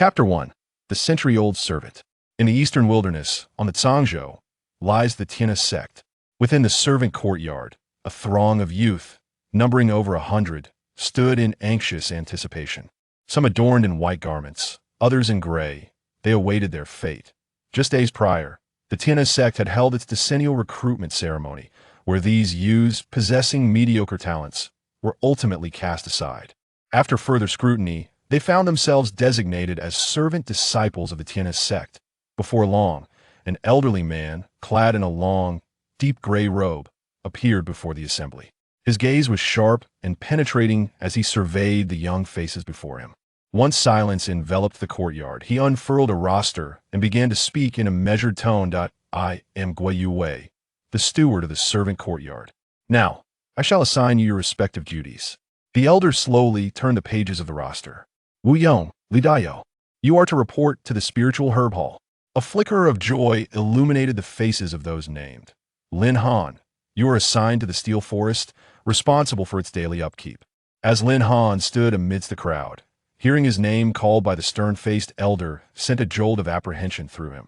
Chapter 1. The Century-Old Servant. In the eastern wilderness, on the Zhangzhou, lies the Tiana sect. Within the servant courtyard, a throng of youth, numbering over 100, stood in anxious anticipation. Some adorned in white garments, others in gray. They awaited their fate. Just days prior, the Tiana sect had held its decennial recruitment ceremony, where these youths possessing mediocre talents were ultimately cast aside. After further scrutiny, they found themselves designated as servant disciples of the Tiana sect. Before long, an elderly man, clad in a long, deep gray robe, appeared before the assembly. His gaze was sharp and penetrating as he surveyed the young faces before him. Once silence enveloped the courtyard, he unfurled a roster and began to speak in a measured tone. I am Guiyu Wei, the steward of the servant courtyard. Now, I shall assign you your respective duties. The elder slowly turned the pages of the roster. Wu Yong, Li Dayo, you are to report to the spiritual herb hall. A flicker of joy illuminated the faces of those named. Lin Han, you are assigned to the steel forest, responsible for its daily upkeep. As Lin Han stood amidst the crowd, hearing his name called by the stern-faced elder sent a jolt of apprehension through him.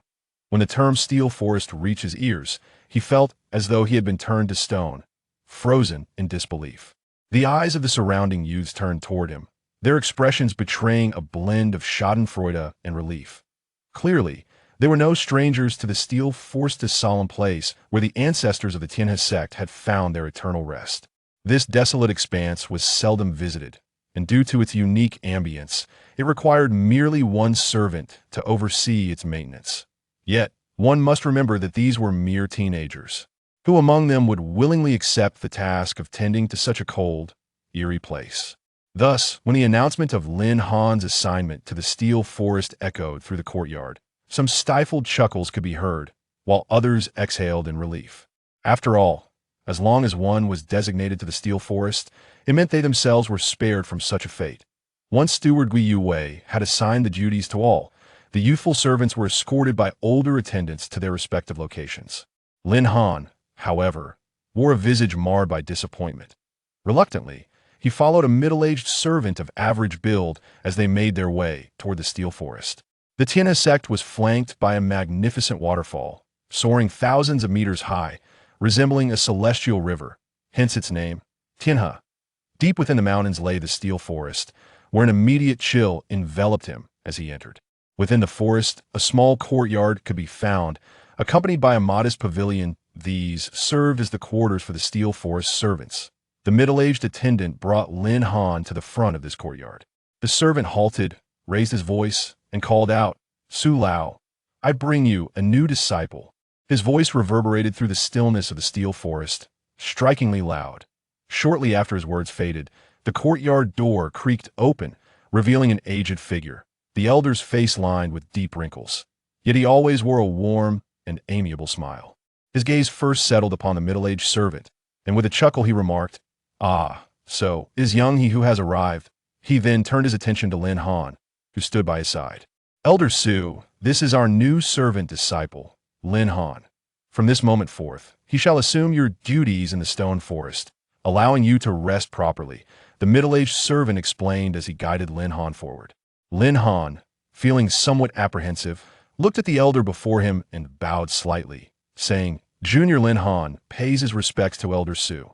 When the term steel forest reached his ears, he felt as though he had been turned to stone, frozen in disbelief. The eyes of the surrounding youths turned toward him, their expressions betraying a blend of schadenfreude and relief. Clearly, they were no strangers to the steel forest's solemn place where the ancestors of the Tianhe sect had found their eternal rest. This desolate expanse was seldom visited, and due to its unique ambience, it required merely one servant to oversee its maintenance. Yet, one must remember that these were mere teenagers. Who among them would willingly accept the task of tending to such a cold, eerie place? Thus, when the announcement of Lin Han's assignment to the steel forest echoed through the courtyard, some stifled chuckles could be heard, while others exhaled in relief. After all, as long as one was designated to the steel forest, it meant they themselves were spared from such a fate. Once Steward Guiyu Wei had assigned the duties to all, the youthful servants were escorted by older attendants to their respective locations. Lin Han, however, wore a visage marred by disappointment. Reluctantly, he followed a middle-aged servant of average build as they made their way toward the steel forest. The Tiana sect was flanked by a magnificent waterfall, soaring thousands of meters high, resembling a celestial river, hence its name, Tianhe. Deep within the mountains lay the steel forest, where an immediate chill enveloped him as he entered. Within the forest, a small courtyard could be found, accompanied by a modest pavilion. These served as the quarters for the steel forest servants. The middle-aged attendant brought Lin Han to the front of this courtyard. The servant halted, raised his voice, and called out, Su Lao, I bring you a new disciple. His voice reverberated through the stillness of the steel forest, strikingly loud. Shortly after his words faded, the courtyard door creaked open, revealing an aged figure, the elder's face lined with deep wrinkles. Yet he always wore a warm and amiable smile. His gaze first settled upon the middle-aged servant, and with a chuckle he remarked, Ah, so is young he who has arrived. He then turned his attention to Lin Han, who stood by his side. Elder Su, this is our new servant disciple, Lin Han. From this moment forth, he shall assume your duties in the stone forest, allowing you to rest properly, the middle-aged servant explained as he guided Lin Han forward. Lin Han, feeling somewhat apprehensive, looked at the elder before him and bowed slightly, saying, Junior Lin Han pays his respects to Elder Su.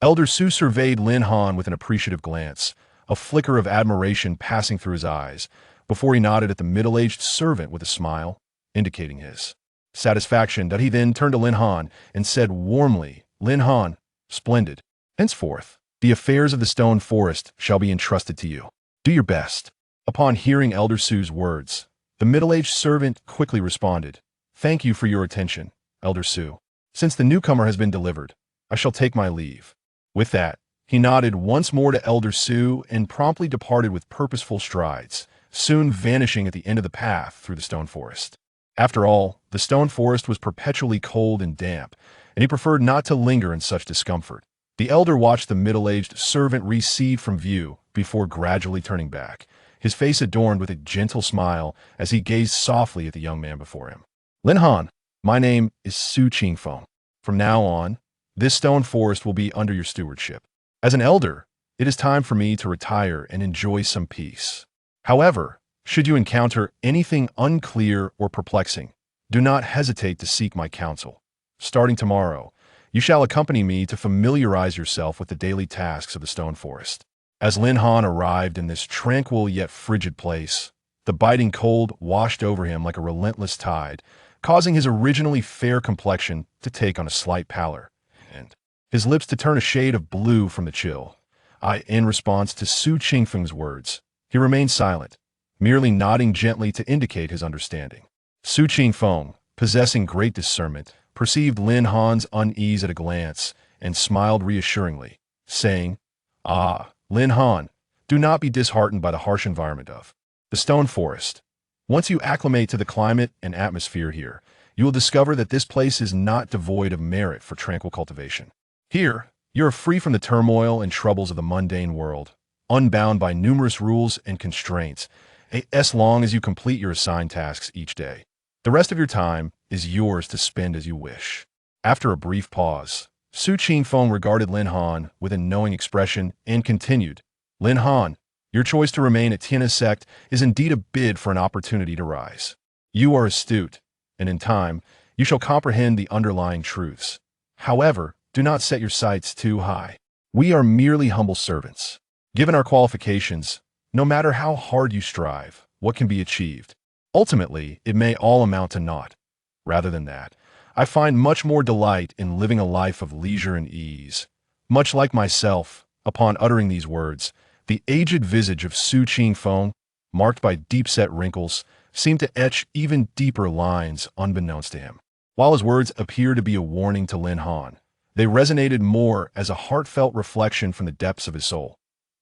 Elder Su surveyed Lin Han with an appreciative glance, a flicker of admiration passing through his eyes, before he nodded at the middle-aged servant with a smile, indicating his satisfaction. That he then turned to Lin Han and said warmly, Lin Han, splendid. Henceforth, the affairs of the stone forest shall be entrusted to you. Do your best. Upon hearing Elder Su's words, the middle-aged servant quickly responded, Thank you for your attention, Elder Su. Since the newcomer has been delivered, I shall take my leave. With that, he nodded once more to Elder Su and promptly departed with purposeful strides, soon vanishing at the end of the path through the stone forest. After all, the stone forest was perpetually cold and damp, and he preferred not to linger in such discomfort. The elder watched the middle-aged servant recede from view before gradually turning back, his face adorned with a gentle smile as he gazed softly at the young man before him. Lin Han, my name is Su Qingfeng. From now on, this stone forest will be under your stewardship. As an elder, it is time for me to retire and enjoy some peace. However, Should you encounter anything unclear or perplexing, do not hesitate to seek my counsel. Starting tomorrow, you shall accompany me to familiarize yourself with the daily tasks of the stone forest. As Lin Han arrived in this tranquil yet frigid place, the biting cold washed over him like a relentless tide, causing his originally fair complexion to take on a slight pallor, and his lips to turn a shade of blue from the chill. In response to Su Qingfeng's words, he remained silent, merely nodding gently to indicate his understanding. Su Qingfeng, possessing great discernment, perceived Lin Han's unease at a glance and smiled reassuringly, saying, Lin Han, do not be disheartened by the harsh environment of the stone forest. Once you acclimate to the climate and atmosphere here, you will discover that this place is not devoid of merit for tranquil cultivation. Here, you are free from the turmoil and troubles of the mundane world, unbound by numerous rules and constraints, as long as you complete your assigned tasks each day. The rest of your time is yours to spend as you wish. After a brief pause, Su Qingfeng regarded Lin Han with a knowing expression and continued, Lin Han, your choice to remain at Tian's sect is indeed a bid for an opportunity to rise. You are astute, and in time, you shall comprehend the underlying truths. However, do not set your sights too high. We are merely humble servants. Given our qualifications, no matter how hard you strive, what can be achieved? Ultimately, it may all amount to naught. Rather than that, I find much more delight in living a life of leisure and ease. Much like myself, upon uttering these words, the aged visage of Su Qingfeng, marked by deep-set wrinkles, seemed to etch even deeper lines unbeknownst to him. While his words appeared to be a warning to Lin Han, they resonated more as a heartfelt reflection from the depths of his soul.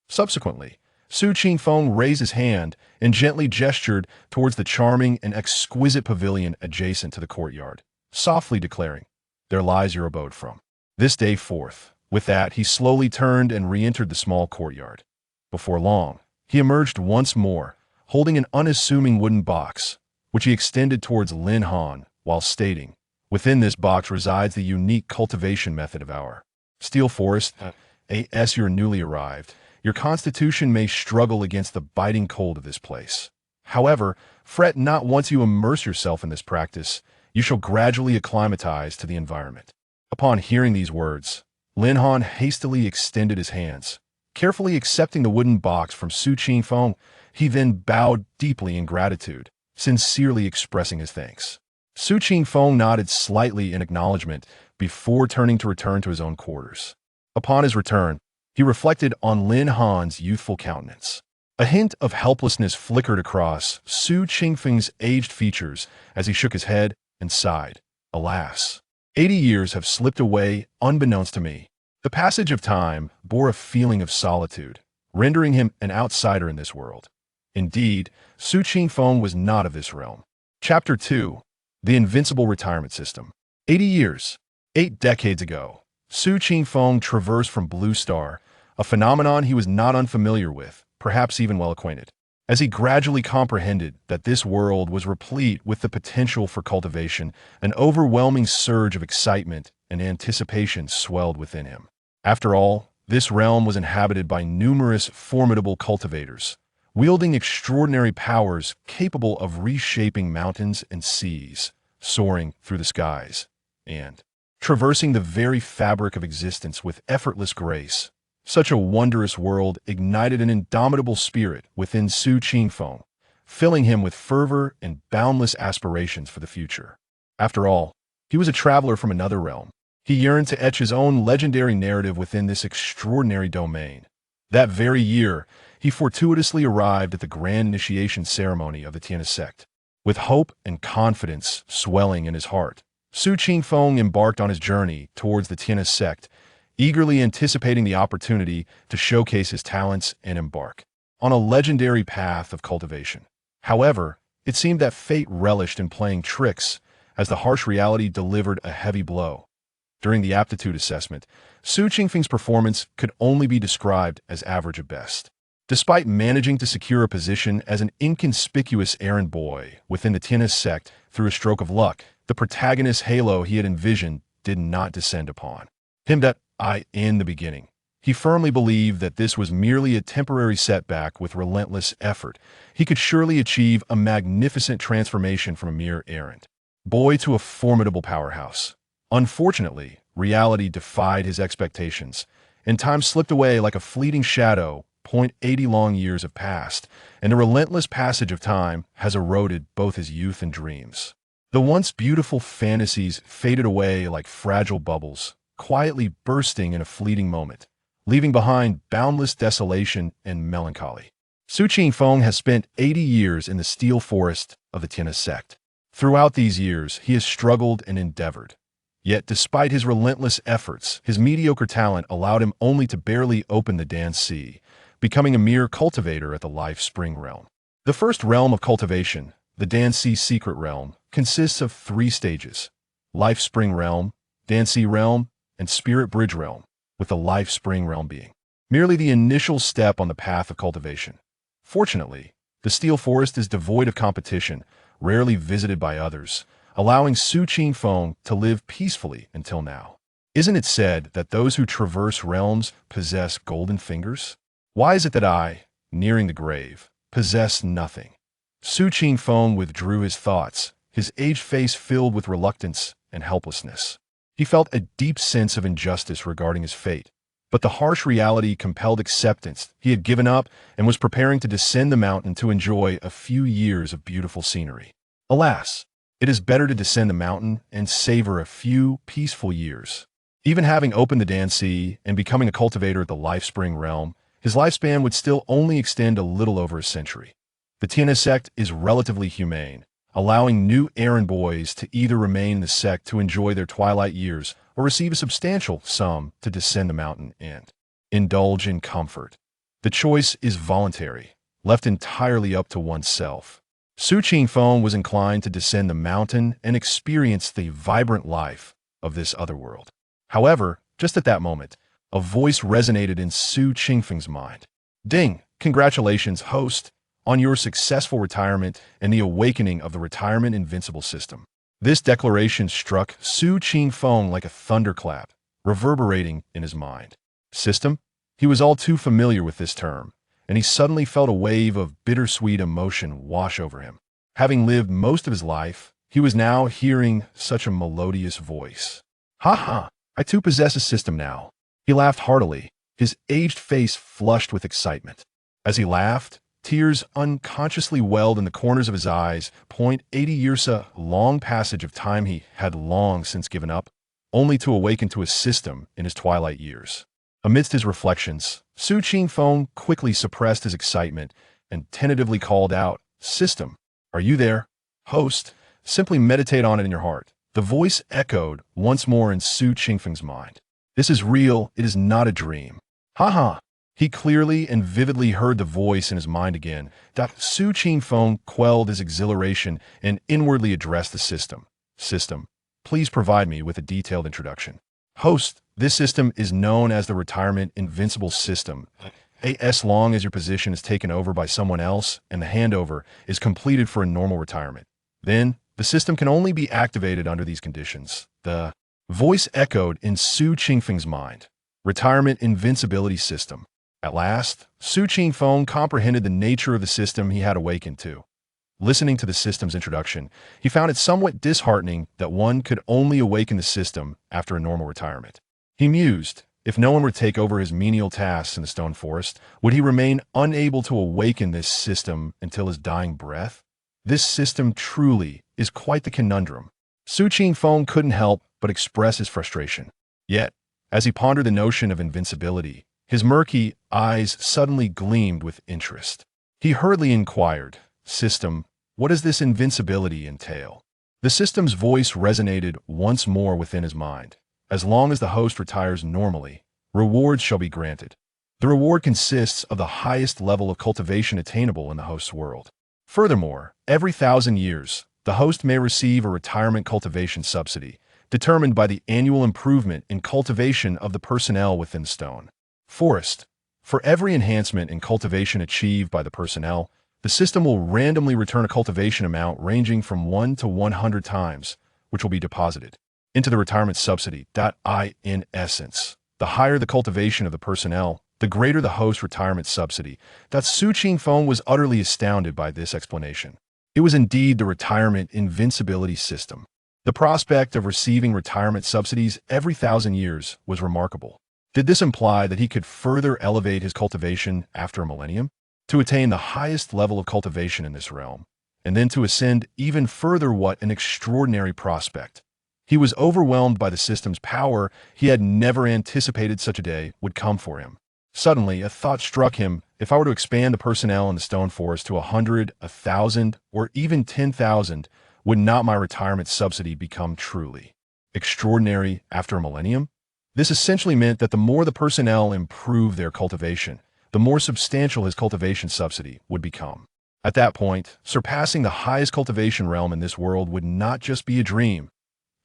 Subsequently, Su Qingfeng raised his hand and gently gestured towards the charming and exquisite pavilion adjacent to the courtyard, softly declaring, There lies your abode from this day forth. With that, he slowly turned and re-entered the small courtyard. Before long, he emerged once more, holding an unassuming wooden box, which he extended towards Lin Han while stating, Within this box resides the unique cultivation method of our steel forest. As you're newly arrived, your constitution may struggle against the biting cold of this place. However, fret not. Once you immerse yourself in this practice, you shall gradually acclimatize to the environment. Upon hearing these words, Lin Han hastily extended his hands. Carefully accepting the wooden box from Su Qingfeng, he then bowed deeply in gratitude, sincerely expressing his thanks. Su Qingfeng nodded slightly in acknowledgement before turning to return to his own quarters. Upon his return, he reflected on Lin Han's youthful countenance. A hint of helplessness flickered across Su Qingfeng's aged features as he shook his head and sighed. Alas, 80 years have slipped away unbeknownst to me. The passage of time bore a feeling of solitude, rendering him an outsider in this world. Indeed, Su Qingfeng was not of this realm. Chapter 2. The Invincible Retirement System. 80 years. 8 decades ago, Su Qingfeng traversed from Blue Star, a phenomenon he was not unfamiliar with, perhaps even well acquainted. As he gradually comprehended that this world was replete with the potential for cultivation, an overwhelming surge of excitement and anticipation swelled within him. After all, this realm was inhabited by numerous formidable cultivators, wielding extraordinary powers capable of reshaping mountains and seas, soaring through the skies, and traversing the very fabric of existence with effortless grace. Such a wondrous world ignited an indomitable spirit within Su Qingfeng, filling him with fervor and boundless aspirations for the future. After all, he was a traveler from another realm. He yearned to etch his own legendary narrative within this extraordinary domain. That very year, he fortuitously arrived at the grand initiation ceremony of the Tian's sect. With hope and confidence swelling in his heart, Su Qingfeng embarked on his journey towards the Tian's sect, eagerly anticipating the opportunity to showcase his talents and embark on a legendary path of cultivation. However, it seemed that fate relished in playing tricks as the harsh reality delivered a heavy blow. During the aptitude assessment, Su Qingfeng's performance could only be described as average at best. Despite managing to secure a position as an inconspicuous errand boy within the Tian's sect through a stroke of luck, the protagonist's halo he had envisioned did not descend upon him. In the beginning, He firmly believed that this was merely a temporary setback. With relentless effort, he could surely achieve a magnificent transformation from a mere errand boy to a formidable powerhouse. Unfortunately, reality defied his expectations, and time slipped away like a fleeting shadow. 80 long years have passed, and the relentless passage of time has eroded both his youth and dreams. The once beautiful fantasies faded away like fragile bubbles, quietly bursting in a fleeting moment, leaving behind boundless desolation and melancholy. Su Qingfeng has spent 80 years in the steel forest of the Tiana sect. Throughout these years, he has struggled and endeavored. Yet, despite his relentless efforts, his mediocre talent allowed him only to barely open the Danci, becoming a mere cultivator at the life spring realm. The first realm of cultivation, the Danci secret realm, consists of 3 stages: life spring realm, Danci realm, and spirit bridge realm, with the life spring realm being merely the initial step on the path of cultivation. Fortunately, the steel forest is devoid of competition, rarely visited by others, allowing Su Qingfeng to live peacefully until now. Isn't it said that those who traverse realms possess golden fingers? Why is it that I, nearing the grave, possess nothing? Su Qingfeng withdrew his thoughts, his aged face filled with reluctance and helplessness. He felt a deep sense of injustice regarding his fate, but the harsh reality compelled acceptance. He had given up and was preparing to descend the mountain to enjoy a few years of beautiful scenery. Alas, it is better to descend the mountain and savor a few peaceful years. Even having opened the Danci and becoming a cultivator at the life spring realm, his lifespan would still only extend a little over a century. The Tiana sect is relatively humane, allowing new errand boys to either remain in the sect to enjoy their twilight years or receive a substantial sum to descend the mountain and indulge in comfort. The choice is voluntary, left entirely up to oneself. Su Qingfeng was inclined to descend the mountain and experience the vibrant life of this other world. However, just at that moment, a voice resonated in Su Qingfeng's mind. Ding! Congratulations, host, on your successful retirement and the awakening of the retirement invincible system. This declaration struck Su Qingfeng like a thunderclap, reverberating in his mind. System? He was all too familiar with this term, and he suddenly felt a wave of bittersweet emotion wash over him. Having lived most of his life, he was now hearing such a melodious voice. Ha ha! I too possess a system now. He laughed heartily, his aged face flushed with excitement. As he laughed, tears unconsciously welled in the corners of his eyes. 80 years a long passage of time he had long since given up, only to awaken to a system in his twilight years. Amidst his reflections, Su Qingfeng quickly suppressed his excitement and tentatively called out, "System, are you there? Host, simply meditate on it in your heart." The voice echoed once more in Su Qingfeng's mind. This is real, it is not a dream. Ha ha! He clearly and vividly heard the voice in his mind again. Su Qingfeng quelled his exhilaration and inwardly addressed the system. System, please provide me with a detailed introduction. Host, this system is known as the Retirement Invincible System. As long as your position is taken over by someone else and the handover is completed for a normal retirement, then the system can only be activated under these conditions. The voice echoed in Su Qingfeng's mind. Retirement Invincibility System. At last, Su Qingfeng comprehended the nature of the system he had awakened to. Listening to the system's introduction, he found it somewhat disheartening that one could only awaken the system after a normal retirement. He mused, if no one were to take over his menial tasks in the stone forest, would he remain unable to awaken this system until his dying breath? This system truly is quite the conundrum. Su Qingfeng couldn't help but express his frustration. Yet, as he pondered the notion of invincibility, his murky eyes suddenly gleamed with interest. He hurriedly inquired, "System, what does this invincibility entail?" The system's voice resonated once more within his mind. As long as the host retires normally, rewards shall be granted. The reward consists of the highest level of cultivation attainable in the host's world. Furthermore, every 1,000 years, the host may receive a retirement cultivation subsidy, determined by the annual improvement in cultivation of the personnel within the stone forest. For every enhancement in cultivation achieved by the personnel, the system will randomly return a cultivation amount ranging from 1 to 100 times, which will be deposited into the retirement subsidy. In essence, The higher the cultivation of the personnel, the greater the host retirement subsidy. That Su Qingfeng was utterly astounded by this explanation. It was indeed the retirement invincibility system. The prospect of receiving retirement subsidies every 1,000 years was remarkable. Did this imply that he could further elevate his cultivation after a millennium? To attain the highest level of cultivation in this realm, and then to ascend even further? What an extraordinary prospect! He was overwhelmed by the system's power. He had never anticipated such a day would come for him. Suddenly, a thought struck him. If I were to expand the personnel in the stone forest to 100, 1,000, or even 10,000, would not my retirement subsidy become truly extraordinary after a millennium? This essentially meant that the more the personnel improved their cultivation, the more substantial his cultivation subsidy would become. At that point, surpassing the highest cultivation realm in this world would not just be a dream.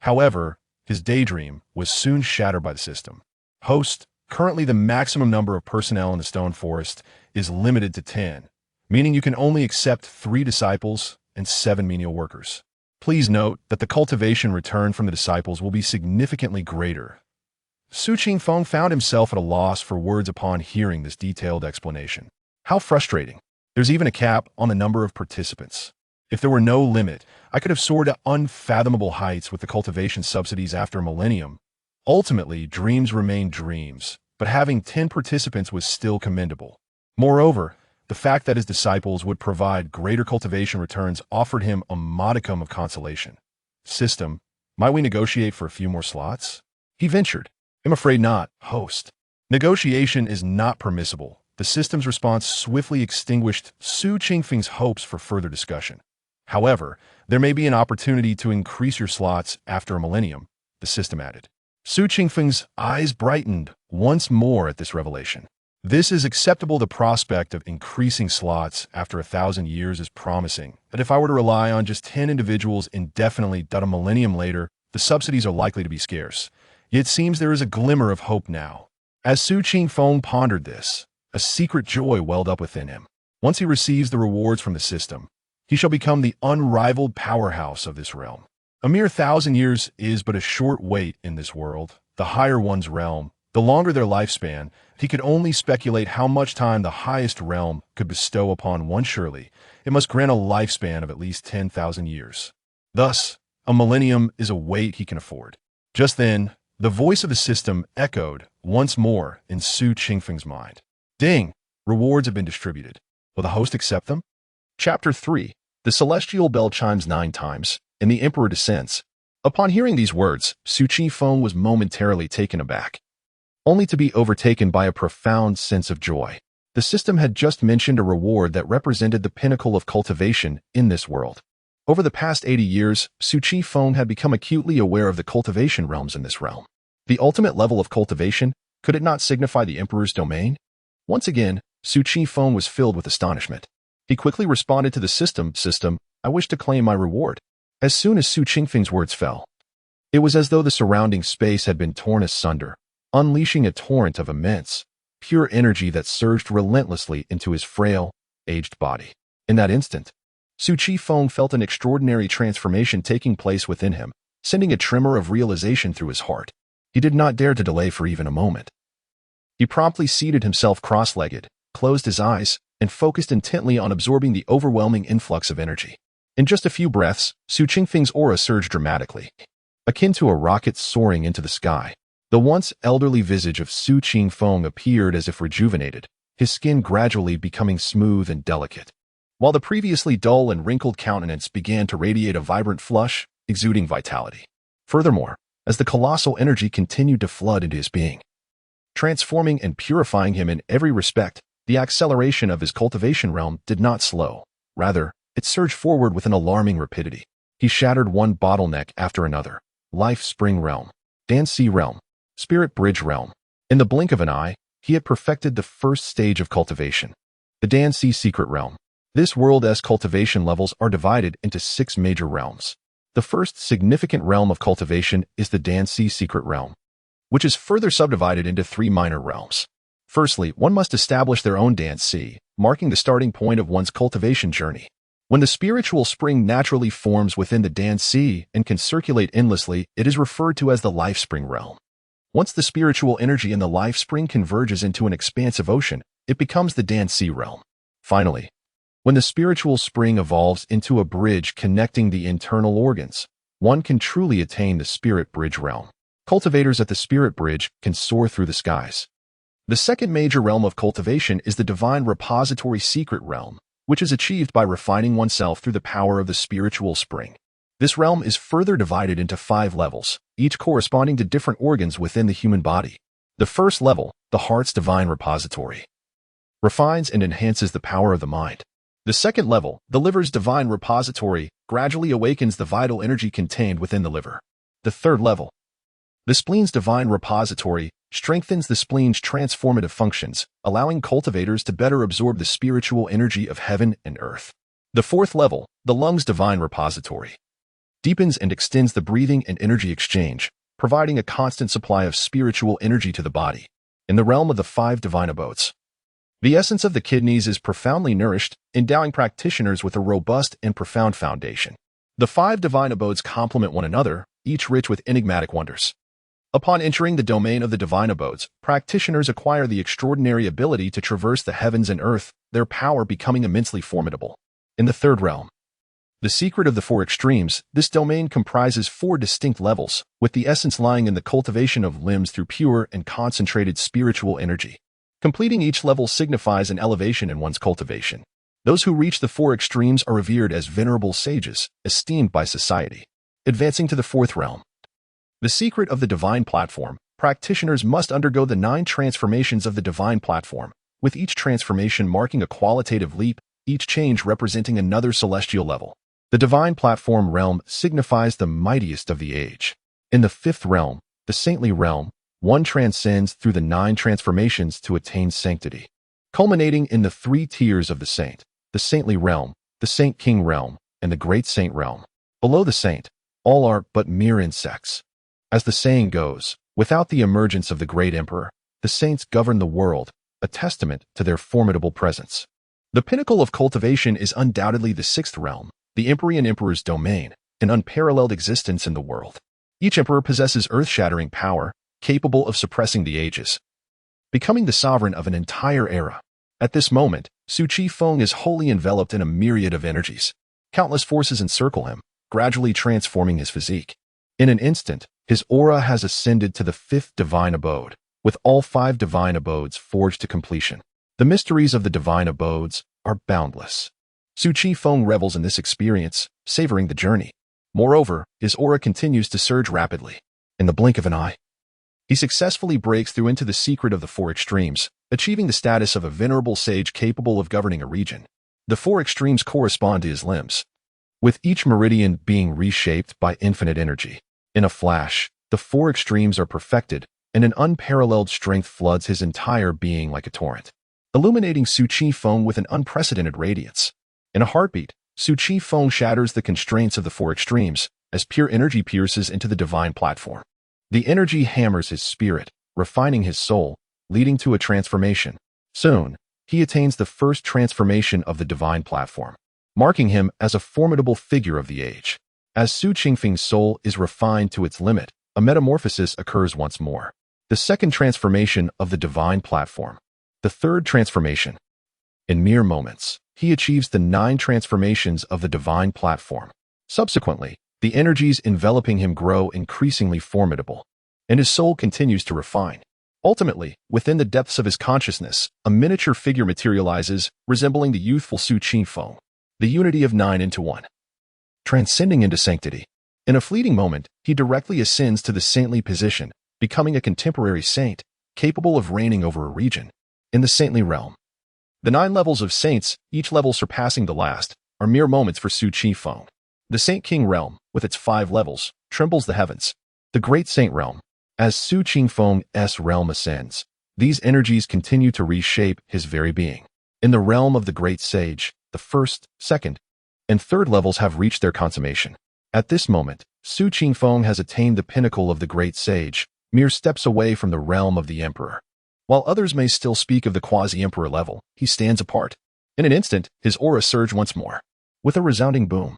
However, his daydream was soon shattered by the system. Host, currently the maximum number of personnel in the stone forest is limited to 10, meaning you can only accept 3 disciples and 7 menial workers. Please note that the cultivation return from the disciples will be significantly greater. Su Qingfeng found himself at a loss for words upon hearing this detailed explanation. How frustrating. There's even a cap on the number of participants. If there were no limit, I could have soared to unfathomable heights with the cultivation subsidies after a millennium. Ultimately, dreams remain dreams, but having 10 participants was still commendable. Moreover, the fact that his disciples would provide greater cultivation returns offered him a modicum of consolation. System, might we negotiate for a few more slots? He ventured. I'm afraid not, host. Negotiation is not permissible. The system's response swiftly extinguished Su Qingfeng's hopes for further discussion. However, there may be an opportunity to increase your slots after a millennium, the system added. Su Qingfeng's eyes brightened once more at this revelation. This is acceptable. The prospect of increasing slots after 1,000 years is promising, but if I were to rely on just 10 individuals indefinitely, a millennium later, the subsidies are likely to be scarce. Yet it seems there is a glimmer of hope now. As Su Qingfeng pondered this, a secret joy welled up within him. Once he receives the rewards from the system, he shall become the unrivaled powerhouse of this realm. A mere 1,000 years is but a short wait in this world. The higher one's realm, the longer their lifespan. He could only speculate how much time the highest realm could bestow upon one. Surely, it must grant a lifespan of at least 10,000 years. Thus, a millennium is a wait he can afford. Just then, the voice of the system echoed once more in Su Qingfeng's mind. Ding! Rewards have been distributed. Will the host accept them? Chapter 3. The celestial bell chimes 9 times, and the emperor descends. Upon hearing these words, Su Qingfeng was momentarily taken aback, only to be overtaken by a profound sense of joy. The system had just mentioned a reward that represented the pinnacle of cultivation in this world. Over the past 80 years, Su Qingfeng had become acutely aware of the cultivation realms in this realm. The ultimate level of cultivation, could it not signify the emperor's domain? Once again, Su Qingfeng was filled with astonishment. He quickly responded to the system, I wish to claim my reward. As soon as Su Qingfeng's words fell, it was as though the surrounding space had been torn asunder, unleashing a torrent of immense, pure energy that surged relentlessly into his frail, aged body. In that instant, Su Qingfeng felt an extraordinary transformation taking place within him, sending a tremor of realization through his heart. He did not dare to delay for even a moment. He promptly seated himself cross-legged, closed his eyes, and focused intently on absorbing the overwhelming influx of energy. In just a few breaths, Su Qingfeng's aura surged dramatically, akin to a rocket soaring into the sky. The once elderly visage of Su Qingfeng appeared as if rejuvenated, his skin gradually becoming smooth and delicate, while the previously dull and wrinkled countenance began to radiate a vibrant flush, exuding vitality. Furthermore, as the colossal energy continued to flood into his being, transforming and purifying him in every respect, the acceleration of his cultivation realm did not slow. Rather, it surged forward with an alarming rapidity. He shattered one bottleneck after another. Life Spring Realm, Dancy Realm, Spirit Bridge Realm. In the blink of an eye, he had perfected the first stage of cultivation, the Dancy Secret Realm. This world's cultivation levels are divided into 6 major realms. The first significant realm of cultivation is the Dancy Secret Realm, which is further subdivided into 3 minor realms. Firstly, one must establish their own Dancy, marking the starting point of one's cultivation journey. When the spiritual spring naturally forms within the Dancy and can circulate endlessly, it is referred to as the Life Spring Realm. Once the spiritual energy in the life spring converges into an expansive ocean, it becomes the Dan-sea realm. Finally, when the spiritual spring evolves into a bridge connecting the internal organs, one can truly attain the spirit bridge realm. Cultivators at the spirit bridge can soar through the skies. The second major realm of cultivation is the divine repository secret realm, which is achieved by refining oneself through the power of the spiritual spring. This realm is further divided into 5 levels, each corresponding to different organs within the human body. The first level, the heart's divine repository, refines and enhances the power of the mind. The second level, the liver's divine repository, gradually awakens the vital energy contained within the liver. The third level, the spleen's divine repository, strengthens the spleen's transformative functions, allowing cultivators to better absorb the spiritual energy of heaven and earth. The fourth level, the lung's divine repository, deepens and extends the breathing and energy exchange, providing a constant supply of spiritual energy to the body. In the realm of the 5 divine abodes, the essence of the kidneys is profoundly nourished, endowing practitioners with a robust and profound foundation. The 5 divine abodes complement one another, each rich with enigmatic wonders. Upon entering the domain of the divine abodes, practitioners acquire the extraordinary ability to traverse the heavens and earth, their power becoming immensely formidable. In the third realm, the secret of the 4 extremes, this domain comprises 4 distinct levels, with the essence lying in the cultivation of limbs through pure and concentrated spiritual energy. Completing each level signifies an elevation in one's cultivation. Those who reach the 4 extremes are revered as venerable sages, esteemed by society. Advancing to the 4th realm, the secret of the divine platform, practitioners must undergo the 9 transformations of the divine platform, with each transformation marking a qualitative leap, each change representing another celestial level. The divine platform realm signifies the mightiest of the age. In the 5th realm, the saintly realm, one transcends through the 9 transformations to attain sanctity, culminating in the 3 tiers of the saint, the saintly realm, the saint king realm, and the great saint realm. Below the saint, all are but mere insects. As the saying goes, without the emergence of the great emperor, the saints govern the world, a testament to their formidable presence. The pinnacle of cultivation is undoubtedly the 6th realm, the Empyrean Emperor's domain, an unparalleled existence in the world. Each emperor possesses earth-shattering power, capable of suppressing the ages, becoming the sovereign of an entire era. At this moment, Su Chi Feng is wholly enveloped in a myriad of energies. Countless forces encircle him, gradually transforming his physique. In an instant, his aura has ascended to the 5th divine abode, with all 5 divine abodes forged to completion. The mysteries of the divine abodes are boundless. Su Chi Feng revels in this experience, savoring the journey. Moreover, his aura continues to surge rapidly. In the blink of an eye, he successfully breaks through into the secret of the 4 extremes, achieving the status of a venerable sage capable of governing a region. The 4 extremes correspond to his limbs, with each meridian being reshaped by infinite energy. In a flash, the 4 extremes are perfected, and an unparalleled strength floods his entire being like a torrent, illuminating Su Chi Feng with an unprecedented radiance. In a heartbeat, Su Chi Feng shatters the constraints of the 4 extremes, as pure energy pierces into the divine platform. The energy hammers his spirit, refining his soul, leading to a transformation. Soon, he attains the first transformation of the divine platform, marking him as a formidable figure of the age. As Su Qingfeng's soul is refined to its limit, a metamorphosis occurs once more. The second transformation of the divine platform. The third transformation. In mere moments, he achieves the 9 transformations of the divine platform. Subsequently, the energies enveloping him grow increasingly formidable, and his soul continues to refine. Ultimately, within the depths of his consciousness, a miniature figure materializes, resembling the youthful Su Qingfeng, the unity of 9 into 1. Transcending into sanctity. In a fleeting moment, he directly ascends to the saintly position, becoming a contemporary saint, capable of reigning over a region. In the saintly realm, the 9 levels of saints, each level surpassing the last, are mere moments for Su Chi Feng. The Saint King realm, with its 5 levels, trembles the heavens. The great saint realm. As Su Qingfeng's realm ascends, these energies continue to reshape his very being. In the realm of the great sage, the 1st, 2nd, and 3rd levels have reached their consummation. At this moment, Su Qingfeng has attained the pinnacle of the great sage, mere steps away from the realm of the emperor. While others may still speak of the quasi-emperor level, he stands apart. In an instant, his aura surged once more. With a resounding boom,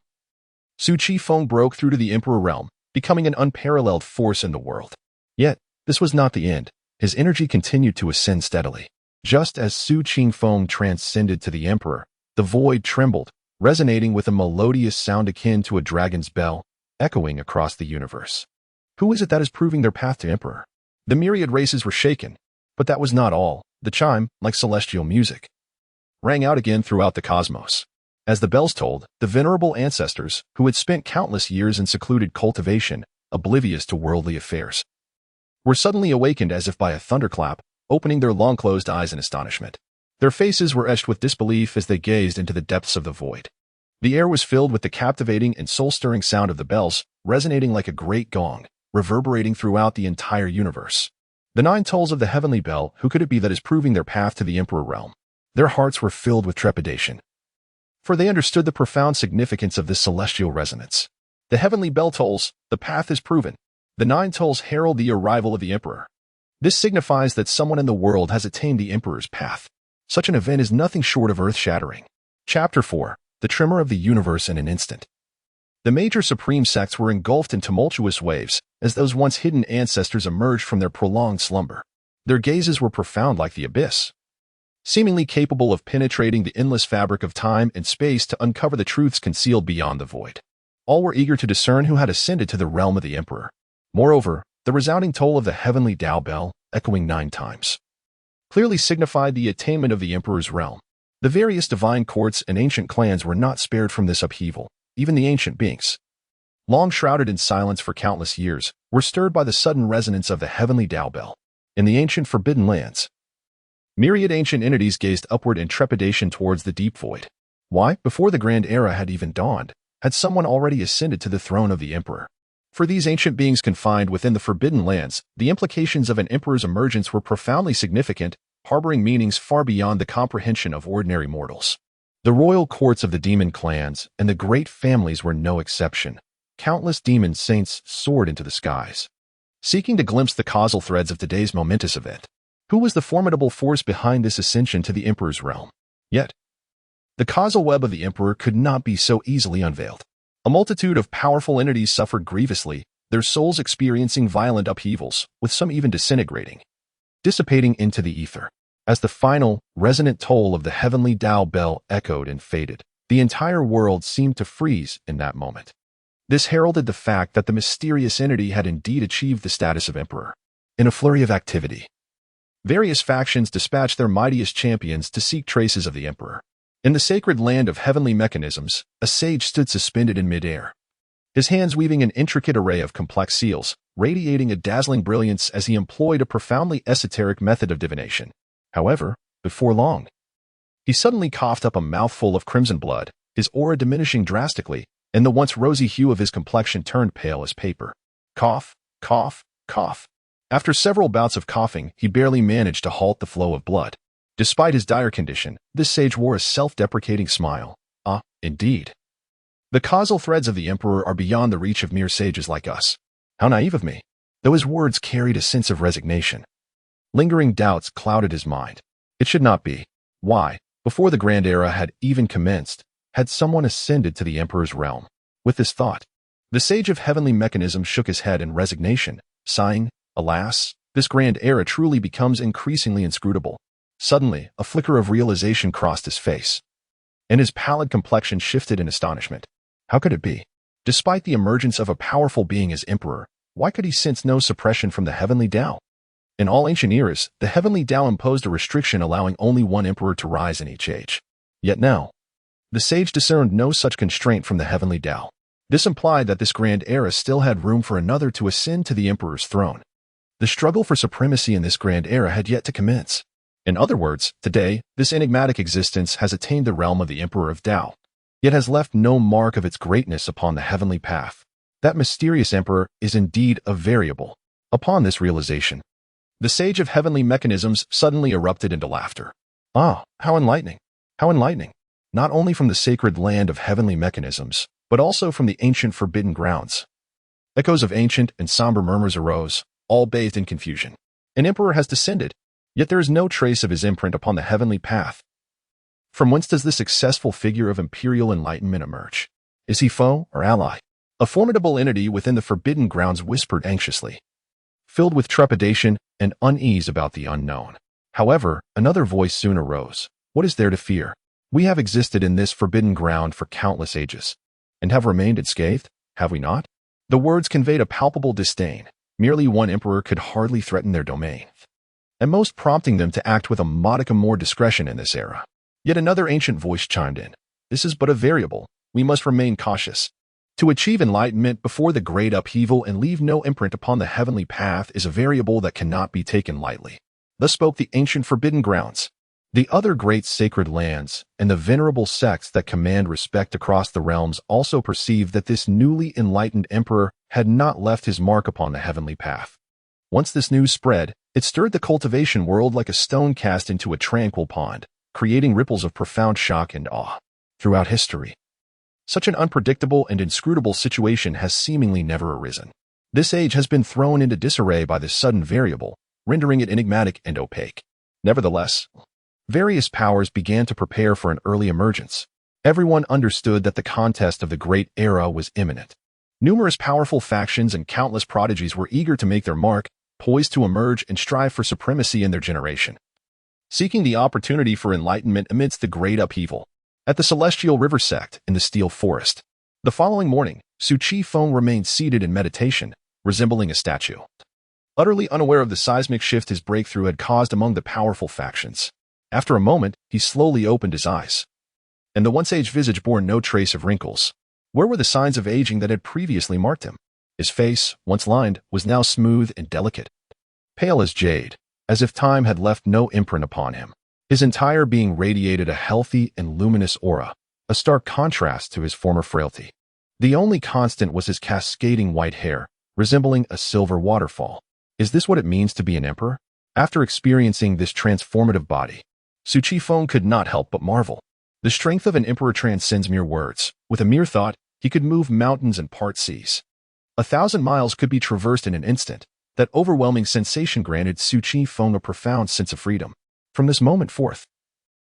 Su Qingfeng broke through to the emperor realm, becoming an unparalleled force in the world. Yet, This was not the end. His energy continued to ascend steadily. Just as Su Qingfeng transcended to the emperor, the void trembled, resonating with a melodious sound akin to a dragon's bell, echoing across the universe. Who is it that is proving their path to emperor? The myriad races were shaken, but that was not all. The chime, like celestial music, rang out again throughout the cosmos. As the bells tolled, the venerable ancestors, who had spent countless years in secluded cultivation, oblivious to worldly affairs, were suddenly awakened as if by a thunderclap, opening their long-closed eyes in astonishment. Their faces were etched with disbelief as they gazed into the depths of the void. The air was filled with the captivating and soul-stirring sound of the bells, resonating like a great gong, reverberating throughout the entire universe. The 9 tolls of the heavenly bell, who could it be that is proving their path to the emperor realm? Their hearts were filled with trepidation, for they understood the profound significance of this celestial resonance. The heavenly bell tolls, the path is proven. The 9 tolls herald the arrival of the emperor. This signifies that someone in the world has attained the emperor's path. Such an event is nothing short of earth-shattering. Chapter 4. The Tremor of the Universe in an Instant. The major supreme sects were engulfed in tumultuous waves as those once hidden ancestors emerged from their prolonged slumber. Their gazes were profound like the abyss, seemingly capable of penetrating the endless fabric of time and space to uncover the truths concealed beyond the void. All were eager to discern who had ascended to the realm of the emperor. Moreover, the resounding toll of the heavenly Tao bell, echoing 9 times, clearly signified the attainment of the emperor's realm. The various divine courts and ancient clans were not spared from this upheaval. Even the ancient beings, long shrouded in silence for countless years, were stirred by the sudden resonance of the heavenly Tao bell. In the ancient forbidden lands, myriad ancient entities gazed upward in trepidation towards the deep void. Why, before the grand era had even dawned, had someone already ascended to the throne of the emperor? For these ancient beings confined within the forbidden lands, the implications of an emperor's emergence were profoundly significant, harboring meanings far beyond the comprehension of ordinary mortals. The royal courts of the demon clans and the great families were no exception. Countless demon saints soared into the skies, seeking to glimpse the causal threads of today's momentous event. Who was the formidable force behind this ascension to the emperor's realm? Yet, the causal web of the emperor could not be so easily unveiled. A multitude of powerful entities suffered grievously, their souls experiencing violent upheavals, with some even disintegrating, dissipating into the ether. As the final, resonant toll of the heavenly Tao bell echoed and faded, the entire world seemed to freeze in that moment. This heralded the fact that the mysterious entity had indeed achieved the status of emperor. In a flurry of activity, various factions dispatched their mightiest champions to seek traces of the emperor. In the sacred land of heavenly mechanisms, a sage stood suspended in midair, his hands weaving an intricate array of complex seals, radiating a dazzling brilliance as he employed a profoundly esoteric method of divination. However, before long, he suddenly coughed up a mouthful of crimson blood, his aura diminishing drastically, and the once rosy hue of his complexion turned pale as paper. Cough, cough, cough. After several bouts of coughing, he barely managed to halt the flow of blood. Despite his dire condition, this sage wore a self-deprecating smile. Ah, indeed. The causal threads of the emperor are beyond the reach of mere sages like us. How naive of me. Though his words carried a sense of resignation, lingering doubts clouded his mind. It should not be. Why, before the grand era had even commenced, had someone ascended to the emperor's realm? With this thought, the sage of heavenly mechanism shook his head in resignation, sighing, alas, this grand era truly becomes increasingly inscrutable. Suddenly, a flicker of realization crossed his face, and his pallid complexion shifted in astonishment. How could it be? Despite the emergence of a powerful being as emperor, why could he sense no suppression from the heavenly Tao? In all ancient eras, the heavenly Tao imposed a restriction allowing only one emperor to rise in each age. Yet now, the sage discerned no such constraint from the heavenly Tao. This implied that this grand era still had room for another to ascend to the emperor's throne. The struggle for supremacy in this grand era had yet to commence. In other words, today, this enigmatic existence has attained the realm of the Emperor of Tao, yet has left no mark of its greatness upon the heavenly path. That mysterious emperor is indeed a variable. Upon this realization, the sage of heavenly mechanisms suddenly erupted into laughter. Ah, how enlightening! How enlightening! Not only from the sacred land of heavenly mechanisms, but also from the ancient forbidden grounds. Echoes of ancient and somber murmurs arose, all bathed in confusion. An emperor has descended, yet there is no trace of his imprint upon the heavenly path. From whence does this successful figure of imperial enlightenment emerge? Is he foe or ally? A formidable entity within the forbidden grounds whispered anxiously. filled with trepidation and unease about the unknown. However, another voice soon arose. What is there to fear? We have existed in this forbidden ground for countless ages, and have remained unscathed, have we not? The words conveyed a palpable disdain. Merely one emperor could hardly threaten their domain, and most prompting them to act with a modicum more discretion in this era. Yet another ancient voice chimed in. This is but a variable. We must remain cautious. To achieve enlightenment before the great upheaval and leave no imprint upon the heavenly path is a variable that cannot be taken lightly. Thus spoke the ancient forbidden grounds, the other great sacred lands, and the venerable sects that command respect across the realms also perceived that this newly enlightened emperor had not left his mark upon the heavenly path. Once this news spread, it stirred the cultivation world like a stone cast into a tranquil pond, creating ripples of profound shock and awe. Throughout history, such an unpredictable and inscrutable situation has seemingly never arisen. This age has been thrown into disarray by this sudden variable, rendering it enigmatic and opaque. Nevertheless, various powers began to prepare for an early emergence. Everyone understood that the contest of the great era was imminent. Numerous powerful factions and countless prodigies were eager to make their mark, poised to emerge and strive for supremacy in their generation, seeking the opportunity for enlightenment amidst the great upheaval. At the Celestial River sect in the Steel Forest, the following morning, Chi Feng remained seated in meditation, resembling a statue, utterly unaware of the seismic shift his breakthrough had caused among the powerful factions. After a moment, he slowly opened his eyes, and the once-aged visage bore no trace of wrinkles. Where were the signs of aging that had previously marked him? His face, once lined, was now smooth and delicate, pale as jade, as if time had left no imprint upon him. His entire being radiated a healthy and luminous aura, a stark contrast to his former frailty. The only constant was his cascading white hair, resembling a silver waterfall. Is this what it means to be an emperor? After experiencing this transformative body, Chi Feng could not help but marvel. The strength of an emperor transcends mere words. With a mere thought, he could move mountains and part seas. 1,000 miles could be traversed in an instant. That overwhelming sensation granted Chi Feng a profound sense of freedom. From this moment forth,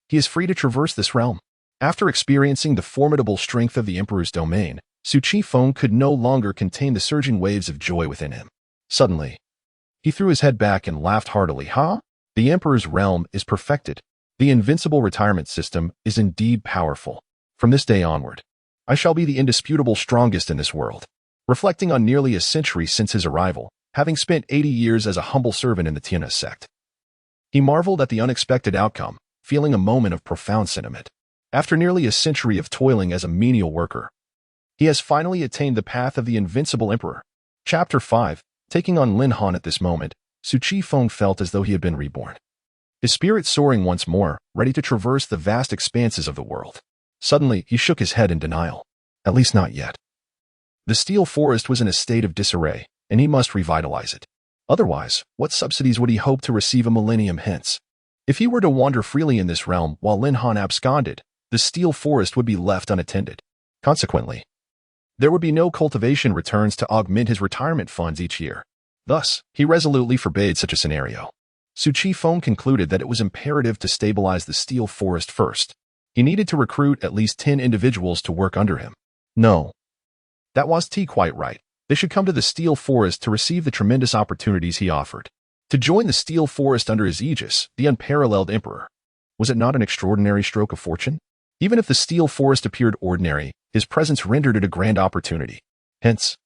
he is free to traverse this realm. After experiencing the formidable strength of the emperor's domain, Chi Feng could no longer contain the surging waves of joy within him. Suddenly, he threw his head back and laughed heartily. The emperor's realm is perfected. The Invincible Retirement System is indeed powerful. From this day onward, I shall be the indisputable strongest in this world. Reflecting on nearly a century since his arrival, having spent 80 years as a humble servant in the Tiana sect, he marveled at the unexpected outcome, feeling a moment of profound sentiment. After nearly a century of toiling as a menial worker, he has finally attained the path of the Invincible Emperor. Chapter 5. Taking on Lin Han at this moment, Chi Feng felt as though he had been reborn. His spirit soaring once more, ready to traverse the vast expanses of the world. Suddenly, he shook his head in denial. At least not yet. The Steel Forest was in a state of disarray, and he must revitalize it. Otherwise, what subsidies would he hope to receive a millennium hence? If he were to wander freely in this realm while Lin Han absconded, the Steel Forest would be left unattended. Consequently, there would be no cultivation returns to augment his retirement funds each year. Thus, he resolutely forbade such a scenario. Chi Feng concluded that it was imperative to stabilize the Steel Forest first. He needed to recruit at least 10 individuals to work under him. No, that was quite right. They should come to the Steel Forest to receive the tremendous opportunities he offered. To join the Steel Forest under his aegis, the unparalleled emperor. Was it not an extraordinary stroke of fortune? Even if the Steel Forest appeared ordinary, his presence rendered it a grand opportunity. Hence,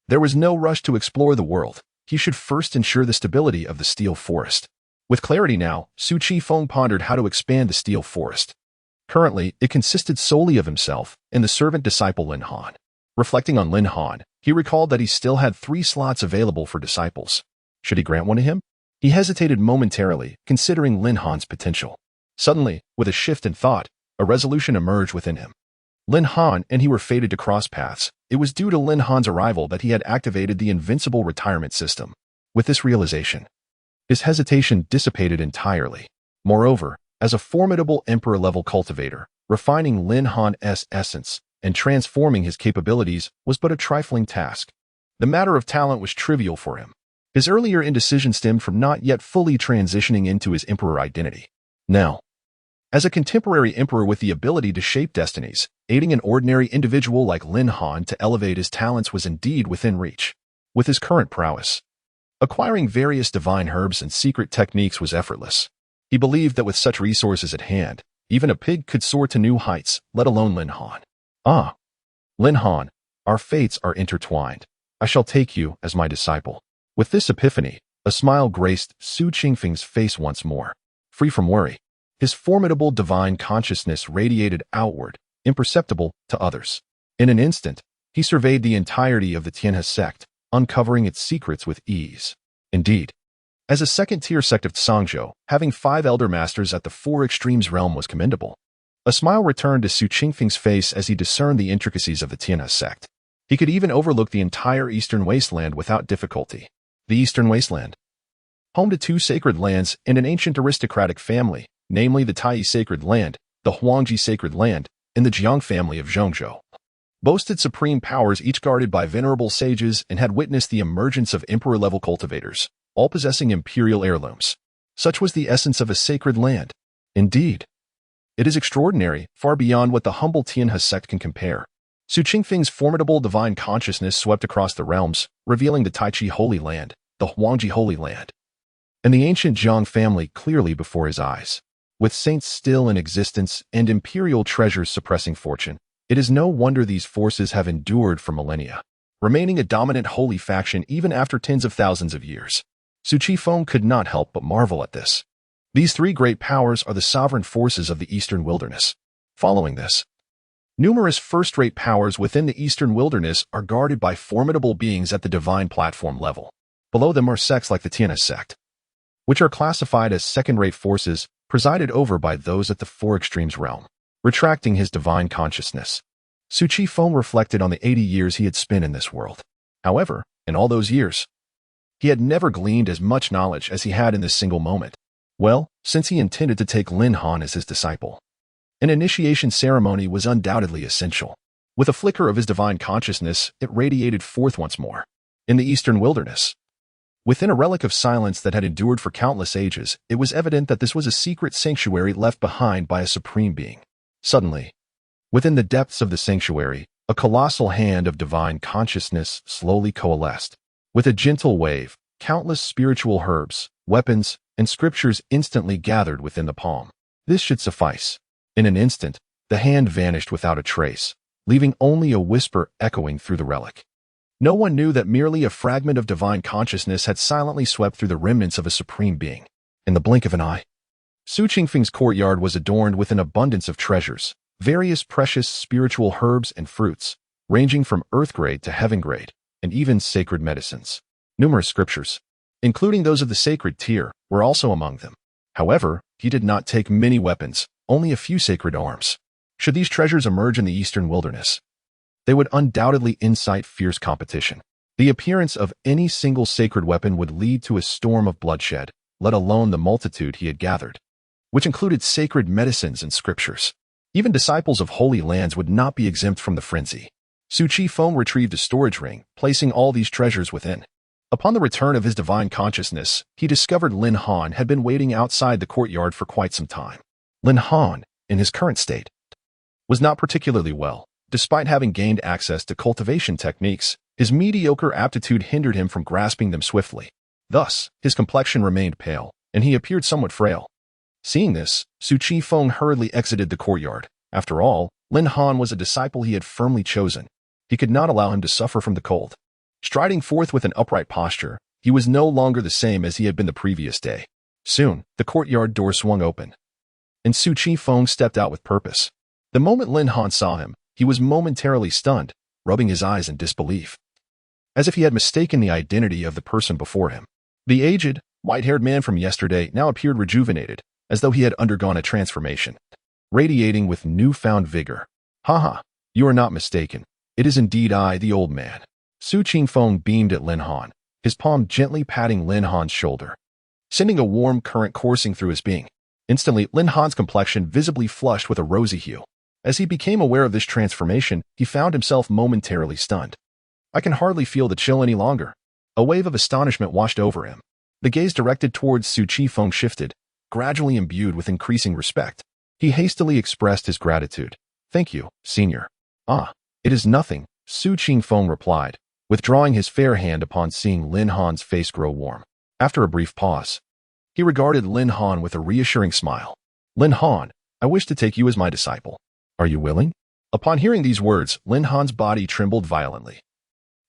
there was no rush to explore the world. He should first ensure the stability of the Steel Forest. With clarity now, Chi Feng pondered how to expand the Steel Forest. Currently, it consisted solely of himself and the servant disciple Lin Han. Reflecting on Lin Han, he recalled that he still had 3 slots available for disciples. Should he grant one to him? He hesitated momentarily, considering Lin Han's potential. Suddenly, with a shift in thought, a resolution emerged within him. Lin Han and he were fated to cross paths. It was due to Lin Han's arrival that he had activated the Invincible Retirement System. With this realization, his hesitation dissipated entirely. Moreover, as a formidable emperor-level cultivator, refining Lin Han's essence and transforming his capabilities was but a trifling task. The matter of talent was trivial for him. His earlier indecision stemmed from not yet fully transitioning into his emperor identity. Now, as a contemporary emperor with the ability to shape destinies, aiding an ordinary individual like Lin Han to elevate his talents was indeed within reach. With his current prowess, Acquiring various divine herbs and secret techniques was effortless. He believed that with such resources at hand, even a pig could soar to new heights, let alone Lin Han. Ah, Lin Han, our fates are intertwined. I shall take you as my disciple. With this epiphany, a smile graced Su Qingfeng's face once more. Free from worry, his formidable divine consciousness radiated outward, imperceptible to others. In an instant, he surveyed the entirety of the Tianhe sect, uncovering its secrets with ease. Indeed, as a second-tier sect of Sangzhou, having 5 elder masters at the 4 extremes realm was commendable. A smile returned to Su Qingfeng's face as he discerned the intricacies of the Tianhe sect. He could even overlook the entire Eastern Wasteland without difficulty. The Eastern Wasteland, home to 2 sacred lands and an ancient aristocratic family, namely the Tai Sacred Land, the Huangji Sacred Land, and the Jiang family of Zhongzhou, boasted supreme powers each guarded by venerable sages and had witnessed the emergence of emperor-level cultivators, all possessing imperial heirlooms. Such was the essence of a sacred land. Indeed, it is extraordinary, far beyond what the humble Tianhe sect can compare. Su Qingfeng's formidable divine consciousness swept across the realms, revealing the Taichi Holy Land, the Huangji Holy Land, and the ancient Jiang family clearly before his eyes. With saints still in existence and imperial treasures suppressing fortune, it is no wonder these forces have endured for millennia, remaining a dominant holy faction even after tens of thousands of years. Su Qifeng could not help but marvel at this. These 3 great powers are the sovereign forces of the Eastern Wilderness. Following this, numerous first-rate powers within the Eastern Wilderness are guarded by formidable beings at the divine platform level. Below them are sects like the Tianhe sect, which are classified as second-rate forces presided over by those at the 4 extremes realm. Retracting his divine consciousness, Su Qifeng reflected on the 80 years he had spent in this world. However, in all those years, he had never gleaned as much knowledge as he had in this single moment. Well, since he intended to take Lin Han as his disciple, an initiation ceremony was undoubtedly essential. With a flicker of his divine consciousness, it radiated forth once more. In the Eastern Wilderness, within a relic of silence that had endured for countless ages, it was evident that this was a secret sanctuary left behind by a supreme being. Suddenly, within the depths of the sanctuary, a colossal hand of divine consciousness slowly coalesced. With a gentle wave, countless spiritual herbs, weapons, and scriptures instantly gathered within the palm. This should suffice. In an instant, the hand vanished without a trace, leaving only a whisper echoing through the relic. No one knew that merely a fragment of divine consciousness had silently swept through the remnants of a supreme being. In the blink of an eye, Su Qingfeng's courtyard was adorned with an abundance of treasures, various precious spiritual herbs and fruits, ranging from earth grade to heaven grade, and even sacred medicines. Numerous scriptures, including those of the sacred tier, were also among them. However, he did not take many weapons, only a few sacred arms. Should these treasures emerge in the Eastern Wilderness, they would undoubtedly incite fierce competition. The appearance of any single sacred weapon would lead to a storm of bloodshed, let alone the multitude he had gathered, which included sacred medicines and scriptures. Even disciples of holy lands would not be exempt from the frenzy. Su Qifeng retrieved a storage ring, placing all these treasures within. Upon the return of his divine consciousness, he discovered Lin Han had been waiting outside the courtyard for quite some time. Lin Han, in his current state, was not particularly well. Despite having gained access to cultivation techniques, his mediocre aptitude hindered him from grasping them swiftly. Thus, his complexion remained pale, and he appeared somewhat frail. Seeing this, Su Qifeng hurriedly exited the courtyard. After all, Lin Han was a disciple he had firmly chosen. He could not allow him to suffer from the cold. Striding forth with an upright posture, he was no longer the same as he had been the previous day. Soon, the courtyard door swung open, and Su Qifeng stepped out with purpose. The moment Lin Han saw him, he was momentarily stunned, rubbing his eyes in disbelief, as if he had mistaken the identity of the person before him. The aged, white-haired man from yesterday now appeared rejuvenated, as though he had undergone a transformation, radiating with newfound vigor. "Haha, you are not mistaken. It is indeed I, the old man." Su Qifeng beamed at Lin Han, his palm gently patting Lin Han's shoulder, sending a warm current coursing through his being. Instantly, Lin Han's complexion visibly flushed with a rosy hue. As he became aware of this transformation, he found himself momentarily stunned. "I can hardly feel the chill any longer." A wave of astonishment washed over him. The gaze directed towards Su Qifeng shifted, gradually imbued with increasing respect. He hastily expressed his gratitude. "Thank you, senior." "Ah, it is nothing," Su Qifeng replied, withdrawing his fair hand upon seeing Lin Han's face grow warm. After a brief pause, he regarded Lin Han with a reassuring smile. Lin Han, I wish to take you as my disciple. Are you willing? Upon hearing these words, Lin Han's body trembled violently,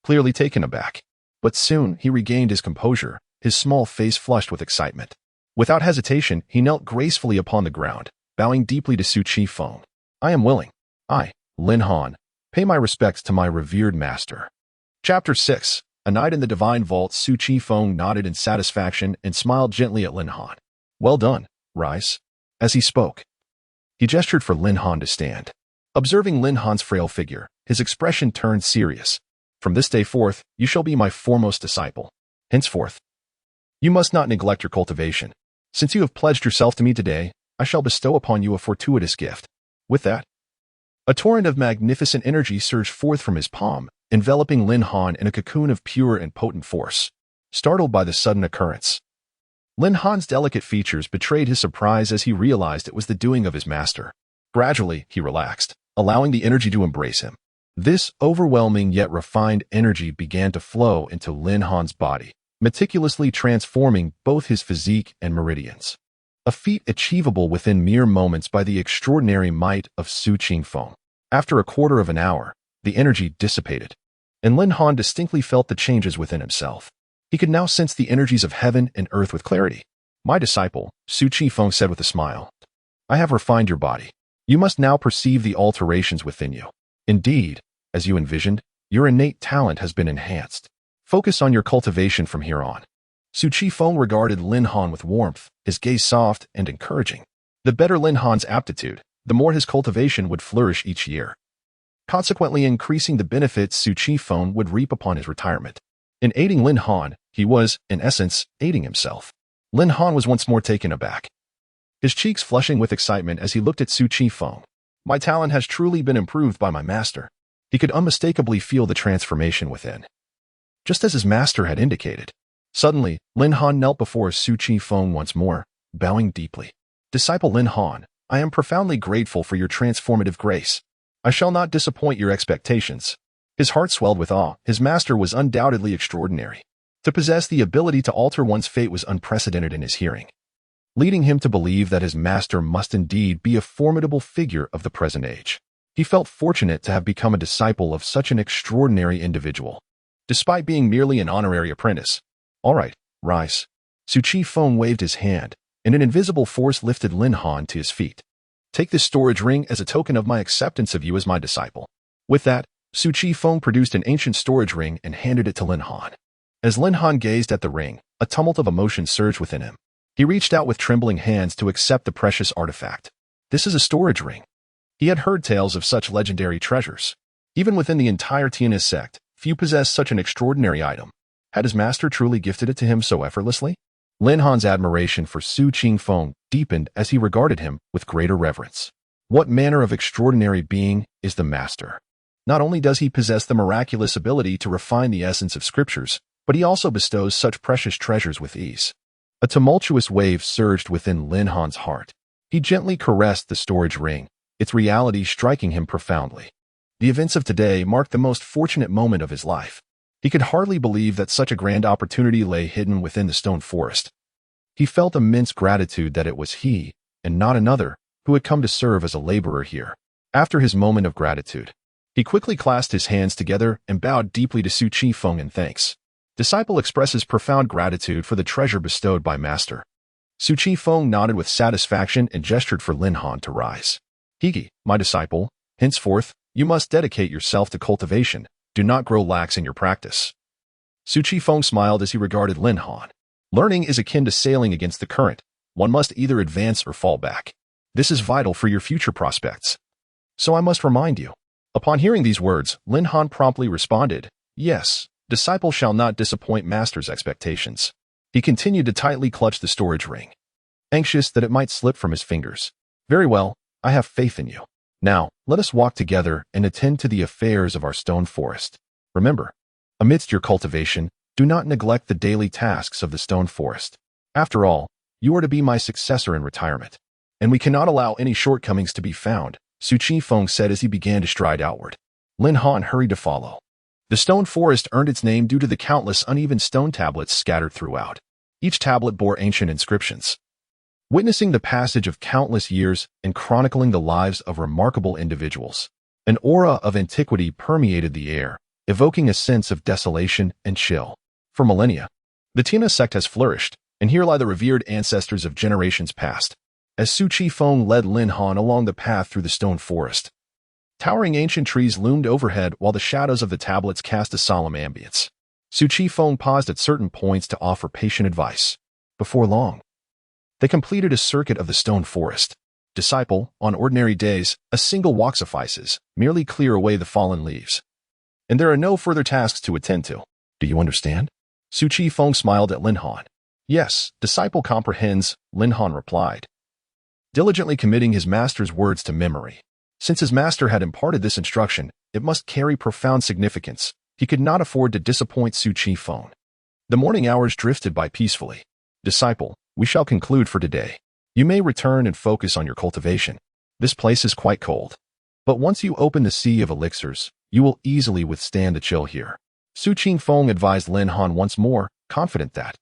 clearly taken aback. But soon he regained his composure, his small face flushed with excitement. Without hesitation, he knelt gracefully upon the ground, bowing deeply to Su Chi Feng. I am willing. I, Lin Han, pay my respects to my revered master. Chapter 6. A night in the divine vault. Su Chi Feng nodded in satisfaction and smiled gently at Lin Han. Well done, Rice. As he spoke, he gestured for Lin Han to stand. Observing Lin Han's frail figure, his expression turned serious. From this day forth, you shall be my foremost disciple. Henceforth, you must not neglect your cultivation. Since you have pledged yourself to me today, I shall bestow upon you a fortuitous gift. With that, a torrent of magnificent energy surged forth from his palm, enveloping Lin Han in a cocoon of pure and potent force. Startled by the sudden occurrence, Lin Han's delicate features betrayed his surprise as he realized it was the doing of his master. Gradually, he relaxed, allowing the energy to embrace him. This overwhelming yet refined energy began to flow into Lin Han's body, meticulously transforming both his physique and meridians. A feat achievable within mere moments by the extraordinary might of Su Chi Feng. After a quarter of an hour, the energy dissipated, and Lin Han distinctly felt the changes within himself. He could now sense the energies of heaven and earth with clarity. My disciple, Su Chi Feng said with a smile, I have refined your body. You must now perceive the alterations within you. Indeed, as you envisioned, your innate talent has been enhanced. Focus on your cultivation from here on. Su Chi Feng regarded Lin Han with warmth, his gaze soft and encouraging. The better Lin Han's aptitude, the more his cultivation would flourish each year, consequently increasing the benefits Su Chi Feng would reap upon his retirement. In aiding Lin Han, he was, in essence, aiding himself. Lin Han was once more taken aback, his cheeks flushing with excitement as he looked at Su Chi Feng. My talent has truly been improved by my master. He could unmistakably feel the transformation within, just as his master had indicated. Suddenly, Lin Han knelt before Su Chi Feng once more, bowing deeply. Disciple Lin Han, I am profoundly grateful for your transformative grace. I shall not disappoint your expectations. His heart swelled with awe. His master was undoubtedly extraordinary. To possess the ability to alter one's fate was unprecedented in his hearing, leading him to believe that his master must indeed be a formidable figure of the present age. He felt fortunate to have become a disciple of such an extraordinary individual, despite being merely an honorary apprentice. All right, Rice. Su Chi Feng waved his hand, and an invisible force lifted Lin Han to his feet. Take this storage ring as a token of my acceptance of you as my disciple. With that, Su Chi Feng produced an ancient storage ring and handed it to Lin Han. As Lin Han gazed at the ring, a tumult of emotion surged within him. He reached out with trembling hands to accept the precious artifact. This is a storage ring. He had heard tales of such legendary treasures. Even within the entire Tian's sect, few possessed such an extraordinary item. Had his master truly gifted it to him so effortlessly? Lin Han's admiration for Su Chi Feng deepened as he regarded him with greater reverence. What manner of extraordinary being is the master? Not only does he possess the miraculous ability to refine the essence of scriptures, but he also bestows such precious treasures with ease. A tumultuous wave surged within Lin Han's heart. He gently caressed the storage ring, its reality striking him profoundly. The events of today marked the most fortunate moment of his life. He could hardly believe that such a grand opportunity lay hidden within the stone forest. He felt immense gratitude that it was he, and not another, who had come to serve as a laborer here. After his moment of gratitude, he quickly clasped his hands together and bowed deeply to Su Chi Feng in thanks. Disciple expresses profound gratitude for the treasure bestowed by master. Su Chi Feng nodded with satisfaction and gestured for Lin Han to rise. Higi, my disciple, henceforth, you must dedicate yourself to cultivation. Do not grow lax in your practice. Su Chi Feng smiled as he regarded Lin Han. Learning is akin to sailing against the current. One must either advance or fall back. This is vital for your future prospects. So I must remind you. Upon hearing these words, Lin Han promptly responded, Yes, disciple shall not disappoint master's expectations. He continued to tightly clutch the storage ring, anxious that it might slip from his fingers. Very well, I have faith in you. Now, let us walk together and attend to the affairs of our stone forest. Remember, amidst your cultivation, do not neglect the daily tasks of the stone forest. After all, you are to be my successor in retirement, and we cannot allow any shortcomings to be found, Su Chi Feng said as he began to stride outward. Lin Han hurried to follow. The stone forest earned its name due to the countless uneven stone tablets scattered throughout. Each tablet bore ancient inscriptions, witnessing the passage of countless years and chronicling the lives of remarkable individuals. An aura of antiquity permeated the air, evoking a sense of desolation and chill. For millennia, the Tina sect has flourished, and here lie the revered ancestors of generations past. As Su Chi Feng led Lin Han along the path through the stone forest, towering ancient trees loomed overhead while the shadows of the tablets cast a solemn ambience. Su Chi Feng paused at certain points to offer patient advice. Before long, they completed a circuit of the stone forest. Disciple, on ordinary days, a single walk suffices, merely clear away the fallen leaves, and there are no further tasks to attend to. Do you understand? Su Chi Feng smiled at Lin Han. Yes, disciple comprehends, Lin Han replied, diligently committing his master's words to memory. Since his master had imparted this instruction, it must carry profound significance. He could not afford to disappoint Su Chi Feng. The morning hours drifted by peacefully. Disciple, we shall conclude for today. You may return and focus on your cultivation. This place is quite cold, but once you open the sea of elixirs, you will easily withstand the chill here. Su Chi Feng advised Lin Han once more, confident that,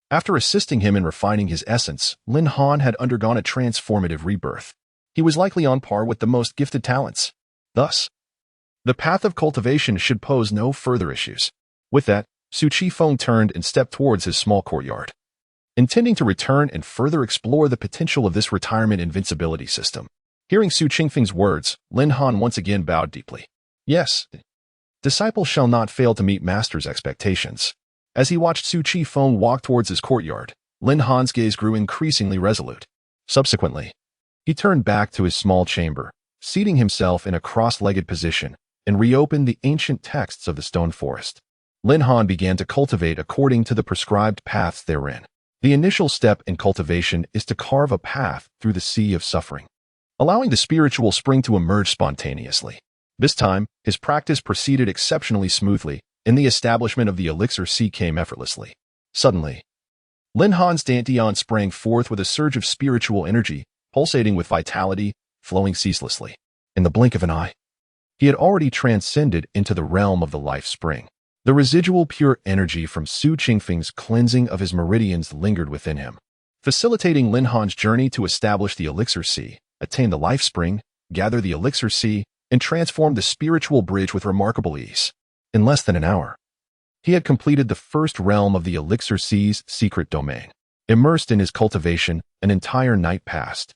after assisting him in refining his essence, Lin Han had undergone a transformative rebirth. He was likely on par with the most gifted talents. Thus, the path of cultivation should pose no further issues. With that, Su Chi Feng turned and stepped towards his small courtyard, intending to return and further explore the potential of this retirement invincibility system. Hearing Su Qingfeng's words, Lin Han once again bowed deeply. Yes, disciple shall not fail to meet master's expectations. As he watched Su Chi Feng walk towards his courtyard, Lin Han's gaze grew increasingly resolute. Subsequently, he turned back to his small chamber, seating himself in a cross-legged position, and reopened the ancient texts of the stone forest. Lin Han began to cultivate according to the prescribed paths therein. The initial step in cultivation is to carve a path through the sea of suffering, allowing the spiritual spring to emerge spontaneously. This time, his practice proceeded exceptionally smoothly, and the establishment of the elixir sea came effortlessly. Suddenly, Lin Han's dantian sprang forth with a surge of spiritual energy, pulsating with vitality, flowing ceaselessly. In the blink of an eye, he had already transcended into the realm of the life spring. The residual pure energy from Su Qingfeng's cleansing of his meridians lingered within him, facilitating Lin Han's journey to establish the elixir sea, attain the life spring, gather the elixir sea, and transform the spiritual bridge with remarkable ease. In less than an hour, he had completed the first realm of the elixir sea's secret domain. Immersed in his cultivation, an entire night passed,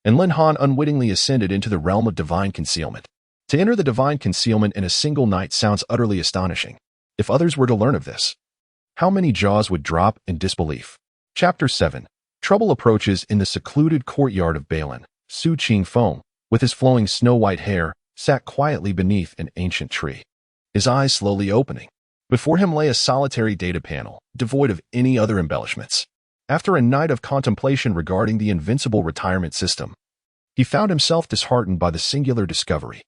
and Lin Han unwittingly ascended into the realm of divine concealment. To enter the divine concealment in a single night sounds utterly astonishing. If others were to learn of this, how many jaws would drop in disbelief? Chapter 7. Trouble approaches in the secluded courtyard of Balin. Su Qingfeng, with his flowing snow-white hair, sat quietly beneath an ancient tree, his eyes slowly opening. Before him lay a solitary data panel, devoid of any other embellishments. After a night of contemplation regarding the Invincible Retirement System, he found himself disheartened by the singular discovery.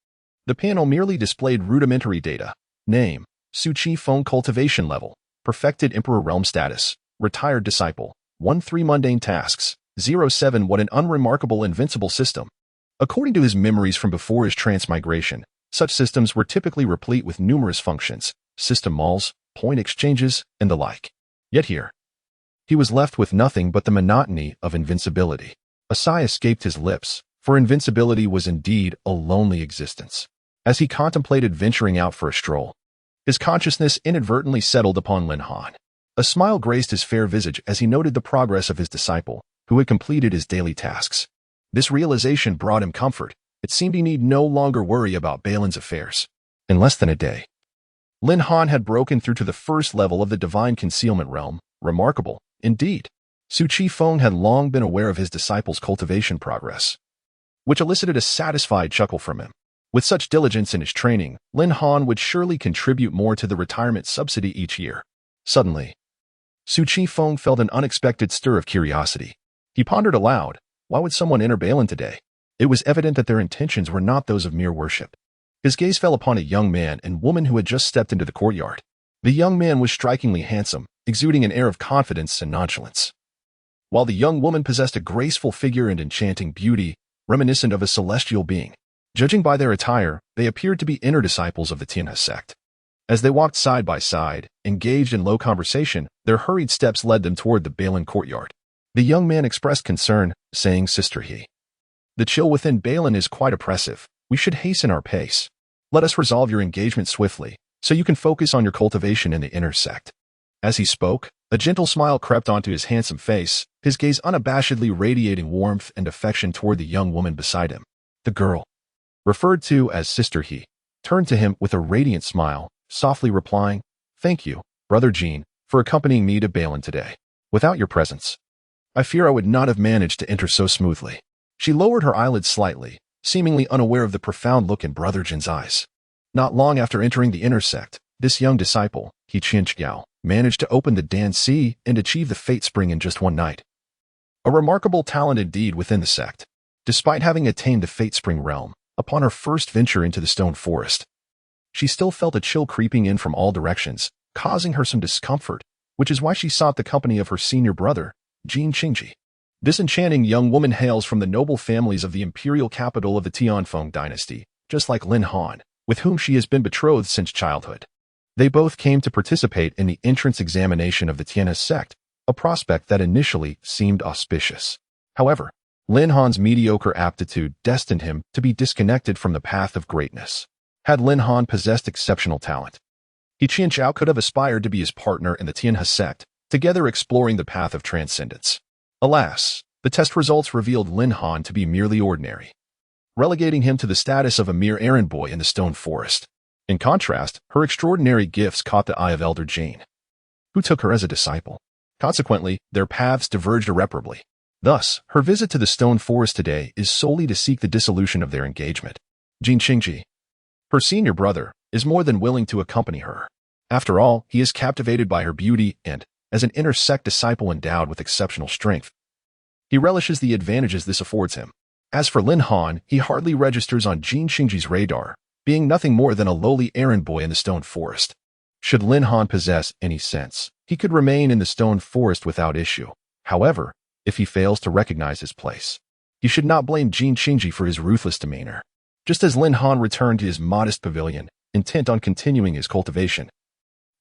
The panel merely displayed rudimentary data. Name: Su Chi Feng cultivation level, perfected Emperor realm status, retired disciple, 1-3 mundane tasks, 0-7 What an unremarkable invincible system. According to his memories from before his transmigration, such systems were typically replete with numerous functions, system malls, point exchanges, and the like. Yet here, he was left with nothing but the monotony of invincibility. A sigh escaped his lips, for invincibility was indeed a lonely existence. As he contemplated venturing out for a stroll, his consciousness inadvertently settled upon Lin Han. A smile graced his fair visage as he noted the progress of his disciple, who had completed his daily tasks. This realization brought him comfort. It seemed he need no longer worry about Balin's affairs. In less than a day, Lin Han had broken through to the first level of the divine concealment realm. Remarkable, indeed. Su Chi Feng had long been aware of his disciple's cultivation progress, which elicited a satisfied chuckle from him. With such diligence in his training, Lin Han would surely contribute more to the retirement subsidy each year. Suddenly, Su Chi Feng felt an unexpected stir of curiosity. He pondered aloud, why would someone enter Balin today? It was evident that their intentions were not those of mere worship. His gaze fell upon a young man and woman who had just stepped into the courtyard. The young man was strikingly handsome, exuding an air of confidence and nonchalance, while the young woman possessed a graceful figure and enchanting beauty, reminiscent of a celestial being. Judging by their attire, they appeared to be inner disciples of the Tianhe sect. As they walked side by side, engaged in low conversation, their hurried steps led them toward the Balin courtyard. The young man expressed concern, saying, "Sister He, the chill within Balin is quite oppressive. We should hasten our pace. Let us resolve your engagement swiftly, so you can focus on your cultivation in the inner sect." As he spoke, a gentle smile crept onto his handsome face, his gaze unabashedly radiating warmth and affection toward the young woman beside him. The girl, referred to as Sister He, turned to him with a radiant smile, softly replying, "Thank you, Brother Jean, for accompanying me to Balin today. Without your presence, I fear I would not have managed to enter so smoothly." She lowered her eyelids slightly, seemingly unaware of the profound look in Brother Jin's eyes. Not long after entering the inner sect, this young disciple, He Qianqiao, managed to open the Dan Si and achieve the Fate Spring in just one night. A remarkable talent indeed within the sect. Despite having attained the Fate Spring realm, upon her first venture into the stone forest, she still felt a chill creeping in from all directions, causing her some discomfort, which is why she sought the company of her senior brother, Jin Qingji. This enchanting young woman hails from the noble families of the imperial capital of the Tianfeng dynasty, just like Lin Han, with whom she has been betrothed since childhood. They both came to participate in the entrance examination of the Tianhe sect, a prospect that initially seemed auspicious. However, Lin Han's mediocre aptitude destined him to be disconnected from the path of greatness. Had Lin Han possessed exceptional talent, He Qianqiao could have aspired to be his partner in the Tianhe sect, together exploring the path of transcendence. Alas, the test results revealed Lin Han to be merely ordinary, relegating him to the status of a mere errand boy in the stone forest. In contrast, her extraordinary gifts caught the eye of Elder Jane, who took her as a disciple. Consequently, their paths diverged irreparably. Thus, her visit to the stone forest today is solely to seek the dissolution of their engagement. Jin Qingji, her senior brother, is more than willing to accompany her. After all, he is captivated by her beauty and, as an inner sect disciple endowed with exceptional strength, he relishes the advantages this affords him. As for Lin Han, he hardly registers on Jin Qingji's radar, being nothing more than a lowly errand boy in the stone forest. Should Lin Han possess any sense, he could remain in the stone forest without issue. However, if he fails to recognize his place, he should not blame Jin Qingji for his ruthless demeanor. Just as Lin Han returned to his modest pavilion, intent on continuing his cultivation,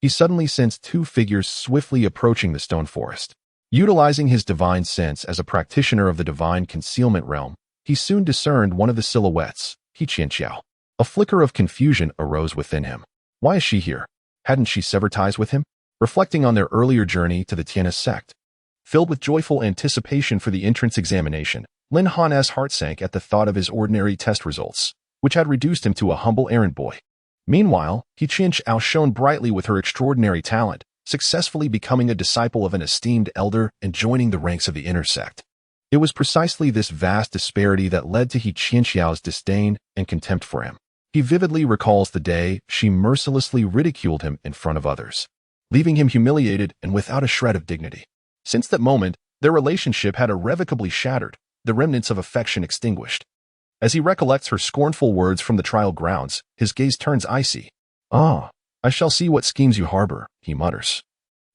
he suddenly sensed two figures swiftly approaching the stone forest. Utilizing his divine sense as a practitioner of the divine concealment realm, he soon discerned one of the silhouettes, He Qianqiao. A flicker of confusion arose within him. Why is she here? Hadn't she severed ties with him? Reflecting on their earlier journey to the Tianhe sect, filled with joyful anticipation for the entrance examination, Lin Han's heart sank at the thought of his ordinary test results, which had reduced him to a humble errand boy. Meanwhile, He Qianqiao shone brightly with her extraordinary talent, successfully becoming a disciple of an esteemed elder and joining the ranks of the inner sect. It was precisely this vast disparity that led to He Qianqiao's disdain and contempt for him. He vividly recalls the day she mercilessly ridiculed him in front of others, leaving him humiliated and without a shred of dignity. Since that moment, their relationship had irrevocably shattered, the remnants of affection extinguished. As he recollects her scornful words from the trial grounds, his gaze turns icy. "Ah, I shall see what schemes you harbor," he mutters,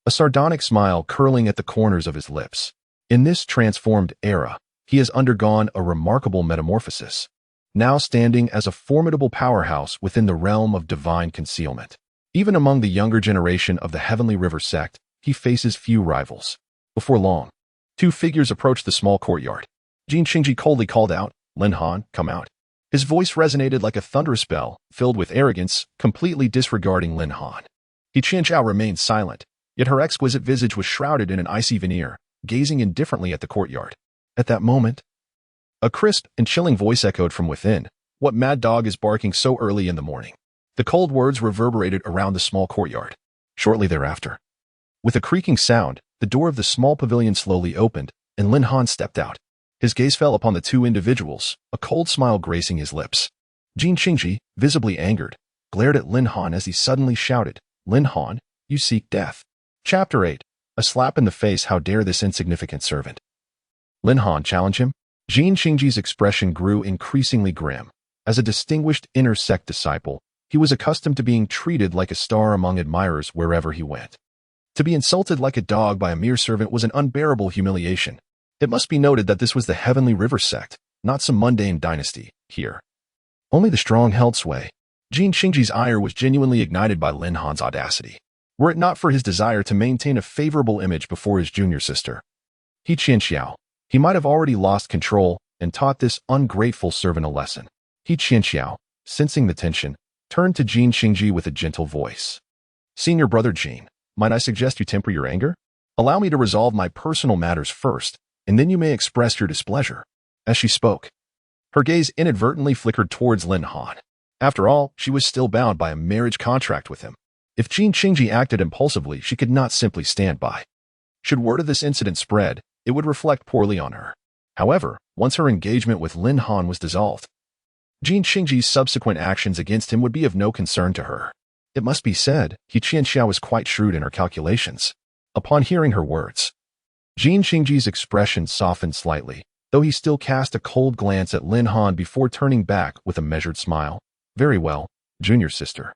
a sardonic smile curling at the corners of his lips. In this transformed era, he has undergone a remarkable metamorphosis, now standing as a formidable powerhouse within the realm of divine concealment. Even among the younger generation of the Heavenly River sect, he faces few rivals. Before long, two figures approached the small courtyard. Jin Qingji coldly called out, "Lin Han, come out." His voice resonated like a thunderous bell, filled with arrogance, completely disregarding Lin Han. He Qianqiao remained silent, yet her exquisite visage was shrouded in an icy veneer, gazing indifferently at the courtyard. At that moment, a crisp and chilling voice echoed from within. "What mad dog is barking so early in the morning?" The cold words reverberated around the small courtyard. Shortly thereafter, with a creaking sound, the door of the small pavilion slowly opened, and Lin Han stepped out. His gaze fell upon the two individuals, a cold smile gracing his lips. Jin Qingji, visibly angered, glared at Lin Han as he suddenly shouted, "Lin Han, you seek death." Chapter 8. A slap in the face. How dare this insignificant servant Lin Han challenge him? Jin Qingji's expression grew increasingly grim. As a distinguished inner sect disciple, he was accustomed to being treated like a star among admirers wherever he went. To be insulted like a dog by a mere servant was an unbearable humiliation. It must be noted that this was the Heavenly River sect, not some mundane dynasty. Here, only the strong held sway. Jin Qingji's ire was genuinely ignited by Lin Han's audacity. Were it not for his desire to maintain a favorable image before his junior sister, He Qianxiao, he might have already lost control and taught this ungrateful servant a lesson. He Qianxiao, sensing the tension, turned to Jin Qingji with a gentle voice. Senior brother Jin, might I suggest you temper your anger? Allow me to resolve my personal matters first, and then you may express your displeasure. As she spoke, her gaze inadvertently flickered towards Lin Han. After all, she was still bound by a marriage contract with him. If Jin Qingji acted impulsively, she could not simply stand by. Should word of this incident spread, it would reflect poorly on her. However, once her engagement with Lin Han was dissolved, Jin Qingji's subsequent actions against him would be of no concern to her. It must be said, He Qianxiao was quite shrewd in her calculations. Upon hearing her words, Jin Qingji's expression softened slightly, though he still cast a cold glance at Lin Han before turning back with a measured smile. Very well, junior sister.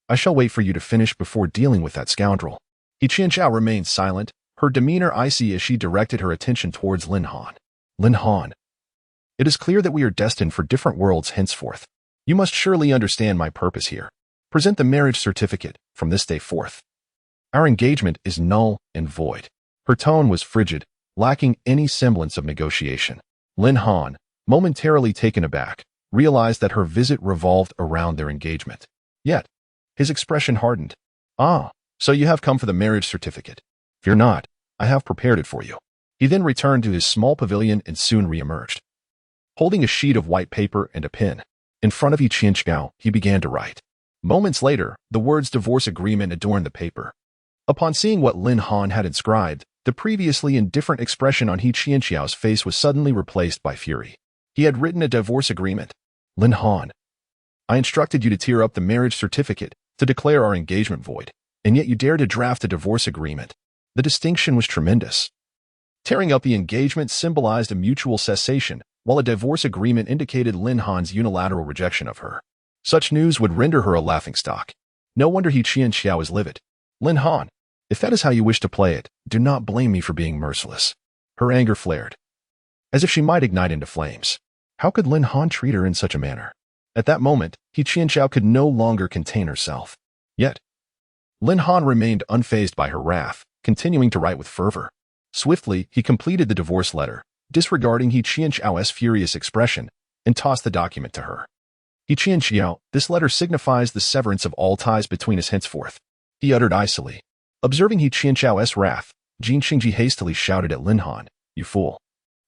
I shall wait for you to finish before dealing with that scoundrel. He Qianxiao remained silent, her demeanor icy as she directed her attention towards Lin Han. Lin Han, it is clear that we are destined for different worlds henceforth. You must surely understand my purpose here. Present the marriage certificate from this day forth. Our engagement is null and void. Her tone was frigid, lacking any semblance of negotiation. Lin Han, momentarily taken aback, realized that her visit revolved around their engagement. Yet, his expression hardened. Ah, so you have come for the marriage certificate. Fear not, I have prepared it for you. He then returned to his small pavilion and soon re-emerged. Holding a sheet of white paper and a pen, in front of He Qianxiao, he began to write. Moments later, the words divorce agreement adorned the paper. Upon seeing what Lin Han had inscribed, the previously indifferent expression on He Qianxiao's face was suddenly replaced by fury. He had written a divorce agreement. Lin Han, I instructed you to tear up the marriage certificate to declare our engagement void, and yet you dare to draft a divorce agreement. The distinction was tremendous. Tearing up the engagement symbolized a mutual cessation, while a divorce agreement indicated Lin Han's unilateral rejection of her. Such news would render her a laughingstock. No wonder He Qianxiao is livid. Lin Han, if that is how you wish to play it, do not blame me for being merciless. Her anger flared, as if she might ignite into flames. How could Lin Han treat her in such a manner? At that moment, He Qianxiao could no longer contain herself. Yet, Lin Han remained unfazed by her wrath, continuing to write with fervor. Swiftly, he completed the divorce letter, disregarding He Qianxiao's furious expression, and tossed the document to her. He Qianxiao, this letter signifies the severance of all ties between us henceforth, he uttered icily. Observing He Qianxiao's wrath, Jin Qingji hastily shouted at Lin Han, You fool!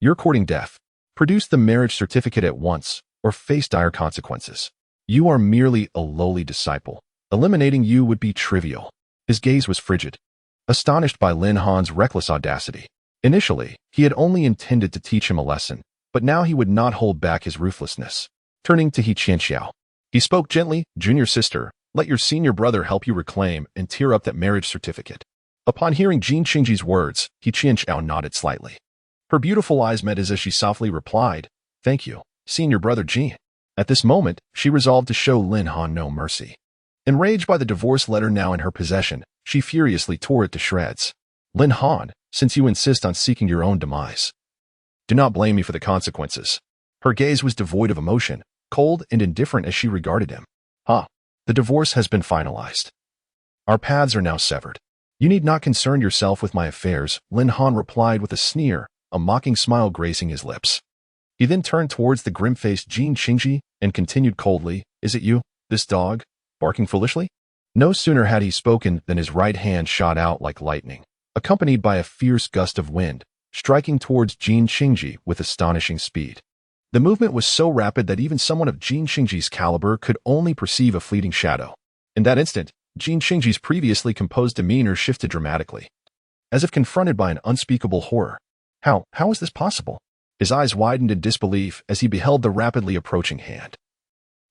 You're courting death. Produce the marriage certificate at once, or face dire consequences. You are merely a lowly disciple. Eliminating you would be trivial. His gaze was frigid, astonished by Lin Han's reckless audacity. Initially, he had only intended to teach him a lesson, but now he would not hold back his ruthlessness. Turning to He Qianxiao, he spoke gently, Junior sister, let your senior brother help you reclaim and tear up that marriage certificate. Upon hearing Jin Qingji's words, He Qianxiao nodded slightly. Her beautiful eyes met as she softly replied, Thank you, senior brother Jin. At this moment, she resolved to show Lin Han no mercy. Enraged by the divorce letter now in her possession, she furiously tore it to shreds. Lin Han, since you insist on seeking your own demise, do not blame me for the consequences. Her gaze was devoid of emotion, cold and indifferent as she regarded him. The divorce has been finalized. Our paths are now severed. You need not concern yourself with my affairs, Lin Han replied with a sneer, a mocking smile gracing his lips. He then turned towards the grim-faced Jin Qingji and continued coldly, Is it you, this dog, barking foolishly? No sooner had he spoken than his right hand shot out like lightning, accompanied by a fierce gust of wind, striking towards Jin Qingji with astonishing speed. The movement was so rapid that even someone of Jin Qingji's caliber could only perceive a fleeting shadow. In that instant, Jin Qingji's previously composed demeanor shifted dramatically, as if confronted by an unspeakable horror. How is this possible? His eyes widened in disbelief as he beheld the rapidly approaching hand,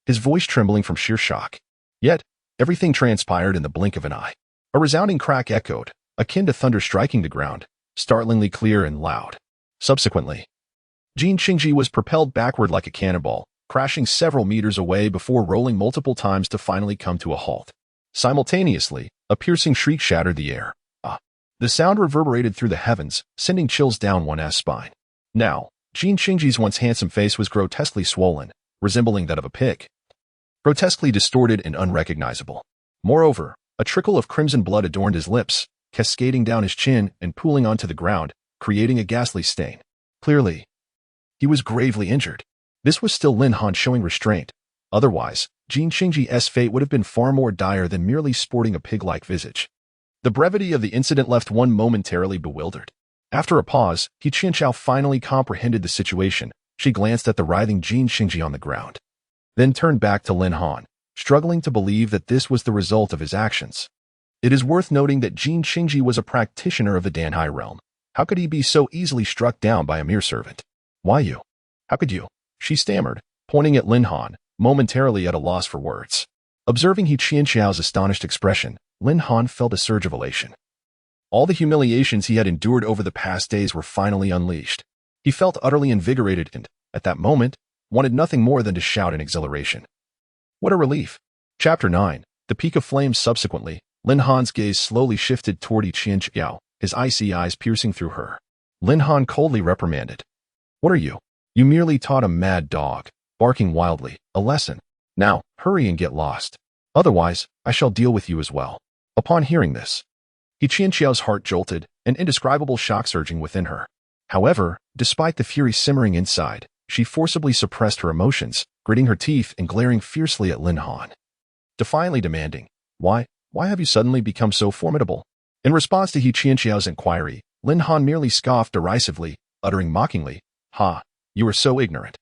his voice trembling from sheer shock. Yet, everything transpired in the blink of an eye. A resounding crack echoed, akin to thunder striking the ground, startlingly clear and loud. Subsequently, Jin Qingji was propelled backward like a cannonball, crashing several meters away before rolling multiple times to finally come to a halt. Simultaneously, a piercing shriek shattered the air. The sound reverberated through the heavens, sending chills down one's spine. Now, Jin Qingji's once handsome face was grotesquely swollen, resembling that of a pig. grotesquely distorted and unrecognizable. Moreover, a trickle of crimson blood adorned his lips, cascading down his chin and pooling onto the ground, creating a ghastly stain. Clearly, he was gravely injured. This was still Lin Han showing restraint. Otherwise, Jin Qingji's fate would have been far more dire than merely sporting a pig-like visage. The brevity of the incident left one momentarily bewildered. After a pause, He Qianqiao finally comprehended the situation. She glanced at the writhing Jin Qingji on the ground, then turned back to Lin Han, struggling to believe that this was the result of his actions. It is worth noting that Jin Qingji was a practitioner of the Danhai realm. How could he be so easily struck down by a mere servant? Why you? How could you? She stammered, pointing at Lin Han, momentarily at a loss for words. Observing He Qianqiao's astonished expression, Lin Han felt a surge of elation. All the humiliations he had endured over the past days were finally unleashed. He felt utterly invigorated and, at that moment, wanted nothing more than to shout in exhilaration. What a relief! Chapter 9. The Peak of Flames. Subsequently, Lin Han's gaze slowly shifted toward He Qianqiao, his icy eyes piercing through her. Lin Han coldly reprimanded. What are you? You merely taught a mad dog, barking wildly, a lesson. Now, hurry and get lost. Otherwise, I shall deal with you as well. Upon hearing this, He Qianqiao's heart jolted, an indescribable shock surging within her. However, despite the fury simmering inside, she forcibly suppressed her emotions, gritting her teeth and glaring fiercely at Lin Han, defiantly demanding, Why have you suddenly become so formidable? In response to He Qianqiao's inquiry, Lin Han merely scoffed derisively, uttering mockingly, Ha, you are so ignorant.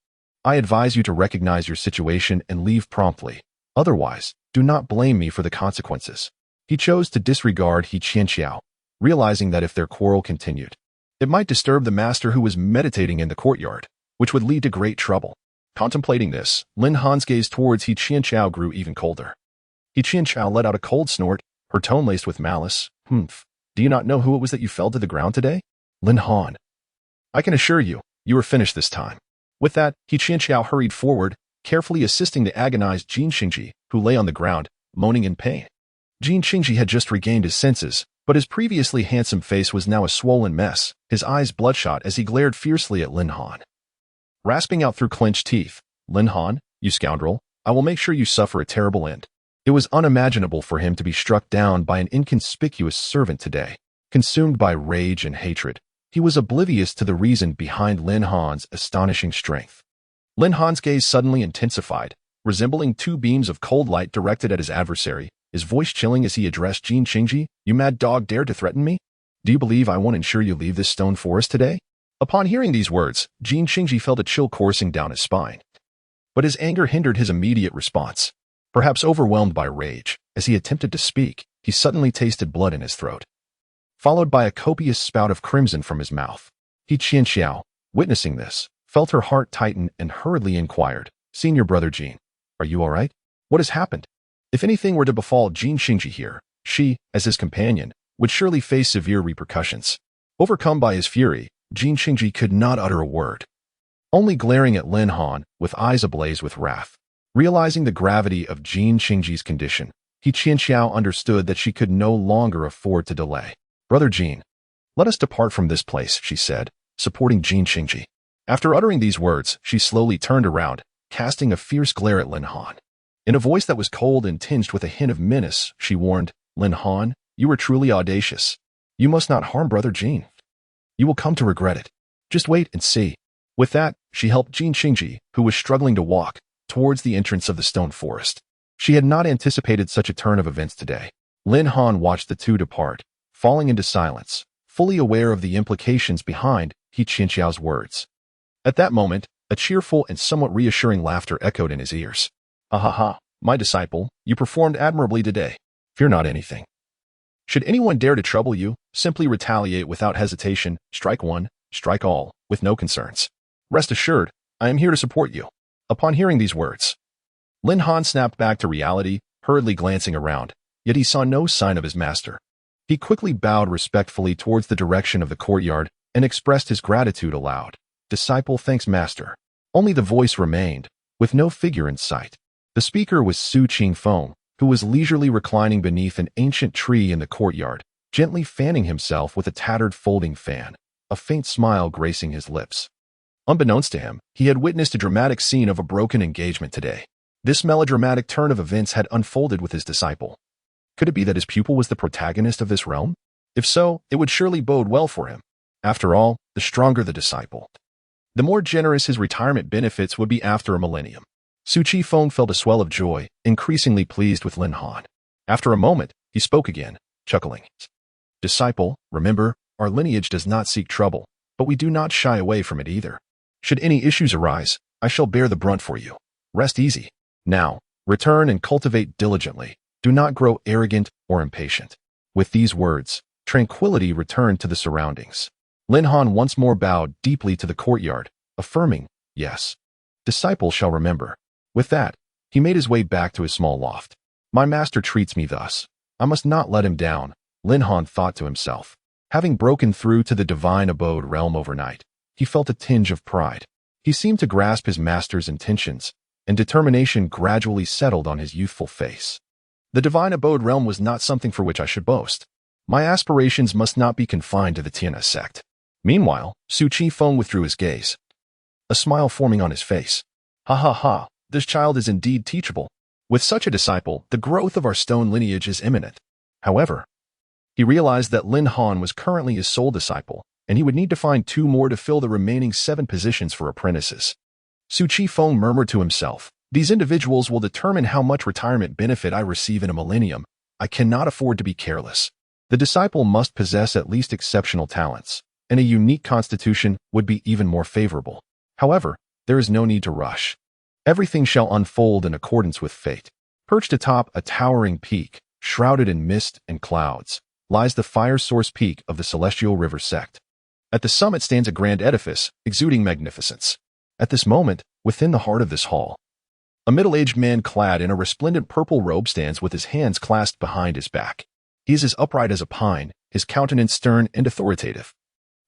I advise you to recognize your situation and leave promptly. Otherwise, do not blame me for the consequences. He chose to disregard He Qianqiao, realizing that if their quarrel continued, it might disturb the master who was meditating in the courtyard, which would lead to great trouble. Contemplating this, Lin Han's gaze towards He Qianqiao grew even colder. He Qianqiao let out a cold snort, her tone laced with malice. Do you not know who it was that you fell to the ground today? Lin Han. I can assure you, you are finished this time. With that, He Qianqiao hurried forward, carefully assisting the agonized Jin Qingji, who lay on the ground, moaning in pain. Jin Qingji had just regained his senses, but his previously handsome face was now a swollen mess, his eyes bloodshot as he glared fiercely at Lin Han. Rasping out through clenched teeth, Lin Han, you scoundrel, I will make sure you suffer a terrible end. It was unimaginable for him to be struck down by an inconspicuous servant today. Consumed by rage and hatred, he was oblivious to the reason behind Lin Han's astonishing strength. Lin Han's gaze suddenly intensified, resembling two beams of cold light directed at his adversary, his voice chilling as he addressed Jin Qingji. You mad dog, dare to threaten me? Do you believe I won't ensure you leave this stone forest today? Upon hearing these words, Jin Qingji felt a chill coursing down his spine. But his anger hindered his immediate response. Perhaps overwhelmed by rage, as he attempted to speak, he suddenly tasted blood in his throat, followed by a copious spout of crimson from his mouth. He Qianqiao, witnessing this, felt her heart tighten and hurriedly inquired, Senior Brother Jin, are you all right? What has happened? If anything were to befall Jin Qingji here, she, as his companion, would surely face severe repercussions. Overcome by his fury, Jin Qingji could not utter a word, only glaring at Lin Han with eyes ablaze with wrath. Realizing the gravity of Jin Qingji's condition, He Qianqiao understood that she could no longer afford to delay. Brother Jin, let us depart from this place, she said, supporting Jin Qingji. After uttering these words, she slowly turned around, casting a fierce glare at Lin Han. In a voice that was cold and tinged with a hint of menace, she warned, Lin Han, you are truly audacious. You must not harm Brother Jin. You will come to regret it. Just wait and see. With that, she helped Jin Qingji, who was struggling to walk, towards the entrance of the stone forest. She had not anticipated such a turn of events today. Lin Han watched the two depart, falling into silence, fully aware of the implications behind He Qianqiao's words. At that moment, a cheerful and somewhat reassuring laughter echoed in his ears. Ha ha ha, my disciple, you performed admirably today. Fear not anything. Should anyone dare to trouble you, simply retaliate without hesitation, strike one, strike all, with no concerns. Rest assured, I am here to support you. Upon hearing these words, Lin Han snapped back to reality, hurriedly glancing around, yet he saw no sign of his master. He quickly bowed respectfully towards the direction of the courtyard and expressed his gratitude aloud. Disciple thanks master. Only the voice remained, with no figure in sight. The speaker was Su Qingfeng, who was leisurely reclining beneath an ancient tree in the courtyard, gently fanning himself with a tattered folding fan, a faint smile gracing his lips. Unbeknownst to him, he had witnessed a dramatic scene of a broken engagement today. This melodramatic turn of events had unfolded with his disciple. Could it be that his pupil was the protagonist of this realm? If so, it would surely bode well for him. After all, the stronger the disciple, the more generous his retirement benefits would be after a millennium. Su Qifeng felt a swell of joy, increasingly pleased with Lin Han. After a moment, he spoke again, chuckling. Disciple, remember, our lineage does not seek trouble, but we do not shy away from it either. Should any issues arise, I shall bear the brunt for you. Rest easy. Now, return and cultivate diligently. Do not grow arrogant or impatient. With these words, tranquility returned to the surroundings. Lin Han once more bowed deeply to the courtyard, affirming, yes, disciple shall remember. With that, he made his way back to his small loft. My master treats me thus. I must not let him down, Lin Han thought to himself. Having broken through to the divine abode realm overnight, he felt a tinge of pride. He seemed to grasp his master's intentions, and determination gradually settled on his youthful face. The divine abode realm was not something for which I should boast. My aspirations must not be confined to the Tiana sect. Meanwhile, Su Qifeng withdrew his gaze, a smile forming on his face. Ha ha ha, this child is indeed teachable. With such a disciple, the growth of our stone lineage is imminent. However, he realized that Lin Han was currently his sole disciple, and he would need to find 2 more to fill the remaining 7 positions for apprentices. Su Qifeng murmured to himself, these individuals will determine how much retirement benefit I receive in a millennium. I cannot afford to be careless. The disciple must possess at least exceptional talents, and a unique constitution would be even more favorable. However, there is no need to rush. Everything shall unfold in accordance with fate. Perched atop a towering peak, shrouded in mist and clouds, lies the fire source peak of the Celestial River sect. At the summit stands a grand edifice, exuding magnificence. At this moment, within the heart of this hall, a middle-aged man clad in a resplendent purple robe stands with his hands clasped behind his back. He is as upright as a pine, his countenance stern and authoritative,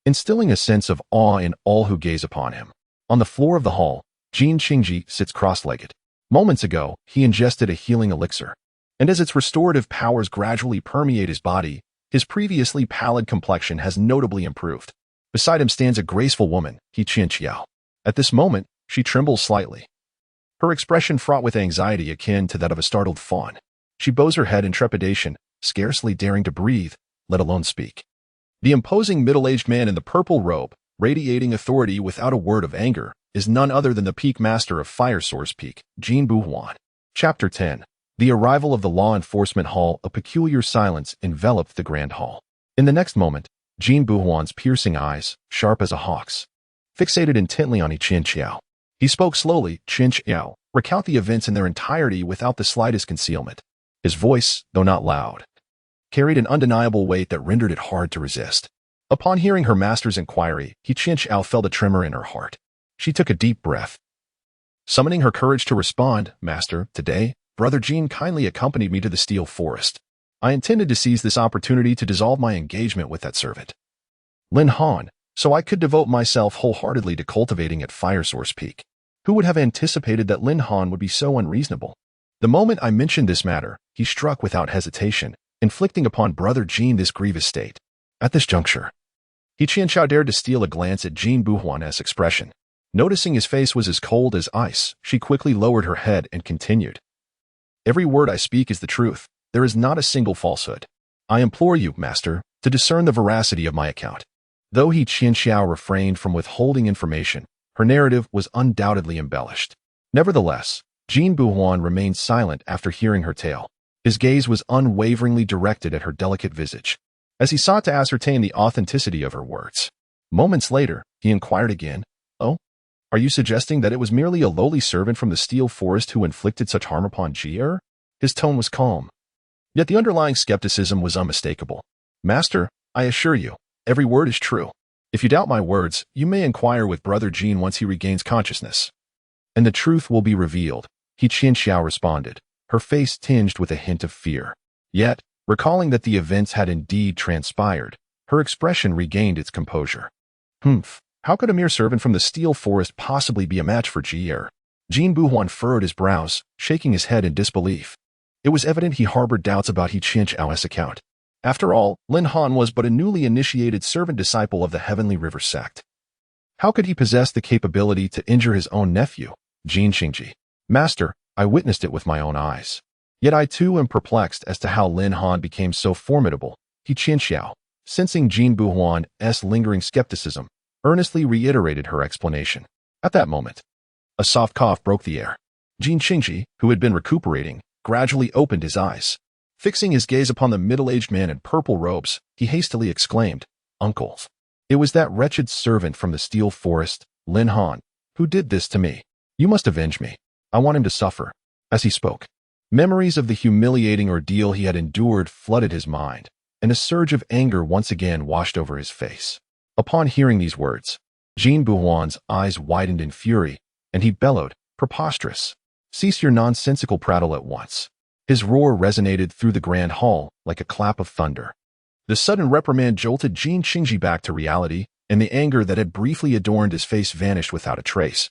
instilling a sense of awe in all who gaze upon him. On the floor of the hall, Jin Qingji sits cross-legged. Moments ago, he ingested a healing elixir, and as its restorative powers gradually permeate his body, his previously pallid complexion has notably improved. Beside him stands a graceful woman, He Qianqiao. At this moment, she trembles slightly, her expression fraught with anxiety akin to that of a startled fawn. She bows her head in trepidation, scarcely daring to breathe, let alone speak. The imposing middle-aged man in the purple robe, radiating authority without a word of anger, is none other than the Peak Master of Fire Source Peak, Jin Buhuan. Chapter 10. The arrival of the law enforcement hall. A peculiar silence enveloped the grand hall. In the next moment, Jin Buhuan's piercing eyes, sharp as a hawk's, fixated intently on He Qianqiao. He spoke slowly, Qianqiao, recount the events in their entirety without the slightest concealment. His voice, though not loud, carried an undeniable weight that rendered it hard to resist. Upon hearing her master's inquiry, He Qianqiao felt a tremor in her heart. She took a deep breath, summoning her courage to respond. Master, today, Brother Jin kindly accompanied me to the Steel Forest. I intended to seize this opportunity to dissolve my engagement with that servant, Lin Han, so I could devote myself wholeheartedly to cultivating at Fire Source Peak. Who would have anticipated that Lin Han would be so unreasonable? The moment I mentioned this matter, he struck without hesitation, inflicting upon Brother Jin this grievous state. At this juncture, He Qianqiao dared to steal a glance at Jin Buhuan's expression. Noticing his face was as cold as ice, she quickly lowered her head and continued. Every word I speak is the truth. There is not a single falsehood. I implore you, Master, to discern the veracity of my account. Though He Qianqiao refrained from withholding information, her narrative was undoubtedly embellished. Nevertheless, Jin Buhuan remained silent after hearing her tale. His gaze was unwaveringly directed at her delicate visage, as he sought to ascertain the authenticity of her words. Moments later, he inquired again, "Oh, are you suggesting that it was merely a lowly servant from the Steel Forest who inflicted such harm upon Jier?" His tone was calm, yet the underlying skepticism was unmistakable. "Master, I assure you, every word is true. If you doubt my words, you may inquire with Brother Jin once he regains consciousness, and the truth will be revealed," He Qianqiao responded, her face tinged with a hint of fear. Yet, recalling that the events had indeed transpired, her expression regained its composure. How could a mere servant from the Steel Forest possibly be a match for Jier? Jin Buhuan furrowed his brows, shaking his head in disbelief. It was evident he harbored doubts about He Qianqiao's account. After all, Lin Han was but a newly initiated servant disciple of the Heavenly River sect. How could he possess the capability to injure his own nephew, Jin Qingji? "Master, I witnessed it with my own eyes. Yet I too am perplexed as to how Lin Han became so formidable. He Qianxiao, sensing Jin Buhuan's lingering skepticism, earnestly reiterated her explanation. At that moment, a soft cough broke the air. Jin Qingji, who had been recuperating, gradually opened his eyes. Fixing his gaze upon the middle-aged man in purple robes, he hastily exclaimed, "Uncle, it was that wretched servant from the Steel Forest, Lin Han, who did this to me. You must avenge me. I want him to suffer." As he spoke, memories of the humiliating ordeal he had endured flooded his mind, and a surge of anger once again washed over his face. Upon hearing these words, Jin Buhuan's eyes widened in fury, and he bellowed, "Preposterous! Cease your nonsensical prattle at once." His roar resonated through the grand hall like a clap of thunder. The sudden reprimand jolted Jin Qingji back to reality, and the anger that had briefly adorned his face vanished without a trace,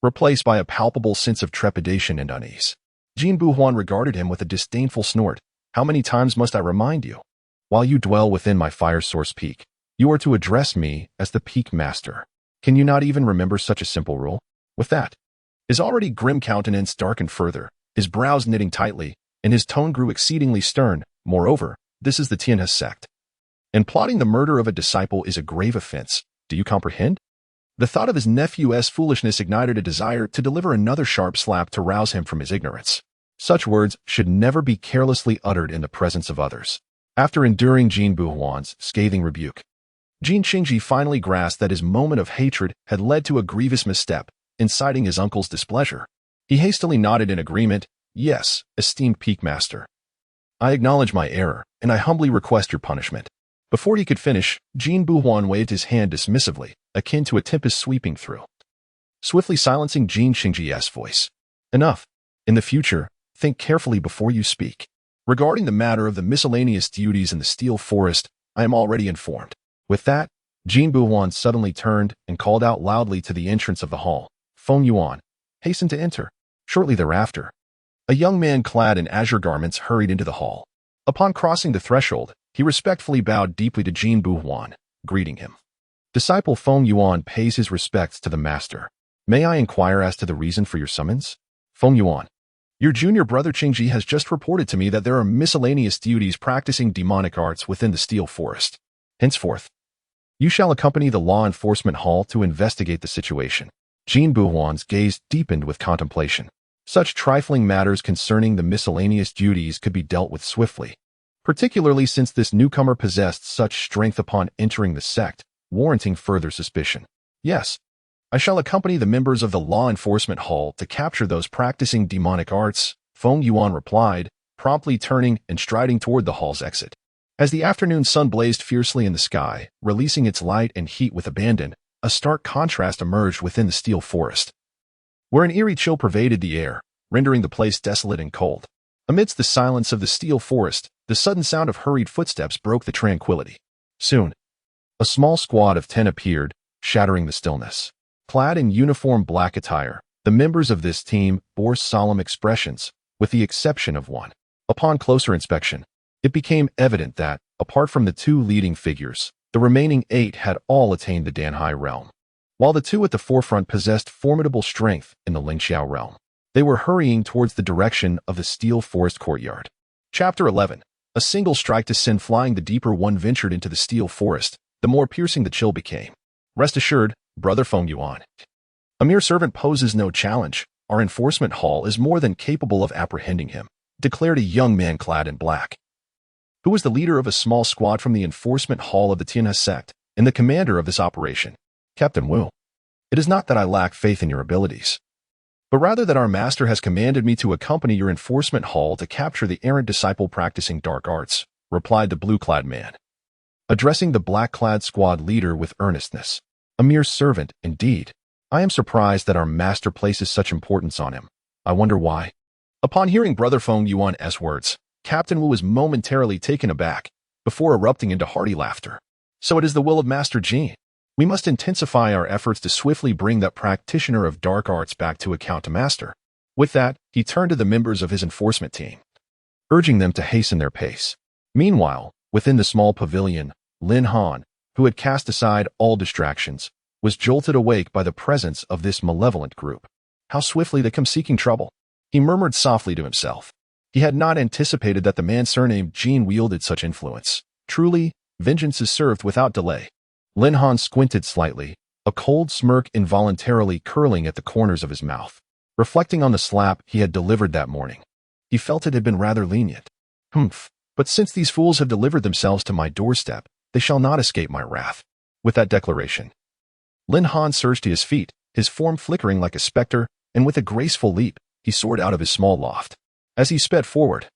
replaced by a palpable sense of trepidation and unease. Jin Buhuan regarded him with a disdainful snort. "How many times must I remind you? While you dwell within my fire source peak, you are to address me as the peak master. Can you not even remember such a simple rule?" With that, his already grim countenance darkened further, his brows knitting tightly, and his tone grew exceedingly stern. "Moreover, this is the Tianhe sect, and plotting the murder of a disciple is a grave offense. Do you comprehend?" The thought of his nephew's foolishness ignited a desire to deliver another sharp slap to rouse him from his ignorance. Such words should never be carelessly uttered in the presence of others. After enduring Jin Buhuan's scathing rebuke, Jin Qingji finally grasped that his moment of hatred had led to a grievous misstep, inciting his uncle's displeasure. He hastily nodded in agreement. "Yes, esteemed peak master. I acknowledge my error, and I humbly request your punishment." Before he could finish, Jin Buhuan waved his hand dismissively, akin to a tempest sweeping through, swiftly silencing Jin Qingji's voice. "Enough. In the future, think carefully before you speak. Regarding the matter of the miscellaneous duties in the Steel Forest, I am already informed." With that, Jin Buhuan suddenly turned and called out loudly to the entrance of the hall, "Feng Yuan, hasten to enter." Shortly thereafter, a young man clad in azure garments hurried into the hall. Upon crossing the threshold, he respectfully bowed deeply to Jin Buhuan, greeting him. "Disciple Feng Yuan pays his respects to the master. May I inquire as to the reason for your summons?" "Feng Yuan, your junior brother Qingji has just reported to me that there are miscellaneous deities practicing demonic arts within the Steel Forest. Henceforth, you shall accompany the law enforcement hall to investigate the situation." Jin Buhuan's gaze deepened with contemplation. Such trifling matters concerning the miscellaneous duties could be dealt with swiftly, particularly since this newcomer possessed such strength upon entering the sect, warranting further suspicion. "Yes, I shall accompany the members of the law enforcement hall to capture those practicing demonic arts," Feng Yuan replied, promptly turning and striding toward the hall's exit. As the afternoon sun blazed fiercely in the sky, releasing its light and heat with abandon, a stark contrast emerged within the Steel Forest, where an eerie chill pervaded the air, rendering the place desolate and cold. Amidst the silence of the Steel Forest, the sudden sound of hurried footsteps broke the tranquility. Soon, a small squad of 10 appeared, shattering the stillness. Clad in uniform black attire, the members of this team bore solemn expressions, with the exception of one. Upon closer inspection, it became evident that, apart from the two leading figures, the remaining 8 had all attained the Danhai realm. While the 2 at the forefront possessed formidable strength in the Lingxiao realm, they were hurrying towards the direction of the Steel Forest courtyard. Chapter 11. A single strike to send flying. The deeper one ventured into the Steel Forest, the more piercing the chill became. "Rest assured, Brother Feng Yuan, a mere servant poses no challenge. Our enforcement hall is more than capable of apprehending him," declared a young man clad in black, who was the leader of a small squad from the enforcement hall of the Tianhe sect and the commander of this operation. "Captain Wu, it is not that I lack faith in your abilities, but rather that our master has commanded me to accompany your enforcement hall to capture the errant disciple practicing dark arts," replied the blue-clad man, addressing the black-clad squad leader with earnestness. "A mere servant, indeed. I am surprised that our master places such importance on him. I wonder why." Upon hearing Brother Feng Yuan's words, Captain Wu was momentarily taken aback, before erupting into hearty laughter. "So it is the will of Master Jin. We must intensify our efforts to swiftly bring that practitioner of dark arts back to account to Master." With that, he turned to the members of his enforcement team, urging them to hasten their pace. Meanwhile, within the small pavilion, Lin Han, who had cast aside all distractions, was jolted awake by the presence of this malevolent group. How swiftly they come seeking trouble. He murmured softly to himself. He had not anticipated that the man surnamed Jean wielded such influence. Truly, vengeance is served without delay. Lin Han squinted slightly, a cold smirk involuntarily curling at the corners of his mouth. Reflecting on the slap he had delivered that morning, he felt it had been rather lenient. But since these fools have delivered themselves to my doorstep, they shall not escape my wrath. With that declaration, Lin Han surged to his feet, his form flickering like a specter, and with a graceful leap, he soared out of his small loft. As he sped forward,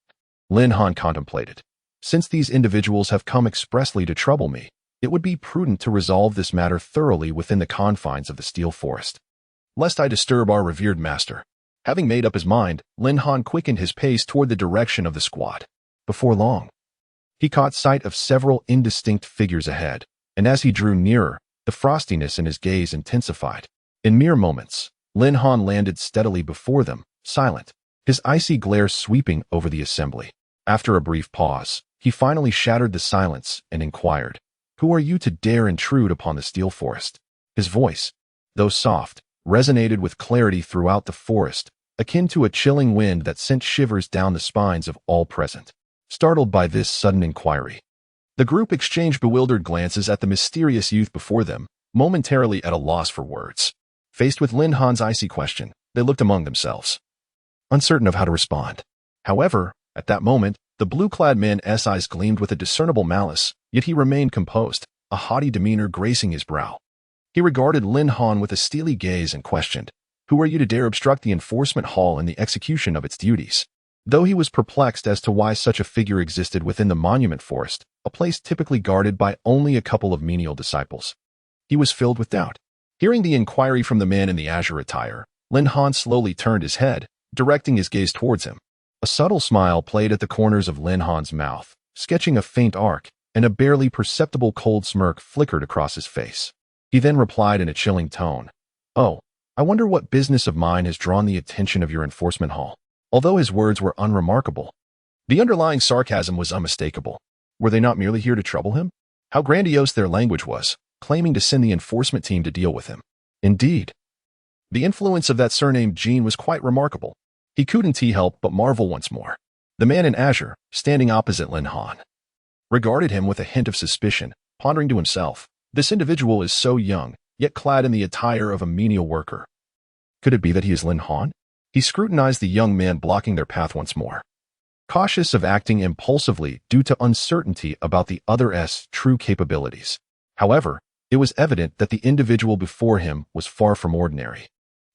Lin Han contemplated. Since these individuals have come expressly to trouble me, it would be prudent to resolve this matter thoroughly within the confines of the Steel Forest, lest I disturb our revered master. Having made up his mind, Lin Han quickened his pace toward the direction of the squad. Before long, he caught sight of several indistinct figures ahead, and as he drew nearer, the frostiness in his gaze intensified. In mere moments, Lin Han landed steadily before them, silent, his icy glare sweeping over the assembly. After a brief pause, he finally shattered the silence and inquired, "Who are you to dare intrude upon the Steel Forest?" His voice, though soft, resonated with clarity throughout the forest, akin to a chilling wind that sent shivers down the spines of all present. Startled by this sudden inquiry, the group exchanged bewildered glances at the mysterious youth before them, momentarily at a loss for words. Faced with Lin Han's icy question, they looked among themselves, uncertain of how to respond. However, at that moment, the blue-clad man's eyes gleamed with a discernible malice, yet he remained composed, a haughty demeanor gracing his brow. He regarded Lin Han with a steely gaze and questioned, "Who are you to dare obstruct the enforcement hall in the execution of its duties?" Though he was perplexed as to why such a figure existed within the monument forest, a place typically guarded by only a couple of menial disciples, he was filled with doubt. Hearing the inquiry from the man in the azure attire, Lin Han slowly turned his head, directing his gaze towards him. A subtle smile played at the corners of Lin Han's mouth, sketching a faint arc, and a barely perceptible cold smirk flickered across his face. He then replied in a chilling tone, "Oh, I wonder what business of mine has drawn the attention of your enforcement hall." Although his words were unremarkable, the underlying sarcasm was unmistakable. Were they not merely here to trouble him? How grandiose their language was, claiming to send the enforcement team to deal with him. Indeed, the influence of that surnamed Jean was quite remarkable. He couldn't help but marvel once more. The man in azure, standing opposite Lin Han, regarded him with a hint of suspicion, pondering to himself, "This individual is so young, yet clad in the attire of a menial worker. Could it be that he is Lin Han?" He scrutinized the young man blocking their path once more, cautious of acting impulsively due to uncertainty about the other's true capabilities. However, it was evident that the individual before him was far from ordinary.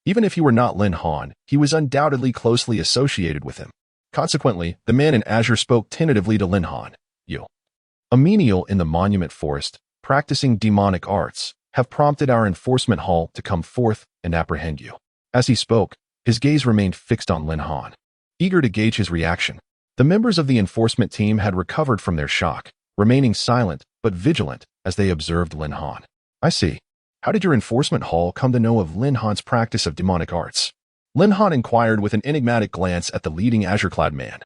Even if he were not Lin Han, he was undoubtedly closely associated with him. Consequently, the man in azure spoke tentatively to Lin Han. "You, a menial in the monument forest, practicing demonic arts, have prompted our enforcement hall to come forth and apprehend you." As he spoke, his gaze remained fixed on Lin Han, eager to gauge his reaction. The members of the enforcement team had recovered from their shock, remaining silent but vigilant as they observed Lin Han. "I see. How did your enforcement hall come to know of Lin Han's practice of demonic arts?" Lin Han inquired with an enigmatic glance at the leading azure-clad man,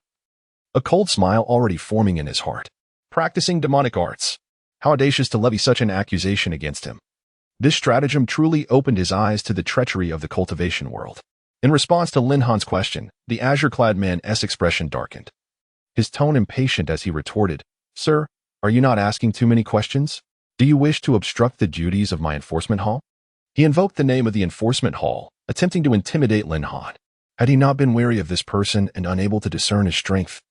a cold smile already forming in his heart. Practicing demonic arts. How audacious to levy such an accusation against him. This stratagem truly opened his eyes to the treachery of the cultivation world. In response to Lin Han's question, the azure-clad man's expression darkened, his tone impatient as he retorted, "Sir, are you not asking too many questions? Do you wish to obstruct the duties of my enforcement hall?" He invoked the name of the enforcement hall, attempting to intimidate Lin Han. Had he not been wary of this person and unable to discern his strength,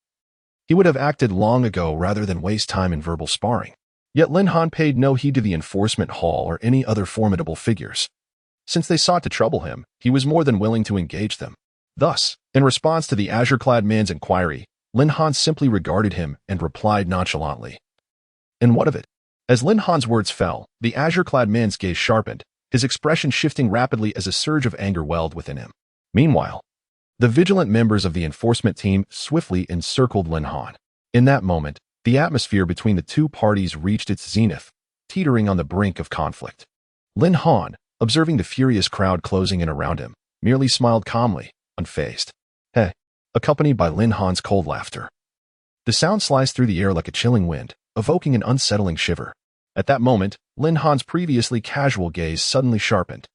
he would have acted long ago rather than waste time in verbal sparring. Yet Lin Han paid no heed to the enforcement hall or any other formidable figures. Since they sought to trouble him, he was more than willing to engage them. Thus, in response to the azure-clad man's inquiry, Lin Han simply regarded him and replied nonchalantly, "And what of it?" As Lin Han's words fell, the azure-clad man's gaze sharpened, his expression shifting rapidly as a surge of anger welled within him. Meanwhile, the vigilant members of the enforcement team swiftly encircled Lin Han. In that moment, the atmosphere between the two parties reached its zenith, teetering on the brink of conflict. Lin Han, observing the furious crowd closing in around him, merely smiled calmly, unfazed. "Hey," accompanied by Lin Han's cold laughter. The sound sliced through the air like a chilling wind, evoking an unsettling shiver. At that moment, Lin Han's previously casual gaze suddenly sharpened,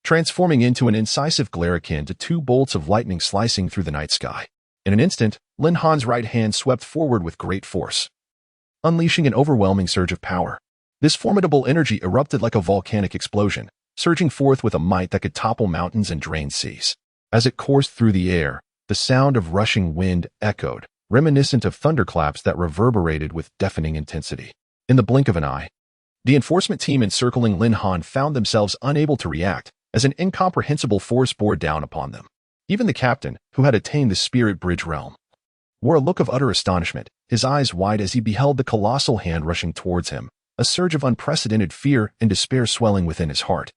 transforming into an incisive glare akin to two bolts of lightning slicing through the night sky. In an instant, Lin Han's right hand swept forward with great force, unleashing an overwhelming surge of power. This formidable energy erupted like a volcanic explosion, surging forth with a might that could topple mountains and drain seas. As it coursed through the air, the sound of rushing wind echoed, reminiscent of thunderclaps that reverberated with deafening intensity. In the blink of an eye, the enforcement team encircling Lin Han found themselves unable to react as an incomprehensible force bore down upon them. Even the captain, who had attained the spirit bridge realm, wore a look of utter astonishment, his eyes wide as he beheld the colossal hand rushing towards him, a surge of unprecedented fear and despair swelling within his heart.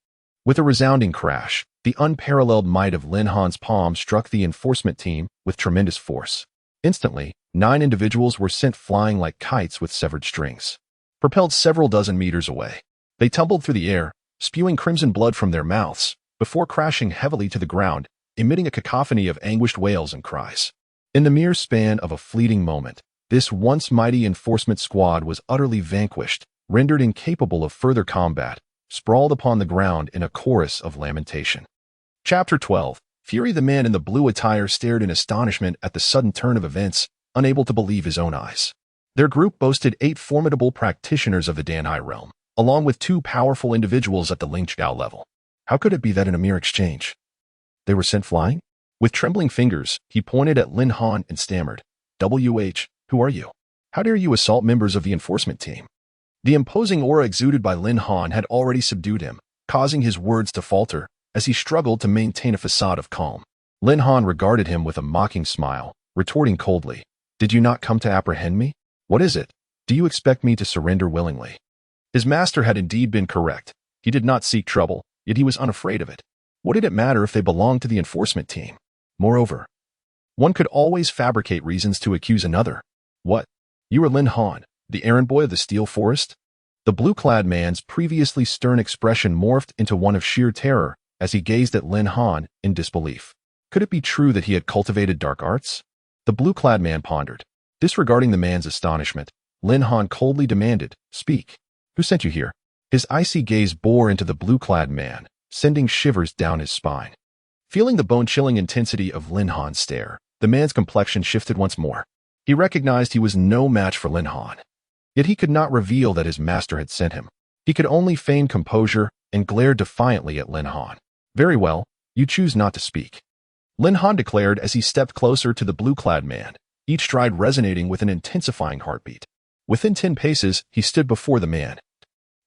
With a resounding crash, the unparalleled might of Lin Han's palm struck the enforcement team with tremendous force. Instantly, 9 individuals were sent flying like kites with severed strings. Propelled several dozen meters away, they tumbled through the air, spewing crimson blood from their mouths, before crashing heavily to the ground, emitting a cacophony of anguished wails and cries. In the mere span of a fleeting moment, this once mighty enforcement squad was utterly vanquished, rendered incapable of further combat, sprawled upon the ground in a chorus of lamentation. Chapter 12. Fury. The man in the blue attire stared in astonishment at the sudden turn of events, unable to believe his own eyes. Their group boasted 8 formidable practitioners of the Danhai realm, along with 2 powerful individuals at the Lingqiao level. How could it be that in a mere exchange they were sent flying? With trembling fingers, he pointed at Lin Han and stammered, "WH, who are you? How dare you assault members of the enforcement team?" The imposing aura exuded by Lin Han had already subdued him, causing his words to falter as he struggled to maintain a facade of calm. Lin Han regarded him with a mocking smile, retorting coldly, "Did you not come to apprehend me? What is it? Do you expect me to surrender willingly?" His master had indeed been correct. He did not seek trouble, yet he was unafraid of it. What did it matter if they belonged to the enforcement team? Moreover, one could always fabricate reasons to accuse another. What? You are Lin Han, the errand boy of the Steel Forest? The blue-clad man's previously stern expression morphed into one of sheer terror as he gazed at Lin Han in disbelief. Could it be true that he had cultivated dark arts? The blue-clad man pondered. Disregarding the man's astonishment, Lin Han coldly demanded, "Speak. Who sent you here?" His icy gaze bore into the blue-clad man, sending shivers down his spine. Feeling the bone-chilling intensity of Lin Han's stare, the man's complexion shifted once more. He recognized he was no match for Lin Han. Yet he could not reveal that his master had sent him. He could only feign composure and glare defiantly at Lin Han. "Very well, you choose not to speak," Lin Han declared as he stepped closer to the blue-clad man, each stride resonating with an intensifying heartbeat. Within 10 paces, he stood before the man,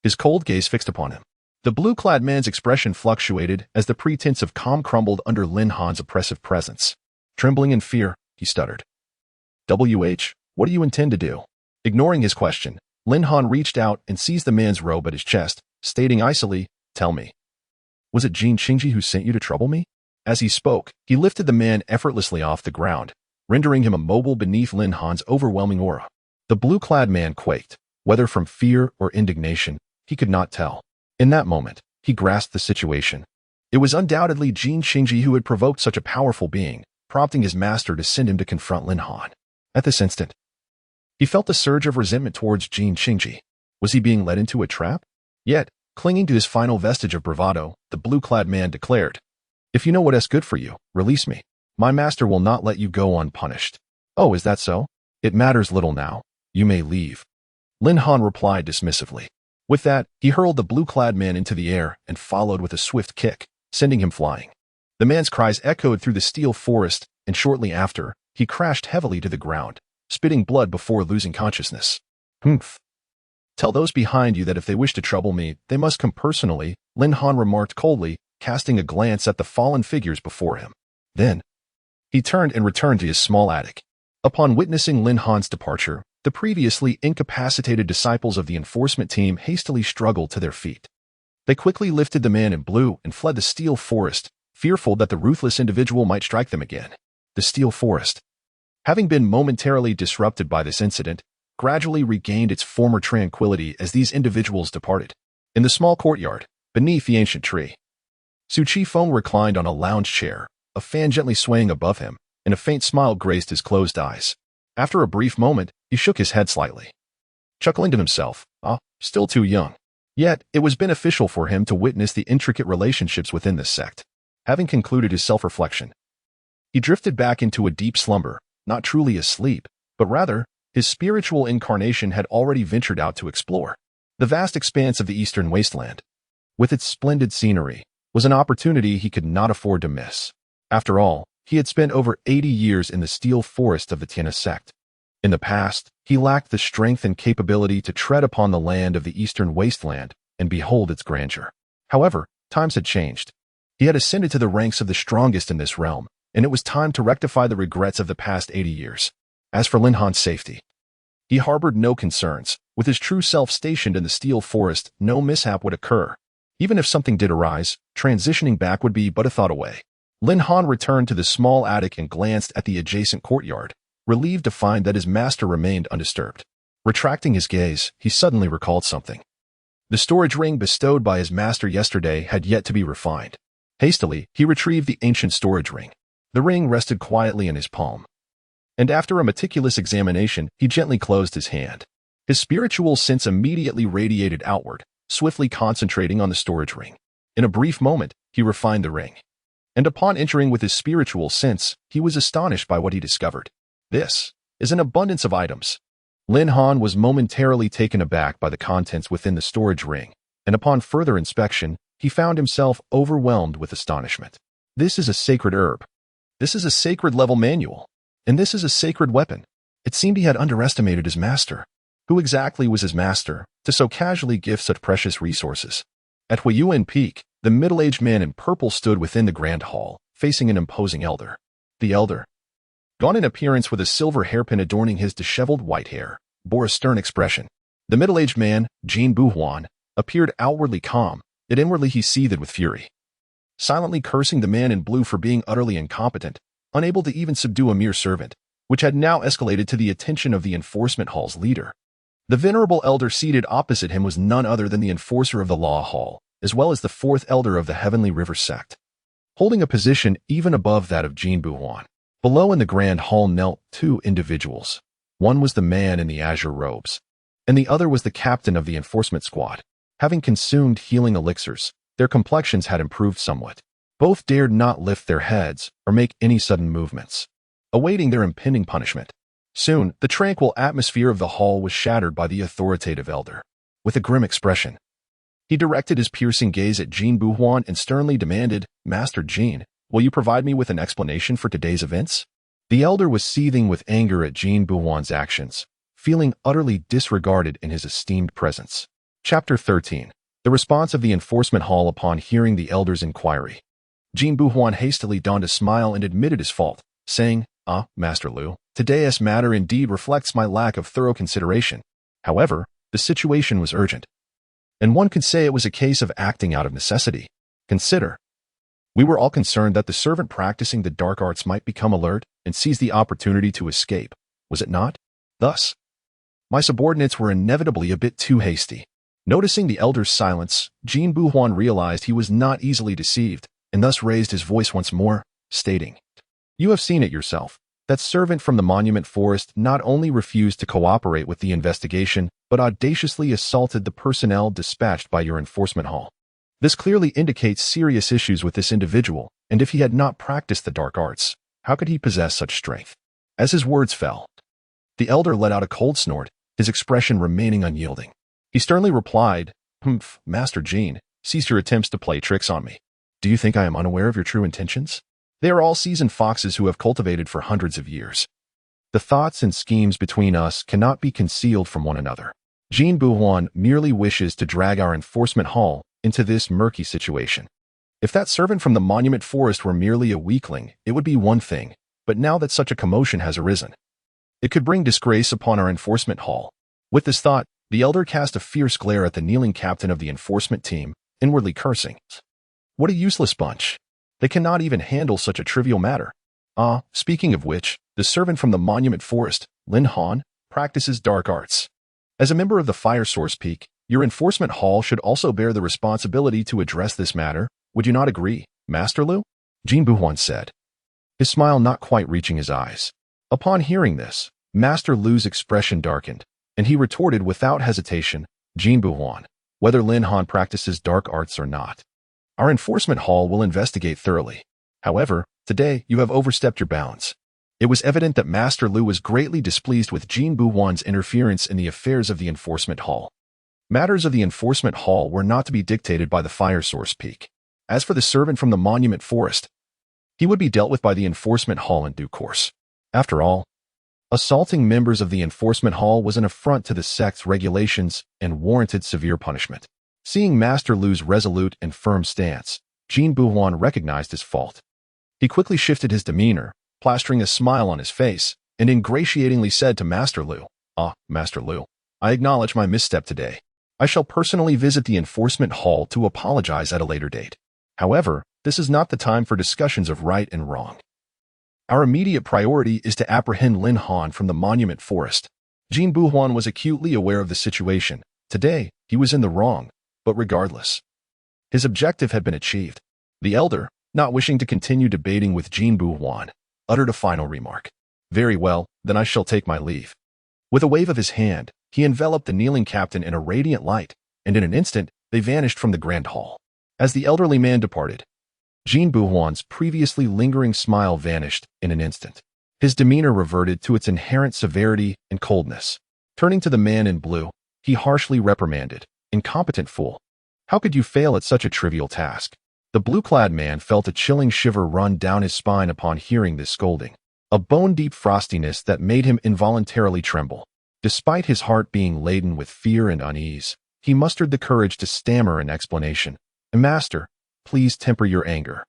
his cold gaze fixed upon him. The blue-clad man's expression fluctuated as the pretense of calm crumbled under Lin Han's oppressive presence. Trembling in fear, he stuttered, "WH, what do you intend to do?" Ignoring his question, Lin Han reached out and seized the man's robe at his chest, stating icily, "Tell me, was it Jin Qingji who sent you to trouble me?" As he spoke, he lifted the man effortlessly off the ground, rendering him immobile beneath Lin Han's overwhelming aura. The blue-clad man quaked, whether from fear or indignation, he could not tell. In that moment, he grasped the situation. It was undoubtedly Jin Qingji who had provoked such a powerful being, prompting his master to send him to confront Lin Han. At this instant, he felt a surge of resentment towards Jin Qingji. Was he being led into a trap? Yet, clinging to his final vestige of bravado, the blue-clad man declared, "If you know what is good for you, release me. My master will not let you go unpunished." "Oh, is that so? It matters little now. You may leave," Lin Han replied dismissively. With that, he hurled the blue-clad man into the air and followed with a swift kick, sending him flying. The man's cries echoed through the steel forest, and shortly after, he crashed heavily to the ground, spitting blood before losing consciousness. "Humph. Tell those behind you that if they wish to trouble me, they must come personally," Lin Han remarked coldly, casting a glance at the fallen figures before him. Then, he turned and returned to his small attic. Upon witnessing Lin Han's departure, the previously incapacitated disciples of the enforcement team hastily struggled to their feet. They quickly lifted the man in blue and fled the steel forest, fearful that the ruthless individual might strike them again. The steel forest, having been momentarily disrupted by this incident, gradually regained its former tranquility as these individuals departed. In the small courtyard, beneath the ancient tree, Su Qifeng reclined on a lounge chair, a fan gently swaying above him, and a faint smile graced his closed eyes. After a brief moment, he shook his head slightly, chuckling to himself, "Ah, still too young. Yet, it was beneficial for him to witness the intricate relationships within this sect. Having concluded his self-reflection, he drifted back into a deep slumber, not truly asleep, but rather, his spiritual incarnation had already ventured out to explore. The vast expanse of the eastern wasteland, with its splendid scenery, was an opportunity he could not afford to miss. After all, he had spent over 80 years in the steel forest of the Tiana sect. In the past, he lacked the strength and capability to tread upon the land of the eastern wasteland and behold its grandeur. However, times had changed. He had ascended to the ranks of the strongest in this realm, and it was time to rectify the regrets of the past 80 years. As for Lin Han's safety, he harbored no concerns. With his true self stationed in the steel forest, no mishap would occur. Even if something did arise, transitioning back would be but a thought away. Lin Han returned to the small attic and glanced at the adjacent courtyard, relieved to find that his master remained undisturbed. Retracting his gaze, he suddenly recalled something. The storage ring bestowed by his master yesterday had yet to be refined. Hastily, he retrieved the ancient storage ring. The ring rested quietly in his palm, and after a meticulous examination, he gently closed his hand. His spiritual sense immediately radiated outward, swiftly concentrating on the storage ring. In a brief moment, he refined the ring. And upon entering with his spiritual sense, he was astonished by what he discovered. This is an abundance of items. Lin Han was momentarily taken aback by the contents within the storage ring, and upon further inspection, he found himself overwhelmed with astonishment. This is a sacred herb. This is a sacred level manual. And this is a sacred weapon. It seemed he had underestimated his master. Who exactly was his master to so casually give such precious resources? At Huiyuan Peak, the middle-aged man in purple stood within the grand hall, facing an imposing elder. The elder, gaunt in appearance with a silver hairpin adorning his disheveled white hair, bore a stern expression. The middle-aged man, Jin Buhuan, appeared outwardly calm, yet inwardly he seethed with fury. Silently cursing the man in blue for being utterly incompetent, unable to even subdue a mere servant, which had now escalated to the attention of the enforcement hall's leader. The venerable elder seated opposite him was none other than the enforcer of the law hall, as well as the fourth elder of the Heavenly River sect, holding a position even above that of Jin Buhuan. Below in the grand hall knelt two individuals. One was the man in the azure robes, and the other was the captain of the enforcement squad. Having consumed healing elixirs, their complexions had improved somewhat. Both dared not lift their heads or make any sudden movements, awaiting their impending punishment. Soon, the tranquil atmosphere of the hall was shattered by the authoritative elder. With a grim expression, he directed his piercing gaze at Jin Buhuan and sternly demanded, "Master Jin, will you provide me with an explanation for today's events?" The elder was seething with anger at Jin Buhuan's actions, feeling utterly disregarded in his esteemed presence. Chapter 13. The response of the enforcement hall upon hearing the elder's inquiry. Jin Buhuan hastily donned a smile and admitted his fault, saying, Master Liu, today's matter indeed reflects my lack of thorough consideration. However, the situation was urgent, and one could say it was a case of acting out of necessity. Consider. We were all concerned that the servant practicing the dark arts might become alert and seize the opportunity to escape, was it not? Thus, my subordinates were inevitably a bit too hasty. Noticing the elder's silence, Jin Buhuan realized he was not easily deceived, and thus raised his voice once more, stating, "You have seen it yourself. That servant from the Monument Forest not only refused to cooperate with the investigation, but audaciously assaulted the personnel dispatched by your enforcement hall. This clearly indicates serious issues with this individual, and if he had not practiced the dark arts, how could he possess such strength?" As his words fell, the elder let out a cold snort, his expression remaining unyielding. He sternly replied, Master Jin, cease your attempts to play tricks on me. Do you think I am unaware of your true intentions? They are all seasoned foxes who have cultivated for hundreds of years. The thoughts and schemes between us cannot be concealed from one another. Jin Buhuan merely wishes to drag our enforcement hall into this murky situation. If that servant from the Monument Forest were merely a weakling, it would be one thing, but now that such a commotion has arisen, it could bring disgrace upon our enforcement hall. With this thought, the elder cast a fierce glare at the kneeling captain of the enforcement team, inwardly cursing. What a useless bunch. They cannot even handle such a trivial matter. Speaking of which, the servant from the Monument Forest, Lin Han, practices dark arts. As a member of the Fire Source Peak, your enforcement hall should also bear the responsibility to address this matter. Would you not agree, Master Liu? Jin Buhuan said, his smile not quite reaching his eyes. Upon hearing this, Master Liu's expression darkened, and he retorted without hesitation, Jin Buhuan, whether Lin Han practices dark arts or not. Our enforcement hall will investigate thoroughly. However, today you have overstepped your bounds. It was evident that Master Lu was greatly displeased with Jin Buhuan's interference in the affairs of the enforcement hall. Matters of the enforcement hall were not to be dictated by the fire source peak. As for the servant from the monument forest, he would be dealt with by the enforcement hall in due course. After all, assaulting members of the enforcement hall was an affront to the sect's regulations and warranted severe punishment. Seeing Master Lu's resolute and firm stance, Jin Buhuan recognized his fault. He quickly shifted his demeanor, plastering a smile on his face, and ingratiatingly said to Master Lu, Master Lu, I acknowledge my misstep today. I shall personally visit the enforcement hall to apologize at a later date. However, this is not the time for discussions of right and wrong. Our immediate priority is to apprehend Lin Han from the monument forest. Jin Buhuan was acutely aware of the situation. Today, he was in the wrong, but regardless, his objective had been achieved. The elder, not wishing to continue debating with Jin Buhuan, uttered a final remark. Very well, then I shall take my leave. With a wave of his hand, he enveloped the kneeling captain in a radiant light, and in an instant, they vanished from the grand hall. As the elderly man departed, Jin Buhuan's previously lingering smile vanished in an instant. His demeanor reverted to its inherent severity and coldness. Turning to the man in blue, he harshly reprimanded, Incompetent fool. How could you fail at such a trivial task? The blue-clad man felt a chilling shiver run down his spine upon hearing this scolding, a bone-deep frostiness that made him involuntarily tremble. Despite his heart being laden with fear and unease, he mustered the courage to stammer an explanation. Master, please temper your anger.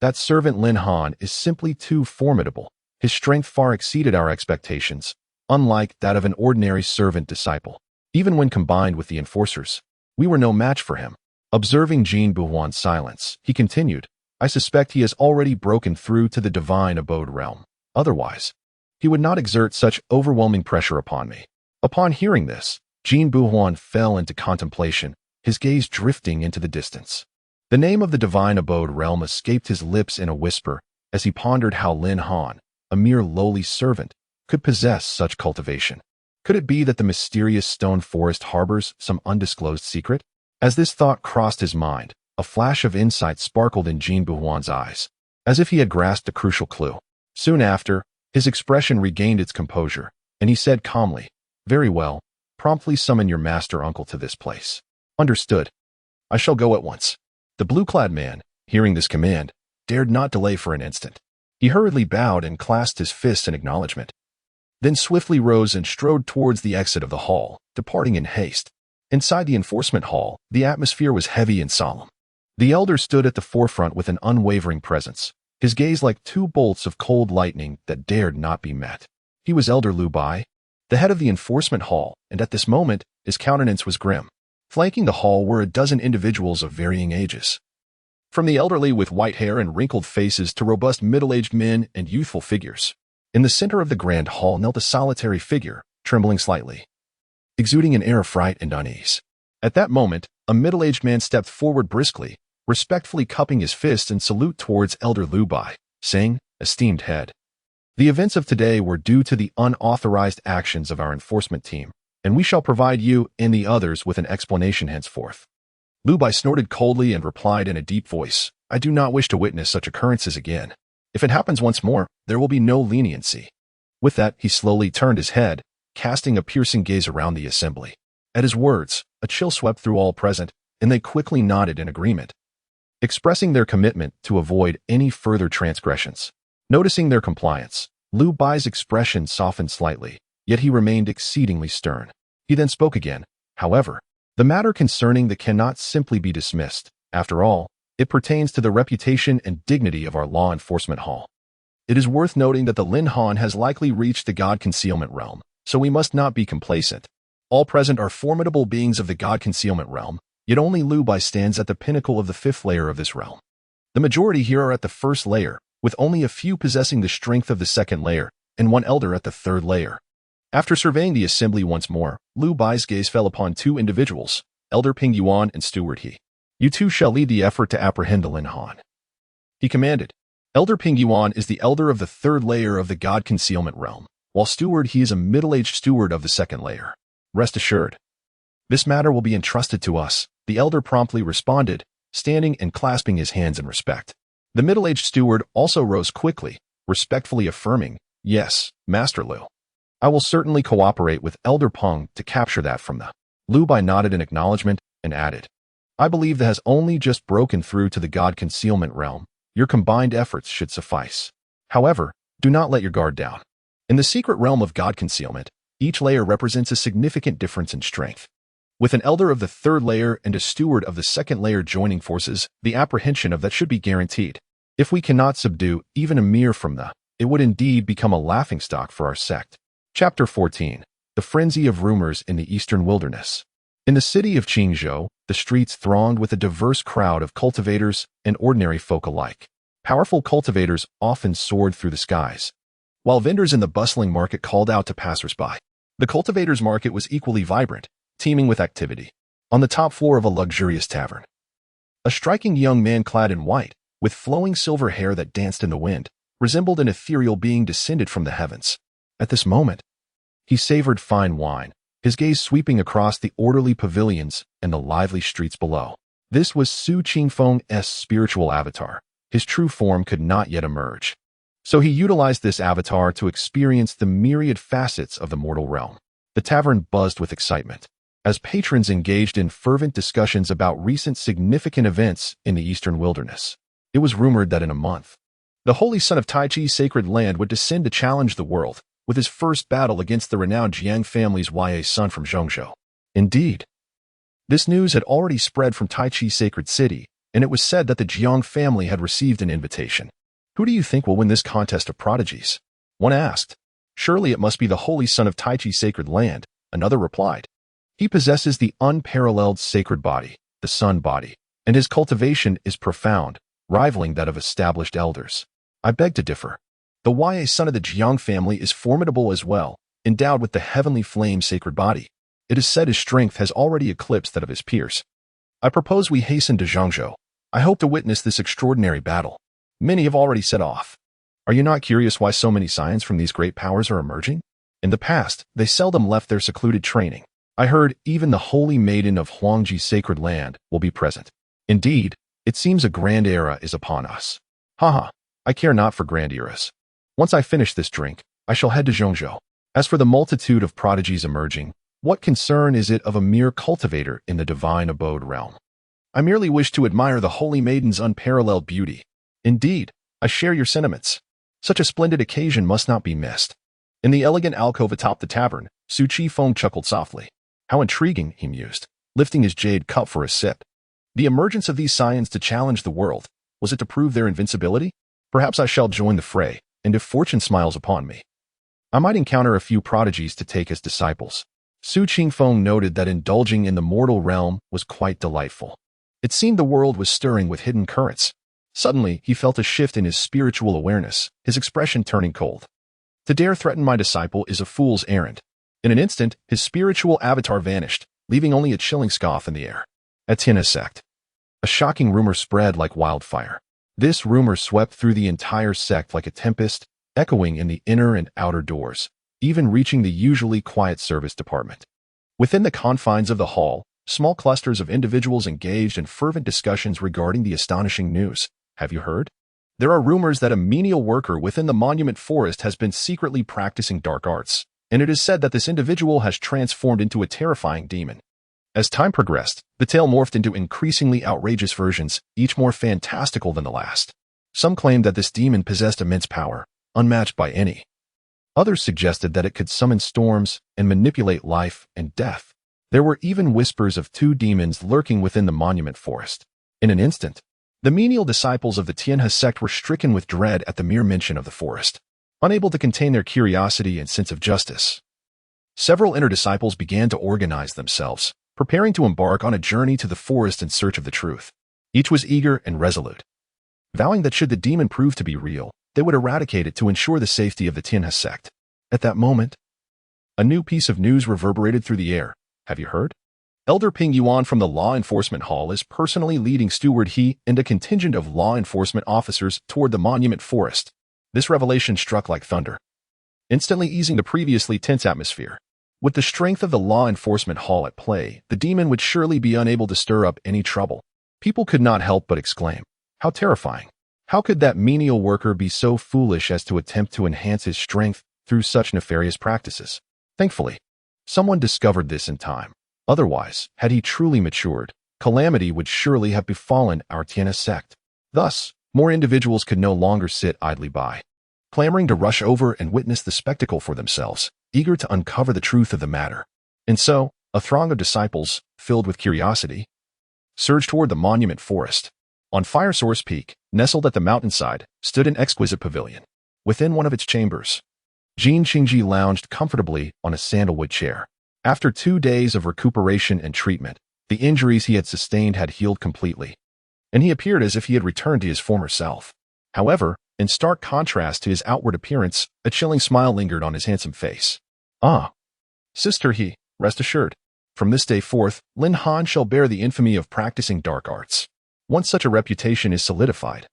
That servant Lin Han is simply too formidable. His strength far exceeded our expectations, unlike that of an ordinary servant disciple. Even when combined with the enforcers, we were no match for him. Observing Jin Buhuan's silence, he continued, I suspect he has already broken through to the divine abode realm. Otherwise, he would not exert such overwhelming pressure upon me. Upon hearing this, Jin Buhuan fell into contemplation, his gaze drifting into the distance. The name of the divine abode realm escaped his lips in a whisper as he pondered how Lin Han, a mere lowly servant, could possess such cultivation. Could it be that the mysterious stone forest harbors some undisclosed secret? As this thought crossed his mind, a flash of insight sparkled in Jin Buhuan's eyes, as if he had grasped a crucial clue. Soon after, his expression regained its composure, and he said calmly, Very well, promptly summon your master uncle to this place. Understood. I shall go at once. The blue-clad man, hearing this command, dared not delay for an instant. He hurriedly bowed and clasped his fists in acknowledgement, then swiftly rose and strode towards the exit of the hall, departing in haste. Inside the enforcement hall, the atmosphere was heavy and solemn. The elder stood at the forefront with an unwavering presence, his gaze like two bolts of cold lightning that dared not be met. He was Elder Lu Bai, the head of the enforcement hall, and at this moment, his countenance was grim. Flanking the hall were a dozen individuals of varying ages, from the elderly with white hair and wrinkled faces to robust middle-aged men and youthful figures. In the center of the grand hall knelt a solitary figure, trembling slightly, exuding an air of fright and unease. At that moment, a middle-aged man stepped forward briskly, respectfully cupping his fist in salute towards Elder Lu Bai, saying, Esteemed head, the events of today were due to the unauthorized actions of our enforcement team, and we shall provide you and the others with an explanation henceforth. Lu Bai snorted coldly and replied in a deep voice, I do not wish to witness such occurrences again. If it happens once more, there will be no leniency. With that, he slowly turned his head, casting a piercing gaze around the assembly. At his words, a chill swept through all present, and they quickly nodded in agreement, expressing their commitment to avoid any further transgressions. Noticing their compliance, Lu Bai's expression softened slightly, yet he remained exceedingly stern. He then spoke again, however, the matter concerning that cannot simply be dismissed. After all, it pertains to the reputation and dignity of our law enforcement hall. It is worth noting that the Lin Han has likely reached the God Concealment realm, so we must not be complacent. All present are formidable beings of the God Concealment realm, yet only Lu Bai stands at the pinnacle of the 5th layer of this realm. The majority here are at the 1st layer, with only a few possessing the strength of the 2nd layer, and one elder at the 3rd layer. After surveying the assembly once more, Lu Bai's gaze fell upon two individuals, Elder Ping Yuan and Steward He. You two shall lead the effort to apprehend the Lin Han, he commanded. Elder Ping Yuan is the elder of the 3rd layer of the God Concealment realm, while Steward He is a middle-aged steward of the 2nd layer. Rest assured, this matter will be entrusted to us, The elder promptly responded, standing and clasping his hands in respect. The middle-aged steward also rose quickly, respectfully affirming, "Yes, Master Liu. I will certainly cooperate with Elder Peng to capture that from the." Liu Bai nodded in acknowledgement and added, "I believe that has only just broken through to the God Concealment realm. Your combined efforts should suffice. However, do not let your guard down. In the secret realm of God Concealment, each layer represents a significant difference in strength. With an elder of the third layer and a steward of the second layer joining forces, the apprehension of that should be guaranteed. If we cannot subdue even a mere from the, it would indeed become a laughingstock for our sect." Chapter 14. The Frenzy of Rumors in the Eastern Wilderness. In the city of Qingzhou, the streets thronged with a diverse crowd of cultivators and ordinary folk alike. Powerful cultivators often soared through the skies, while vendors in the bustling market called out to passers-by. The cultivators' market was equally vibrant, teeming with activity. On the top floor of a luxurious tavern, a striking young man clad in white, with flowing silver hair that danced in the wind, resembled an ethereal being descended from the heavens. At this moment, he savored fine wine, his gaze sweeping across the orderly pavilions and the lively streets below. This was Su Qingfeng's spiritual avatar. His true form could not yet emerge, so he utilized this avatar to experience the myriad facets of the mortal realm. The tavern buzzed with excitement as patrons engaged in fervent discussions about recent significant events in the Eastern Wilderness. It was rumored that in a month, the Holy Son of Tai Chi's sacred land would descend to challenge the world, with his first battle against the renowned Jiang family's son from Zhongzhou. Indeed, this news had already spread from Tai Chi's sacred city, and it was said that the Jiang family had received an invitation. "Who do you think will win this contest of prodigies?" one asked. "Surely it must be the Holy Son of Tai Chi's sacred land," another replied. "He possesses the unparalleled sacred body, the sun body, and his cultivation is profound, rivaling that of established elders." "I beg to differ. The son of the Jiang family is formidable as well, endowed with the heavenly flame sacred body. It is said his strength has already eclipsed that of his peers. I propose we hasten to Zhongzhou. I hope to witness this extraordinary battle. Many have already set off. Are you not curious why so many scions from these great powers are emerging? In the past, they seldom left their secluded training. I heard even the holy maiden of Huangji's sacred land will be present. Indeed, it seems a grand era is upon us. Haha, I care not for grand eras. Once I finish this drink, I shall head to Zhongzhou. As for the multitude of prodigies emerging, what concern is it of a mere cultivator in the divine abode realm? I merely wish to admire the holy maiden's unparalleled beauty. Indeed, I share your sentiments. Such a splendid occasion must not be missed." In the elegant alcove atop the tavern, Su Qifeng chuckled softly. How intriguing, he mused, lifting his jade cup for a sip. The emergence of these scions to challenge the world, was it to prove their invincibility? Perhaps I shall join the fray, and if fortune smiles upon me, I might encounter a few prodigies to take as disciples. Su Qingfeng noted that indulging in the mortal realm was quite delightful. It seemed the world was stirring with hidden currents. Suddenly, he felt a shift in his spiritual awareness, his expression turning cold. To dare threaten my disciple is a fool's errand. In an instant, his spiritual avatar vanished, leaving only a chilling scoff in the air. At Tianhe sect, a shocking rumor spread like wildfire. This rumor swept through the entire sect like a tempest, echoing in the inner and outer doors, even reaching the usually quiet service department. Within the confines of the hall, small clusters of individuals engaged in fervent discussions regarding the astonishing news. Have you heard? There are rumors that a menial worker within the monument forest has been secretly practicing dark arts, and it is said that this individual has transformed into a terrifying demon. As time progressed, the tale morphed into increasingly outrageous versions, each more fantastical than the last. Some claimed that this demon possessed immense power, unmatched by any. Others suggested that it could summon storms and manipulate life and death. There were even whispers of two demons lurking within the monument forest. In an instant, the menial disciples of the Tianhe sect were stricken with dread at the mere mention of the forest, unable to contain their curiosity and sense of justice. Several inner disciples began to organize themselves, preparing to embark on a journey to the forest in search of the truth. Each was eager and resolute, vowing that should the demon prove to be real, they would eradicate it to ensure the safety of the Tianhe sect. At that moment, a new piece of news reverberated through the air. Have you heard? Elder Ping Yuan from the Law Enforcement Hall is personally leading Steward He and a contingent of law enforcement officers toward the monument forest. This revelation struck like thunder, instantly easing the previously tense atmosphere. With the strength of the law enforcement hall at play, the demon would surely be unable to stir up any trouble. People could not help but exclaim, "How terrifying! How could that menial worker be so foolish as to attempt to enhance his strength through such nefarious practices?" Thankfully, someone discovered this in time. Otherwise, had he truly matured, calamity would surely have befallen our Tiana sect. Thus, more individuals could no longer sit idly by, clamoring to rush over and witness the spectacle for themselves, eager to uncover the truth of the matter. And so, a throng of disciples, filled with curiosity, surged toward the monument forest. On Fire Source Peak, nestled at the mountainside, stood an exquisite pavilion. Within one of its chambers, Jin Qingji lounged comfortably on a sandalwood chair. After 2 days of recuperation and treatment, the injuries he had sustained had healed completely, and he appeared as if he had returned to his former self. However, in stark contrast to his outward appearance, a chilling smile lingered on his handsome face. "Ah, Sister He, rest assured. From this day forth, Lin Han shall bear the infamy of practicing dark arts. Once such a reputation is solidified,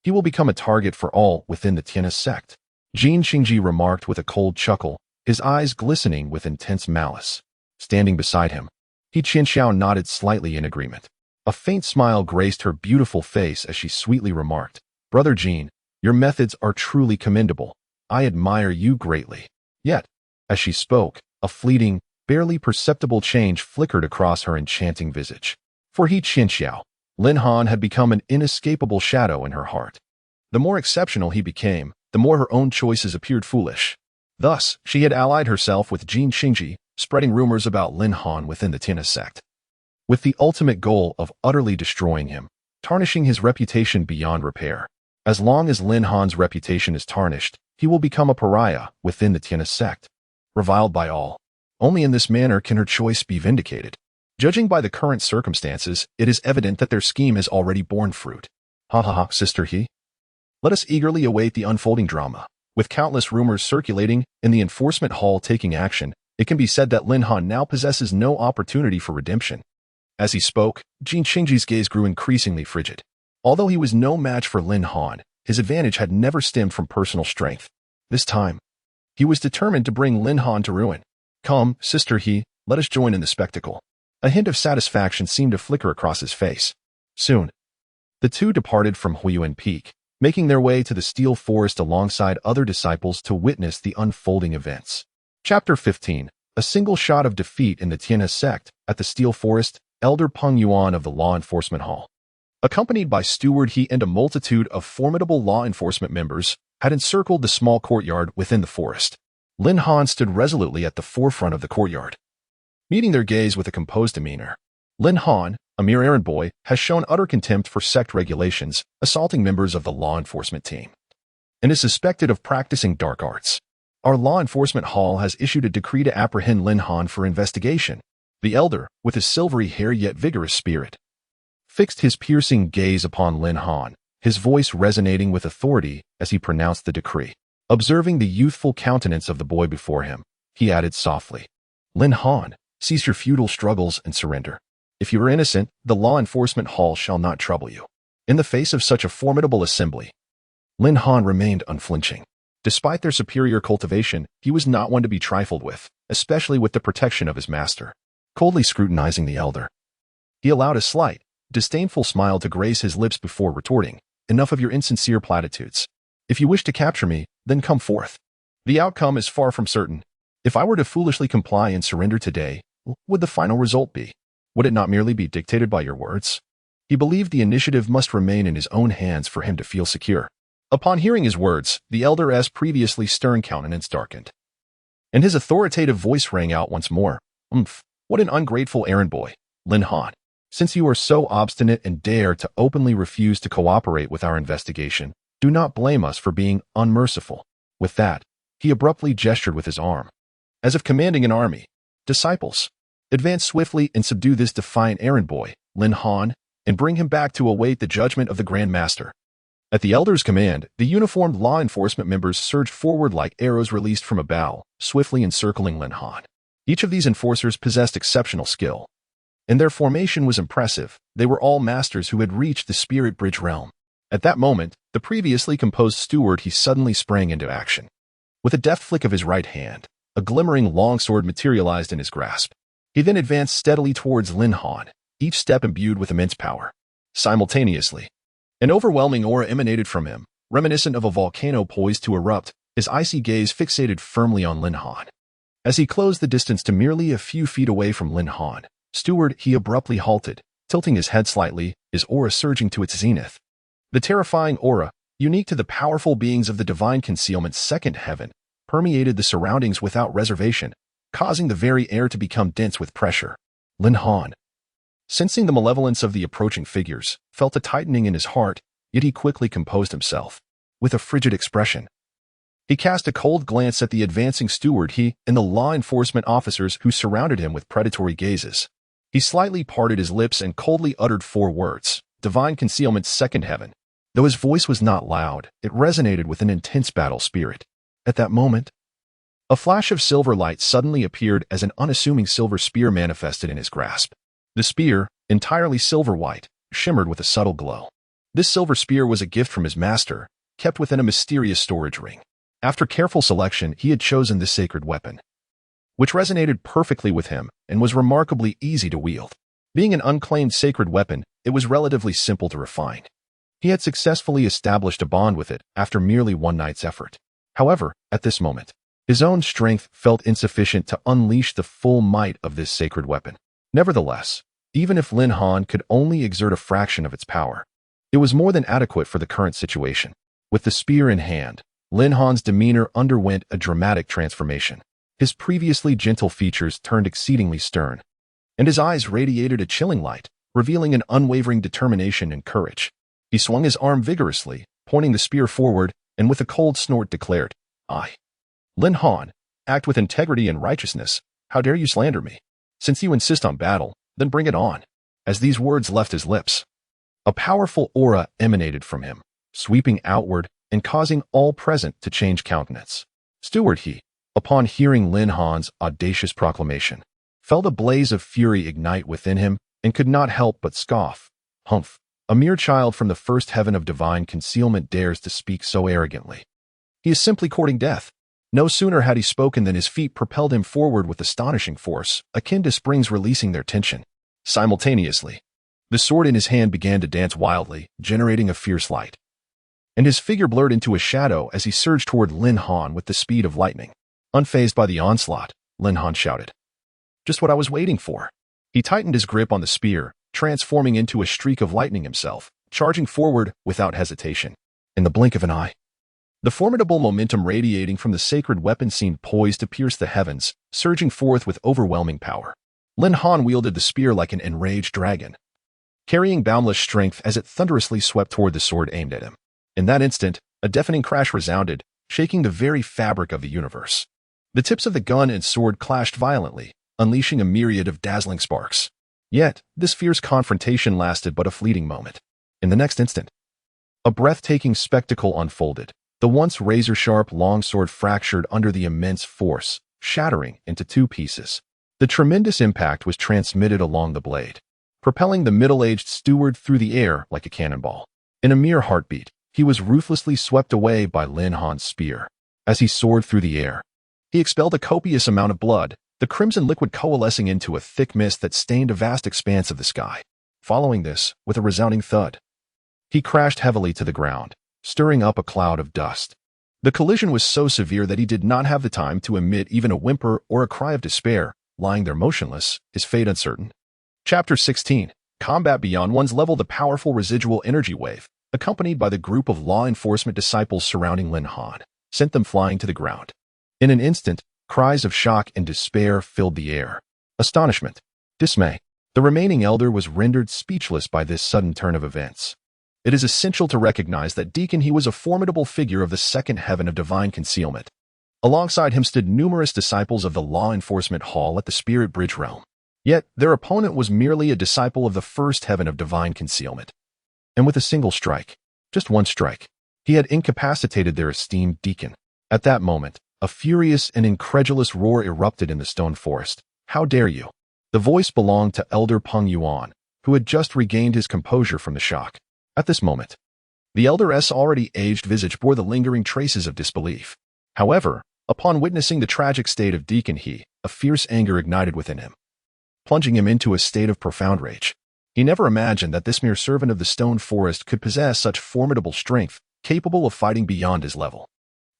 he will become a target for all within the Tiana sect," Jin Qingji remarked with a cold chuckle, his eyes glistening with intense malice. Standing beside him, He Qianxiao nodded slightly in agreement. A faint smile graced her beautiful face as she sweetly remarked, "Brother Jin, your methods are truly commendable. I admire you greatly." Yet, as she spoke, a fleeting, barely perceptible change flickered across her enchanting visage. For He Qianxiao, Lin Han had become an inescapable shadow in her heart. The more exceptional he became, the more her own choices appeared foolish. Thus, she had allied herself with Jin Qingji, spreading rumors about Lin Han within the Tiana sect, with the ultimate goal of utterly destroying him, tarnishing his reputation beyond repair. As long as Lin Han's reputation is tarnished, he will become a pariah within the Tiana sect, reviled by all. Only in this manner can her choice be vindicated. Judging by the current circumstances, it is evident that their scheme has already borne fruit. Ha ha ha, Sister He. Let us eagerly await the unfolding drama. With countless rumors circulating and the enforcement hall taking action, it can be said that Lin Han now possesses no opportunity for redemption. As he spoke, Jin Qingji's gaze grew increasingly frigid. Although he was no match for Lin Han, his advantage had never stemmed from personal strength. This time, he was determined to bring Lin Han to ruin. "Come, Sister He, let us join in the spectacle." A hint of satisfaction seemed to flicker across his face. Soon, the two departed from Huiyuan Peak, making their way to the Steel Forest alongside other disciples to witness the unfolding events. Chapter 15. A single shot of defeat in the Tiana sect. At the Steel Forest, Elder Peng Yuan of the Law Enforcement Hall, accompanied by Steward He and a multitude of formidable law enforcement members, had encircled the small courtyard within the forest. Lin Han stood resolutely at the forefront of the courtyard, meeting their gaze with a composed demeanor. Lin Han, a mere errand boy, has shown utter contempt for sect regulations, assaulting members of the law enforcement team, and is suspected of practicing dark arts. Our law enforcement hall has issued a decree to apprehend Lin Han for investigation. The elder, with his silvery hair yet vigorous spirit, fixed his piercing gaze upon Lin Han, his voice resonating with authority as he pronounced the decree. Observing the youthful countenance of the boy before him, he added softly, "Lin Han, cease your futile struggles and surrender. If you are innocent, the law enforcement hall shall not trouble you." In the face of such a formidable assembly, Lin Han remained unflinching. Despite their superior cultivation, he was not one to be trifled with, especially with the protection of his master. Coldly scrutinizing the elder, he allowed a slight, disdainful smile to grace his lips before retorting, "Enough of your insincere platitudes. If you wish to capture me, then come forth. The outcome is far from certain. If I were to foolishly comply and surrender today, what would the final result be? Would it not merely be dictated by your words?" He believed the initiative must remain in his own hands for him to feel secure. Upon hearing his words, the elder, as previously stern countenance, darkened, and his authoritative voice rang out once more. What an ungrateful errand boy, Lin Han. Since you are so obstinate and dare to openly refuse to cooperate with our investigation, do not blame us for being unmerciful." With that, he abruptly gestured with his arm, as if commanding an army. "Disciples, advance swiftly and subdue this defiant errand boy, Lin Han, and bring him back to await the judgment of the Grand Master." At the elder's command, the uniformed law enforcement members surged forward like arrows released from a bow, swiftly encircling Lin Han. Each of these enforcers possessed exceptional skill, and their formation was impressive. They were all masters who had reached the Spirit Bridge realm. At that moment, the previously composed Steward He suddenly sprang into action. With a deft flick of his right hand, a glimmering longsword materialized in his grasp. He then advanced steadily towards Lin Han, each step imbued with immense power. Simultaneously, an overwhelming aura emanated from him, reminiscent of a volcano poised to erupt, his icy gaze fixated firmly on Lin Han. As he closed the distance to merely a few feet away from Lin Han, Steward, he abruptly halted, tilting his head slightly, his aura surging to its zenith. The terrifying aura, unique to the powerful beings of the divine concealment's second heaven, permeated the surroundings without reservation, causing the very air to become dense with pressure. Lin Han, sensing the malevolence of the approaching figures, felt a tightening in his heart, yet he quickly composed himself. With a frigid expression, he cast a cold glance at the advancing steward and the law enforcement officers who surrounded him with predatory gazes. He slightly parted his lips and coldly uttered 4 words, Divine Concealment's second heaven. Though his voice was not loud, it resonated with an intense battle spirit. At that moment, a flash of silver light suddenly appeared as an unassuming silver spear manifested in his grasp. The spear, entirely silver white, shimmered with a subtle glow. This silver spear was a gift from his master, kept within a mysterious storage ring. After careful selection, he had chosen this sacred weapon, which resonated perfectly with him and was remarkably easy to wield. Being an unclaimed sacred weapon, it was relatively simple to refine. He had successfully established a bond with it after merely one night's effort. However, at this moment, his own strength felt insufficient to unleash the full might of this sacred weapon. Nevertheless, even if Lin Han could only exert a fraction of its power, it was more than adequate for the current situation. With the spear in hand, Lin Han's demeanor underwent a dramatic transformation. His previously gentle features turned exceedingly stern, and his eyes radiated a chilling light, revealing an unwavering determination and courage. He swung his arm vigorously, pointing the spear forward, and with a cold snort declared, "I, Lin Han, act with integrity and righteousness. How dare you slander me? Since you insist on battle, then bring it on." As these words left his lips, a powerful aura emanated from him, sweeping outward and causing all present to change countenance. Steward upon hearing Lin Han's audacious proclamation, felt a blaze of fury ignite within him and could not help but scoff. Humph! A mere child from the first heaven of divine concealment dares to speak so arrogantly. He is simply courting death. No sooner had he spoken than his feet propelled him forward with astonishing force, akin to springs releasing their tension. Simultaneously, the sword in his hand began to dance wildly, generating a fierce light, and his figure blurred into a shadow as he surged toward Lin Han with the speed of lightning. Unfazed by the onslaught, Lin Han shouted, "Just what I was waiting for." He tightened his grip on the spear, transforming into a streak of lightning himself, charging forward without hesitation. In the blink of an eye, the formidable momentum radiating from the sacred weapon seemed poised to pierce the heavens, surging forth with overwhelming power. Lin Han wielded the spear like an enraged dragon, carrying boundless strength as it thunderously swept toward the sword aimed at him. In that instant, a deafening crash resounded, shaking the very fabric of the universe. The tips of the gun and sword clashed violently, unleashing a myriad of dazzling sparks. Yet, this fierce confrontation lasted but a fleeting moment. In the next instant, a breathtaking spectacle unfolded. The once razor-sharp longsword fractured under the immense force, shattering into 2 pieces. The tremendous impact was transmitted along the blade, propelling the middle-aged steward through the air like a cannonball. In a mere heartbeat, he was ruthlessly swept away by Lin Han's spear. As he soared through the air, he expelled a copious amount of blood, the crimson liquid coalescing into a thick mist that stained a vast expanse of the sky. Following this, with a resounding thud, he crashed heavily to the ground, stirring up a cloud of dust. The collision was so severe that he did not have the time to emit even a whimper or a cry of despair, lying there motionless, his fate uncertain. Chapter 16. Combat beyond one's level. The powerful residual energy wave, accompanied by the group of law enforcement disciples surrounding Lin Han, sent them flying to the ground. In an instant, cries of shock and despair filled the air. Astonishment, dismay. The remaining elder was rendered speechless by this sudden turn of events. It is essential to recognize that Deacon he was a formidable figure of the second heaven of divine concealment. Alongside him stood numerous disciples of the law enforcement hall at the Spirit Bridge realm. Yet, their opponent was merely a disciple of the first heaven of divine concealment. And with a single strike, just one strike, he had incapacitated their esteemed Deacon. At that moment, a furious and incredulous roar erupted in the stone forest. "How dare you?" The voice belonged to Elder Peng Yuan, who had just regained his composure from the shock. At this moment, the elder's already aged visage bore the lingering traces of disbelief. However, Upon witnessing the tragic state of Deacon He, a fierce anger ignited within him, plunging him into a state of profound rage. He never imagined that this mere servant of the stone forest could possess such formidable strength, capable of fighting beyond his level.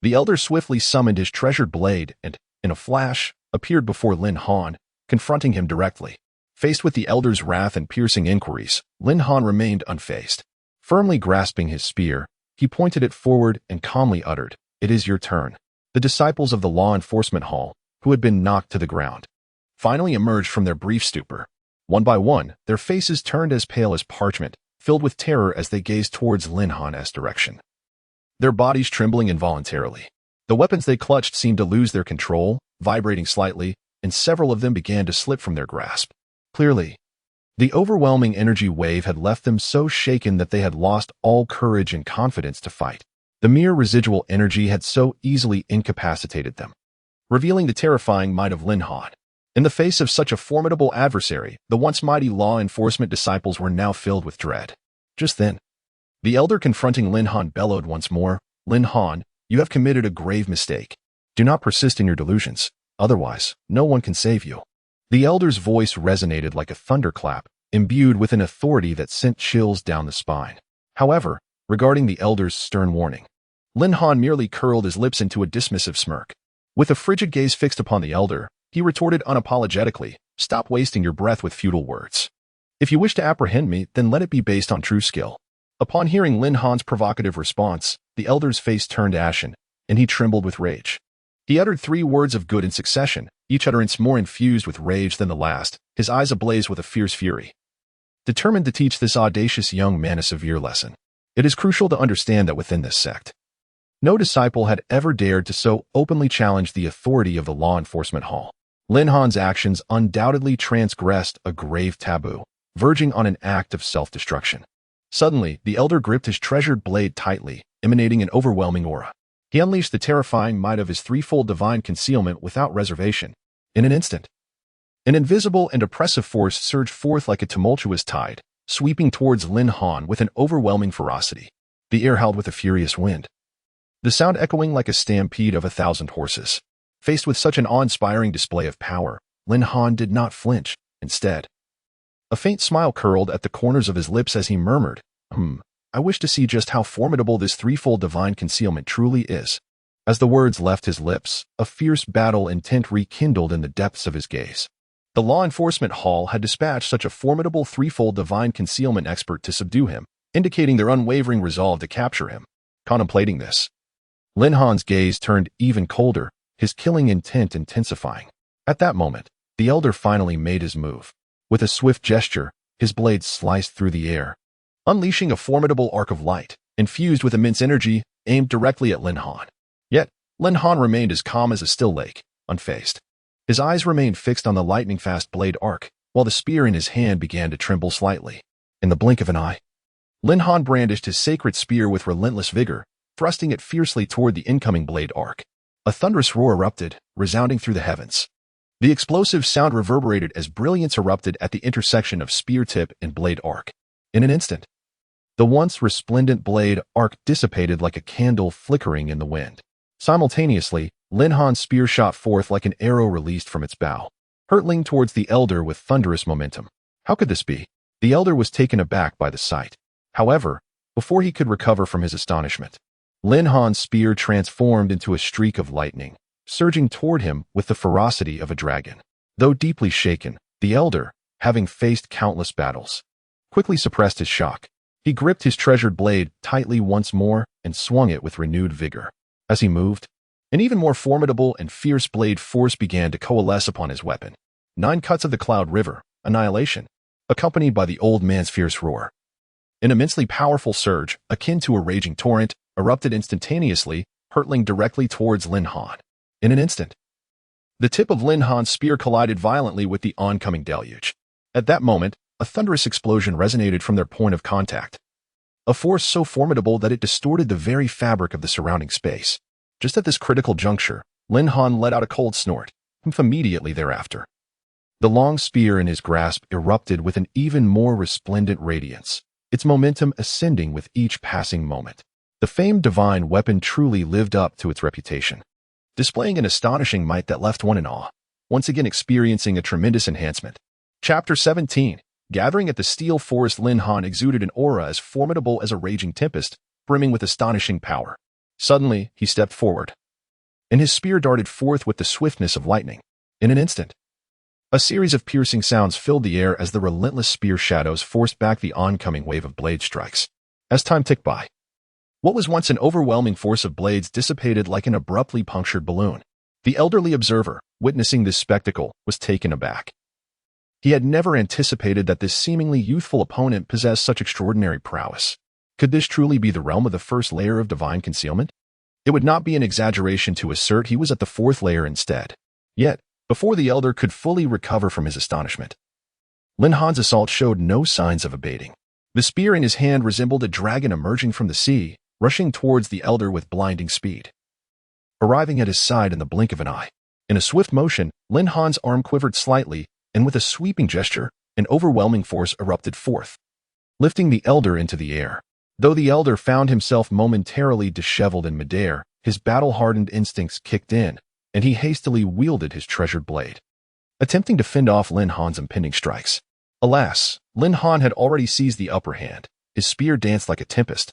The elder swiftly summoned his treasured blade and, in a flash, appeared before Lin Han, confronting him directly. Faced with the elder's wrath and piercing inquiries, Lin Han remained unfazed. Firmly grasping his spear, he pointed it forward and calmly uttered, "It is your turn." The disciples of the law enforcement hall, who had been knocked to the ground, finally emerged from their brief stupor. One by one, their faces turned as pale as parchment, filled with terror as they gazed towards Lin Han's direction, their bodies trembling involuntarily. The weapons they clutched seemed to lose their control, vibrating slightly, and several of them began to slip from their grasp. Clearly, the overwhelming energy wave had left them so shaken that they had lost all courage and confidence to fight. The mere residual energy had so easily incapacitated them, revealing the terrifying might of Lin Han. In the face of such a formidable adversary, the once mighty law enforcement disciples were now filled with dread. Just then, the elder confronting Lin Han bellowed once more, "Lin Han, you have committed a grave mistake. Do not persist in your delusions, otherwise, no one can save you." The elder's voice resonated like a thunderclap, imbued with an authority that sent chills down the spine. However, regarding the elder's stern warning, Lin Han merely curled his lips into a dismissive smirk. With a frigid gaze fixed upon the elder, he retorted unapologetically, "Stop wasting your breath with futile words. If you wish to apprehend me, then let it be based on true skill." Upon hearing Lin Han's provocative response, the elder's face turned ashen, and he trembled with rage. He uttered 3 words of good in succession, each utterance more infused with rage than the last, his eyes ablaze with a fierce fury. Determined to teach this audacious young man a severe lesson, it is crucial to understand that within this sect, no disciple had ever dared to so openly challenge the authority of the law enforcement hall. Lin Han's actions undoubtedly transgressed a grave taboo, verging on an act of self-destruction. Suddenly, the elder gripped his treasured blade tightly, emanating an overwhelming aura. He unleashed the terrifying might of his threefold divine concealment without reservation. In an instant, an invisible and oppressive force surged forth like a tumultuous tide, sweeping towards Lin Han with an overwhelming ferocity. The air howled with a furious wind, the sound echoing like a stampede of 1,000 horses. Faced with such an awe-inspiring display of power, Lin Han did not flinch. Instead, a faint smile curled at the corners of his lips as he murmured, "I wish to see just how formidable this threefold divine concealment truly is." As the words left his lips, a fierce battle intent rekindled in the depths of his gaze. The law enforcement hall had dispatched such a formidable threefold divine concealment expert to subdue him, indicating their unwavering resolve to capture him. Contemplating this, Lin Han's gaze turned even colder, his killing intent intensifying. At that moment, the elder finally made his move. With a swift gesture, his blade sliced through the air, unleashing a formidable arc of light, infused with immense energy, aimed directly at Lin Han. Yet, Lin Han remained as calm as a still lake, unfazed. His eyes remained fixed on the lightning-fast blade arc, while the spear in his hand began to tremble slightly. In the blink of an eye, Lin Han brandished his sacred spear with relentless vigor, thrusting it fiercely toward the incoming blade arc. A thunderous roar erupted, resounding through the heavens. The explosive sound reverberated as brilliance erupted at the intersection of spear tip and blade arc. In an instant, the once resplendent blade arc dissipated like a candle flickering in the wind. Simultaneously, Lin Han's spear shot forth like an arrow released from its bow, hurtling towards the elder with thunderous momentum. How could this be? The elder was taken aback by the sight. However, before he could recover from his astonishment, Lin Han's spear transformed into a streak of lightning, surging toward him with the ferocity of a dragon. Though deeply shaken, the elder, having faced countless battles, quickly suppressed his shock. He gripped his treasured blade tightly once more and swung it with renewed vigor. As he moved, an even more formidable and fierce blade force began to coalesce upon his weapon. 9 cuts of the Cloud River, annihilation, accompanied by the old man's fierce roar. An immensely powerful surge, akin to a raging torrent, erupted instantaneously, hurtling directly towards Lin Han. In an instant, the tip of Lin Han's spear collided violently with the oncoming deluge. At that moment, a thunderous explosion resonated from their point of contact, a force so formidable that it distorted the very fabric of the surrounding space. Just at this critical juncture, Lin Han let out a cold snort, and immediately thereafter, the long spear in his grasp erupted with an even more resplendent radiance, its momentum ascending with each passing moment. The famed divine weapon truly lived up to its reputation. displaying an astonishing might that left one in awe, once again experiencing a tremendous enhancement. Chapter 17. Gathering at the steel forest, Lin Han exuded an aura as formidable as a raging tempest, brimming with astonishing power. Suddenly, he stepped forward, and his spear darted forth with the swiftness of lightning. In an instant, a series of piercing sounds filled the air as the relentless spear shadows forced back the oncoming wave of blade strikes. As time ticked by, what was once an overwhelming force of blades dissipated like an abruptly punctured balloon. The elderly observer, witnessing this spectacle, was taken aback. He had never anticipated that this seemingly youthful opponent possessed such extraordinary prowess. Could this truly be the realm of the first layer of divine concealment? It would not be an exaggeration to assert he was at the fourth layer instead. Yet, before the elder could fully recover from his astonishment, Lin Han's assault showed no signs of abating. The spear in his hand resembled a dragon emerging from the sea, rushing towards the elder with blinding speed. Arriving at his side in the blink of an eye, in a swift motion, Lin Han's arm quivered slightly, and with a sweeping gesture, an overwhelming force erupted forth, lifting the elder into the air. Though the elder found himself momentarily disheveled in midair, his battle-hardened instincts kicked in, and he hastily wielded his treasured blade, attempting to fend off Lin Han's impending strikes. Alas, Lin Han had already seized the upper hand. His spear danced like a tempest,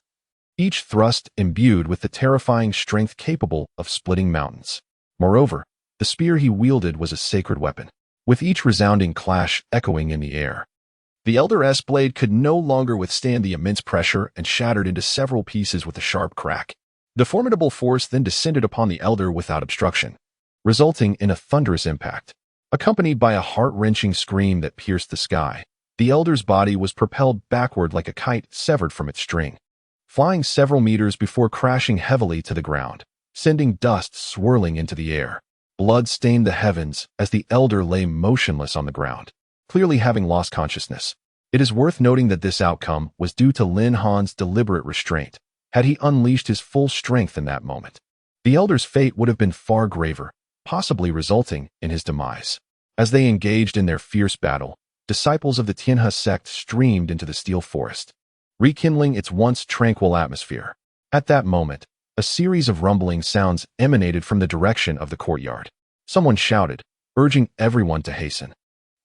each thrust imbued with the terrifying strength capable of splitting mountains. Moreover, the spear he wielded was a sacred weapon, with each resounding clash echoing in the air. The elder's blade could no longer withstand the immense pressure and shattered into several pieces with a sharp crack. The formidable force then descended upon the elder without obstruction, resulting in a thunderous impact. Accompanied by a heart-wrenching scream that pierced the sky, the elder's body was propelled backward like a kite severed from its string, flying several meters before crashing heavily to the ground, sending dust swirling into the air. Blood stained the heavens as the elder lay motionless on the ground, clearly having lost consciousness. It is worth noting that this outcome was due to Lin Han's deliberate restraint. Had he unleashed his full strength in that moment, the elder's fate would have been far graver, possibly resulting in his demise. As they engaged in their fierce battle, disciples of the Tianhe sect streamed into the steel forest, rekindling its once tranquil atmosphere. At that moment, a series of rumbling sounds emanated from the direction of the courtyard. Someone shouted, urging everyone to hasten.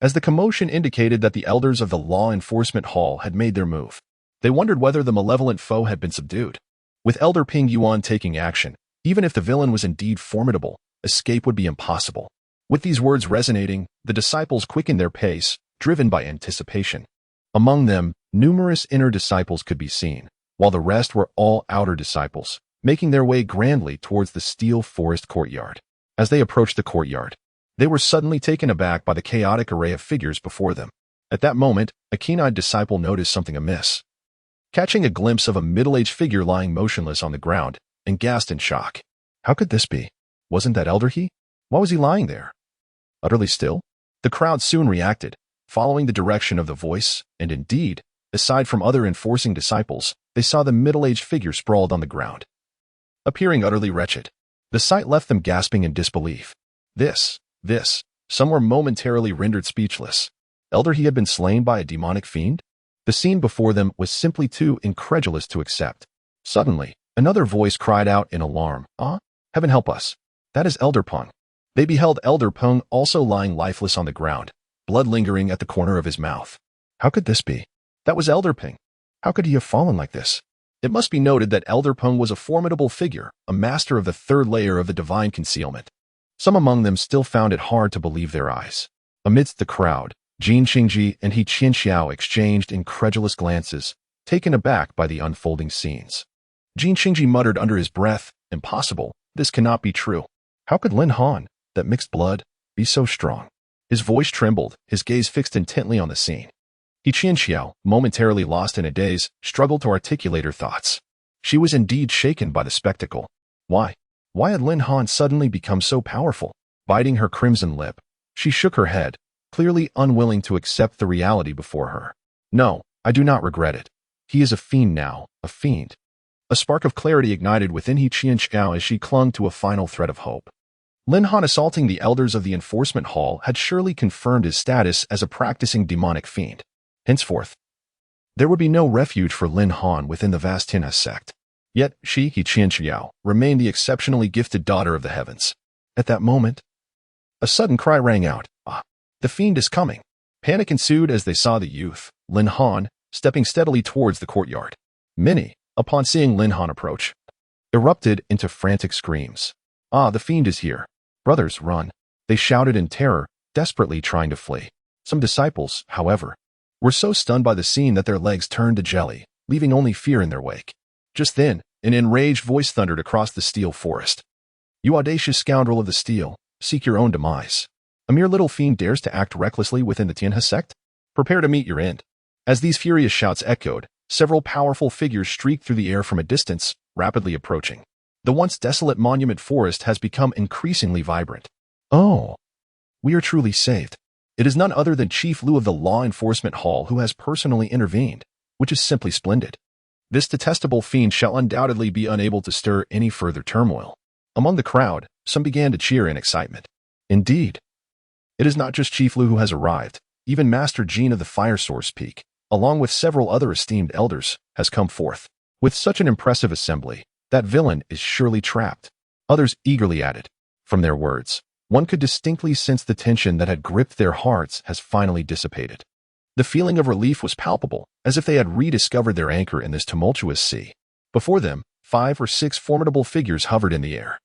As the commotion indicated that the elders of the law enforcement hall had made their move, they wondered whether the malevolent foe had been subdued. With Elder Ping Yuan taking action, even if the villain was indeed formidable, escape would be impossible. With these words resonating, the disciples quickened their pace, driven by anticipation. Among them, numerous inner disciples could be seen, while the rest were all outer disciples, making their way grandly towards the steel forest courtyard. As they approached the courtyard, they were suddenly taken aback by the chaotic array of figures before them. At that moment, a keen-eyed disciple noticed something amiss, catching a glimpse of a middle-aged figure lying motionless on the ground, and gasped in shock. How could this be? Wasn't that elder he? Why was he lying there, utterly still? The crowd soon reacted, following the direction of the voice, and indeed, aside from other enforcing disciples, they saw the middle-aged figure sprawled on the ground, appearing utterly wretched. The sight left them gasping in disbelief. Some were momentarily rendered speechless. Elder he had been slain by a demonic fiend? The scene before them was simply too incredulous to accept. Suddenly, another voice cried out in alarm. Heaven help us. That is Elder Peng. They beheld Elder Peng also lying lifeless on the ground, blood lingering at the corner of his mouth. How could this be? That was Elder Peng. How could he have fallen like this? It must be noted that Elder Peng was a formidable figure, a master of the third layer of the divine concealment. Some among them still found it hard to believe their eyes. Amidst the crowd, Jin Qingji and He Qianxiao exchanged incredulous glances, taken aback by the unfolding scenes. Jin Qingji muttered under his breath, "Impossible, this cannot be true. How could Lin Han, that mixed blood, be so strong?" His voice trembled, his gaze fixed intently on the scene. He Qianxiao, momentarily lost in a daze, struggled to articulate her thoughts. She was indeed shaken by the spectacle. Why had Lin Han suddenly become so powerful? Biting her crimson lip, she shook her head, clearly unwilling to accept the reality before her. "No, I do not regret it. He is a fiend now, a fiend." A spark of clarity ignited within He Qianxiao as she clung to a final thread of hope. Lin Han assaulting the elders of the enforcement hall had surely confirmed his status as a practicing demonic fiend. Henceforth, there would be no refuge for Lin Han within the vast Tianhe sect. Yet she, He Qianxiao, remained the exceptionally gifted daughter of the heavens. At that moment, a sudden cry rang out. Ah, the fiend is coming. Panic ensued as they saw the youth, Lin Han, stepping steadily towards the courtyard. Many, upon seeing Lin Han approach, erupted into frantic screams. Ah, the fiend is here. Brothers, run. They shouted in terror, desperately trying to flee. Some disciples, however, were so stunned by the scene that their legs turned to jelly, leaving only fear in their wake. Just then, an enraged voice thundered across the steel forest. You audacious scoundrel of the steel, seek your own demise. A mere little fiend dares to act recklessly within the Tianhe sect? Prepare to meet your end. As these furious shouts echoed, several powerful figures streaked through the air from a distance, rapidly approaching. The once desolate monument forest has become increasingly vibrant. Oh, we are truly saved. It is none other than Chief Lu of the Law Enforcement Hall who has personally intervened, which is simply splendid. This detestable fiend shall undoubtedly be unable to stir any further turmoil. Among the crowd, some began to cheer in excitement. Indeed, it is not just Chief Lu who has arrived. Even Master Jean of the Fire Source Peak, along with several other esteemed elders, has come forth. With such an impressive assembly, that villain is surely trapped. Others eagerly added. From their words, one could distinctly sense the tension that had gripped their hearts has finally dissipated. The feeling of relief was palpable, as if they had rediscovered their anchor in this tumultuous sea. Before them, 5 or 6 formidable figures hovered in the air,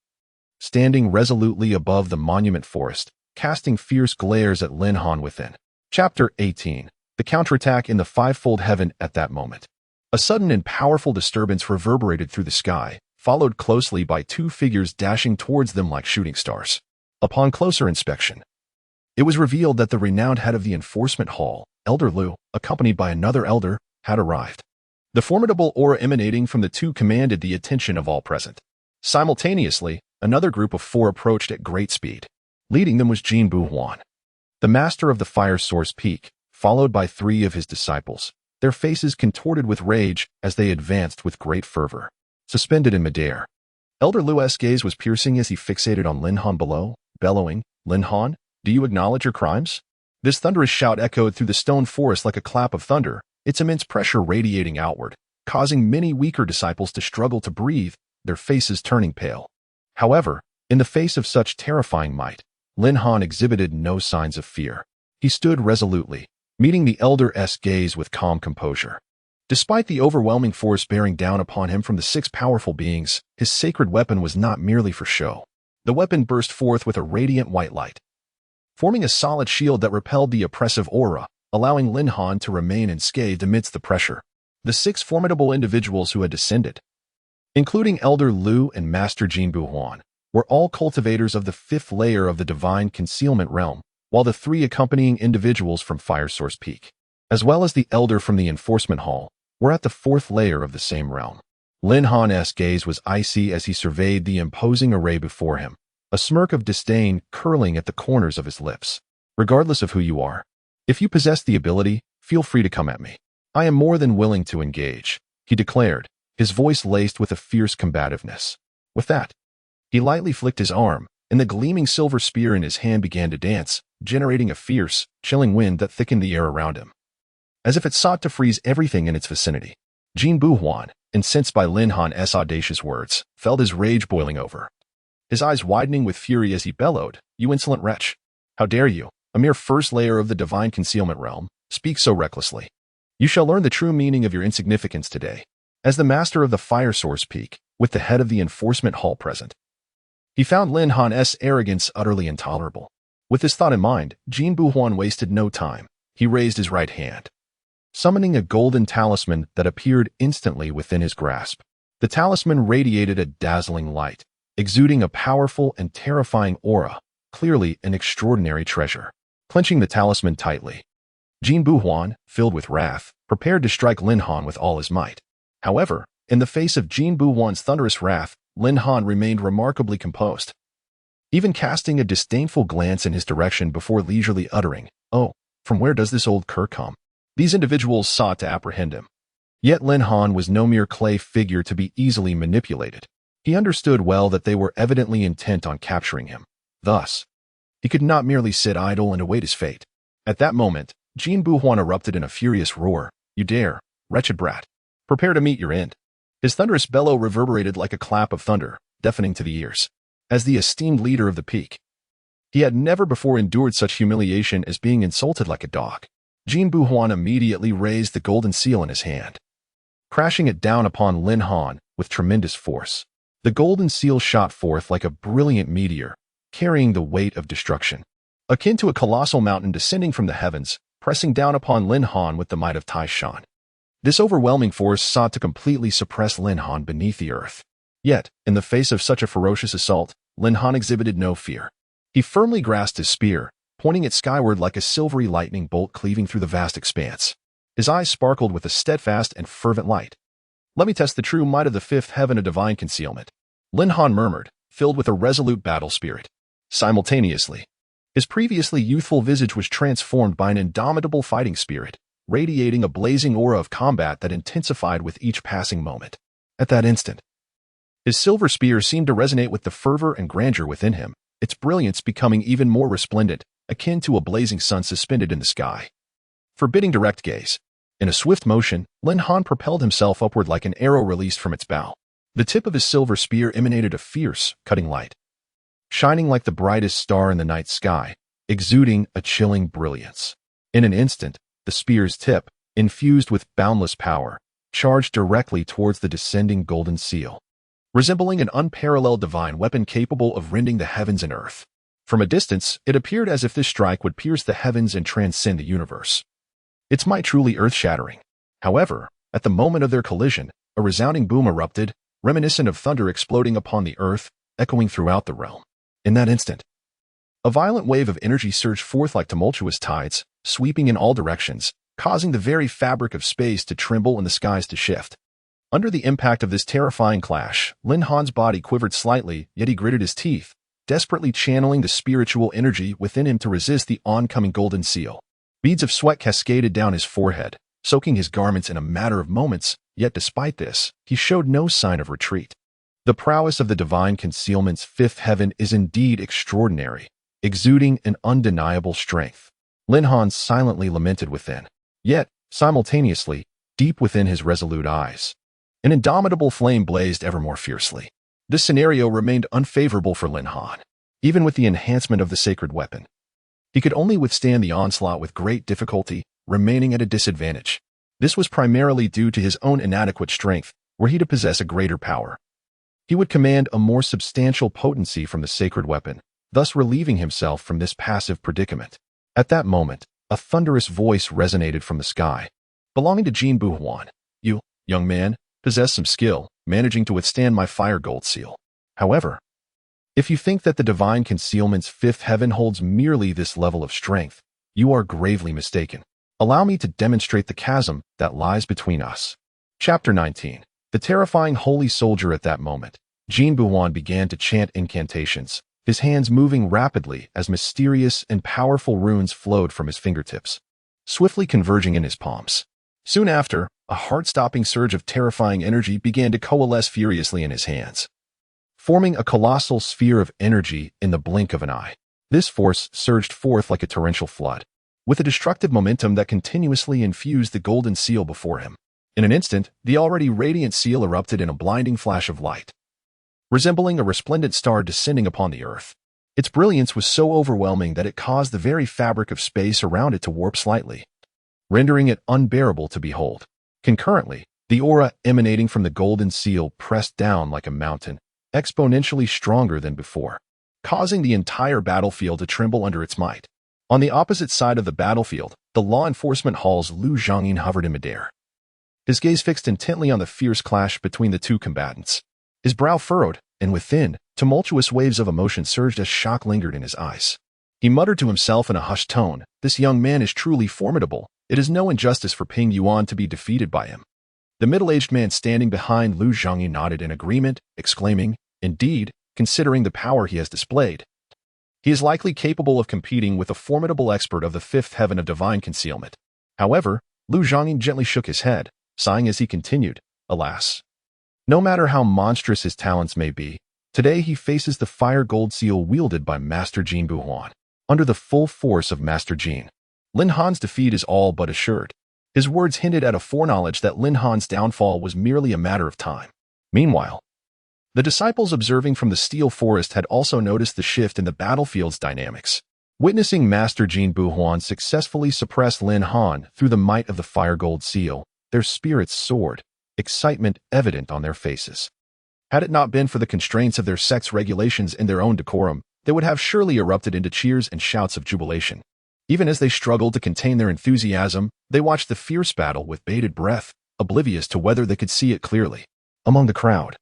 standing resolutely above the monument forest, casting fierce glares at Lin Han within. Chapter 18. The counterattack in the fivefold heaven. At that moment, a sudden and powerful disturbance reverberated through the sky, followed closely by 2 figures dashing towards them like shooting stars. Upon closer inspection, it was revealed that the renowned head of the enforcement hall, Elder Lu, accompanied by another elder, had arrived. The formidable aura emanating from the two commanded the attention of all present. Simultaneously, another group of 4 approached at great speed. Leading them was Jin Buhuan, the master of the Fire Source Peak, followed by 3 of his disciples, their faces contorted with rage as they advanced with great fervor. Suspended in midair, Elder Lu's gaze was piercing as he fixated on Lin Han below, bellowing, "Lin Han, do you acknowledge your crimes?" This thunderous shout echoed through the stone forest like a clap of thunder, its immense pressure radiating outward, causing many weaker disciples to struggle to breathe, their faces turning pale. However, in the face of such terrifying might, Lin Han exhibited no signs of fear. He stood resolutely, meeting the elder's gaze with calm composure. Despite the overwhelming force bearing down upon him from the 6 powerful beings, his sacred weapon was not merely for show. The weapon burst forth with a radiant white light, forming a solid shield that repelled the oppressive aura, allowing Lin Han to remain unscathed amidst the pressure. The 6 formidable individuals who had descended, including Elder Lu and Master Jin Buhuan, were all cultivators of the 5th layer of the divine concealment realm, while the 3 accompanying individuals from Fire Source Peak, as well as the elder from the enforcement hall, were at the 4th layer of the same realm. Lin Han's gaze was icy as he surveyed the imposing array before him, a smirk of disdain curling at the corners of his lips. Regardless of who you are, if you possess the ability, feel free to come at me. I am more than willing to engage, he declared, his voice laced with a fierce combativeness. With that, he lightly flicked his arm, and the gleaming silver spear in his hand began to dance, generating a fierce, chilling wind that thickened the air around him, as if it sought to freeze everything in its vicinity. Jin Buhuan, incensed by Lin Han's audacious words, felt his rage boiling over, his eyes widening with fury as he bellowed, "You insolent wretch! How dare you, a mere 1st layer of the divine concealment realm, speak so recklessly? You shall learn the true meaning of your insignificance today." As the master of the Fire Source Peak, with the head of the enforcement hall present, he found Lin Han's arrogance utterly intolerable. With this thought in mind, Jin Buhuan wasted no time. He raised his right hand, summoning a golden talisman that appeared instantly within his grasp. The talisman radiated a dazzling light, exuding a powerful and terrifying aura, clearly an extraordinary treasure. Clenching the talisman tightly, Jin Buhuan, filled with wrath, prepared to strike Lin Han with all his might. However, in the face of Jin Buhuan's thunderous wrath, Lin Han remained remarkably composed, even casting a disdainful glance in his direction before leisurely uttering, "Oh, from where does this old cur come?" These individuals sought to apprehend him. Yet Lin Han was no mere clay figure to be easily manipulated. He understood well that they were evidently intent on capturing him. Thus, he could not merely sit idle and await his fate. At that moment, Jin Buhuan erupted in a furious roar. "You dare, wretched brat. Prepare to meet your end." His thunderous bellow reverberated like a clap of thunder, deafening to the ears. as the esteemed leader of the peak. He had never before endured such humiliation as being insulted like a dog. Jin Buhuan immediately raised the golden seal in his hand, crashing it down upon Lin Han with tremendous force. The golden seal shot forth like a brilliant meteor, carrying the weight of destruction, akin to a colossal mountain descending from the heavens, pressing down upon Lin Han with the might of Tai Shan. This overwhelming force sought to completely suppress Lin Han beneath the earth. Yet, in the face of such a ferocious assault, Lin Han exhibited no fear. He firmly grasped his spear, pointing it skyward like a silvery lightning bolt cleaving through the vast expanse. His eyes sparkled with a steadfast and fervent light. "Let me test the true might of the fifth heaven of divine concealment," Lin Han murmured, filled with a resolute battle spirit. Simultaneously, his previously youthful visage was transformed by an indomitable fighting spirit, radiating a blazing aura of combat that intensified with each passing moment. At that instant, his silver spear seemed to resonate with the fervor and grandeur within him, its brilliance becoming even more resplendent, akin to a blazing sun suspended in the sky. Forbidding direct gaze, in a swift motion, Lin Han propelled himself upward like an arrow released from its bow. The tip of his silver spear emanated a fierce, cutting light, shining like the brightest star in the night sky, exuding a chilling brilliance. In an instant, the spear's tip, infused with boundless power, charged directly towards the descending golden seal, resembling an unparalleled divine weapon capable of rending the heavens and earth. From a distance, it appeared as if this strike would pierce the heavens and transcend the universe, its might truly earth-shattering. However, at the moment of their collision, a resounding boom erupted, reminiscent of thunder exploding upon the earth, echoing throughout the realm. In that instant, a violent wave of energy surged forth like tumultuous tides, sweeping in all directions, causing the very fabric of space to tremble and the skies to shift. Under the impact of this terrifying clash, Lin Han's body quivered slightly, yet he gritted his teeth, desperately channeling the spiritual energy within him to resist the oncoming golden seal. Beads of sweat cascaded down his forehead, soaking his garments in a matter of moments, yet despite this, he showed no sign of retreat. The prowess of the divine concealment's fifth heaven is indeed extraordinary, exuding an undeniable strength. Lin Han silently lamented within. Yet, simultaneously, deep within his resolute eyes, an indomitable flame blazed ever more fiercely. This scenario remained unfavorable for Lin Han. Even with the enhancement of the sacred weapon, he could only withstand the onslaught with great difficulty, remaining at a disadvantage. This was primarily due to his own inadequate strength, were he to possess a greater power. He would command a more substantial potency from the sacred weapon, thus relieving himself from this passive predicament. At that moment, a thunderous voice resonated from the sky, belonging to Jin Buhuan. "You, young man, possess some skill, managing to withstand my fire gold seal. However, if you think that the divine concealment's fifth heaven holds merely this level of strength, you are gravely mistaken. Allow me to demonstrate the chasm that lies between us." Chapter 19. The terrifying holy soldier. At that moment, Jin Buhuan began to chant incantations, his hands moving rapidly as mysterious and powerful runes flowed from his fingertips, swiftly converging in his palms. Soon after, a heart-stopping surge of terrifying energy began to coalesce furiously in his hands, forming a colossal sphere of energy in the blink of an eye. This force surged forth like a torrential flood, with a destructive momentum that continuously infused the golden seal before him. In an instant, the already radiant seal erupted in a blinding flash of light, resembling a resplendent star descending upon the earth. Its brilliance was so overwhelming that it caused the very fabric of space around it to warp slightly, rendering it unbearable to behold. Concurrently, the aura emanating from the golden seal pressed down like a mountain, exponentially stronger than before, causing the entire battlefield to tremble under its might. On the opposite side of the battlefield, the law enforcement hall's Lu Zhangyin hovered in midair, his gaze fixed intently on the fierce clash between the two combatants. His brow furrowed, and within, tumultuous waves of emotion surged as shock lingered in his eyes. He muttered to himself in a hushed tone, "This young man is truly formidable. It is no injustice for Ping Yuan to be defeated by him." The middle-aged man standing behind Lu Zhangyin nodded in agreement, exclaiming, "Indeed, considering the power he has displayed, he is likely capable of competing with a formidable expert of the fifth heaven of divine concealment." However, Lu Zhangyin gently shook his head, sighing as he continued, "Alas, no matter how monstrous his talents may be, today he faces the fire gold seal wielded by Master Jin Buhuan. Under the full force of Master Jin, Lin Han's defeat is all but assured." His words hinted at a foreknowledge that Lin Han's downfall was merely a matter of time. Meanwhile, The disciples observing from the steel forest had also noticed the shift in the battlefield's dynamics. Witnessing Master Jin Buhuan successfully suppress Lin Han through the might of the fire gold seal, their spirits soared, excitement evident on their faces. Had it not been for the constraints of their sect's regulations and their own decorum, they would have surely erupted into cheers and shouts of jubilation. Even as they struggled to contain their enthusiasm, they watched the fierce battle with bated breath, oblivious to whether they could see it clearly. Among the crowd,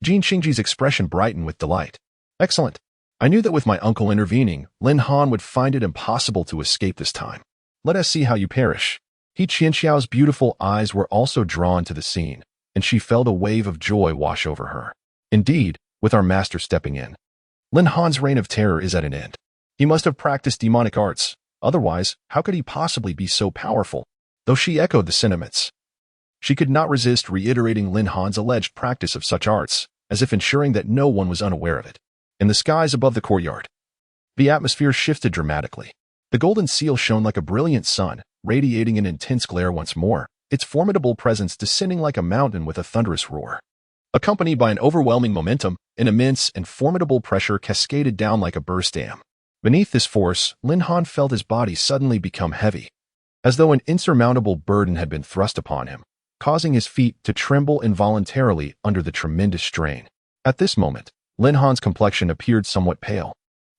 Jin Xingji's expression brightened with delight. Excellent. I knew that with my uncle intervening, Lin Han would find it impossible to escape this time. Let us see how you perish. He Qianxiao's beautiful eyes were also drawn to the scene, and she felt a wave of joy wash over her. Indeed, with our master stepping in, Lin Han's reign of terror is at an end. He must have practiced demonic arts. Otherwise, how could he possibly be so powerful? Though she echoed the sentiments, she could not resist reiterating Lin Han's alleged practice of such arts, as if ensuring that no one was unaware of it. In the skies above the courtyard, the atmosphere shifted dramatically. The golden seal shone like a brilliant sun, radiating an intense glare once more, its formidable presence descending like a mountain with a thunderous roar. Accompanied by an overwhelming momentum, an immense and formidable pressure cascaded down like a burst dam. Beneath this force, Lin Han felt his body suddenly become heavy, as though an insurmountable burden had been thrust upon him, causing his feet to tremble involuntarily under the tremendous strain. At this moment, Lin Han's complexion appeared somewhat pale,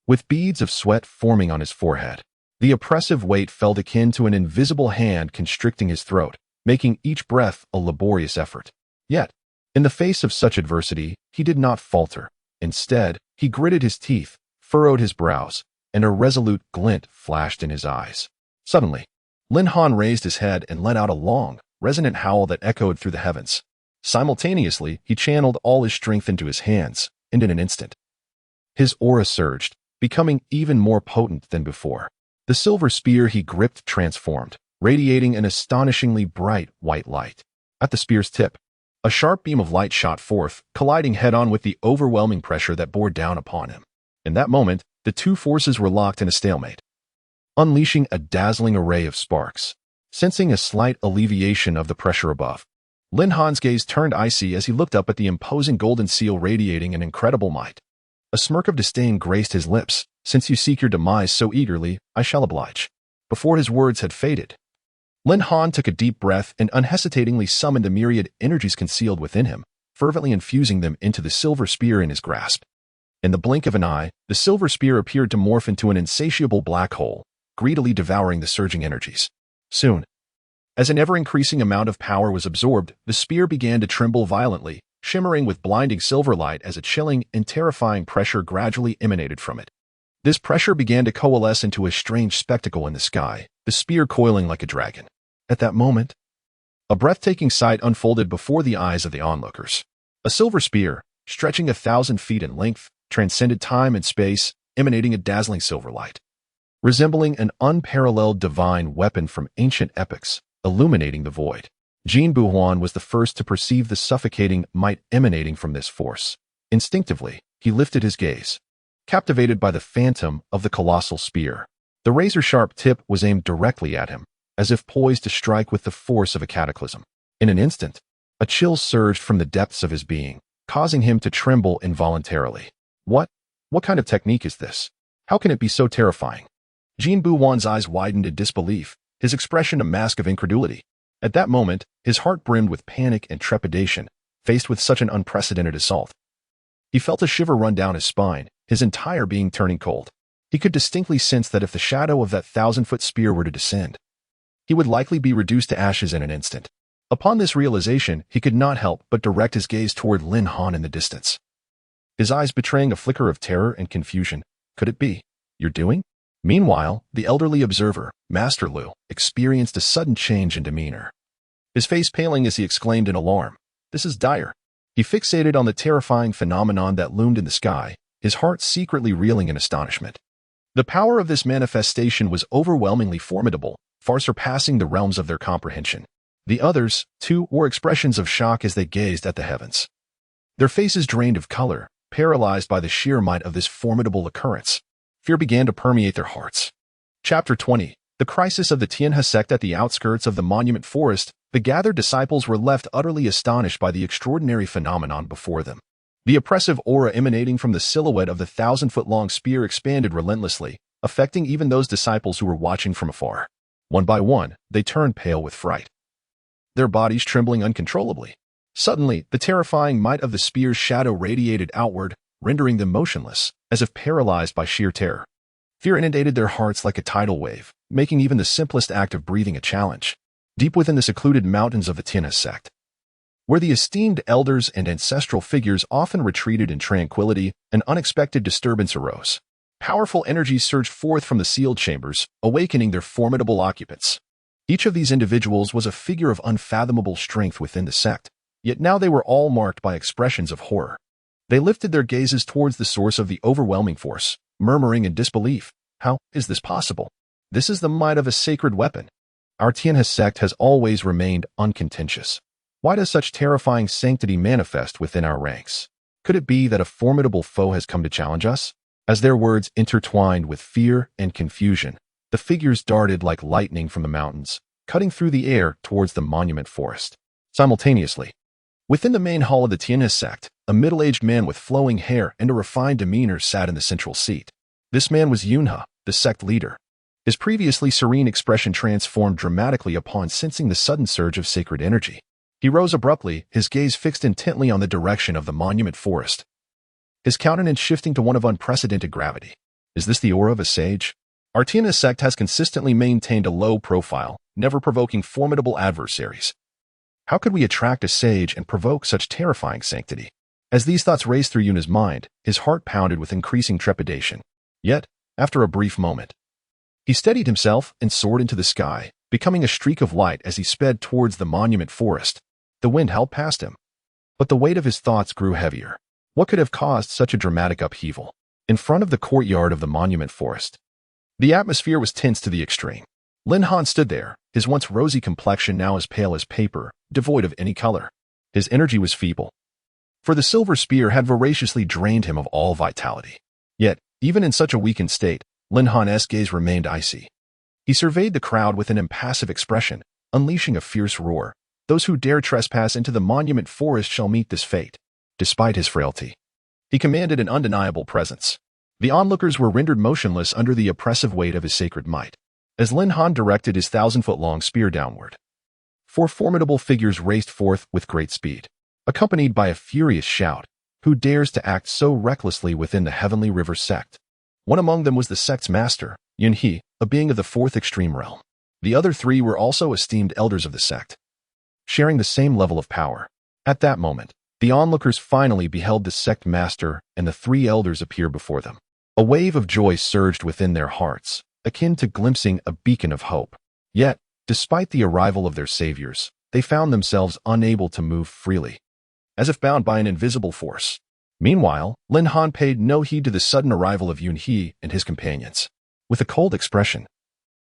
with beads of sweat forming on his forehead. The oppressive weight felt akin to an invisible hand constricting his throat, making each breath a laborious effort. Yet, in the face of such adversity, he did not falter. Instead, he gritted his teeth, furrowed his brows, and a resolute glint flashed in his eyes. Suddenly, Lin Han raised his head and let out a long, resonant howl that echoed through the heavens. Simultaneously, he channeled all his strength into his hands, and in an instant, his aura surged, becoming even more potent than before. The silver spear he gripped transformed, radiating an astonishingly bright white light. At the spear's tip, a sharp beam of light shot forth, colliding head-on with the overwhelming pressure that bore down upon him. In that moment, the two forces were locked in a stalemate, unleashing a dazzling array of sparks. Sensing a slight alleviation of the pressure above, Lin Han's gaze turned icy as he looked up at the imposing golden seal radiating an incredible might. A smirk of disdain graced his lips. Since you seek your demise so eagerly, I shall oblige. Before his words had faded, Lin Han took a deep breath and unhesitatingly summoned the myriad energies concealed within him, fervently infusing them into the silver spear in his grasp. In the blink of an eye, the silver spear appeared to morph into an insatiable black hole, greedily devouring the surging energies. Soon, as an ever-increasing amount of power was absorbed, the spear began to tremble violently, shimmering with blinding silver light as a chilling and terrifying pressure gradually emanated from it. This pressure began to coalesce into a strange spectacle in the sky, the spear coiling like a dragon. At that moment, a breathtaking sight unfolded before the eyes of the onlookers. A silver spear, stretching 1,000 feet in length, transcended time and space, emanating a dazzling silver light, resembling an unparalleled divine weapon from ancient epics, illuminating the void. Jin Buhuan was the first to perceive the suffocating might emanating from this force. Instinctively, he lifted his gaze, captivated by the phantom of the colossal spear. The razor-sharp tip was aimed directly at him, as if poised to strike with the force of a cataclysm. In an instant, a chill surged from the depths of his being, causing him to tremble involuntarily. What kind of technique is this? How can it be so terrifying? Jin Buhuan's eyes widened in disbelief, his expression a mask of incredulity. At that moment, his heart brimmed with panic and trepidation, faced with such an unprecedented assault. He felt a shiver run down his spine, his entire being turning cold. He could distinctly sense that if the shadow of that 1,000-foot spear were to descend, he would likely be reduced to ashes in an instant. Upon this realization, he could not help but direct his gaze toward Lin Han in the distance, his eyes betraying a flicker of terror and confusion. Could it be your doing? Meanwhile, the elderly observer, Master Lu, experienced a sudden change in demeanor. His face paling as he exclaimed in alarm, "This is dire." He fixated on the terrifying phenomenon that loomed in the sky, his heart secretly reeling in astonishment. The power of this manifestation was overwhelmingly formidable, far surpassing the realms of their comprehension. The others, too, wore expressions of shock as they gazed at the heavens. Their faces drained of color, paralyzed by the sheer might of this formidable occurrence. Fear began to permeate their hearts. Chapter 20. The crisis of the Tianhe sect. At the outskirts of the monument forest, the gathered disciples were left utterly astonished by the extraordinary phenomenon before them. The oppressive aura emanating from the silhouette of the 1,000-foot-long spear expanded relentlessly, affecting even those disciples who were watching from afar. One by one, they turned pale with fright, their bodies trembling uncontrollably. Suddenly, the terrifying might of the spear's shadow radiated outward, rendering them motionless, as if paralyzed by sheer terror. Fear inundated their hearts like a tidal wave, making even the simplest act of breathing a challenge. Deep within the secluded mountains of the Tiana sect, where the esteemed elders and ancestral figures often retreated in tranquility, an unexpected disturbance arose. Powerful energies surged forth from the sealed chambers, awakening their formidable occupants. Each of these individuals was a figure of unfathomable strength within the sect, yet now they were all marked by expressions of horror. They lifted their gazes towards the source of the overwhelming force, murmuring in disbelief, "How is this possible? This is the might of a sacred weapon. Our Tiana sect has always remained uncontentious. Why does such terrifying sanctity manifest within our ranks? Could it be that a formidable foe has come to challenge us?" As their words intertwined with fear and confusion, the figures darted like lightning from the mountains, cutting through the air towards the monument forest. Simultaneously, within the main hall of the Tiana sect, a middle-aged man with flowing hair and a refined demeanor sat in the central seat. This man was Yunhe, the sect leader. His previously serene expression transformed dramatically upon sensing the sudden surge of sacred energy. He rose abruptly, his gaze fixed intently on the direction of the monument forest, his countenance shifting to one of unprecedented gravity. Is this the aura of a sage? Our Tiana sect has consistently maintained a low profile, never provoking formidable adversaries. How could we attract a sage and provoke such terrifying sanctity? As these thoughts raced through Yunhe's mind, his heart pounded with increasing trepidation. Yet, after a brief moment, he steadied himself and soared into the sky, becoming a streak of light as he sped towards the monument forest. The wind howled past him, but the weight of his thoughts grew heavier. What could have caused such a dramatic upheaval? In front of the courtyard of the monument forest, the atmosphere was tense to the extreme. Lin Han stood there, his once rosy complexion now as pale as paper, devoid of any color. His energy was feeble, for the silver spear had voraciously drained him of all vitality. Yet, even in such a weakened state, Lin Han's gaze remained icy. He surveyed the crowd with an impassive expression, unleashing a fierce roar. Those who dare trespass into the monument forest shall meet this fate. Despite his frailty, he commanded an undeniable presence. The onlookers were rendered motionless under the oppressive weight of his sacred might. As Lin Han directed his 1,000-foot-long spear downward, 4 formidable figures raced forth with great speed, accompanied by a furious shout. Who dares to act so recklessly within the Heavenly River sect? One among them was the sect's master, Yunhe, a being of the 4th extreme realm. The other 3 were also esteemed elders of the sect, sharing the same level of power. At that moment, the onlookers finally beheld the sect master and the 3 elders appear before them. A wave of joy surged within their hearts, akin to glimpsing a beacon of hope. Yet, despite the arrival of their saviors, they found themselves unable to move freely, as if bound by an invisible force. Meanwhile, Lin Han paid no heed to the sudden arrival of Yunhe and his companions. With a cold expression,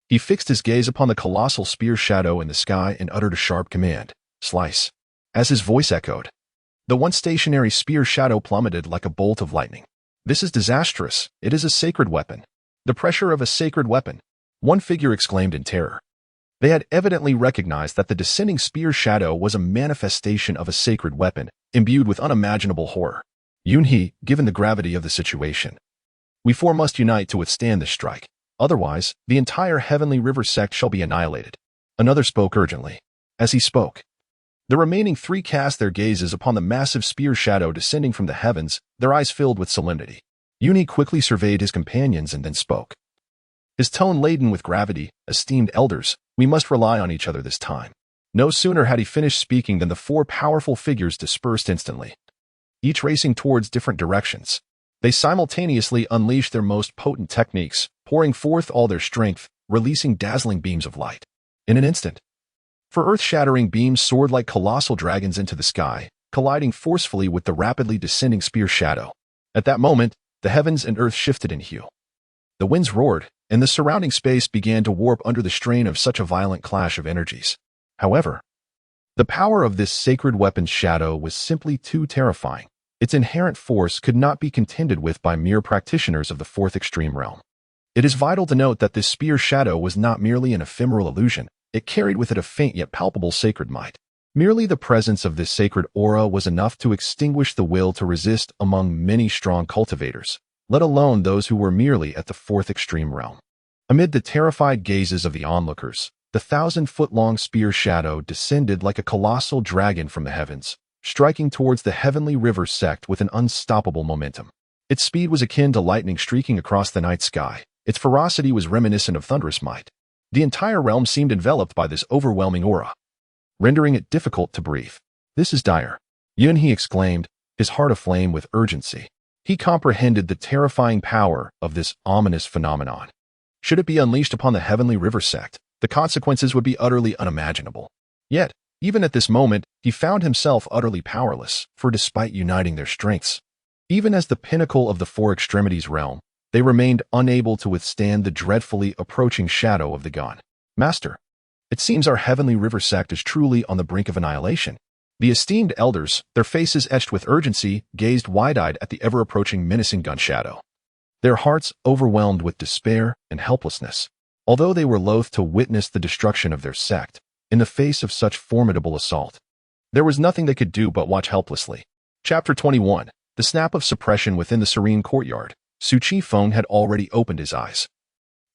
he fixed his gaze upon the colossal spear shadow in the sky and uttered a sharp command, "Slice." As his voice echoed, the once stationary spear shadow plummeted like a bolt of lightning. "This is disastrous. It is a sacred weapon." The pressure of a sacred weapon, one figure exclaimed in terror. They had evidently recognized that the descending spear shadow was a manifestation of a sacred weapon, imbued with unimaginable horror. Yunhe, given the gravity of the situation, "We 4 must unite to withstand this strike. Otherwise, the entire Heavenly River sect shall be annihilated." Another spoke urgently. As he spoke, the remaining 3 cast their gazes upon the massive spear shadow descending from the heavens, their eyes filled with solemnity. Yunhe quickly surveyed his companions and then spoke, his tone laden with gravity. "Esteemed elders, we must rely on each other this time." No sooner had he finished speaking than the 4 powerful figures dispersed instantly, each racing towards different directions. They simultaneously unleashed their most potent techniques, pouring forth all their strength, releasing dazzling beams of light. In an instant, for earth-shattering beams soared like colossal dragons into the sky, colliding forcefully with the rapidly descending spear shadow. At that moment, the heavens and earth shifted in hue. The winds roared, and the surrounding space began to warp under the strain of such a violent clash of energies. However, the power of this sacred weapon's shadow was simply too terrifying. Its inherent force could not be contended with by mere practitioners of the 4th extreme realm. It is vital to note that this spear shadow was not merely an ephemeral illusion. It carried with it a faint yet palpable sacred might. Merely the presence of this sacred aura was enough to extinguish the will to resist among many strong cultivators, let alone those who were merely at the fourth extreme realm. Amid the terrified gazes of the onlookers, the 1,000-foot-long spear shadow descended like a colossal dragon from the heavens, striking towards the heavenly river sect with an unstoppable momentum. Its speed was akin to lightning streaking across the night sky. Its ferocity was reminiscent of thunderous might. The entire realm seemed enveloped by this overwhelming aura, rendering it difficult to breathe. "This is dire," Yunhe exclaimed, his heart aflame with urgency. He comprehended the terrifying power of this ominous phenomenon. Should it be unleashed upon the heavenly river sect, the consequences would be utterly unimaginable. Yet, even at this moment, he found himself utterly powerless, for despite uniting their strengths, even as the pinnacle of the four extremities realm, they remained unable to withstand the dreadfully approaching shadow of the gun. "Master, it seems our heavenly river sect is truly on the brink of annihilation." The esteemed elders, their faces etched with urgency, gazed wide-eyed at the ever-approaching menacing gun shadow, their hearts overwhelmed with despair and helplessness. Although they were loath to witness the destruction of their sect, in the face of such formidable assault, there was nothing they could do but watch helplessly. Chapter 21. The snap of suppression within the serene courtyard. Su Qifeng had already opened his eyes,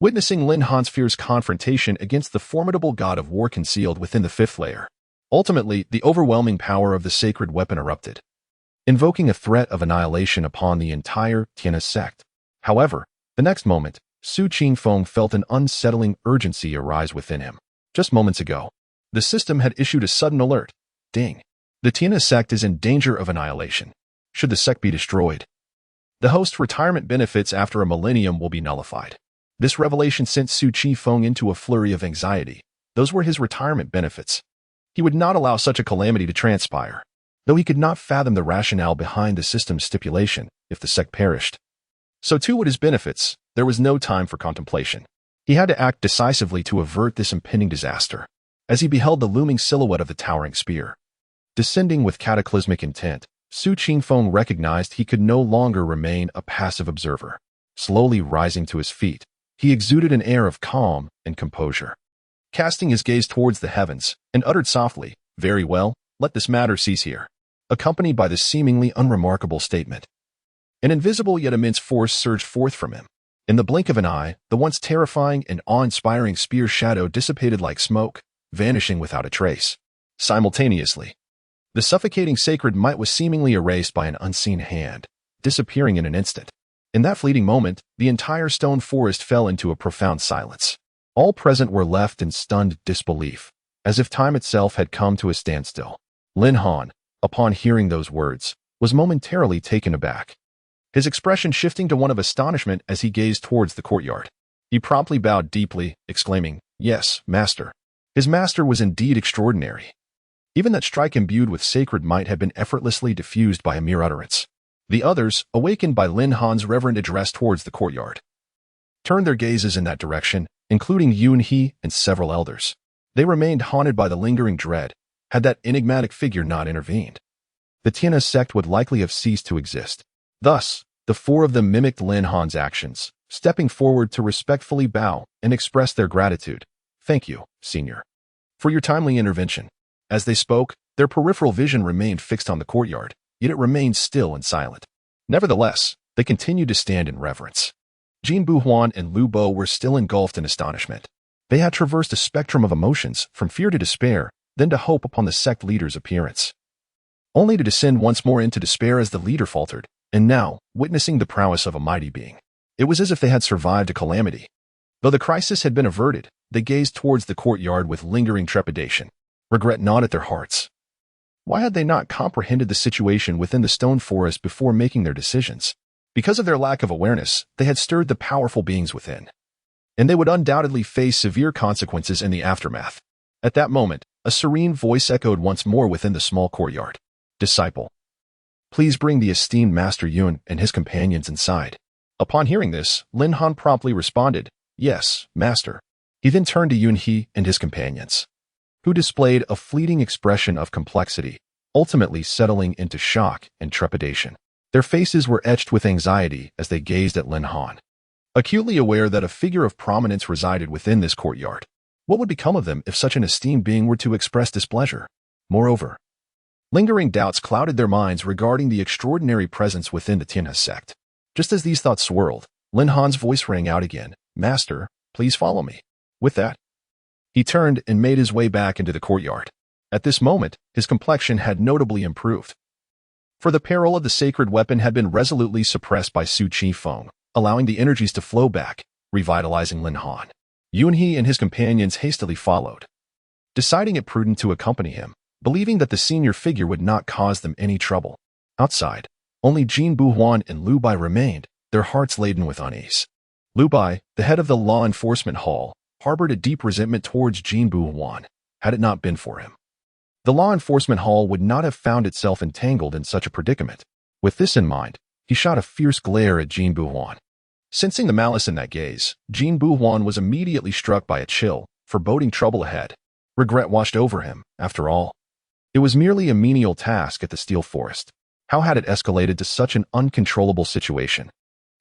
witnessing Lin Han's fierce confrontation against the formidable god of war concealed within the fifth layer. Ultimately, the overwhelming power of the sacred weapon erupted, invoking a threat of annihilation upon the entire Tiana sect. However, the next moment, Su Qifeng felt an unsettling urgency arise within him. Just moments ago, the system had issued a sudden alert. Ding! The Tiana sect is in danger of annihilation. Should the sect be destroyed, the host's retirement benefits after a millennium will be nullified. This revelation sent Su Qifeng into a flurry of anxiety. Those were his retirement benefits. He would not allow such a calamity to transpire, though he could not fathom the rationale behind the system's stipulation. If the sect perished, so too would his benefits. There was no time for contemplation. He had to act decisively to avert this impending disaster. As he beheld the looming silhouette of the towering spear descending with cataclysmic intent, Su Qifeng recognized he could no longer remain a passive observer. Slowly rising to his feet, he exuded an air of calm and composure, casting his gaze towards the heavens, and uttered softly, "Very well, let this matter cease here," accompanied by this seemingly unremarkable statement. An invisible yet immense force surged forth from him. In the blink of an eye, the once terrifying and awe-inspiring spear shadow dissipated like smoke, vanishing without a trace. Simultaneously, the suffocating sacred might was seemingly erased by an unseen hand, disappearing in an instant. In that fleeting moment, the entire stone forest fell into a profound silence. All present were left in stunned disbelief, as if time itself had come to a standstill. Lin Han, upon hearing those words, was momentarily taken aback, his expression shifting to one of astonishment as he gazed towards the courtyard. He promptly bowed deeply, exclaiming, "Yes, master." His master was indeed extraordinary. Even that strike imbued with sacred might had been effortlessly diffused by a mere utterance. The others, awakened by Lin Han's reverent address towards the courtyard, turned their gazes in that direction, including Yunhe and several elders. They remained haunted by the lingering dread. Had that enigmatic figure not intervened, the Tiana sect would likely have ceased to exist. Thus, the four of them mimicked Lin Han's actions, stepping forward to respectfully bow and express their gratitude. "Thank you, Senior, for your timely intervention." As they spoke, their peripheral vision remained fixed on the courtyard, yet it remained still and silent. Nevertheless, they continued to stand in reverence. Jin Buhuan and Lu Bo were still engulfed in astonishment. They had traversed a spectrum of emotions, from fear to despair, then to hope upon the sect leader's appearance, only to descend once more into despair as the leader faltered, and now, witnessing the prowess of a mighty being, it was as if they had survived a calamity. Though the crisis had been averted, they gazed towards the courtyard with lingering trepidation. Regret gnawed at their hearts. Why had they not comprehended the situation within the stone forest before making their decisions? Because of their lack of awareness, they had stirred the powerful beings within, and they would undoubtedly face severe consequences in the aftermath. At that moment, a serene voice echoed once more within the small courtyard. "Disciple, please bring the esteemed Master Yun and his companions inside." Upon hearing this, Lin Han promptly responded, "Yes, Master." He then turned to Yunhe and his companions, who displayed a fleeting expression of complexity, ultimately settling into shock and trepidation. Their faces were etched with anxiety as they gazed at Lin Han, acutely aware that a figure of prominence resided within this courtyard. What would become of them if such an esteemed being were to express displeasure? Moreover, lingering doubts clouded their minds regarding the extraordinary presence within the Tianhe sect. Just as these thoughts swirled, Lin Han's voice rang out again. "Master, please follow me." With that, he turned and made his way back into the courtyard. At this moment, his complexion had notably improved, for the peril of the sacred weapon had been resolutely suppressed by Su Qifeng, allowing the energies to flow back, revitalizing Lin Han. Yunhe and his companions hastily followed, deciding it prudent to accompany him, believing that the senior figure would not cause them any trouble. Outside, only Jin Buhuan and Lu Bai remained, their hearts laden with unease. Lu Bai, the head of the law enforcement hall, harbored a deep resentment towards Jin Buhuan, had it not been for him. The law enforcement hall would not have found itself entangled in such a predicament. With this in mind, he shot a fierce glare at Jin Buhuan. Sensing the malice in that gaze, Jin Buhuan was immediately struck by a chill, foreboding trouble ahead. Regret washed over him, after all. It was merely a menial task at the Steel Forest. How had it escalated to such an uncontrollable situation?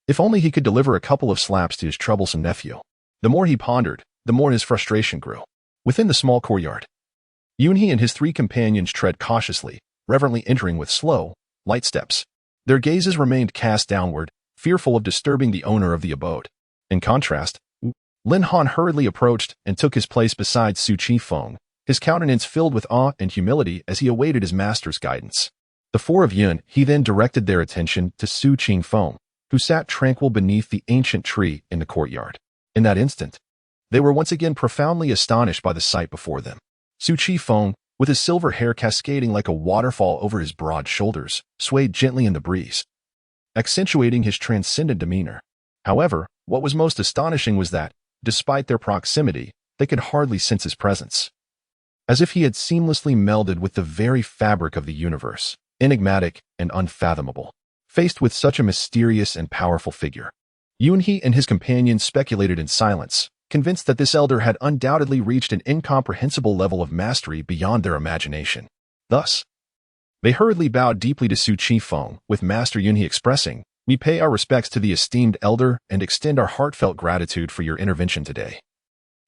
If only he could deliver a couple of slaps to his troublesome nephew. The more he pondered, the more his frustration grew. Within the small courtyard, Yunhe and his three companions tread cautiously, reverently entering with slow, light steps. Their gazes remained cast downward, fearful of disturbing the owner of the abode. In contrast, Lin Han hurriedly approached and took his place beside Su Qifeng, his countenance filled with awe and humility as he awaited his master's guidance. The four of Yunhe then directed their attention to Su Qifeng, who sat tranquil beneath the ancient tree in the courtyard. In that instant, they were once again profoundly astonished by the sight before them. Su Qifeng, with his silver hair cascading like a waterfall over his broad shoulders, swayed gently in the breeze, accentuating his transcendent demeanor. However, what was most astonishing was that, despite their proximity, they could hardly sense his presence. As if he had seamlessly melded with the very fabric of the universe, enigmatic and unfathomable. Faced with such a mysterious and powerful figure, Yunhe and his companions speculated in silence, convinced that this elder had undoubtedly reached an incomprehensible level of mastery beyond their imagination. Thus, they hurriedly bowed deeply to Su Qifeng, with Master Yunhe expressing, "We pay our respects to the esteemed elder and extend our heartfelt gratitude for your intervention today,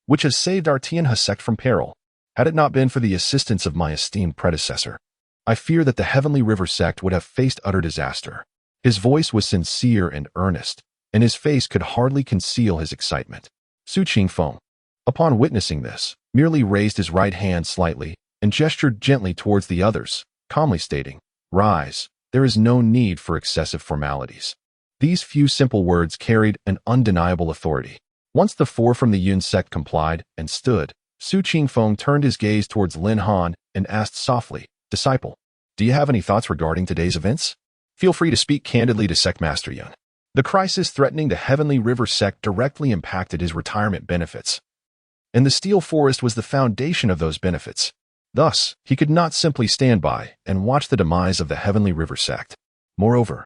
which has saved our Tianhe sect from peril. Had it not been for the assistance of my esteemed predecessor, I fear that the Heavenly River sect would have faced utter disaster." His voice was sincere and earnest, and his face could hardly conceal his excitement. Su Qifeng, upon witnessing this, merely raised his right hand slightly and gestured gently towards the others, calmly stating, "Rise, there is no need for excessive formalities." These few simple words carried an undeniable authority. Once the four from the Yun sect complied and stood, Su Qifeng turned his gaze towards Lin Han and asked softly, "Disciple, do you have any thoughts regarding today's events? Feel free to speak candidly to Sect Master Yun." The crisis threatening the Heavenly River sect directly impacted his retirement benefits, and the Steel Forest was the foundation of those benefits. Thus, he could not simply stand by and watch the demise of the Heavenly River sect. Moreover,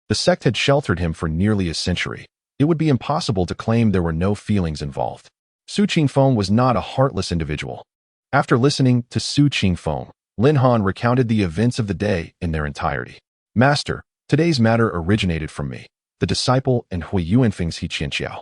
the sect had sheltered him for nearly a century. It would be impossible to claim there were no feelings involved. Su Qifeng was not a heartless individual. After listening to Su Qifeng, Lin Han recounted the events of the day in their entirety. "Master, today's matter originated from me, the disciple and Hui Yuanfeng's Qianqiao."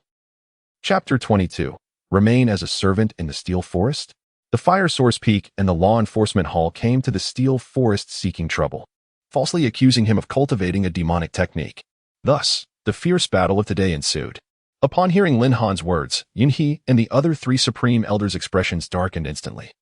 Chapter 22. Remain as a servant in the Steel Forest? The Fire Source Peak and the Law Enforcement Hall came to the Steel Forest seeking trouble, falsely accusing him of cultivating a demonic technique. Thus, the fierce battle of today ensued. Upon hearing Lin Han's words, Yunhe and the other three Supreme Elders' expressions darkened instantly.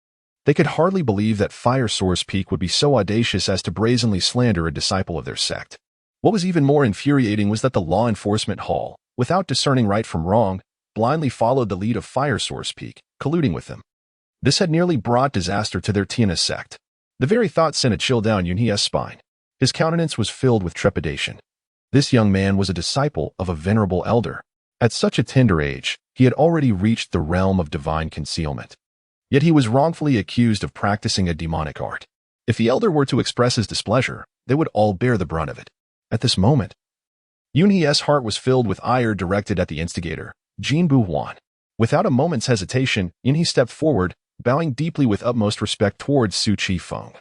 They could hardly believe that Fire Source Peak would be so audacious as to brazenly slander a disciple of their sect. What was even more infuriating was that the Law Enforcement Hall, without discerning right from wrong, blindly followed the lead of Fire Source Peak, colluding with them. This had nearly brought disaster to their Tianhe sect. The very thought sent a chill down Yunhe's spine. His countenance was filled with trepidation. This young man was a disciple of a venerable elder. At such a tender age, he had already reached the realm of divine concealment. Yet he was wrongfully accused of practicing a demonic art. If the elder were to express his displeasure, they would all bear the brunt of it. At this moment, Yunhe's heart was filled with ire directed at the instigator, Jin Buhuan. Without a moment's hesitation, Yunhe stepped forward, bowing deeply with utmost respect towards Su Qifeng,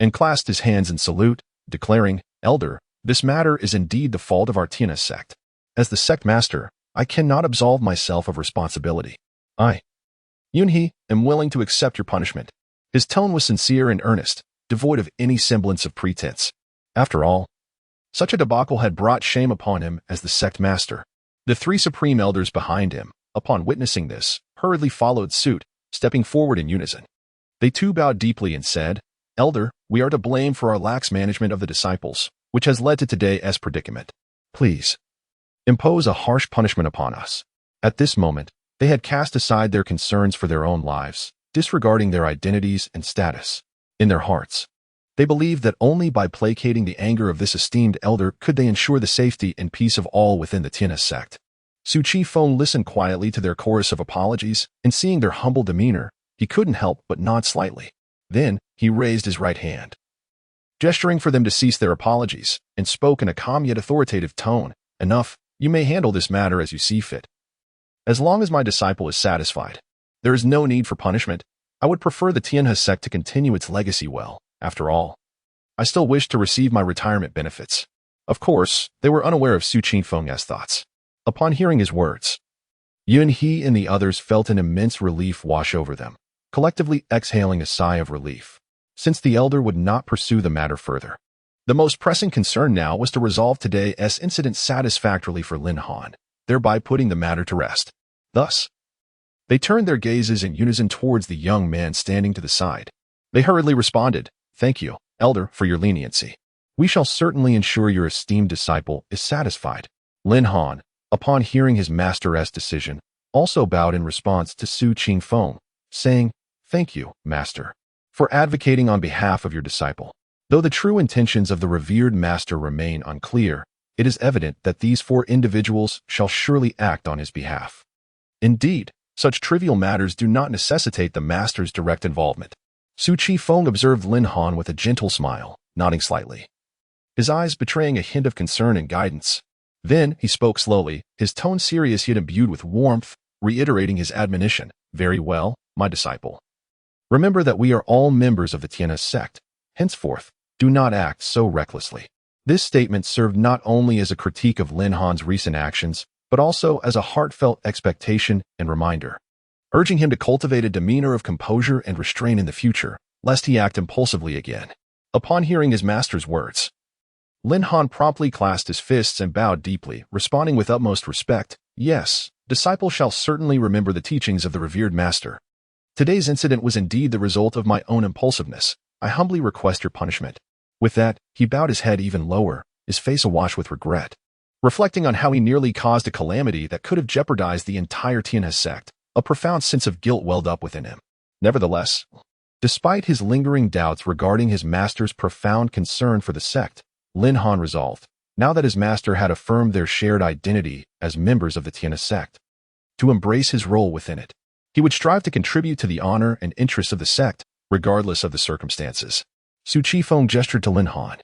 and clasped his hands in salute, declaring, "Elder, this matter is indeed the fault of our Tianhe sect. As the sect master, I cannot absolve myself of responsibility. I, Yunhe, am willing to accept your punishment." His tone was sincere and earnest, devoid of any semblance of pretense. After all, such a debacle had brought shame upon him as the sect master. The three supreme elders behind him, upon witnessing this, hurriedly followed suit, stepping forward in unison. They too bowed deeply and said, "Elder, we are to blame for our lax management of the disciples, which has led to today's predicament. Please, impose a harsh punishment upon us." At this moment, they had cast aside their concerns for their own lives, disregarding their identities and status. In their hearts, they believed that only by placating the anger of this esteemed elder could they ensure the safety and peace of all within the Tianhe sect. Su Qifeng listened quietly to their chorus of apologies, and seeing their humble demeanor, he couldn't help but nod slightly. Then he raised his right hand, gesturing for them to cease their apologies, and spoke in a calm yet authoritative tone. "Enough, you may handle this matter as you see fit. As long as my disciple is satisfied, there is no need for punishment. I would prefer the Tianhe sect to continue its legacy well. After all, I still wish to receive my retirement benefits." Of course, they were unaware of Su Qifeng's thoughts. Upon hearing his words, Yun He and the others felt an immense relief wash over them, collectively exhaling a sigh of relief, since the elder would not pursue the matter further. The most pressing concern now was to resolve today's incident satisfactorily for Lin Han, thereby putting the matter to rest. Thus, they turned their gazes in unison towards the young man standing to the side. They hurriedly responded, "Thank you, Elder, for your leniency. We shall certainly ensure your esteemed disciple is satisfied." Lin Han, upon hearing his master's decision, also bowed in response to Su Qifeng, saying, "Thank you, Master, for advocating on behalf of your disciple." Though the true intentions of the revered master remain unclear, it is evident that these four individuals shall surely act on his behalf. Indeed, such trivial matters do not necessitate the master's direct involvement. Su Qifeng observed Lin Han with a gentle smile, nodding slightly, his eyes betraying a hint of concern and guidance. Then he spoke slowly, his tone serious yet imbued with warmth, reiterating his admonition. "Very well, my disciple. Remember that we are all members of the Tianhe sect. Henceforth, do not act so recklessly." This statement served not only as a critique of Lin Han's recent actions, but also as a heartfelt expectation and reminder, urging him to cultivate a demeanor of composure and restraint in the future, lest he act impulsively again. Upon hearing his master's words, Lin Han promptly clasped his fists and bowed deeply, responding with utmost respect, "Yes, disciple shall certainly remember the teachings of the revered master. Today's incident was indeed the result of my own impulsiveness. I humbly request your punishment." With that, he bowed his head even lower, his face awash with regret. Reflecting on how he nearly caused a calamity that could have jeopardized the entire Tianhe sect, a profound sense of guilt welled up within him. Nevertheless, despite his lingering doubts regarding his master's profound concern for the sect, Lin Han resolved, now that his master had affirmed their shared identity as members of the Tianhe sect, to embrace his role within it. He would strive to contribute to the honor and interests of the sect, regardless of the circumstances. Su Qifeng gestured to Lin Han.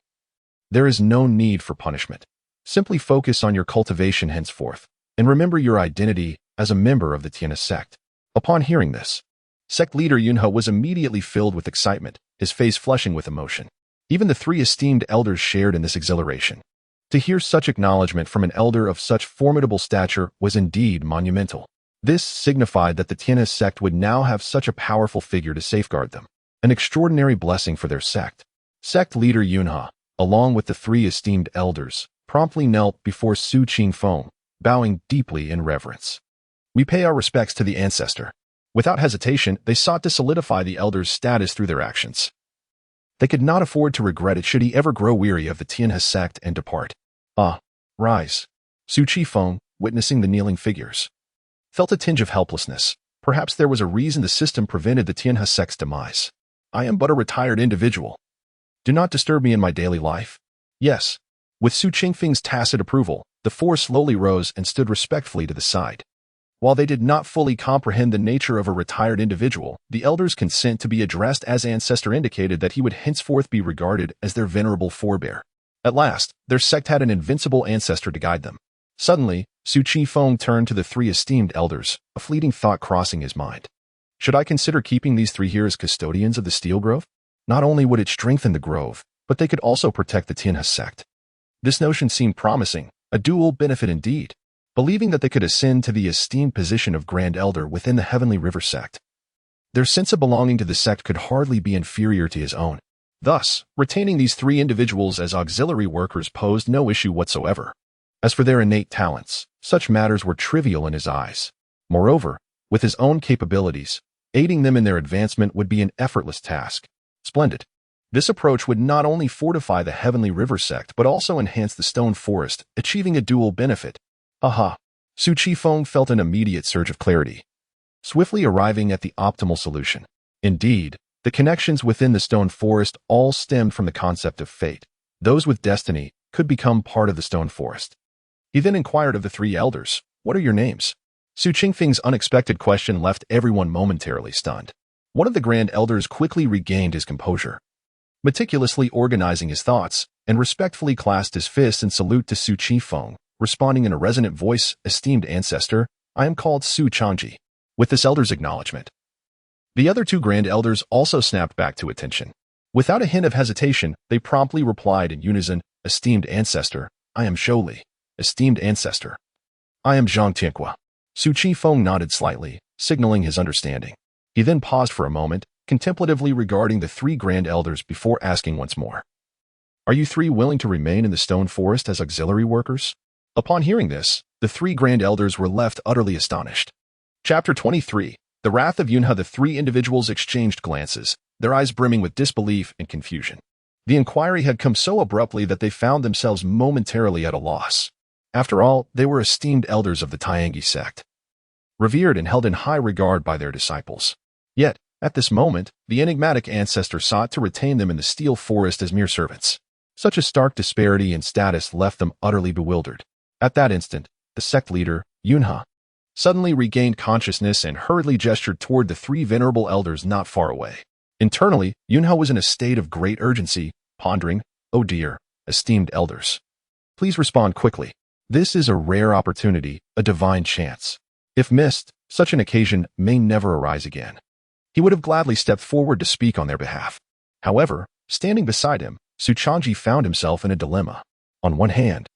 "There is no need for punishment. Simply focus on your cultivation henceforth, and remember your identity as a member of the Tianhe sect." Upon hearing this, sect leader Yunhe was immediately filled with excitement, his face flushing with emotion. Even the three esteemed elders shared in this exhilaration. To hear such acknowledgement from an elder of such formidable stature was indeed monumental. This signified that the Tianhe sect would now have such a powerful figure to safeguard them, an extraordinary blessing for their sect. Sect leader Yunhe, along with the three esteemed elders, promptly knelt before Su Qifeng, bowing deeply in reverence. "We pay our respects to the ancestor." Without hesitation, they sought to solidify the elder's status through their actions. They could not afford to regret it should he ever grow weary of the Tianhe sect and depart. Rise. Su Qifeng, witnessing the kneeling figures, felt a tinge of helplessness. Perhaps there was a reason the system prevented the Tianhe sect's demise. "I am but a retired individual. Do not disturb me in my daily life." "Yes." With Su Qifeng's tacit approval, the four slowly rose and stood respectfully to the side. While they did not fully comprehend the nature of a retired individual, the elders' consent to be addressed as ancestor indicated that he would henceforth be regarded as their venerable forebear. At last, their sect had an invincible ancestor to guide them. Suddenly, Su Qifeng turned to the three esteemed elders, a fleeting thought crossing his mind. "Should I consider keeping these three here as custodians of the steel grove? Not only would it strengthen the grove, but they could also protect the Tianhe sect." This notion seemed promising, a dual benefit indeed. Believing that they could ascend to the esteemed position of Grand Elder within the Heavenly River sect, Their sense of belonging to the sect could hardly be inferior to his own. Thus, retaining these three individuals as auxiliary workers posed no issue whatsoever. As for their innate talents, such matters were trivial in his eyes. Moreover, with his own capabilities, aiding them in their advancement would be an effortless task. Splendid. This approach would not only fortify the Heavenly River sect but also enhance the Stone Forest, achieving a dual benefit. Aha! Su Qifeng felt an immediate surge of clarity, swiftly arriving at the optimal solution. Indeed, the connections within the Stone Forest all stemmed from the concept of fate. Those with destiny could become part of the Stone Forest. He then inquired of the three elders, "What are your names?" Su Qingfeng's unexpected question left everyone momentarily stunned. One of the Grand Elders quickly regained his composure, meticulously organizing his thoughts, and respectfully clasped his fists in salute to Su Qifeng, responding in a resonant voice, "Esteemed ancestor, I am called Su Changji." With this elder's acknowledgement, the other two Grand Elders also snapped back to attention. Without a hint of hesitation, they promptly replied in unison, "Esteemed ancestor, I am Zhou. Esteemed ancestor, I am Zhang Tianhua." Su Qifeng nodded slightly, signaling his understanding. He then paused for a moment, contemplatively regarding the three Grand Elders before asking once more, "Are you three willing to remain in the Stone Forest as auxiliary workers?" Upon hearing this, the three Grand Elders were left utterly astonished. Chapter 23. The Wrath of Yunhe. The three individuals exchanged glances, their eyes brimming with disbelief and confusion. The inquiry had come so abruptly that they found themselves momentarily at a loss. After all, they were esteemed elders of the Tiangi sect, revered and held in high regard by their disciples. Yet, at this moment, the enigmatic ancestor sought to retain them in the Steel Forest as mere servants. Such a stark disparity in status left them utterly bewildered. At that instant, the sect leader, Yunhe, suddenly regained consciousness and hurriedly gestured toward the three venerable elders not far away. Internally, Yunhe was in a state of great urgency, pondering, "Oh dear, esteemed elders, please respond quickly. This is a rare opportunity, a divine chance. If missed, such an occasion may never arise again." He would have gladly stepped forward to speak on their behalf. However, standing beside him, Su Changji found himself in a dilemma. On one hand,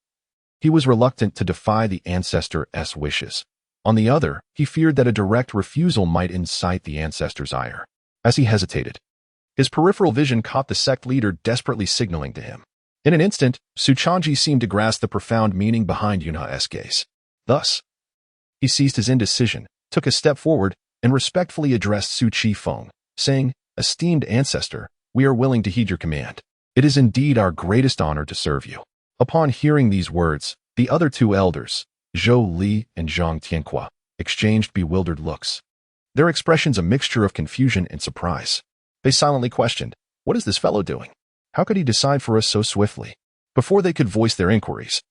he was reluctant to defy the ancestor's wishes. On the other, he feared that a direct refusal might incite the ancestor's ire. As he hesitated, his peripheral vision caught the sect leader desperately signaling to him. In an instant, Su Changji seemed to grasp the profound meaning behind Yunhe's gaze. Thus, he ceased his indecision, took a step forward, and respectfully addressed Su Qifeng, saying, "Esteemed ancestor, we are willing to heed your command. It is indeed our greatest honor to serve you." Upon hearing these words, the other two elders, Zhou Li and Zhang Tianhua, exchanged bewildered looks, their expressions a mixture of confusion and surprise. They silently questioned, "What is this fellow doing? How could he decide for us so swiftly?" Before they could voice their inquiries,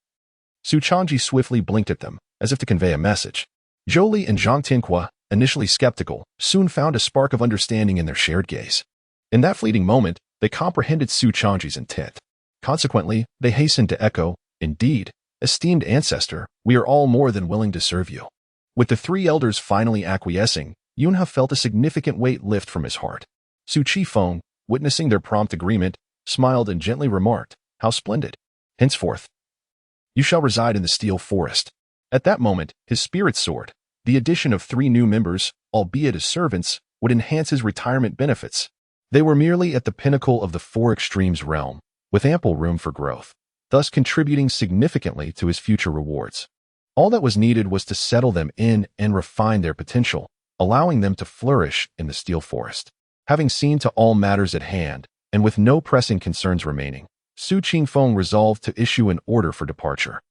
Su Changji swiftly blinked at them, as if to convey a message. Zhou Li and Zhang Tianhua, initially skeptical, soon found a spark of understanding in their shared gaze. In that fleeting moment, they comprehended Su Changji's intent. Consequently, they hastened to echo, "Indeed, esteemed ancestor, we are all more than willing to serve you." With the three elders finally acquiescing, Yunhe felt a significant weight lift from his heart. Su Qifeng, witnessing their prompt agreement, smiled and gently remarked, "How splendid. Henceforth, you shall reside in the Steel Forest." At that moment, his spirits soared. The addition of three new members, albeit as servants, would enhance his retirement benefits. They were merely at the pinnacle of the Four Extremes realm, with ample room for growth, thus contributing significantly to his future rewards. All that was needed was to settle them in and refine their potential, allowing them to flourish in the Steel Forest. Having seen to all matters at hand, and with no pressing concerns remaining, Su Qifeng resolved to issue an order for departure.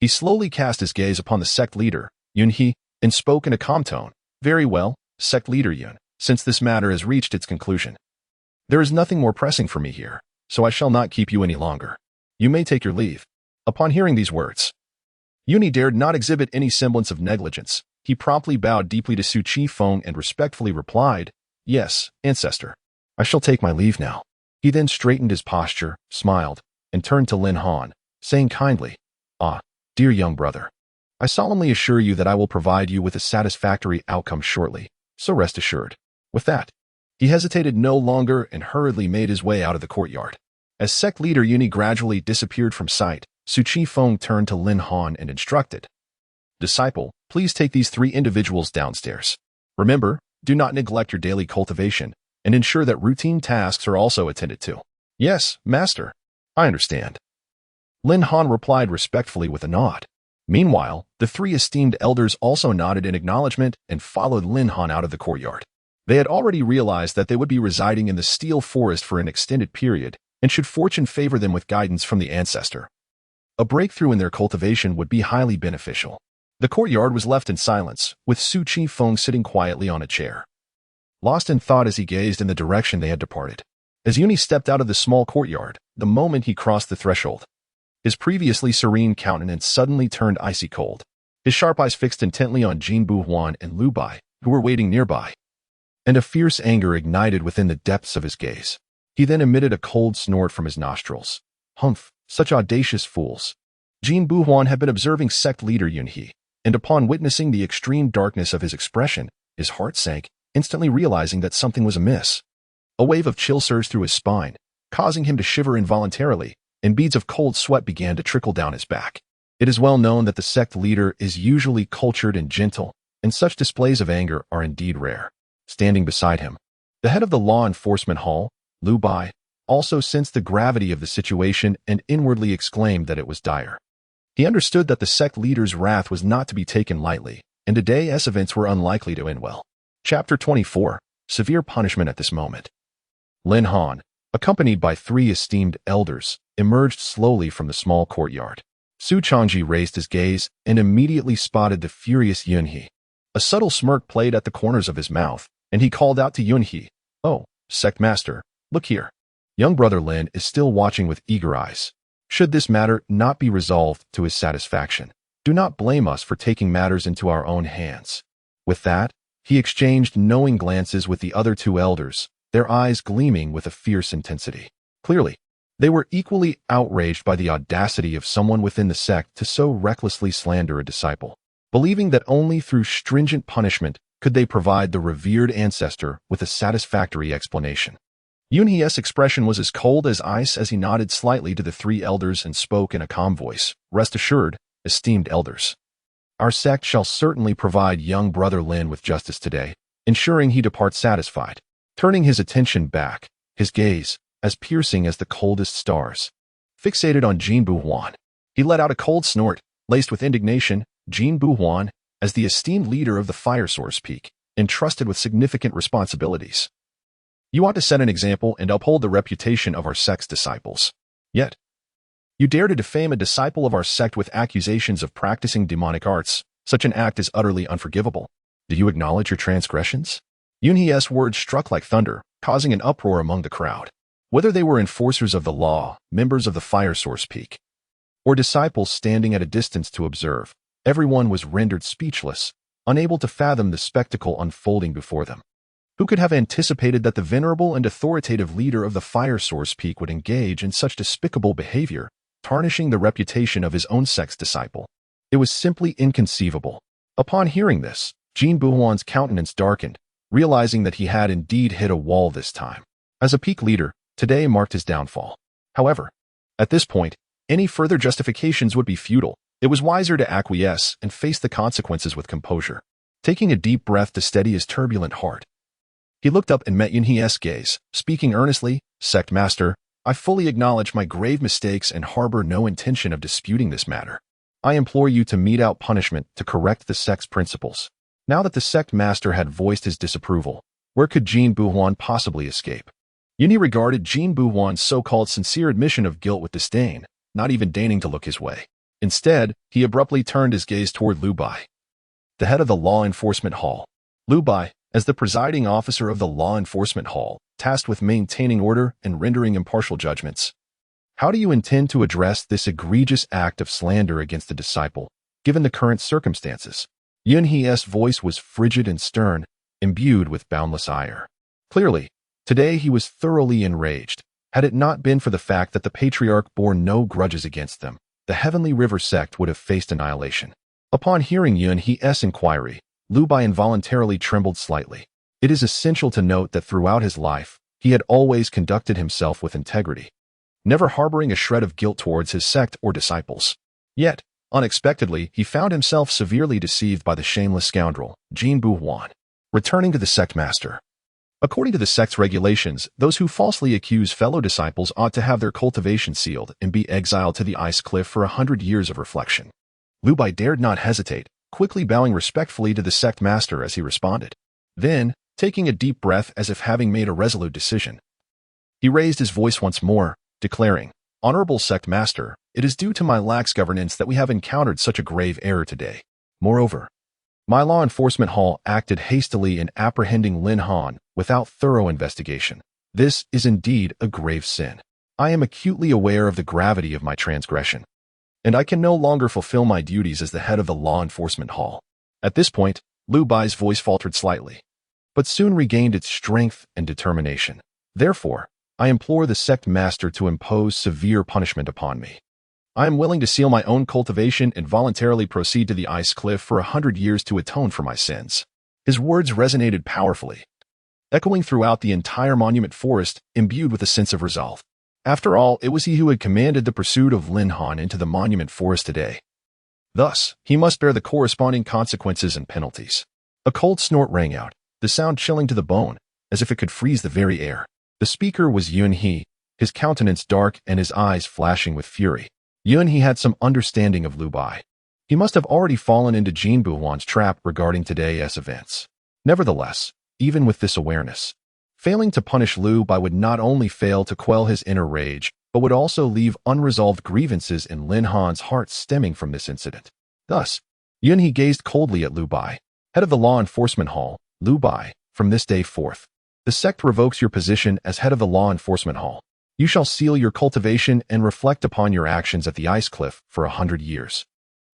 He slowly cast his gaze upon the sect leader, Yunhe, and spoke in a calm tone, "Very well, sect leader Yun, since this matter has reached its conclusion, there is nothing more pressing for me here, so I shall not keep you any longer. You may take your leave." Upon hearing these words, Yunhe dared not exhibit any semblance of negligence. He promptly bowed deeply to Su Qifeng and respectfully replied, "Yes, ancestor, I shall take my leave now." He then straightened his posture, smiled, and turned to Lin Han, saying kindly, "Ah, dear young brother, I solemnly assure you that I will provide you with a satisfactory outcome shortly, so rest assured." With that, he hesitated no longer and hurriedly made his way out of the courtyard. As sect leader Yunhe gradually disappeared from sight, Su Qifeng turned to Lin Han and instructed, "Disciple, please take these three individuals downstairs. Remember, Do not neglect your daily cultivation, and ensure that routine tasks are also attended to. Yes, master. I understand. Lin Han replied respectfully with a nod. Meanwhile, the three esteemed elders also nodded in acknowledgement and followed Lin Han out of the courtyard. They had already realized that they would be residing in the steel forest for an extended period, and should fortune favor them with guidance from the ancestor, a breakthrough in their cultivation would be highly beneficial. The courtyard was left in silence, with Su Chi Feng sitting quietly on a chair, lost in thought as he gazed in the direction they had departed. As Yuni stepped out of the small courtyard, the moment he crossed the threshold, his previously serene countenance suddenly turned icy cold. His sharp eyes fixed intently on Jin Buhuan and Lu Bai, who were waiting nearby, and a fierce anger ignited within the depths of his gaze. He then emitted a cold snort from his nostrils. Humph, such audacious fools. Jin Buhuan had been observing sect leader Yun He, and upon witnessing the extreme darkness of his expression, his heart sank, instantly realizing that something was amiss. A wave of chill surged through his spine, causing him to shiver involuntarily, and beads of cold sweat began to trickle down his back. It is well known that the sect leader is usually cultured and gentle, and such displays of anger are indeed rare. Standing beside him, the head of the law enforcement hall, Lu Bai, also sensed the gravity of the situation and inwardly exclaimed that it was dire. He understood that the sect leader's wrath was not to be taken lightly, and today's events were unlikely to end well. Chapter 24. Severe punishment at this moment. Lin Han, accompanied by three esteemed elders, emerged slowly from the small courtyard. Su Changji raised his gaze and immediately spotted the furious Yun He. A subtle smirk played at the corners of his mouth, and he called out to Yun He, "Oh, sect master, look here." Young brother Lin is still watching with eager eyes. Should this matter not be resolved to his satisfaction, do not blame us for taking matters into our own hands. With that, he exchanged knowing glances with the other two elders, their eyes gleaming with a fierce intensity. Clearly, they were equally outraged by the audacity of someone within the sect to so recklessly slander a disciple, believing that only through stringent punishment could they provide the revered ancestor with a satisfactory explanation. Yun He's expression was as cold as ice as he nodded slightly to the three elders and spoke in a calm voice. "Rest assured, esteemed elders, our sect shall certainly provide young brother Lin with justice today, ensuring he departs satisfied." Turning his attention back, his gaze, as piercing as the coldest stars, fixated on Jin Buhuan, he let out a cold snort, laced with indignation. Jin Buhuan, as the esteemed leader of the Fire Source Peak, entrusted with significant responsibilities. You ought to set an example and uphold the reputation of our sect's disciples. Yet, you dare to defame a disciple of our sect with accusations of practicing demonic arts. Such an act is utterly unforgivable. Do you acknowledge your transgressions? Yun He's words struck like thunder, causing an uproar among the crowd. Whether they were enforcers of the law, members of the Fire Source Peak, or disciples standing at a distance to observe, everyone was rendered speechless, unable to fathom the spectacle unfolding before them. Who could have anticipated that the venerable and authoritative leader of the Fire Source Peak would engage in such despicable behavior, tarnishing the reputation of his own sect's disciple? It was simply inconceivable. Upon hearing this, Jin Buhuan's countenance darkened, realizing that he had indeed hit a wall this time. As a peak leader, today marked his downfall. However, at this point, any further justifications would be futile. It was wiser to acquiesce and face the consequences with composure. Taking a deep breath to steady his turbulent heart, he looked up and met Yun He's gaze, speaking earnestly. "Sect master, I fully acknowledge my grave mistakes and harbor no intention of disputing this matter. I implore you to mete out punishment to correct the sect's principles." Now that the sect master had voiced his disapproval, where could Jin Buhuan possibly escape? Yun He regarded Jin Buhuan's so-called sincere admission of guilt with disdain, not even deigning to look his way. Instead, he abruptly turned his gaze toward Lu Bai, the head of the law enforcement hall. Lu Bai, as the presiding officer of the law enforcement hall, tasked with maintaining order and rendering impartial judgments. How do you intend to address this egregious act of slander against a disciple, given the current circumstances? Yun He's voice was frigid and stern, imbued with boundless ire. Clearly, today he was thoroughly enraged. Had it not been for the fact that the patriarch bore no grudges against them, the Heavenly River sect would have faced annihilation. Upon hearing Yun He's inquiry, Lu Bai involuntarily trembled slightly. It is essential to note that throughout his life, he had always conducted himself with integrity, never harboring a shred of guilt towards his sect or disciples. Yet, unexpectedly, he found himself severely deceived by the shameless scoundrel, Jin Buhuan. Returning to the sect master. According to the sect's regulations, those who falsely accuse fellow disciples ought to have their cultivation sealed and be exiled to the ice cliff for 100 years of reflection. Lu Bai dared not hesitate, quickly bowing respectfully to the sect master as he responded. Then, taking a deep breath as if having made a resolute decision, he raised his voice once more, declaring, "Honorable sect master, it is due to my lax governance that we have encountered such a grave error today. Moreover, my law enforcement hall acted hastily in apprehending Lin Han without thorough investigation. This is indeed a grave sin. I am acutely aware of the gravity of my transgression, and I can no longer fulfill my duties as the head of the law enforcement hall." At this point, Lu Bai's voice faltered slightly, but soon regained its strength and determination. "Therefore, I implore the sect master to impose severe punishment upon me. I am willing to seal my own cultivation and voluntarily proceed to the ice cliff for 100 years to atone for my sins." His words resonated powerfully, echoing throughout the entire monument forest, imbued with a sense of resolve. After all, it was he who had commanded the pursuit of Lin Han into the monument forest today. Thus, he must bear the corresponding consequences and penalties. A cold snort rang out, the sound chilling to the bone, as if it could freeze the very air. The speaker was Yun He, his countenance dark and his eyes flashing with fury. Yun He had some understanding of Lu Bai. He must have already fallen into Jin Buhuan's trap regarding today's events. Nevertheless, even with this awareness, failing to punish Lu Bai would not only fail to quell his inner rage, but would also leave unresolved grievances in Lin Han's heart stemming from this incident. Thus, Yun He gazed coldly at Lu Bai. "Head of the law enforcement hall, Lu Bai, from this day forth, the sect revokes your position as head of the law enforcement hall. You shall seal your cultivation and reflect upon your actions at the ice cliff for 100 years.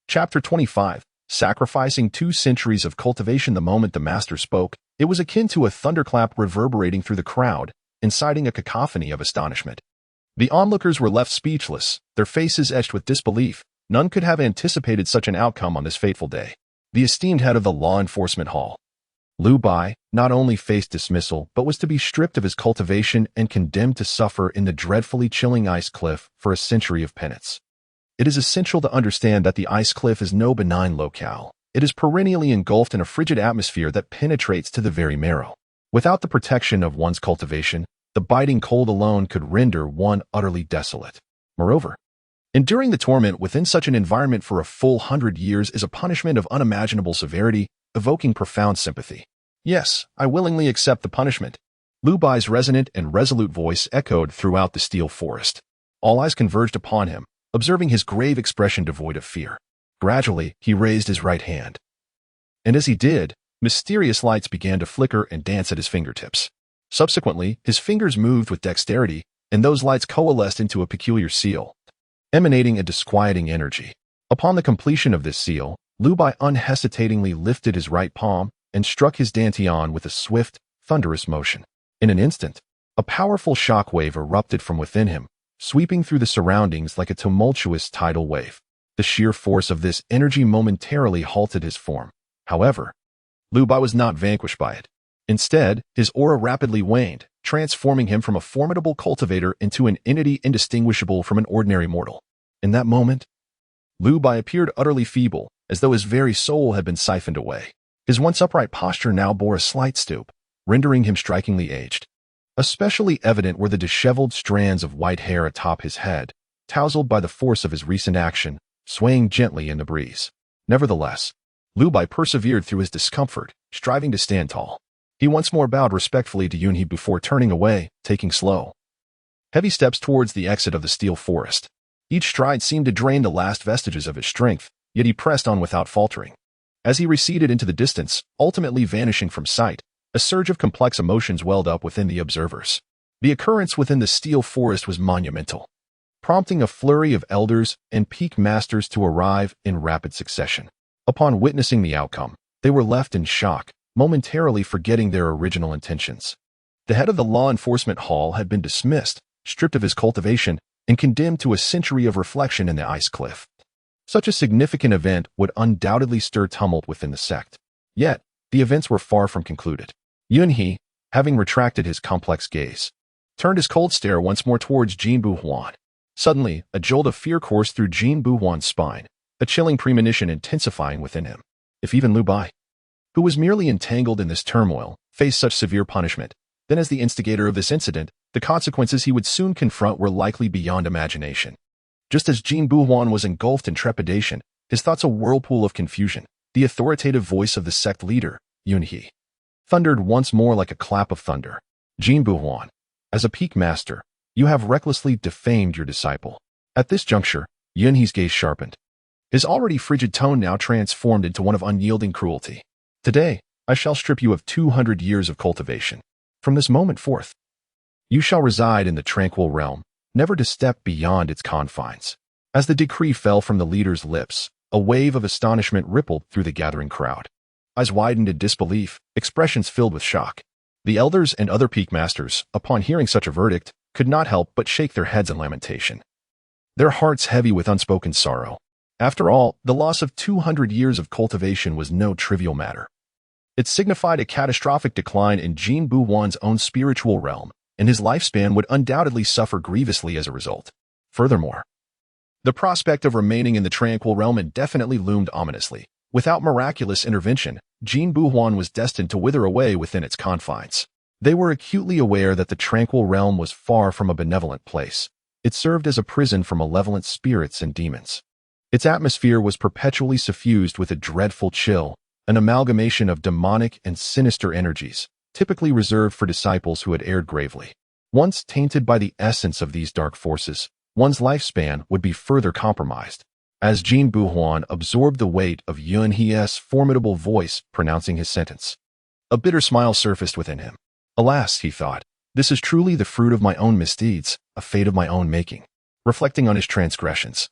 Chapter 25. Sacrificing 2 centuries of cultivation. The moment the master spoke, it was akin to a thunderclap reverberating through the crowd, inciting a cacophony of astonishment. The onlookers were left speechless, their faces etched with disbelief. None could have anticipated such an outcome on this fateful day. The esteemed head of the law enforcement hall, Lu Bai, not only faced dismissal but was to be stripped of his cultivation and condemned to suffer in the dreadfully chilling ice cliff for a century of penance. It is essential to understand that the ice cliff is no benign locale. It is perennially engulfed in a frigid atmosphere that penetrates to the very marrow. Without the protection of one's cultivation, the biting cold alone could render one utterly desolate. Moreover, enduring the torment within such an environment for a full 100 years is a punishment of unimaginable severity, evoking profound sympathy. "Yes, I willingly accept the punishment." Lu Bai's resonant and resolute voice echoed throughout the steel forest. All eyes converged upon him, observing his grave expression devoid of fear. Gradually, he raised his right hand, and as he did, mysterious lights began to flicker and dance at his fingertips. Subsequently, his fingers moved with dexterity, and those lights coalesced into a peculiar seal, emanating a disquieting energy. Upon the completion of this seal, Lu Bai unhesitatingly lifted his right palm and struck his dantian with a swift, thunderous motion. In an instant, a powerful shockwave erupted from within him, sweeping through the surroundings like a tumultuous tidal wave. The sheer force of this energy momentarily halted his form. However, Lu Bai was not vanquished by it. Instead, his aura rapidly waned, transforming him from a formidable cultivator into an entity indistinguishable from an ordinary mortal. In that moment, Lu Bai appeared utterly feeble, as though his very soul had been siphoned away. His once upright posture now bore a slight stoop, rendering him strikingly aged. Especially evident were the disheveled strands of white hair atop his head, tousled by the force of his recent action, swaying gently in the breeze. Nevertheless, Lu Bai persevered through his discomfort, striving to stand tall. He once more bowed respectfully to Yun He before turning away, taking slow, heavy steps towards the exit of the steel forest. Each stride seemed to drain the last vestiges of his strength, yet he pressed on without faltering. As he receded into the distance, ultimately vanishing from sight, a surge of complex emotions welled up within the observers. The occurrence within the steel forest was monumental, prompting a flurry of elders and peak masters to arrive in rapid succession. Upon witnessing the outcome, they were left in shock, momentarily forgetting their original intentions. The head of the law enforcement hall had been dismissed, stripped of his cultivation, and condemned to a century of reflection in the ice cliff. Such a significant event would undoubtedly stir tumult within the sect. Yet, the events were far from concluded. Yun He, having retracted his complex gaze, turned his cold stare once more towards Jin Buhuan. Suddenly, a jolt of fear coursed through Jin Buhuan's spine, a chilling premonition intensifying within him. If even Lu Bai who was merely entangled in this turmoil, faced such severe punishment, then as the instigator of this incident, the consequences he would soon confront were likely beyond imagination. Just as Jin Buhuan was engulfed in trepidation, his thoughts a whirlpool of confusion, the authoritative voice of the sect leader, Yunhe, thundered once more like a clap of thunder. Jin Buhuan, as a peak master, you have recklessly defamed your disciple. At this juncture, Yunhe's gaze sharpened. His already frigid tone now transformed into one of unyielding cruelty. Today, I shall strip you of 200 years of cultivation. From this moment forth, you shall reside in the tranquil realm, never to step beyond its confines. As the decree fell from the leader's lips, a wave of astonishment rippled through the gathering crowd. Eyes widened in disbelief, expressions filled with shock. The elders and other peak masters, upon hearing such a verdict, could not help but shake their heads in lamentation, their hearts heavy with unspoken sorrow. After all, the loss of 200 years of cultivation was no trivial matter. It signified a catastrophic decline in Jin Buhuan's own spiritual realm, and his lifespan would undoubtedly suffer grievously as a result. Furthermore, the prospect of remaining in the tranquil realm indefinitely loomed ominously. Without miraculous intervention, Jin Buhuan was destined to wither away within its confines. They were acutely aware that the tranquil realm was far from a benevolent place. It served as a prison for malevolent spirits and demons. Its atmosphere was perpetually suffused with a dreadful chill, an amalgamation of demonic and sinister energies, typically reserved for disciples who had erred gravely. Once tainted by the essence of these dark forces, one's lifespan would be further compromised. As Jin Buhuan absorbed the weight of Yunhe's formidable voice pronouncing his sentence, a bitter smile surfaced within him. Alas, he thought, this is truly the fruit of my own misdeeds, a fate of my own making. Reflecting on his transgressions,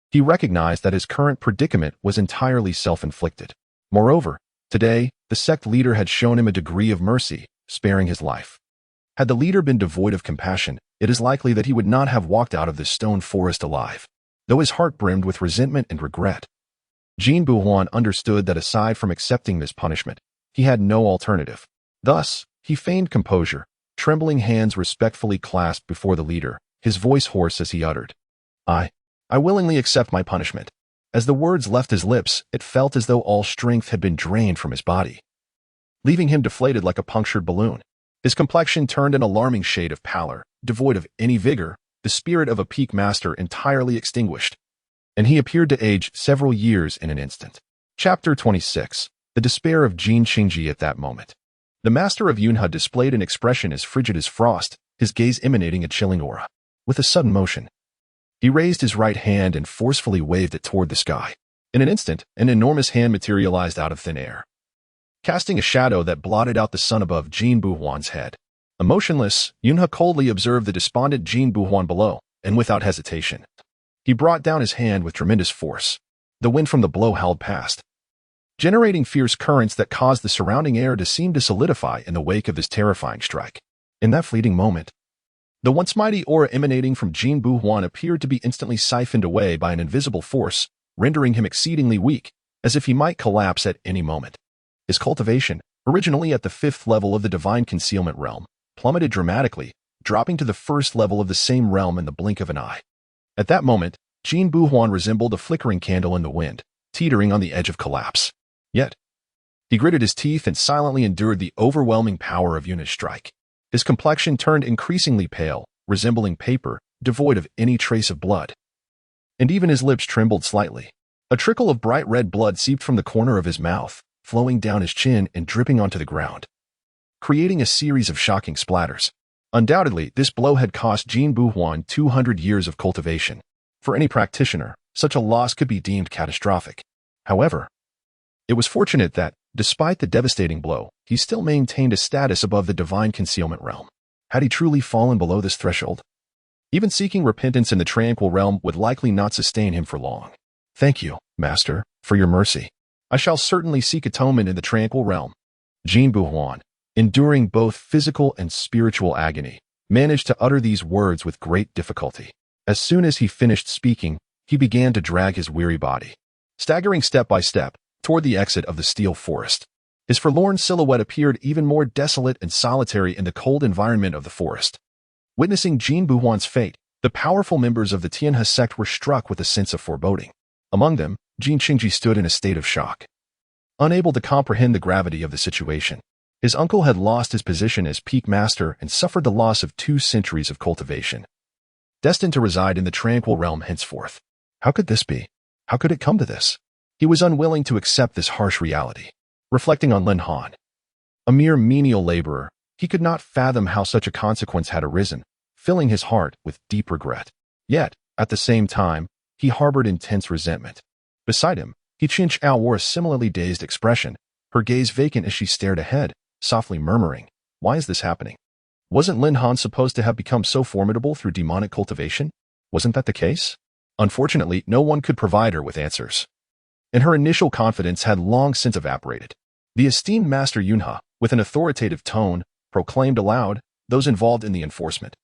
he recognized that his current predicament was entirely self-inflicted. Moreover, today, the sect leader had shown him a degree of mercy, sparing his life. Had the leader been devoid of compassion, it is likely that he would not have walked out of this stone forest alive, though his heart brimmed with resentment and regret. Jin Buhuan understood that aside from accepting this punishment, he had no alternative. Thus, he feigned composure, trembling hands respectfully clasped before the leader, his voice hoarse as he uttered, I willingly accept my punishment. As the words left his lips, it felt as though all strength had been drained from his body, leaving him deflated like a punctured balloon. His complexion turned an alarming shade of pallor, devoid of any vigor, the spirit of a peak master entirely extinguished, and he appeared to age several years in an instant. Chapter 26. The despair of Jin Qingji at that moment. The master of Yunhe displayed an expression as frigid as frost, his gaze emanating a chilling aura. With a sudden motion, he raised his right hand and forcefully waved it toward the sky. In an instant, an enormous hand materialized out of thin air, casting a shadow that blotted out the sun above Jin Buhuan's head. Emotionless, Yunhe coldly observed the despondent Jin Buhuan below, and without hesitation, he brought down his hand with tremendous force. The wind from the blow howled past, generating fierce currents that caused the surrounding air to seem to solidify in the wake of this terrifying strike. In that fleeting moment, the once mighty aura emanating from Jin Buhuan appeared to be instantly siphoned away by an invisible force, rendering him exceedingly weak, as if he might collapse at any moment. His cultivation, originally at the 5th level of the divine concealment realm, plummeted dramatically, dropping to the 1st level of the same realm in the blink of an eye. At that moment, Jin Buhuan resembled a flickering candle in the wind, teetering on the edge of collapse. Yet, he gritted his teeth and silently endured the overwhelming power of Yunhe's strike. His complexion turned increasingly pale, resembling paper, devoid of any trace of blood. And even his lips trembled slightly. A trickle of bright red blood seeped from the corner of his mouth, flowing down his chin and dripping onto the ground, creating a series of shocking splatters. Undoubtedly, this blow had cost Jin Buhuan 200 years of cultivation. For any practitioner, such a loss could be deemed catastrophic. However, it was fortunate that, despite the devastating blow, he still maintained a status above the divine concealment realm. Had he truly fallen below this threshold, even seeking repentance in the tranquil realm would likely not sustain him for long. Thank you, Master, for your mercy. I shall certainly seek atonement in the tranquil realm. Jin Buhuan, enduring both physical and spiritual agony, managed to utter these words with great difficulty. As soon as he finished speaking, he began to drag his weary body, staggering step by step, toward the exit of the steel forest. His forlorn silhouette appeared even more desolate and solitary in the cold environment of the forest. Witnessing Jin Buhuan's fate, the powerful members of the Tianhe sect were struck with a sense of foreboding. Among them, Jin Qingji stood in a state of shock, unable to comprehend the gravity of the situation. His uncle had lost his position as peak master and suffered the loss of 2 centuries of cultivation, destined to reside in the tranquil realm henceforth. How could this be? How could it come to this? He was unwilling to accept this harsh reality. Reflecting on Lin Han, a mere menial laborer, he could not fathom how such a consequence had arisen, filling his heart with deep regret. Yet, at the same time, he harbored intense resentment. Beside him, He Qianqiao wore a similarly dazed expression, her gaze vacant as she stared ahead, softly murmuring, "Why is this happening? Wasn't Lin Han supposed to have become so formidable through demonic cultivation? Wasn't that the case?" Unfortunately, no one could provide her with answers, and her initial confidence had long since evaporated. The esteemed Master Yunhe, with an authoritative tone, proclaimed aloud, "Those involved in the enforcement,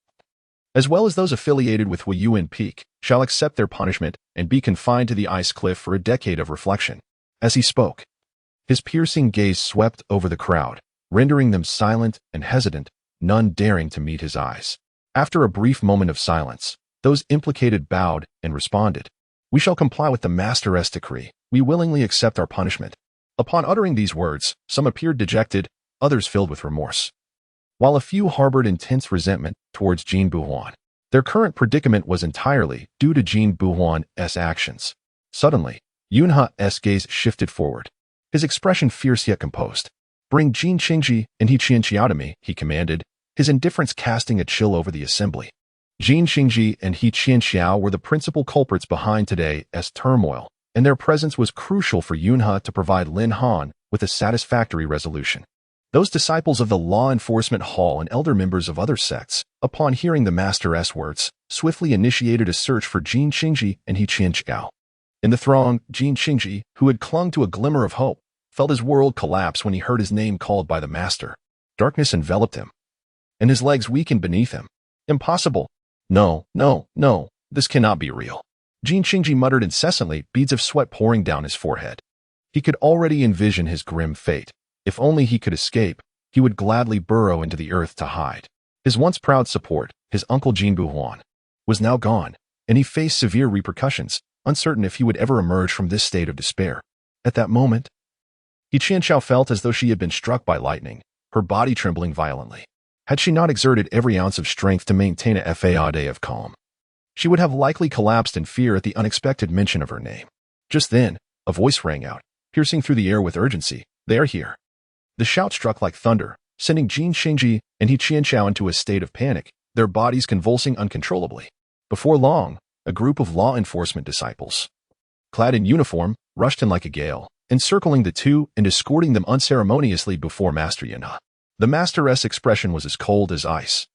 as well as those affiliated with Huiyuan Peak, shall accept their punishment and be confined to the ice cliff for a decade of reflection." As he spoke, his piercing gaze swept over the crowd, rendering them silent and hesitant, none daring to meet his eyes. After a brief moment of silence, those implicated bowed and responded, "We shall comply with the Master's decree. We willingly accept our punishment." Upon uttering these words, some appeared dejected, others filled with remorse, while a few harbored intense resentment towards Jin Buhuan. Their current predicament was entirely due to Jin Buhuan's actions. Suddenly, Yunhe's gaze shifted forward, his expression fierce yet composed. "Bring Jin Qingji and He Qianqiao to me," he commanded, his indifference casting a chill over the assembly. Jin Qingji and He Qianqiao were the principal culprits behind today's turmoil, and their presence was crucial for Yunhe to provide Lin Han with a satisfactory resolution. Those disciples of the law enforcement hall and elder members of other sects, upon hearing the Master's words, swiftly initiated a search for Jin Qingji and He Qianqiao. In the throng, Jin Qingji, who had clung to a glimmer of hope, felt his world collapse when he heard his name called by the Master. Darkness enveloped him, and his legs weakened beneath him. "Impossible! No, no, no, this cannot be real." Jin Qingji muttered incessantly, beads of sweat pouring down his forehead. He could already envision his grim fate. If only he could escape, he would gladly burrow into the earth to hide. His once proud support, his uncle Jin Buhuan, was now gone, and he faced severe repercussions, uncertain if he would ever emerge from this state of despair. At that moment, He Qianqiao felt as though she had been struck by lightning, her body trembling violently. Had she not exerted every ounce of strength to maintain a facade of calm, she would have likely collapsed in fear at the unexpected mention of her name. Just then, a voice rang out, piercing through the air with urgency, "They are here." The shout struck like thunder, sending Jin Qingji and He Qianqiao into a state of panic, their bodies convulsing uncontrollably. Before long, a group of law enforcement disciples, clad in uniform, rushed in like a gale, encircling the two and escorting them unceremoniously before Master Yunhe. The Master's expression was as cold as ice,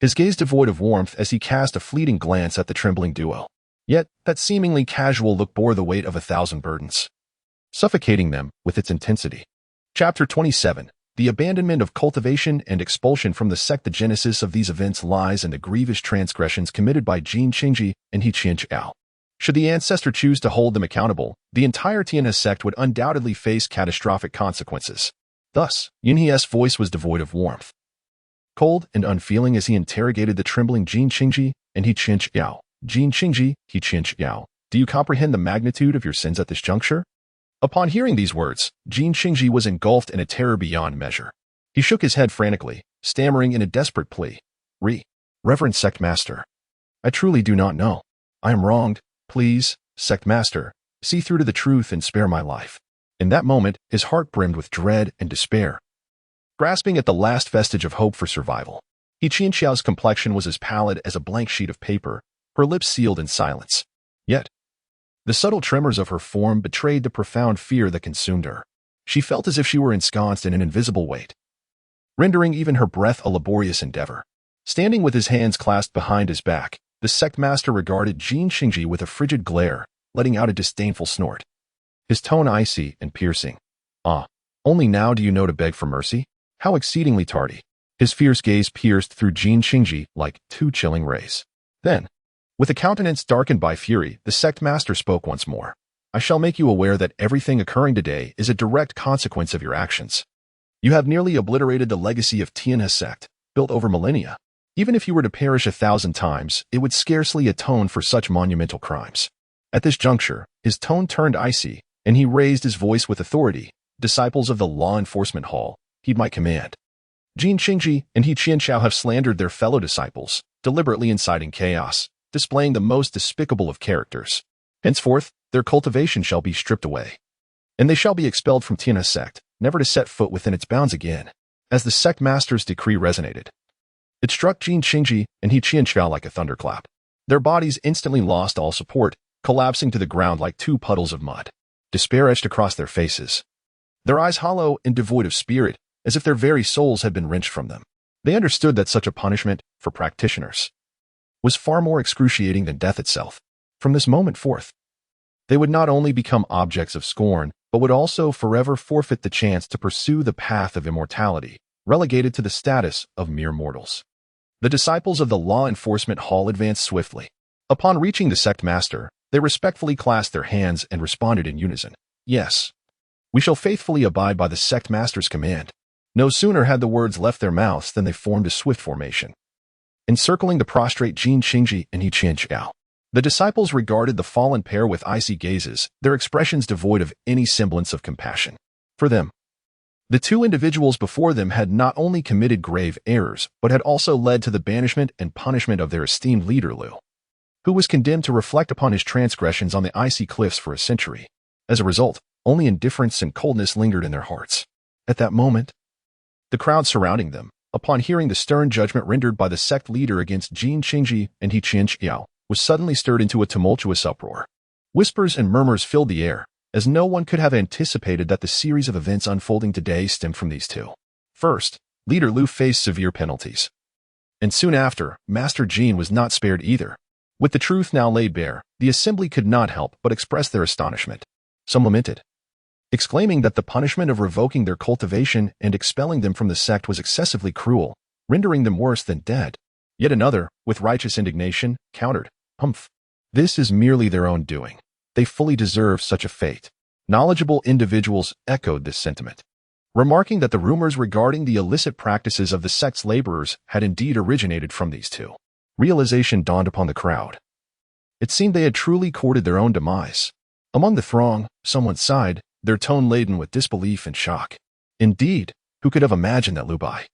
his gaze devoid of warmth as he cast a fleeting glance at the trembling duo. Yet, that seemingly casual look bore the weight of 1,000 burdens, suffocating them with its intensity. Chapter 27. The abandonment of cultivation and expulsion from the sect. The genesis of these events lies in the grievous transgressions committed by Jin Qingji and He Qianqiao. Should the ancestor choose to hold them accountable, the entire Tianhe sect would undoubtedly face catastrophic consequences. Thus, Yunhe's voice was devoid of warmth, cold and unfeeling as he interrogated the trembling Jin Qingji and He Qianqiao. "Jin Qingji, He Qianqiao, do you comprehend the magnitude of your sins at this juncture?" Upon hearing these words, Jin Qingji was engulfed in a terror beyond measure. He shook his head frantically, stammering in a desperate plea, "Reverend Sect Master, I truly do not know. I am wronged. Please, Sect Master, see through to the truth and spare my life." In that moment, his heart brimmed with dread and despair, grasping at the last vestige of hope for survival. He Qianqiao's complexion was as pallid as a blank sheet of paper, her lips sealed in silence. Yet, the subtle tremors of her form betrayed the profound fear that consumed her. She felt as if she were ensconced in an invisible weight, rendering even her breath a laborious endeavor. Standing with his hands clasped behind his back, the sect master regarded Jin Qingji with a frigid glare, letting out a disdainful snort, his tone icy and piercing. "Ah, only now do you know to beg for mercy? How exceedingly tardy." His fierce gaze pierced through Jin Qingji like 2 chilling rays. Then, with a countenance darkened by fury, the sect master spoke once more. "I shall make you aware that everything occurring today is a direct consequence of your actions. You have nearly obliterated the legacy of Tianhe sect, built over millennia. Even if you were to perish 1,000 times, it would scarcely atone for such monumental crimes." At this juncture, his tone turned icy, and he raised his voice with authority, disciples of the law enforcement hall, heed my command. Jin Qingji and He Qianqiao have slandered their fellow disciples, deliberately inciting chaos, displaying the most despicable of characters. Henceforth, their cultivation shall be stripped away, and they shall be expelled from Tianhe sect, never to set foot within its bounds again. As the sect master's decree resonated, it struck Jin Qingji and He Qianqiao like a thunderclap. Their bodies instantly lost all support, collapsing to the ground like two puddles of mud. Despair etched across their faces, their eyes hollow and devoid of spirit, as if their very souls had been wrenched from them. They understood that such a punishment, for practitioners, was far more excruciating than death itself. From this moment forth, they would not only become objects of scorn, but would also forever forfeit the chance to pursue the path of immortality, relegated to the status of mere mortals. The disciples of the law enforcement hall advanced swiftly. Upon reaching the sect master, they respectfully clasped their hands and responded in unison. Yes, we shall faithfully abide by the sect master's command. No sooner had the words left their mouths than they formed a swift formation, encircling the prostrate Jin Qingji and He Qianqiao. The disciples regarded the fallen pair with icy gazes, their expressions devoid of any semblance of compassion. For them, the two individuals before them had not only committed grave errors, but had also led to the banishment and punishment of their esteemed leader Liu, who was condemned to reflect upon his transgressions on the icy cliffs for a century. As a result, only indifference and coldness lingered in their hearts. At that moment, the crowd surrounding them, upon hearing the stern judgment rendered by the sect leader against Jin Qingji and He Qianqiao, was suddenly stirred into a tumultuous uproar. Whispers and murmurs filled the air, as no one could have anticipated that the series of events unfolding today stemmed from these two. First, leader Liu faced severe penalties, and soon after, Master Jin was not spared either. With the truth now laid bare, the assembly could not help but express their astonishment. Some lamented, exclaiming that the punishment of revoking their cultivation and expelling them from the sect was excessively cruel, rendering them worse than dead. Yet another, with righteous indignation, countered, this is merely their own doing. They fully deserve such a fate. Knowledgeable individuals echoed this sentiment, remarking that the rumors regarding the illicit practices of the sect's laborers had indeed originated from these two. Realization dawned upon the crowd. It seemed they had truly courted their own demise. Among the throng, someone sighed, their tone laden with disbelief and shock. Indeed, who could have imagined that Liu Bai,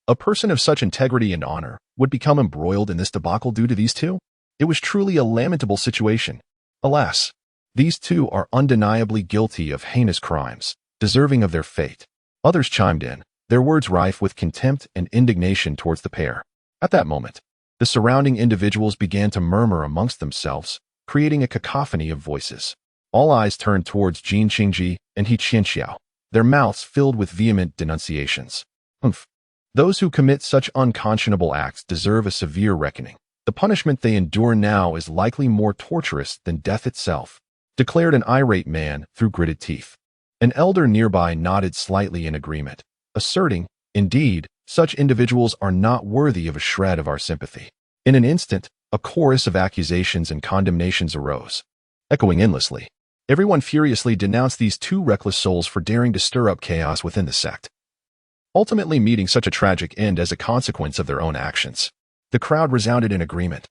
a person of such integrity and honor, would become embroiled in this debacle due to these two? It was truly a lamentable situation. Alas, these two are undeniably guilty of heinous crimes, deserving of their fate. Others chimed in, their words rife with contempt and indignation towards the pair. At that moment, the surrounding individuals began to murmur amongst themselves, creating a cacophony of voices. All eyes turned towards Jin Qingji and He Qianqiao, their mouths filled with vehement denunciations. Those who commit such unconscionable acts deserve a severe reckoning. The punishment they endure now is likely more torturous than death itself, declared an irate man through gritted teeth. An elder nearby nodded slightly in agreement, asserting, indeed, such individuals are not worthy of a shred of our sympathy. In an instant, a chorus of accusations and condemnations arose, echoing endlessly. Everyone furiously denounced these two reckless souls for daring to stir up chaos within the sect, ultimately meeting such a tragic end as a consequence of their own actions. The crowd resounded in agreement,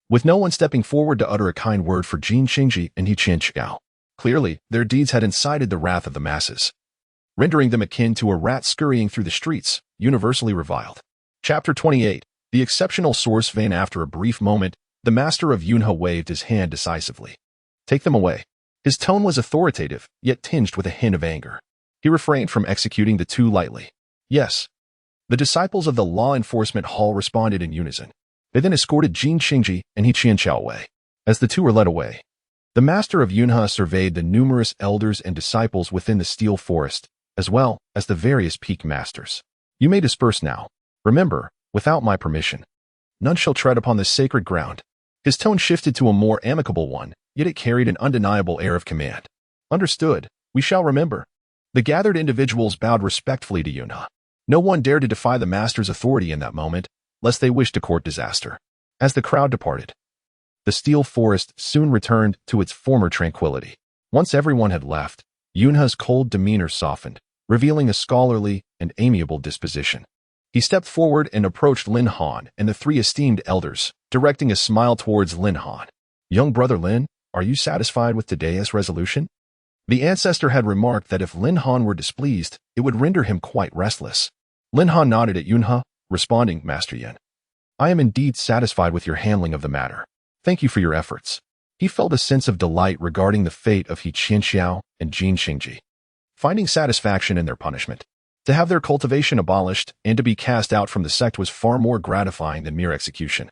with no one stepping forward to utter a kind word for Jin Qingji and He Qianqiao. Clearly, their deeds had incited the wrath of the masses, rendering them akin to a rat scurrying through the streets, universally reviled. Chapter 28. The exceptional source vein. After a brief moment, the master of Yunhe waved his hand decisively. Take them away. His tone was authoritative, yet tinged with a hint of anger. He refrained from executing the two lightly. Yes. The disciples of the law enforcement hall responded in unison. They then escorted Jin Qingji and He Qianqiao away. As the two were led away, the master of Yunhe surveyed the numerous elders and disciples within the steel forest, as well as the various peak masters. You may disperse now. Remember, without my permission, none shall tread upon this sacred ground. His tone shifted to a more amicable one, yet it carried an undeniable air of command. Understood. We shall remember. The gathered individuals bowed respectfully to Yunhe. No one dared to defy the master's authority in that moment, lest they wished to court disaster. As the crowd departed, the steel forest soon returned to its former tranquility. Once everyone had left, Yunhe's cold demeanor softened, revealing a scholarly and amiable disposition. He stepped forward and approached Lin Han and the three esteemed elders, directing a smile towards Lin Han. Young brother Lin, are you satisfied with today's resolution? The ancestor had remarked that if Lin Han were displeased, it would render him quite restless. Lin Han nodded at Yunhe, responding, Master Yin, I am indeed satisfied with your handling of the matter. Thank you for your efforts. He felt a sense of delight regarding the fate of He Qianxiao and Jin Xingji, finding satisfaction in their punishment. To have their cultivation abolished and to be cast out from the sect was far more gratifying than mere execution,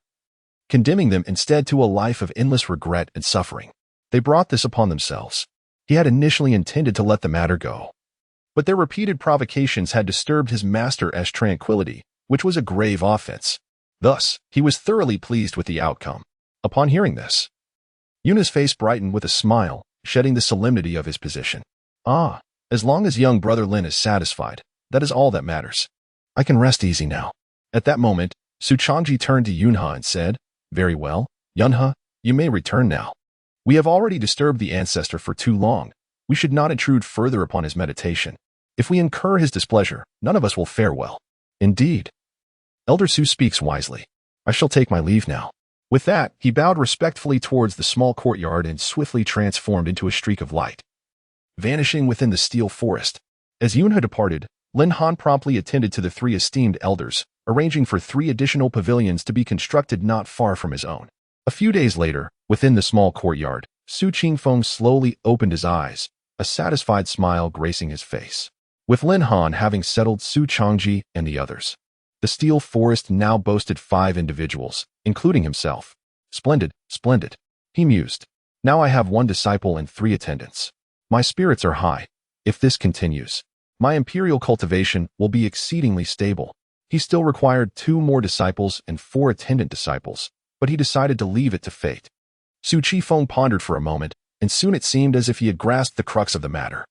condemning them instead to a life of endless regret and suffering. They brought this upon themselves. He had initially intended to let the matter go, but their repeated provocations had disturbed his master's tranquility, which was a grave offense. Thus, he was thoroughly pleased with the outcome. Upon hearing this, Yunhe's face brightened with a smile, shedding the solemnity of his position. Ah, as long as young brother Lin is satisfied, that is all that matters. I can rest easy now. At that moment, Su Changji turned to Yunhe and said, Very well, Yunhe, you may return now. We have already disturbed the ancestor for too long. We should not intrude further upon his meditation. If we incur his displeasure, none of us will fare well. Indeed. Elder Su speaks wisely. I shall take my leave now. With that, he bowed respectfully towards the small courtyard and swiftly transformed into a streak of light, vanishing within the steel forest. As Yunhe departed, Lin Han promptly attended to the 3 esteemed elders, arranging for 3 additional pavilions to be constructed not far from his own. A few days later, within the small courtyard, Su Qingfeng slowly opened his eyes, a satisfied smile gracing his face. With Lin Han having settled Su Changji and the others, the steel forest now boasted 5 individuals, including himself. Splendid, splendid, he mused. Now I have 1 disciple and 3 attendants. My spirits are high. If this continues, my imperial cultivation will be exceedingly stable. He still required 2 more disciples and 4 attendant disciples, but he decided to leave it to fate. Su Qifeng pondered for a moment, and soon it seemed as if he had grasped the crux of the matter.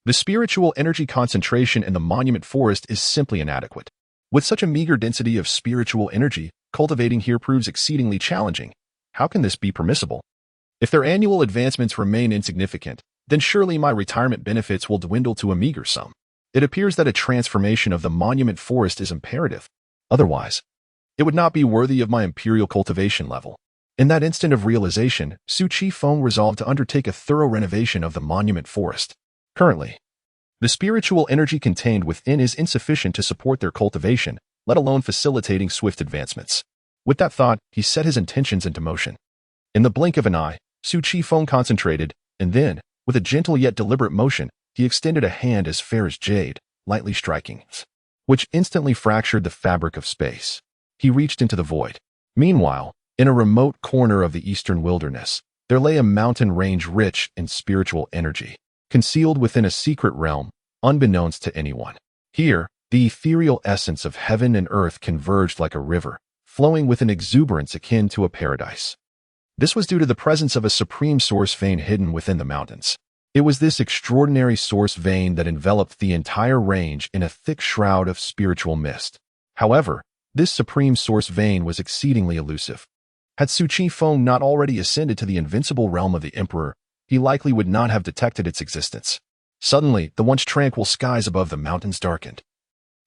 The spiritual energy concentration in the monument forest is simply inadequate. With such a meager density of spiritual energy, cultivating here proves exceedingly challenging. How can this be permissible? If their annual advancements remain insignificant, then surely my retirement benefits will dwindle to a meager sum. It appears that a transformation of the monument forest is imperative. Otherwise, it would not be worthy of my imperial cultivation level. In that instant of realization, Su Qifeng resolved to undertake a thorough renovation of the monument forest. Currently, the spiritual energy contained within is insufficient to support their cultivation, let alone facilitating swift advancements. With that thought, he set his intentions into motion. In the blink of an eye, Su Qifeng concentrated, and then, with a gentle yet deliberate motion, he extended a hand as fair as jade, lightly striking, which instantly fractured the fabric of space. He reached into the void. Meanwhile, in a remote corner of the eastern wilderness, there lay a mountain range rich in spiritual energy, concealed within a secret realm, unbeknownst to anyone. Here, the ethereal essence of heaven and earth converged like a river, flowing with an exuberance akin to a paradise. This was due to the presence of a supreme source vein hidden within the mountains. It was this extraordinary source vein that enveloped the entire range in a thick shroud of spiritual mist. However, this supreme source vein was exceedingly elusive. Had Su Qifeng not already ascended to the invincible realm of the Emperor, he likely would not have detected its existence. Suddenly, the once tranquil skies above the mountains darkened,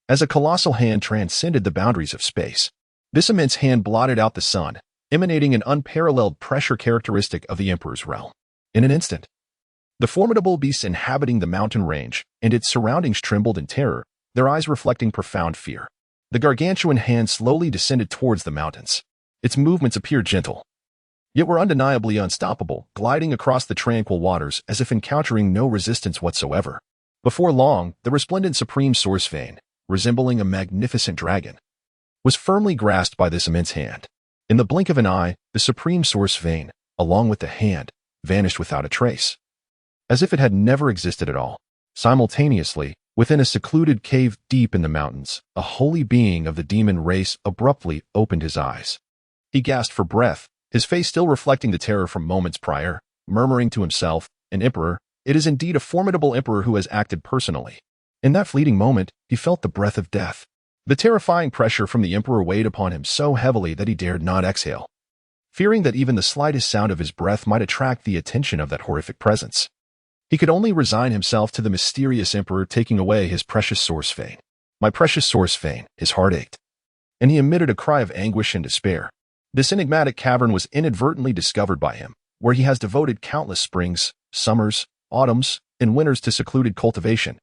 as a colossal hand transcended the boundaries of space. This immense hand blotted out the sun, emanating an unparalleled pressure characteristic of the Emperor's realm. In an instant, the formidable beasts inhabiting the mountain range and its surroundings trembled in terror, their eyes reflecting profound fear. The gargantuan hand slowly descended towards the mountains. Its movements appeared gentle, yet were undeniably unstoppable, gliding across the tranquil waters as if encountering no resistance whatsoever. Before long, the resplendent supreme source vein, resembling a magnificent dragon, was firmly grasped by this immense hand. In the blink of an eye, the supreme source vein, along with the hand, vanished without a trace, as if it had never existed at all. Simultaneously, within a secluded cave deep in the mountains, a holy being of the demon race abruptly opened his eyes. He gasped for breath, his face still reflecting the terror from moments prior, murmuring to himself, "An emperor, it is indeed a formidable emperor who has acted personally." In that fleeting moment, he felt the breath of death. The terrifying pressure from the emperor weighed upon him so heavily that he dared not exhale, fearing that even the slightest sound of his breath might attract the attention of that horrific presence. He could only resign himself to the mysterious emperor taking away his precious source vein. "My precious source vein," his heart ached, and he emitted a cry of anguish and despair. This enigmatic cavern was inadvertently discovered by him, where he has devoted countless springs, summers, autumns, and winters to secluded cultivation,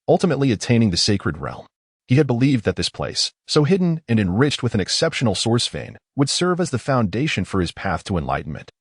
ultimately attaining the sacred realm. He had believed that this place, so hidden and enriched with an exceptional source vein, would serve as the foundation for his path to enlightenment.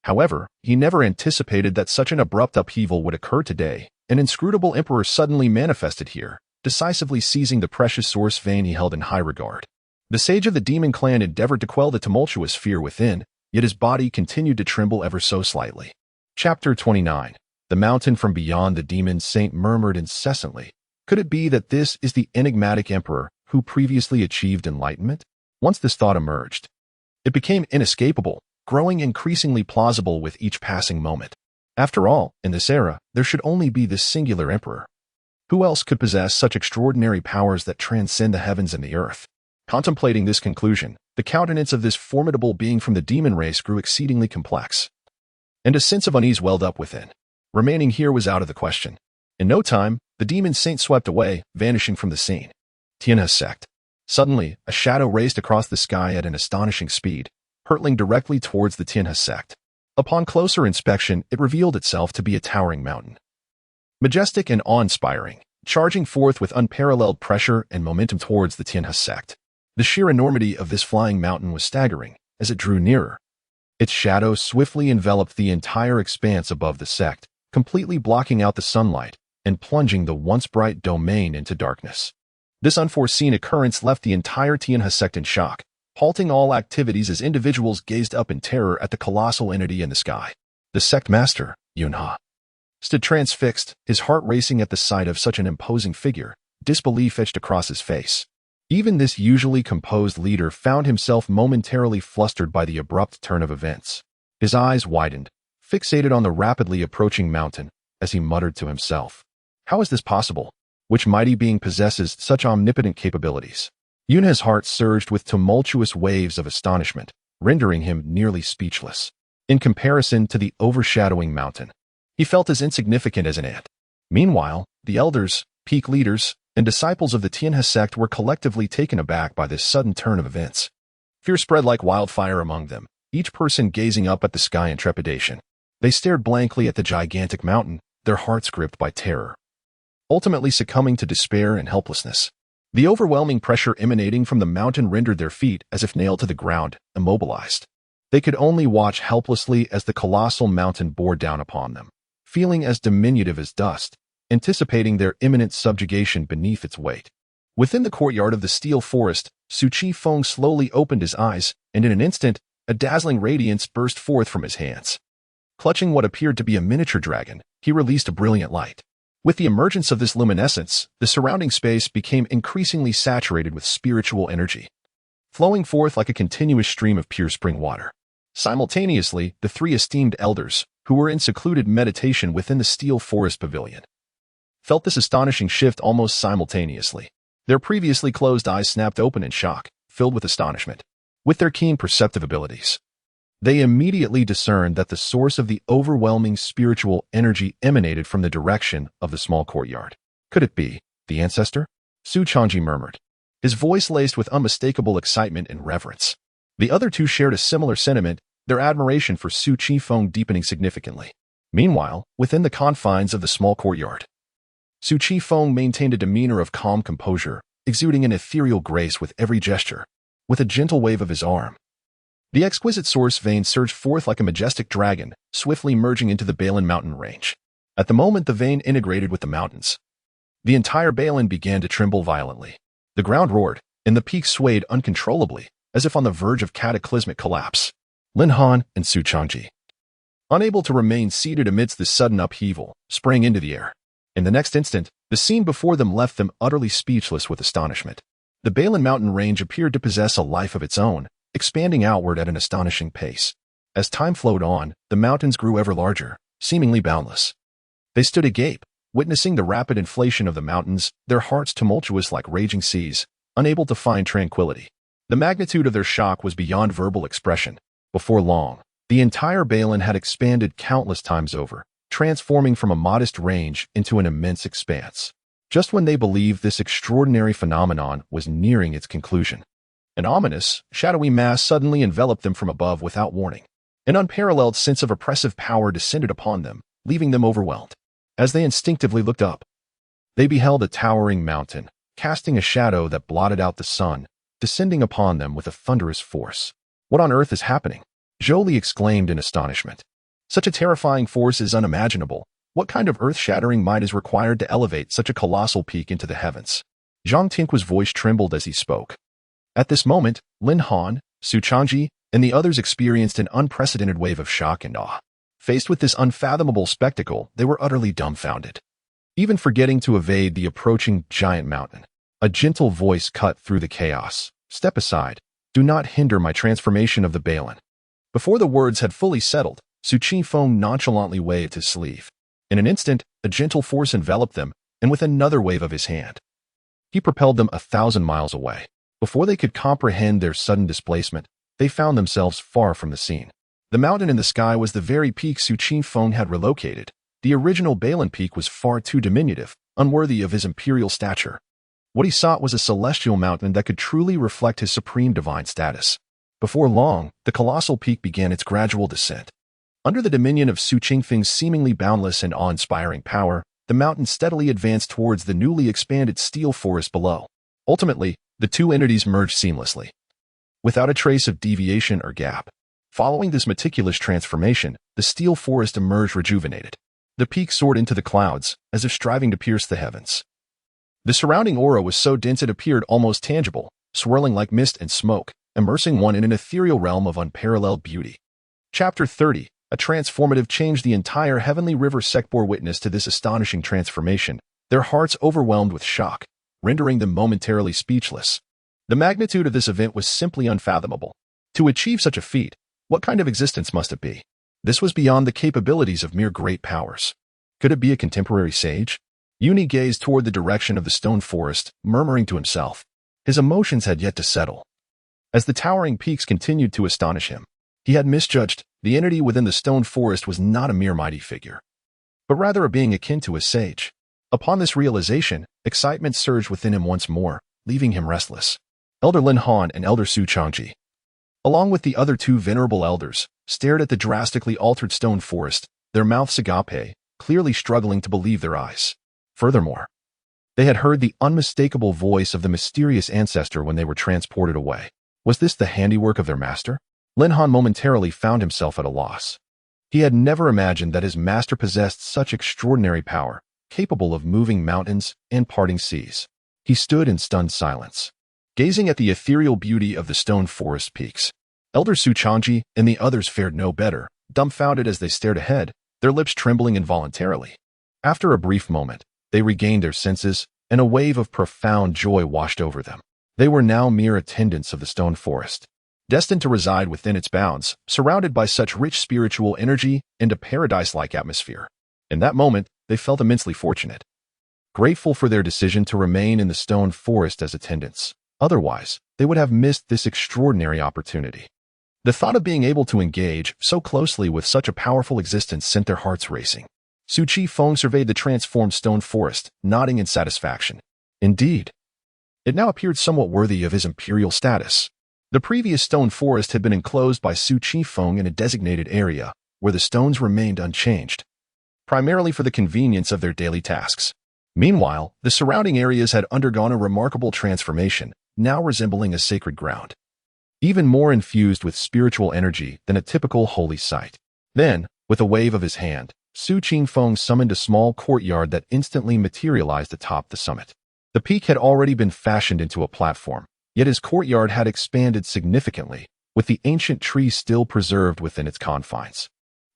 However, he never anticipated that such an abrupt upheaval would occur today. An inscrutable emperor suddenly manifested here, decisively seizing the precious source vein he held in high regard. The sage of the demon clan endeavored to quell the tumultuous fear within, yet his body continued to tremble ever so slightly. Chapter 29. The mountain from beyond. The demon saint murmured incessantly. Could it be that this is the enigmatic emperor who previously achieved enlightenment? Once this thought emerged, it became inescapable, growing increasingly plausible with each passing moment. After all, in this era, there should only be this singular emperor. Who else could possess such extraordinary powers that transcend the heavens and the earth? Contemplating this conclusion, the countenance of this formidable being from the demon race grew exceedingly complex, and a sense of unease welled up within. Remaining here was out of the question. In no time, the demon saint swept away, vanishing from the scene. Tianhe sect. Suddenly, a shadow raced across the sky at an astonishing speed, hurtling directly towards the Tianhe sect. Upon closer inspection, it revealed itself to be a towering mountain. Majestic and awe-inspiring, charging forth with unparalleled pressure and momentum towards the Tianhe sect. The sheer enormity of this flying mountain was staggering as it drew nearer. Its shadow swiftly enveloped the entire expanse above the sect, completely blocking out the sunlight and plunging the once bright domain into darkness. This unforeseen occurrence left the entire Tianhe sect in shock, halting all activities as individuals gazed up in terror at the colossal entity in the sky. The sect master, Yunhe, stood transfixed, his heart racing at the sight of such an imposing figure, disbelief etched across his face. Even this usually composed leader found himself momentarily flustered by the abrupt turn of events. His eyes widened, fixated on the rapidly approaching mountain, as he muttered to himself. How is this possible? Which mighty being possesses such omnipotent capabilities? Yunhe's heart surged with tumultuous waves of astonishment, rendering him nearly speechless. In comparison to the overshadowing mountain, he felt as insignificant as an ant. Meanwhile, the elders, peak leaders, and disciples of the Tianhe sect were collectively taken aback by this sudden turn of events. Fear spread like wildfire among them, each person gazing up at the sky in trepidation. They stared blankly at the gigantic mountain, their hearts gripped by terror, ultimately succumbing to despair and helplessness. The overwhelming pressure emanating from the mountain rendered their feet as if nailed to the ground, immobilized. They could only watch helplessly as the colossal mountain bore down upon them, feeling as diminutive as dust, anticipating their imminent subjugation beneath its weight. Within the courtyard of the steel forest, Su Qifeng slowly opened his eyes, and in an instant, a dazzling radiance burst forth from his hands. Clutching what appeared to be a miniature dragon, he released a brilliant light. With the emergence of this luminescence, the surrounding space became increasingly saturated with spiritual energy, flowing forth like a continuous stream of pure spring water. Simultaneously, the three esteemed elders, who were in secluded meditation within the steel forest pavilion, felt this astonishing shift almost simultaneously. Their previously closed eyes snapped open in shock, filled with astonishment. With their keen perceptive abilities, they immediately discerned that the source of the overwhelming spiritual energy emanated from the direction of the small courtyard. Could it be the ancestor? Su Changji murmured, his voice laced with unmistakable excitement and reverence. The other two shared a similar sentiment, their admiration for Su Qifeng deepening significantly. Meanwhile, within the confines of the small courtyard, Su Qifeng maintained a demeanor of calm composure, exuding an ethereal grace with every gesture. With a gentle wave of his arm, the exquisite source vein surged forth like a majestic dragon, swiftly merging into the Balan mountain range. At the moment the vein integrated with the mountains, the entire Balan began to tremble violently. The ground roared, and the peaks swayed uncontrollably, as if on the verge of cataclysmic collapse. Lin Han and Su Changji, unable to remain seated amidst this sudden upheaval, sprang into the air. In the next instant, the scene before them left them utterly speechless with astonishment. The Balan mountain range appeared to possess a life of its own, expanding outward at an astonishing pace. As time flowed on, the mountains grew ever larger, seemingly boundless. They stood agape, witnessing the rapid inflation of the mountains, their hearts tumultuous like raging seas, unable to find tranquility. The magnitude of their shock was beyond verbal expression. Before long, the entire Balan had expanded countless times over, transforming from a modest range into an immense expanse. Just when they believed this extraordinary phenomenon was nearing its conclusion, an ominous, shadowy mass suddenly enveloped them from above without warning. An unparalleled sense of oppressive power descended upon them, leaving them overwhelmed. As they instinctively looked up, they beheld a towering mountain, casting a shadow that blotted out the sun, descending upon them with a thunderous force. "What on earth is happening?" Jolie exclaimed in astonishment. "Such a terrifying force is unimaginable. What kind of earth-shattering might is required to elevate such a colossal peak into the heavens?" Zhang Tink's voice trembled as he spoke. At this moment, Lin Han, Su Changji, and the others experienced an unprecedented wave of shock and awe. Faced with this unfathomable spectacle, they were utterly dumbfounded. Even forgetting to evade the approaching giant mountain, a gentle voice cut through the chaos. "Step aside. Do not hinder my transformation of the Balin." Before the words had fully settled, Su Qifeng nonchalantly waved his sleeve. In an instant, a gentle force enveloped them, and with another wave of his hand, he propelled them 1,000 miles away. Before they could comprehend their sudden displacement, they found themselves far from the scene. The mountain in the sky was the very peak Su Qifeng had relocated. The original Balin peak was far too diminutive, unworthy of his imperial stature. What he sought was a celestial mountain that could truly reflect his supreme divine status. Before long, the colossal peak began its gradual descent. Under the dominion of Su Qingfeng's seemingly boundless and awe-inspiring power, the mountain steadily advanced towards the newly expanded steel forest below. Ultimately, the two entities merged seamlessly, without a trace of deviation or gap. Following this meticulous transformation, the steel forest emerged rejuvenated. The peak soared into the clouds, as if striving to pierce the heavens. The surrounding aura was so dense it appeared almost tangible, swirling like mist and smoke, immersing one in an ethereal realm of unparalleled beauty. Chapter 30. A transformative change. The entire Heavenly River sect bore witness to this astonishing transformation, their hearts overwhelmed with shock, rendering them momentarily speechless. The magnitude of this event was simply unfathomable. To achieve such a feat, what kind of existence must it be? This was beyond the capabilities of mere great powers. Could it be a contemporary sage? Uni gazed toward the direction of the stone forest, murmuring to himself. His emotions had yet to settle. As the towering peaks continued to astonish him, he had misjudged. The entity within the stone forest was not a mere mighty figure, but rather a being akin to a sage. Upon this realization, excitement surged within him once more, leaving him restless. Elder Lin Han and Elder Su Changji, along with the other two venerable elders, stared at the drastically altered stone forest, their mouths agape, clearly struggling to believe their eyes. Furthermore, they had heard the unmistakable voice of the mysterious ancestor when they were transported away. Was this the handiwork of their master? Lin Han momentarily found himself at a loss. He had never imagined that his master possessed such extraordinary power, capable of moving mountains and parting seas. He stood in stunned silence, gazing at the ethereal beauty of the stone forest peaks. Elder Su Changji and the others fared no better, dumbfounded as they stared ahead, their lips trembling involuntarily. After a brief moment, they regained their senses, and a wave of profound joy washed over them. They were now mere attendants of the stone forest, destined to reside within its bounds, surrounded by such rich spiritual energy and a paradise-like atmosphere. In that moment, they felt immensely fortunate, grateful for their decision to remain in the stone forest as attendants. Otherwise, they would have missed this extraordinary opportunity. The thought of being able to engage so closely with such a powerful existence sent their hearts racing. Su Qifeng surveyed the transformed stone forest, nodding in satisfaction. Indeed, it now appeared somewhat worthy of his imperial status. The previous stone forest had been enclosed by Su Qifeng in a designated area, where the stones remained unchanged, primarily for the convenience of their daily tasks. Meanwhile, the surrounding areas had undergone a remarkable transformation, now resembling a sacred ground, even more infused with spiritual energy than a typical holy site. Then, with a wave of his hand, Su Qifeng summoned a small courtyard that instantly materialized atop the summit. The peak had already been fashioned into a platform, yet his courtyard had expanded significantly, with the ancient trees still preserved within its confines.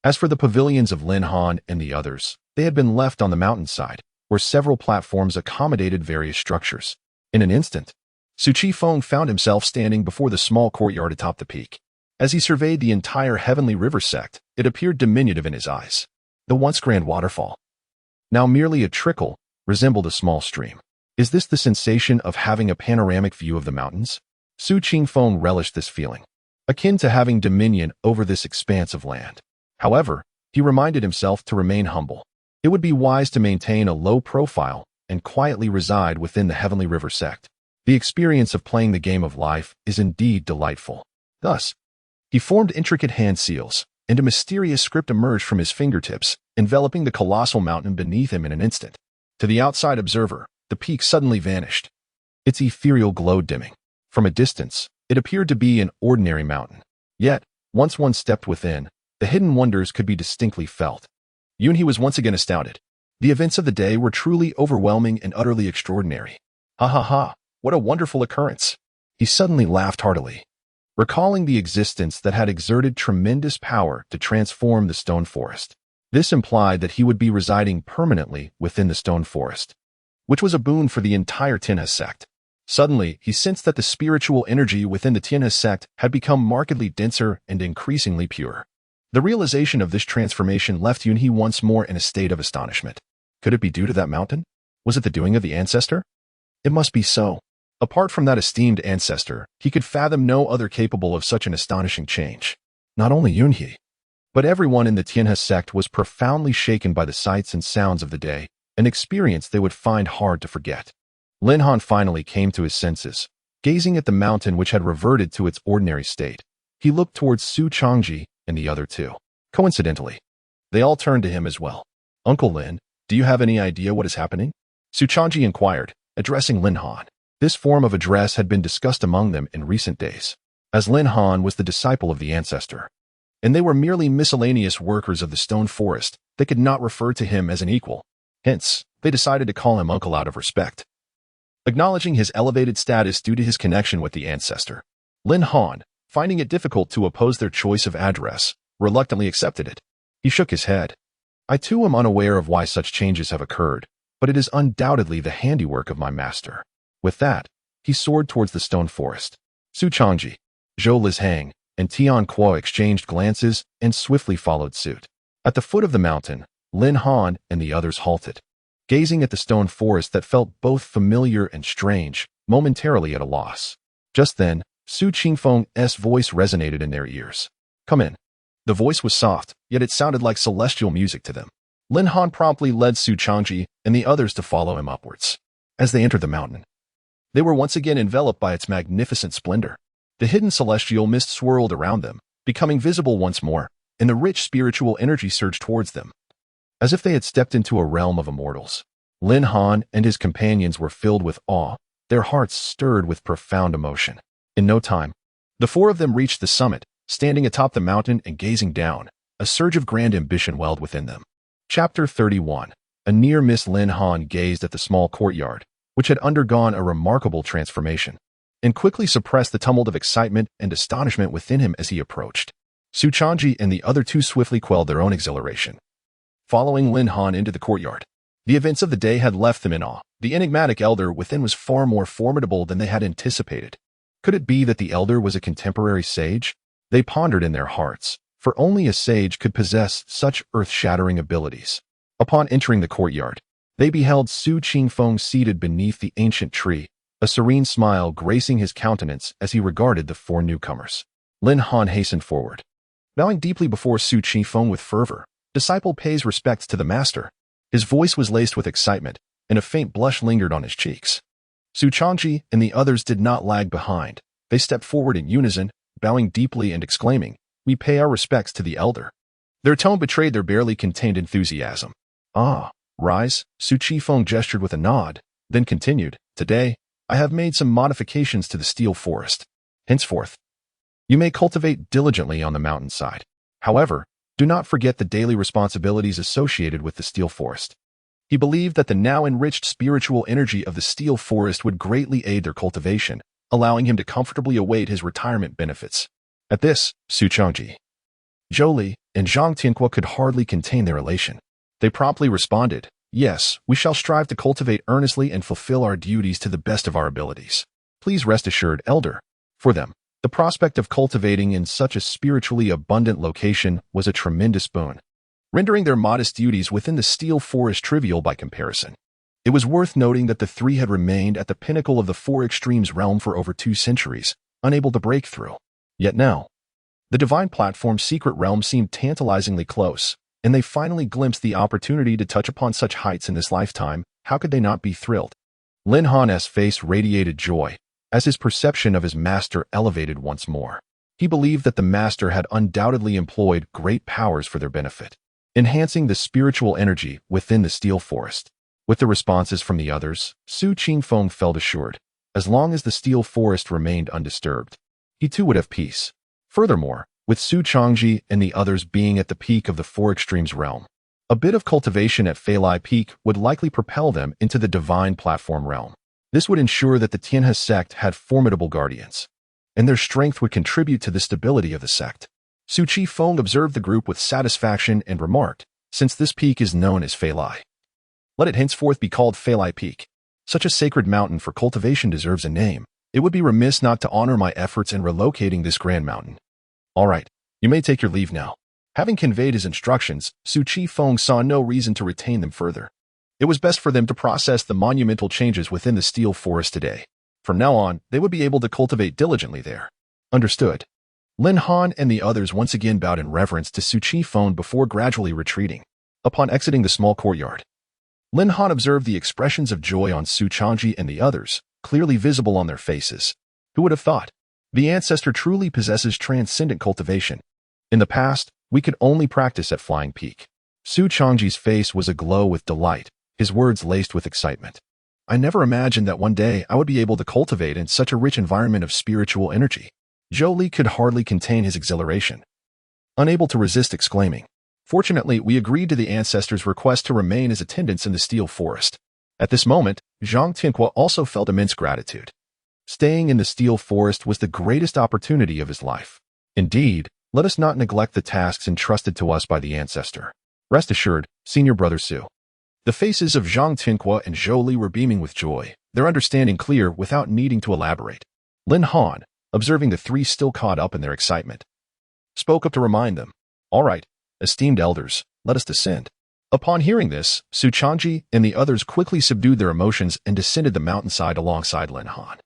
As for the pavilions of Lin Han and the others, they had been left on the mountainside, where several platforms accommodated various structures. In an instant, Su Qifeng found himself standing before the small courtyard atop the peak. As he surveyed the entire Heavenly River sect, it appeared diminutive in his eyes. The once grand waterfall, now merely a trickle, resembled a small stream. Is this the sensation of having a panoramic view of the mountains? Su Qifeng relished this feeling, akin to having dominion over this expanse of land. However, he reminded himself to remain humble. It would be wise to maintain a low profile and quietly reside within the Heavenly River sect. The experience of playing the game of life is indeed delightful. Thus, he formed intricate hand seals, and a mysterious script emerged from his fingertips, enveloping the colossal mountain beneath him in an instant. To the outside observer, the peak suddenly vanished, its ethereal glow dimming. From a distance, it appeared to be an ordinary mountain. Yet, once one stepped within, the hidden wonders could be distinctly felt. Yunhee was once again astounded. The events of the day were truly overwhelming and utterly extraordinary. Ha ha ha, what a wonderful occurrence! He suddenly laughed heartily, recalling the existence that had exerted tremendous power to transform the stone forest. This implied that he would be residing permanently within the stone forest, which was a boon for the entire Tianhe sect. Suddenly, he sensed that the spiritual energy within the Tianhe sect had become markedly denser and increasingly pure. The realization of this transformation left Yunhee once more in a state of astonishment. Could it be due to that mountain? Was it the doing of the ancestor? It must be so. Apart from that esteemed ancestor, he could fathom no other capable of such an astonishing change. Not only Yunhee, but everyone in the Tianhe sect was profoundly shaken by the sights and sounds of the day, an experience they would find hard to forget. Lin Han finally came to his senses. Gazing at the mountain which had reverted to its ordinary state, he looked towards Su Changji and the other two. Coincidentally, they all turned to him as well. Uncle Lin, do you have any idea what is happening? Su Changji inquired, addressing Lin Han. This form of address had been discussed among them in recent days, as Lin Han was the disciple of the ancestor, and they were merely miscellaneous workers of the stone forest. They could not refer to him as an equal. Hence, they decided to call him uncle out of respect. Acknowledging his elevated status due to his connection with the ancestor, Lin Han, finding it difficult to oppose their choice of address, reluctantly accepted it. He shook his head. I too am unaware of why such changes have occurred, but it is undoubtedly the handiwork of my master. With that, he soared towards the stone forest. Su Changji, Zhou Lizhang, and Tian Kuo exchanged glances and swiftly followed suit. At the foot of the mountain, Lin Han and the others halted, gazing at the stone forest that felt both familiar and strange, momentarily at a loss. Just then, Su Qingfeng's voice resonated in their ears. Come in. The voice was soft, yet it sounded like celestial music to them. Lin Han promptly led Su Changji and the others to follow him upwards. As they entered the mountain, they were once again enveloped by its magnificent splendor. The hidden celestial mist swirled around them, becoming visible once more, and the rich spiritual energy surged towards them, as if they had stepped into a realm of immortals. Lin Han and his companions were filled with awe, their hearts stirred with profound emotion. In no time, the four of them reached the summit, standing atop the mountain and gazing down. A surge of grand ambition welled within them. Chapter 31. A near miss. Lin Han gazed at the small courtyard, which had undergone a remarkable transformation, and quickly suppressed the tumult of excitement and astonishment within him as he approached. Su Changji and the other two swiftly quelled their own exhilaration, following Lin Han into the courtyard. The events of the day had left them in awe. The enigmatic elder within was far more formidable than they had anticipated. Could it be that the elder was a contemporary sage? They pondered in their hearts, for only a sage could possess such earth-shattering abilities. Upon entering the courtyard, they beheld Su Qingfeng seated beneath the ancient tree, a serene smile gracing his countenance as he regarded the four newcomers. Lin Han hastened forward, bowing deeply before Su Qingfeng with fervor. Disciple pays respects to the master. His voice was laced with excitement, and a faint blush lingered on his cheeks. Su Changji and the others did not lag behind. They stepped forward in unison, bowing deeply and exclaiming, "We pay our respects to the elder." Their tone betrayed their barely contained enthusiasm. "Ah, rise," Su Qingfeng gestured with a nod, then continued, "Today, I have made some modifications to the steel forest. Henceforth, you may cultivate diligently on the mountainside. However, do not forget the daily responsibilities associated with the steel forest." He believed that the now enriched spiritual energy of the steel forest would greatly aid their cultivation, allowing him to comfortably await his retirement benefits. At this, Su Changji, Zhou Li, and Zhang Tianhua could hardly contain their elation. They promptly responded, "Yes, we shall strive to cultivate earnestly and fulfill our duties to the best of our abilities. Please rest assured, elder." For them, the prospect of cultivating in such a spiritually abundant location was a tremendous boon, rendering their modest duties within the steel forest trivial by comparison. It was worth noting that the three had remained at the pinnacle of the Four Extremes realm for over 2 centuries, unable to break through. Yet now, the divine platform's secret realm seemed tantalizingly close, and they finally glimpsed the opportunity to touch upon such heights in this lifetime. How could they not be thrilled? Lin Han's face radiated joy, as his perception of his master elevated once more. He believed that the master had undoubtedly employed great powers for their benefit, enhancing the spiritual energy within the steel forest. With the responses from the others, Su Qingfeng felt assured. As long as the steel forest remained undisturbed, he too would have peace. Furthermore, with Su Changji and the others being at the peak of the Four Extremes realm, a bit of cultivation at Feilai Peak would likely propel them into the divine platform realm. This would ensure that the Tianhe sect had formidable guardians, and their strength would contribute to the stability of the sect. Su Qifeng observed the group with satisfaction and remarked, since this peak is known as Feilai, let it henceforth be called Feilai Peak. Such a sacred mountain for cultivation deserves a name. It would be remiss not to honor my efforts in relocating this grand mountain. All right, you may take your leave now. Having conveyed his instructions, Su Qifeng saw no reason to retain them further. It was best for them to process the monumental changes within the steel forest today. From now on, they would be able to cultivate diligently there. Understood. Lin Han and the others once again bowed in reverence to Su Qifeng before gradually retreating. Upon exiting the small courtyard, Lin Han observed the expressions of joy on Su Changji and the others, clearly visible on their faces. Who would have thought? The ancestor truly possesses transcendent cultivation. In the past, we could only practice at Flying Peak. Su Changji's face was aglow with delight, his words laced with excitement. I never imagined that one day I would be able to cultivate in such a rich environment of spiritual energy. Zhou Li could hardly contain his exhilaration, unable to resist exclaiming. Fortunately, we agreed to the ancestors' request to remain as attendants in the steel forest. At this moment, Zhang Tianhua also felt immense gratitude. Staying in the steel forest was the greatest opportunity of his life. Indeed, let us not neglect the tasks entrusted to us by the ancestor. Rest assured, Senior Brother Su. The faces of Zhang Tianhua and Zhou Li were beaming with joy, their understanding clear without needing to elaborate. Lin Han, observing the three still caught up in their excitement, spoke up to remind them. All right, esteemed elders, let us descend. Upon hearing this, Su Changji and the others quickly subdued their emotions and descended the mountainside alongside Lin Han.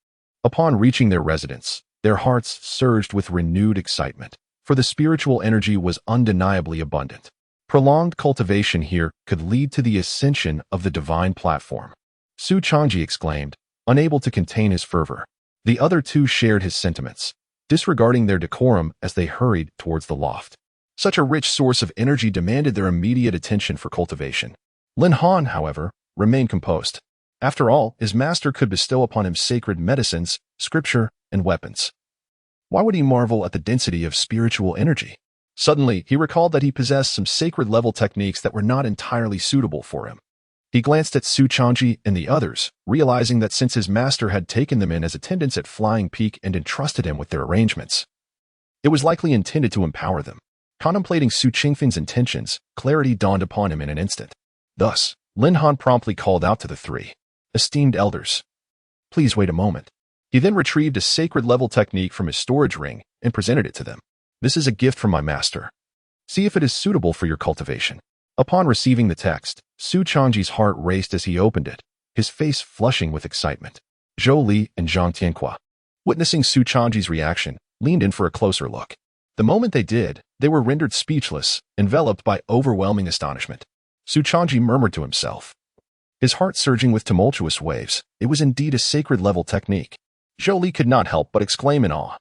Upon reaching their residence, their hearts surged with renewed excitement, for the spiritual energy was undeniably abundant. Prolonged cultivation here could lead to the ascension of the divine platform. Su Changji exclaimed, unable to contain his fervor. The other two shared his sentiments, disregarding their decorum as they hurried towards the loft. Such a rich source of energy demanded their immediate attention for cultivation. Lin Han, however, remained composed. After all, his master could bestow upon him sacred medicines, scripture, and weapons. Why would he marvel at the density of spiritual energy? Suddenly, he recalled that he possessed some sacred-level techniques that were not entirely suitable for him. He glanced at Su Changji and the others, realizing that since his master had taken them in as attendants at Flying Peak and entrusted him with their arrangements, it was likely intended to empower them. Contemplating Su Qingfeng's intentions, clarity dawned upon him in an instant. Thus, Lin Han promptly called out to the three. Esteemed elders, please wait a moment. He then retrieved a sacred-level technique from his storage ring and presented it to them. This is a gift from my master. See if it is suitable for your cultivation. Upon receiving the text, Su Changji's heart raced as he opened it, his face flushing with excitement. Zhou Li and Zhang Tianhua, witnessing Su Changji's reaction, leaned in for a closer look. The moment they did, they were rendered speechless, enveloped by overwhelming astonishment. Su Changji murmured to himself, his heart surging with tumultuous waves. It was indeed a sacred-level technique. Zhou Li could not help but exclaim in awe.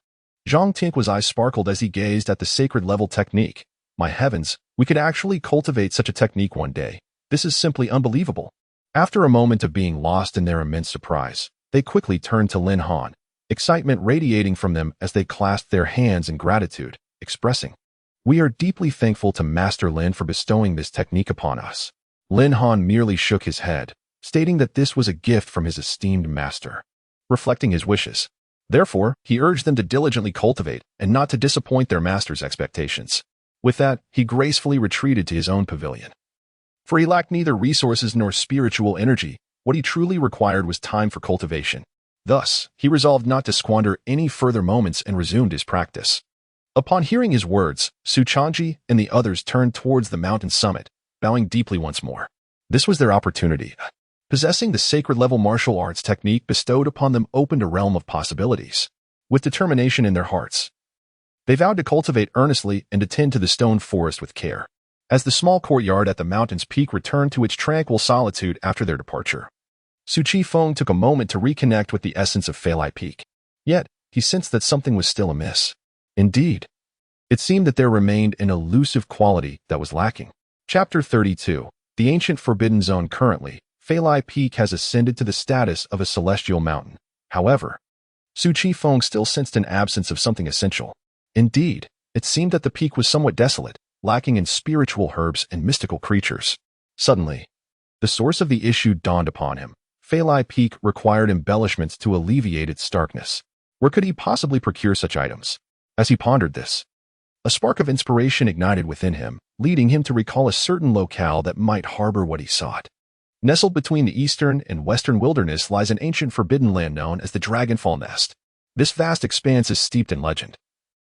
Zhang Tianhua's eyes sparkled as he gazed at the sacred-level technique. My heavens, we could actually cultivate such a technique one day. This is simply unbelievable. After a moment of being lost in their immense surprise, they quickly turned to Lin Han, excitement radiating from them as they clasped their hands in gratitude, expressing, we are deeply thankful to Master Lin for bestowing this technique upon us. Lin Han merely shook his head, stating that this was a gift from his esteemed master, reflecting his wishes. Therefore, he urged them to diligently cultivate and not to disappoint their master's expectations. With that, he gracefully retreated to his own pavilion. For he lacked neither resources nor spiritual energy. What he truly required was time for cultivation. Thus, he resolved not to squander any further moments and resumed his practice. Upon hearing his words, Su Changji and the others turned towards the mountain summit, bowing deeply once more. This was their opportunity. Possessing the sacred-level martial arts technique bestowed upon them opened a realm of possibilities. With determination in their hearts, they vowed to cultivate earnestly and attend to the stone forest with care. As the small courtyard at the mountain's peak returned to its tranquil solitude after their departure, Su Qifeng took a moment to reconnect with the essence of Feilai Peak. Yet, he sensed that something was still amiss. Indeed, it seemed that there remained an elusive quality that was lacking. Chapter 32. The Ancient Forbidden Zone. Currently, Falai Peak has ascended to the status of a celestial mountain. However, Su Qifeng still sensed an absence of something essential. Indeed, it seemed that the peak was somewhat desolate, lacking in spiritual herbs and mystical creatures. Suddenly, the source of the issue dawned upon him. Falai Peak required embellishments to alleviate its starkness. Where could he possibly procure such items? As he pondered this, a spark of inspiration ignited within him, leading him to recall a certain locale that might harbor what he sought. Nestled between the eastern and western wilderness lies an ancient forbidden land known as the Dragonfall Nest. This vast expanse is steeped in legend,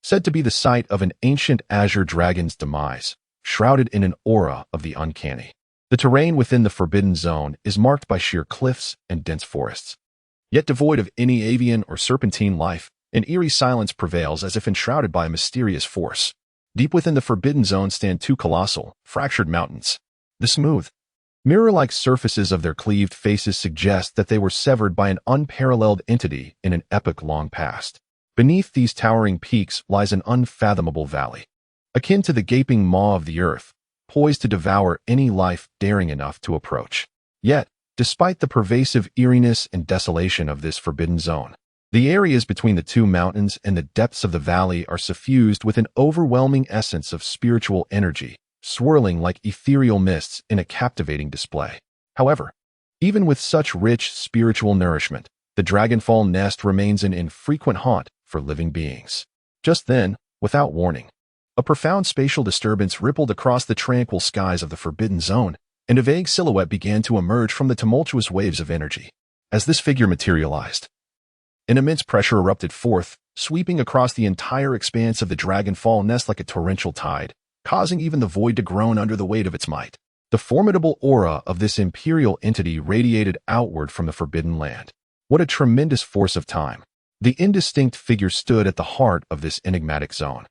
said to be the site of an ancient azure dragon's demise, shrouded in an aura of the uncanny. The terrain within the Forbidden Zone is marked by sheer cliffs and dense forests. Yet devoid of any avian or serpentine life, an eerie silence prevails as if enshrouded by a mysterious force. Deep within the Forbidden Zone stand two colossal, fractured mountains. The smooth, mirror-like surfaces of their cleaved faces suggest that they were severed by an unparalleled entity in an epoch long past. Beneath these towering peaks lies an unfathomable valley, akin to the gaping maw of the earth, poised to devour any life daring enough to approach. Yet, despite the pervasive eeriness and desolation of this Forbidden Zone, the areas between the two mountains and the depths of the valley are suffused with an overwhelming essence of spiritual energy, swirling like ethereal mists in a captivating display. However, even with such rich spiritual nourishment, the Dragonfall Nest remains an infrequent haunt for living beings. Just then, without warning, a profound spatial disturbance rippled across the tranquil skies of the Forbidden Zone, and a vague silhouette began to emerge from the tumultuous waves of energy. As this figure materialized, an immense pressure erupted forth, sweeping across the entire expanse of the Dragonfall Nest like a torrential tide, causing even the void to groan under the weight of its might. The formidable aura of this imperial entity radiated outward from the Forbidden Land. What a tremendous force of time! The indistinct figure stood at the heart of this enigmatic zone,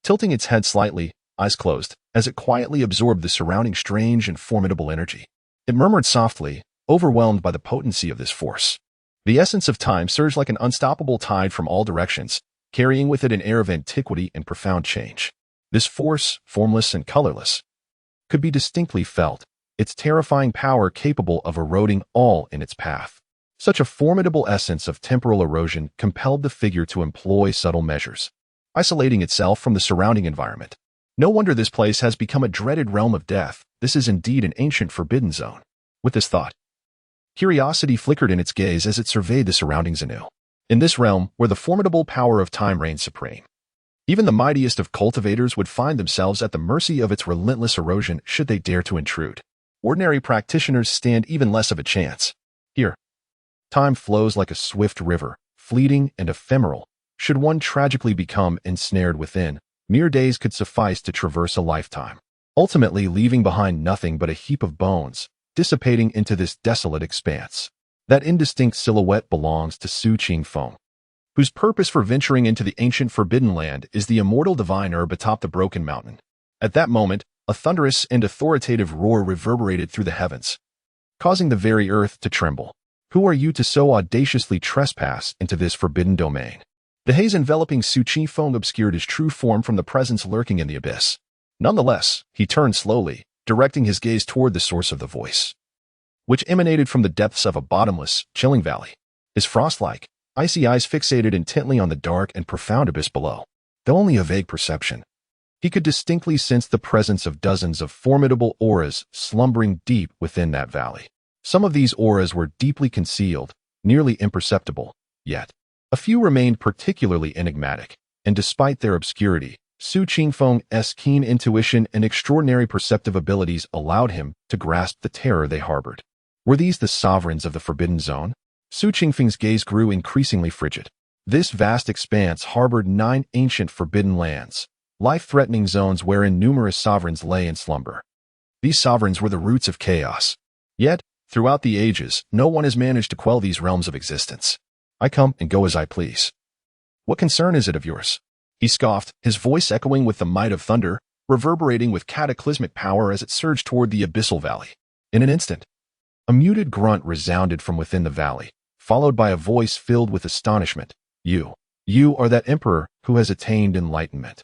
tilting its head slightly, eyes closed, as it quietly absorbed the surrounding strange and formidable energy. It murmured softly, overwhelmed by the potency of this force. The essence of time surged like an unstoppable tide from all directions, carrying with it an air of antiquity and profound change. This force, formless and colorless, could be distinctly felt, its terrifying power capable of eroding all in its path. Such a formidable essence of temporal erosion compelled the figure to employ subtle measures, isolating itself from the surrounding environment. No wonder this place has become a dreaded realm of death. This is indeed an ancient forbidden zone. With this thought, curiosity flickered in its gaze as it surveyed the surroundings anew. In this realm, where the formidable power of time reigned supreme, even the mightiest of cultivators would find themselves at the mercy of its relentless erosion should they dare to intrude. Ordinary practitioners stand even less of a chance. Here, time flows like a swift river, fleeting and ephemeral. Should one tragically become ensnared within, mere days could suffice to traverse a lifetime, ultimately leaving behind nothing but a heap of bones, dissipating into this desolate expanse. That indistinct silhouette belongs to Su Qifeng, whose purpose for venturing into the ancient forbidden land is the immortal divine herb atop the broken mountain. At that moment, a thunderous and authoritative roar reverberated through the heavens, causing the very earth to tremble. Who are you to so audaciously trespass into this forbidden domain? The haze enveloping Su Qifeng obscured his true form from the presence lurking in the abyss. Nonetheless, he turned slowly, directing his gaze toward the source of the voice, which emanated from the depths of a bottomless, chilling valley. His frost-like, icy eyes fixated intently on the dark and profound abyss below. Though only a vague perception, he could distinctly sense the presence of dozens of formidable auras slumbering deep within that valley. Some of these auras were deeply concealed, nearly imperceptible, yet a few remained particularly enigmatic, and despite their obscurity, Su Qifeng's keen intuition and extraordinary perceptive abilities allowed him to grasp the terror they harbored. Were these the sovereigns of the Forbidden Zone? Su Qifeng's gaze grew increasingly frigid. This vast expanse harbored 9 ancient forbidden lands, life-threatening zones wherein numerous sovereigns lay in slumber. These sovereigns were the roots of chaos. Yet, throughout the ages, no one has managed to quell these realms of existence. I come and go as I please. What concern is it of yours? He scoffed, his voice echoing with the might of thunder, reverberating with cataclysmic power as it surged toward the abyssal valley. In an instant, a muted grunt resounded from within the valley, followed by a voice filled with astonishment. You are that emperor who has attained enlightenment.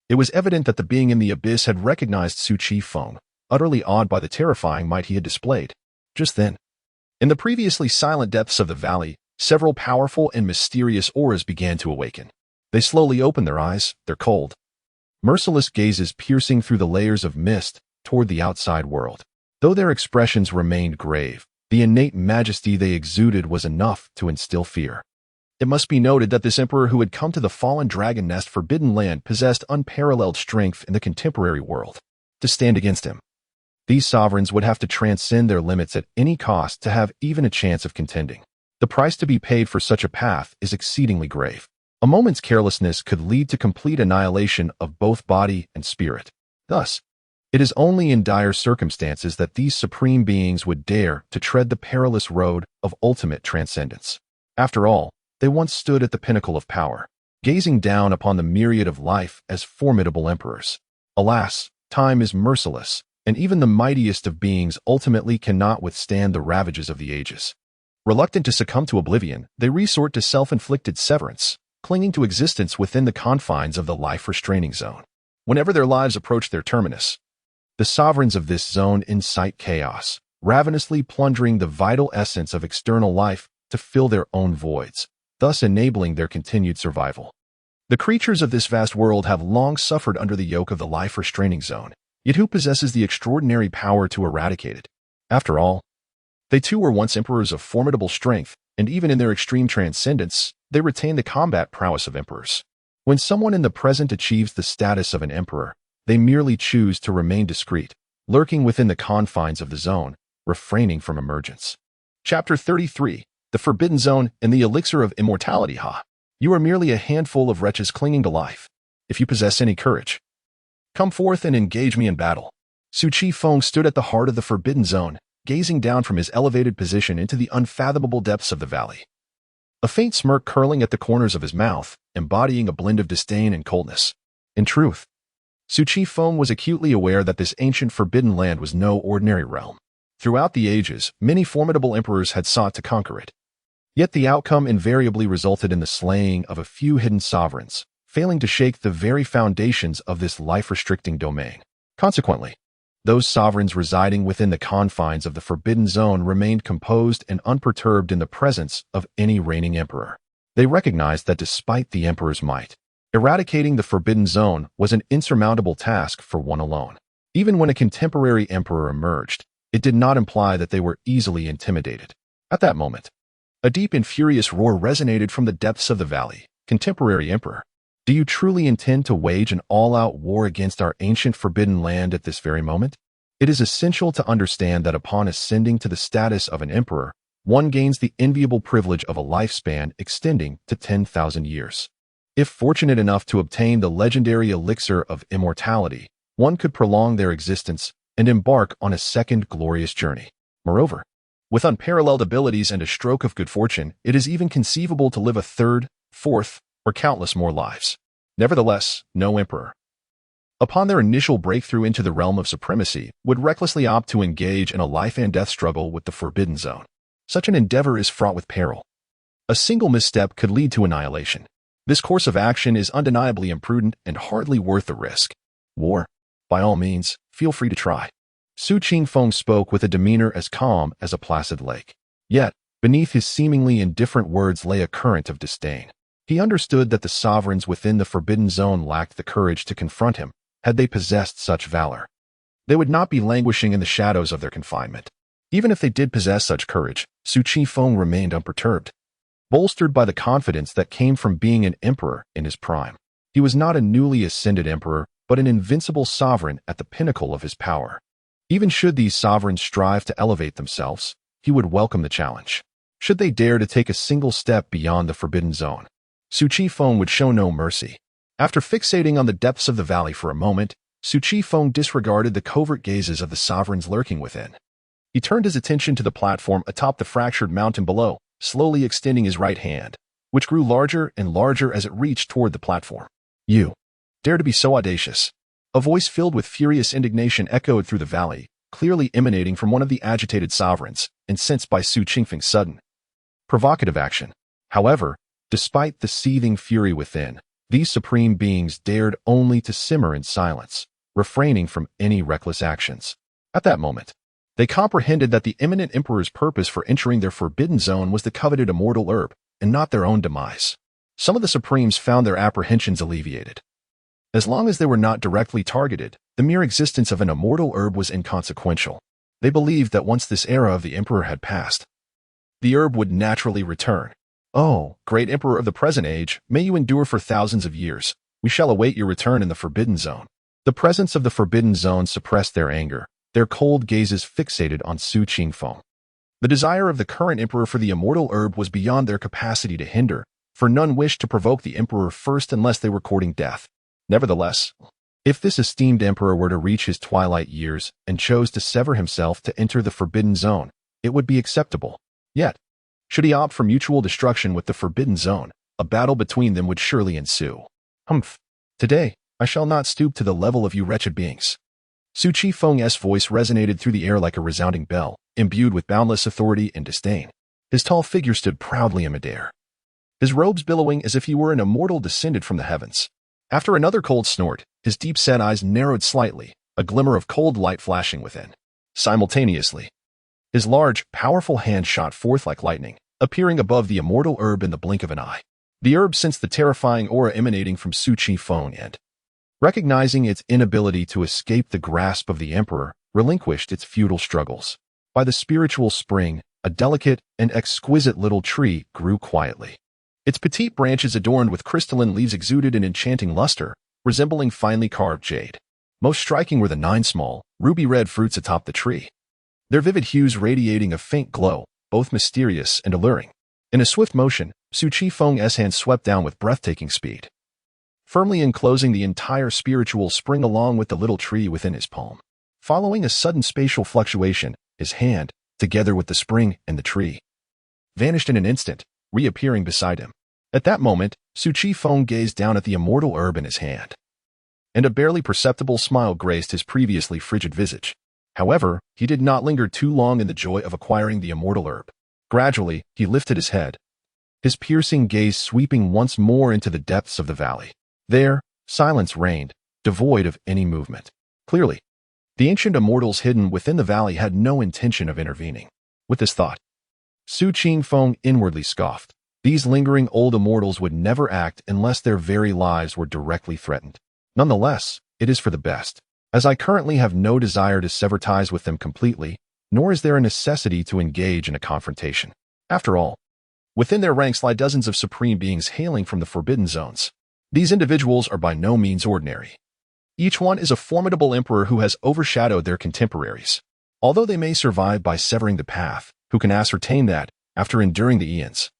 It was evident that the being in the abyss had recognized Su Qifeng, utterly awed by the terrifying might he had displayed. Just then, in the previously silent depths of the valley, several powerful and mysterious auras began to awaken. They slowly opened their eyes, their cold, merciless gazes piercing through the layers of mist toward the outside world. Though their expressions remained grave, the innate majesty they exuded was enough to instill fear. It must be noted that this emperor who had come to the fallen dragon nest Forbidden Land possessed unparalleled strength in the contemporary world. To stand against him, these sovereigns would have to transcend their limits at any cost to have even a chance of contending. The price to be paid for such a path is exceedingly grave. A moment's carelessness could lead to complete annihilation of both body and spirit. Thus, it is only in dire circumstances that these supreme beings would dare to tread the perilous road of ultimate transcendence. After all, they once stood at the pinnacle of power, gazing down upon the myriad of life as formidable emperors. Alas, time is merciless, and even the mightiest of beings ultimately cannot withstand the ravages of the ages. Reluctant to succumb to oblivion, they resort to self-inflicted severance, clinging to existence within the confines of the life-restraining zone. Whenever their lives approach their terminus, the sovereigns of this zone incite chaos, ravenously plundering the vital essence of external life to fill their own voids, thus enabling their continued survival. The creatures of this vast world have long suffered under the yoke of the life-restraining zone, yet who possesses the extraordinary power to eradicate it? After all, they too were once emperors of formidable strength, and even in their extreme transcendence, they retain the combat prowess of emperors. When someone in the present achieves the status of an emperor, they merely choose to remain discreet, lurking within the confines of the zone, refraining from emergence. Chapter 33. The Forbidden Zone and the Elixir of Immortality. You are merely a handful of wretches clinging to life. If you possess any courage, come forth and engage me in battle. Su Qifeng stood at the heart of the Forbidden Zone, gazing down from his elevated position into the unfathomable depths of the valley. A faint smirk curling at the corners of his mouth, embodying a blend of disdain and coldness. In truth, Su Qifeng was acutely aware that this ancient Forbidden Land was no ordinary realm. Throughout the ages, many formidable emperors had sought to conquer it. Yet the outcome invariably resulted in the slaying of a few hidden sovereigns, failing to shake the very foundations of this life-restricting domain. Consequently, those sovereigns residing within the confines of the Forbidden Zone remained composed and unperturbed in the presence of any reigning emperor. They recognized that despite the emperor's might, eradicating the Forbidden Zone was an insurmountable task for one alone. Even when a contemporary emperor emerged, it did not imply that they were easily intimidated. At that moment, a deep and furious roar resonated from the depths of the valley. Contemporary emperor, do you truly intend to wage an all-out war against our ancient Forbidden Land at this very moment? It is essential to understand that upon ascending to the status of an emperor, one gains the enviable privilege of a lifespan extending to 10,000 years. If fortunate enough to obtain the legendary elixir of immortality, one could prolong their existence and embark on a second glorious journey. Moreover, with unparalleled abilities and a stroke of good fortune, it is even conceivable to live a third, fourth, or countless more lives. Nevertheless, no emperor, upon their initial breakthrough into the realm of supremacy, would recklessly opt to engage in a life-and-death struggle with the Forbidden Zone. Such an endeavor is fraught with peril. A single misstep could lead to annihilation. This course of action is undeniably imprudent and hardly worth the risk. War, by all means, feel free to try. Su Qifeng spoke with a demeanor as calm as a placid lake. Yet, beneath his seemingly indifferent words lay a current of disdain. He understood that the sovereigns within the Forbidden Zone lacked the courage to confront him, had they possessed such valor. They would not be languishing in the shadows of their confinement. Even if they did possess such courage, Su Qifeng remained unperturbed, bolstered by the confidence that came from being an emperor in his prime. He was not a newly ascended emperor, but an invincible sovereign at the pinnacle of his power. Even should these sovereigns strive to elevate themselves, he would welcome the challenge. Should they dare to take a single step beyond the Forbidden Zone, Su Qifeng would show no mercy. After fixating on the depths of the valley for a moment, Su Qifeng disregarded the covert gazes of the sovereigns lurking within. He turned his attention to the platform atop the fractured mountain below, slowly extending his right hand, which grew larger and larger as it reached toward the platform. You dare to be so audacious? A voice filled with furious indignation echoed through the valley, clearly emanating from one of the agitated sovereigns, incensed by Su Qifeng's sudden, provocative action. However, despite the seething fury within, These supreme beings dared only to simmer in silence, refraining from any reckless actions. At that moment, they comprehended that the imminent emperor's purpose for entering their forbidden zone was the coveted immortal herb, and not their own demise. Some of the supremes found their apprehensions alleviated. As long as they were not directly targeted, the mere existence of an immortal herb was inconsequential. They believed that once this era of the emperor had passed, the herb would naturally return. "Oh, great emperor of the present age, may you endure for thousands of years. We shall await your return in the forbidden zone." The presence of the forbidden zone suppressed their anger, their cold gazes fixated on Su Qingfeng. The desire of the current emperor for the immortal herb was beyond their capacity to hinder, for none wished to provoke the emperor first unless they were courting death. Nevertheless, if this esteemed emperor were to reach his twilight years and chose to sever himself to enter the forbidden zone, it would be acceptable. Yet, should he opt for mutual destruction with the forbidden zone, a battle between them would surely ensue. "Humph. Today, I shall not stoop to the level of you wretched beings." Su Qifeng's voice resonated through the air like a resounding bell, imbued with boundless authority and disdain. His tall figure stood proudly in midair, his robes billowing as if he were an immortal descended from the heavens. After another cold snort, his deep-set eyes narrowed slightly, a glimmer of cold light flashing within. Simultaneously, his large, powerful hand shot forth like lightning, appearing above the immortal herb in the blink of an eye. The herb sensed the terrifying aura emanating from Su Qifeng and, recognizing its inability to escape the grasp of the emperor, relinquished its futile struggles. By the spiritual spring, a delicate and exquisite little tree grew quietly. Its petite branches adorned with crystalline leaves exuded an enchanting luster, resembling finely carved jade. Most striking were the 9 small, ruby-red fruits atop the tree, their vivid hues radiating a faint glow, both mysterious and alluring. In a swift motion, Su Qifeng's hand swept down with breathtaking speed, firmly enclosing the entire spiritual spring along with the little tree within his palm. Following a sudden spatial fluctuation, his hand, together with the spring and the tree, vanished in an instant, reappearing beside him. At that moment, Su Qifeng gazed down at the immortal herb in his hand, and a barely perceptible smile graced his previously frigid visage. However, he did not linger too long in the joy of acquiring the immortal herb. Gradually, he lifted his head, his piercing gaze sweeping once more into the depths of the valley. There, silence reigned, devoid of any movement. Clearly, the ancient immortals hidden within the valley had no intention of intervening. With this thought, Su Qifeng inwardly scoffed. These lingering old immortals would never act unless their very lives were directly threatened. Nonetheless, it is for the best, as I currently have no desire to sever ties with them completely, nor is there a necessity to engage in a confrontation. After all, within their ranks lie dozens of supreme beings hailing from the forbidden zones. These individuals are by no means ordinary. Each one is a formidable emperor who has overshadowed their contemporaries. Although they may survive by severing the path, who can ascertain that, after enduring the eons,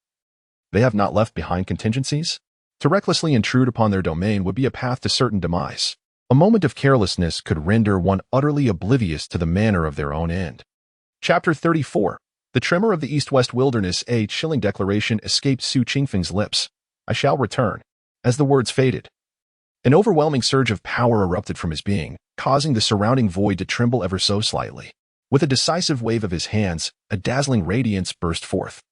they have not left behind contingencies? To recklessly intrude upon their domain would be a path to certain demise. A moment of carelessness could render one utterly oblivious to the manner of their own end. Chapter 34. The tremor of the east-west wilderness. A chilling declaration escaped Su Qingfeng's lips. "I shall return." As the words faded, an overwhelming surge of power erupted from his being, causing the surrounding void to tremble ever so slightly. With a decisive wave of his hands, a dazzling radiance burst forth,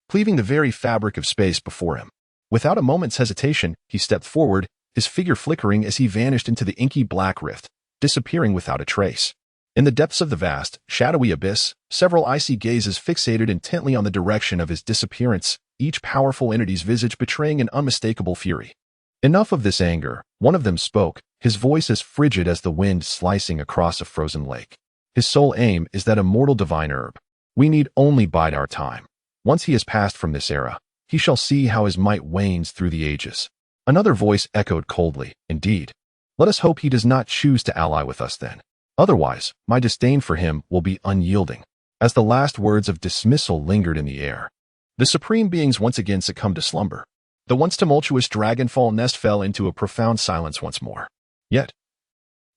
cleaving the very fabric of space before him. Without a moment's hesitation, he stepped forward, his figure flickering as he vanished into the inky black rift, disappearing without a trace. In the depths of the vast, shadowy abyss, several icy gazes fixated intently on the direction of his disappearance, each powerful entity's visage betraying an unmistakable fury. Enough of this anger, one of them spoke, his voice as frigid as the wind slicing across a frozen lake. His sole aim is that immortal divine herb. We need only bide our time. Once he has passed from this era, he shall see how his might wanes through the ages. Another voice echoed coldly, "Indeed. Let us hope he does not choose to ally with us then. Otherwise, my disdain for him will be unyielding." As the last words of dismissal lingered in the air, the supreme beings once again succumbed to slumber. The once tumultuous dragonfall nest fell into a profound silence once more. Yet,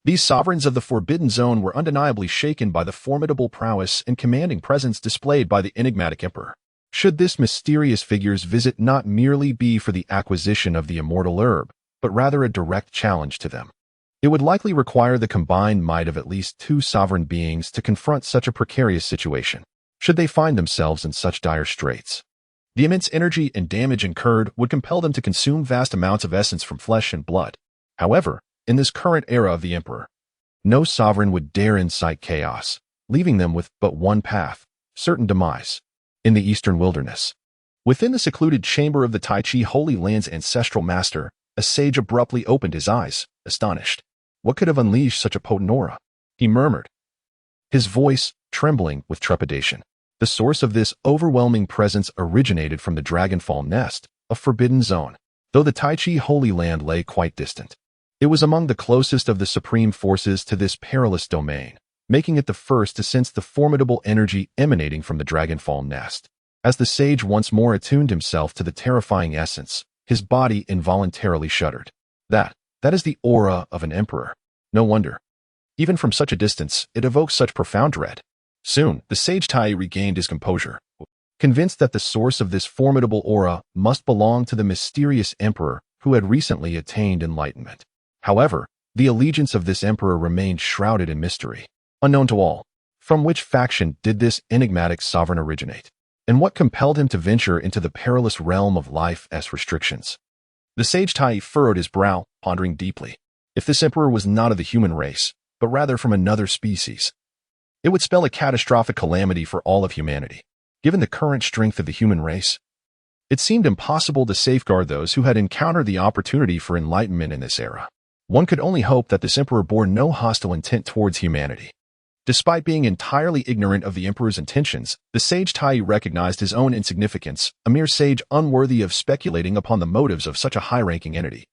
these sovereigns of the forbidden zone were undeniably shaken by the formidable prowess and commanding presence displayed by the enigmatic emperor. Should this mysterious figure's visit not merely be for the acquisition of the immortal herb, but rather a direct challenge to them, it would likely require the combined might of at least 2 sovereign beings to confront such a precarious situation, should they find themselves in such dire straits. The immense energy and damage incurred would compel them to consume vast amounts of essence from flesh and blood. However, in this current era of the Emperor, no sovereign would dare incite chaos, leaving them with but one path, certain demise, in the eastern wilderness. Within the secluded chamber of the Tai Chi Holy Land's ancestral master, a sage abruptly opened his eyes, astonished. What could have unleashed such a potent aura? He murmured, his voice trembling with trepidation. The source of this overwhelming presence originated from the Dragonfall Nest, a forbidden zone, though the Tai Chi Holy Land lay quite distant. It was among the closest of the supreme forces to this perilous domain, making it the first to sense the formidable energy emanating from the Dragonfall Nest. As the sage once more attuned himself to the terrifying essence, his body involuntarily shuddered. That is the aura of an emperor. No wonder. Even from such a distance, it evokes such profound dread. Soon, the sage Tai regained his composure, convinced that the source of this formidable aura must belong to the mysterious emperor who had recently attained enlightenment. However, the allegiance of this emperor remained shrouded in mystery, unknown to all. From which faction did this enigmatic sovereign originate? And what compelled him to venture into the perilous realm of life as restrictions? The sage Tai furrowed his brow, pondering deeply. If this emperor was not of the human race, but rather from another species, it would spell a catastrophic calamity for all of humanity. Given the current strength of the human race, it seemed impossible to safeguard those who had encountered the opportunity for enlightenment in this era. One could only hope that this emperor bore no hostile intent towards humanity. Despite being entirely ignorant of the emperor's intentions, the sage Tai recognized his own insignificance, a mere sage unworthy of speculating upon the motives of such a high-ranking entity.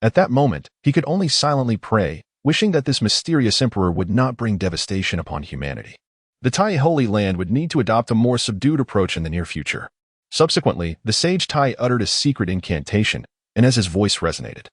At that moment, he could only silently pray, wishing that this mysterious emperor would not bring devastation upon humanity. The Tai Holy Land would need to adopt a more subdued approach in the near future. Subsequently, the sage Tai uttered a secret incantation, and as his voice resonated,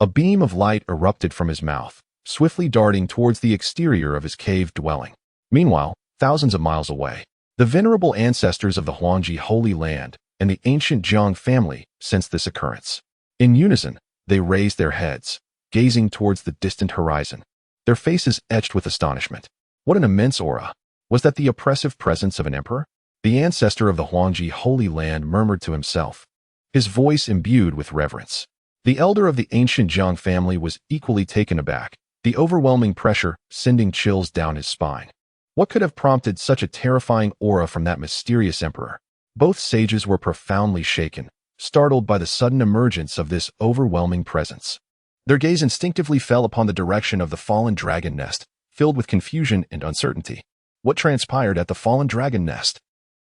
a beam of light erupted from his mouth, swiftly darting towards the exterior of his cave dwelling. Meanwhile, thousands of miles away, the venerable ancestors of the Huangji Holy Land and the ancient Jiang family sensed this occurrence. In unison, they raised their heads, gazing towards the distant horizon, their faces etched with astonishment. What an immense aura! Was that the oppressive presence of an emperor? The ancestor of the Huangji Holy Land murmured to himself, his voice imbued with reverence. The elder of the ancient Jiang family was equally taken aback, the overwhelming pressure sending chills down his spine. What could have prompted such a terrifying aura from that mysterious emperor? Both sages were profoundly shaken, startled by the sudden emergence of this overwhelming presence. Their gaze instinctively fell upon the direction of the fallen dragon nest, filled with confusion and uncertainty. What transpired at the fallen dragon nest?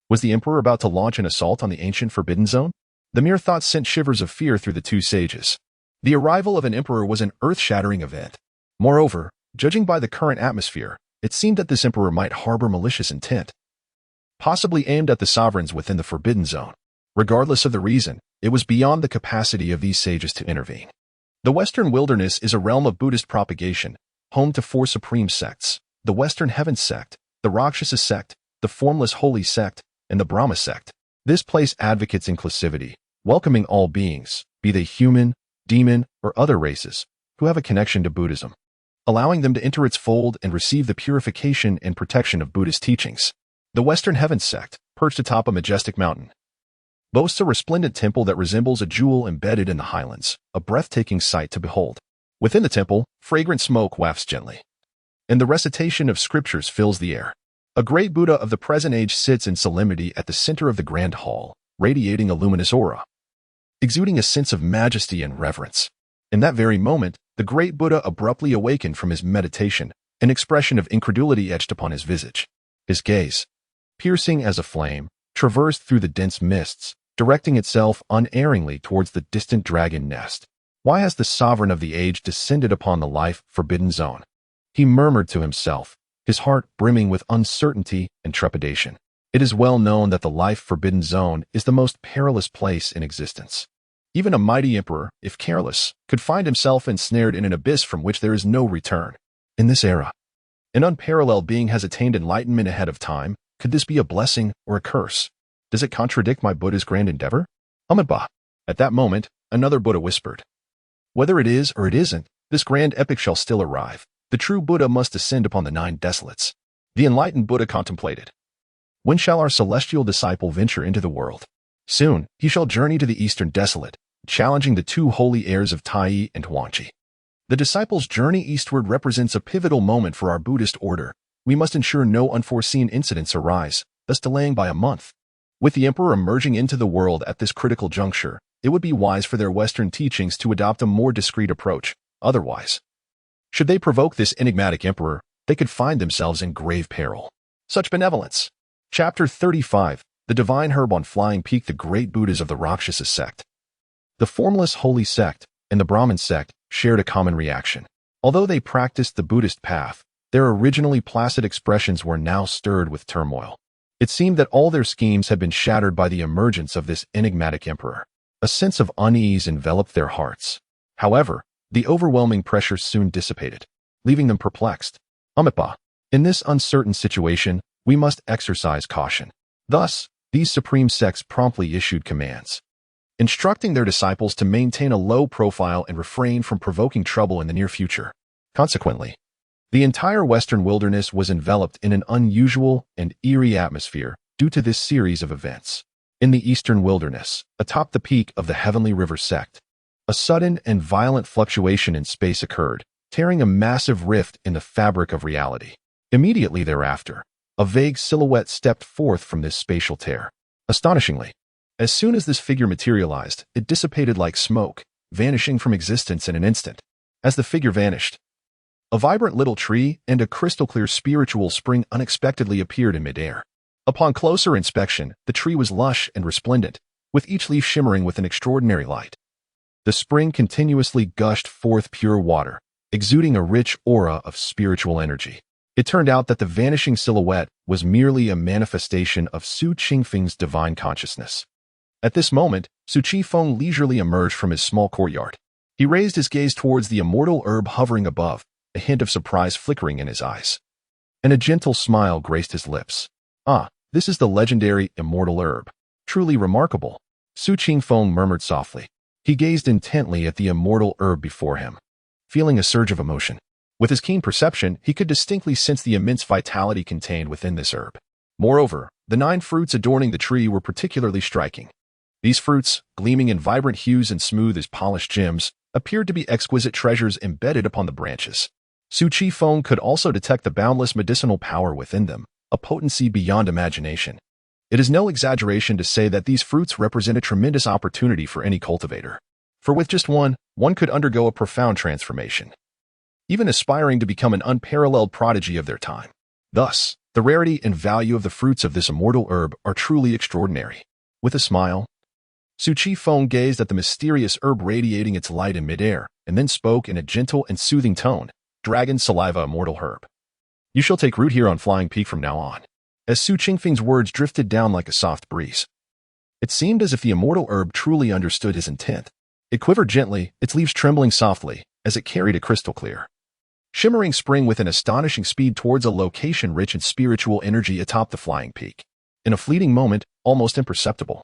Was the emperor about to launch an assault on the ancient forbidden zone? The mere thought sent shivers of fear through the two sages. The arrival of an emperor was an earth-shattering event. Moreover, judging by the current atmosphere, it seemed that this emperor might harbor malicious intent, possibly aimed at the sovereigns within the forbidden zone. Regardless of the reason, it was beyond the capacity of these sages to intervene. The Western Wilderness is a realm of Buddhist propagation, home to four supreme sects: the Western Heaven sect, the Rakshasa sect, the Formless Holy sect, and the Brahma sect. This place advocates inclusivity, welcoming all beings, be they human, demon, or other races, who have a connection to Buddhism, allowing them to enter its fold and receive the purification and protection of Buddhist teachings. The Western Heaven sect, perched atop a majestic mountain, boasts a resplendent temple that resembles a jewel embedded in the highlands, a breathtaking sight to behold. Within the temple, fragrant smoke wafts gently, and the recitation of scriptures fills the air. A great Buddha of the present age sits in solemnity at the center of the grand hall, radiating a luminous aura, exuding a sense of majesty and reverence. In that very moment, the great Buddha abruptly awakened from his meditation, an expression of incredulity etched upon his visage. His gaze, piercing as a flame, traversed through the dense mists, directing itself unerringly towards the distant dragon nest. Why has the sovereign of the age descended upon the life-forbidden zone? He murmured to himself, his heart brimming with uncertainty and trepidation. It is well known that the life-forbidden zone is the most perilous place in existence. Even a mighty emperor, if careless, could find himself ensnared in an abyss from which there is no return. In this era, an unparalleled being has attained enlightenment ahead of time. Could this be a blessing or a curse? Does it contradict my Buddha's grand endeavor? Amitabha. At that moment, another Buddha whispered, whether it is or it isn't, this grand epic shall still arrive. The true Buddha must descend upon the 9 desolates. The enlightened Buddha contemplated, when shall our celestial disciple venture into the world? Soon, he shall journey to the eastern desolate, challenging the two holy heirs of Tai and Huangqi. The disciples' journey eastward represents a pivotal moment for our Buddhist order. We must ensure no unforeseen incidents arise, thus delaying by a month. With the emperor emerging into the world at this critical juncture, it would be wise for their Western teachings to adopt a more discreet approach. Otherwise, should they provoke this enigmatic emperor, they could find themselves in grave peril. Such benevolence. Chapter 35. The Divine Herb on Flying Peak. The great Buddhas of the Rakshasa sect. The formless holy sect and the Brahmin sect shared a common reaction. Although they practiced the Buddhist path, their originally placid expressions were now stirred with turmoil. It seemed that all their schemes had been shattered by the emergence of this enigmatic emperor. A sense of unease enveloped their hearts. However, the overwhelming pressure soon dissipated, leaving them perplexed. Amitabha. In this uncertain situation, we must exercise caution. Thus, these supreme sects promptly issued commands, instructing their disciples to maintain a low profile and refrain from provoking trouble in the near future. Consequently, the entire Western wilderness was enveloped in an unusual and eerie atmosphere due to this series of events. In the eastern wilderness, atop the peak of the Heavenly River sect, a sudden and violent fluctuation in space occurred, tearing a massive rift in the fabric of reality. Immediately thereafter, a vague silhouette stepped forth from this spatial tear. Astonishingly, as soon as this figure materialized, it dissipated like smoke, vanishing from existence in an instant. As the figure vanished, a vibrant little tree and a crystal-clear spiritual spring unexpectedly appeared in midair. Upon closer inspection, the tree was lush and resplendent, with each leaf shimmering with an extraordinary light. The spring continuously gushed forth pure water, exuding a rich aura of spiritual energy. It turned out that the vanishing silhouette was merely a manifestation of Su Qingfeng's divine consciousness. At this moment, Su Qifeng leisurely emerged from his small courtyard. He raised his gaze towards the immortal herb hovering above, a hint of surprise flickering in his eyes. And a gentle smile graced his lips. Ah, this is the legendary immortal herb. Truly remarkable. Su Qingfeng murmured softly. He gazed intently at the immortal herb before him, feeling a surge of emotion. With his keen perception, he could distinctly sense the immense vitality contained within this herb. Moreover, the 9 fruits adorning the tree were particularly striking. These fruits, gleaming in vibrant hues and smooth as polished gems, appeared to be exquisite treasures embedded upon the branches. Su Qifeng could also detect the boundless medicinal power within them, a potency beyond imagination. It is no exaggeration to say that these fruits represent a tremendous opportunity for any cultivator. For with just one could undergo a profound transformation, even aspiring to become an unparalleled prodigy of their time. Thus, the rarity and value of the fruits of this immortal herb are truly extraordinary. With a smile, Su Qifeng gazed at the mysterious herb radiating its light in midair, and then spoke in a gentle and soothing tone. Dragon saliva immortal herb. You shall take root here on Flying Peak from now on. As Su Qingfeng's words drifted down like a soft breeze, it seemed as if the immortal herb truly understood his intent. It quivered gently, its leaves trembling softly, as it carried a crystal clear, shimmering spring with an astonishing speed towards a location rich in spiritual energy atop the flying peak. In a fleeting moment, almost imperceptible,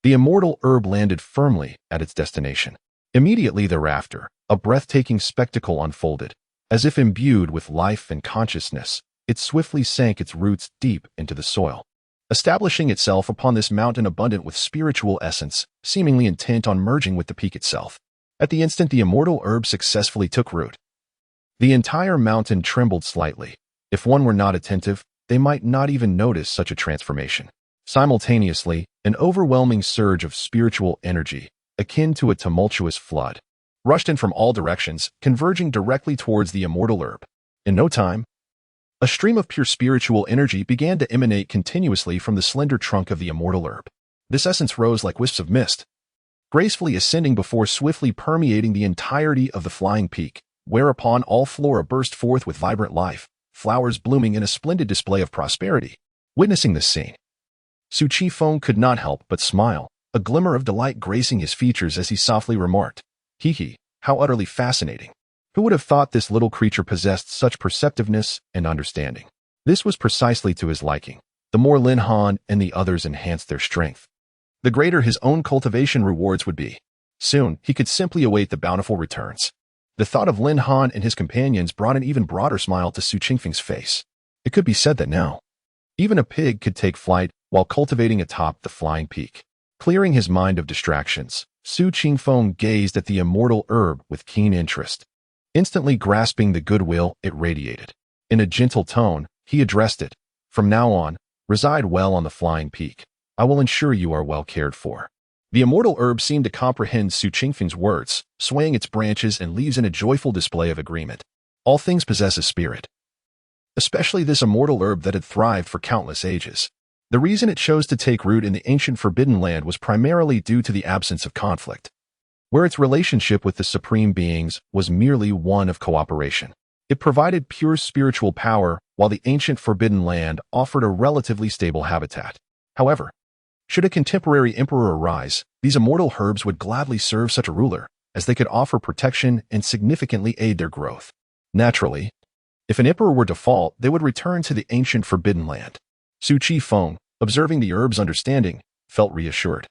the immortal herb landed firmly at its destination. Immediately thereafter, a breathtaking spectacle unfolded. As if imbued with life and consciousness, it swiftly sank its roots deep into the soil, establishing itself upon this mountain abundant with spiritual essence, seemingly intent on merging with the peak itself. At the instant the immortal herb successfully took root, the entire mountain trembled slightly. If one were not attentive, they might not even notice such a transformation. Simultaneously, an overwhelming surge of spiritual energy, akin to a tumultuous flood, rushed in from all directions, converging directly towards the immortal herb. In no time, a stream of pure spiritual energy began to emanate continuously from the slender trunk of the immortal herb. This essence rose like wisps of mist, gracefully ascending before swiftly permeating the entirety of the flying peak, whereupon all flora burst forth with vibrant life, flowers blooming in a splendid display of prosperity. Witnessing this scene, Su Qifeng could not help but smile, a glimmer of delight gracing his features as he softly remarked, "Hee, how utterly fascinating. Who would have thought this little creature possessed such perceptiveness and understanding?" This was precisely to his liking. The more Lin Han and the others enhanced their strength, the greater his own cultivation rewards would be. Soon, he could simply await the bountiful returns. The thought of Lin Han and his companions brought an even broader smile to Su Qingfeng's face. It could be said that now, even a pig could take flight while cultivating atop the flying peak. Clearing his mind of distractions, Su Qingfeng gazed at the immortal herb with keen interest, instantly grasping the goodwill it radiated. In a gentle tone, he addressed it. From now on, reside well on the flying peak. I will ensure you are well cared for. The immortal herb seemed to comprehend Su Qingfeng's words, swaying its branches and leaves in a joyful display of agreement. All things possess a spirit, especially this immortal herb that had thrived for countless ages. The reason it chose to take root in the ancient Forbidden Land was primarily due to the absence of conflict, where its relationship with the supreme beings was merely one of cooperation. It provided pure spiritual power, while the ancient Forbidden Land offered a relatively stable habitat. However, should a contemporary emperor arise, these immortal herbs would gladly serve such a ruler, as they could offer protection and significantly aid their growth. Naturally, if an emperor were to fall, they would return to the ancient Forbidden Land. Su Qingfeng, observing the herb's understanding, felt reassured.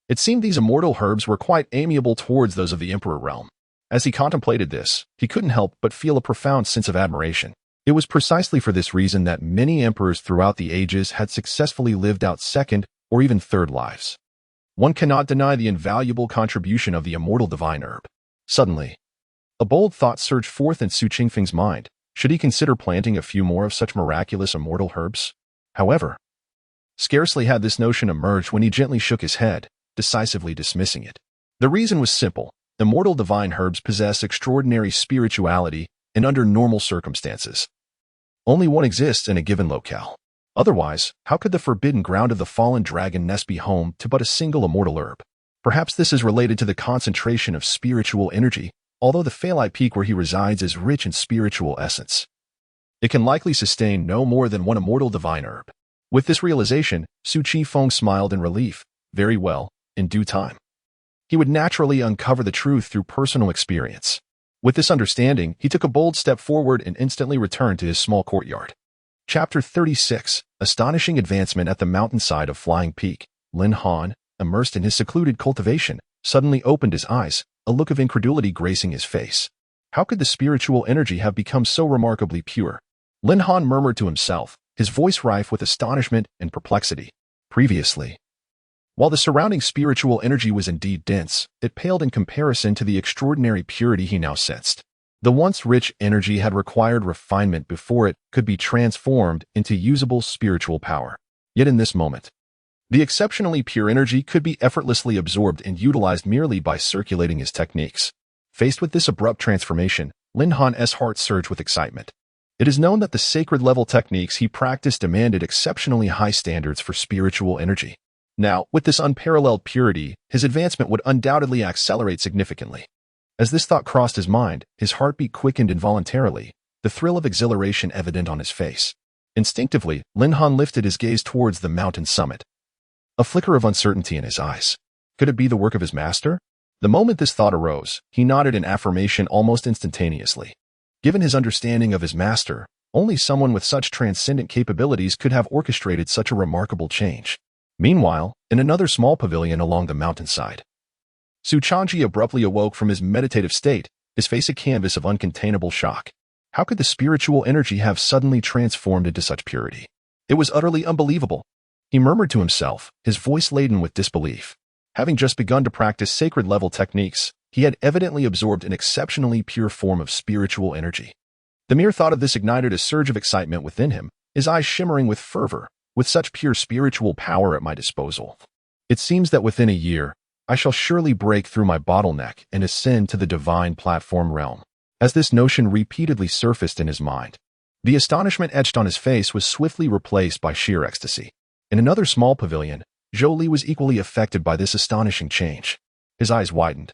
It seemed these immortal herbs were quite amiable towards those of the emperor realm. As he contemplated this, he couldn't help but feel a profound sense of admiration. It was precisely for this reason that many emperors throughout the ages had successfully lived out second or even third lives. One cannot deny the invaluable contribution of the immortal divine herb. Suddenly, a bold thought surged forth in Su Qingfeng's mind. Should he consider planting a few more of such miraculous immortal herbs? However, scarcely had this notion emerged when he gently shook his head, decisively dismissing it. The reason was simple. Immortal divine herbs possess extraordinary spirituality, and under normal circumstances, only one exists in a given locale. Otherwise, how could the forbidden ground of the fallen dragon nest be home to but a single immortal herb? Perhaps this is related to the concentration of spiritual energy, although the Phalai peak where he resides is rich in spiritual essence. It can likely sustain no more than one immortal divine herb. With this realization, Su Qingfeng smiled in relief. Very well, in due time. He would naturally uncover the truth through personal experience. With this understanding, he took a bold step forward and instantly returned to his small courtyard. Chapter 36. Astonishing Advancement at the Mountainside of Flying Peak. Lin Han, immersed in his secluded cultivation, suddenly opened his eyes, a look of incredulity gracing his face. How could the spiritual energy have become so remarkably pure? Lin Han murmured to himself, his voice rife with astonishment and perplexity. Previously, while the surrounding spiritual energy was indeed dense, it paled in comparison to the extraordinary purity he now sensed. The once rich energy had required refinement before it could be transformed into usable spiritual power. Yet in this moment, the exceptionally pure energy could be effortlessly absorbed and utilized merely by circulating his techniques. Faced with this abrupt transformation, Lin Han's heart surged with excitement. It is known that the sacred level techniques he practiced demanded exceptionally high standards for spiritual energy. Now, with this unparalleled purity, his advancement would undoubtedly accelerate significantly. As this thought crossed his mind, his heartbeat quickened involuntarily, the thrill of exhilaration evident on his face. Instinctively, Lin Han lifted his gaze towards the mountain summit, a flicker of uncertainty in his eyes. Could it be the work of his master? The moment this thought arose, he nodded in affirmation almost instantaneously. Given his understanding of his master, only someone with such transcendent capabilities could have orchestrated such a remarkable change. Meanwhile, in another small pavilion along the mountainside, Su Changji abruptly awoke from his meditative state, his face a canvas of uncontainable shock. How could the spiritual energy have suddenly transformed into such purity? It was utterly unbelievable. He murmured to himself, his voice laden with disbelief. Having just begun to practice sacred-level techniques, he had evidently absorbed an exceptionally pure form of spiritual energy. The mere thought of this ignited a surge of excitement within him, his eyes shimmering with fervor. With such pure spiritual power at my disposal, it seems that within a year, I shall surely break through my bottleneck and ascend to the divine platform realm. As this notion repeatedly surfaced in his mind, the astonishment etched on his face was swiftly replaced by sheer ecstasy. In another small pavilion, Zhou Li was equally affected by this astonishing change. His eyes widened,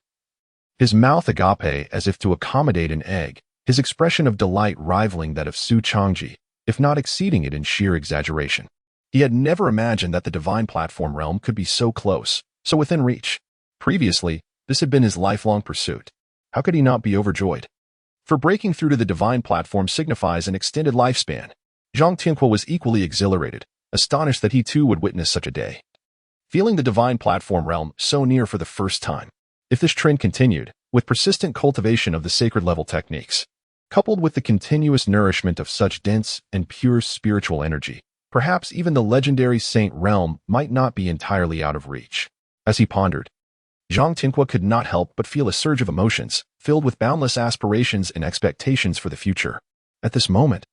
his mouth agape as if to accommodate an egg, his expression of delight rivaling that of Su Changji, if not exceeding it in sheer exaggeration. He had never imagined that the divine platform realm could be so close, so within reach. Previously, this had been his lifelong pursuit. How could he not be overjoyed? For breaking through to the divine platform signifies an extended lifespan. Zhang Tianque was equally exhilarated, astonished that he too would witness such a day. Feeling the divine platform realm so near for the first time. If this trend continued, with persistent cultivation of the sacred level techniques, coupled with the continuous nourishment of such dense and pure spiritual energy, perhaps even the legendary saint realm might not be entirely out of reach. As he pondered, Zhang Tinhua could not help but feel a surge of emotions, filled with boundless aspirations and expectations for the future. At this moment,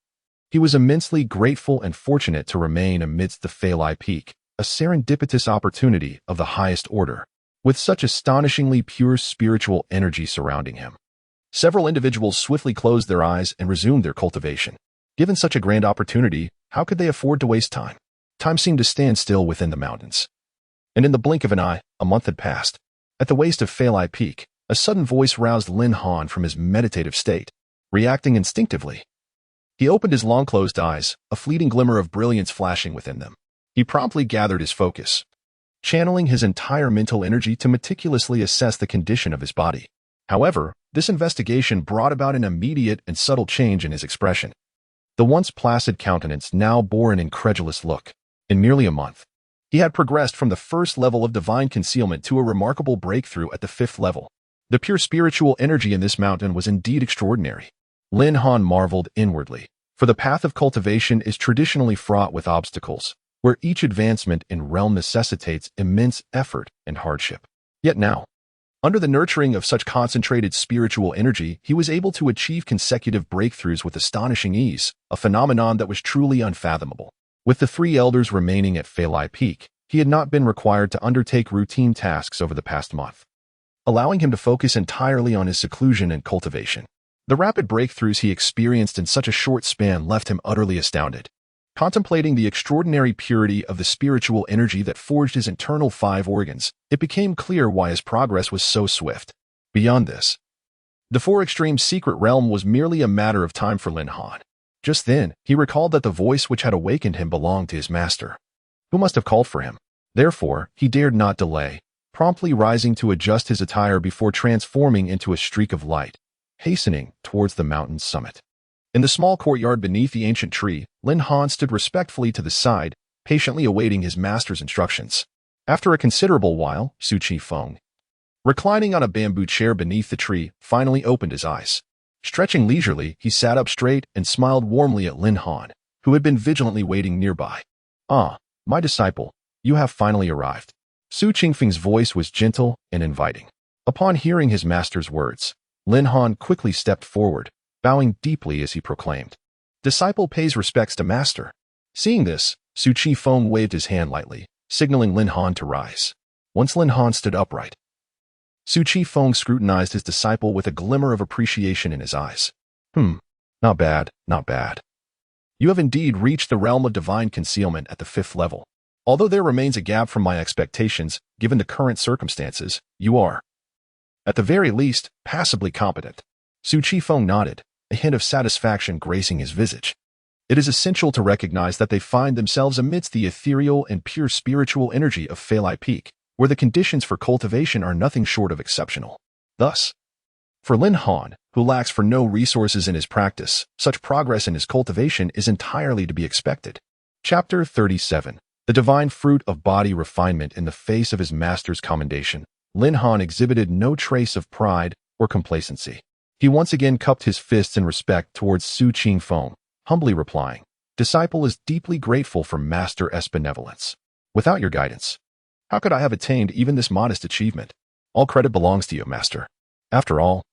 he was immensely grateful and fortunate to remain amidst the Phalai Peak, a serendipitous opportunity of the highest order, with such astonishingly pure spiritual energy surrounding him. Several individuals swiftly closed their eyes and resumed their cultivation. Given such a grand opportunity, how could they afford to waste time? Time seemed to stand still within the mountains. And in the blink of an eye, a month had passed. At the waist of Phalai Peak, a sudden voice roused Lin Han from his meditative state. Reacting instinctively, he opened his long-closed eyes, a fleeting glimmer of brilliance flashing within them. He promptly gathered his focus, channeling his entire mental energy to meticulously assess the condition of his body. However, this investigation brought about an immediate and subtle change in his expression. The once placid countenance now bore an incredulous look. In merely a month, he had progressed from the first level of divine concealment to a remarkable breakthrough at the 5th level. The pure spiritual energy in this mountain was indeed extraordinary. Lin Han marveled inwardly, for the path of cultivation is traditionally fraught with obstacles, where each advancement in realm necessitates immense effort and hardship. Yet now, under the nurturing of such concentrated spiritual energy, he was able to achieve consecutive breakthroughs with astonishing ease, a phenomenon that was truly unfathomable. With the 3 elders remaining at Phalai Peak, he had not been required to undertake routine tasks over the past month, allowing him to focus entirely on his seclusion and cultivation. The rapid breakthroughs he experienced in such a short span left him utterly astounded. Contemplating the extraordinary purity of the spiritual energy that forged his internal 5 organs, it became clear why his progress was so swift. Beyond this, the 4 extreme secret realm was merely a matter of time for Lin Han. Just then, he recalled that the voice which had awakened him belonged to his master, who must have called for him. Therefore, he dared not delay, promptly rising to adjust his attire before transforming into a streak of light, hastening towards the mountain's summit. In the small courtyard beneath the ancient tree, Lin Han stood respectfully to the side, patiently awaiting his master's instructions. After a considerable while, Su Chi Feng, reclining on a bamboo chair beneath the tree, finally opened his eyes. Stretching leisurely, he sat up straight and smiled warmly at Lin Han, who had been vigilantly waiting nearby. "Ah, my disciple, you have finally arrived." Su Qingfeng's voice was gentle and inviting. Upon hearing his master's words, Lin Han quickly stepped forward, bowing deeply as he proclaimed, "Disciple pays respects to master." Seeing this, Su Chi Feng waved his hand lightly, signaling Lin Han to rise. Once Lin Han stood upright, Su Chi Feng scrutinized his disciple with a glimmer of appreciation in his eyes. Not bad, not bad. You have indeed reached the realm of divine concealment at the 5th level. Although there remains a gap from my expectations, given the current circumstances, you are, at the very least, passably competent." Su Chi Feng nodded, a hint of satisfaction gracing his visage. It is essential to recognize that they find themselves amidst the ethereal and pure spiritual energy of Phalai Peak, where the conditions for cultivation are nothing short of exceptional. Thus, for Lin Han, who lacks for no resources in his practice, such progress in his cultivation is entirely to be expected. Chapter 37. The divine fruit of body refinement. In the face of his master's commendation, Lin Han exhibited no trace of pride or complacency. He once again cupped his fists in respect towards Su Qingfeng, humbly replying, "Disciple is deeply grateful for Master's benevolence. Without your guidance, how could I have attained even this modest achievement? All credit belongs to you, Master." After all,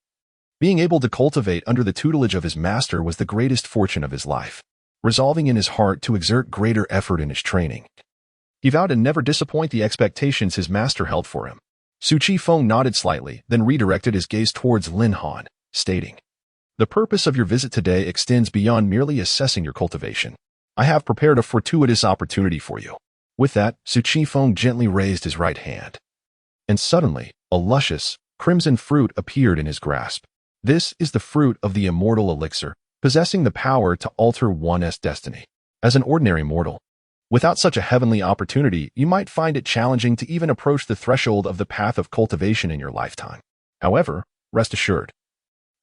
being able to cultivate under the tutelage of his master was the greatest fortune of his life. Resolving in his heart to exert greater effort in his training, he vowed to never disappoint the expectations his master held for him. Su Chi Feng nodded slightly, then redirected his gaze towards Lin Han, stating, "The purpose of your visit today extends beyond merely assessing your cultivation. I have prepared a fortuitous opportunity for you." With that, Su Chi Feng gently raised his right hand, and suddenly, a luscious, crimson fruit appeared in his grasp. This is the fruit of the immortal elixir, possessing the power to alter one's destiny. As an ordinary mortal, without such a heavenly opportunity, you might find it challenging to even approach the threshold of the path of cultivation in your lifetime. However, rest assured,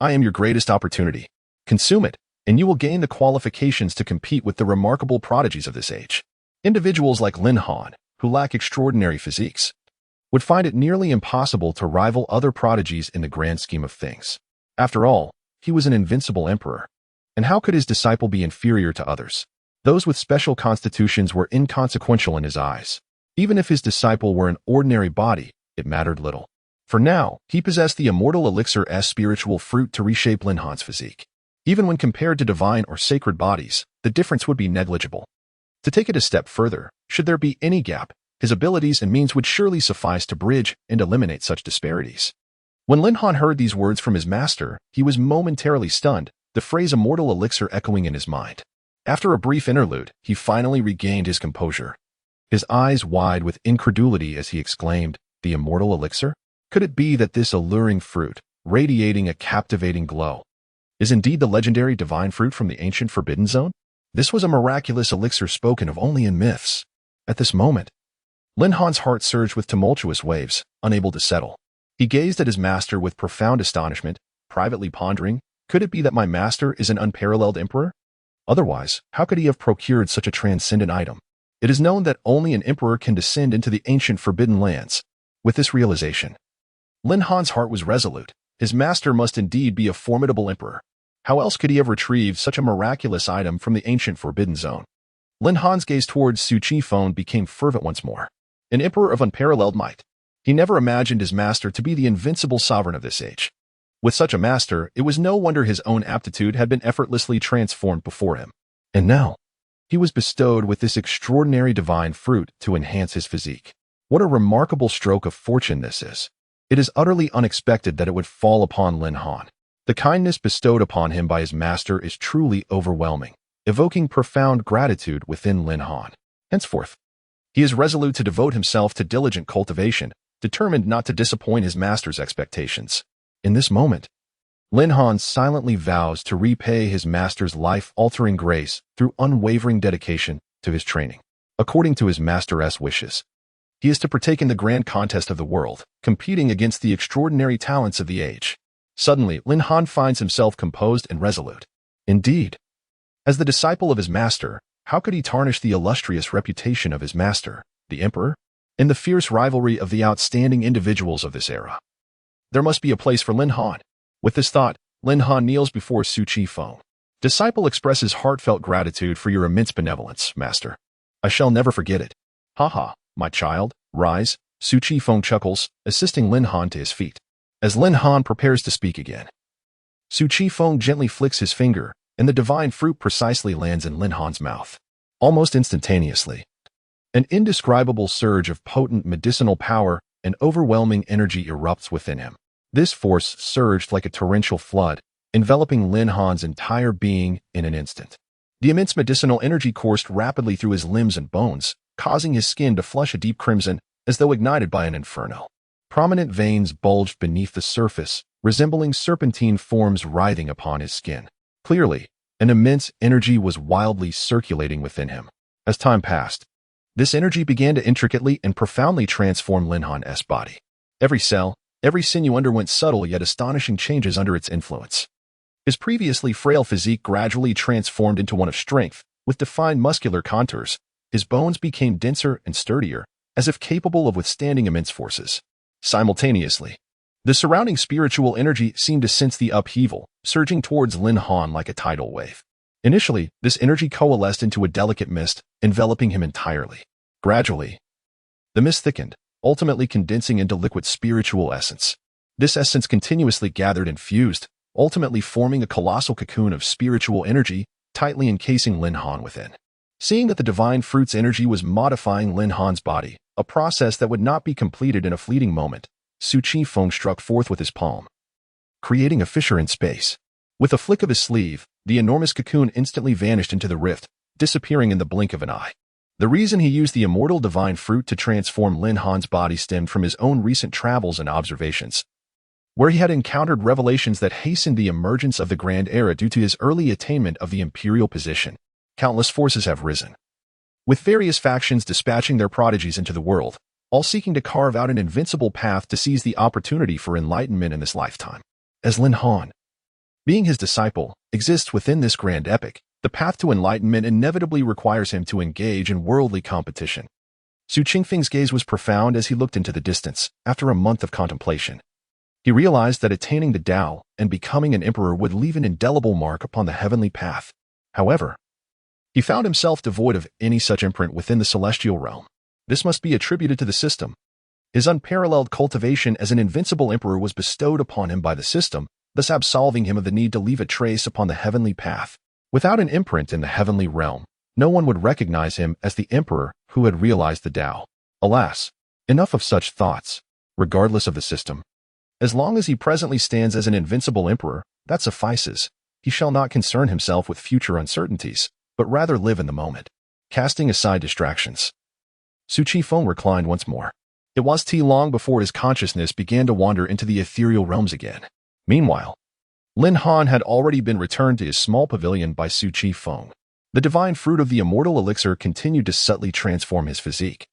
I am your greatest opportunity. Consume it, and you will gain the qualifications to compete with the remarkable prodigies of this age. Individuals like Lin Han, who lack extraordinary physiques, would find it nearly impossible to rival other prodigies in the grand scheme of things. After all, he was an invincible emperor, and how could his disciple be inferior to others? Those with special constitutions were inconsequential in his eyes. Even if his disciple were an ordinary body, it mattered little. For now, he possessed the immortal elixir-S spiritual fruit to reshape Lin Han's physique. Even when compared to divine or sacred bodies, the difference would be negligible. To take it a step further, should there be any gap, his abilities and means would surely suffice to bridge and eliminate such disparities. When Lin Han heard these words from his master, he was momentarily stunned, the phrase immortal elixir echoing in his mind. After a brief interlude, he finally regained his composure. His eyes wide with incredulity as he exclaimed, "The immortal elixir? Could it be that this alluring fruit, radiating a captivating glow, is indeed the legendary divine fruit from the ancient Forbidden Zone? This was a miraculous elixir spoken of only in myths." At this moment, Lin Han's heart surged with tumultuous waves, unable to settle. He gazed at his master with profound astonishment, privately pondering, could it be that my master is an unparalleled emperor? Otherwise, how could he have procured such a transcendent item? It is known that only an emperor can descend into the ancient forbidden lands. With this realization, Lin Han's heart was resolute. His master must indeed be a formidable emperor. How else could he have retrieved such a miraculous item from the ancient Forbidden Zone? Lin Han's gaze towards Su Chi became fervent once more. An emperor of unparalleled might. He never imagined his master to be the invincible sovereign of this age. With such a master, it was no wonder his own aptitude had been effortlessly transformed before him. And now, he was bestowed with this extraordinary divine fruit to enhance his physique. What a remarkable stroke of fortune this is. It is utterly unexpected that it would fall upon Lin Han. The kindness bestowed upon him by his master is truly overwhelming, evoking profound gratitude within Lin Han. Henceforth, he is resolute to devote himself to diligent cultivation, determined not to disappoint his master's expectations. In this moment, Lin Han silently vows to repay his master's life-altering grace through unwavering dedication to his training. According to his master's wishes, he is to partake in the grand contest of the world, competing against the extraordinary talents of the age. Suddenly, Lin Han finds himself composed and resolute. Indeed, as the disciple of his master, how could he tarnish the illustrious reputation of his master, the emperor, in the fierce rivalry of the outstanding individuals of this era? There must be a place for Lin Han. With this thought, Lin Han kneels before Su Chi. Disciple expresses heartfelt gratitude for your immense benevolence, master. I shall never forget it. Ha, my child, rise, Su Chi chuckles, assisting Lin Han to his feet. As Lin Han prepares to speak again, Su Chi gently flicks his finger, and the divine fruit precisely lands in Lin Han's mouth. Almost instantaneously, an indescribable surge of potent medicinal power and overwhelming energy erupts within him. This force surged like a torrential flood, enveloping Lin Han's entire being in an instant. The immense medicinal energy coursed rapidly through his limbs and bones, causing his skin to flush a deep crimson as though ignited by an inferno. Prominent veins bulged beneath the surface, resembling serpentine forms writhing upon his skin. Clearly, an immense energy was wildly circulating within him. As time passed, this energy began to intricately and profoundly transform Lin Han's body. Every cell, every sinew underwent subtle yet astonishing changes under its influence. His previously frail physique gradually transformed into one of strength, with defined muscular contours. His bones became denser and sturdier, as if capable of withstanding immense forces. Simultaneously, the surrounding spiritual energy seemed to sense the upheaval, surging towards Lin Han like a tidal wave. Initially, this energy coalesced into a delicate mist, enveloping him entirely. Gradually, the mist thickened, ultimately condensing into liquid spiritual essence. This essence continuously gathered and fused, ultimately forming a colossal cocoon of spiritual energy, tightly encasing Lin Han within. Seeing that the divine fruit's energy was modifying Lin Han's body, a process that would not be completed in a fleeting moment, Su Chi struck forth with his palm, creating a fissure in space. With a flick of his sleeve, the enormous cocoon instantly vanished into the rift, disappearing in the blink of an eye. The reason he used the immortal divine fruit to transform Lin Han's body stemmed from his own recent travels and observations, where he had encountered revelations that hastened the emergence of the Grand Era due to his early attainment of the imperial position. Countless forces have risen, with various factions dispatching their prodigies into the world, all seeking to carve out an invincible path to seize the opportunity for enlightenment in this lifetime. As Lin Han, being his disciple, exists within this grand epic, the path to enlightenment inevitably requires him to engage in worldly competition. Su Qingfeng's gaze was profound as he looked into the distance. After a month of contemplation, he realized that attaining the Tao and becoming an emperor would leave an indelible mark upon the heavenly path. However, he found himself devoid of any such imprint within the celestial realm. This must be attributed to the system. His unparalleled cultivation as an invincible emperor was bestowed upon him by the system, thus absolving him of the need to leave a trace upon the heavenly path. Without an imprint in the heavenly realm, no one would recognize him as the emperor who had realized the Tao. Alas, enough of such thoughts, regardless of the system. As long as he presently stands as an invincible emperor, that suffices. He shall not concern himself with future uncertainties, but rather live in the moment, casting aside distractions. Su Qifeng reclined once more. It was too long before his consciousness began to wander into the ethereal realms again. Meanwhile, Lin Han had already been returned to his small pavilion by Su Qifeng. The divine fruit of the immortal elixir continued to subtly transform his physique.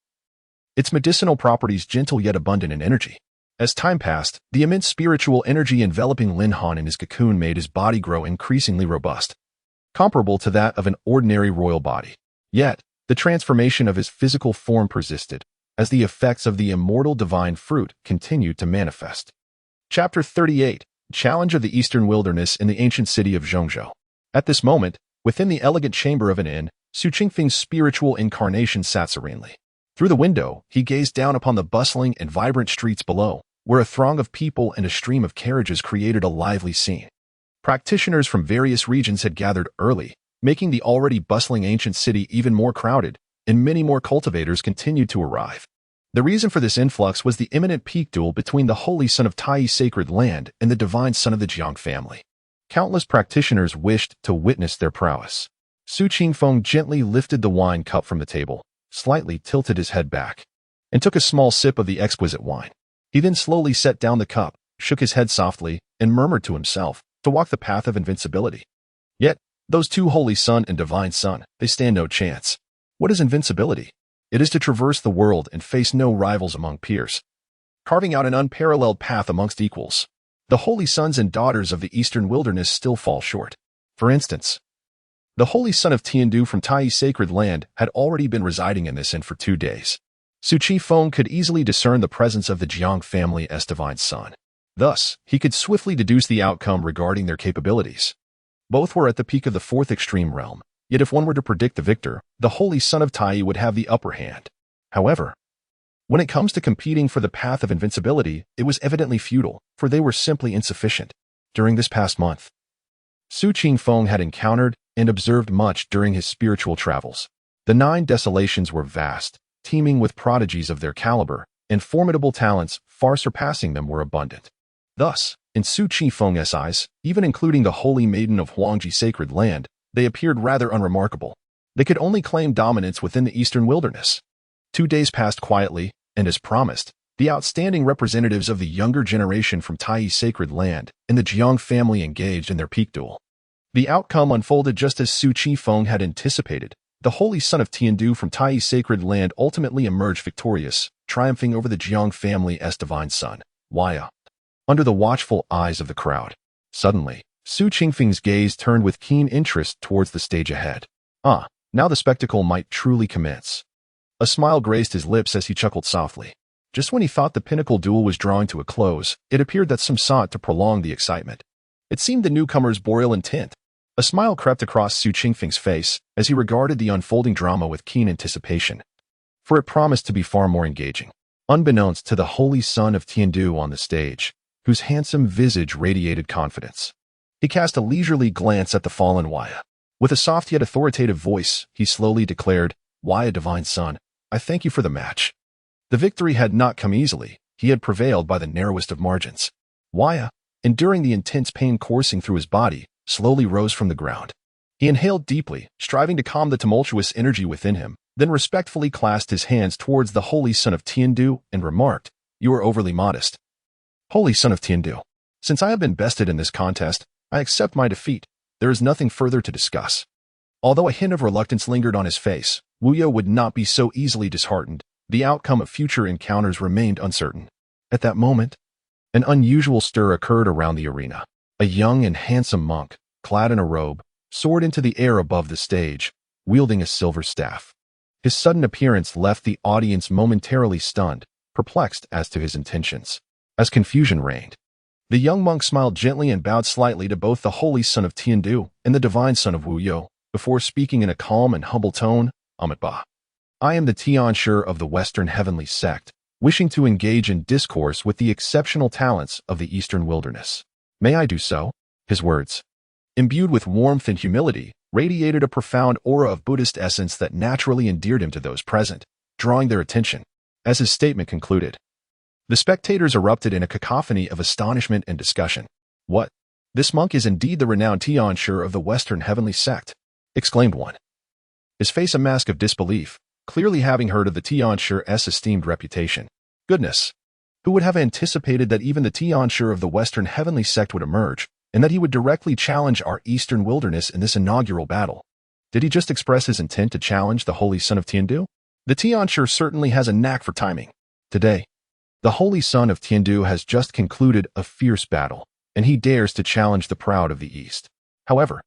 Its medicinal properties gentle yet abundant in energy. As time passed, the immense spiritual energy enveloping Lin Han in his cocoon made his body grow increasingly robust, comparable to that of an ordinary royal body. Yet, the transformation of his physical form persisted, as the effects of the immortal divine fruit continued to manifest. Chapter 38, Challenge of the Eastern Wilderness in the ancient city of Zhongzhou. At this moment, within the elegant chamber of an inn, Su Qingfeng's spiritual incarnation sat serenely. Through the window, he gazed down upon the bustling and vibrant streets below, where a throng of people and a stream of carriages created a lively scene. Practitioners from various regions had gathered early, making the already bustling ancient city even more crowded, and many more cultivators continued to arrive. The reason for this influx was the imminent peak duel between the holy son of Tai's sacred land and the divine son of the Jiang family. Countless practitioners wished to witness their prowess. Su Qingfeng gently lifted the wine cup from the table, slightly tilted his head back, and took a small sip of the exquisite wine. He then slowly set down the cup, shook his head softly, and murmured to himself, to walk the path of invincibility. Yet, those two holy son and divine son, they stand no chance. What is invincibility? It is to traverse the world and face no rivals among peers, carving out an unparalleled path amongst equals. The holy sons and daughters of the eastern wilderness still fall short. For instance, the holy son of Tiandu from Tai's sacred land had already been residing in this inn for 2 days. Su Qifeng could easily discern the presence of the Jiang family as divine son. Thus, he could swiftly deduce the outcome regarding their capabilities. Both were at the peak of the fourth extreme realm, yet if one were to predict the victor, the holy son of Tai would have the upper hand. However, when it comes to competing for the path of invincibility, it was evidently futile, for they were simply insufficient. During this past month, Su Qifeng had encountered and observed much during his spiritual travels. The 9 desolations were vast, teeming with prodigies of their caliber, and formidable talents far surpassing them were abundant. Thus, in Su Qifeng's eyes, even including the holy maiden of Huangji sacred land, they appeared rather unremarkable. They could only claim dominance within the eastern wilderness. 2 days passed quietly, and as promised, the outstanding representatives of the younger generation from Tai's sacred land and the Jiang family engaged in their peak duel. The outcome unfolded just as Su Qifeng had anticipated. The holy son of Tiandu from Tai's sacred land ultimately emerged victorious, triumphing over the Jiang family as divine son, Waya. Under the watchful eyes of the crowd, suddenly, Su Qingfeng's gaze turned with keen interest towards the stage ahead. Now the spectacle might truly commence. A smile graced his lips as he chuckled softly. Just when he thought the pinnacle duel was drawing to a close, it appeared that some sought to prolong the excitement. It seemed the newcomers bore ill intent. A smile crept across Su Qingfeng's face as he regarded the unfolding drama with keen anticipation, for it promised to be far more engaging. Unbeknownst to the holy son of Tiandu on the stage, whose handsome visage radiated confidence, he cast a leisurely glance at the fallen Waya. With a soft yet authoritative voice, he slowly declared, "Waya, divine son, I thank you for the match." The victory had not come easily. He had prevailed by the narrowest of margins. Waya, enduring the intense pain coursing through his body, slowly rose from the ground. He inhaled deeply, striving to calm the tumultuous energy within him, then respectfully clasped his hands towards the holy son of Tiandu and remarked, "You are overly modest. Holy son of Tiandu, since I have been bested in this contest, I accept my defeat. There is nothing further to discuss." Although a hint of reluctance lingered on his face, Wu Yo would not be so easily disheartened. The outcome of future encounters remained uncertain. At that moment, an unusual stir occurred around the arena. A young and handsome monk, clad in a robe, soared into the air above the stage, wielding a silver staff. His sudden appearance left the audience momentarily stunned, perplexed as to his intentions. As confusion reigned, the young monk smiled gently and bowed slightly to both the holy son of Tiandu and the divine son of Wu Yo, before speaking in a calm and humble tone, "Amitabha." I am the Tianshi of the Western Heavenly Sect, wishing to engage in discourse with the exceptional talents of the Eastern Wilderness. May I do so? His words, imbued with warmth and humility, radiated a profound aura of Buddhist essence that naturally endeared him to those present, drawing their attention. As his statement concluded, the spectators erupted in a cacophony of astonishment and discussion. What? This monk is indeed the renowned Tianshi of the Western Heavenly Sect, exclaimed one, his face a mask of disbelief, clearly having heard of the Tianshi's esteemed reputation. Goodness! Who would have anticipated that even the Tianshi of the Western Heavenly Sect would emerge, and that he would directly challenge our Eastern Wilderness in this inaugural battle? Did he just express his intent to challenge the Holy Son of Tiandu? The Tianshi certainly has a knack for timing. Today, the Holy Son of Tiandu has just concluded a fierce battle, and he dares to challenge the proud of the East. However,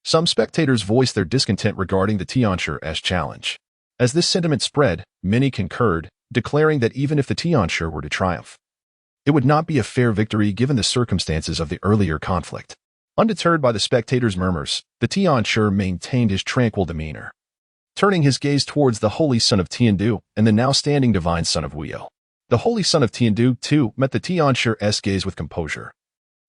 some spectators voiced their discontent regarding the Tianshi's challenge. As this sentiment spread, many concurred, declaring that even if the Tianshi were to triumph, it would not be a fair victory given the circumstances of the earlier conflict. Undeterred by the spectators' murmurs, the Tianshi maintained his tranquil demeanor, turning his gaze towards the Holy Son of Tiandu and the now standing Divine Son of Weo. The Holy Son of Tiandu, too, met the Tianshi's gaze with composure,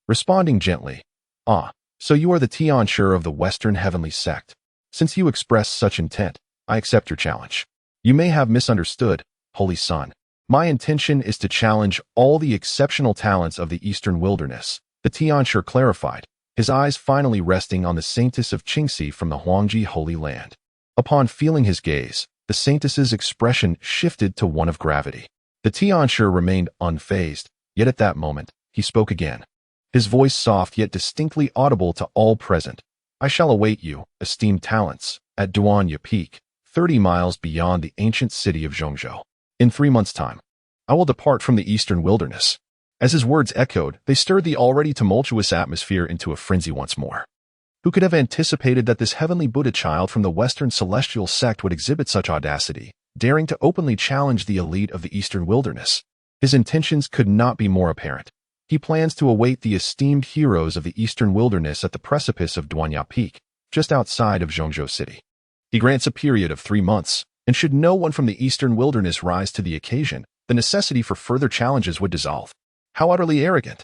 responding gently, "Ah, so you are the Tianshi of the Western Heavenly Sect. Since you express such intent, I accept your challenge. You may have misunderstood, Holy Son. My intention is to challenge all the exceptional talents of the Eastern Wilderness," the Tianshi clarified, his eyes finally resting on the Saintess of Qingxi from the Huangji Holy Land. Upon feeling his gaze, the Saintess's expression shifted to one of gravity. The Tianshi remained unfazed, yet at that moment, he spoke again, his voice soft yet distinctly audible to all present. "I shall await you, esteemed talents, at Duanya Peak, 30 miles beyond the ancient city of Zhongzhou. In 3 months' time, I will depart from the Eastern Wilderness." As his words echoed, they stirred the already tumultuous atmosphere into a frenzy once more. Who could have anticipated that this heavenly Buddha child from the Western Celestial Sect would exhibit such audacity, daring to openly challenge the elite of the Eastern Wilderness? His intentions could not be more apparent. He plans to await the esteemed heroes of the Eastern Wilderness at the precipice of Duanya Peak, just outside of Zhongzhou City. He grants a period of 3 months, and should no one from the Eastern Wilderness rise to the occasion, the necessity for further challenges would dissolve. How utterly arrogant!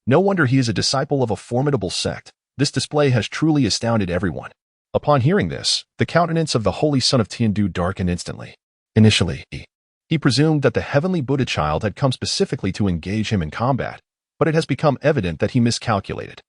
No wonder he is a disciple of a formidable sect. This display has truly astounded everyone. Upon hearing this, the countenance of the Holy Son of Tiandu darkened instantly. Initially, he presumed that the heavenly Buddha child had come specifically to engage him in combat, but it has become evident that he miscalculated.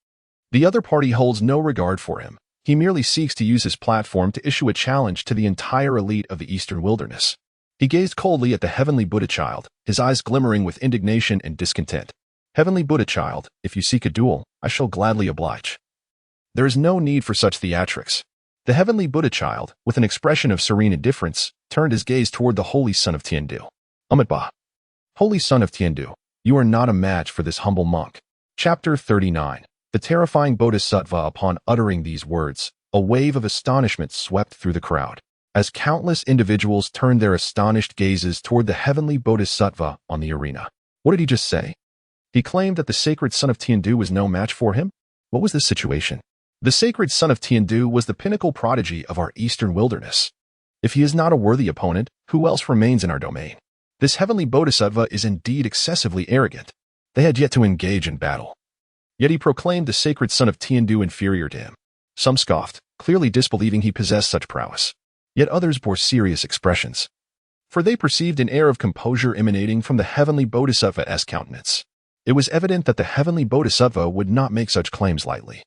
The other party holds no regard for him. He merely seeks to use his platform to issue a challenge to the entire elite of the Eastern Wilderness. He gazed coldly at the heavenly Buddha child, his eyes glimmering with indignation and discontent. "Heavenly Buddha child, if you seek a duel, I shall gladly oblige. There is no need for such theatrics." The heavenly Buddha child, with an expression of serene indifference, turned his gaze toward the Holy Son of Tiandu. "Amitabha. Holy Son of Tiandu, you are not a match for this humble monk." Chapter 39. The terrifying Bodhisattva. Upon uttering these words, a wave of astonishment swept through the crowd, as countless individuals turned their astonished gazes toward the heavenly Bodhisattva on the arena. What did he just say? He claimed that the sacred Son of Tiandu was no match for him? What was the situation? The sacred Son of Tiandu was the pinnacle prodigy of our Eastern Wilderness. If he is not a worthy opponent, who else remains in our domain? This heavenly Bodhisattva is indeed excessively arrogant. They had yet to engage in battle, yet he proclaimed the sacred Son of Tiandu inferior to him. Some scoffed, clearly disbelieving he possessed such prowess. Yet others bore serious expressions, for they perceived an air of composure emanating from the heavenly Bodhisattva's countenance. It was evident that the heavenly Bodhisattva would not make such claims lightly.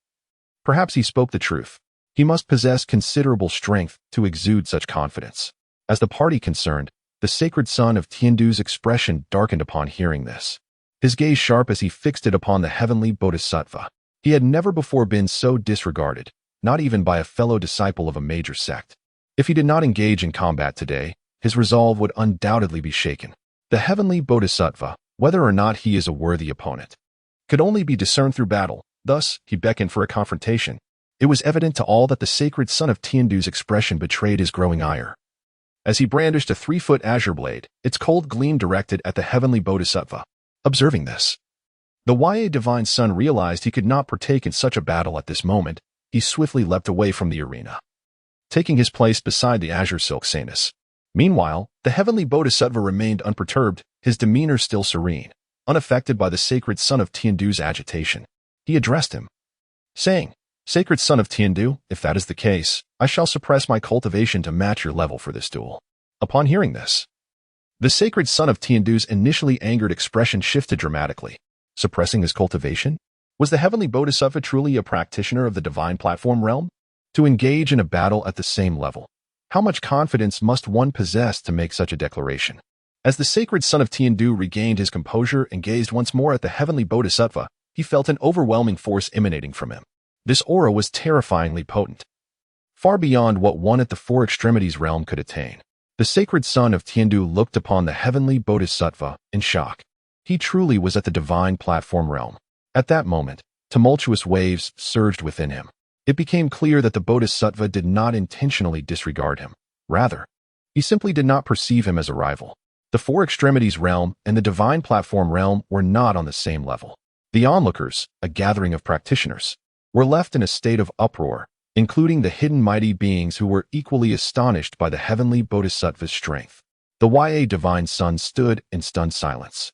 Perhaps he spoke the truth. He must possess considerable strength to exude such confidence. As the party concerned, the sacred Son of Tiandu's expression darkened upon hearing this, his gaze sharp as he fixed it upon the heavenly Bodhisattva. He had never before been so disregarded, not even by a fellow disciple of a major sect. If he did not engage in combat today, his resolve would undoubtedly be shaken. The heavenly Bodhisattva, whether or not he is a worthy opponent, could only be discerned through battle. Thus, he beckoned for a confrontation. It was evident to all that the sacred Son of Tiandu's expression betrayed his growing ire. As he brandished a 3-foot azure blade, its cold gleam directed at the heavenly Bodhisattva. Observing this, the Divine Son realized he could not partake in such a battle at this moment. He swiftly leapt away from the arena, taking his place beside the azure silk Saintess. Meanwhile, the heavenly bodhisattva remained unperturbed, his demeanor still serene, unaffected by the sacred son of Tiandu's agitation. He addressed him, saying, "Sacred son of Tiandu, if that is the case, I shall suppress my cultivation to match your level for this duel." Upon hearing this, the sacred son of Tiandu's initially angered expression shifted dramatically. Suppressing his cultivation? Was the heavenly bodhisattva truly a practitioner of the divine platform realm? To engage in a battle at the same level, how much confidence must one possess to make such a declaration? As the sacred son of Tiandu regained his composure and gazed once more at the heavenly bodhisattva, he felt an overwhelming force emanating from him. This aura was terrifyingly potent, far beyond what one at the four extremities realm could attain. The sacred son of Tiandu looked upon the heavenly bodhisattva in shock. He truly was at the divine platform realm. At that moment, tumultuous waves surged within him. It became clear that the bodhisattva did not intentionally disregard him. Rather, he simply did not perceive him as a rival. The four extremities realm and the divine platform realm were not on the same level. The onlookers, a gathering of practitioners, were left in a state of uproar, including the hidden mighty beings who were equally astonished by the heavenly bodhisattva's strength. The Ya divine son stood in stunned silence.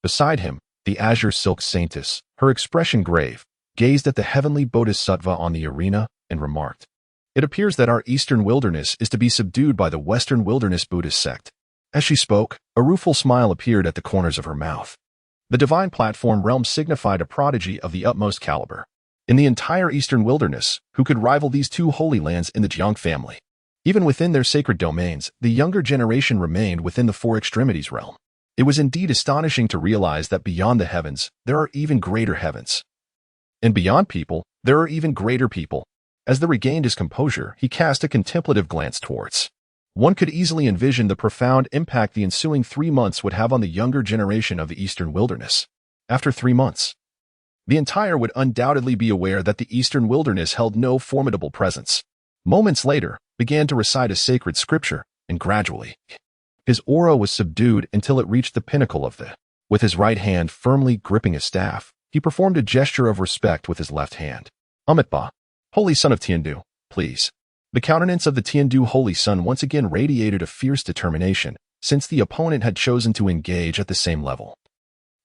Beside him, the azure silk saintess, her expression grave, gazed at the heavenly bodhisattva on the arena and remarked, "It appears that our eastern wilderness is to be subdued by the western wilderness Buddhist sect." As she spoke, a rueful smile appeared at the corners of her mouth. The divine platform realm signified a prodigy of the utmost caliber. In the entire eastern wilderness, who could rival these two holy lands in the Jiang family? Even within their sacred domains, the younger generation remained within the four extremities realm. It was indeed astonishing to realize that beyond the heavens, there are even greater heavens. And beyond people, there are even greater people. As the regained his composure, he cast a contemplative glance towards. One could easily envision the profound impact the ensuing 3 months would have on the younger generation of the eastern wilderness. After 3 months, the entire would undoubtedly be aware that the eastern wilderness held no formidable presence. Moments later, began to recite a sacred scripture, and gradually, his aura was subdued until it reached the pinnacle of the. With his right hand firmly gripping his staff, he performed a gesture of respect with his left hand. "Amitba, holy son of Tiandu, please." The countenance of the Tiandu holy son once again radiated a fierce determination, since the opponent had chosen to engage at the same level.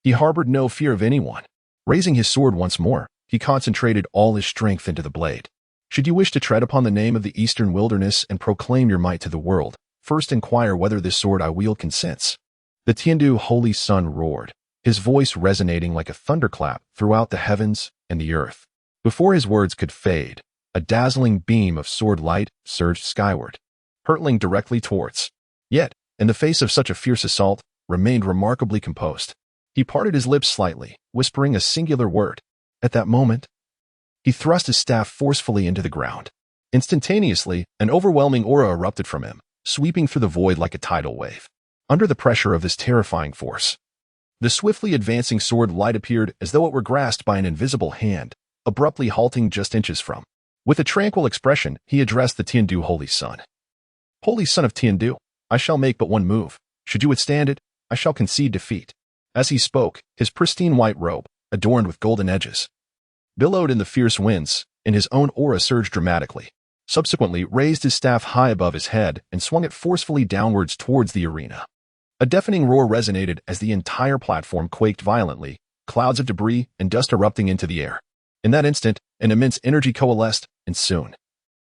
He harbored no fear of anyone. Raising his sword once more, he concentrated all his strength into the blade. "Should you wish to tread upon the name of the eastern wilderness and proclaim your might to the world, first inquire whether this sword I wield consents." The Tiandu holy son roared, his voice resonating like a thunderclap throughout the heavens and the earth. Before his words could fade, a dazzling beam of sword light surged skyward, hurtling directly towards. Yet, in the face of such a fierce assault, remained remarkably composed. He parted his lips slightly, whispering a singular word. At that moment, he thrust his staff forcefully into the ground. Instantaneously, an overwhelming aura erupted from him, sweeping through the void like a tidal wave. Under the pressure of this terrifying force, the swiftly advancing sword light appeared as though it were grasped by an invisible hand, abruptly halting just inches from. With a tranquil expression, he addressed the Tiandu holy son. "Holy son of Tiandu, I shall make but one move. Should you withstand it, I shall concede defeat." As he spoke, his pristine white robe, adorned with golden edges, billowed in the fierce winds, and his own aura surged dramatically. Subsequently, raised his staff high above his head and swung it forcefully downwards towards the arena. A deafening roar resonated as the entire platform quaked violently, clouds of debris and dust erupting into the air. In that instant, an immense energy coalesced, and soon,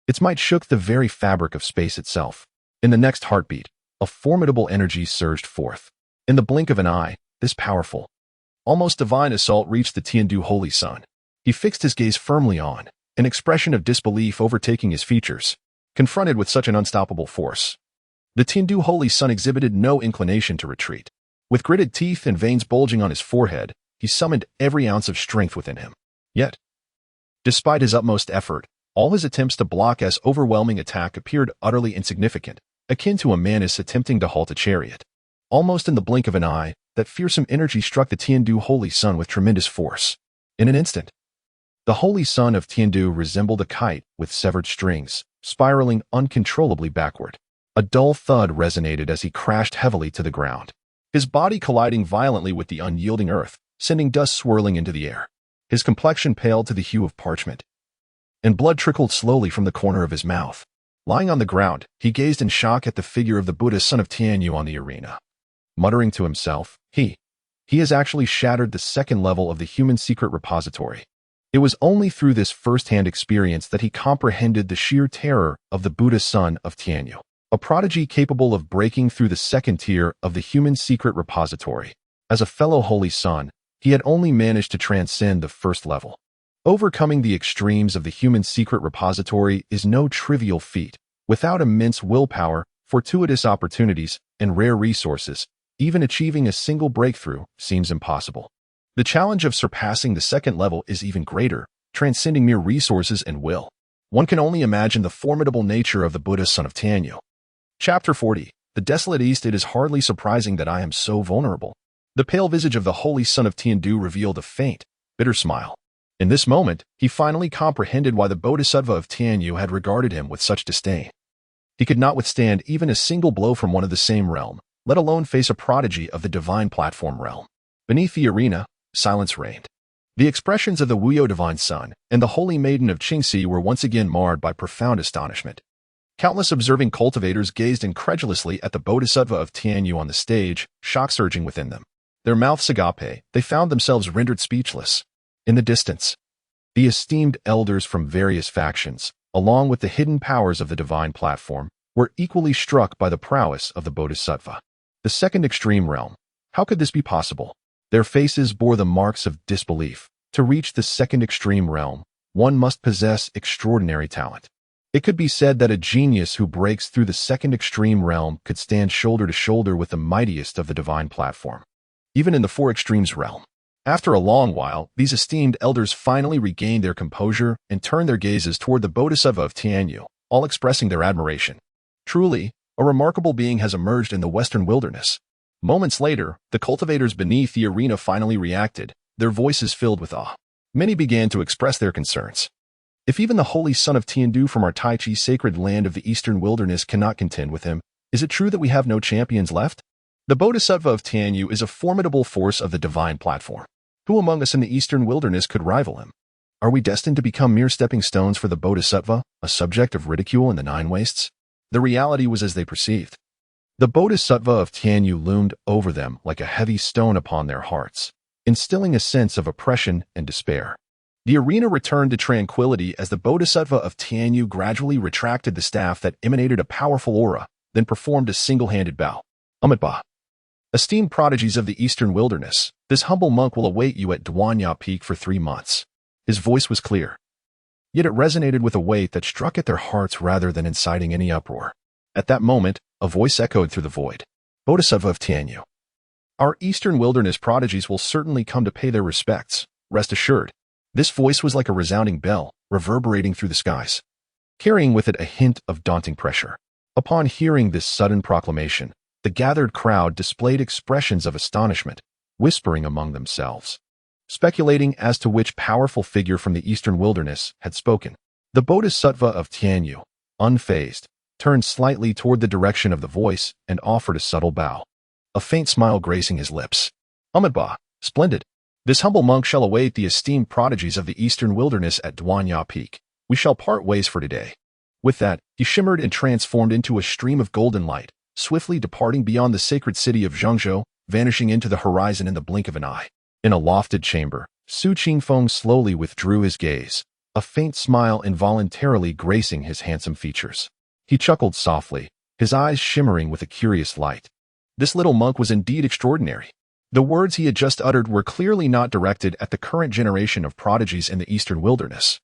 its might shook the very fabric of space itself. In the next heartbeat, a formidable energy surged forth. In the blink of an eye, this powerful, almost divine assault reached the Tiandu holy son. He fixed his gaze firmly on, an expression of disbelief overtaking his features. Confronted with such an unstoppable force, the Tiandu holy son exhibited no inclination to retreat. With gritted teeth and veins bulging on his forehead, he summoned every ounce of strength within him. Yet, despite his utmost effort, all his attempts to block this overwhelming attack appeared utterly insignificant, akin to a man is attempting to halt a chariot. Almost in the blink of an eye, that fearsome energy struck the Tiandu holy son with tremendous force. In an instant, the holy son of Tiandu resembled a kite with severed strings, spiraling uncontrollably backward. A dull thud resonated as he crashed heavily to the ground, his body colliding violently with the unyielding earth, sending dust swirling into the air. His complexion paled to the hue of parchment, and blood trickled slowly from the corner of his mouth. Lying on the ground, he gazed in shock at the figure of the Buddha son of Tianyu on the arena. Muttering to himself, he has actually shattered the second level of the human secret repository. It was only through this first-hand experience that he comprehended the sheer terror of the Buddha son of Tianyu, a prodigy capable of breaking through the second tier of the human secret repository. As a fellow holy son, he had only managed to transcend the first level. Overcoming the extremes of the human secret repository is no trivial feat. Without immense willpower, fortuitous opportunities, and rare resources, even achieving a single breakthrough seems impossible. The challenge of surpassing the second level is even greater, transcending mere resources and will. One can only imagine the formidable nature of the Buddha son of Tianyu. Chapter 40. The Desolate East. It is hardly surprising that I am so vulnerable. The pale visage of the holy son of Tiandu revealed a faint, bitter smile. In this moment, he finally comprehended why the Bodhisattva of Tianyu had regarded him with such disdain. He could not withstand even a single blow from one of the same realm, let alone face a prodigy of the divine platform realm. Beneath the arena, silence reigned. The expressions of the Wuyo divine son and the holy maiden of Qingxi were once again marred by profound astonishment. Countless observing cultivators gazed incredulously at the Bodhisattva of Tianyu on the stage, shock surging within them. Their mouths agape, they found themselves rendered speechless. In the distance, the esteemed elders from various factions, along with the hidden powers of the divine platform, were equally struck by the prowess of the Bodhisattva. The second extreme realm. How could this be possible? Their faces bore the marks of disbelief. To reach the second extreme realm, one must possess extraordinary talent. It could be said that a genius who breaks through the second extreme realm could stand shoulder to shoulder with the mightiest of the divine platform. Even in the four extremes realm. After a long while, these esteemed elders finally regained their composure and turned their gazes toward the Bodhisattva of Tianyu, all expressing their admiration. Truly, a remarkable being has emerged in the western wilderness. Moments later, the cultivators beneath the arena finally reacted, their voices filled with awe. Many began to express their concerns. If even the holy son of Tiandu from our Tai Chi sacred land of the eastern wilderness cannot contend with him, is it true that we have no champions left? The Bodhisattva of Tianyu is a formidable force of the divine platform. Who among us in the eastern wilderness could rival him? Are we destined to become mere stepping stones for the Bodhisattva, a subject of ridicule in the Nine Wastes? The reality was as they perceived. The Bodhisattva of Tianyu loomed over them like a heavy stone upon their hearts, instilling a sense of oppression and despair. The arena returned to tranquility as the Bodhisattva of Tianyu gradually retracted the staff that emanated a powerful aura, then performed a single-handed bow. Amitabha. Esteemed prodigies of the eastern wilderness, this humble monk will await you at Duanya Peak for 3 months. His voice was clear. Yet it resonated with a weight that struck at their hearts rather than inciting any uproar. At that moment, a voice echoed through the void. Bodhisattva of Tianyu. Our eastern wilderness prodigies will certainly come to pay their respects, rest assured. This voice was like a resounding bell, reverberating through the skies, carrying with it a hint of daunting pressure. Upon hearing this sudden proclamation, the gathered crowd displayed expressions of astonishment, whispering among themselves, speculating as to which powerful figure from the eastern wilderness had spoken. The Bodhisattva of Tianyu, unfazed, turned slightly toward the direction of the voice and offered a subtle bow, a faint smile gracing his lips. Amitabha, splendid. This humble monk shall await the esteemed prodigies of the eastern wilderness at Duanya Peak. We shall part ways for today. With that, he shimmered and transformed into a stream of golden light, swiftly departing beyond the sacred city of Zhengzhou, vanishing into the horizon in the blink of an eye. In a lofted chamber, Su Qingfeng slowly withdrew his gaze, a faint smile involuntarily gracing his handsome features. He chuckled softly, his eyes shimmering with a curious light. This little monk was indeed extraordinary. The words he had just uttered were clearly not directed at the current generation of prodigies in the eastern wilderness.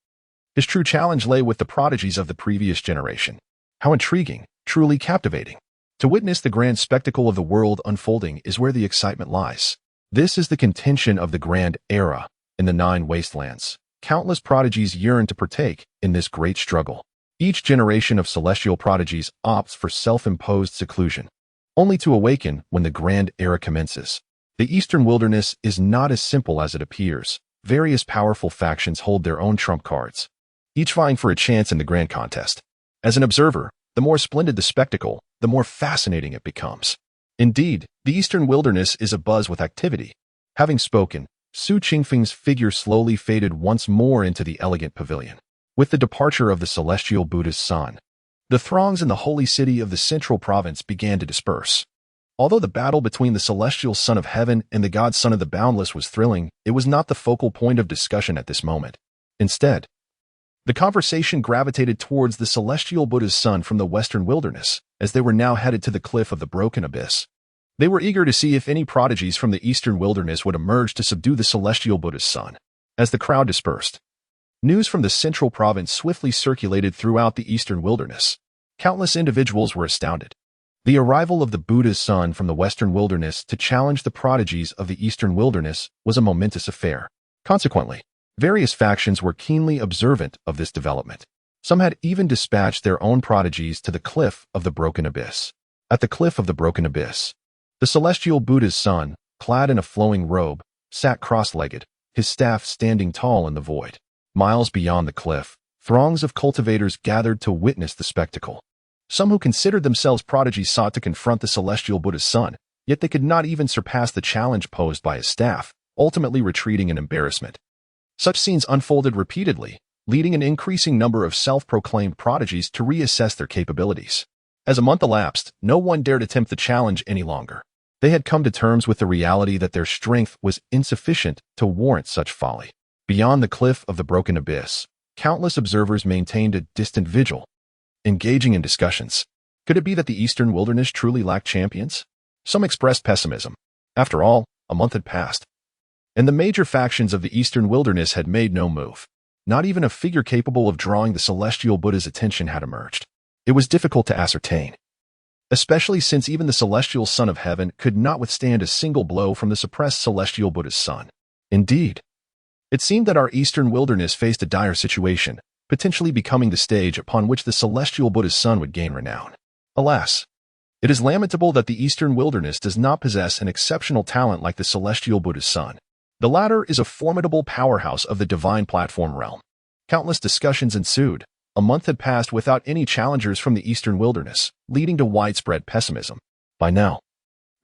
His true challenge lay with the prodigies of the previous generation. How intriguing, truly captivating. To witness the grand spectacle of the world unfolding is where the excitement lies. This is the contention of the grand era in the Nine Wastelands. Countless prodigies yearn to partake in this great struggle. Each generation of celestial prodigies opts for self-imposed seclusion, only to awaken when the grand era commences. The eastern wilderness is not as simple as it appears. Various powerful factions hold their own trump cards, each vying for a chance in the grand contest. As an observer, the more splendid the spectacle, the more fascinating it becomes. Indeed, the eastern wilderness is abuzz with activity. Having spoken, Su Qingfeng's figure slowly faded once more into the elegant pavilion. With the departure of the celestial Buddha's son, The throngs in the holy city of the central province began to disperse. Although the battle between the celestial Son of Heaven and the God Son of the Boundless was thrilling, it was not the focal point of discussion at this moment. Instead, the conversation gravitated towards the celestial Buddha's son from the western wilderness, as they were now headed to the cliff of the broken abyss. They were eager to see if any prodigies from the eastern wilderness would emerge to subdue the celestial Buddha's son. As the crowd dispersed, news from the central province swiftly circulated throughout the eastern wilderness. Countless individuals were astounded. The arrival of the Buddha's son from the western wilderness to challenge the prodigies of the eastern wilderness was a momentous affair. Consequently, various factions were keenly observant of this development. Some had even dispatched their own prodigies to the cliff of the broken abyss. At the cliff of the broken abyss, the celestial Buddha's son, clad in a flowing robe, sat cross-legged, his staff standing tall in the void. Miles beyond the cliff, throngs of cultivators gathered to witness the spectacle. Some who considered themselves prodigies sought to confront the celestial Buddha's son, yet they could not even surpass the challenge posed by his staff, ultimately retreating in embarrassment. Such scenes unfolded repeatedly, leading an increasing number of self-proclaimed prodigies to reassess their capabilities. As a month elapsed, no one dared attempt the challenge any longer. They had come to terms with the reality that their strength was insufficient to warrant such folly. Beyond the cliff of the broken abyss, countless observers maintained a distant vigil, engaging in discussions. Could it be that the eastern wilderness truly lacked champions? Some expressed pessimism. After all, a month had passed, and the major factions of the eastern wilderness had made no move. Not even a figure capable of drawing the celestial Buddha's attention had emerged. It was difficult to ascertain, especially since even the celestial Son of Heaven could not withstand a single blow from the suppressed celestial Buddha's son. Indeed, it seemed that our eastern wilderness faced a dire situation, potentially becoming the stage upon which the celestial Buddha's son would gain renown. Alas, it is lamentable that the eastern wilderness does not possess an exceptional talent like the celestial Buddha's son. The latter is a formidable powerhouse of the divine platform realm. Countless discussions ensued. A month had passed without any challengers from the eastern wilderness, leading to widespread pessimism. By now,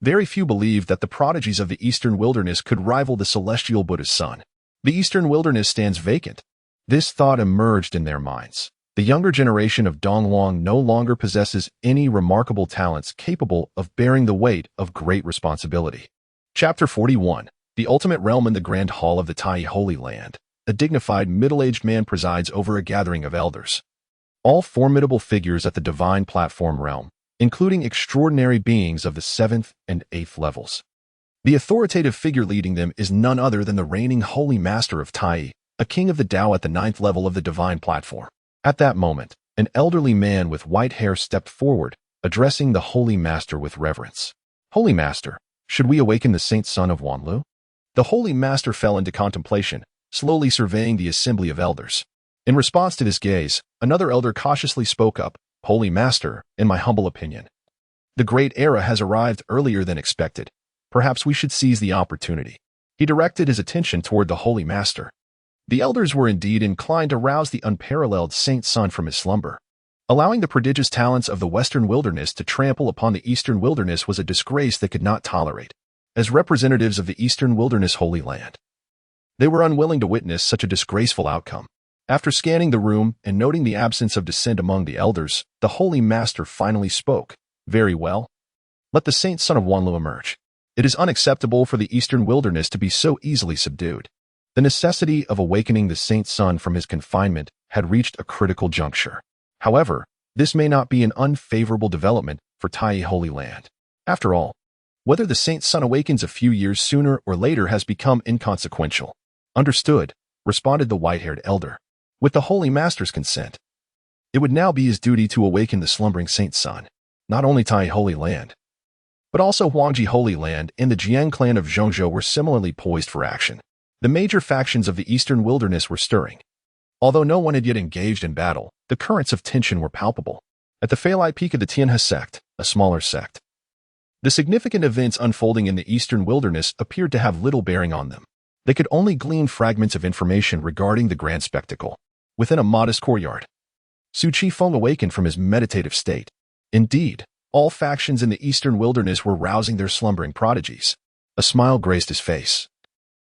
very few believed that the prodigies of the eastern wilderness could rival the celestial Buddha's son. The eastern wilderness stands vacant. This thought emerged in their minds. The younger generation of Donghuang no longer possesses any remarkable talents capable of bearing the weight of great responsibility. Chapter 41. The Ultimate Realm in the Grand Hall of the Tai Holy Land. A dignified middle-aged man presides over a gathering of elders. All formidable figures at the divine platform realm, including extraordinary beings of the 7th and 8th levels. The authoritative figure leading them is none other than the reigning Holy Master of Tai, a king of the Tao at the 9th level of the divine platform. At that moment, an elderly man with white hair stepped forward, addressing the Holy Master with reverence. Holy Master, should we awaken the Saint Son of Wanlu? The Holy Master fell into contemplation, slowly surveying the assembly of elders. In response to this gaze, another elder cautiously spoke up, Holy Master, in my humble opinion, the great era has arrived earlier than expected. Perhaps we should seize the opportunity. He directed his attention toward the Holy Master. The elders were indeed inclined to rouse the unparalleled Saint Son from his slumber. Allowing the prodigious talents of the western wilderness to trample upon the eastern wilderness was a disgrace they could not tolerate. As representatives of the eastern wilderness Holy Land, they were unwilling to witness such a disgraceful outcome. After scanning the room and noting the absence of dissent among the elders, the Holy Master finally spoke. Very well. Let the Saint Son of Wanlu emerge. It is unacceptable for the eastern wilderness to be so easily subdued. The necessity of awakening the Saint Son from his confinement had reached a critical juncture. However, this may not be an unfavorable development for Tai Holy Land. After all, whether the Saint Son awakens a few years sooner or later has become inconsequential. Understood, responded the white-haired elder. With the Holy Master's consent, it would now be his duty to awaken the slumbering Saint Son. Not only Tai Holy Land, but also Huangji Holy Land and the Jiang clan of Zhongzhou were similarly poised for action. The major factions of the eastern wilderness were stirring. Although no one had yet engaged in battle, the currents of tension were palpable. At the Falai Peak of the Tianhe sect, a smaller sect, the significant events unfolding in the eastern wilderness appeared to have little bearing on them. They could only glean fragments of information regarding the grand spectacle. Within a modest courtyard, Su Qifeng awakened from his meditative state. Indeed, all factions in the eastern wilderness were rousing their slumbering prodigies. A smile graced his face,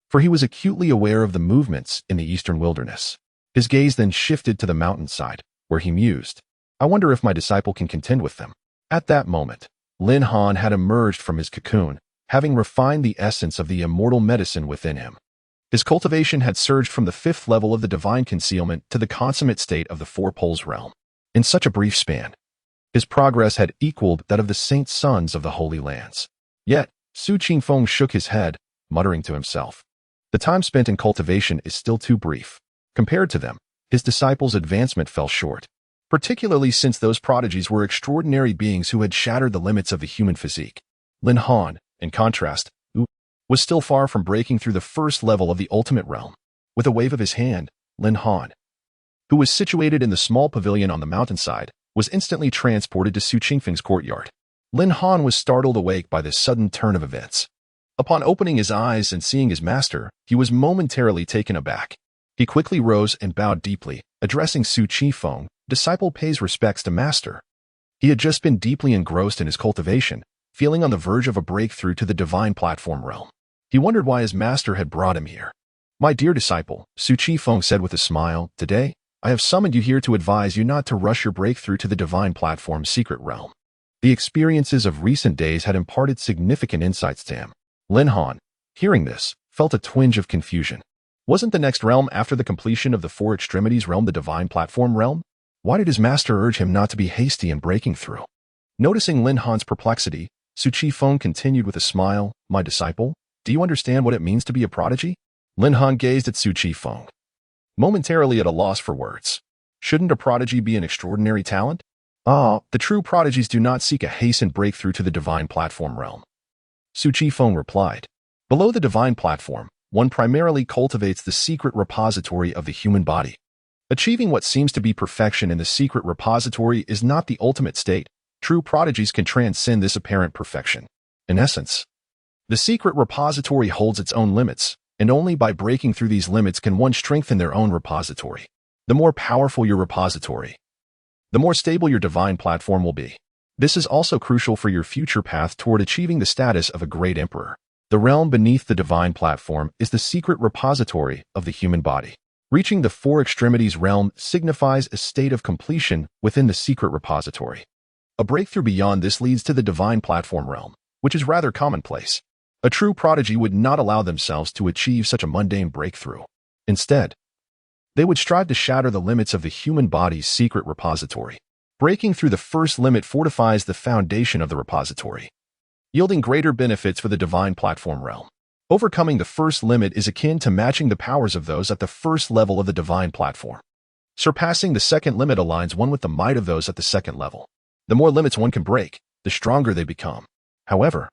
for he was acutely aware of the movements in the eastern wilderness. His gaze then shifted to the mountainside, where he mused. I wonder if my disciple can contend with them. At that moment, Lin Han had emerged from his cocoon, having refined the essence of the immortal medicine within him. His cultivation had surged from the 5th level of the divine concealment to the consummate state of the Four Poles realm. In such a brief span, his progress had equaled that of the saint sons of the Holy Lands. Yet, Su Qingfeng shook his head, muttering to himself. The time spent in cultivation is still too brief. Compared to them, his disciples' advancement fell short, particularly since those prodigies were extraordinary beings who had shattered the limits of the human physique. Lin Han, in contrast, was still far from breaking through the 1st level of the ultimate realm. With a wave of his hand, Lin Han, who was situated in the small pavilion on the mountainside, was instantly transported to Su Qingfeng's courtyard. Lin Han was startled awake by this sudden turn of events. Upon opening his eyes and seeing his master, he was momentarily taken aback. He quickly rose and bowed deeply, addressing Su Qingfeng. Disciple pays respects to master. He had just been deeply engrossed in his cultivation, feeling on the verge of a breakthrough to the divine platform realm. He wondered why his master had brought him here. My dear disciple, Su Qingfeng said with a smile, today, I have summoned you here to advise you not to rush your breakthrough to the divine platform's secret realm. The experiences of recent days had imparted significant insights to him. Lin Han, hearing this, felt a twinge of confusion. Wasn't the next realm after the completion of the Four Extremities realm the divine platform realm? Why did his master urge him not to be hasty in breaking through? Noticing Lin Han's perplexity, Su Qingfeng continued with a smile, my disciple, do you understand what it means to be a prodigy? Lin Han gazed at Su Qingfeng, momentarily at a loss for words. Shouldn't a prodigy be an extraordinary talent? The true prodigies do not seek a hastened breakthrough to the divine platform realm. Su Qingfeng replied. Below the divine platform, one primarily cultivates the secret repository of the human body. Achieving what seems to be perfection in the secret repository is not the ultimate state. True prodigies can transcend this apparent perfection. In essence, the secret repository holds its own limits, and only by breaking through these limits can one strengthen their own repository. The more powerful your repository, the more stable your divine platform will be. This is also crucial for your future path toward achieving the status of a great emperor. The realm beneath the divine platform is the secret repository of the human body. Reaching the Four Extremities realm signifies a state of completion within the secret repository. A breakthrough beyond this leads to the divine platform realm, which is rather commonplace. A true prodigy would not allow themselves to achieve such a mundane breakthrough. Instead, they would strive to shatter the limits of the human body's secret repository. Breaking through the first limit fortifies the foundation of the repository, yielding greater benefits for the divine platform realm. Overcoming the first limit is akin to matching the powers of those at the first level of the divine platform. Surpassing the second limit aligns one with the might of those at the second level. The more limits one can break, the stronger they become. However,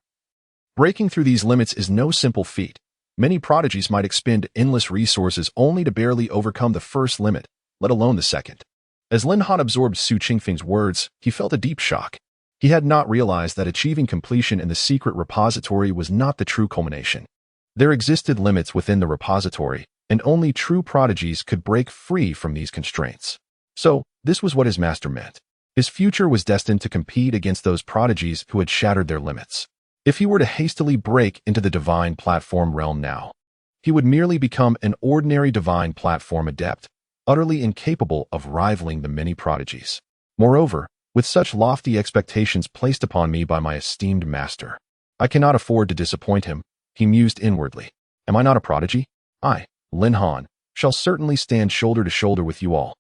breaking through these limits is no simple feat. Many prodigies might expend endless resources only to barely overcome the first limit, let alone the second. As Lin Han absorbed Su Qingfeng's words, he felt a deep shock. He had not realized that achieving completion in the secret repository was not the true culmination. There existed limits within the repository, and only true prodigies could break free from these constraints. So, this was what his master meant. His future was destined to compete against those prodigies who had shattered their limits. If he were to hastily break into the divine platform realm now, he would merely become an ordinary divine platform adept, utterly incapable of rivaling the many prodigies. Moreover, with such lofty expectations placed upon me by my esteemed master, I cannot afford to disappoint him, he mused inwardly. Am I not a prodigy? I, Lin Han, shall certainly stand shoulder to shoulder with you all.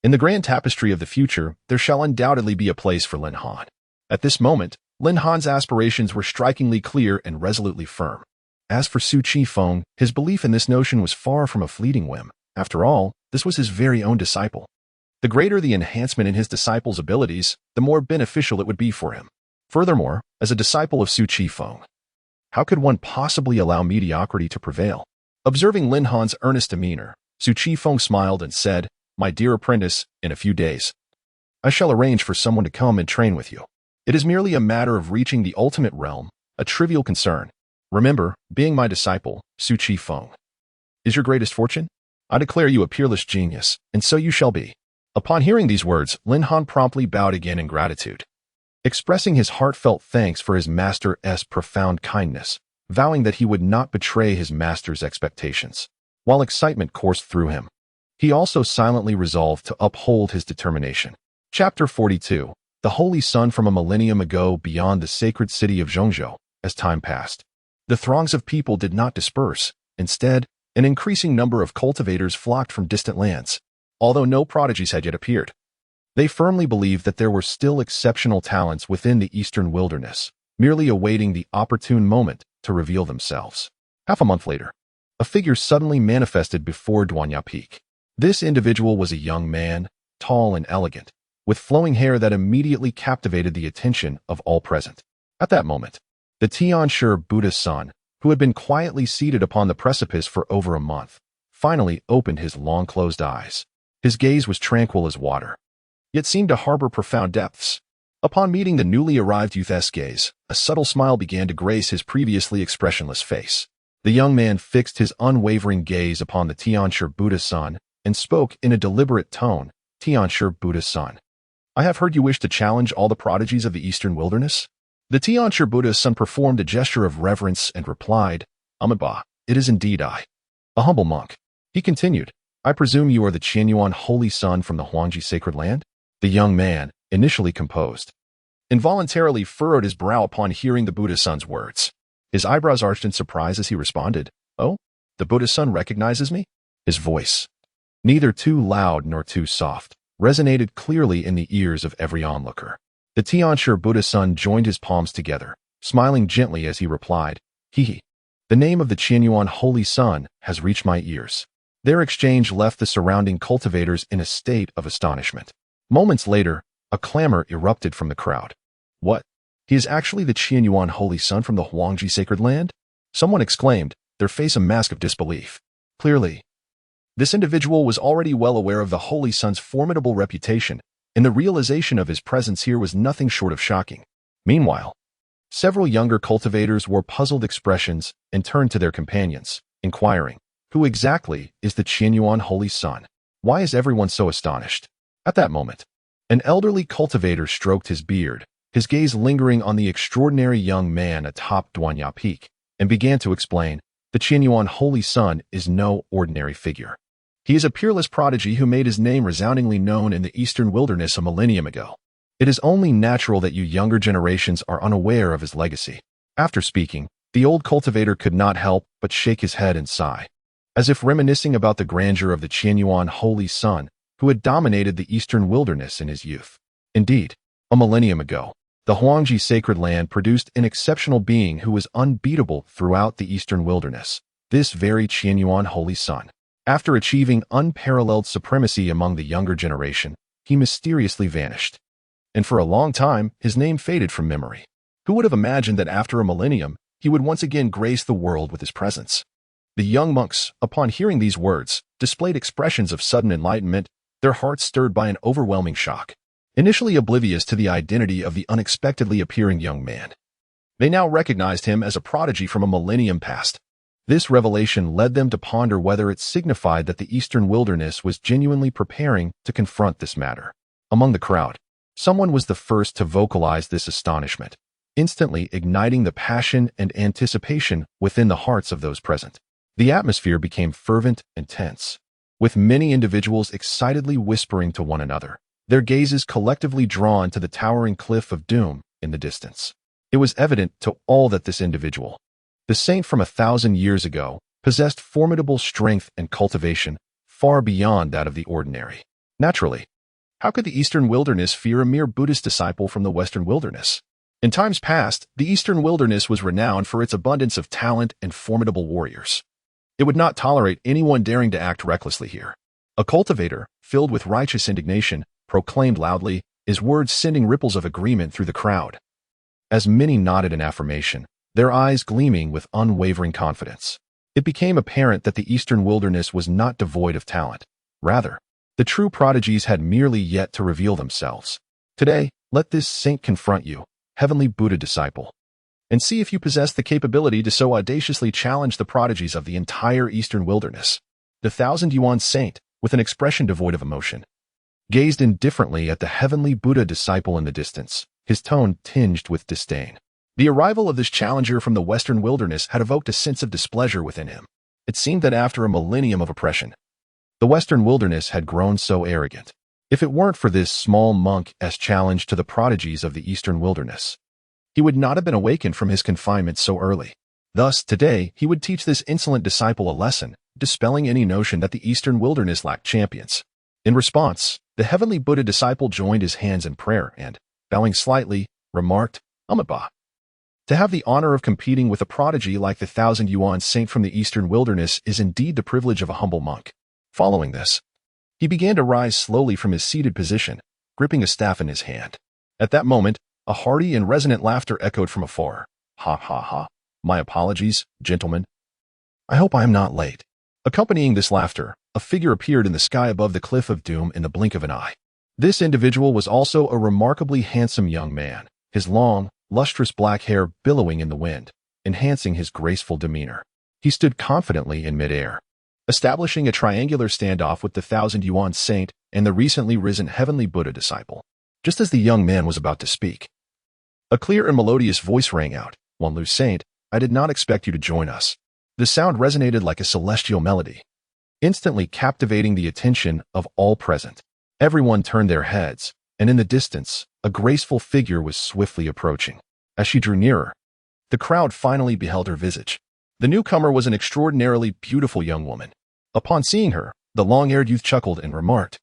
In the grand tapestry of the future, there shall undoubtedly be a place for Lin Han. At this moment, Lin Han's aspirations were strikingly clear and resolutely firm. As for Su Qingfeng, his belief in this notion was far from a fleeting whim. After all, this was his very own disciple. The greater the enhancement in his disciple's abilities, the more beneficial it would be for him. Furthermore, as a disciple of Su Qingfeng, how could one possibly allow mediocrity to prevail? Observing Lin Han's earnest demeanor, Su Qingfeng smiled and said, my dear apprentice, in a few days, I shall arrange for someone to come and train with you. It is merely a matter of reaching the ultimate realm, a trivial concern. Remember, being my disciple, Su Qingfeng, is your greatest fortune? I declare you a peerless genius, and so you shall be. Upon hearing these words, Lin Han promptly bowed again in gratitude, expressing his heartfelt thanks for his master's profound kindness, vowing that he would not betray his master's expectations. While excitement coursed through him, he also silently resolved to uphold his determination. Chapter 42. The Holy Sun from a millennium ago beyond the sacred city of Zhongzhou. As time passed, the throngs of people did not disperse. Instead, an increasing number of cultivators flocked from distant lands. Although no prodigies had yet appeared, they firmly believed that there were still exceptional talents within the eastern wilderness, merely awaiting the opportune moment to reveal themselves. Half a month later, a figure suddenly manifested before Duanya Peak. This individual was a young man, tall and elegant, with flowing hair that immediately captivated the attention of all present. At that moment, the Tianshi Buddha's son, who had been quietly seated upon the precipice for over a month, finally opened his long-closed eyes. His gaze was tranquil as water, yet seemed to harbor profound depths. Upon meeting the newly arrived youth's gaze, a subtle smile began to grace his previously expressionless face. The young man fixed his unwavering gaze upon the Tianshi Buddha's son and spoke in a deliberate tone. Tianshi Buddha's son, I have heard you wish to challenge all the prodigies of the eastern wilderness. The Tianshi Buddha's son performed a gesture of reverence and replied, Amitabha, it is indeed I, a humble monk. He continued, I presume you are the Qianyuan Holy Sun from the Huangji sacred land? The young man, initially composed, involuntarily furrowed his brow upon hearing the Buddha's son's words. His eyebrows arched in surprise as he responded, Oh, the Buddha's son recognizes me? His voice, neither too loud nor too soft, resonated clearly in the ears of every onlooker. The Tianshi Buddha's son joined his palms together, smiling gently as he replied, the name of the Qianyuan Holy Sun has reached my ears. Their exchange left the surrounding cultivators in a state of astonishment. Moments later, a clamor erupted from the crowd. What? He is actually the Qianyuan Holy Sun from the Huangji sacred land? Someone exclaimed, their face a mask of disbelief. Clearly, this individual was already well aware of the Holy Sun's formidable reputation, and the realization of his presence here was nothing short of shocking. Meanwhile, several younger cultivators wore puzzled expressions and turned to their companions, inquiring, Who exactly is the Qianyuan Holy Sun? Why is everyone so astonished? At that moment, an elderly cultivator stroked his beard, his gaze lingering on the extraordinary young man atop Duanya Peak, and began to explain, the Qianyuan Holy Sun is no ordinary figure. He is a peerless prodigy who made his name resoundingly known in the eastern wilderness a millennium ago. It is only natural that you younger generations are unaware of his legacy. After speaking, the old cultivator could not help but shake his head and sigh, as if reminiscing about the grandeur of the Qianyuan Holy Sun, who had dominated the eastern wilderness in his youth. Indeed, a millennium ago, the Huangji sacred land produced an exceptional being who was unbeatable throughout the eastern wilderness, this very Qianyuan Holy Sun. After achieving unparalleled supremacy among the younger generation, he mysteriously vanished. And for a long time, his name faded from memory. Who would have imagined that after a millennium, he would once again grace the world with his presence? The young monks, upon hearing these words, displayed expressions of sudden enlightenment, their hearts stirred by an overwhelming shock. Initially oblivious to the identity of the unexpectedly appearing young man, they now recognized him as a prodigy from a millennium past. This revelation led them to ponder whether it signified that the eastern wilderness was genuinely preparing to confront this matter. Among the crowd, someone was the first to vocalize this astonishment, instantly igniting the passion and anticipation within the hearts of those present. The atmosphere became fervent and tense, with many individuals excitedly whispering to one another, their gazes collectively drawn to the towering cliff of doom in the distance. It was evident to all that this individual, the saint from 1,000 years ago, possessed formidable strength and cultivation far beyond that of the ordinary. Naturally, how could the eastern wilderness fear a mere Buddhist disciple from the western wilderness? In times past, the eastern wilderness was renowned for its abundance of talent and formidable warriors. It would not tolerate anyone daring to act recklessly here. A cultivator, filled with righteous indignation, proclaimed loudly, his words sending ripples of agreement through the crowd. As many nodded in affirmation, their eyes gleaming with unwavering confidence, it became apparent that the eastern wilderness was not devoid of talent. Rather, the true prodigies had merely yet to reveal themselves. Today, let this saint confront you, heavenly Buddha disciple, and see if you possess the capability to so audaciously challenge the prodigies of the entire eastern wilderness. The 1,000-yuan saint, with an expression devoid of emotion, gazed indifferently at the heavenly Buddha disciple in the distance, his tone tinged with disdain. The arrival of this challenger from the western wilderness had evoked a sense of displeasure within him. It seemed that after a millennium of oppression, the western wilderness had grown so arrogant. If it weren't for this small monk's challenge to the prodigies of the eastern wilderness, he would not have been awakened from his confinement so early. Thus, today, he would teach this insolent disciple a lesson, dispelling any notion that the eastern wilderness lacked champions. In response, the heavenly Buddha disciple joined his hands in prayer and, bowing slightly, remarked, Amitabha. To have the honor of competing with a prodigy like the 1,000-yuan saint from the eastern wilderness is indeed the privilege of a humble monk. Following this, he began to rise slowly from his seated position, gripping a staff in his hand. At that moment, a hearty and resonant laughter echoed from afar. Ha ha ha. My apologies, gentlemen. I hope I am not late. Accompanying this laughter, a figure appeared in the sky above the cliff of doom in the blink of an eye. This individual was also a remarkably handsome young man, his long, lustrous black hair billowing in the wind, enhancing his graceful demeanor. He stood confidently in midair, establishing a triangular standoff with the 1,000-yuan saint and the recently risen heavenly Buddha disciple. Just as the young man was about to speak, a clear and melodious voice rang out, Wanlu Saint, I did not expect you to join us. The sound resonated like a celestial melody, instantly captivating the attention of all present. Everyone turned their heads, and in the distance, a graceful figure was swiftly approaching. As she drew nearer, the crowd finally beheld her visage. The newcomer was an extraordinarily beautiful young woman. Upon seeing her, the long-haired youth chuckled and remarked,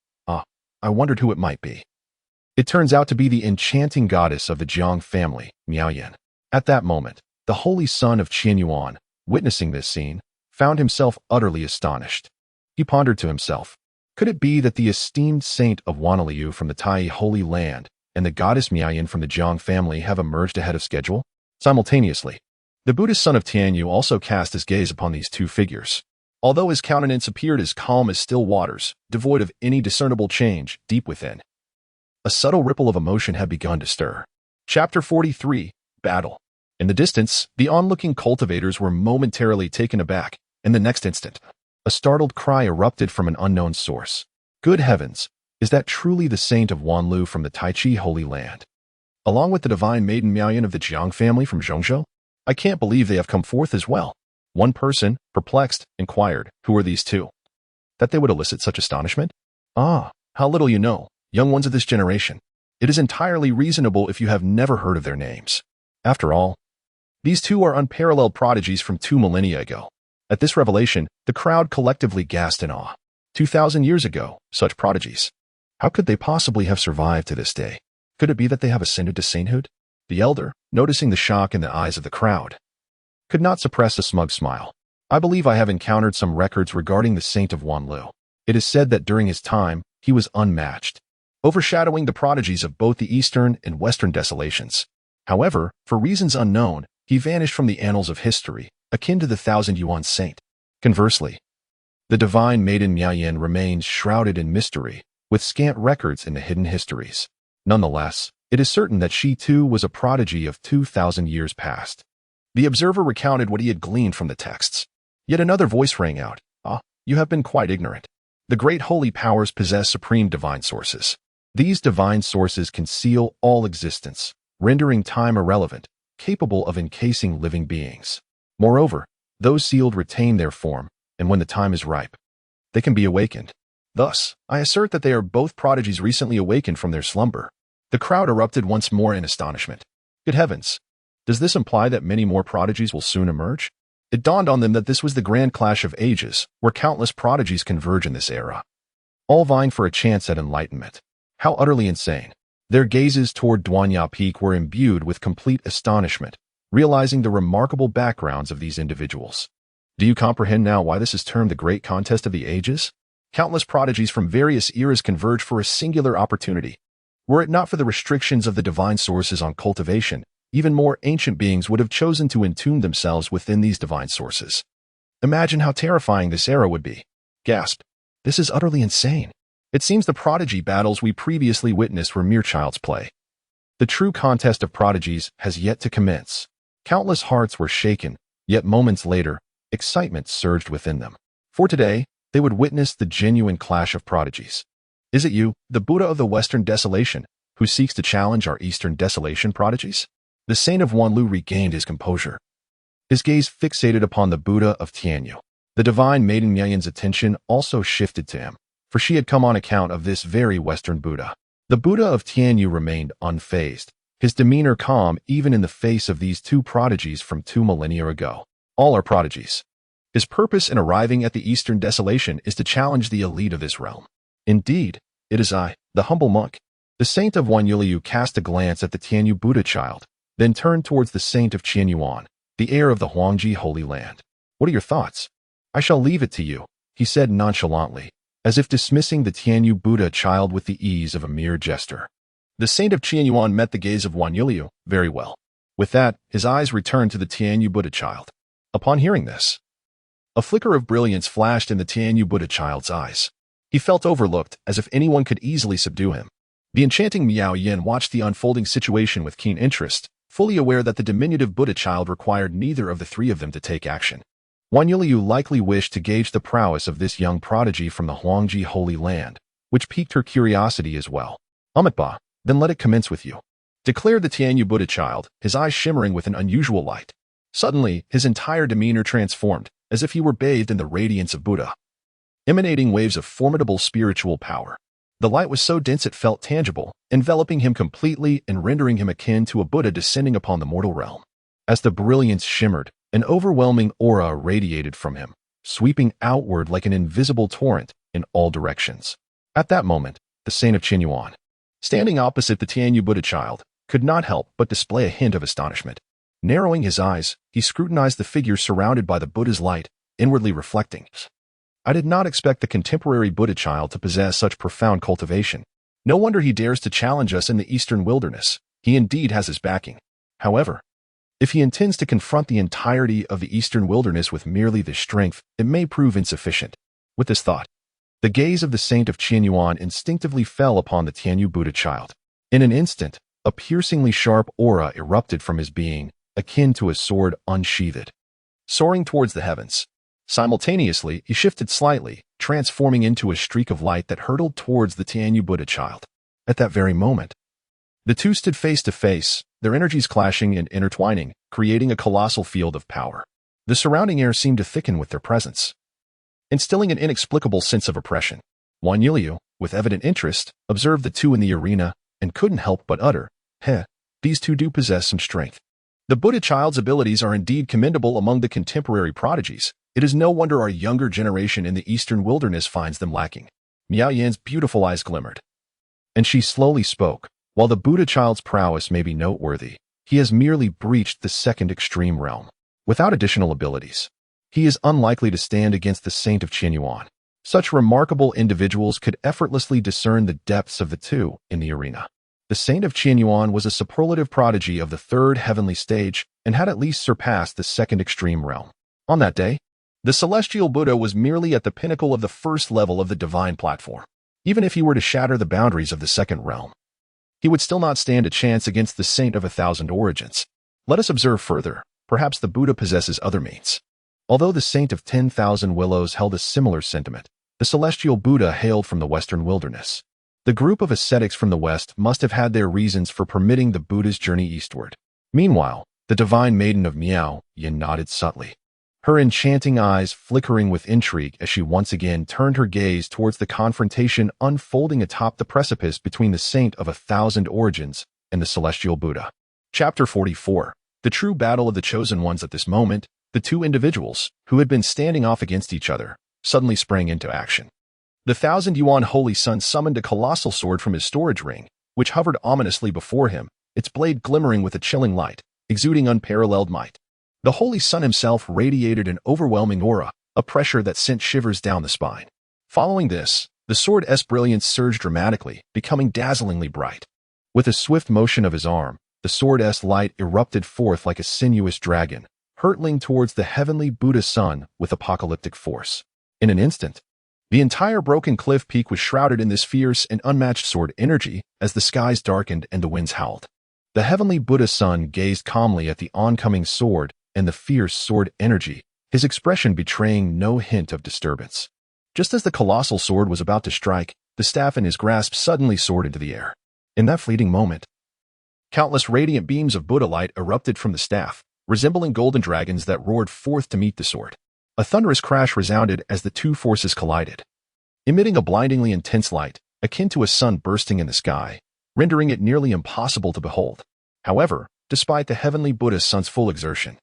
I wondered who it might be. It turns out to be the enchanting goddess of the Jiang family, Miao Yin. At that moment, the holy son of Qian Yuan, witnessing this scene, found himself utterly astonished. He pondered to himself, could it be that the esteemed saint of Wanliu from the Tai Holy Land and the goddess Miao Yin from the Jiang family have emerged ahead of schedule? Simultaneously, the Buddhist son of Tianyu also cast his gaze upon these two figures. Although his countenance appeared as calm as still waters, devoid of any discernible change, deep within, a subtle ripple of emotion had begun to stir. Chapter 43, Battle. In the distance, the onlooking cultivators were momentarily taken aback. In the next instant, a startled cry erupted from an unknown source. Good heavens, is that truly the saint of Wanlu from the Taichi Holy Land? Along with the divine maiden Miao Yin of the Jiang family from Zhongzhou? I can't believe they have come forth as well. One person, perplexed, inquired, who are these two? That they would elicit such astonishment? Ah, how little you know, young ones of this generation. It is entirely reasonable if you have never heard of their names. After all, these two are unparalleled prodigies from 2 millennia ago. At this revelation, the crowd collectively gasped in awe. 2,000 years ago, such prodigies. How could they possibly have survived to this day? Could it be that they have ascended to sainthood? The elder, noticing the shock in the eyes of the crowd, could not suppress a smug smile. I believe I have encountered some records regarding the saint of Wanlu. It is said that during his time, he was unmatched, overshadowing the prodigies of both the eastern and western desolations. However, for reasons unknown, he vanished from the annals of history, akin to the 1,000-yuan saint. Conversely, the divine maiden Miao Yin remains shrouded in mystery, with scant records in the hidden histories. Nonetheless, it is certain that she too was a prodigy of 2,000 years past. The observer recounted what he had gleaned from the texts. Yet another voice rang out, you have been quite ignorant. The great holy powers possess supreme divine sources. These divine sources conceal all existence, rendering time irrelevant, capable of encasing living beings. Moreover, those sealed retain their form, and when the time is ripe, they can be awakened. Thus, I assert that they are both prodigies recently awakened from their slumber. The crowd erupted once more in astonishment. Good heavens! Does this imply that many more prodigies will soon emerge? It dawned on them that this was the grand clash of ages, where countless prodigies converge in this era, all vying for a chance at enlightenment. How utterly insane! Their gazes toward Duanya Peak were imbued with complete astonishment, realizing the remarkable backgrounds of these individuals. Do you comprehend now why this is termed the Great Contest of the Ages? Countless prodigies from various eras converge for a singular opportunity. Were it not for the restrictions of the divine sources on cultivation, even more ancient beings would have chosen to entomb themselves within these divine sources. Imagine how terrifying this era would be. Gasp. This is utterly insane. It seems the prodigy battles we previously witnessed were mere child's play. The true contest of prodigies has yet to commence. Countless hearts were shaken, yet moments later, excitement surged within them. For today, they would witness the genuine clash of prodigies. Is it you, the Buddha of the Western Desolation, who seeks to challenge our Eastern Desolation prodigies? The saint of Wanlu regained his composure, his gaze fixated upon the Buddha of Tianyu. The divine maiden Miao Yin's attention also shifted to him. for she had come on account of this very Western Buddha. The Buddha of Tianyu remained unfazed, his demeanor calm even in the face of these two prodigies from 2 millennia ago. All are prodigies. His purpose in arriving at the Eastern Desolation is to challenge the elite of this realm. Indeed, it is I, the humble monk. The saint of Wanyuliu cast a glance at the Tianyu Buddha child, then turned towards the saint of Qianyuan, the heir of the Huangji Holy Land. What are your thoughts? I shall leave it to you, he said nonchalantly, as if dismissing the Tianyu Buddha child with the ease of a mere jester. The saint of Qianyuan met the gaze of Wanyuliu. Very well. With that, his eyes returned to the Tianyu Buddha child. Upon hearing this, a flicker of brilliance flashed in the Tianyu Buddha child's eyes. He felt overlooked, as if anyone could easily subdue him. The enchanting Miao Yin watched the unfolding situation with keen interest, fully aware that the diminutive Buddha child required neither of the three of them to take action. Wanyuliu likely wished to gauge the prowess of this young prodigy from the Huangji Holy Land, which piqued her curiosity as well. Amitba, then let it commence with you, declared the Tianyu Buddha child, his eyes shimmering with an unusual light. Suddenly, his entire demeanor transformed, as if he were bathed in the radiance of Buddha, emanating waves of formidable spiritual power. The light was so dense it felt tangible, enveloping him completely and rendering him akin to a Buddha descending upon the mortal realm. As the brilliance shimmered, an overwhelming aura radiated from him, sweeping outward like an invisible torrent in all directions. At that moment, the saint of Qianyuan, standing opposite the Tianyu Buddha child, could not help but display a hint of astonishment. Narrowing his eyes, he scrutinized the figure surrounded by the Buddha's light, inwardly reflecting, I did not expect the contemporary Buddha child to possess such profound cultivation. No wonder he dares to challenge us in the eastern wilderness. He indeed has his backing. However, if he intends to confront the entirety of the eastern wilderness with merely this strength, it may prove insufficient. With this thought, the gaze of the saint of Qianyuan instinctively fell upon the Tianyu Buddha child. In an instant, a piercingly sharp aura erupted from his being, akin to a sword unsheathed, soaring towards the heavens. Simultaneously, he shifted slightly, transforming into a streak of light that hurtled towards the Tianyu Buddha child. At that very moment, the two stood face to face, their energies clashing and intertwining, creating a colossal field of power. The surrounding air seemed to thicken with their presence, instilling an inexplicable sense of oppression. Wanyuliu, with evident interest, observed the two in the arena and couldn't help but utter, these two do possess some strength. The Buddha child's abilities are indeed commendable among the contemporary prodigies. It is no wonder our younger generation in the eastern wilderness finds them lacking. Miao Yan's beautiful eyes glimmered, and she slowly spoke. While the Buddha child's prowess may be noteworthy, he has merely breached the second extreme realm. Without additional abilities, he is unlikely to stand against the saint of Qianyuan. Such remarkable individuals could effortlessly discern the depths of the two in the arena. The saint of Qianyuan was a superlative prodigy of the third heavenly stage and had at least surpassed the second extreme realm. On that day, the celestial Buddha was merely at the pinnacle of the first level of the divine platform. Even if he were to shatter the boundaries of the second realm, he would still not stand a chance against the saint of 1,000 origins. Let us observe further. Perhaps the Buddha possesses other means. Although the saint of 10,000 willows held a similar sentiment, the celestial Buddha hailed from the western wilderness. The group of ascetics from the west must have had their reasons for permitting the Buddha's journey eastward. Meanwhile, the divine maiden of Miao Yin nodded subtly, her enchanting eyes flickering with intrigue as she once again turned her gaze towards the confrontation unfolding atop the precipice between the saint of 1,000 origins and the celestial Buddha. Chapter 44. The true battle of the chosen ones. At this moment, the two individuals, who had been standing off against each other, suddenly sprang into action. The 1,000-yuan holy sun summoned a colossal sword from his storage ring, which hovered ominously before him, its blade glimmering with a chilling light, exuding unparalleled might. The holy sun himself radiated an overwhelming aura, a pressure that sent shivers down the spine. Following this, the sword's brilliance surged dramatically, becoming dazzlingly bright. With a swift motion of his arm, the sword's light erupted forth like a sinuous dragon, hurtling towards the heavenly Buddha sun with apocalyptic force. In an instant, the entire broken cliff peak was shrouded in this fierce and unmatched sword energy as the skies darkened and the winds howled. The heavenly Buddha sun gazed calmly at the oncoming sword and the fierce sword energy, his expression betraying no hint of disturbance. Just as the colossal sword was about to strike, the staff in his grasp suddenly soared into the air. In that fleeting moment, countless radiant beams of Buddha light erupted from the staff, resembling golden dragons that roared forth to meet the sword. A thunderous crash resounded as the two forces collided. emitting a blindingly intense light, akin to a sun bursting in the sky, rendering it nearly impossible to behold. However, despite the heavenly Buddha's son's full exertion,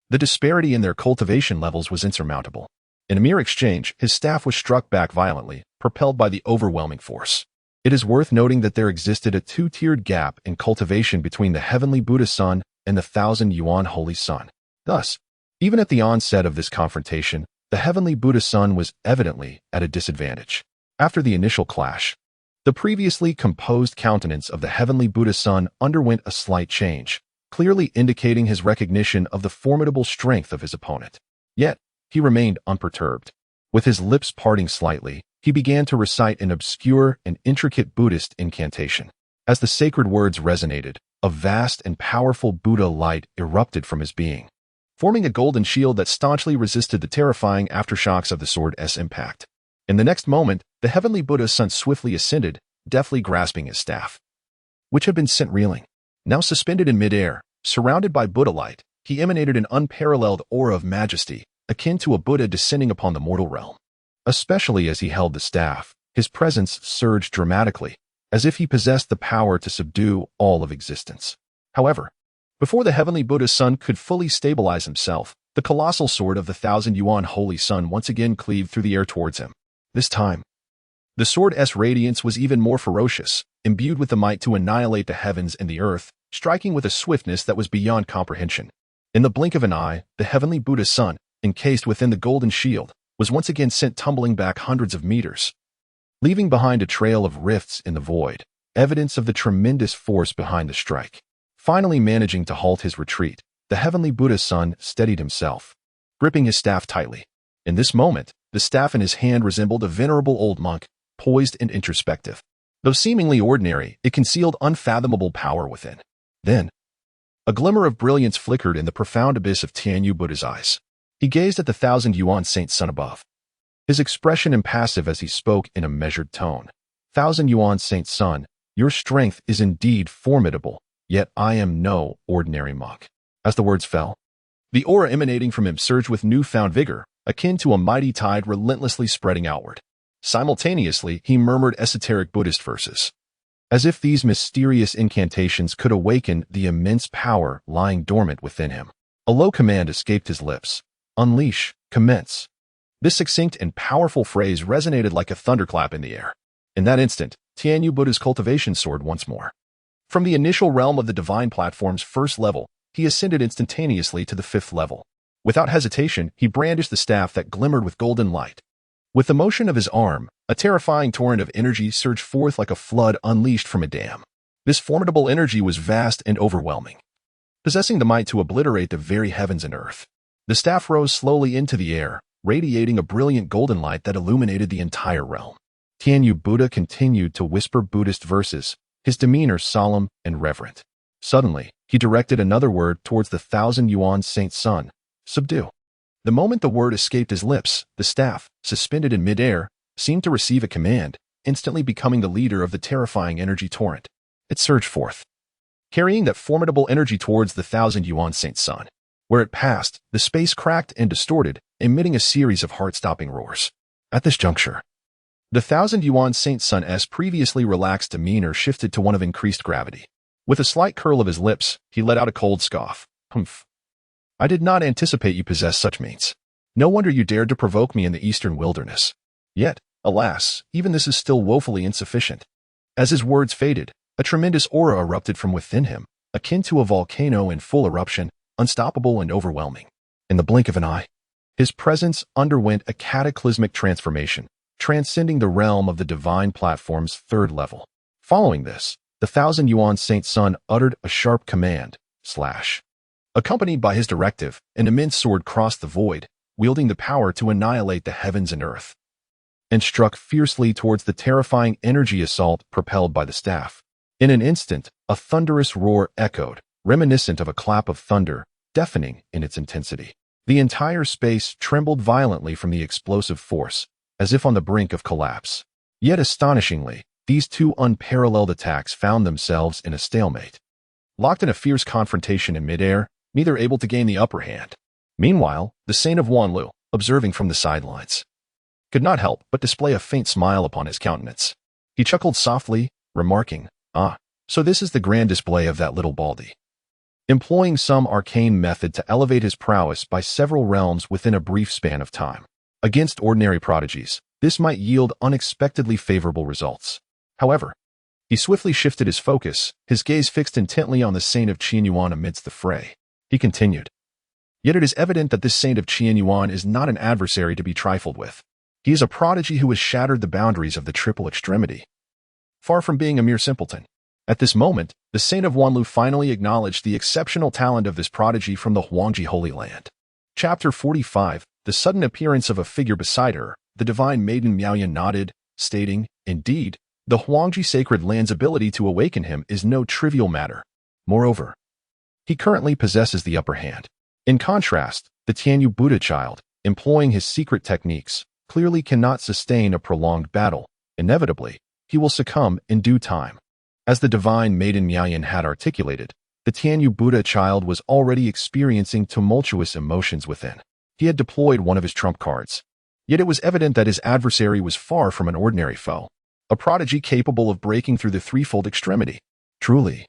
the disparity in their cultivation levels was insurmountable. In a mere exchange, his staff was struck back violently, propelled by the overwhelming force. It is worth noting that there existed a two-tiered gap in cultivation between the heavenly Buddha's son and the 1,000-yuan holy son. Thus, even at the onset of this confrontation, the heavenly Buddha's son was evidently at a disadvantage. After the initial clash, the previously composed countenance of the heavenly Buddha's son underwent a slight change, clearly indicating his recognition of the formidable strength of his opponent. Yet, he remained unperturbed. With his lips parting slightly, he began to recite an obscure and intricate Buddhist incantation. As the sacred words resonated, a vast and powerful Buddha light erupted from his being, forming a golden shield that staunchly resisted the terrifying aftershocks of the sword's impact. In the next moment, the heavenly Buddha's son swiftly ascended, deftly grasping his staff, which had been sent reeling. Now suspended in midair, surrounded by Buddha light, he emanated an unparalleled aura of majesty, akin to a Buddha descending upon the mortal realm. Especially as he held the staff, his presence surged dramatically, as if he possessed the power to subdue all of existence. However, before the heavenly Buddha's son could fully stabilize himself, the colossal sword of the 1,000-yuan holy son once again cleaved through the air towards him. This time, the sword's radiance was even more ferocious, imbued with the might to annihilate the heavens and the earth, striking with a swiftness that was beyond comprehension. In the blink of an eye, the heavenly Buddha's son, encased within the golden shield, was once again sent tumbling back hundreds of meters, leaving behind a trail of rifts in the void, evidence of the tremendous force behind the strike. Finally managing to halt his retreat, the heavenly Buddha's son steadied himself, gripping his staff tightly. In this moment, the staff in his hand resembled a venerable old monk, poised and introspective. Though seemingly ordinary, it concealed unfathomable power within. Then, a glimmer of brilliance flickered in the profound abyss of Tianyu Buddha's eyes. He gazed at the 1,000-yuan saint's son above, his expression impassive as he spoke in a measured tone. 1,000-yuan saint's son, your strength is indeed formidable, yet I am no ordinary monk. As the words fell, the aura emanating from him surged with newfound vigor, akin to a mighty tide relentlessly spreading outward. Simultaneously, he murmured esoteric Buddhist verses, as if these mysterious incantations could awaken the immense power lying dormant within him. A low command escaped his lips. Unleash, commence. This succinct and powerful phrase resonated like a thunderclap in the air. In that instant, Tianyu Buddha's cultivation soared once more. From the initial realm of the divine platform's first level, he ascended instantaneously to the 5th level. Without hesitation, he brandished the staff that glimmered with golden light. With the motion of his arm, a terrifying torrent of energy surged forth like a flood unleashed from a dam. This formidable energy was vast and overwhelming, possessing the might to obliterate the very heavens and earth. The staff rose slowly into the air, radiating a brilliant golden light that illuminated the entire realm. Tianyu Buddha continued to whisper Buddhist verses, his demeanor solemn and reverent. Suddenly, he directed another word towards the 1,000-yuan saint's son, subdue. The moment the word escaped his lips, the staff, suspended in midair, seemed to receive a command, instantly becoming the leader of the terrifying energy torrent. It surged forth, carrying that formidable energy towards the 1,000-yuan saint's son. Where it passed, the space cracked and distorted, emitting a series of heart-stopping roars. At this juncture, the 1,000-yuan saint's son's previously relaxed demeanor shifted to one of increased gravity. With a slight curl of his lips, he let out a cold scoff. Humph. I did not anticipate you possessed such means. No wonder you dared to provoke me in the eastern wilderness. Yet, alas, even this is still woefully insufficient. As his words faded, a tremendous aura erupted from within him, akin to a volcano in full eruption, unstoppable and overwhelming. In the blink of an eye, his presence underwent a cataclysmic transformation, transcending the realm of the divine platform's 3rd level. Following this, the 1,000-yuan saint's son uttered a sharp command, slash. Accompanied by his directive, an immense sword crossed the void, wielding the power to annihilate the heavens and earth, and struck fiercely towards the terrifying energy assault propelled by the staff. In an instant, a thunderous roar echoed, reminiscent of a clap of thunder, deafening in its intensity. The entire space trembled violently from the explosive force, as if on the brink of collapse. Yet astonishingly, these two unparalleled attacks found themselves in a stalemate, locked in a fierce confrontation in midair, neither able to gain the upper hand. Meanwhile, the Saint of Wanlu, observing from the sidelines, could not help but display a faint smile upon his countenance. He chuckled softly, remarking, "Ah, so this is the grand display of that little baldy." Employing some arcane method to elevate his prowess by several realms within a brief span of time. Against ordinary prodigies, this might yield unexpectedly favorable results. However, he swiftly shifted his focus, his gaze fixed intently on the saint of Qianyuan amidst the fray. He continued, "Yet it is evident that this saint of Qianyuan is not an adversary to be trifled with. He is a prodigy who has shattered the boundaries of the triple extremity. Far from being a mere simpleton." At this moment, the saint of Wanlu finally acknowledged the exceptional talent of this prodigy from the Huangji Holy Land. Chapter 45, the sudden appearance of a figure beside her, the divine maiden Miaoyan nodded, stating, "Indeed, the Huangji Sacred Land's ability to awaken him is no trivial matter. Moreover, he currently possesses the upper hand. In contrast, the Tianyu Buddha child, employing his secret techniques, clearly cannot sustain a prolonged battle. Inevitably, he will succumb in due time." As the divine maiden Miaoyan had articulated, the Tianyu Buddha child was already experiencing tumultuous emotions within. He had deployed one of his trump cards. Yet it was evident that his adversary was far from an ordinary foe, a prodigy capable of breaking through the threefold extremity. Truly,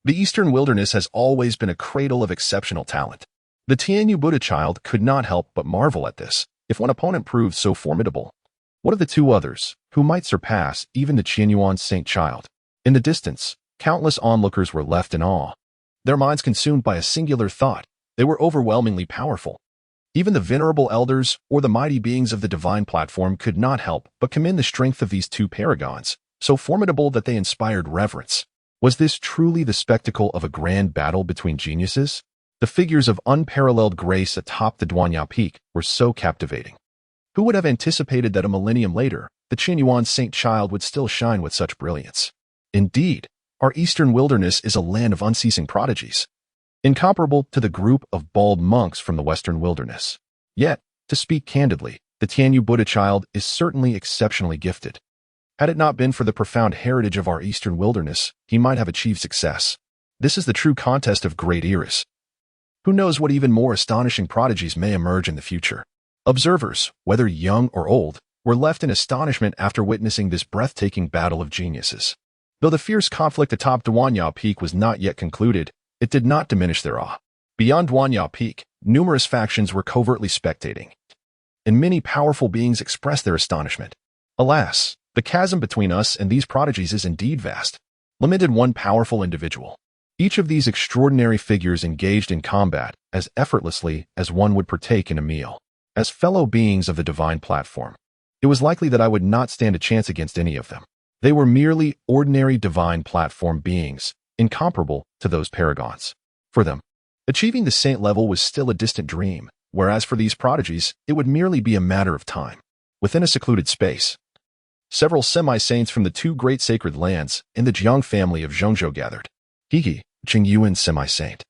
the Eastern Wilderness has always been a cradle of exceptional talent. The Tianyu Buddha child could not help but marvel at this. If one opponent proved so formidable, what of the two others, who might surpass even the Qianyuan saint child? In the distance, countless onlookers were left in awe, their minds consumed by a singular thought. They were overwhelmingly powerful. Even the venerable elders or the mighty beings of the divine platform could not help but commend the strength of these two paragons, so formidable that they inspired reverence. Was this truly the spectacle of a grand battle between geniuses? The figures of unparalleled grace atop the Duanyao Peak were so captivating. Who would have anticipated that a millennium later, the Qianyuan saint child would still shine with such brilliance? Indeed, our Eastern Wilderness is a land of unceasing prodigies, incomparable to the group of bald monks from the Western Wilderness. Yet, to speak candidly, the Tianyu Buddha child is certainly exceptionally gifted. Had it not been for the profound heritage of our Eastern Wilderness, he might have achieved success. This is the true contest of great eras. Who knows what even more astonishing prodigies may emerge in the future? Observers, whether young or old, were left in astonishment after witnessing this breathtaking battle of geniuses. Though the fierce conflict atop Duanyao Peak was not yet concluded, it did not diminish their awe. Beyond Duanyao Peak, numerous factions were covertly spectating, and many powerful beings expressed their astonishment. Alas, the chasm between us and these prodigies is indeed vast, lamented one powerful individual. Each of these extraordinary figures engaged in combat as effortlessly as one would partake in a meal. As fellow beings of the divine platform, it was likely that I would not stand a chance against any of them. They were merely ordinary divine platform beings, incomparable to those paragons. For them, achieving the saint level was still a distant dream, whereas for these prodigies, it would merely be a matter of time. Within a secluded space, several semi-saints from the two great sacred lands in the Jiang family of Zhongzhou gathered. Higi, Qingyuan semi-saint.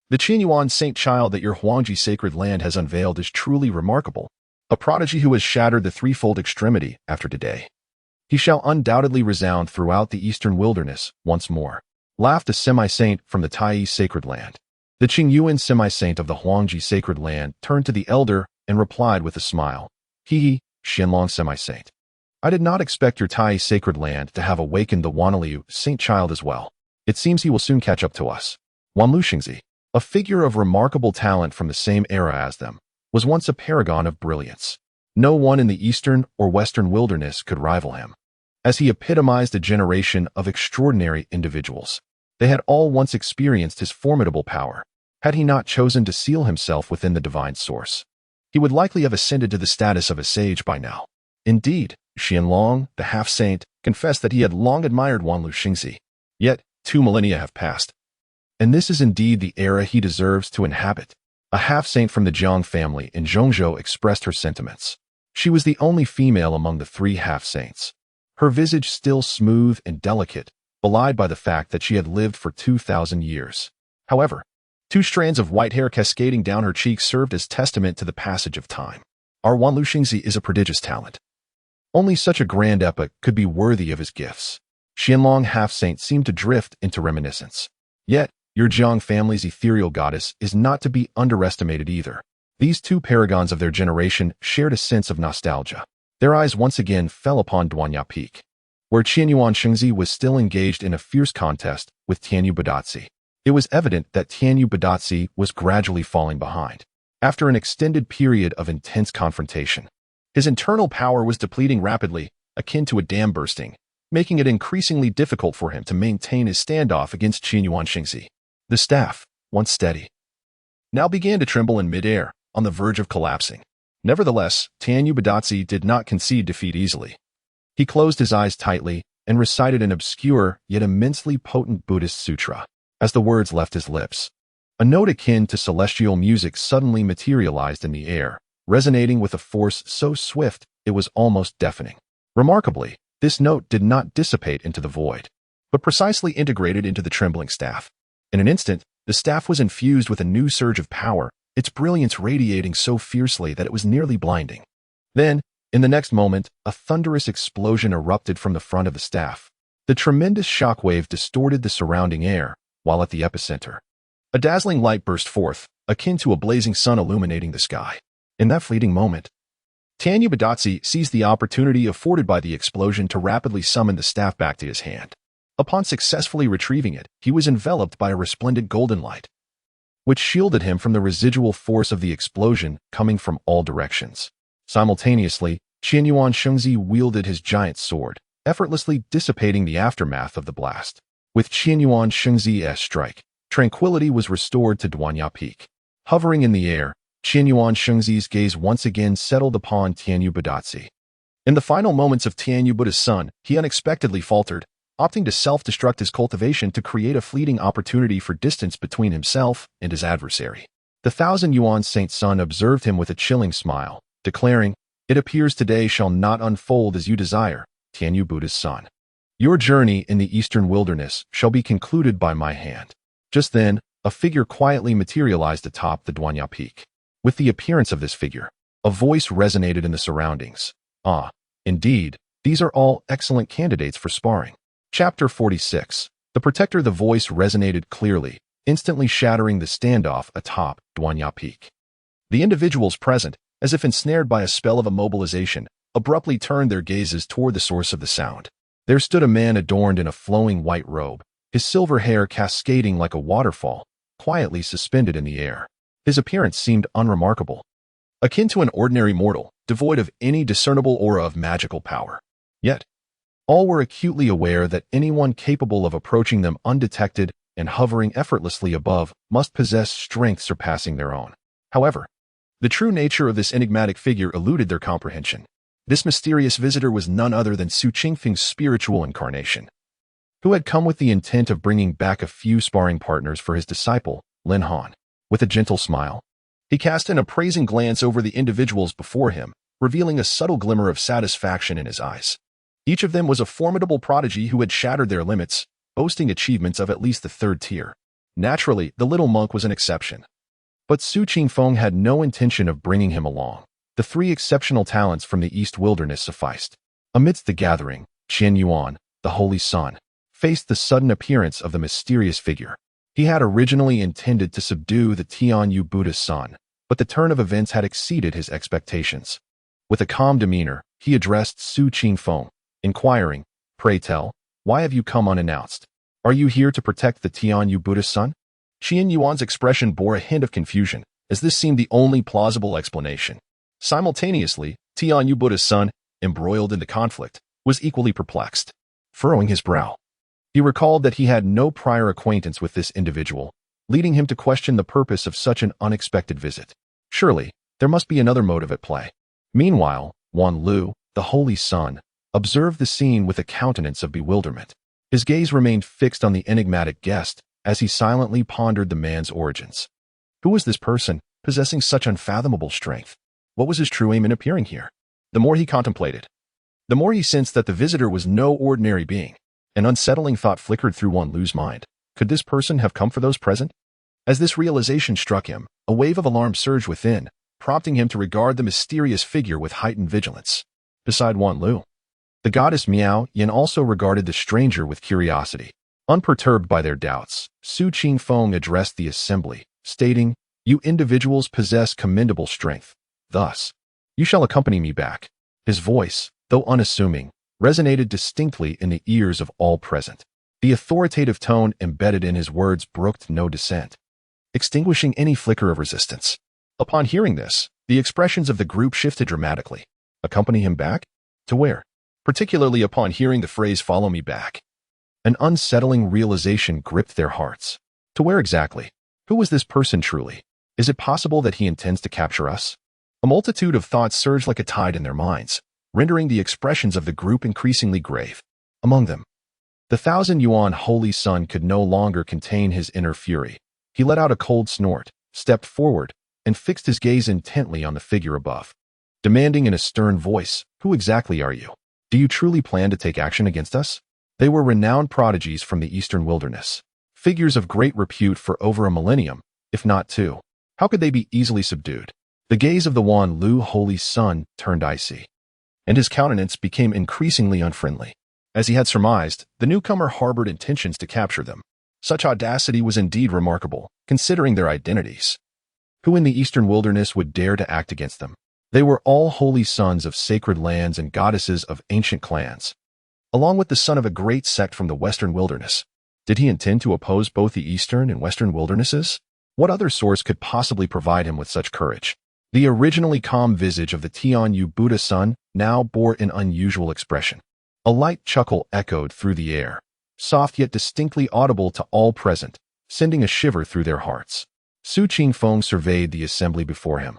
The Qianyuan saint child that your Huangji sacred land has unveiled is truly remarkable, a prodigy who has shattered the threefold extremity after today. He shall undoubtedly resound throughout the Eastern Wilderness once more, laughed a semi-saint from the Tai sacred land. The Qingyuan semi-saint of the Huangji sacred land turned to the elder and replied with a smile, "He, Xianlong semi-saint. I did not expect your Tai sacred land to have awakened the Wanliu saint child as well. It seems he will soon catch up to us." Wanlu Xingzi, a figure of remarkable talent from the same era as them, was once a paragon of brilliance. No one in the Eastern or Western Wilderness could rival him, as he epitomized a generation of extraordinary individuals. They had all once experienced his formidable power. Had he not chosen to seal himself within the divine source, he would likely have ascended to the status of a sage by now. Indeed, Xianlong, the half-saint, confessed that he had long admired Wanlu Xingzi. Yet, 2 millennia have passed, and this is indeed the era he deserves to inhabit. A half-saint from the Jiang family in Zhongzhou expressed her sentiments. She was the only female among the 3 half-saints. Her visage still smooth and delicate, belied by the fact that she had lived for 2,000 years. However, 2 strands of white hair cascading down her cheeks served as testament to the passage of time. Our Wanlu Xingzi is a prodigious talent. Only such a grand epoch could be worthy of his gifts. Xianlong half-saint seemed to drift into reminiscence. Yet, your Jiang family's ethereal goddess is not to be underestimated either. These two paragons of their generation shared a sense of nostalgia. Their eyes once again fell upon Duanya Peak, where Qianyuan Shengzi was still engaged in a fierce contest with Tianyu Badatzi. It was evident that Tianyu Badatzi was gradually falling behind. After an extended period of intense confrontation, his internal power was depleting rapidly, akin to a dam bursting, making it increasingly difficult for him to maintain his standoff against Qianyuan Shengzi. The staff, once steady, now began to tremble in midair, on the verge of collapsing. Nevertheless, Tianyu Badatzi did not concede defeat easily. He closed his eyes tightly and recited an obscure yet immensely potent Buddhist sutra. As the words left his lips, a note akin to celestial music suddenly materialized in the air, resonating with a force so swift it was almost deafening. Remarkably, this note did not dissipate into the void, but precisely integrated into the trembling staff. In an instant, the staff was infused with a new surge of power, its brilliance radiating so fiercely that it was nearly blinding. Then, in the next moment, a thunderous explosion erupted from the front of the staff. The tremendous shockwave distorted the surrounding air, while at the epicenter, a dazzling light burst forth, akin to a blazing sun illuminating the sky. In that fleeting moment, Tianyu Badatzi seized the opportunity afforded by the explosion to rapidly summon the staff back to his hand. Upon successfully retrieving it, he was enveloped by a resplendent golden light, which shielded him from the residual force of the explosion coming from all directions. Simultaneously, Qianyuan Shengzi wielded his giant sword, effortlessly dissipating the aftermath of the blast. With Qianyuan Shengzi's strike, tranquility was restored to Duanya Peak. Hovering in the air, Qianyuan Shengzi's gaze once again settled upon Tianyu Badatzi. In the final moments of Tianyu Buddha's son, he unexpectedly faltered, opting to self-destruct his cultivation to create a fleeting opportunity for distance between himself and his adversary. The 1,000-yuan saint son observed him with a chilling smile, declaring, "It appears today shall not unfold as you desire, Tianyu Buddha's son. Your journey in the eastern wilderness shall be concluded by my hand." Just then, a figure quietly materialized atop the Duanya Peak. With the appearance of this figure, a voice resonated in the surroundings. "Ah, indeed, these are all excellent candidates for sparring." Chapter 46. The Protector. The voice resonated clearly, instantly shattering the standoff atop Duanya Peak. The individuals present, as if ensnared by a spell of immobilization, abruptly turned their gazes toward the source of the sound. There stood a man adorned in a flowing white robe, his silver hair cascading like a waterfall, quietly suspended in the air. His appearance seemed unremarkable, akin to an ordinary mortal, devoid of any discernible aura of magical power. Yet, all were acutely aware that anyone capable of approaching them undetected and hovering effortlessly above must possess strength surpassing their own. However, the true nature of this enigmatic figure eluded their comprehension. This mysterious visitor was none other than Su Qingfeng's spiritual incarnation, who had come with the intent of bringing back a few sparring partners for his disciple, Lin Han. With a gentle smile, he cast an appraising glance over the individuals before him, revealing a subtle glimmer of satisfaction in his eyes. Each of them was a formidable prodigy who had shattered their limits, boasting achievements of at least the 3rd tier. Naturally, the little monk was an exception. But Su Qingfeng had no intention of bringing him along. The 3 exceptional talents from the East Wilderness sufficed. Amidst the gathering, Qianyuan, the Holy Son, faced the sudden appearance of the mysterious figure. He had originally intended to subdue the Tianyu Buddha's son, but the turn of events had exceeded his expectations. With a calm demeanor, he addressed Su Qingfeng, inquiring, "Pray tell, why have you come unannounced? Are you here to protect the Tianyu Buddha's son?" Qianyuan's expression bore a hint of confusion, as this seemed the only plausible explanation. Simultaneously, Tianyu Buddha's son, embroiled in the conflict, was equally perplexed. Furrowing his brow, he recalled that he had no prior acquaintance with this individual, leading him to question the purpose of such an unexpected visit. Surely, there must be another motive at play. Meanwhile, Wan Lu, the Holy Son, observed the scene with a countenance of bewilderment. His gaze remained fixed on the enigmatic guest as he silently pondered the man's origins. Who was this person, possessing such unfathomable strength? What was his true aim in appearing here? The more he contemplated, the more he sensed that the visitor was no ordinary being. An unsettling thought flickered through Wan Lu's mind. Could this person have come for those present? As this realization struck him, a wave of alarm surged within, prompting him to regard the mysterious figure with heightened vigilance. Beside Wan Lu, the goddess Miao Yin also regarded the stranger with curiosity. Unperturbed by their doubts, Su Qingfeng addressed the assembly, stating, You individuals possess commendable strength. Thus, you shall accompany me back." His voice, though unassuming, resonated distinctly in the ears of all present. The authoritative tone embedded in his words brooked no dissent, extinguishing any flicker of resistance. Upon hearing this, the expressions of the group shifted dramatically. Accompany him back? To where? Particularly upon hearing the phrase "follow me back." An unsettling realization gripped their hearts. To where exactly? Who was this person truly? Is it possible that he intends to capture us? A multitude of thoughts surged like a tide in their minds, rendering the expressions of the group increasingly grave. Among them, the 1,000-yuan holy son could no longer contain his inner fury. He let out a cold snort, stepped forward, and fixed his gaze intently on the figure above, demanding in a stern voice, "Who exactly are you? Do you truly plan to take action against us?" They were renowned prodigies from the eastern wilderness, figures of great repute for over a millennium, if not two. How could they be easily subdued? The gaze of the Wan Lu holy son turned icy, and his countenance became increasingly unfriendly. As he had surmised, the newcomer harbored intentions to capture them. Such audacity was indeed remarkable, considering their identities. Who in the eastern wilderness would dare to act against them? They were all holy sons of sacred lands and goddesses of ancient clans, along with the son of a great sect from the western wilderness. Did he intend to oppose both the eastern and western wildernesses? What other source could possibly provide him with such courage? The originally calm visage of the Tianyu Buddha son now bore an unusual expression. A light chuckle echoed through the air, soft yet distinctly audible to all present, sending a shiver through their hearts. Su Qingfeng surveyed the assembly before him,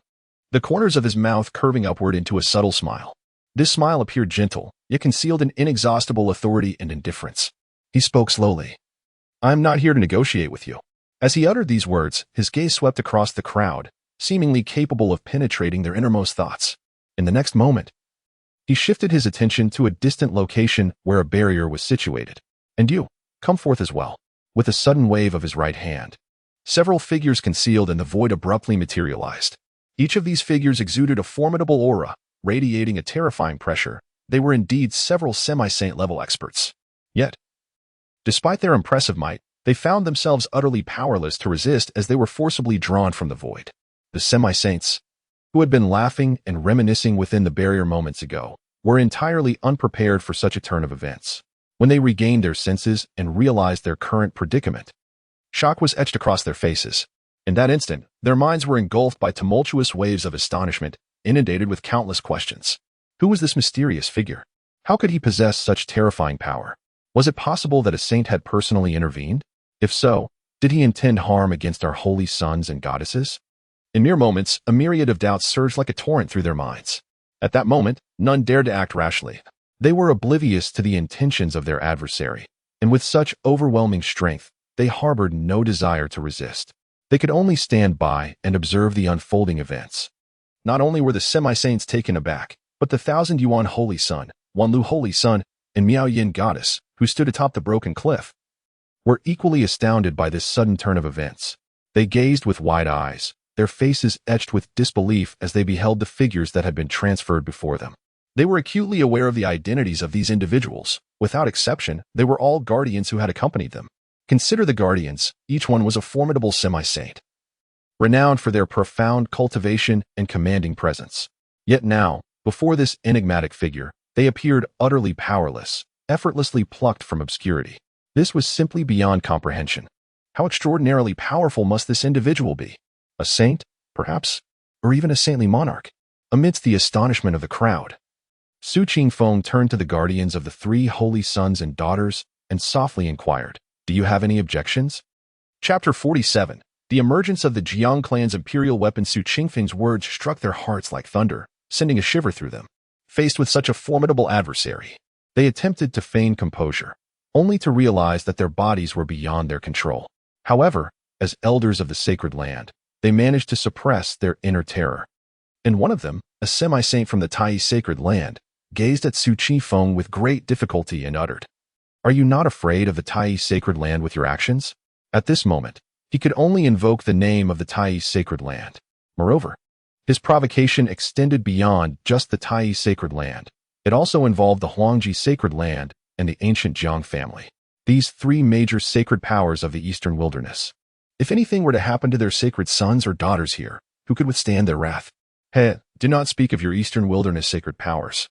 the corners of his mouth curving upward into a subtle smile. This smile appeared gentle, yet concealed an inexhaustible authority and indifference. He spoke slowly. "I am not here to negotiate with you." As he uttered these words, his gaze swept across the crowd, seemingly capable of penetrating their innermost thoughts. In the next moment, he shifted his attention to a distant location where a barrier was situated. "And you, come forth as well." With a sudden wave of his right hand, several figures concealed in the void abruptly materialized. Each of these figures exuded a formidable aura, radiating a terrifying pressure. They were indeed several semi-saint level experts. Yet, despite their impressive might, they found themselves utterly powerless to resist as they were forcibly drawn from the void. The semi-saints, who had been laughing and reminiscing within the barrier moments ago, were entirely unprepared for such a turn of events. When they regained their senses and realized their current predicament, shock was etched across their faces. In that instant, their minds were engulfed by tumultuous waves of astonishment, inundated with countless questions. Who was this mysterious figure? How could he possess such terrifying power? Was it possible that a saint had personally intervened? If so, did he intend harm against our holy sons and goddesses? In mere moments, a myriad of doubts surged like a torrent through their minds. At that moment, none dared to act rashly. They were oblivious to the intentions of their adversary, and with such overwhelming strength, they harbored no desire to resist. They could only stand by and observe the unfolding events. Not only were the semi-saints taken aback, but the 1,000-yuan holy son, Wanlu holy son, and Miao Yin goddess, who stood atop the broken cliff, were equally astounded by this sudden turn of events. They gazed with wide eyes, their faces etched with disbelief as they beheld the figures that had been transferred before them. They were acutely aware of the identities of these individuals. Without exception, they were all guardians who had accompanied them. Consider the guardians, each one was a formidable semi-saint, renowned for their profound cultivation and commanding presence. Yet now, before this enigmatic figure, they appeared utterly powerless, effortlessly plucked from obscurity. This was simply beyond comprehension. How extraordinarily powerful must this individual be? A saint, perhaps, or even a saintly monarch? Amidst the astonishment of the crowd, Su Qingfeng turned to the guardians of the 3 holy sons and daughters and softly inquired, "Do you have any objections?" Chapter 47. The emergence of the Jiang clan's imperial weapon. Su Qingfeng's words struck their hearts like thunder, sending a shiver through them. Faced with such a formidable adversary, they attempted to feign composure, only to realize that their bodies were beyond their control. However, as elders of the sacred land, they managed to suppress their inner terror. And one of them, a semi-saint from the Tai sacred land, gazed at Su Qingfeng with great difficulty and uttered, "Are you not afraid of the Tai sacred land with your actions?" At this moment, he could only invoke the name of the Tai sacred land. Moreover, his provocation extended beyond just the Tai sacred land. It also involved the Huangji sacred land and the ancient Jiang family. These 3 major sacred powers of the eastern wilderness. If anything were to happen to their sacred sons or daughters here, who could withstand their wrath? He, do not speak of your eastern wilderness sacred powers.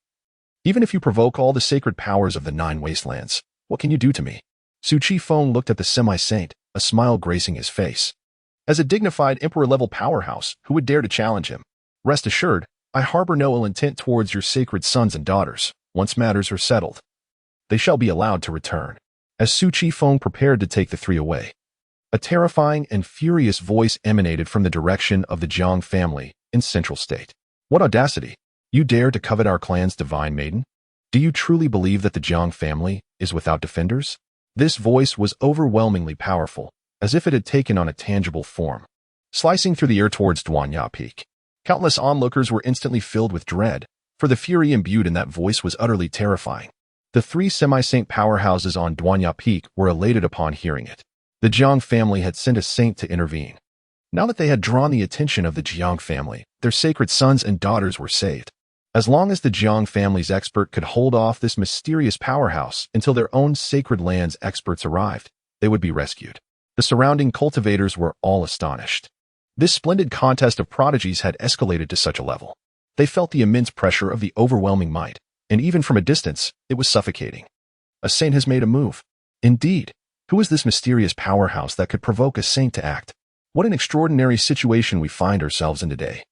Even if you provoke all the sacred powers of the 9 wastelands, what can you do to me? Su Chi-feng looked at the semi-saint, a smile gracing his face. As a dignified emperor-level powerhouse, who would dare to challenge him? Rest assured, I harbor no ill intent towards your sacred sons and daughters. Once matters are settled, they shall be allowed to return. As Su Chi-feng prepared to take the 3 away, a terrifying and furious voice emanated from the direction of the Jiang family in Central State. What audacity! You dare to covet our clan's divine maiden? Do you truly believe that the Jiang family is without defenders? This voice was overwhelmingly powerful, as if it had taken on a tangible form, slicing through the air towards Duanya Peak. Countless onlookers were instantly filled with dread, for the fury imbued in that voice was utterly terrifying. The 3 semi-saint powerhouses on Duanya Peak were elated upon hearing it. The Jiang family had sent a saint to intervene. Now that they had drawn the attention of the Jiang family, their sacred sons and daughters were saved. As long as the Jiang family's expert could hold off this mysterious powerhouse until their own sacred land's experts arrived, they would be rescued. The surrounding cultivators were all astonished. This splendid contest of prodigies had escalated to such a level. They felt the immense pressure of the overwhelming might, and even from a distance, it was suffocating. A saint has made a move. Indeed, who is this mysterious powerhouse that could provoke a saint to act? What an extraordinary situation we find ourselves in today.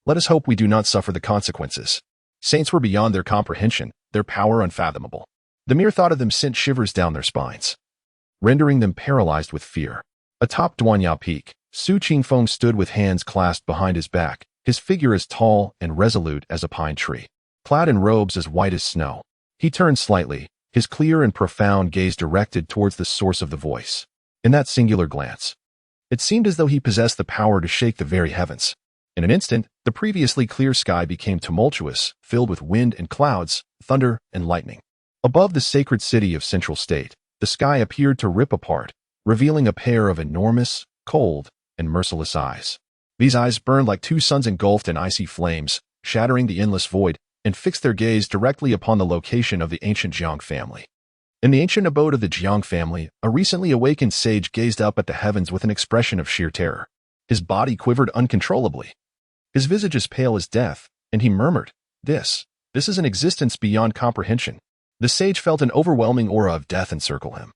Let us hope we do not suffer the consequences. Saints were beyond their comprehension, their power unfathomable. The mere thought of them sent shivers down their spines, rendering them paralyzed with fear. Atop Duanya Peak, Su Chi-feng stood with hands clasped behind his back, his figure as tall and resolute as a pine tree. Clad in robes as white as snow, he turned slightly, his clear and profound gaze directed towards the source of the voice. In that singular glance, it seemed as though he possessed the power to shake the very heavens. In an instant, the previously clear sky became tumultuous, filled with wind and clouds, thunder and lightning. Above the sacred city of Central State, the sky appeared to rip apart, revealing a pair of enormous, cold, and merciless eyes. These eyes burned like 2 suns engulfed in icy flames, shattering the endless void, and fixed their gaze directly upon the location of the ancient Jiang family. In the ancient abode of the Jiang family, a recently awakened sage gazed up at the heavens with an expression of sheer terror. His body quivered uncontrollably. His visage as pale as death, and he murmured, This is an existence beyond comprehension." The sage felt an overwhelming aura of death encircle him,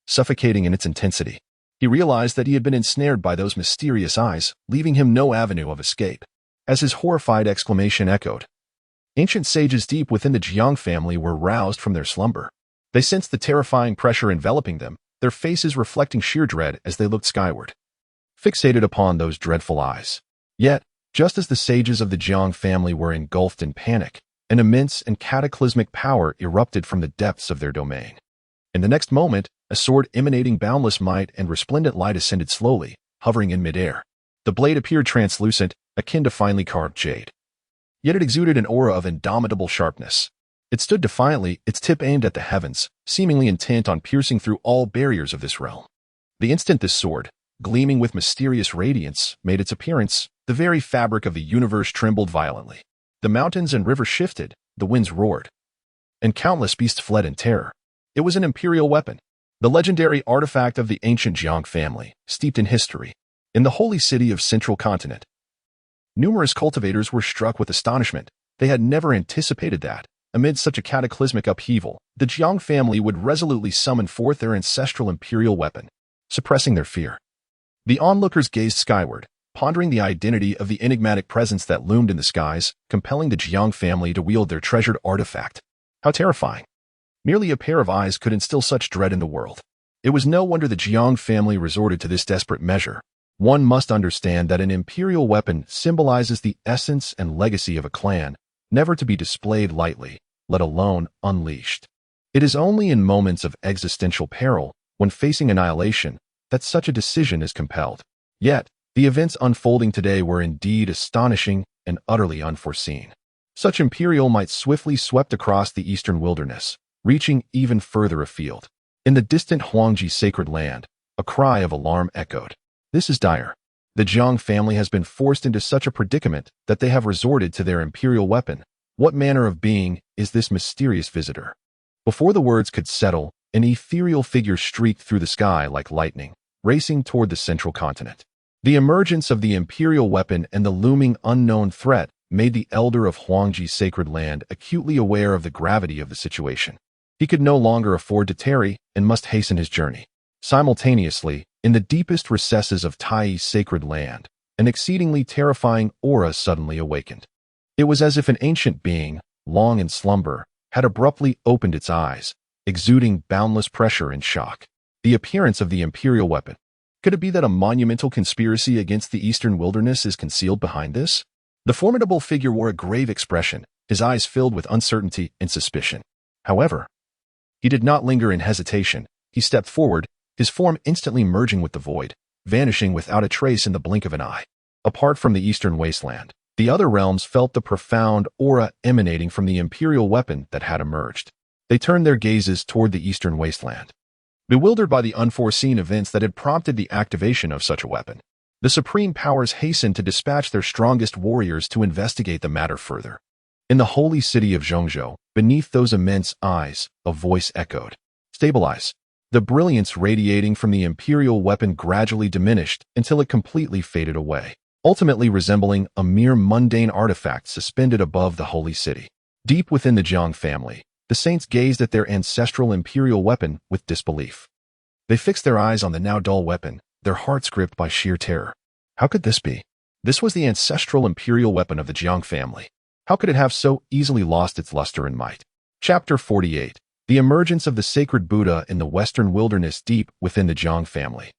suffocating in its intensity. He realized that he had been ensnared by those mysterious eyes, leaving him no avenue of escape. As his horrified exclamation echoed, ancient sages deep within the Jiang family were roused from their slumber. They sensed the terrifying pressure enveloping them, their faces reflecting sheer dread as they looked skyward, fixated upon those dreadful eyes. Yet, just as the sages of the Jiang family were engulfed in panic, an immense and cataclysmic power erupted from the depths of their domain. In the next moment, a sword emanating boundless might and resplendent light ascended slowly, hovering in midair. The blade appeared translucent, akin to finely carved jade. Yet it exuded an aura of indomitable sharpness. It stood defiantly, its tip aimed at the heavens, seemingly intent on piercing through all barriers of this realm. The instant this sword, gleaming with mysterious radiance, made its appearance, the very fabric of the universe trembled violently. The mountains and rivers shifted, the winds roared, and countless beasts fled in terror. It was an imperial weapon, the legendary artifact of the ancient Jiang family, steeped in history. In the holy city of Central Continent, numerous cultivators were struck with astonishment. They had never anticipated that, amid such a cataclysmic upheaval, the Jiang family would resolutely summon forth their ancestral imperial weapon, suppressing their fear. The onlookers gazed skyward, pondering the identity of the enigmatic presence that loomed in the skies, compelling the Jiang family to wield their treasured artifact. How terrifying! Merely a pair of eyes could instill such dread in the world. It was no wonder the Jiang family resorted to this desperate measure. One must understand that an imperial weapon symbolizes the essence and legacy of a clan, never to be displayed lightly, let alone unleashed. It is only in moments of existential peril, when facing annihilation, that such a decision is compelled. Yet, the events unfolding today were indeed astonishing and utterly unforeseen. Such imperial might swiftly swept across the eastern wilderness, reaching even further afield. In the distant Huangji sacred land, a cry of alarm echoed. This is dire. The Jiang family has been forced into such a predicament that they have resorted to their imperial weapon. What manner of being is this mysterious visitor? Before the words could settle, an ethereal figure streaked through the sky like lightning, racing toward the central continent. The emergence of the imperial weapon and the looming unknown threat made the elder of Huangji's sacred land acutely aware of the gravity of the situation. He could no longer afford to tarry and must hasten his journey. Simultaneously, in the deepest recesses of Tai's sacred land, an exceedingly terrifying aura suddenly awakened. It was as if an ancient being, long in slumber, had abruptly opened its eyes, exuding boundless pressure and shock. The appearance of the imperial weapon. Could it be that a monumental conspiracy against the eastern wilderness is concealed behind this? The formidable figure wore a grave expression, his eyes filled with uncertainty and suspicion. However, he did not linger in hesitation. He stepped forward, his form instantly merging with the void, vanishing without a trace in the blink of an eye. Apart from the eastern wasteland, the other realms felt the profound aura emanating from the imperial weapon that had emerged. They turned their gazes toward the eastern wasteland. Bewildered by the unforeseen events that had prompted the activation of such a weapon, the supreme powers hastened to dispatch their strongest warriors to investigate the matter further. In the holy city of Zhongzhou, beneath those immense eyes, a voice echoed. Stabilize. The brilliance radiating from the imperial weapon gradually diminished until it completely faded away, ultimately resembling a mere mundane artifact suspended above the holy city. Deep within the Jiang family, the saints gazed at their ancestral imperial weapon with disbelief. They fixed their eyes on the now dull weapon, their hearts gripped by sheer terror. How could this be? This was the ancestral imperial weapon of the Jiang family. How could it have so easily lost its luster and might? Chapter 48. The emergence of the sacred Buddha in the western wilderness deep within the Jiang family.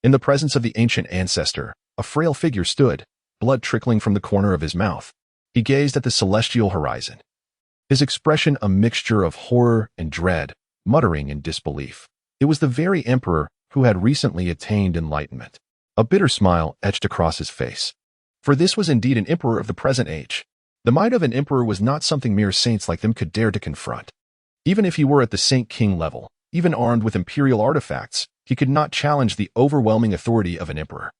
In the presence of the ancient ancestor, a frail figure stood, blood trickling from the corner of his mouth. He gazed at the celestial horizon, his expression a mixture of horror and dread, muttering in disbelief. It was the very emperor who had recently attained enlightenment. A bitter smile etched across his face. For this was indeed an emperor of the present age. The might of an emperor was not something mere saints like them could dare to confront. Even if he were at the saint-king level, even armed with imperial artifacts, he could not challenge the overwhelming authority of an emperor.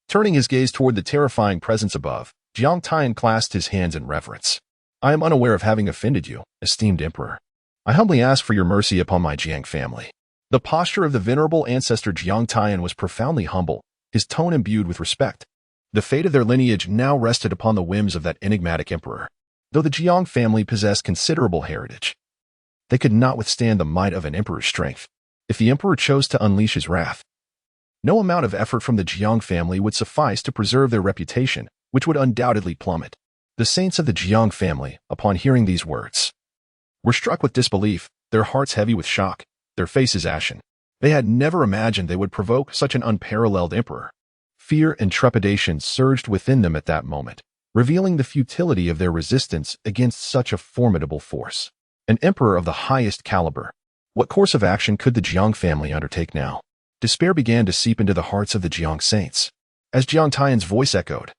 Turning his gaze toward the terrifying presence above, Jiang Tian clasped his hands in reverence. I am unaware of having offended you, esteemed emperor. I humbly ask for your mercy upon my Jiang family. The posture of the venerable ancestor Jiang Tian was profoundly humble, his tone imbued with respect. The fate of their lineage now rested upon the whims of that enigmatic emperor. Though the Jiang family possessed considerable heritage, they could not withstand the might of an emperor's strength. If the emperor chose to unleash his wrath, no amount of effort from the Jiang family would suffice to preserve their reputation, which would undoubtedly plummet. The saints of the Jiang family, upon hearing these words, were struck with disbelief, their hearts heavy with shock, their faces ashen. They had never imagined they would provoke such an unparalleled emperor. Fear and trepidation surged within them at that moment, revealing the futility of their resistance against such a formidable force. An emperor of the highest caliber. What course of action could the Jiang family undertake now? Despair began to seep into the hearts of the Jiang saints. As Jiang Tian's voice echoed,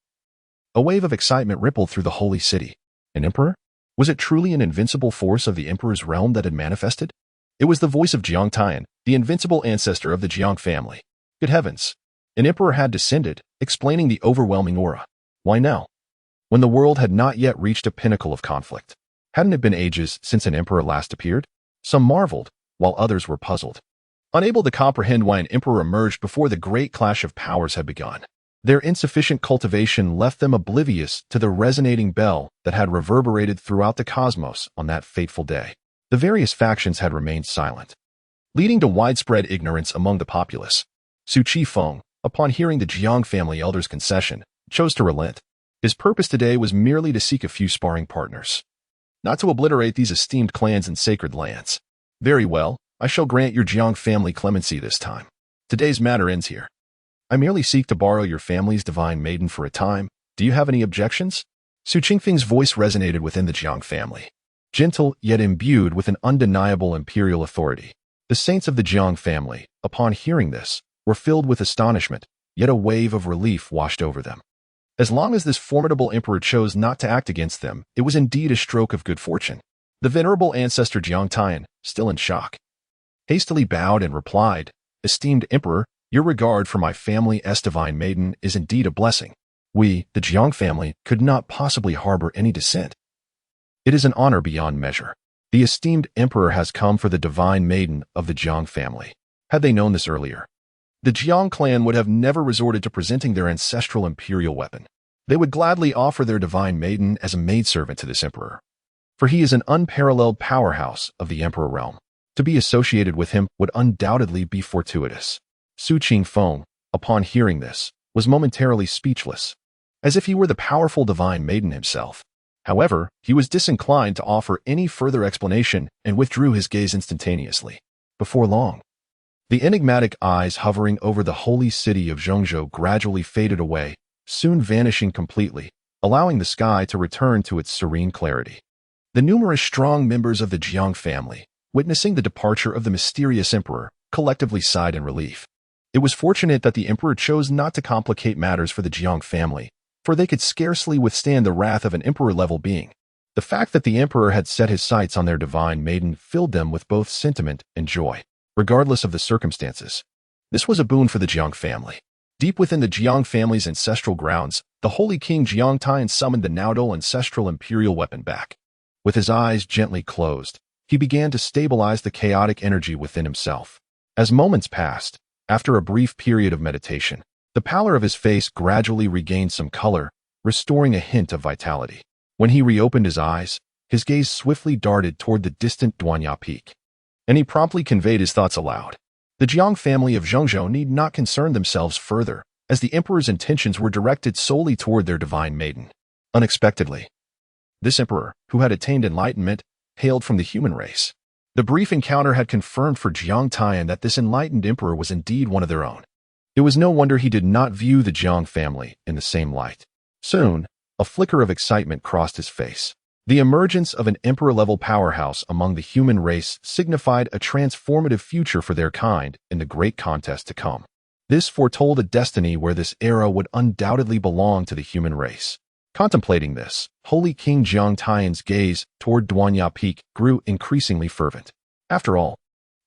a wave of excitement rippled through the holy city. An emperor? Was it truly an invincible force of the emperor's realm that had manifested? It was the voice of Jiang Tian, the invincible ancestor of the Jiang family. Good heavens! An emperor had descended, explaining the overwhelming aura. Why now? When the world had not yet reached a pinnacle of conflict. Hadn't it been ages since an emperor last appeared? Some marveled, while others were puzzled, unable to comprehend why an emperor emerged before the great clash of powers had begun. Their insufficient cultivation left them oblivious to the resonating bell that had reverberated throughout the cosmos on that fateful day. The various factions had remained silent, leading to widespread ignorance among the populace. Su Qifeng, upon hearing the Jiang family elder's concession, chose to relent. His purpose today was merely to seek a few sparring partners, not to obliterate these esteemed clans and sacred lands. Very well, I shall grant your Jiang family clemency this time. Today's matter ends here. I merely seek to borrow your family's divine maiden for a time. Do you have any objections? Su Qingfeng's voice resonated within the Jiang family, gentle yet imbued with an undeniable imperial authority. The saints of the Jiang family, upon hearing this, were filled with astonishment, yet a wave of relief washed over them. As long as this formidable emperor chose not to act against them, it was indeed a stroke of good fortune. The venerable ancestor Jiang Tian, still in shock, hastily bowed and replied, Esteemed emperor, your regard for my family's divine maiden is indeed a blessing. We, the Jiang family, could not possibly harbor any dissent. It is an honor beyond measure. The esteemed emperor has come for the divine maiden of the Jiang family. Had they known this earlier, The Jiang clan would have never resorted to presenting their ancestral imperial weapon. They would gladly offer their divine maiden as a maidservant to this emperor, for he is an unparalleled powerhouse of the emperor realm. To be associated with him would undoubtedly be fortuitous. Su Qingfeng, upon hearing this, was momentarily speechless, as if he were the powerful divine maiden himself. However, he was disinclined to offer any further explanation and withdrew his gaze instantaneously. Before long, the enigmatic eyes hovering over the holy city of Zhengzhou gradually faded away, soon vanishing completely, allowing the sky to return to its serene clarity. The numerous strong members of the Jiang family, witnessing the departure of the mysterious emperor, collectively sighed in relief. It was fortunate that the emperor chose not to complicate matters for the Jiang family, for they could scarcely withstand the wrath of an emperor-level being. The fact that the emperor had set his sights on their divine maiden filled them with both sentiment and joy, regardless of the circumstances. This was a boon for the Jiang family. Deep within the Jiang family's ancestral grounds, the holy king Jiang Tian summoned the Naodal ancestral imperial weapon back. With his eyes gently closed, he began to stabilize the chaotic energy within himself. As moments passed, after a brief period of meditation, the pallor of his face gradually regained some color, restoring a hint of vitality. When he reopened his eyes, his gaze swiftly darted toward the distant Duanya Peak, and he promptly conveyed his thoughts aloud. The Jiang family of Zhengzhou need not concern themselves further, as the emperor's intentions were directed solely toward their divine maiden. Unexpectedly, this emperor, who had attained enlightenment, hailed from the human race. The brief encounter had confirmed for Jiang Tian that this enlightened emperor was indeed one of their own. It was no wonder he did not view the Jiang family in the same light. Soon, a flicker of excitement crossed his face. The emergence of an emperor-level powerhouse among the human race signified a transformative future for their kind in the great contest to come. This foretold a destiny where this era would undoubtedly belong to the human race. Contemplating this, Holy King Jiang Tian's gaze toward Duanya Peak grew increasingly fervent. After all,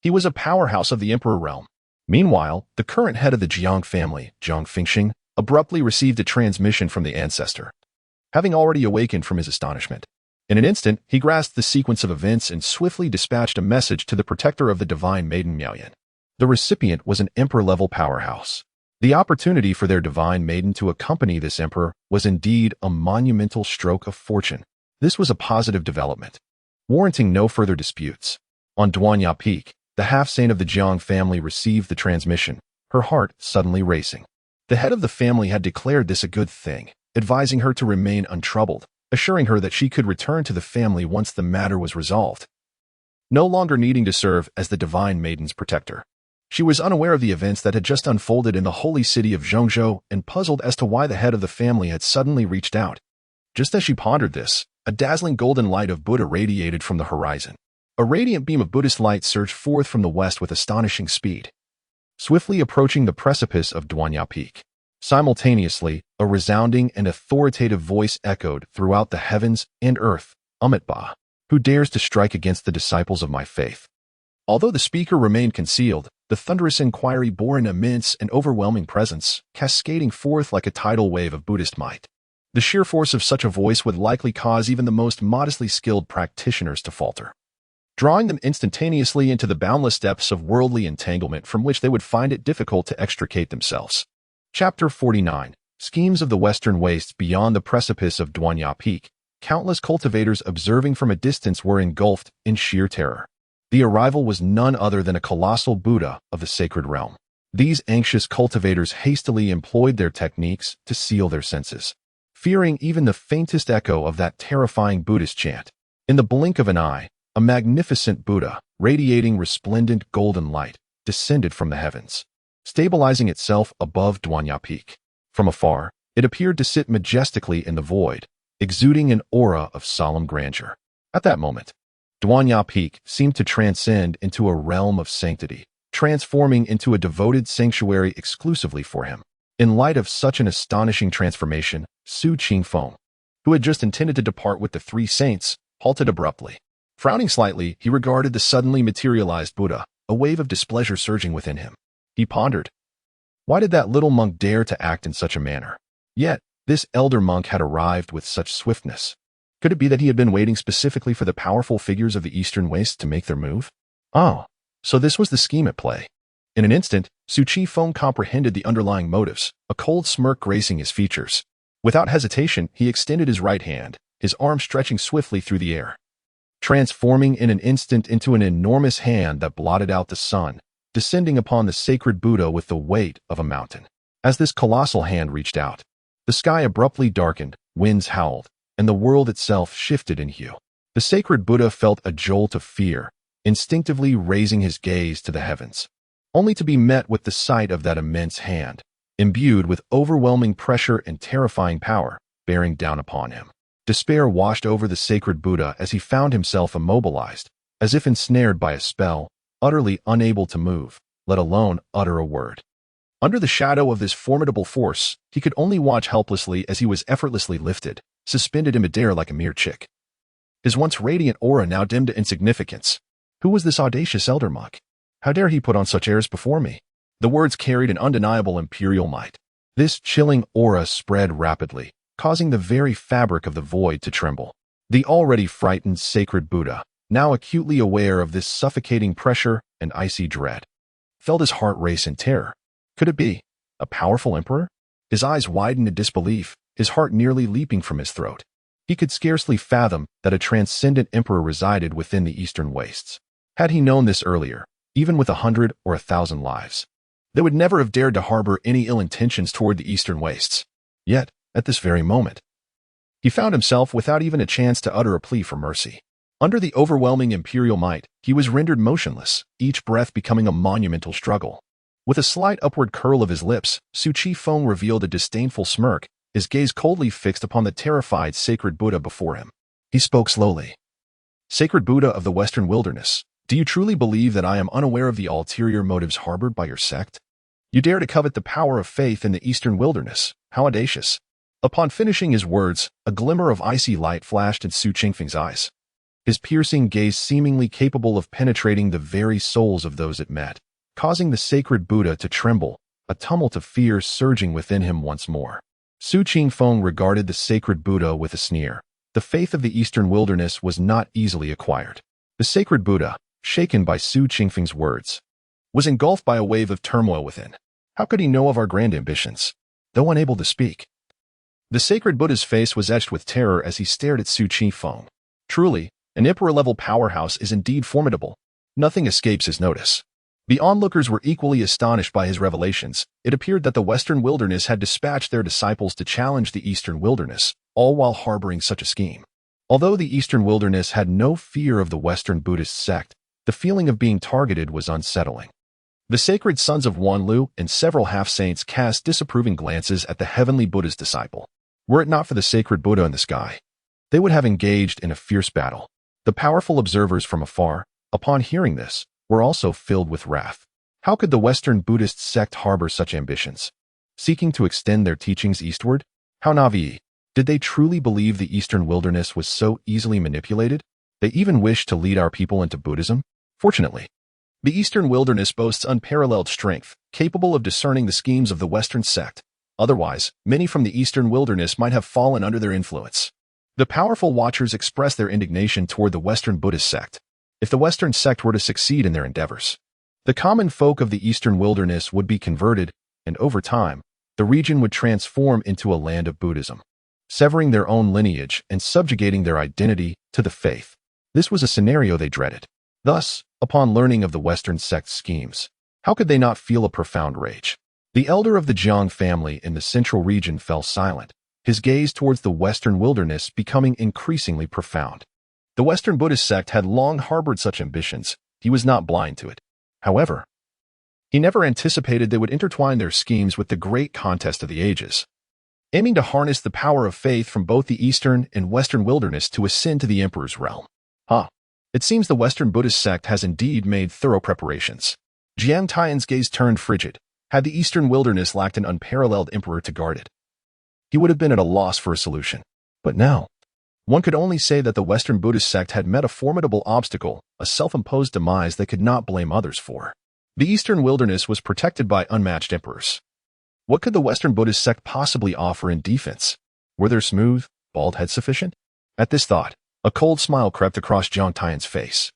he was a powerhouse of the emperor realm. Meanwhile, the current head of the Jiang family, Jiang Fengxing, abruptly received a transmission from the ancestor. Having already awakened from his astonishment, in an instant, he grasped the sequence of events and swiftly dispatched a message to the protector of the divine maiden Miaoyan. The recipient was an emperor-level powerhouse. The opportunity for their divine maiden to accompany this emperor was indeed a monumental stroke of fortune. This was a positive development, warranting no further disputes. On Duanya Peak, the half-saint of the Jiang family received the transmission, her heart suddenly racing. The head of the family had declared this a good thing, advising her to remain untroubled, assuring her that she could return to the family once the matter was resolved. No longer needing to serve as the divine maiden's protector, she was unaware of the events that had just unfolded in the holy city of Zhengzhou and puzzled as to why the head of the family had suddenly reached out. Just as she pondered this, a dazzling golden light of Buddha radiated from the horizon. A radiant beam of Buddhist light surged forth from the west with astonishing speed, swiftly approaching the precipice of Duanya Peak. Simultaneously, a resounding and authoritative voice echoed throughout the heavens and earth, Amitabha, who dares to strike against the disciples of my faith? Although the speaker remained concealed, the thunderous inquiry bore an immense and overwhelming presence, cascading forth like a tidal wave of Buddhist might. The sheer force of such a voice would likely cause even the most modestly skilled practitioners to falter, drawing them instantaneously into the boundless depths of worldly entanglement from which they would find it difficult to extricate themselves. Chapter 49. Schemes of the Western Wastes. Beyond the precipice of Duanya Peak, countless cultivators observing from a distance were engulfed in sheer terror. The arrival was none other than a colossal Buddha of the sacred realm. These anxious cultivators hastily employed their techniques to seal their senses, fearing even the faintest echo of that terrifying Buddhist chant. In the blink of an eye, a magnificent Buddha, radiating resplendent golden light, descended from the heavens, stabilizing itself above Duanya Peak. From afar, it appeared to sit majestically in the void, exuding an aura of solemn grandeur. At that moment, Duanya Peak seemed to transcend into a realm of sanctity, transforming into a devoted sanctuary exclusively for him. In light of such an astonishing transformation, Su Qingfeng, who had just intended to depart with the three saints, halted abruptly. Frowning slightly, he regarded the suddenly materialized Buddha, a wave of displeasure surging within him. He pondered. Why did that little monk dare to act in such a manner? Yet, this elder monk had arrived with such swiftness. Could it be that he had been waiting specifically for the powerful figures of the Eastern Wastes to make their move? Oh, so this was the scheme at play. In an instant, Su Chi Feng comprehended the underlying motives, a cold smirk gracing his features. Without hesitation, he extended his right hand, his arm stretching swiftly through the air, transforming in an instant into an enormous hand that blotted out the sun, descending upon the sacred Buddha with the weight of a mountain. As this colossal hand reached out, the sky abruptly darkened, winds howled, and the world itself shifted in hue. The sacred Buddha felt a jolt of fear, instinctively raising his gaze to the heavens, only to be met with the sight of that immense hand, imbued with overwhelming pressure and terrifying power, bearing down upon him. Despair washed over the sacred Buddha as he found himself immobilized, as if ensnared by a spell, utterly unable to move, let alone utter a word. Under the shadow of this formidable force, he could only watch helplessly as he was effortlessly lifted, suspended in midair like a mere chick. His once radiant aura now dimmed to insignificance. Who was this audacious elder monk? How dare he put on such airs before me? The words carried an undeniable imperial might. This chilling aura spread rapidly, causing the very fabric of the void to tremble. The already frightened sacred Buddha, now acutely aware of this suffocating pressure and icy dread, felt his heart race in terror. Could it be a powerful emperor? His eyes widened in disbelief, his heart nearly leaping from his throat. He could scarcely fathom that a transcendent emperor resided within the eastern wastes. Had he known this earlier, even with 100 or 1,000 lives, they would never have dared to harbor any ill intentions toward the eastern wastes. Yet, at this very moment, he found himself without even a chance to utter a plea for mercy. Under the overwhelming imperial might, he was rendered motionless, each breath becoming a monumental struggle. With a slight upward curl of his lips, Su Chi Feng revealed a disdainful smirk, his gaze coldly fixed upon the terrified sacred Buddha before him. He spoke slowly. "Sacred Buddha of the Western Wilderness, do you truly believe that I am unaware of the ulterior motives harbored by your sect? You dare to covet the power of faith in the Eastern Wilderness. How audacious." Upon finishing his words, a glimmer of icy light flashed in Su Qingfeng's eyes, his piercing gaze seemingly capable of penetrating the very souls of those it met, causing the sacred Buddha to tremble, a tumult of fear surging within him once more. Su Qingfeng regarded the sacred Buddha with a sneer. The faith of the Eastern Wilderness was not easily acquired. The sacred Buddha, shaken by Su Qingfeng's words, was engulfed by a wave of turmoil within. How could he know of our grand ambitions, though unable to speak? The sacred Buddha's face was etched with terror as he stared at Su Qingfeng. Truly, an emperor-level powerhouse is indeed formidable. Nothing escapes his notice. The onlookers were equally astonished by his revelations. It appeared that the Western Wilderness had dispatched their disciples to challenge the Eastern Wilderness, all while harboring such a scheme. Although the Eastern Wilderness had no fear of the Western Buddhist sect, the feeling of being targeted was unsettling. The sacred sons of Wanlu and several half-saints cast disapproving glances at the heavenly Buddha's disciple. Were it not for the sacred Buddha in the sky, they would have engaged in a fierce battle. The powerful observers from afar, upon hearing this, were also filled with wrath. How could the Western Buddhist sect harbor such ambitions? Seeking to extend their teachings eastward? How naive! Did they truly believe the Eastern Wilderness was so easily manipulated? They even wished to lead our people into Buddhism? Fortunately, the Eastern Wilderness boasts unparalleled strength, capable of discerning the schemes of the Western sect. Otherwise, many from the Eastern Wilderness might have fallen under their influence. The powerful watchers expressed their indignation toward the Western Buddhist sect. If the Western sect were to succeed in their endeavors, the common folk of the Eastern Wilderness would be converted, and over time, the region would transform into a land of Buddhism, severing their own lineage and subjugating their identity to the faith. This was a scenario they dreaded. Thus, upon learning of the Western sect's schemes, how could they not feel a profound rage? The elder of the Jiang family in the central region fell silent, his gaze towards the Western Wilderness becoming increasingly profound. The Western Buddhist sect had long harbored such ambitions. He was not blind to it. However, he never anticipated they would intertwine their schemes with the great contest of the ages, aiming to harness the power of faith from both the Eastern and Western Wilderness to ascend to the Emperor's realm. It seems the Western Buddhist sect has indeed made thorough preparations. Jiang Tian's gaze turned frigid. Had the Eastern Wilderness lacked an unparalleled emperor to guard it, he would have been at a loss for a solution. But now, one could only say that the Western Buddhist sect had met a formidable obstacle, a self-imposed demise they could not blame others for. The Eastern Wilderness was protected by unmatched emperors. What could the Western Buddhist sect possibly offer in defense? Were their smooth, bald heads sufficient? At this thought, a cold smile crept across Jiang Tian's face.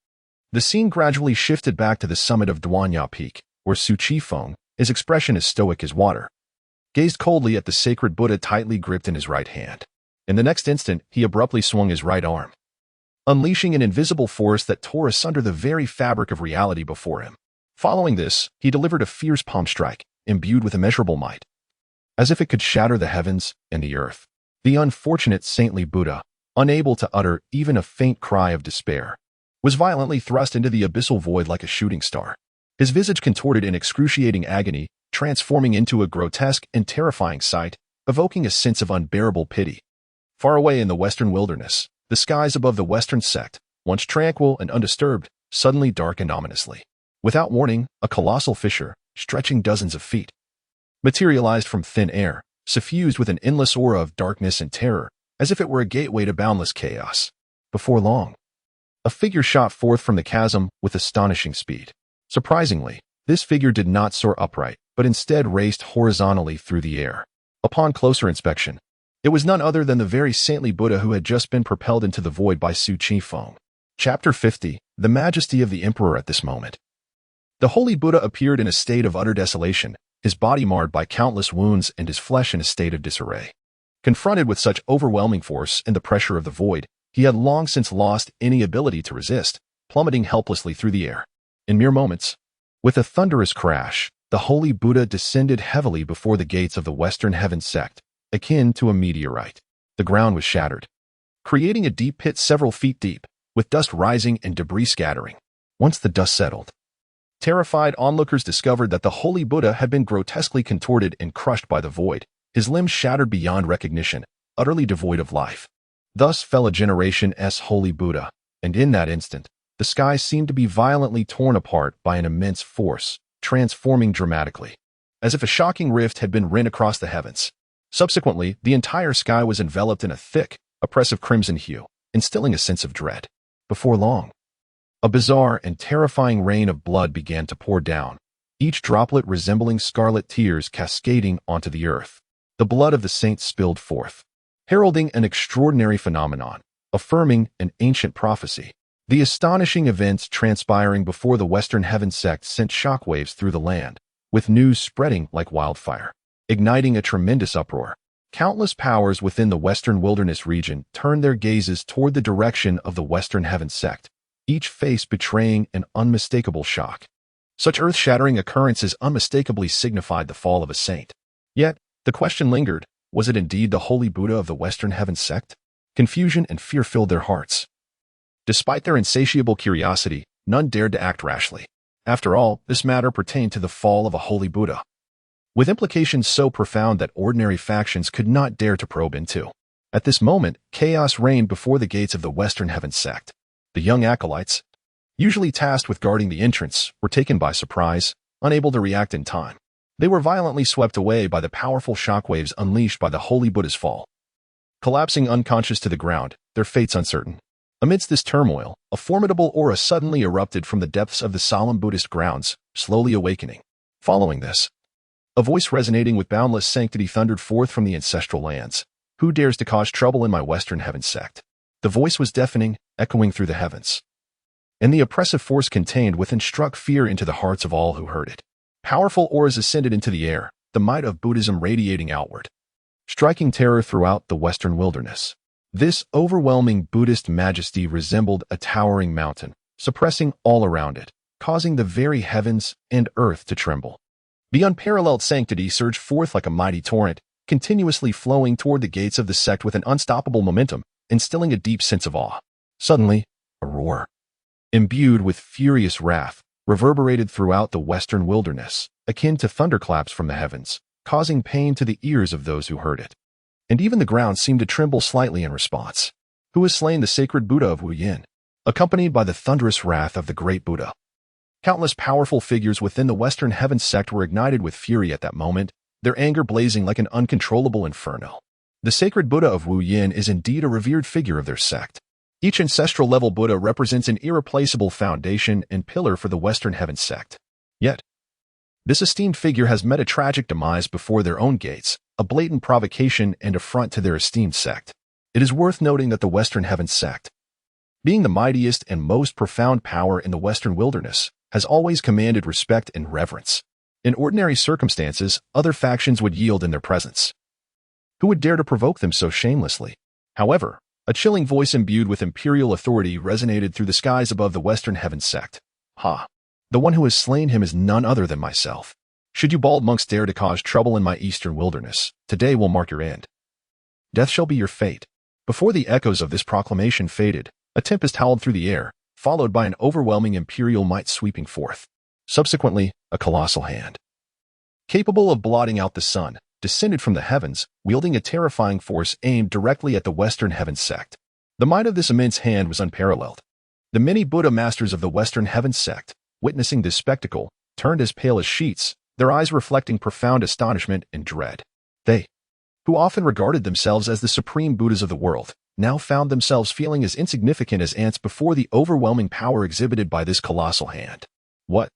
The scene gradually shifted back to the summit of Duanya Peak, or Su Chi Feng, his expression as stoic as water, gazed coldly at the sacred Buddha tightly gripped in his right hand. In the next instant, he abruptly swung his right arm, unleashing an invisible force that tore asunder the very fabric of reality before him. Following this, he delivered a fierce palm strike, imbued with immeasurable might, as if it could shatter the heavens and the earth. The unfortunate saintly Buddha, unable to utter even a faint cry of despair, was violently thrust into the abyssal void like a shooting star. His visage contorted in excruciating agony, transforming into a grotesque and terrifying sight, evoking a sense of unbearable pity. Far away in the western wilderness, the skies above the western sect, once tranquil and undisturbed, suddenly darkened ominously. Without warning, a colossal fissure, stretching dozens of feet, materialized from thin air, suffused with an endless aura of darkness and terror, as if it were a gateway to boundless chaos. Before long, a figure shot forth from the chasm with astonishing speed. Surprisingly, this figure did not soar upright, but instead raced horizontally through the air. Upon closer inspection, it was none other than the very saintly Buddha who had just been propelled into the void by Su Chi Feng. Chapter 50. The Majesty of the Emperor at this moment. The holy Buddha appeared in a state of utter desolation, his body marred by countless wounds and his flesh in a state of disarray. Confronted with such overwhelming force and the pressure of the void, he had long since lost any ability to resist, plummeting helplessly through the air. In mere moments, with a thunderous crash, the holy Buddha descended heavily before the gates of the Western Heaven sect, akin to a meteorite. The ground was shattered, creating a deep pit several feet deep, with dust rising and debris scattering. Once the dust settled, terrified onlookers discovered that the holy Buddha had been grotesquely contorted and crushed by the void, his limbs shattered beyond recognition, utterly devoid of life. Thus fell a generation's holy Buddha, and in that instant, the sky seemed to be violently torn apart by an immense force, transforming dramatically, as if a shocking rift had been rent across the heavens. Subsequently, the entire sky was enveloped in a thick, oppressive crimson hue, instilling a sense of dread. Before long, a bizarre and terrifying rain of blood began to pour down, each droplet resembling scarlet tears cascading onto the earth. The blood of the saints spilled forth, heralding an extraordinary phenomenon, affirming an ancient prophecy. The astonishing events transpiring before the Western Heaven sect sent shockwaves through the land, with news spreading like wildfire, igniting a tremendous uproar. Countless powers within the Western Wilderness region turned their gazes toward the direction of the Western Heaven sect, each face betraying an unmistakable shock. Such earth-shattering occurrences unmistakably signified the fall of a saint. Yet, the question lingered, was it indeed the holy Buddha of the Western Heaven sect? Confusion and fear filled their hearts. Despite their insatiable curiosity, none dared to act rashly. After all, this matter pertained to the fall of a holy Buddha, with implications so profound that ordinary factions could not dare to probe into. At this moment, chaos reigned before the gates of the Western Heaven sect. The young acolytes, usually tasked with guarding the entrance, were taken by surprise, unable to react in time. They were violently swept away by the powerful shockwaves unleashed by the holy Buddha's fall. Collapsing unconscious to the ground, their fates uncertain. Amidst this turmoil, a formidable aura suddenly erupted from the depths of the solemn Buddhist grounds, slowly awakening. Following this, a voice resonating with boundless sanctity thundered forth from the ancestral lands. Who dares to cause trouble in my Western Heaven sect? The voice was deafening, echoing through the heavens, and the oppressive force contained within struck fear into the hearts of all who heard it. Powerful auras ascended into the air, the might of Buddhism radiating outward, striking terror throughout the Western wilderness. This overwhelming Buddhist majesty resembled a towering mountain, suppressing all around it, causing the very heavens and earth to tremble. The unparalleled sanctity surged forth like a mighty torrent, continuously flowing toward the gates of the sect with an unstoppable momentum, instilling a deep sense of awe. Suddenly, a roar, imbued with furious wrath, reverberated throughout the Western wilderness, akin to thunderclaps from the heavens, causing pain to the ears of those who heard it. And even the ground seemed to tremble slightly in response. Who has slain the sacred Buddha of Wu Yin? Accompanied by the thunderous wrath of the great Buddha, countless powerful figures within the Western Heaven sect were ignited with fury at that moment, their anger blazing like an uncontrollable inferno. The sacred Buddha of Wu Yin is indeed a revered figure of their sect. Each ancestral-level Buddha represents an irreplaceable foundation and pillar for the Western Heaven sect. Yet, this esteemed figure has met a tragic demise before their own gates, a blatant provocation and affront to their esteemed sect. It is worth noting that the Western Heaven sect, being the mightiest and most profound power in the Western wilderness, has always commanded respect and reverence. In ordinary circumstances, other factions would yield in their presence. Who would dare to provoke them so shamelessly? However, a chilling voice imbued with imperial authority resonated through the skies above the Western Heavens sect. Ha! The one who has slain him is none other than myself. Should you bald monks dare to cause trouble in my eastern wilderness, today will mark your end. Death shall be your fate. Before the echoes of this proclamation faded, a tempest howled through the air, followed by an overwhelming imperial might sweeping forth. Subsequently, a colossal hand, capable of blotting out the sun, descended from the heavens, wielding a terrifying force aimed directly at the Western Heavens sect. The might of this immense hand was unparalleled. The many Buddha masters of the Western Heavens sect, witnessing this spectacle, turned as pale as sheets, their eyes reflecting profound astonishment and dread. They, who often regarded themselves as the supreme Buddhas of the world, now found themselves feeling as insignificant as ants before the overwhelming power exhibited by this colossal hand. What?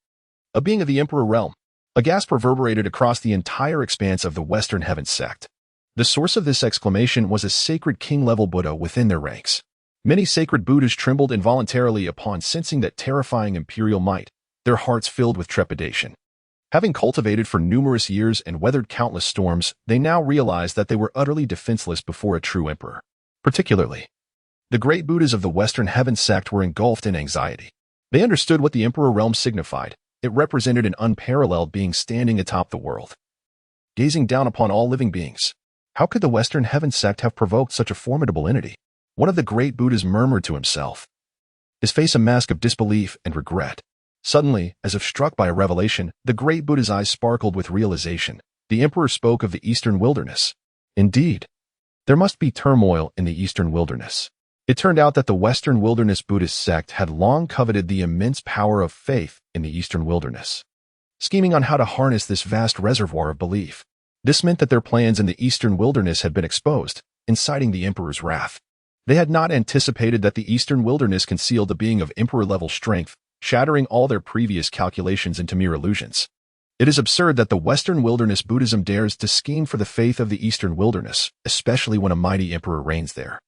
A being of the Emperor realm. A gasp reverberated across the entire expanse of the Western Heavens sect. The source of this exclamation was a sacred king-level Buddha within their ranks. Many sacred Buddhas trembled involuntarily upon sensing that terrifying imperial might, their hearts filled with trepidation. Having cultivated for numerous years and weathered countless storms, they now realized that they were utterly defenseless before a true emperor. Particularly, the great Buddhas of the Western Heavens sect were engulfed in anxiety. They understood what the Emperor realm signified. It represented an unparalleled being standing atop the world, gazing down upon all living beings. How could the Western Heavens sect have provoked such a formidable entity? One of the great Buddhas murmured to himself, his face a mask of disbelief and regret. Suddenly, as if struck by a revelation, the great Buddha's eyes sparkled with realization. The Emperor spoke of the Eastern wilderness. Indeed, there must be turmoil in the Eastern wilderness. It turned out that the Western Wilderness Buddhist sect had long coveted the immense power of faith in the Eastern wilderness, scheming on how to harness this vast reservoir of belief. This meant that their plans in the Eastern wilderness had been exposed, inciting the Emperor's wrath. They had not anticipated that the Eastern wilderness concealed a being of Emperor-level strength, shattering all their previous calculations into mere illusions. It is absurd that the Western Wilderness Buddhism dares to scheme for the faith of the Eastern wilderness, especially when a mighty emperor reigns there.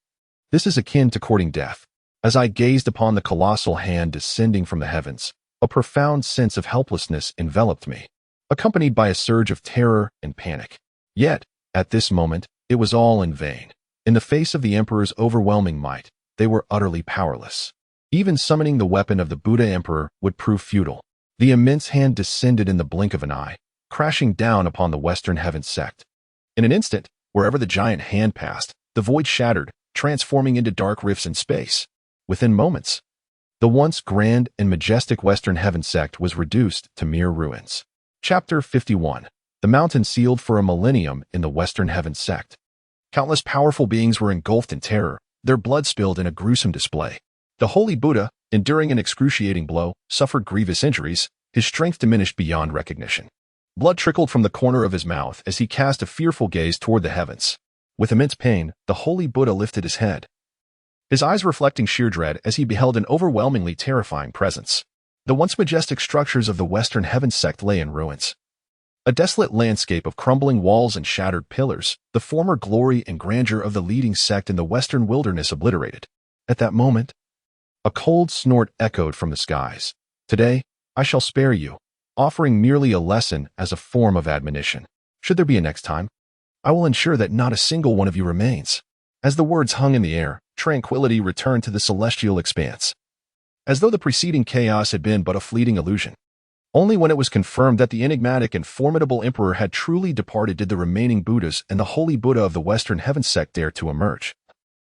This is akin to courting death. As I gazed upon the colossal hand descending from the heavens, a profound sense of helplessness enveloped me, accompanied by a surge of terror and panic. Yet, at this moment, it was all in vain. In the face of the Emperor's overwhelming might, they were utterly powerless. Even summoning the weapon of the Buddha Emperor would prove futile. The immense hand descended in the blink of an eye, crashing down upon the Western Heavens sect. In an instant, wherever the giant hand passed, the void shattered, transforming into dark rifts in space. Within moments, the once grand and majestic Western Heavens sect was reduced to mere ruins. Chapter 51. The mountain sealed for a millennium in the Western Heavens sect. Countless powerful beings were engulfed in terror, their blood spilled in a gruesome display. The holy Buddha, enduring an excruciating blow, suffered grievous injuries, his strength diminished beyond recognition. Blood trickled from the corner of his mouth as he cast a fearful gaze toward the heavens. With immense pain, the holy Buddha lifted his head, his eyes reflecting sheer dread as he beheld an overwhelmingly terrifying presence. The once majestic structures of the Western Heavens sect lay in ruins. A desolate landscape of crumbling walls and shattered pillars, the former glory and grandeur of the leading sect in the Western wilderness obliterated. At that moment, a cold snort echoed from the skies. Today, I shall spare you, offering merely a lesson as a form of admonition. Should there be a next time, I will ensure that not a single one of you remains. As the words hung in the air, tranquility returned to the celestial expanse, as though the preceding chaos had been but a fleeting illusion. Only when it was confirmed that the enigmatic and formidable emperor had truly departed did the remaining Buddhas and the holy Buddha of the Western Heavens sect dare to emerge.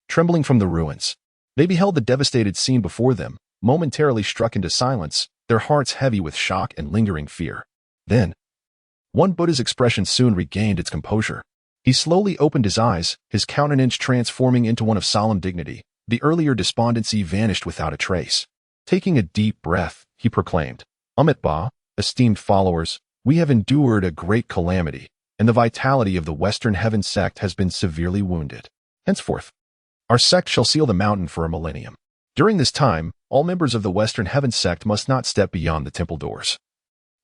Trembling from the ruins, they beheld the devastated scene before them, momentarily struck into silence, their hearts heavy with shock and lingering fear. Then, one Buddha's expression soon regained its composure. He slowly opened his eyes, his countenance transforming into one of solemn dignity. The earlier despondency vanished without a trace. Taking a deep breath, he proclaimed, Amitabha, esteemed followers, we have endured a great calamity, and the vitality of the Western Heavens sect has been severely wounded. Henceforth, our sect shall seal the mountain for a millennium. During this time, all members of the Western Heavens sect must not step beyond the temple doors,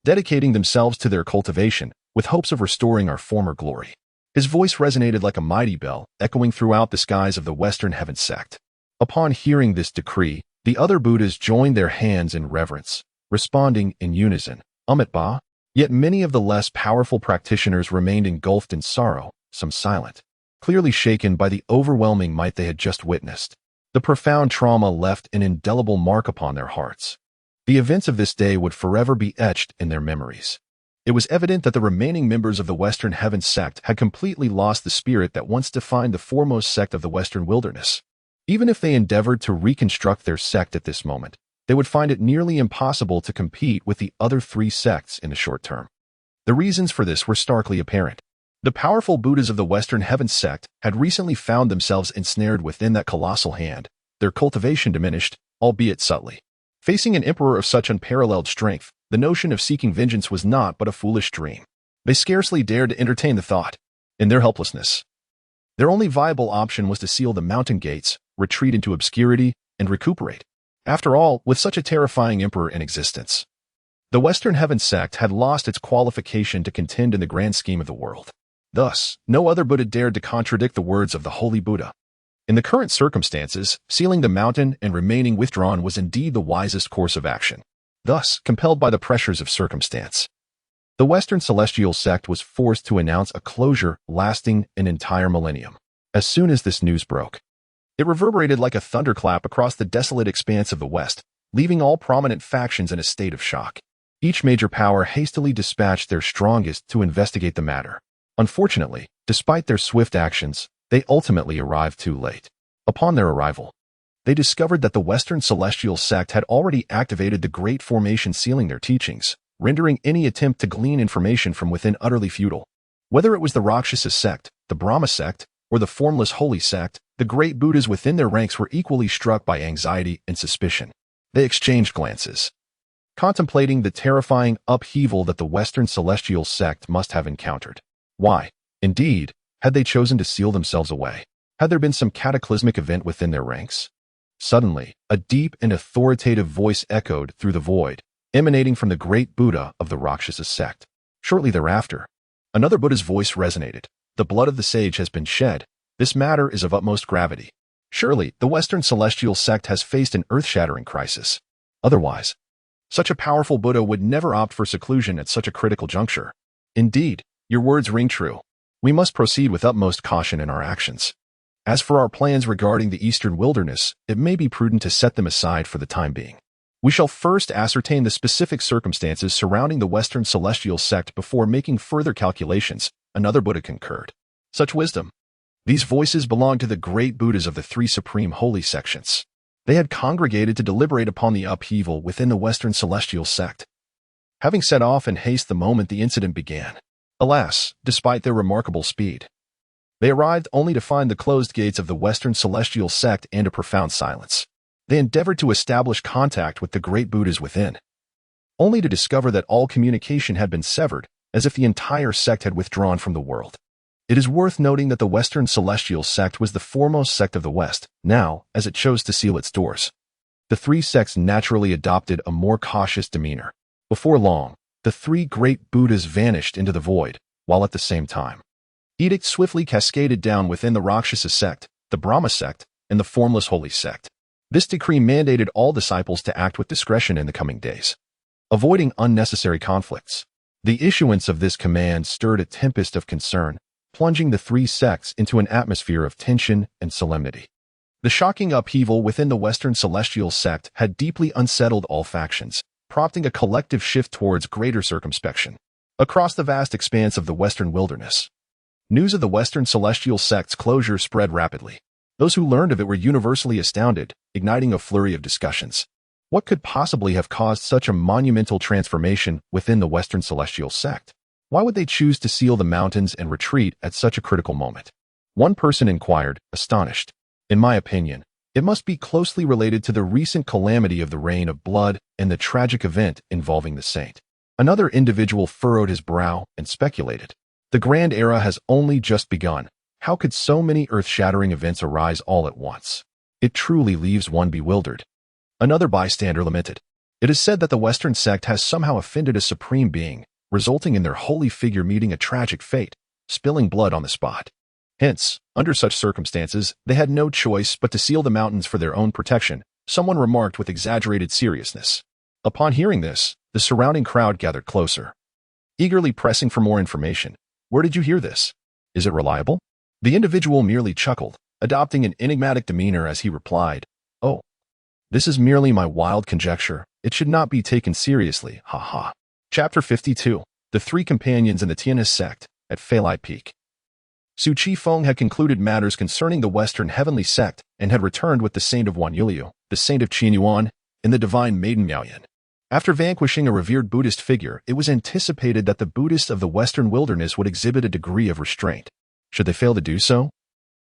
dedicating themselves to their cultivation, with hopes of restoring our former glory. His voice resonated like a mighty bell, echoing throughout the skies of the Western Heavens sect. Upon hearing this decree, the other Buddhas joined their hands in reverence, responding in unison, Amit Ba. Yet many of the less powerful practitioners remained engulfed in sorrow, some silent, clearly shaken by the overwhelming might they had just witnessed. The profound trauma left an indelible mark upon their hearts. The events of this day would forever be etched in their memories. It was evident that the remaining members of the Western Heaven sect had completely lost the spirit that once defined the foremost sect of the Western wilderness. Even if they endeavored to reconstruct their sect at this moment, they would find it nearly impossible to compete with the other three sects in the short term. The reasons for this were starkly apparent. The powerful Buddhas of the Western Heaven sect had recently found themselves ensnared within that colossal hand, their cultivation diminished, albeit subtly. Facing an emperor of such unparalleled strength, the notion of seeking vengeance was not but a foolish dream. They scarcely dared to entertain the thought. In their helplessness, their only viable option was to seal the mountain gates, retreat into obscurity, and recuperate. After all, with such a terrifying emperor in existence, the Western Heaven sect had lost its qualification to contend in the grand scheme of the world. Thus, no other Buddha dared to contradict the words of the Holy Buddha. In the current circumstances, sealing the mountain and remaining withdrawn was indeed the wisest course of action. Thus, compelled by the pressures of circumstance, the Western Celestial sect was forced to announce a closure lasting an entire millennium. As soon as this news broke, it reverberated like a thunderclap across the desolate expanse of the West, leaving all prominent factions in a state of shock. Each major power hastily dispatched their strongest to investigate the matter. Unfortunately, despite their swift actions, they ultimately arrived too late. Upon their arrival, they discovered that the Western Celestial sect had already activated the Great Formation, sealing their teachings, rendering any attempt to glean information from within utterly futile. Whether it was the Rakshasa sect, the Brahma sect, or the formless Holy sect, the great Buddhas within their ranks were equally struck by anxiety and suspicion. They exchanged glances, contemplating the terrifying upheaval that the Western Celestial sect must have encountered. Why, indeed, had they chosen to seal themselves away? Had there been some cataclysmic event within their ranks? Suddenly, a deep and authoritative voice echoed through the void, emanating from the great Buddha of the Rakshasa sect. Shortly thereafter, another Buddha's voice resonated. The blood of the sage has been shed. This matter is of utmost gravity. Surely, the Western Celestial sect has faced an earth-shattering crisis. Otherwise, such a powerful Buddha would never opt for seclusion at such a critical juncture. Indeed, your words ring true. We must proceed with utmost caution in our actions. As for our plans regarding the eastern wilderness, it may be prudent to set them aside for the time being. We shall first ascertain the specific circumstances surrounding the Western Celestial sect before making further calculations, another Buddha concurred. Such wisdom. These voices belonged to the great Buddhas of the three supreme holy sections. They had congregated to deliberate upon the upheaval within the Western Celestial sect. Having set off in haste the moment the incident began. Alas, despite their remarkable speed, they arrived only to find the closed gates of the Western Celestial sect and a profound silence. They endeavored to establish contact with the great Buddhas within, only to discover that all communication had been severed, as if the entire sect had withdrawn from the world. It is worth noting that the Western Celestial sect was the foremost sect of the West, now, as it chose to seal its doors. The three sects naturally adopted a more cautious demeanor. Before long, the three great Buddhas vanished into the void, while at the same time, edicts swiftly cascaded down within the Rakshasa sect, the Brahma sect, and the formless Holy sect. This decree mandated all disciples to act with discretion in the coming days, avoiding unnecessary conflicts. The issuance of this command stirred a tempest of concern, plunging the three sects into an atmosphere of tension and solemnity. The shocking upheaval within the Western Celestial sect had deeply unsettled all factions, prompting a collective shift towards greater circumspection. Across the vast expanse of the Western wilderness, news of the Western Celestial sect's closure spread rapidly. Those who learned of it were universally astounded, igniting a flurry of discussions. What could possibly have caused such a monumental transformation within the Western Celestial sect? Why would they choose to seal the mountains and retreat at such a critical moment? One person inquired, astonished. In my opinion, it must be closely related to the recent calamity of the rain of blood and the tragic event involving the saint. Another individual furrowed his brow and speculated. The grand era has only just begun. How could so many earth-shattering events arise all at once? It truly leaves one bewildered. Another bystander lamented. It is said that the Western sect has somehow offended a supreme being, resulting in their holy figure meeting a tragic fate, spilling blood on the spot. Hence, under such circumstances, they had no choice but to seal the mountains for their own protection, someone remarked with exaggerated seriousness. Upon hearing this, the surrounding crowd gathered closer, eagerly pressing for more information. Where did you hear this? Is it reliable? The individual merely chuckled, adopting an enigmatic demeanor as he replied, "Oh, this is merely my wild conjecture. It should not be taken seriously, ha." Chapter 52. The Three Companions in the Tianhe Sect at Falai Peak. Su Qifeng had concluded matters concerning the Western Heavenly Sect and had returned with the Saint of Wanyuliu, the Saint of Qianyuan, and the Divine Maiden Miaoyan. After vanquishing a revered Buddhist figure, it was anticipated that the Buddhists of the Western wilderness would exhibit a degree of restraint. Should they fail to do so,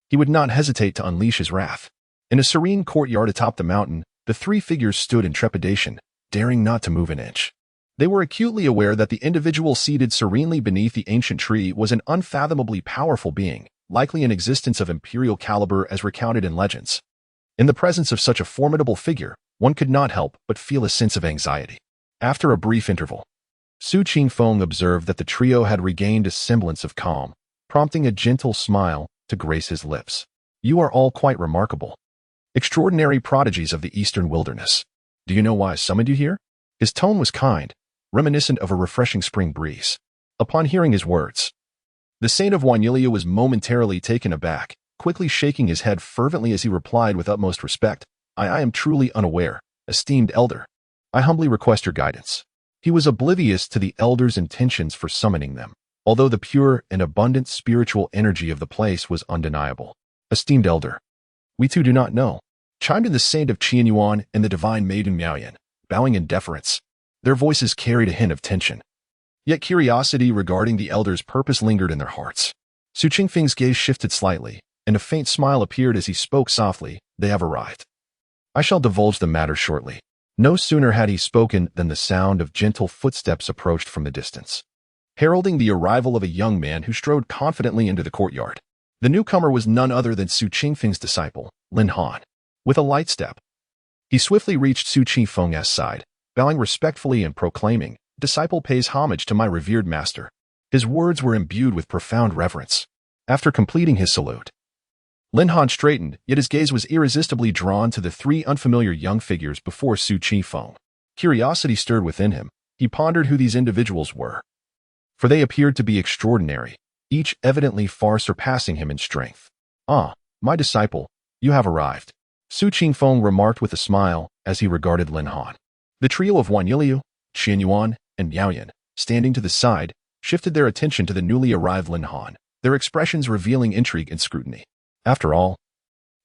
he would not hesitate to unleash his wrath. In a serene courtyard atop the mountain, the three figures stood in trepidation, daring not to move an inch. They were acutely aware that the individual seated serenely beneath the ancient tree was an unfathomably powerful being, likely an existence of imperial caliber as recounted in legends. In the presence of such a formidable figure, one could not help but feel a sense of anxiety. After a brief interval, Su Qifeng observed that the trio had regained a semblance of calm, prompting a gentle smile to grace his lips. You are all quite remarkable. Extraordinary prodigies of the eastern wilderness. Do you know why I summoned you here? His tone was kind, reminiscent of a refreshing spring breeze. Upon hearing his words, the Saint of Wanyuliu was momentarily taken aback, quickly shaking his head fervently as he replied with utmost respect, I am truly unaware, esteemed elder. I humbly request your guidance. He was oblivious to the elder's intentions for summoning them, although the pure and abundant spiritual energy of the place was undeniable. Esteemed elder, we too do not know, chimed in the Saint of Qianyuan and the Divine Maiden Miaoyan, bowing in deference. Their voices carried a hint of tension. Yet curiosity regarding the elder's purpose lingered in their hearts. Su Qingfeng's gaze shifted slightly, and a faint smile appeared as he spoke softly, They have arrived. I shall divulge the matter shortly. No sooner had he spoken than the sound of gentle footsteps approached from the distance, heralding the arrival of a young man who strode confidently into the courtyard. The newcomer was none other than Su Qingfeng's disciple, Lin Han. With a light step, he swiftly reached Su Qifeng's side, bowing respectfully and proclaiming, Disciple pays homage to my revered master. His words were imbued with profound reverence. After completing his salute, Lin Han straightened, yet his gaze was irresistibly drawn to the three unfamiliar young figures before Su Qifeng. Curiosity stirred within him. He pondered who these individuals were, for they appeared to be extraordinary, each evidently far surpassing him in strength. Ah, my disciple, you have arrived, Su Qifeng remarked with a smile as he regarded Lin Han. The trio of Wanyuliu, Qianyuan, and Miaoyan, standing to the side, shifted their attention to the newly arrived Lin Han, their expressions revealing intrigue and scrutiny. After all,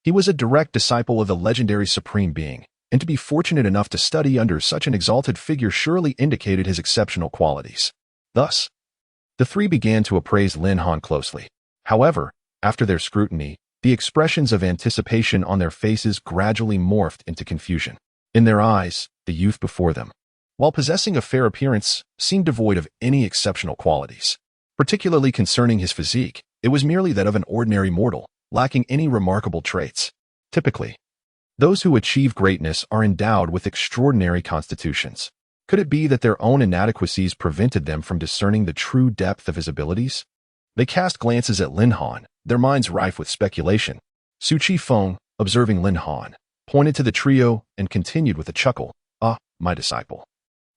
he was a direct disciple of the legendary Supreme Being, and to be fortunate enough to study under such an exalted figure surely indicated his exceptional qualities. Thus, the three began to appraise Lin Han closely. However, after their scrutiny, the expressions of anticipation on their faces gradually morphed into confusion. In their eyes, the youth before them, while possessing a fair appearance, seemed devoid of any exceptional qualities. Particularly concerning his physique, it was merely that of an ordinary mortal, lacking any remarkable traits. Typically, those who achieve greatness are endowed with extraordinary constitutions. Could it be that their own inadequacies prevented them from discerning the true depth of his abilities? They cast glances at Lin Han, their minds rife with speculation. Su Qifeng, observing Lin Han, pointed to the trio and continued with a chuckle, Ah, my disciple.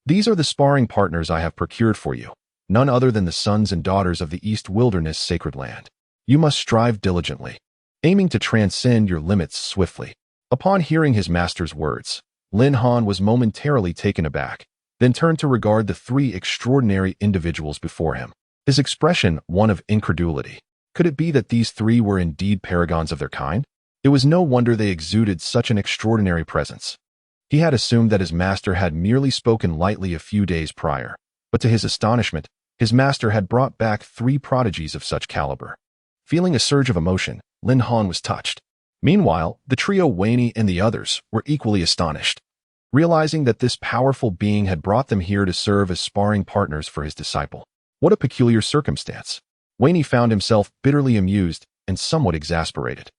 These are the sparring partners I have procured for you, none other than the sons and daughters of the East Wilderness sacred land. You must strive diligently, aiming to transcend your limits swiftly. Upon hearing his master's words, Lin Han was momentarily taken aback, then turned to regard the three extraordinary individuals before him. His expression one of incredulity. Could it be that these three were indeed paragons of their kind? It was no wonder they exuded such an extraordinary presence. He had assumed that his master had merely spoken lightly a few days prior, but to his astonishment, his master had brought back three prodigies of such caliber. Feeling a surge of emotion, Lin Han was touched. Meanwhile, the trio Waney and the others were equally astonished, realizing that this powerful being had brought them here to serve as sparring partners for his disciple. What a peculiar circumstance. Waney found himself bitterly amused and somewhat exasperated.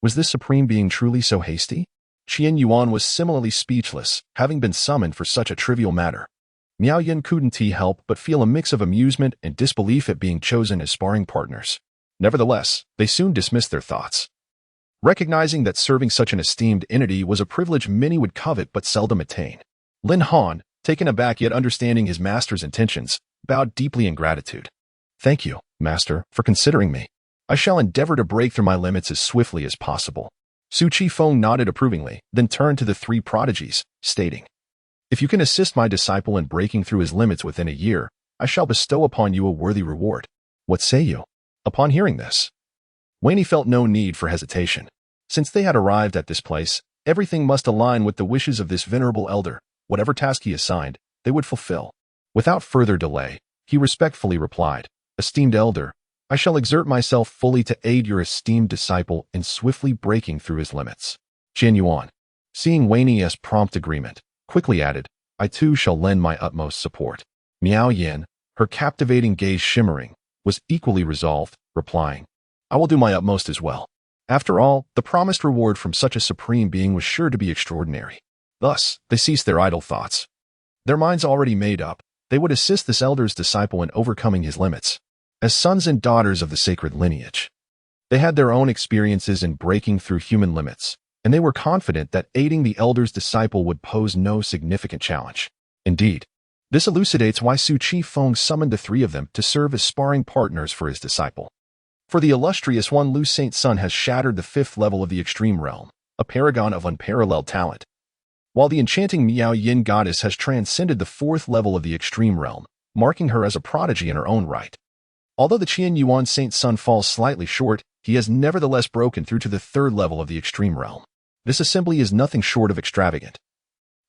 Was this supreme being truly so hasty? Qianyuan was similarly speechless, having been summoned for such a trivial matter. Miaoyan couldn't help but feel a mix of amusement and disbelief at being chosen as sparring partners. Nevertheless, they soon dismissed their thoughts, recognizing that serving such an esteemed entity was a privilege many would covet but seldom attain. Lin Han, taken aback yet understanding his master's intentions, bowed deeply in gratitude. Thank you, master, for considering me. I shall endeavor to break through my limits as swiftly as possible. Su Qifeng nodded approvingly, then turned to the three prodigies, stating, If you can assist my disciple in breaking through his limits within a year, I shall bestow upon you a worthy reward. What say you? Upon hearing this, Waney felt no need for hesitation. Since they had arrived at this place, everything must align with the wishes of this venerable elder. Whatever task he assigned, they would fulfill. Without further delay, he respectfully replied, Esteemed elder, I shall exert myself fully to aid your esteemed disciple in swiftly breaking through his limits. Jin Yuan, seeing Waney's prompt agreement, quickly added, I too shall lend my utmost support. Miao Yin, her captivating gaze shimmering, was equally resolved, replying, I will do my utmost as well. After all, the promised reward from such a supreme being was sure to be extraordinary. Thus, they ceased their idle thoughts. Their minds already made up, they would assist this elder's disciple in overcoming his limits. As sons and daughters of the sacred lineage, they had their own experiences in breaking through human limits, and they were confident that aiding the elder's disciple would pose no significant challenge. Indeed, this elucidates why Su Qifeng summoned the three of them to serve as sparring partners for his disciple. For the illustrious one, Lu Saint Sun has shattered the fifth level of the extreme realm, a paragon of unparalleled talent, while the enchanting Miao Yin goddess has transcended the fourth level of the extreme realm, marking her as a prodigy in her own right. Although the Qian Yuan Saint Sun falls slightly short, he has nevertheless broken through to the third level of the extreme realm. This assembly is nothing short of extravagant.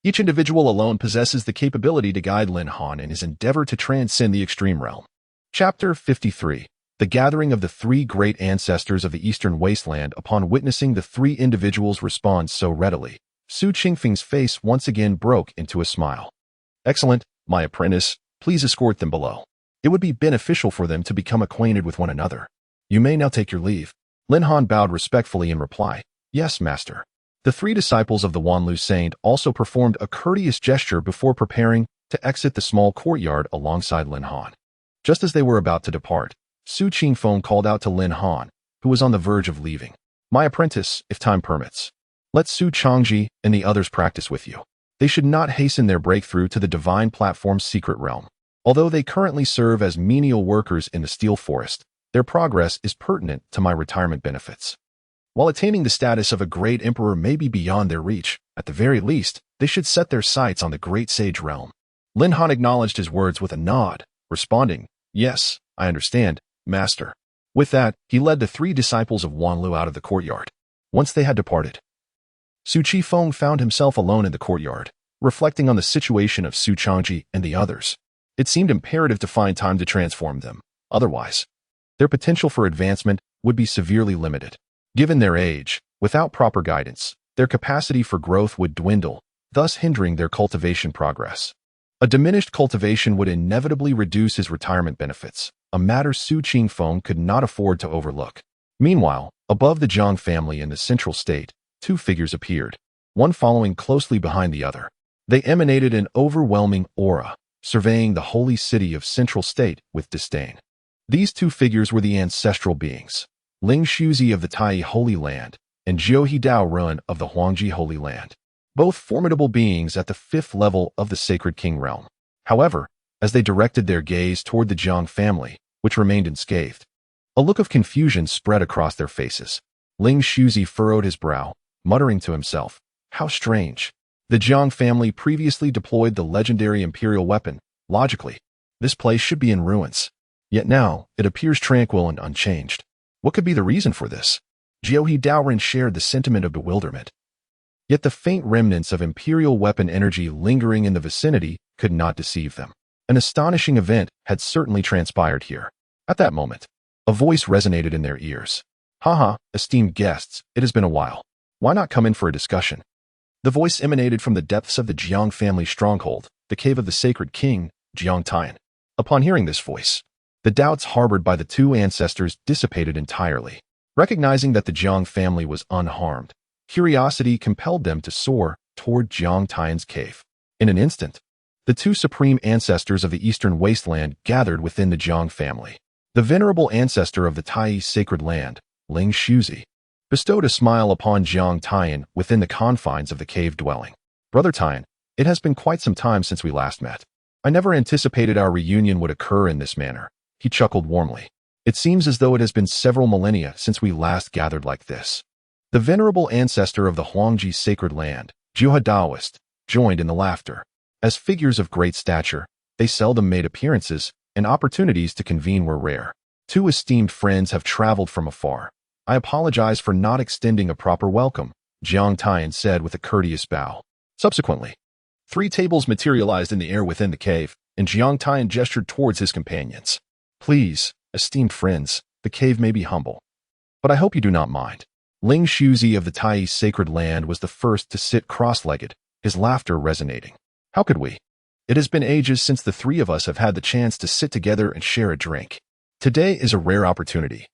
Each individual alone possesses the capability to guide Lin Han in his endeavor to transcend the extreme realm. Chapter 53. The gathering of the three great ancestors of the Eastern Wasteland. Upon witnessing the three individuals respond so readily, Su Qingfeng's face once again broke into a smile. Excellent, my apprentice, please escort them below. It would be beneficial for them to become acquainted with one another. You may now take your leave. Lin Han bowed respectfully in reply. Yes, master. The three disciples of the Wanlu Saint also performed a courteous gesture before preparing to exit the small courtyard alongside Lin Han. Just as they were about to depart, Su Qingfeng called out to Lin Han, who was on the verge of leaving. My apprentice, if time permits, let Su Changji and the others practice with you. They should not hasten their breakthrough to the divine platform's secret realm. Although they currently serve as menial workers in the Steel Forest, their progress is pertinent to my retirement benefits. While attaining the status of a great emperor may be beyond their reach, at the very least, they should set their sights on the great sage realm. Lin Han acknowledged his words with a nod, responding, Yes, I understand, master. With that, he led the three disciples of Wanlu out of the courtyard. Once they had departed, Su Qifeng found himself alone in the courtyard, reflecting on the situation of Su Changji and the others. It seemed imperative to find time to transform them, otherwise, their potential for advancement would be severely limited. Given their age, without proper guidance, their capacity for growth would dwindle, thus hindering their cultivation progress. A diminished cultivation would inevitably reduce his retirement benefits, a matter Su Qingfeng could not afford to overlook. Meanwhile, above the Jiang family in the central state, two figures appeared, one following closely behind the other. They emanated an overwhelming aura, surveying the holy city of Central State with disdain. These two figures were the ancestral beings, Ling Shuzi of the Tai Holy Land and Jiuhe Dao Run of the Huangji Holy Land, both formidable beings at the fifth level of the Sacred King realm. However, as they directed their gaze toward the Jiang family, which remained unscathed, a look of confusion spread across their faces. Ling Shuzi furrowed his brow, muttering to himself, How strange. The Jiang family previously deployed the legendary imperial weapon. Logically, this place should be in ruins. Yet now, it appears tranquil and unchanged. What could be the reason for this? Jiuhe Daoren shared the sentiment of bewilderment. Yet the faint remnants of imperial weapon energy lingering in the vicinity could not deceive them. An astonishing event had certainly transpired here. At that moment, a voice resonated in their ears. Haha, esteemed guests, it has been a while. Why not come in for a discussion? The voice emanated from the depths of the Jiang family stronghold, the cave of the sacred king, Jiang Tian. Upon hearing this voice, the doubts harbored by the two ancestors dissipated entirely. Recognizing that the Jiang family was unharmed, curiosity compelled them to soar toward Jiang Tian's cave. In an instant, the two supreme ancestors of the Eastern Wasteland gathered within the Jiang family. The venerable ancestor of the Tai sacred land, Ling Shuzi, bestowed a smile upon Jiang Tian within the confines of the cave dwelling. Brother Tian, It has been quite some time since we last met. I never anticipated our reunion would occur in this manner. He chuckled warmly. It seems as though it has been several millennia since we last gathered like this. The venerable ancestor of the Huangji sacred land, Jiuhe Daoist, joined in the laughter. As figures of great stature, they seldom made appearances, and opportunities to convene were rare. Two esteemed friends have traveled from afar. I apologize for not extending a proper welcome, Jiang Tian said with a courteous bow. Subsequently, 3 tables materialized in the air within the cave, and Jiang Tian gestured towards his companions. Please, esteemed friends, the cave may be humble, but I hope you do not mind. Ling Shuzi of the Tai sacred land was the first to sit cross-legged, his laughter resonating. How could we? It has been ages since the 3 of us have had the chance to sit together and share a drink. Today is a rare opportunity,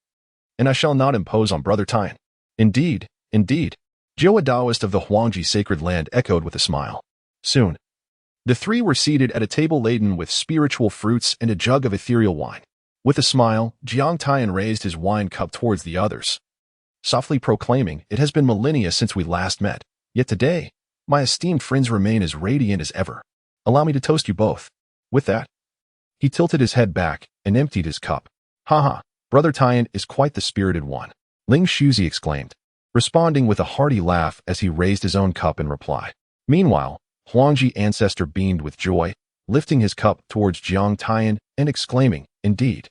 and I shall not impose on Brother Tian. Indeed, indeed, Jiuhe Daoist of the Huangji sacred land echoed with a smile. Soon, the 3 were seated at a table laden with spiritual fruits and a jug of ethereal wine. With a smile, Jiang Tian raised his wine cup towards the others, softly proclaiming, "It has been millennia since we last met, yet today, my esteemed friends remain as radiant as ever. Allow me to toast you both." With that, he tilted his head back and emptied his cup. "Haha, Brother Tian is quite the spirited one," Ling Shuzi exclaimed, responding with a hearty laugh as he raised his own cup in reply. Meanwhile, Huangji ancestor beamed with joy, lifting his cup towards Jiang Tian and exclaiming, "Indeed,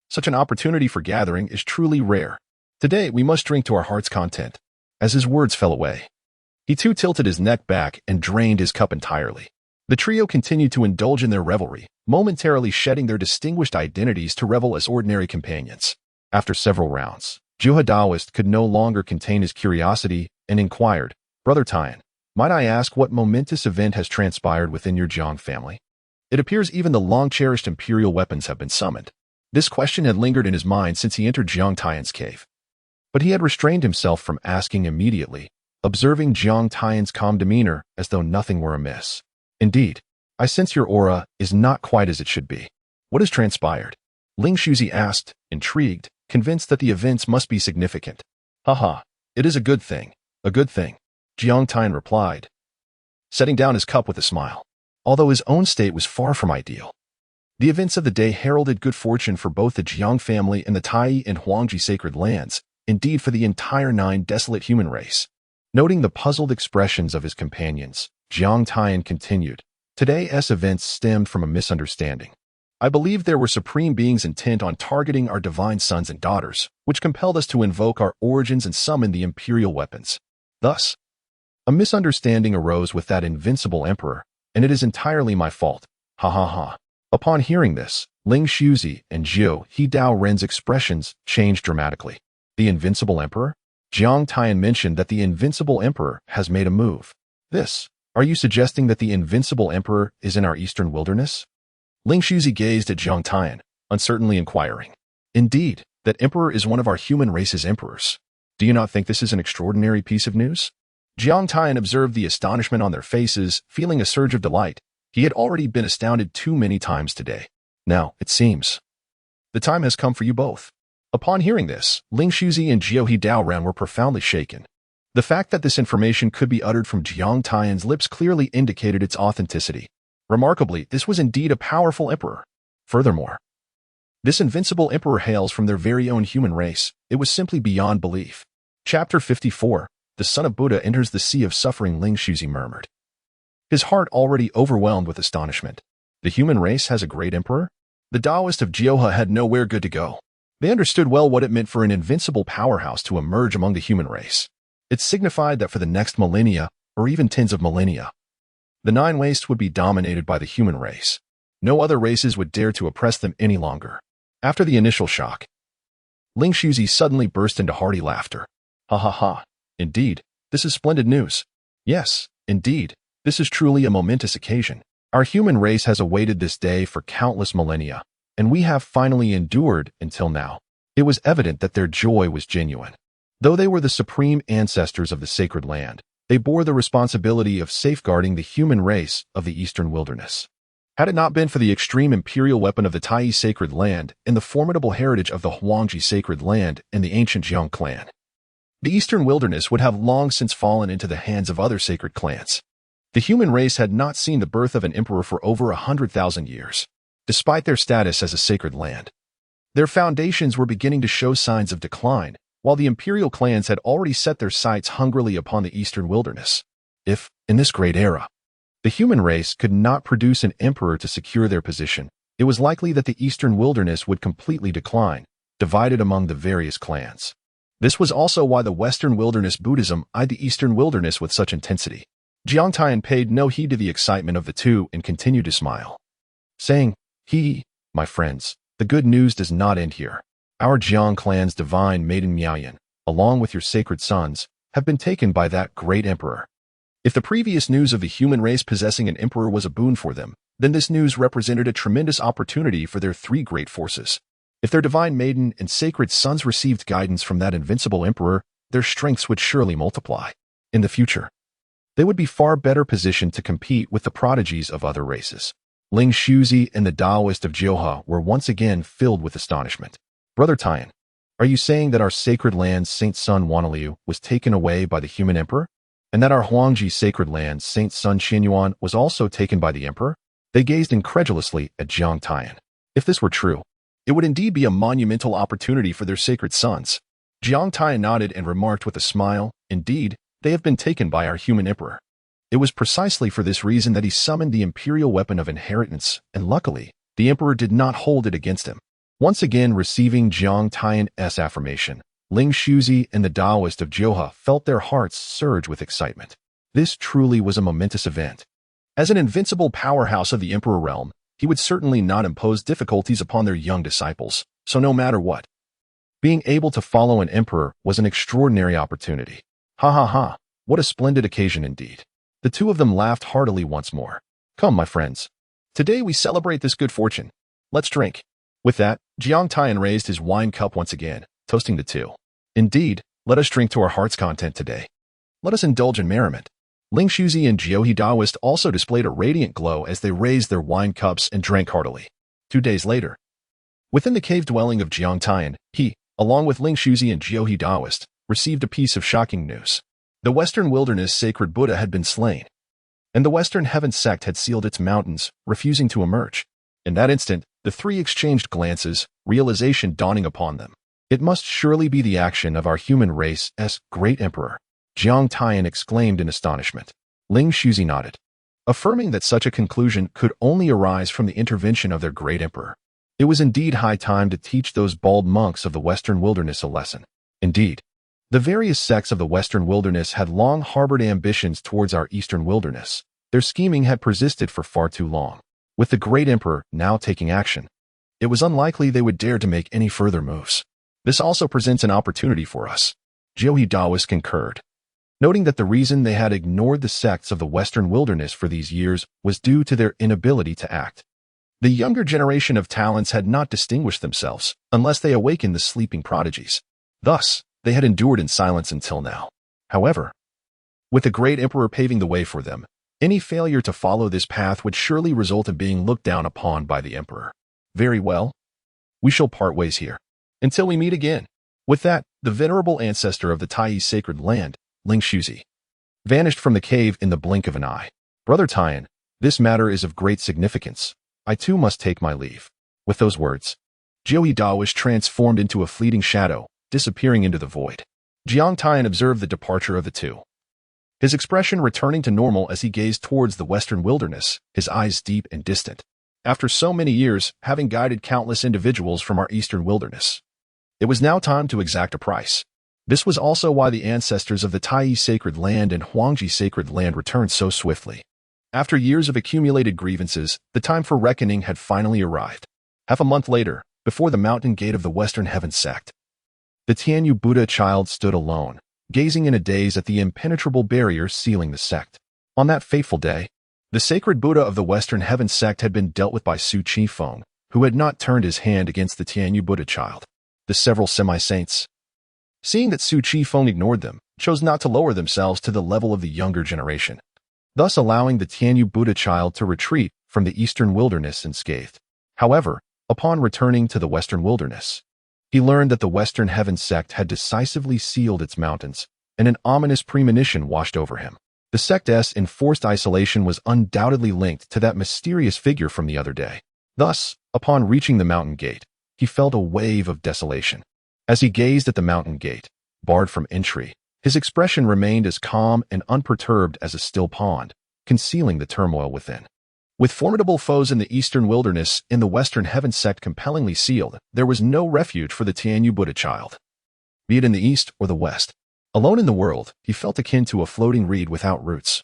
such an opportunity for gathering is truly rare. Today we must drink to our heart's content." As his words fell away, he too tilted his neck back and drained his cup entirely. The trio continued to indulge in their revelry, momentarily shedding their distinguished identities to revel as ordinary companions. After several rounds, Jiuhe Daoist could no longer contain his curiosity and inquired, "Brother Tian, might I ask what momentous event has transpired within your Jiang family? It appears even the long-cherished imperial weapons have been summoned." This question had lingered in his mind since he entered Jiang Tian's cave, but he had restrained himself from asking immediately, observing Jiang Tian's calm demeanor as though nothing were amiss. "Indeed, I sense your aura is not quite as it should be. What has transpired?" Ling Shuzi asked, intrigued, convinced that the events must be significant. "Haha, it is a good thing, a good thing," Jiang Tian replied, setting down his cup with a smile. Although his own state was far from ideal, the events of the day heralded good fortune for both the Jiang family and the Tai and Huangji sacred lands, indeed for the entire 9 desolate human race. Noting the puzzled expressions of his companions, Jiang Tian continued, "Today's events stemmed from a misunderstanding. I believe there were supreme beings intent on targeting our divine sons and daughters, which compelled us to invoke our origins and summon the imperial weapons. Thus, a misunderstanding arose with that invincible emperor, and it is entirely my fault. Ha ha ha." Upon hearing this, Ling Shuzi and Jiuhe Daoren's expressions changed dramatically. The invincible emperor? Jiang Tian mentioned that the invincible emperor has made a move. Are you suggesting that the invincible emperor is in our eastern wilderness? Ling Shuzi gazed at Jiang Tian, uncertainly inquiring. Indeed, that emperor is one of our human race's emperors. Do you not think this is an extraordinary piece of news? Jiang Tian observed the astonishment on their faces, feeling a surge of delight. He had already been astounded too many times today. Now, it seems, the time has come for you both. Upon hearing this, Ling Shuzi and Jiuhe Daoren were profoundly shaken. The fact that this information could be uttered from Jiang Tian's lips clearly indicated its authenticity. Remarkably, this was indeed a powerful emperor. Furthermore, this invincible emperor hails from their very own human race. It was simply beyond belief. Chapter 54. The son of Buddha enters the sea of suffering. Ling Shuzi murmured, his heart already overwhelmed with astonishment. The human race has a great emperor? The Taoists of Jiuhe had nowhere good to go. They understood well what it meant for an invincible powerhouse to emerge among the human race. It signified that for the next millennia, or even tens of millennia, the 9 wastes would be dominated by the human race. No other races would dare to oppress them any longer. After the initial shock, Ling Shuzi suddenly burst into hearty laughter. "Ha ha ha, indeed, this is splendid news. Yes, indeed, this is truly a momentous occasion. Our human race has awaited this day for countless millennia, and we have finally endured until now." It was evident that their joy was genuine. Though they were the supreme ancestors of the sacred land, they bore the responsibility of safeguarding the human race of the eastern wilderness. Had it not been for the extreme imperial weapon of the Tai sacred land and the formidable heritage of the Huangji sacred land and the ancient Jiang clan, the eastern wilderness would have long since fallen into the hands of other sacred clans. The The human race had not seen the birth of an emperor for over 100,000 years, despite their status as a sacred land. Their foundations were beginning to show signs of decline, while the imperial clans had already set their sights hungrily upon the eastern wilderness. If, in this great era, the human race could not produce an emperor to secure their position, it was likely that the eastern wilderness would completely decline, divided among the various clans. This was also why the western wilderness Buddhism eyed the eastern wilderness with such intensity. Jiang Tian paid no heed to the excitement of the two and continued to smile, saying, My friends, the good news does not end here. Our Jiang clan's divine maiden Miaoyan, along with your sacred sons, have been taken by that great emperor. If the previous news of the human race possessing an emperor was a boon for them, then this news represented a tremendous opportunity for their three great forces. If their divine maiden and sacred sons received guidance from that invincible emperor, their strengths would surely multiply. In the future, they would be far better positioned to compete with the prodigies of other races. Ling Shuzi and the Taoist of Jioha were once again filled with astonishment. Brother Tian, are you saying that our sacred land's saint son Wanliu was taken away by the human emperor? And that our Huangji sacred land's saint son Xianyuan was also taken by the emperor? They gazed incredulously at Jiang Tian. If this were true, it would indeed be a monumental opportunity for their sacred sons. Jiang Tian nodded and remarked with a smile, Indeed, they have been taken by our human emperor. It was precisely for this reason that he summoned the imperial weapon of inheritance, and luckily, the emperor did not hold it against him. Once again receiving Jiang Tian's affirmation, Ling Shuzi and the Taoist of Jioha felt their hearts surge with excitement. This truly was a momentous event. As an invincible powerhouse of the emperor realm, he would certainly not impose difficulties upon their young disciples, so no matter what, being able to follow an emperor was an extraordinary opportunity. Ha ha ha, what a splendid occasion indeed. The two of them laughed heartily once more. Come, my friends. Today we celebrate this good fortune. Let's drink. With that, Jiang Tian raised his wine cup once again, toasting the two. Indeed, let us drink to our heart's content today. Let us indulge in merriment. Ling Shuzi and Jiohe Daoist also displayed a radiant glow as they raised their wine cups and drank heartily. 2 days later, within the cave dwelling of Jiang Tian, he, along with Ling Shuzi and Jiohe Daoist, received a piece of shocking news. The Western Wilderness sacred Buddha had been slain, and the Western Heaven sect had sealed its mountains, refusing to emerge. In that instant, the three exchanged glances, realization dawning upon them. It must surely be the action of our human race's great emperor. Jiang Tian exclaimed in astonishment. Ling Shuzi nodded, affirming that such a conclusion could only arise from the intervention of their great emperor. It was indeed high time to teach those bald monks of the Western Wilderness a lesson. Indeed, the various sects of the Western Wilderness had long harbored ambitions towards our Eastern Wilderness. Their scheming had persisted for far too long. With the great emperor now taking action, it was unlikely they would dare to make any further moves. This also presents an opportunity for us. Jiohe Daoist concurred, noting that the reason they had ignored the sects of the Western Wilderness for these years was due to their inability to act. The younger generation of talents had not distinguished themselves unless they awakened the sleeping prodigies. Thus, they had endured in silence until now. However, with the great emperor paving the way for them, any failure to follow this path would surely result in being looked down upon by the emperor. Very well. We shall part ways here. Until we meet again. With that, the venerable ancestor of the Taiyi sacred land, Ling Shuzi, vanished from the cave in the blink of an eye. Brother Tian, this matter is of great significance. I too must take my leave. With those words, Jiohe Daoist transformed into a fleeting shadow, disappearing into the void. Jiang Tian observed the departure of the two, his expression returning to normal as he gazed towards the Western Wilderness, his eyes deep and distant. After so many years, having guided countless individuals from our Eastern Wilderness, it was now time to exact a price. This was also why the ancestors of the Taiyi sacred land and Huangji sacred land returned so swiftly. After years of accumulated grievances, the time for reckoning had finally arrived. Half a month later, before the mountain gate of the Western Heaven sect, the Tianyu Buddha child stood alone, gazing in a daze at the impenetrable barrier sealing the sect. On that fateful day, the sacred Buddha of the Western Heaven sect had been dealt with by Su Chi Feng, who had not turned his hand against the Tianyu Buddha child. The several semi-saints, seeing that Su Chi Feng ignored them, chose not to lower themselves to the level of the younger generation, thus allowing the Tianyu Buddha child to retreat from the Eastern Wilderness unscathed. However, upon returning to the Western Wilderness, he learned that the Western Heaven sect had decisively sealed its mountains, and an ominous premonition washed over him. The sect's enforced isolation was undoubtedly linked to that mysterious figure from the other day. Thus, upon reaching the mountain gate, he felt a wave of desolation. As he gazed at the mountain gate, barred from entry, his expression remained as calm and unperturbed as a still pond, concealing the turmoil within. With formidable foes in the eastern wilderness and the western heaven sect compellingly sealed, there was no refuge for the Tianyu Buddha child. Be it in the east or the west, alone in the world, he felt akin to a floating reed without roots.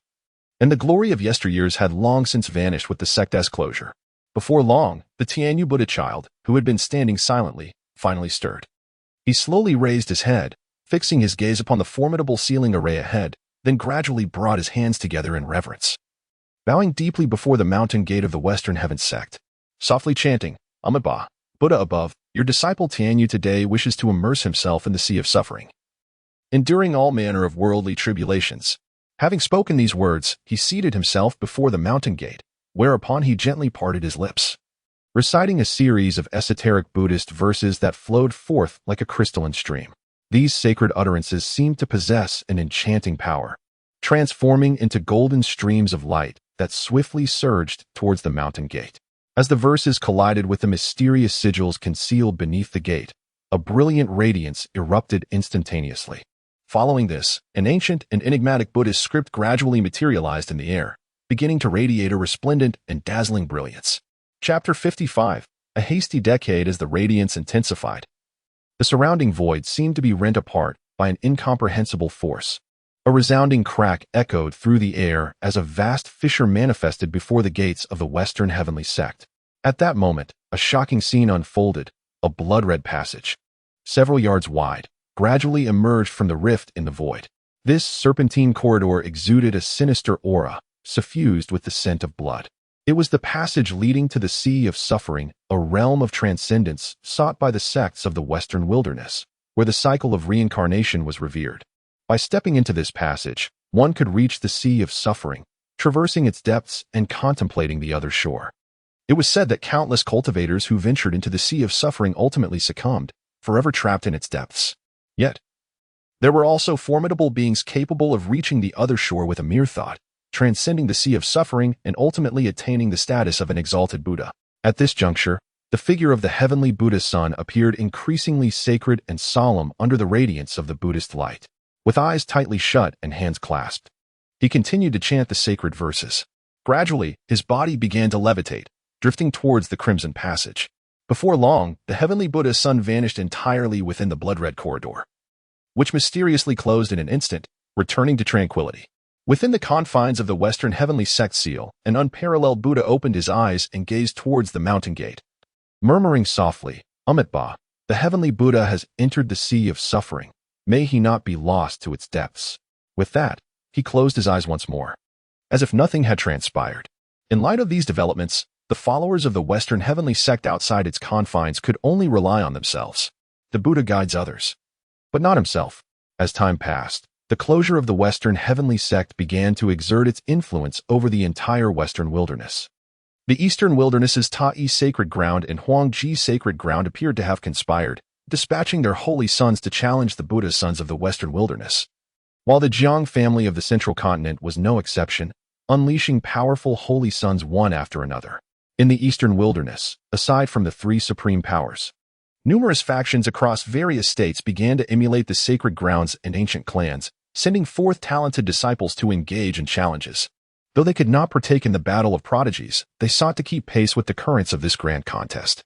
And the glory of yesteryears had long since vanished with the sect's closure. Before long, the Tianyu Buddha child, who had been standing silently, finally stirred. He slowly raised his head, fixing his gaze upon the formidable ceiling array ahead, then gradually brought his hands together in reverence. Bowing deeply before the mountain gate of the Western Heaven sect, softly chanting, Amitabha, Buddha above, your disciple Tianyu today wishes to immerse himself in the sea of suffering, enduring all manner of worldly tribulations. Having spoken these words, he seated himself before the mountain gate, whereupon he gently parted his lips, reciting a series of esoteric Buddhist verses that flowed forth like a crystalline stream. These sacred utterances seemed to possess an enchanting power, transforming into golden streams of light that swiftly surged towards the mountain gate. As the verses collided with the mysterious sigils concealed beneath the gate, a brilliant radiance erupted instantaneously. Following this, an ancient and enigmatic Buddhist script gradually materialized in the air, beginning to radiate a resplendent and dazzling brilliance. Chapter 55, A Hasty Decade. As the radiance intensified, the surrounding void seemed to be rent apart by an incomprehensible force. A resounding crack echoed through the air as a vast fissure manifested before the gates of the Western Heavenly Sect. At that moment, a shocking scene unfolded. A blood-red passage, several yards wide, gradually emerged from the rift in the void. This serpentine corridor exuded a sinister aura, suffused with the scent of blood. It was the passage leading to the Sea of Suffering, a realm of transcendence sought by the sects of the Western wilderness, where the cycle of reincarnation was revered. By stepping into this passage, one could reach the Sea of Suffering, traversing its depths and contemplating the other shore. It was said that countless cultivators who ventured into the Sea of Suffering ultimately succumbed, forever trapped in its depths. Yet, there were also formidable beings capable of reaching the other shore with a mere thought, transcending the Sea of Suffering and ultimately attaining the status of an exalted Buddha. At this juncture, the figure of the heavenly Buddha Son appeared increasingly sacred and solemn under the radiance of the Buddhist light. With eyes tightly shut and hands clasped, he continued to chant the sacred verses. Gradually, his body began to levitate, drifting towards the crimson passage. Before long, the heavenly Buddha Son vanished entirely within the blood-red corridor, which mysteriously closed in an instant, returning to tranquility. Within the confines of the Western Heavenly Sect seal, an unparalleled Buddha opened his eyes and gazed towards the mountain gate. Murmuring softly, Amitabha, the heavenly Buddha has entered the Sea of Suffering. May he not be lost to its depths. With that, he closed his eyes once more, as if nothing had transpired. In light of these developments, the followers of the Western Heavenly Sect outside its confines could only rely on themselves. The Buddha guides others, but not himself. As time passed, the closure of the Western Heavenly Sect began to exert its influence over the entire Western wilderness. The Eastern wilderness's Ta'i sacred ground and Huangji sacred ground appeared to have conspired, dispatching their holy sons to challenge the Buddha sons of the Western wilderness. While the Jiang family of the Central Continent was no exception, unleashing powerful holy sons one after another. In the Eastern wilderness, aside from the three supreme powers, numerous factions across various states began to emulate the sacred grounds and ancient clans, sending forth talented disciples to engage in challenges. Though they could not partake in the battle of prodigies, they sought to keep pace with the currents of this grand contest.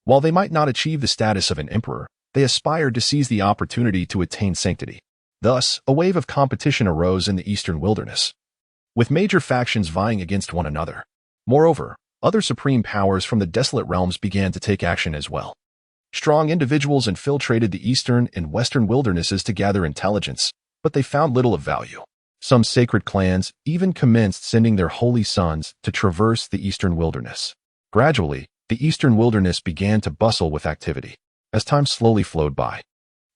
While they might not achieve the status of an emperor, they aspired to seize the opportunity to attain sanctity. Thus, a wave of competition arose in the Eastern wilderness, with major factions vying against one another. Moreover, other supreme powers from the desolate realms began to take action as well. Strong individuals infiltrated the Eastern and Western wildernesses to gather intelligence, but they found little of value. Some sacred clans even commenced sending their holy sons to traverse the Eastern wilderness. Gradually, the Eastern wilderness began to bustle with activity. As time slowly flowed by,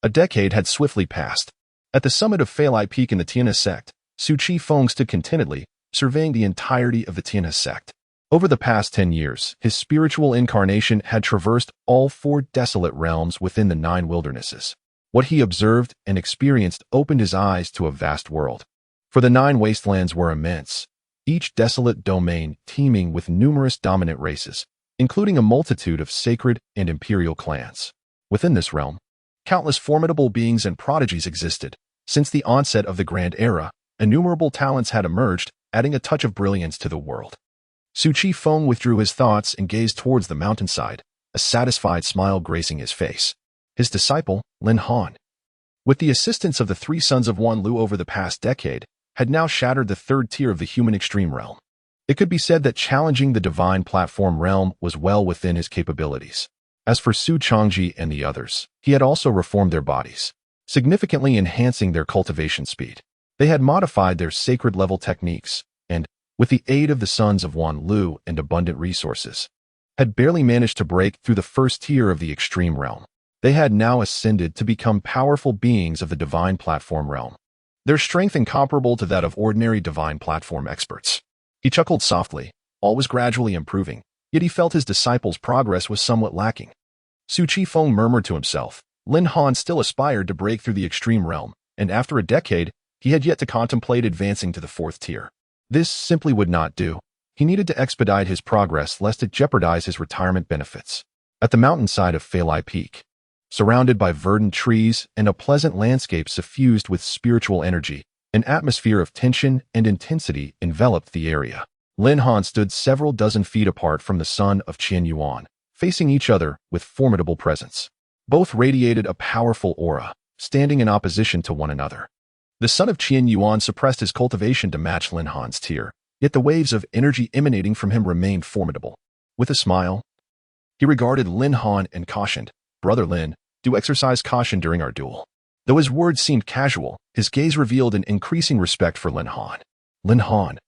a decade had swiftly passed. At the summit of Falai Peak in the Tianhe sect, Su Chi Feng stood contentedly, surveying the entirety of the Tianhe sect. Over the past 10 years, his spiritual incarnation had traversed all 4 desolate realms within the 9 wildernesses. What he observed and experienced opened his eyes to a vast world, For the 9 wastelands were immense, each desolate domain teeming with numerous dominant races, including a multitude of sacred and imperial clans. Within this realm, countless formidable beings and prodigies existed. Since the onset of the Grand Era, innumerable talents had emerged, adding a touch of brilliance to the world. Su Qifeng withdrew his thoughts and gazed towards the mountainside, a satisfied smile gracing his face. His disciple, Lin Han, with the assistance of the 3 sons of Wanlu over the past decade, had now shattered the 3rd tier of the human extreme realm. It could be said that challenging the divine platform realm was well within his capabilities. As for Su Changji and the others, he had also reformed their bodies, significantly enhancing their cultivation speed. They had modified their sacred level techniques, and, with the aid of the sons of Wanlu and abundant resources, had barely managed to break through the 1st tier of the extreme realm. They had now ascended to become powerful beings of the divine platform realm, their strength incomparable to that of ordinary divine platform experts. He chuckled softly. All was gradually improving, yet he felt his disciple's progress was somewhat lacking. Su Qifeng murmured to himself. Lin Han still aspired to break through the extreme realm, and after a decade, he had yet to contemplate advancing to the 4th tier. This simply would not do. He needed to expedite his progress lest it jeopardize his retirement benefits. At the mountainside of Falai Peak, surrounded by verdant trees and a pleasant landscape suffused with spiritual energy, an atmosphere of tension and intensity enveloped the area. Lin Han stood several dozen feet apart from the son of Qian Yuan, facing each other with formidable presence. Both radiated a powerful aura, standing in opposition to one another. The son of Qian Yuan suppressed his cultivation to match Lin Han's tier, yet the waves of energy emanating from him remained formidable. With a smile, he regarded Lin Han and cautioned, "Brother Lin, do exercise caution during our duel." Though his words seemed casual, his gaze revealed an increasing respect for Lin Han. Lin Han,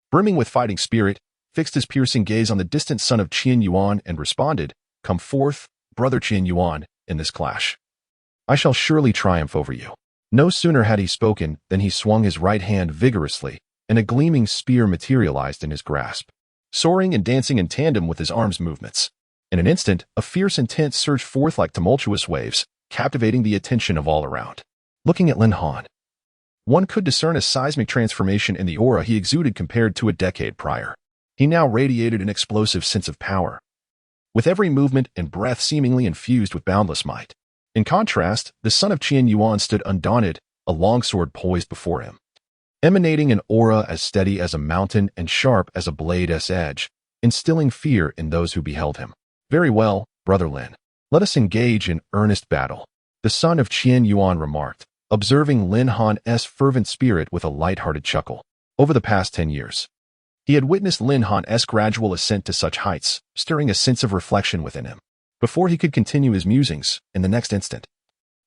brimming with fighting spirit, fixed his piercing gaze on the distant son of Qian Yuan and responded, "Come forth, brother Qian Yuan, in this clash. I shall surely triumph over you." No sooner had he spoken than he swung his right hand vigorously, and a gleaming spear materialized in his grasp, soaring and dancing in tandem with his arm's movements. In an instant, a fierce intent surged forth like tumultuous waves, captivating the attention of all around. Looking at Lin Han, one could discern a seismic transformation in the aura he exuded compared to a decade prior. He now radiated an explosive sense of power, with every movement and breath seemingly infused with boundless might. In contrast, the son of Qian Yuan stood undaunted, a longsword poised before him, emanating an aura as steady as a mountain and sharp as a blade's edge, instilling fear in those who beheld him. "Very well, brother Lin. Let us engage in earnest battle," the son of Qian Yuan remarked, observing Lin Han's fervent spirit with a light-hearted chuckle. Over the past 10 years, he had witnessed Lin Han's gradual ascent to such heights, stirring a sense of reflection within him. Before he could continue his musings, in the next instant,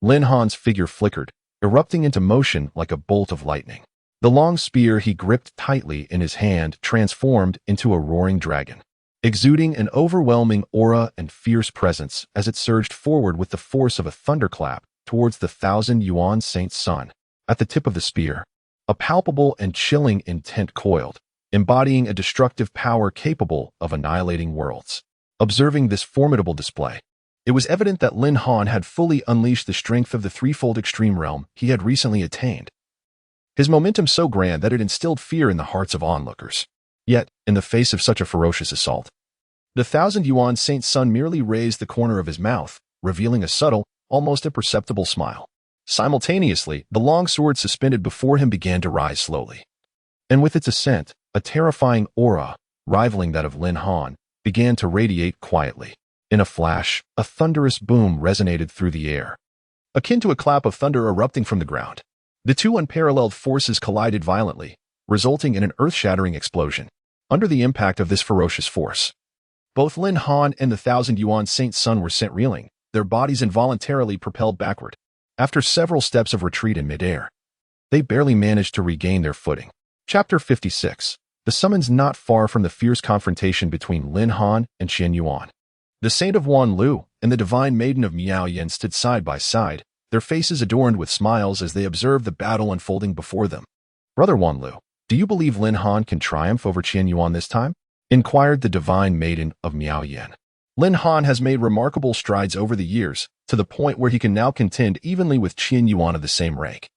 Lin Han's figure flickered, erupting into motion like a bolt of lightning. The long spear he gripped tightly in his hand transformed into a roaring dragon, exuding an overwhelming aura and fierce presence as it surged forward with the force of a thunderclap towards the 1,000 yuan saint's son. At the tip of the spear, a palpable and chilling intent coiled, embodying a destructive power capable of annihilating worlds. Observing this formidable display, it was evident that Lin Han had fully unleashed the strength of the threefold extreme realm he had recently attained. His momentum so grand that it instilled fear in the hearts of onlookers. Yet, in the face of such a ferocious assault, the 1,000 yuan saint's son merely raised the corner of his mouth, revealing a subtle, almost imperceptible smile. Simultaneously, the long sword suspended before him began to rise slowly. And with its ascent, a terrifying aura, rivaling that of Lin Han, began to radiate quietly. In a flash, a thunderous boom resonated through the air, akin to a clap of thunder erupting from the ground. The two unparalleled forces collided violently, resulting in an earth-shattering explosion. Under the impact of this ferocious force, both Lin Han and the 1,000 yuan saint's son were sent reeling, their bodies involuntarily propelled backward. After several steps of retreat in midair, they barely managed to regain their footing. Chapter 56. The summons not far from the fierce confrontation between Lin Han and Qian Yuan. The saint of Wanlu and the divine maiden of Miaoyan stood side by side, their faces adorned with smiles as they observed the battle unfolding before them. "Brother Wanlu, do you believe Lin Han can triumph over Qian Yuan this time?" inquired the divine maiden of Miaoyan. "Lin Han has made remarkable strides over the years, to the point where he can now contend evenly with Qian Yuan of the same rank.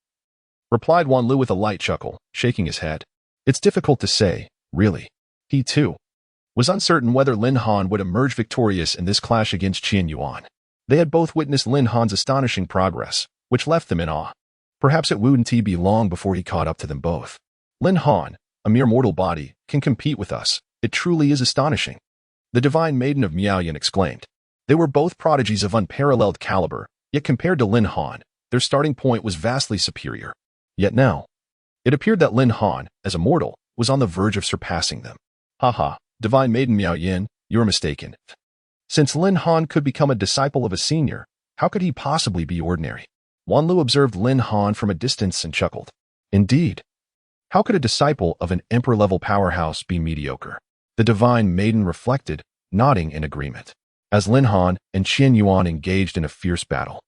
replied Wanlu with a light chuckle, shaking his head. It's difficult to say, really. He, too, was uncertain whether Lin Han would emerge victorious in this clash against Qian Yuan. They had both witnessed Lin Han's astonishing progress, which left them in awe. Perhaps it wouldn't be long before he caught up to them both. Lin Han, a mere mortal body, can compete with us. It truly is astonishing. The divine maiden of Miaoyan exclaimed. They were both prodigies of unparalleled caliber, yet compared to Lin Han, their starting point was vastly superior. Yet now, it appeared that Lin Han, as a mortal, was on the verge of surpassing them. Haha, divine maiden Miaoyan, you're mistaken. Since Lin Han could become a disciple of a senior, how could he possibly be ordinary? Wanlu observed Lin Han from a distance and chuckled. Indeed. How could a disciple of an emperor-level powerhouse be mediocre? The divine maiden reflected, nodding in agreement. As Lin Han and Qian Yuan engaged in a fierce battle,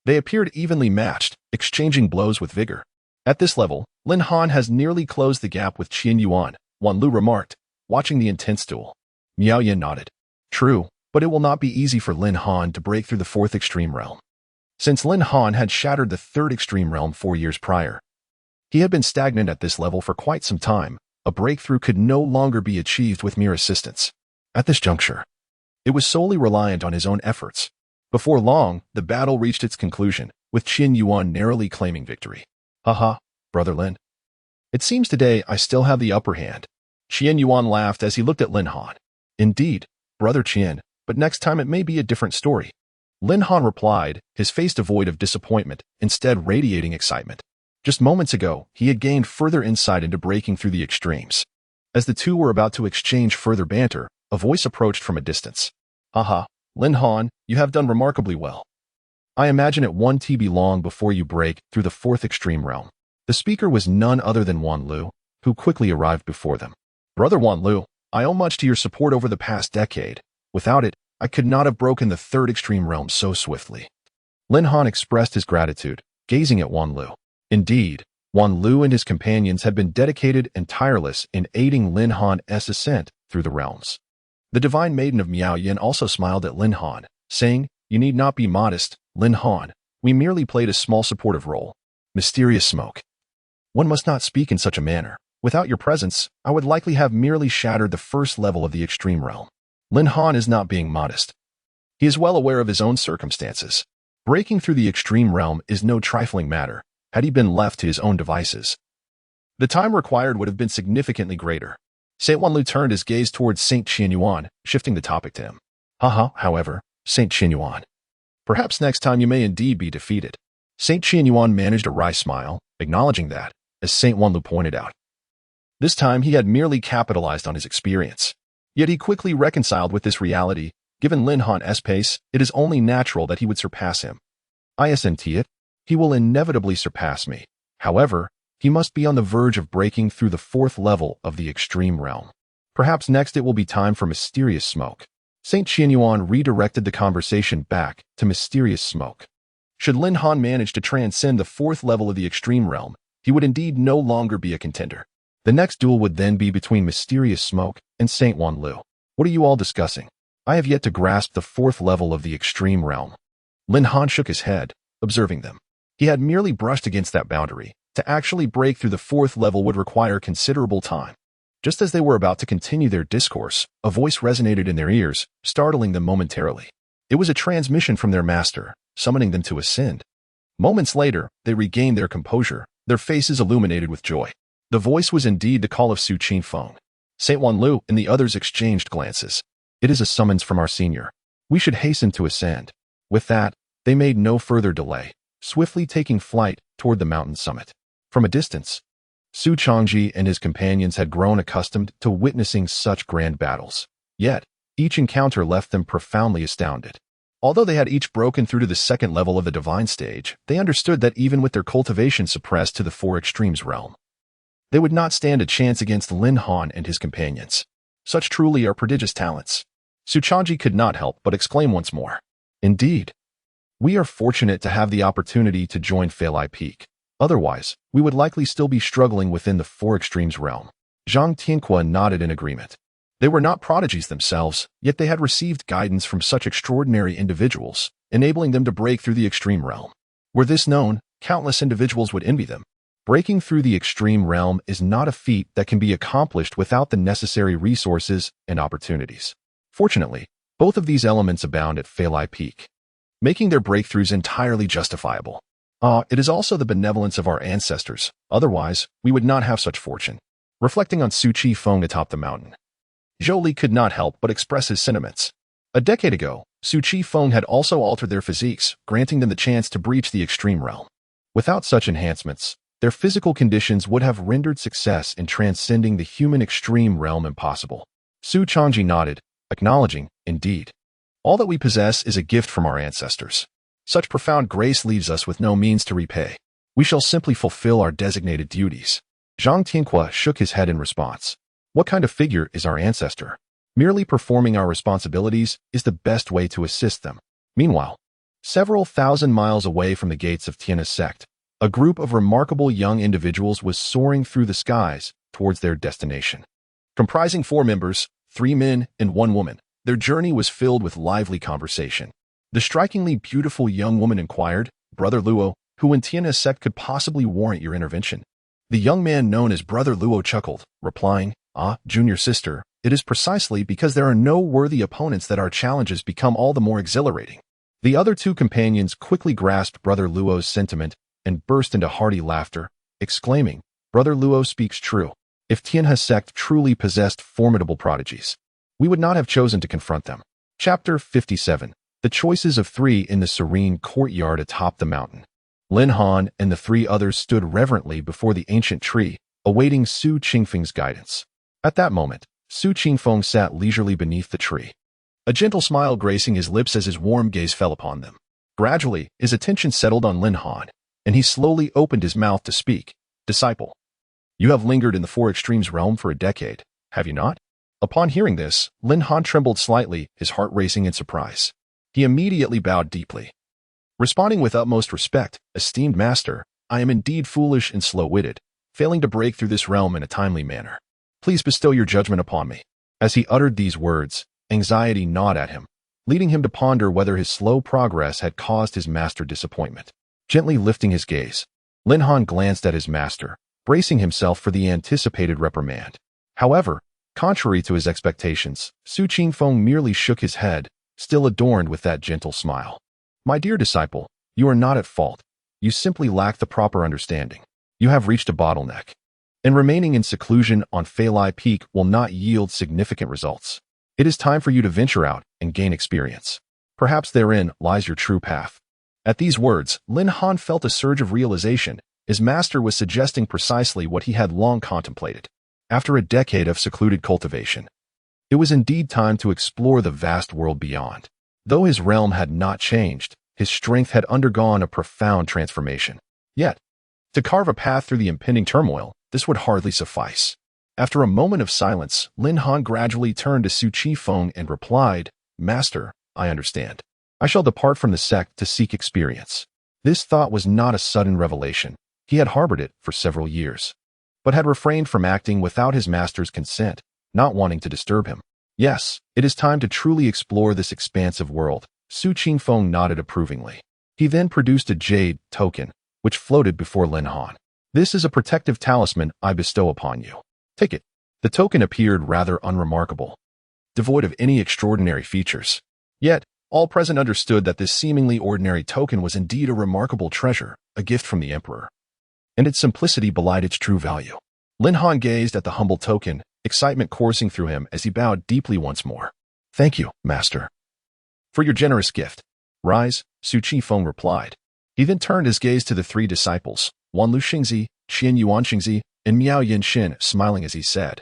they appeared evenly matched, exchanging blows with vigor. At this level, Lin Han has nearly closed the gap with Qian Yuan, Wanlu remarked, watching the intense duel. Miaoyan nodded. True, but it will not be easy for Lin Han to break through the fourth extreme realm. Since Lin Han had shattered the third extreme realm 4 years prior, he had been stagnant at this level for quite some time. A breakthrough could no longer be achieved with mere assistance. At this juncture, it was solely reliant on his own efforts. Before long, the battle reached its conclusion, with Qian Yuan narrowly claiming victory. Haha, Brother Lin. It seems today I still have the upper hand. Qian Yuan laughed as he looked at Lin Han. Indeed, Brother Qian, but next time it may be a different story. Lin Han replied, his face devoid of disappointment, instead radiating excitement. Just moments ago, he had gained further insight into breaking through the extremes. As the two were about to exchange further banter, a voice approached from a distance. Haha, Lin Han, you have done remarkably well. I imagine it won't be long before you break through the fourth extreme realm. The speaker was none other than Wanlu, who quickly arrived before them. Brother Wanlu, I owe much to your support over the past decade. Without it, I could not have broken the third extreme realm so swiftly. Lin Han expressed his gratitude, gazing at Wanlu. Indeed, Wanlu and his companions had been dedicated and tireless in aiding Lin Han's ascent through the realms. The divine maiden of Miaoyan also smiled at Lin Han, saying, You need not be modest, Lin Han. We merely played a small supportive role. Mysterious smoke. One must not speak in such a manner. Without your presence, I would likely have merely shattered the first level of the extreme realm. Lin Han is not being modest. He is well aware of his own circumstances. Breaking through the extreme realm is no trifling matter, had he been left to his own devices. The time required would have been significantly greater. Saint Wanlu turned his gaze towards Saint Qian Yuan, shifting the topic to him. However, Saint Qian Yuan. Perhaps next time you may indeed be defeated. Saint Qian Yuan managed a wry smile, acknowledging that, as Saint Wanlu pointed out. This time he had merely capitalized on his experience. Yet he quickly reconciled with this reality. Given Lin Han's pace, it is only natural that he would surpass him. Isn't it? He will inevitably surpass me. However, he must be on the verge of breaking through the fourth level of the extreme realm. Perhaps next it will be time for mysterious smoke. Saint Qian Yuan redirected the conversation back to mysterious smoke. Should Lin Han manage to transcend the fourth level of the extreme realm, he would indeed no longer be a contender. The next duel would then be between mysterious smoke and Saint Wanlu. What are you all discussing? I have yet to grasp the fourth level of the extreme realm. Lin Han shook his head, observing them. He had merely brushed against that boundary. To actually break through the fourth level would require considerable time. Just as they were about to continue their discourse, a voice resonated in their ears, startling them momentarily. It was a transmission from their master, summoning them to ascend. Moments later, they regained their composure, their faces illuminated with joy. The voice was indeed the call of Su Qinfeng. Saint Wanlu and the others exchanged glances. It is a summons from our senior. We should hasten to ascend. With that, they made no further delay, swiftly taking flight toward the mountain summit. From a distance, Su Changji and his companions had grown accustomed to witnessing such grand battles. Yet, each encounter left them profoundly astounded. Although they had each broken through to the second level of the divine stage, they understood that even with their cultivation suppressed to the four extremes realm, they would not stand a chance against Lin Han and his companions. Such truly are prodigious talents. Su Changji could not help but exclaim once more. Indeed, we are fortunate to have the opportunity to join Falai Peak. Otherwise, we would likely still be struggling within the four extremes realm. Zhang Tianqua nodded in agreement. They were not prodigies themselves, yet they had received guidance from such extraordinary individuals, enabling them to break through the extreme realm. Were this known, countless individuals would envy them. Breaking through the extreme realm is not a feat that can be accomplished without the necessary resources and opportunities. Fortunately, both of these elements abound at Phalai Peak, making their breakthroughs entirely justifiable. It is also the benevolence of our ancestors. Otherwise, we would not have such fortune. Reflecting on Su Chi Feng atop the mountain, Zhou Li could not help but express his sentiments. A decade ago, Su Chi Feng had also altered their physiques, granting them the chance to breach the extreme realm. Without such enhancements, their physical conditions would have rendered success in transcending the human extreme realm impossible. Su Changji nodded, acknowledging, indeed. All that we possess is a gift from our ancestors. Such profound grace leaves us with no means to repay. We shall simply fulfill our designated duties. Zhang Tianhua shook his head in response. What kind of figure is our ancestor? Merely performing our responsibilities is the best way to assist them. Meanwhile, several thousand miles away from the gates of Tian's sect, a group of remarkable young individuals was soaring through the skies towards their destination. Comprising 4 members, 3 men and 1 woman, their journey was filled with lively conversation. The strikingly beautiful young woman inquired, Brother Luo, who in Tian's sect could possibly warrant your intervention? The young man known as Brother Luo chuckled, replying, junior sister, it is precisely because there are no worthy opponents that our challenges become all the more exhilarating. The other 2 companions quickly grasped Brother Luo's sentiment and burst into hearty laughter, exclaiming, Brother Luo speaks true. If Tian's sect truly possessed formidable prodigies, we would not have chosen to confront them. Chapter 57. The choices of 3 in the serene courtyard atop the mountain. Lin Han and the 3 others stood reverently before the ancient tree, awaiting Su Qingfeng's guidance. At that moment, Su Qingfeng sat leisurely beneath the tree, a gentle smile gracing his lips as his warm gaze fell upon them. Gradually, his attention settled on Lin Han, and he slowly opened his mouth to speak. Disciple, you have lingered in the 4 extremes realm for a decade, have you not? Upon hearing this, Lin Han trembled slightly, his heart racing in surprise. He immediately bowed deeply. Responding with utmost respect, esteemed master, I am indeed foolish and slow-witted, failing to break through this realm in a timely manner. Please bestow your judgment upon me. As he uttered these words, anxiety gnawed at him, leading him to ponder whether his slow progress had caused his master disappointment. Gently lifting his gaze, Lin Han glanced at his master, bracing himself for the anticipated reprimand. However, contrary to his expectations, Su Qingfeng merely shook his head, still adorned with that gentle smile. My dear disciple, you are not at fault. You simply lack the proper understanding. You have reached a bottleneck, and remaining in seclusion on Phalai Peak will not yield significant results. It is time for you to venture out and gain experience. Perhaps therein lies your true path. At these words, Lin Han felt a surge of realization. His master was suggesting precisely what he had long contemplated. After a decade of secluded cultivation, it was indeed time to explore the vast world beyond. Though his realm had not changed, his strength had undergone a profound transformation. Yet, to carve a path through the impending turmoil, this would hardly suffice. After a moment of silence, Lin Han gradually turned to Su Qingfeng and replied, Master, I understand. I shall depart from the sect to seek experience. This thought was not a sudden revelation. He had harbored it for several years, but had refrained from acting without his master's consent, not wanting to disturb him. Yes, it is time to truly explore this expansive world. Su Qingfeng nodded approvingly. He then produced a jade token, which floated before Lin Han. This is a protective talisman I bestow upon you. Take it. The token appeared rather unremarkable, devoid of any extraordinary features. Yet, all present understood that this seemingly ordinary token was indeed a remarkable treasure, a gift from the emperor, and its simplicity belied its true value. Lin Han gazed at the humble token, excitement coursing through him as he bowed deeply once more. Thank you, master, for your generous gift. Rise, Su Qingfeng replied. He then turned his gaze to the 3 disciples, Wanlu Xingzi, Qian Yuan Xingzi, and Miao Yin Xin, smiling as he said,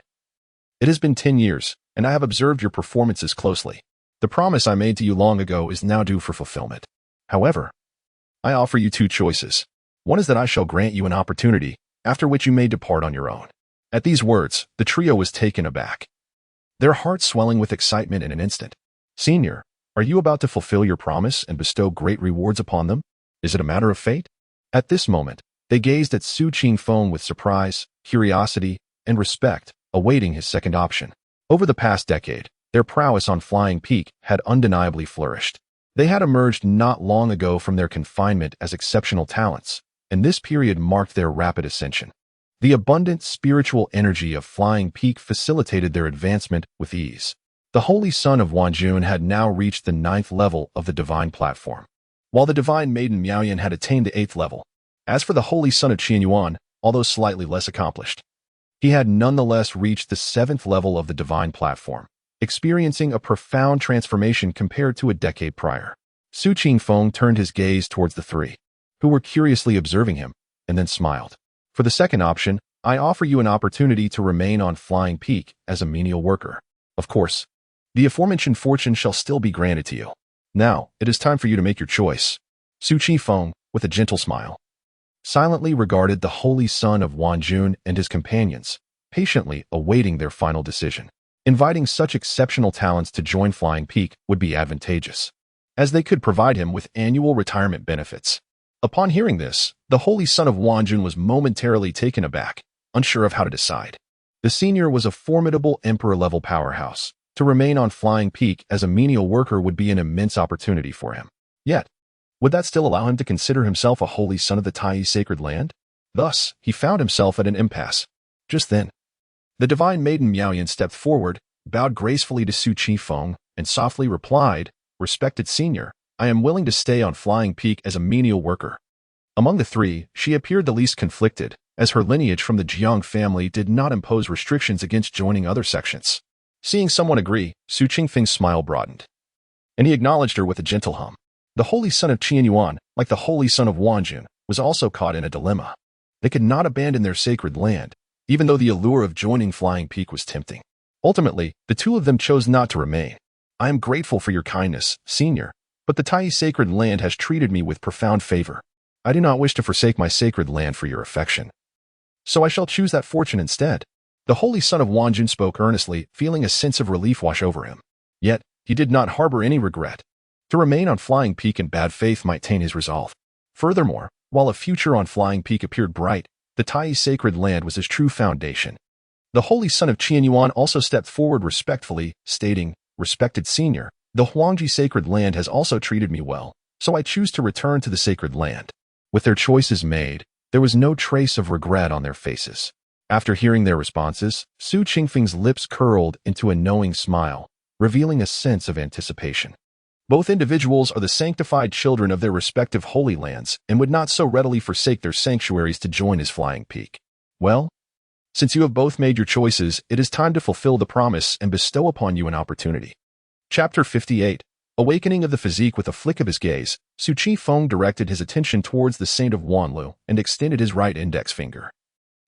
It has been 10 years, and I have observed your performances closely. The promise I made to you long ago is now due for fulfillment. However, I offer you 2 choices. One is that I shall grant you an opportunity, after which you may depart on your own. At these words, the trio was taken aback, their hearts swelling with excitement in an instant. Senior, are you about to fulfill your promise and bestow great rewards upon them? Is it a matter of fate? At this moment, they gazed at Su Qingfeng with surprise, curiosity, and respect, awaiting his second option. Over the past decade, their prowess on Flying Peak had undeniably flourished. They had emerged not long ago from their confinement as exceptional talents, and this period marked their rapid ascension. The abundant spiritual energy of Flying Peak facilitated their advancement with ease. The Holy Son of Wanjun had now reached the 9th level of the divine platform, while the divine maiden Miaoyan had attained the 8th level. As for the Holy Son of Qianyuan, although slightly less accomplished, he had nonetheless reached the 7th level of the divine platform, experiencing a profound transformation compared to a decade prior. Su Qingfeng turned his gaze towards the three, who were curiously observing him, and then smiled. For the second option, I offer you an opportunity to remain on Flying Peak as a menial worker. Of course, the aforementioned fortune shall still be granted to you. Now, it is time for you to make your choice. Su Qifeng, with a gentle smile, silently regarded the Holy Son of Wanjun and his companions, patiently awaiting their final decision. Inviting such exceptional talents to join Flying Peak would be advantageous, as they could provide him with annual retirement benefits. Upon hearing this, the Holy Son of Wanjun was momentarily taken aback, unsure of how to decide. The senior was a formidable emperor-level powerhouse. To remain on Flying Peak as a menial worker would be an immense opportunity for him. Yet, would that still allow him to consider himself a holy son of the Tai sacred land? Thus, he found himself at an impasse. Just then, the divine maiden Miaoyan stepped forward, bowed gracefully to Su Qifeng, and softly replied, "Respected senior, I am willing to stay on Flying Peak as a menial worker." Among the three, she appeared the least conflicted, as her lineage from the Jiang family did not impose restrictions against joining other sections. Seeing someone agree, Su Qingfeng's smile broadened, and he acknowledged her with a gentle hum. The Holy Son of Qianyuan, like the Holy Son of Wanjun, was also caught in a dilemma. They could not abandon their sacred land, even though the allure of joining Flying Peak was tempting. Ultimately, the two of them chose not to remain. I am grateful for your kindness, senior, but the Tai sacred land has treated me with profound favor. I do not wish to forsake my sacred land for your affection, so I shall choose that fortune instead. The Holy Son of Wanjun spoke earnestly, feeling a sense of relief wash over him. Yet, he did not harbor any regret. To remain on Flying Peak in bad faith might taint his resolve. Furthermore, while a future on Flying Peak appeared bright, the Tai sacred land was his true foundation. The Holy Son of Qianyuan also stepped forward respectfully, stating, "Respected senior, the Huangji sacred land has also treated me well, so I choose to return to the sacred land." With their choices made, there was no trace of regret on their faces. After hearing their responses, Su Qingfeng's lips curled into a knowing smile, revealing a sense of anticipation. Both individuals are the sanctified children of their respective holy lands and would not so readily forsake their sanctuaries to join his Flying Peak. Well, since you have both made your choices, it is time to fulfill the promise and bestow upon you an opportunity. Chapter 58. Awakening of the Physique. With a flick of his gaze, Su Qifeng directed his attention towards the Saint of Wanlu and extended his right index finger,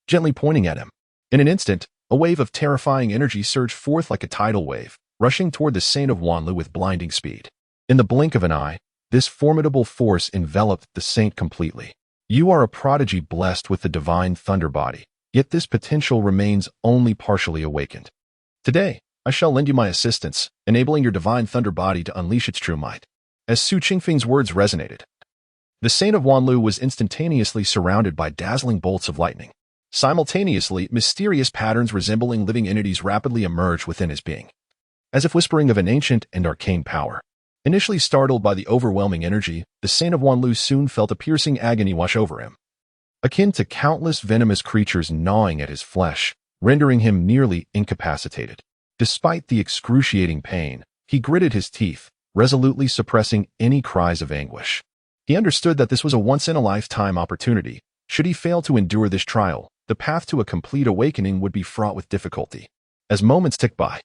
gently pointing at him. In an instant, a wave of terrifying energy surged forth like a tidal wave, rushing toward the Saint of Wanlu with blinding speed. In the blink of an eye, this formidable force enveloped the saint completely. You are a prodigy blessed with the divine thunder body, yet this potential remains only partially awakened. Today, I shall lend you my assistance, enabling your divine thunder body to unleash its true might. As Su Qingfeng's words resonated, the Saint of Wanlu was instantaneously surrounded by dazzling bolts of lightning. Simultaneously, mysterious patterns resembling living entities rapidly emerged within his being, as if whispering of an ancient and arcane power. Initially startled by the overwhelming energy, the Saint of Wanlu soon felt a piercing agony wash over him, akin to countless venomous creatures gnawing at his flesh, rendering him nearly incapacitated. Despite the excruciating pain, he gritted his teeth, resolutely suppressing any cries of anguish. He understood that this was a once-in-a-lifetime opportunity. Should he fail to endure this trial, the path to a complete awakening would be fraught with difficulty. As moments ticked by,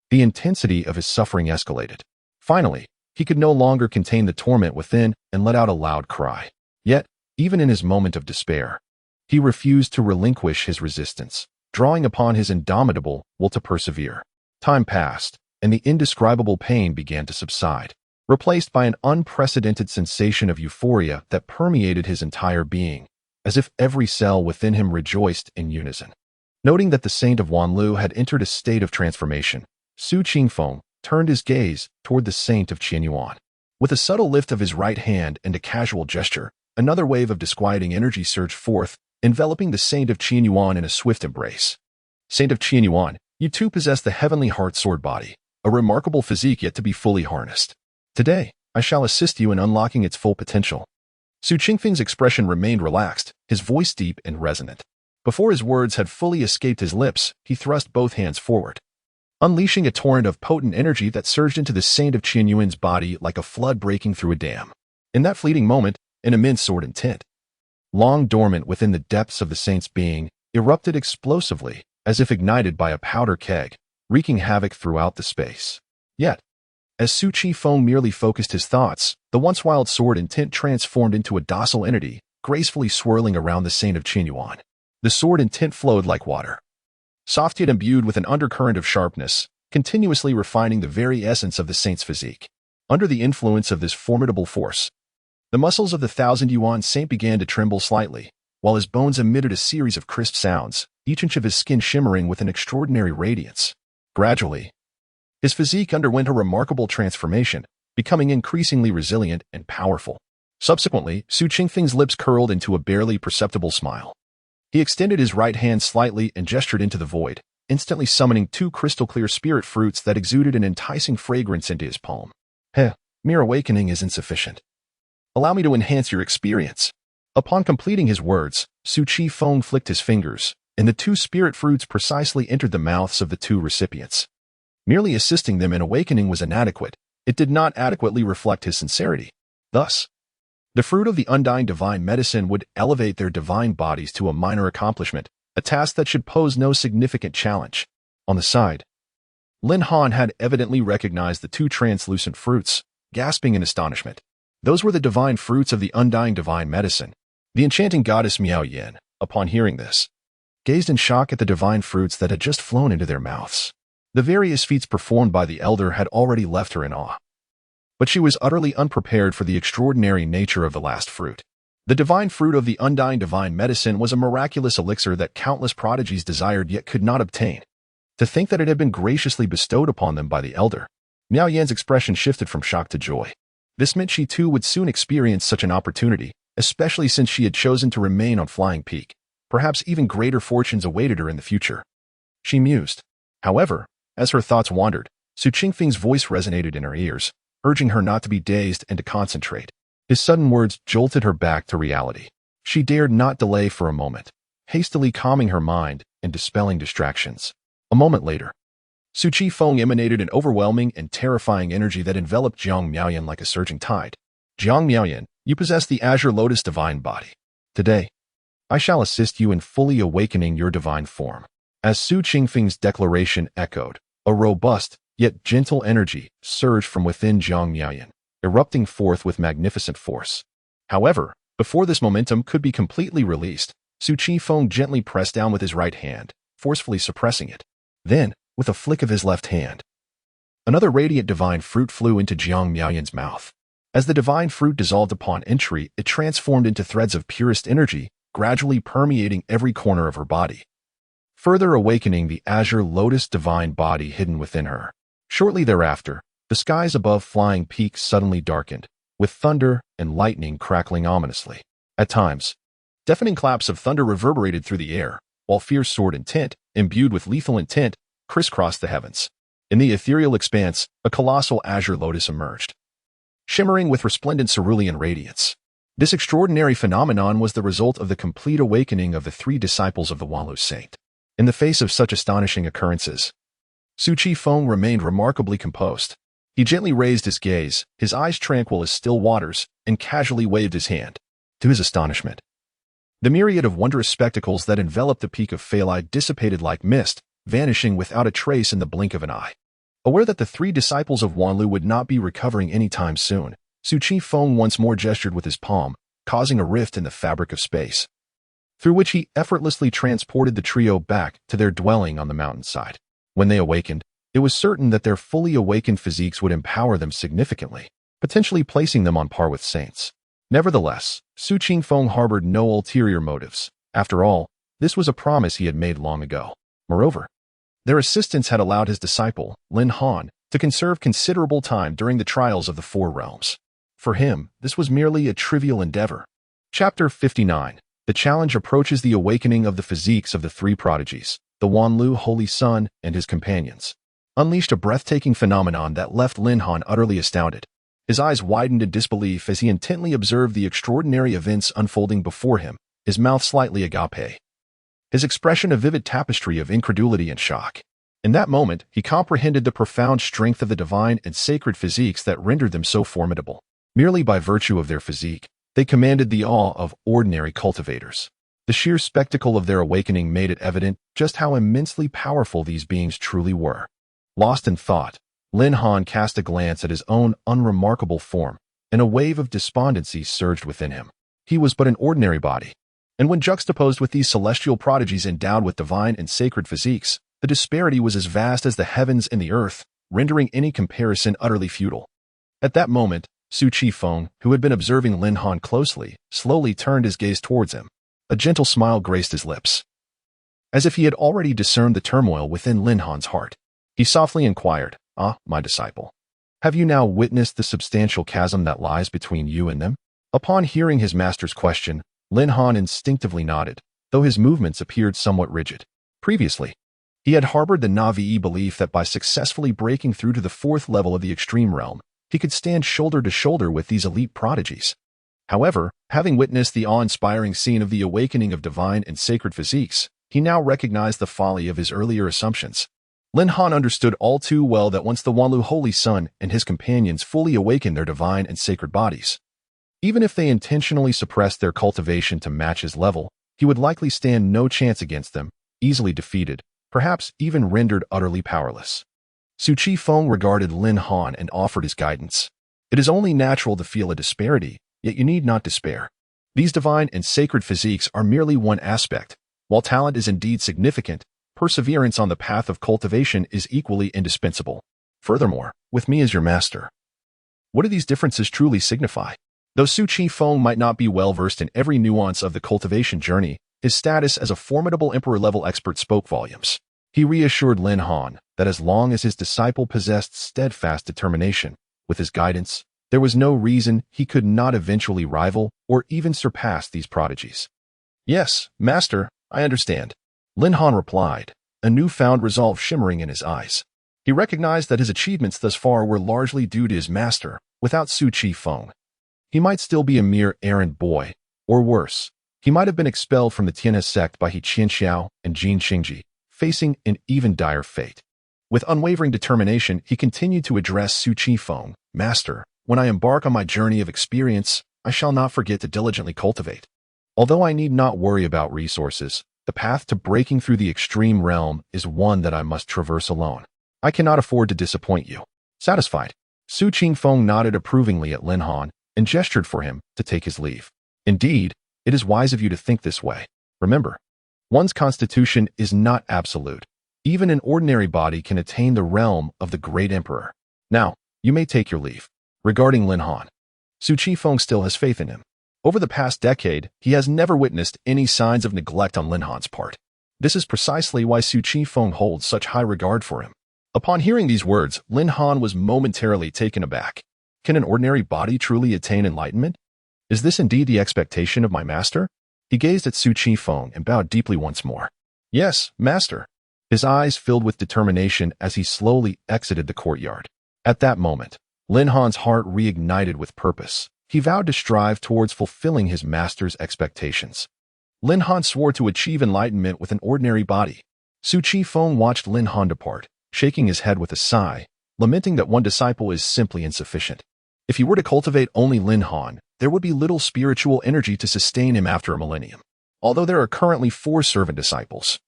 the intensity of his suffering escalated. Finally, he could no longer contain the torment within and let out a loud cry. Yet, even in his moment of despair, he refused to relinquish his resistance, drawing upon his indomitable will to persevere. Time passed, and the indescribable pain began to subside, replaced by an unprecedented sensation of euphoria that permeated his entire being, as if every cell within him rejoiced in unison. Noting that the Saint of Wanlu had entered a state of transformation, Su Qingfeng turned his gaze toward the Saint of Qianyuan. With a subtle lift of his right hand and a casual gesture, another wave of disquieting energy surged forth, enveloping the Saint of Qianyuan in a swift embrace. Saint of Qianyuan, you too possess the heavenly heart sword body, a remarkable physique yet to be fully harnessed. Today, I shall assist you in unlocking its full potential. Su Qingfeng's expression remained relaxed, his voice deep and resonant. Before his words had fully escaped his lips, he thrust both hands forward, unleashing a torrent of potent energy that surged into the saint of Qianyuan's body like a flood breaking through a dam. In that fleeting moment, an immense sword intent, long dormant within the depths of the saint's being, erupted explosively, as if ignited by a powder keg, wreaking havoc throughout the space. Yet, as Su Qifeng merely focused his thoughts, the once wild sword intent transformed into a docile entity, gracefully swirling around the saint of Qianyuan. The sword intent flowed like water, soft yet imbued with an undercurrent of sharpness, continuously refining the very essence of the saint's physique. Under the influence of this formidable force, the muscles of the 1,000-yuan saint began to tremble slightly, while his bones emitted a series of crisp sounds, each inch of his skin shimmering with an extraordinary radiance. Gradually, his physique underwent a remarkable transformation, becoming increasingly resilient and powerful. Subsequently, Su Qingfeng's lips curled into a barely perceptible smile. He extended his right hand slightly and gestured into the void, instantly summoning 2 crystal-clear spirit fruits that exuded an enticing fragrance into his palm. Mere awakening is insufficient. Allow me to enhance your experience. Upon completing his words, Su Qifeng flicked his fingers, and the 2 spirit fruits precisely entered the mouths of the 2 recipients. Merely assisting them in awakening was inadequate. It did not adequately reflect his sincerity. Thus, the fruit of the undying divine medicine would elevate their divine bodies to a minor accomplishment, a task that should pose no significant challenge. On the side, Lin Han had evidently recognized the 2 translucent fruits, gasping in astonishment. Those were the divine fruits of the undying divine medicine. The enchanting goddess Miao Yin, upon hearing this, gazed in shock at the divine fruits that had just flown into their mouths. The various feats performed by the elder had already left her in awe, but she was utterly unprepared for the extraordinary nature of the last fruit. The divine fruit of the undying divine medicine was a miraculous elixir that countless prodigies desired yet could not obtain. To think that it had been graciously bestowed upon them by the elder, Miao Yan's expression shifted from shock to joy. This meant she too would soon experience such an opportunity, especially since she had chosen to remain on Flying Peak. Perhaps even greater fortunes awaited her in the future. She mused. However, as her thoughts wandered, Su Qingfeng's voice resonated in her ears, urging her not to be dazed and to concentrate. His sudden words jolted her back to reality. She dared not delay for a moment, hastily calming her mind and dispelling distractions. A moment later, Su Qifeng emanated an overwhelming and terrifying energy that enveloped Jiang Miaoyan like a surging tide. Jiang Miaoyan, you possess the Azure Lotus divine body. Today, I shall assist you in fully awakening your divine form. As Su Qingfeng's declaration echoed, a robust, yet gentle energy surged from within Jiang Miaoyan, erupting forth with magnificent force. However, before this momentum could be completely released, Su Qifeng gently pressed down with his right hand, forcefully suppressing it. Then, with a flick of his left hand, another radiant divine fruit flew into Jiang Miaoyan's mouth. As the divine fruit dissolved upon entry, it transformed into threads of purest energy, gradually permeating every corner of her body, further awakening the Azure Lotus divine body hidden within her. Shortly thereafter, the skies above Flying Peak suddenly darkened, with thunder and lightning crackling ominously. At times, deafening claps of thunder reverberated through the air, while fierce sword intent, imbued with lethal intent, crisscrossed the heavens. In the ethereal expanse, a colossal azure lotus emerged, shimmering with resplendent cerulean radiance. This extraordinary phenomenon was the result of the complete awakening of the 3 disciples of the Wanlu saint. In the face of such astonishing occurrences, Su Qifeng remained remarkably composed. He gently raised his gaze, his eyes tranquil as still waters, and casually waved his hand. To his astonishment, the myriad of wondrous spectacles that enveloped the peak of Phalai dissipated like mist, vanishing without a trace in the blink of an eye. Aware that the 3 disciples of Wanlu would not be recovering any time soon, Su Qifeng once more gestured with his palm, causing a rift in the fabric of space, through which he effortlessly transported the trio back to their dwelling on the mountainside. When they awakened, it was certain that their fully awakened physiques would empower them significantly, potentially placing them on par with saints. Nevertheless, Su Qifeng harbored no ulterior motives. After all, this was a promise he had made long ago. Moreover, their assistance had allowed his disciple, Lin Han, to conserve considerable time during the trials of the 4 realms. For him, this was merely a trivial endeavor. Chapter 59. The challenge approaches the awakening of the physiques of the 3 prodigies, the Wanlu Holy Sun and his companions, unleashed a breathtaking phenomenon that left Lin Han utterly astounded. His eyes widened in disbelief as he intently observed the extraordinary events unfolding before him, his mouth slightly agape. His expression a vivid tapestry of incredulity and shock. In that moment, he comprehended the profound strength of the divine and sacred physiques that rendered them so formidable. Merely by virtue of their physique, they commanded the awe of ordinary cultivators. The sheer spectacle of their awakening made it evident just how immensely powerful these beings truly were. Lost in thought, Lin Han cast a glance at his own unremarkable form, and a wave of despondency surged within him. He was but an ordinary body, and when juxtaposed with these celestial prodigies endowed with divine and sacred physiques, the disparity was as vast as the heavens and the earth, rendering any comparison utterly futile. At that moment, Su Chi-feng, who had been observing Lin Han closely, slowly turned his gaze towards him. A gentle smile graced his lips. As if he had already discerned the turmoil within Lin Han's heart, he softly inquired, "Ah, my disciple, have you now witnessed the substantial chasm that lies between you and them?" Upon hearing his master's question, Lin Han instinctively nodded, though his movements appeared somewhat rigid. Previously, he had harbored the naive belief that by successfully breaking through to the fourth level of the extreme realm, he could stand shoulder to shoulder with these elite prodigies. However, having witnessed the awe-inspiring scene of the awakening of divine and sacred physiques, he now recognized the folly of his earlier assumptions. Lin Han understood all too well that once the Wanlu Holy Sun and his companions fully awakened their divine and sacred bodies, even if they intentionally suppressed their cultivation to match his level, he would likely stand no chance against them, easily defeated, perhaps even rendered utterly powerless. Su Chi-feng regarded Lin Han and offered his guidance. It is only natural to feel a disparity, yet you need not despair. These divine and sacred physiques are merely one aspect. While talent is indeed significant, perseverance on the path of cultivation is equally indispensable. Furthermore, with me as your master, what do these differences truly signify? Though Su Chi-feng might not be well versed in every nuance of the cultivation journey, his status as a formidable emperor-level expert spoke volumes. He reassured Lin Han that as long as his disciple possessed steadfast determination, with his guidance, there was no reason he could not eventually rival or even surpass these prodigies. "Yes, master, I understand," Lin Han replied, a newfound resolve shimmering in his eyes. He recognized that his achievements thus far were largely due to his master. Without Su Chi-feng, he might still be a mere errand boy, or worse, he might have been expelled from the Tianhe sect by He Qianxiao and Jin Qingji, facing an even dire fate. With unwavering determination, he continued to address Su Chi-feng, "Master, when I embark on my journey of experience, I shall not forget to diligently cultivate. Although I need not worry about resources, the path to breaking through the extreme realm is one that I must traverse alone. I cannot afford to disappoint you." Satisfied, Su Chi-feng nodded approvingly at Lin Han and gestured for him to take his leave. "Indeed, it is wise of you to think this way. Remember, one's constitution is not absolute. Even an ordinary body can attain the realm of the great emperor. Now, you may take your leave." Regarding Lin Han, Su Chi-feng still has faith in him. Over the past decade, he has never witnessed any signs of neglect on Lin Han's part. This is precisely why Su Chi-feng holds such high regard for him. Upon hearing these words, Lin Han was momentarily taken aback. Can an ordinary body truly attain enlightenment? Is this indeed the expectation of my master? He gazed at Su Chi-feng and bowed deeply once more. "Yes, master." His eyes filled with determination as he slowly exited the courtyard. At that moment, Lin Han's heart reignited with purpose. He vowed to strive towards fulfilling his master's expectations. Lin Han swore to achieve enlightenment with an ordinary body. Su Chi-feng watched Lin Han depart, shaking his head with a sigh, lamenting that one disciple is simply insufficient. If he were to cultivate only Lin Han, there would be little spiritual energy to sustain him after a millennium. Although there are currently 4 servant disciples,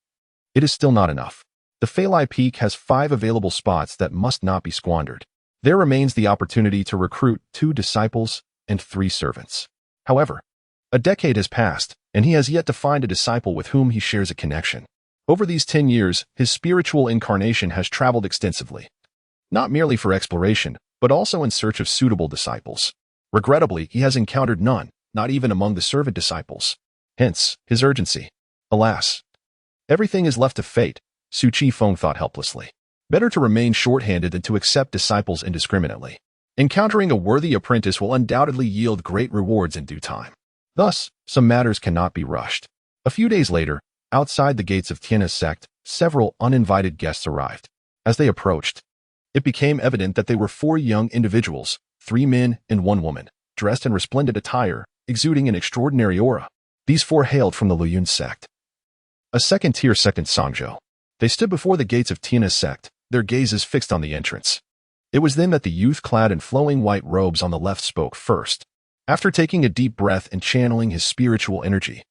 it is still not enough. The Falai Peak has 5 available spots that must not be squandered. There remains the opportunity to recruit 2 disciples and 3 servants. However, a decade has passed, and he has yet to find a disciple with whom he shares a connection. Over these 10 years, his spiritual incarnation has traveled extensively, not merely for exploration, but also in search of suitable disciples. Regrettably, he has encountered none, not even among the servant disciples. Hence, his urgency. Alas, everything is left to fate, Su Chi-feng thought helplessly. Better to remain short-handed than to accept disciples indiscriminately. Encountering a worthy apprentice will undoubtedly yield great rewards in due time. Thus, some matters cannot be rushed. A few days later, outside the gates of Tianhe sect, several uninvited guests arrived. As they approached, it became evident that they were 4 young individuals, 3 men and 1 woman, dressed in resplendent attire, exuding an extraordinary aura. These 4 hailed from the Luyun sect, a second-tier sect in Songzhou. They stood before the gates of Tian's sect, their gazes fixed on the entrance. It was then that the youth clad in flowing white robes on the left spoke first. After taking a deep breath and channeling his spiritual energy,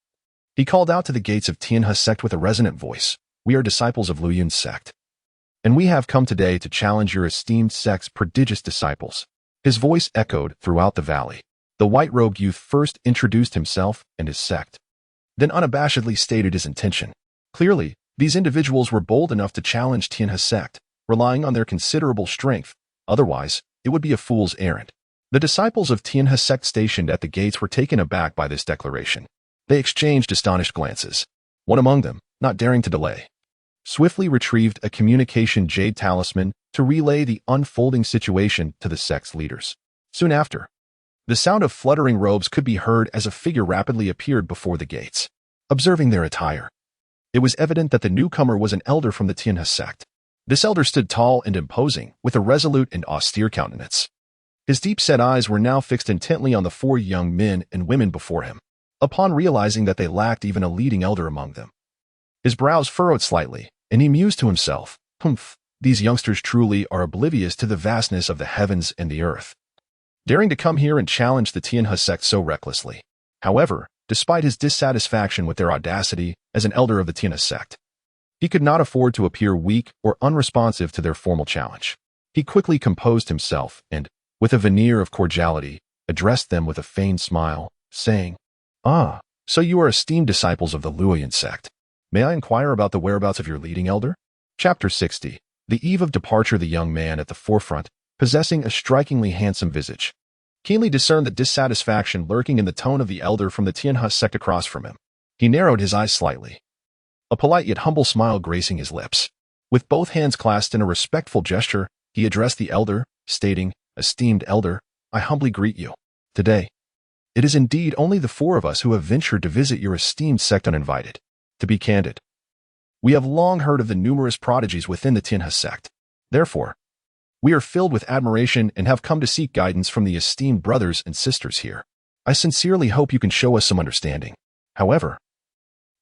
he called out to the gates of Tian's sect with a resonant voice, "We are disciples of Luyun's sect, and we have come today to challenge your esteemed sect's prodigious disciples." His voice echoed throughout the valley. The white-robed youth first introduced himself and his sect, then unabashedly stated his intention. Clearly, these individuals were bold enough to challenge Tian's sect, relying on their considerable strength. Otherwise, it would be a fool's errand. The disciples of Tian's sect stationed at the gates were taken aback by this declaration. They exchanged astonished glances. One among them, not daring to delay, swiftly retrieved a communication jade talisman to relay the unfolding situation to the sect's leaders. Soon after, the sound of fluttering robes could be heard as a figure rapidly appeared before the gates. Observing their attire, it was evident that the newcomer was an elder from the Tian's sect. This elder stood tall and imposing, with a resolute and austere countenance. His deep-set eyes were now fixed intently on the 4 young men and women before him. Upon realizing that they lacked even a leading elder among them, his brows furrowed slightly, and he mused to himself, "Humph, these youngsters truly are oblivious to the vastness of the heavens and the earth, daring to come here and challenge the Tian's sect so recklessly." However, despite his dissatisfaction with their audacity as an elder of the Tian's sect, he could not afford to appear weak or unresponsive to their formal challenge. He quickly composed himself and, with a veneer of cordiality, addressed them with a feigned smile, saying, "Ah, so you are esteemed disciples of the Luyun sect. May I inquire about the whereabouts of your leading elder?" Chapter 60. The eve of departure, the young man at the forefront, possessing a strikingly handsome visage, keenly discerned the dissatisfaction lurking in the tone of the elder from the Tian's sect across from him. He narrowed his eyes slightly, a polite yet humble smile gracing his lips. With both hands clasped in a respectful gesture, he addressed the elder, stating, "Esteemed elder, I humbly greet you. Today, it is indeed only the 4 of us who have ventured to visit your esteemed sect uninvited. To be candid, we have long heard of the numerous prodigies within the Tian's sect. Therefore, we are filled with admiration and have come to seek guidance from the esteemed brothers and sisters here. I sincerely hope you can show us some understanding." However,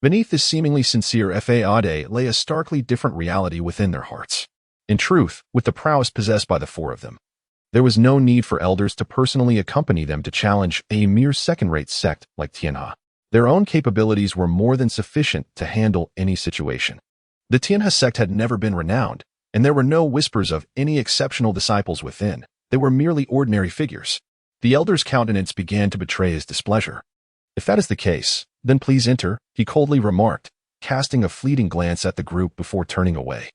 beneath this seemingly sincere faade lay a starkly different reality within their hearts. In truth, with the prowess possessed by the 4 of them, there was no need for elders to personally accompany them to challenge a mere second-rate sect like Tianhe. Their own capabilities were more than sufficient to handle any situation. The Tianhe sect had never been renowned, and there were no whispers of any exceptional disciples within. They were merely ordinary figures. The elder's countenance began to betray his displeasure. "If that is the case, then please enter," he coldly remarked, casting a fleeting glance at the group before turning away,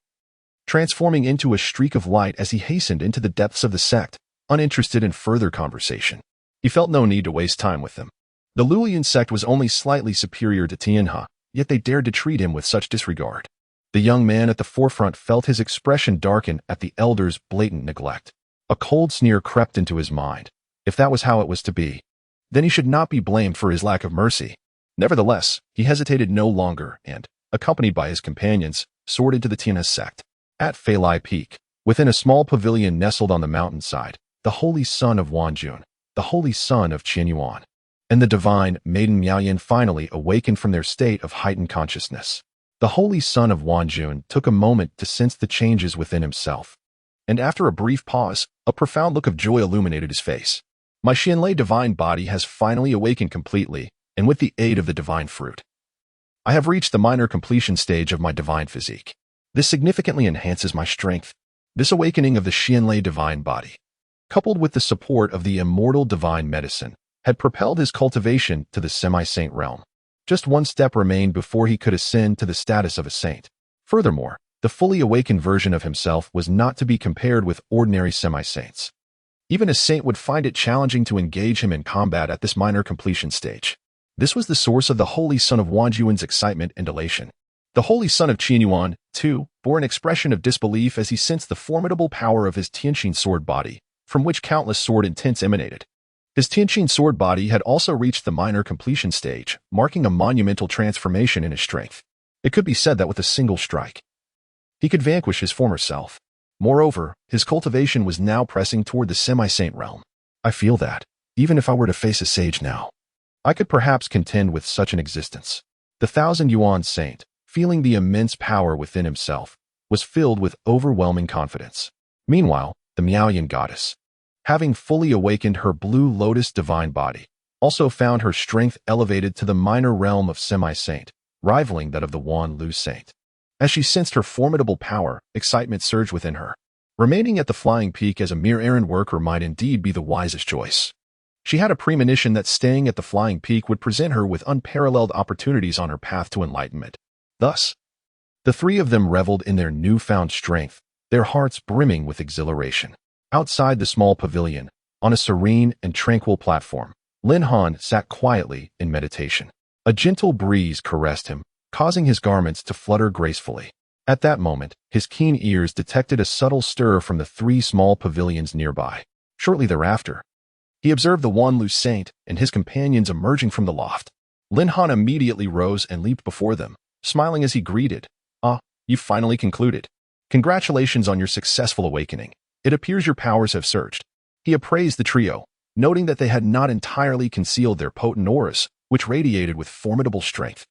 transforming into a streak of light as he hastened into the depths of the sect, uninterested in further conversation. He felt no need to waste time with them. The Luyun sect was only slightly superior to Tianhe, yet they dared to treat him with such disregard. The young man at the forefront felt his expression darken at the elder's blatant neglect. A cold sneer crept into his mind. If that was how it was to be, then he should not be blamed for his lack of mercy. Nevertheless, he hesitated no longer and, accompanied by his companions, soared into the Tian's sect. At Feilai Peak, within a small pavilion nestled on the mountainside, the holy son of Wanjun, the holy son of Qianyuan, and the divine maiden Miaoyan finally awakened from their state of heightened consciousness. The holy son of Wanjun took a moment to sense the changes within himself, and after a brief pause, a profound look of joy illuminated his face. "My Qianlei divine body has finally awakened completely, and with the aid of the divine fruit, I have reached the minor completion stage of my divine physique. This significantly enhances my strength." This awakening of the Qianlei divine body, coupled with the support of the immortal divine medicine, had propelled his cultivation to the semi-saint realm. Just one step remained before he could ascend to the status of a saint. Furthermore, the fully awakened version of himself was not to be compared with ordinary semi-saints. Even a saint would find it challenging to engage him in combat at this minor completion stage. This was the source of the holy son of Wanjun's excitement and elation. The holy son of Qianyuan, too, bore an expression of disbelief as he sensed the formidable power of his Tianqin sword body, from which countless sword intents emanated. His Tianqin sword body had also reached the minor completion stage, marking a monumental transformation in his strength. It could be said that with a single strike, he could vanquish his former self. Moreover, his cultivation was now pressing toward the semi-saint realm. I feel that, even if I were to face a sage now, I could perhaps contend with such an existence. The 1,000 yuan saint, feeling the immense power within himself, was filled with overwhelming confidence. Meanwhile, the Miaoyan goddess, having fully awakened her blue lotus divine body, also found her strength elevated to the minor realm of semi-saint, rivaling that of the Wanlu saint. As she sensed her formidable power, excitement surged within her. Remaining at the flying peak as a mere errand worker might indeed be the wisest choice. She had a premonition that staying at the flying peak would present her with unparalleled opportunities on her path to enlightenment. Thus, the three of them reveled in their newfound strength, their hearts brimming with exhilaration. Outside the small pavilion, on a serene and tranquil platform, Lin Han sat quietly in meditation. A gentle breeze caressed him, causing his garments to flutter gracefully. At that moment, his keen ears detected a subtle stir from the three small pavilions nearby. Shortly thereafter, he observed the Wanlu saint and his companions emerging from the loft. Lin Han immediately rose and leaped before them, smiling as he greeted. "Ah, you've finally concluded. Congratulations on your successful awakening. It appears your powers have surged." He appraised the trio, noting that they had not entirely concealed their potent auras, which radiated with formidable strength.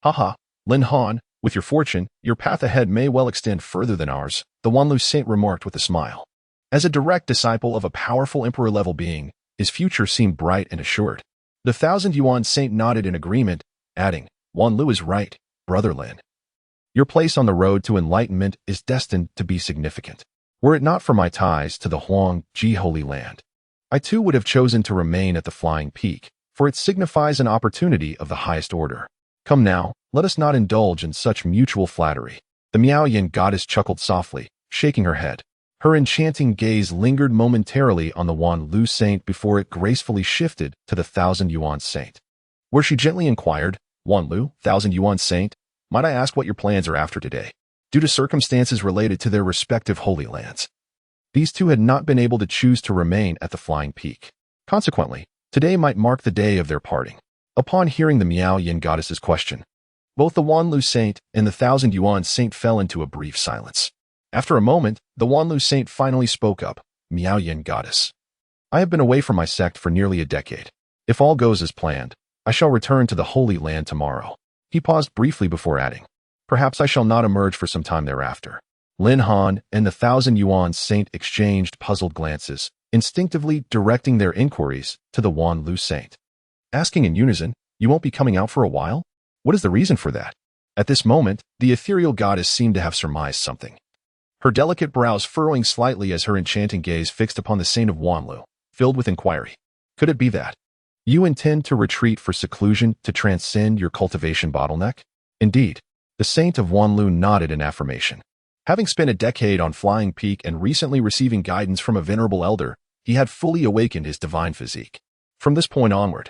"Haha, Lin Han, with your fortune, your path ahead may well extend further than ours," the Wanlu saint remarked with a smile. As a direct disciple of a powerful emperor-level being, his future seemed bright and assured. The 1,000 yuan saint nodded in agreement, adding, "Wanlu is right, brother Lin. Your place on the road to enlightenment is destined to be significant. Were it not for my ties to the Huang Ji Holy Land, I too would have chosen to remain at the flying peak, for it signifies an opportunity of the highest order. Come now, let us not indulge in such mutual flattery." The Miaoyan goddess chuckled softly, shaking her head. Her enchanting gaze lingered momentarily on the Wanlu saint before it gracefully shifted to the 1,000 yuan saint, where she gently inquired, "Wanlu, 1,000 yuan saint, might I ask what your plans are after today?" Due to circumstances related to their respective holy lands, these two had not been able to choose to remain at the flying peak. Consequently, today might mark the day of their parting. Upon hearing the Miaoyan goddess's question, both the Wanlu saint and the 1,000 yuan saint fell into a brief silence. After a moment, the Wanlu saint finally spoke up. "Miaoyan goddess, I have been away from my sect for nearly a decade. If all goes as planned, I shall return to the Holy Land tomorrow." He paused briefly before adding, "Perhaps I shall not emerge for some time thereafter." Lin Han and the 1,000 yuan saint exchanged puzzled glances, instinctively directing their inquiries to the Wanlu saint. Asking in unison, "You won't be coming out for a while? What is the reason for that?" At this moment, the ethereal goddess seemed to have surmised something. Her delicate brows furrowing slightly as her enchanting gaze fixed upon the saint of Wanlu, filled with inquiry. "Could it be that you intend to retreat for seclusion to transcend your cultivation bottleneck?" Indeed, the saint of Wanlu nodded in affirmation. Having spent a decade on Flying Peak and recently receiving guidance from a venerable elder, he had fully awakened his divine physique. From this point onward,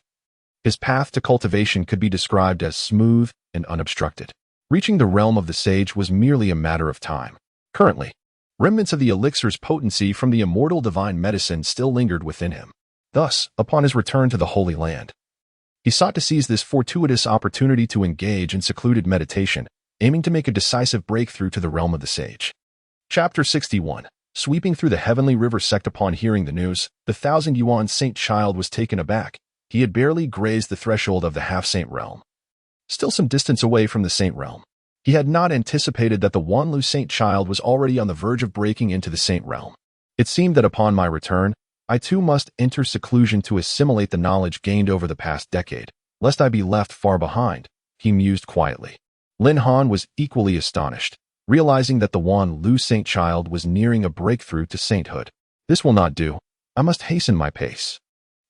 his path to cultivation could be described as smooth and unobstructed. Reaching the realm of the sage was merely a matter of time. Currently, remnants of the elixir's potency from the immortal divine medicine still lingered within him. Thus, upon his return to the Holy Land, he sought to seize this fortuitous opportunity to engage in secluded meditation, aiming to make a decisive breakthrough to the realm of the sage. Chapter 61. Sweeping through the heavenly river sect. Upon hearing the news, the 1,000 yuan saint child was taken aback. He had barely grazed the threshold of the half-saint realm. Still some distance away from the saint realm, he had not anticipated that the Wanlu saint child was already on the verge of breaking into the saint realm. "It seemed that upon my return, I too must enter seclusion to assimilate the knowledge gained over the past decade, lest I be left far behind," he mused quietly. Lin Han was equally astonished, realizing that the Wanlu saint child was nearing a breakthrough to sainthood. "This will not do. I must hasten my pace."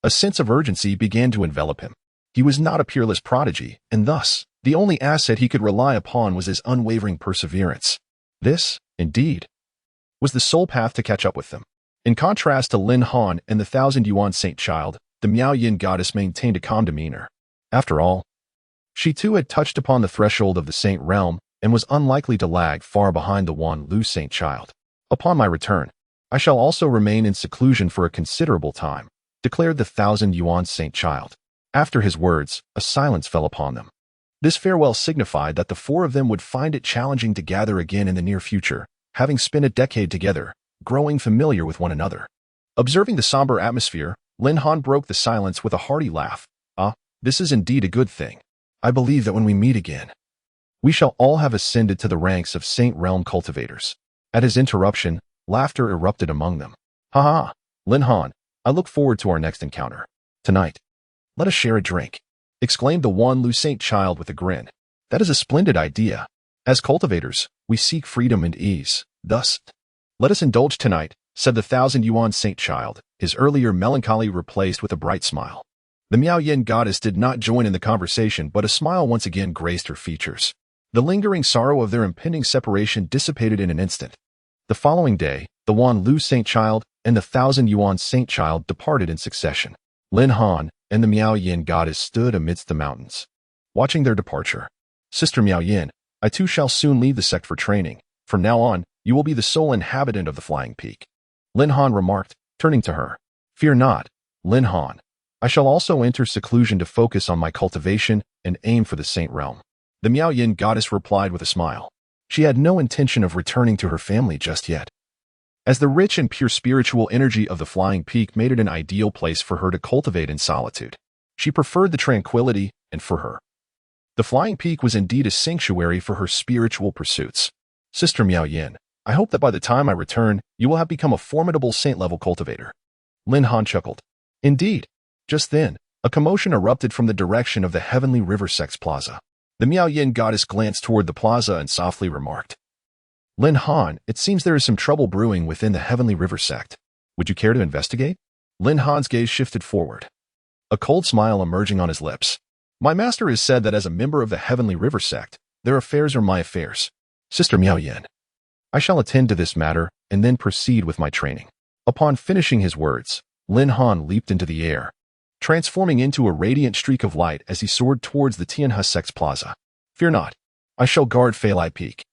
A sense of urgency began to envelop him. He was not a peerless prodigy, and thus, the only asset he could rely upon was his unwavering perseverance. This, indeed, was the sole path to catch up with them. In contrast to Lin Han and the 1,000 yuan saint child, the Miaoyan goddess maintained a calm demeanor. After all, she too had touched upon the threshold of the saint realm and was unlikely to lag far behind the Wanlu saint child. "Upon my return, I shall also remain in seclusion for a considerable time," declared the 1,000 yuan saint child. After his words, a silence fell upon them. This farewell signified that the four of them would find it challenging to gather again in the near future, having spent a decade together, growing familiar with one another. Observing the somber atmosphere, Lin Han broke the silence with a hearty laugh. Ah, this is indeed a good thing. I believe that when we meet again, we shall all have ascended to the ranks of Saint Realm cultivators. At his interruption, laughter erupted among them. Ha ha, Lin Han, I look forward to our next encounter. Tonight, let us share a drink, exclaimed the Wan Lu Saint child with a grin. That is a splendid idea. As cultivators, we seek freedom and ease. Thus, let us indulge tonight, said the 1,000 Yuan Saint child, his earlier melancholy replaced with a bright smile. The Miao Yin goddess did not join in the conversation, but a smile once again graced her features. The lingering sorrow of their impending separation dissipated in an instant. The following day, the Wan Lu Saint child and the 1,000 Yuan Saint child departed in succession. Lin Han and the Miao Yin goddess stood amidst the mountains, watching their departure. Sister Miao Yin, I too shall soon leave the sect for training. From now on, you will be the sole inhabitant of the Flying Peak. Lin Han remarked, turning to her. Fear not, Lin Han. I shall also enter seclusion to focus on my cultivation and aim for the Saint Realm. The Miao Yin goddess replied with a smile. She had no intention of returning to her family just yet, as the rich and pure spiritual energy of the Flying Peak made it an ideal place for her to cultivate in solitude. She preferred the tranquility, and for her, the Flying Peak was indeed a sanctuary for her spiritual pursuits. Sister Miao Yin, I hope that by the time I return, you will have become a formidable saint-level cultivator. Lin Han chuckled. Indeed. Just then, a commotion erupted from the direction of the Heavenly River Sects Plaza. The Miao Yin goddess glanced toward the plaza and softly remarked, Lin Han, it seems there is some trouble brewing within the Heavenly River Sect. Would you care to investigate? Lin Han's gaze shifted forward, a cold smile emerging on his lips. My master has said that as a member of the Heavenly River Sect, their affairs are my affairs. Sister Miao Yin, I shall attend to this matter and then proceed with my training. Upon finishing his words, Lin Han leaped into the air, transforming into a radiant streak of light as he soared towards the Tianhe Sects Plaza. Fear not, I shall guard Feilai Peak.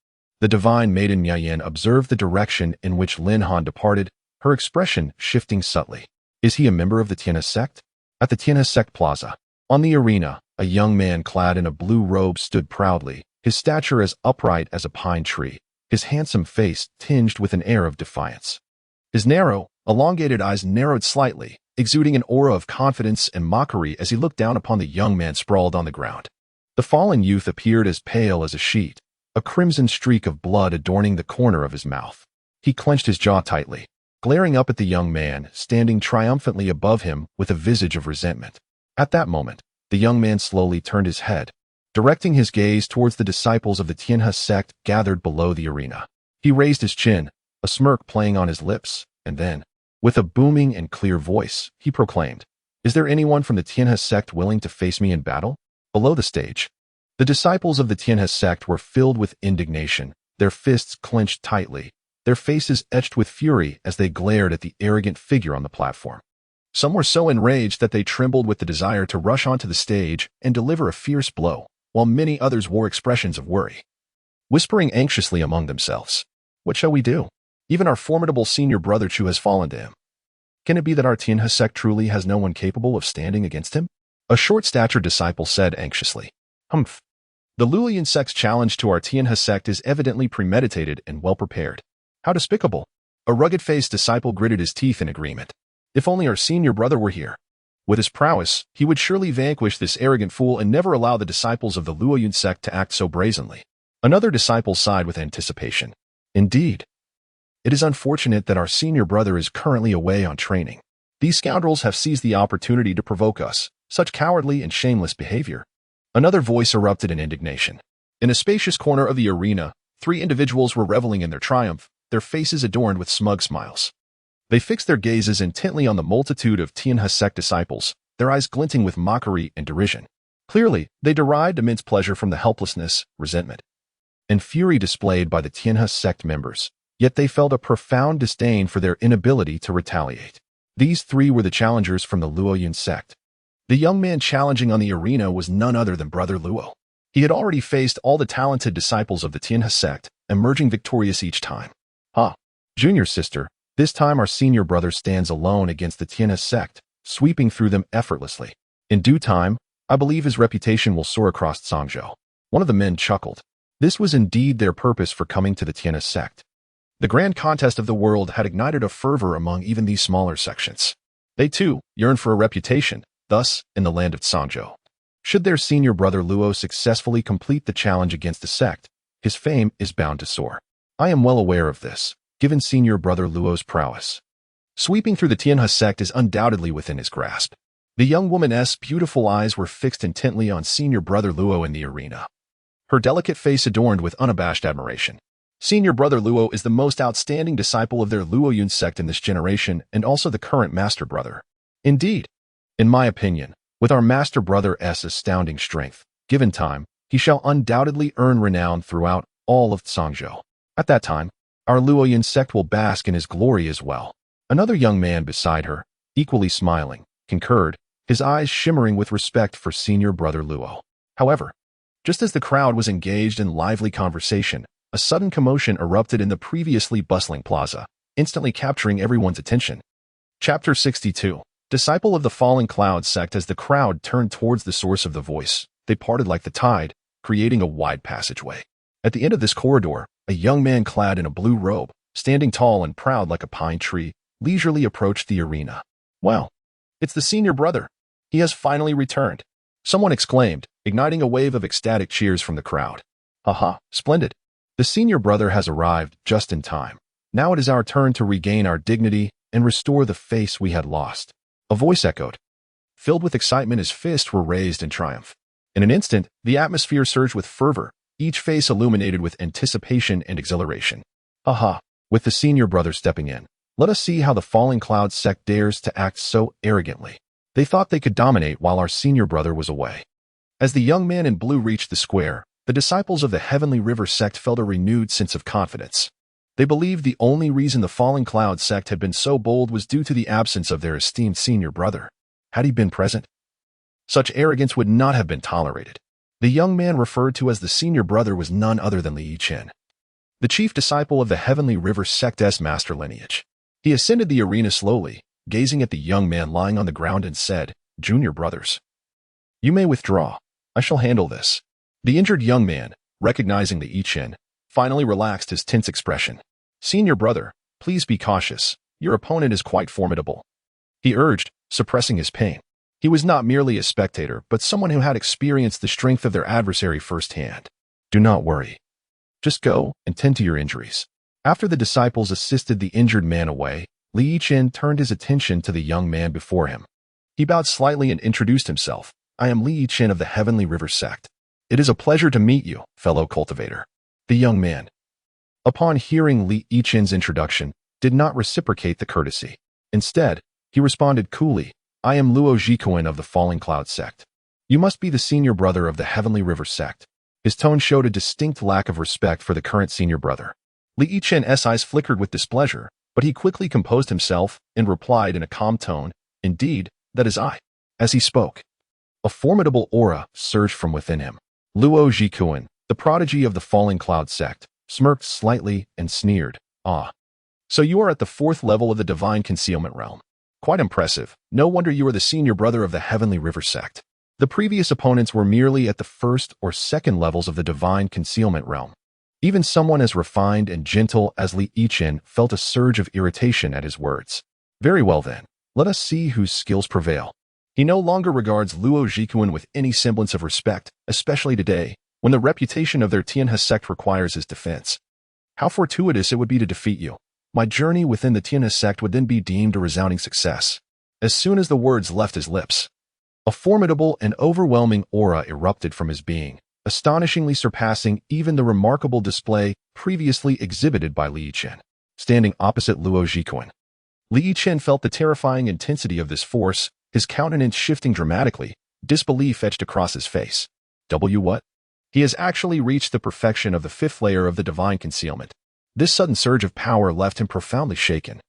The divine maiden Miao Yin observed the direction in which Lin Han departed, her expression shifting subtly. Is he a member of the Tianhe sect? At the Tianhe Sect Plaza, on the arena, a young man clad in a blue robe stood proudly, his stature as upright as a pine tree, his handsome face tinged with an air of defiance. His narrow, elongated eyes narrowed slightly, exuding an aura of confidence and mockery as he looked down upon the young man sprawled on the ground. The fallen youth appeared as pale as a sheet, a crimson streak of blood adorning the corner of his mouth. He clenched his jaw tightly, glaring up at the young man standing triumphantly above him with a visage of resentment. At that moment, the young man slowly turned his head, directing his gaze towards the disciples of the Tianhe sect gathered below the arena. He raised his chin, a smirk playing on his lips, and then, with a booming and clear voice, he proclaimed, Is there anyone from the Tianhe sect willing to face me in battle? Below the stage, the disciples of the Tianhe sect were filled with indignation, their fists clenched tightly, their faces etched with fury as they glared at the arrogant figure on the platform. Some were so enraged that they trembled with the desire to rush onto the stage and deliver a fierce blow, while many others wore expressions of worry, whispering anxiously among themselves, What shall we do? Even our formidable senior brother Chu has fallen to him. Can it be that our Tianhe sect truly has no one capable of standing against him? A short-statured disciple said anxiously. Humph. The Luoyuan sect's challenge to our Tianhe sect is evidently premeditated and well-prepared. How despicable. A rugged-faced disciple gritted his teeth in agreement. If only our senior brother were here. With his prowess, he would surely vanquish this arrogant fool and never allow the disciples of the Luoyuan sect to act so brazenly. Another disciple sighed with anticipation. Indeed. It is unfortunate that our senior brother is currently away on training. These scoundrels have seized the opportunity to provoke us. Such cowardly and shameless behavior. Another voice erupted in indignation. In a spacious corner of the arena, 3 individuals were reveling in their triumph, their faces adorned with smug smiles. They fixed their gazes intently on the multitude of Tianhe sect disciples, their eyes glinting with mockery and derision. Clearly, they derived immense pleasure from the helplessness, resentment, and fury displayed by the Tianhe sect members, yet they felt a profound disdain for their inability to retaliate. These 3 were the challengers from the Luoyuan sect. The young man challenging on the arena was none other than Brother Luo. He had already faced all the talented disciples of the Tianhe sect, emerging victorious each time. Junior sister, this time our senior brother stands alone against the Tianhe sect, sweeping through them effortlessly. In due time, I believe his reputation will soar across Zhangzhou. One of the men chuckled. This was indeed their purpose for coming to the Tianhe sect. The grand contest of the world had ignited a fervor among even these smaller sections. They too yearn for a reputation, thus, in the land of Sangzhou. Should their senior brother Luo successfully complete the challenge against the sect, his fame is bound to soar. I am well aware of this, given senior brother Luo's prowess. Sweeping through the Tianhe sect is undoubtedly within his grasp. The young woman's beautiful eyes were fixed intently on senior brother Luo in the arena, her delicate face adorned with unabashed admiration. Senior brother Luo is the most outstanding disciple of their Luoyun sect in this generation and also the current master brother. Indeed, in my opinion, with our master brother's astounding strength, given time, he shall undoubtedly earn renown throughout all of Sangzhou. At that time, our Luoyun sect will bask in his glory as well. Another young man beside her, equally smiling, concurred, his eyes shimmering with respect for senior brother Luo. However, just as the crowd was engaged in lively conversation, a sudden commotion erupted in the previously bustling plaza, instantly capturing everyone's attention. Chapter 62. Disciple of the Falling Cloud sect. As the crowd turned towards the source of the voice, they parted like the tide, creating a wide passageway. At the end of this corridor, a young man clad in a blue robe, standing tall and proud like a pine tree, leisurely approached the arena. Wow, it's the senior brother. He has finally returned. Someone exclaimed, igniting a wave of ecstatic cheers from the crowd. Haha, splendid. The senior brother has arrived just in time. Now it is our turn to regain our dignity and restore the face we had lost. A voice echoed. Filled with excitement, his fists were raised in triumph. In an instant, the atmosphere surged with fervor, each face illuminated with anticipation and exhilaration. Haha, with the senior brother stepping in. Let us see how the Falling Cloud sect dares to act so arrogantly. They thought they could dominate while our senior brother was away. As the young man in blue reached the square, the disciples of the Heavenly River sect felt a renewed sense of confidence. They believed the only reason the Falling Cloud sect had been so bold was due to the absence of their esteemed senior brother. Had he been present, such arrogance would not have been tolerated. The young man referred to as the senior brother was none other than Li Yichen, the chief disciple of the Heavenly River sect's master lineage. He ascended the arena slowly, gazing at the young man lying on the ground and said, Junior brothers, you may withdraw. I shall handle this. The injured young man, recognizing Li Yichen, finally relaxed his tense expression. Senior brother, please be cautious. Your opponent is quite formidable, he urged, suppressing his pain. He was not merely a spectator, but someone who had experienced the strength of their adversary firsthand. Do not worry. Just go and tend to your injuries. After the disciples assisted the injured man away, Li Yichen turned his attention to the young man before him. He bowed slightly and introduced himself. I am Li Yichen of the Heavenly River sect. It is a pleasure to meet you, fellow cultivator. The young man, upon hearing Li Yichen's introduction, did not reciprocate the courtesy. Instead, he responded coolly, I am Luo Zhikuan of the Falling Cloud sect. You must be the senior brother of the Heavenly River sect. His tone showed a distinct lack of respect for the current senior brother. Li Yichen's eyes flickered with displeasure, but he quickly composed himself and replied in a calm tone, Indeed, that is I. As he spoke, a formidable aura surged from within him. Luo Zhikuan, the prodigy of the Falling Cloud sect, smirked slightly and sneered, Ah. So you are at the 4th level of the Divine Concealment realm. Quite impressive. No wonder you are the senior brother of the Heavenly River sect. The previous opponents were merely at the 1st or 2nd levels of the Divine Concealment realm. Even someone as refined and gentle as Li Yichen felt a surge of irritation at his words. Very well then, let us see whose skills prevail. He no longer regards Luo Zhikuan with any semblance of respect, especially today, when the reputation of their Tianhe sect requires his defense. How fortuitous it would be to defeat you. My journey within the Tianhe sect would then be deemed a resounding success. As soon as the words left his lips, a formidable and overwhelming aura erupted from his being, astonishingly surpassing even the remarkable display previously exhibited by Li Yichen. Standing opposite Luo Zhikuan, Li Yichen felt the terrifying intensity of this force, his countenance shifting dramatically, disbelief etched across his face. What? He has actually reached the perfection of the 5th layer of the Divine Concealment. This sudden surge of power left him profoundly shaken.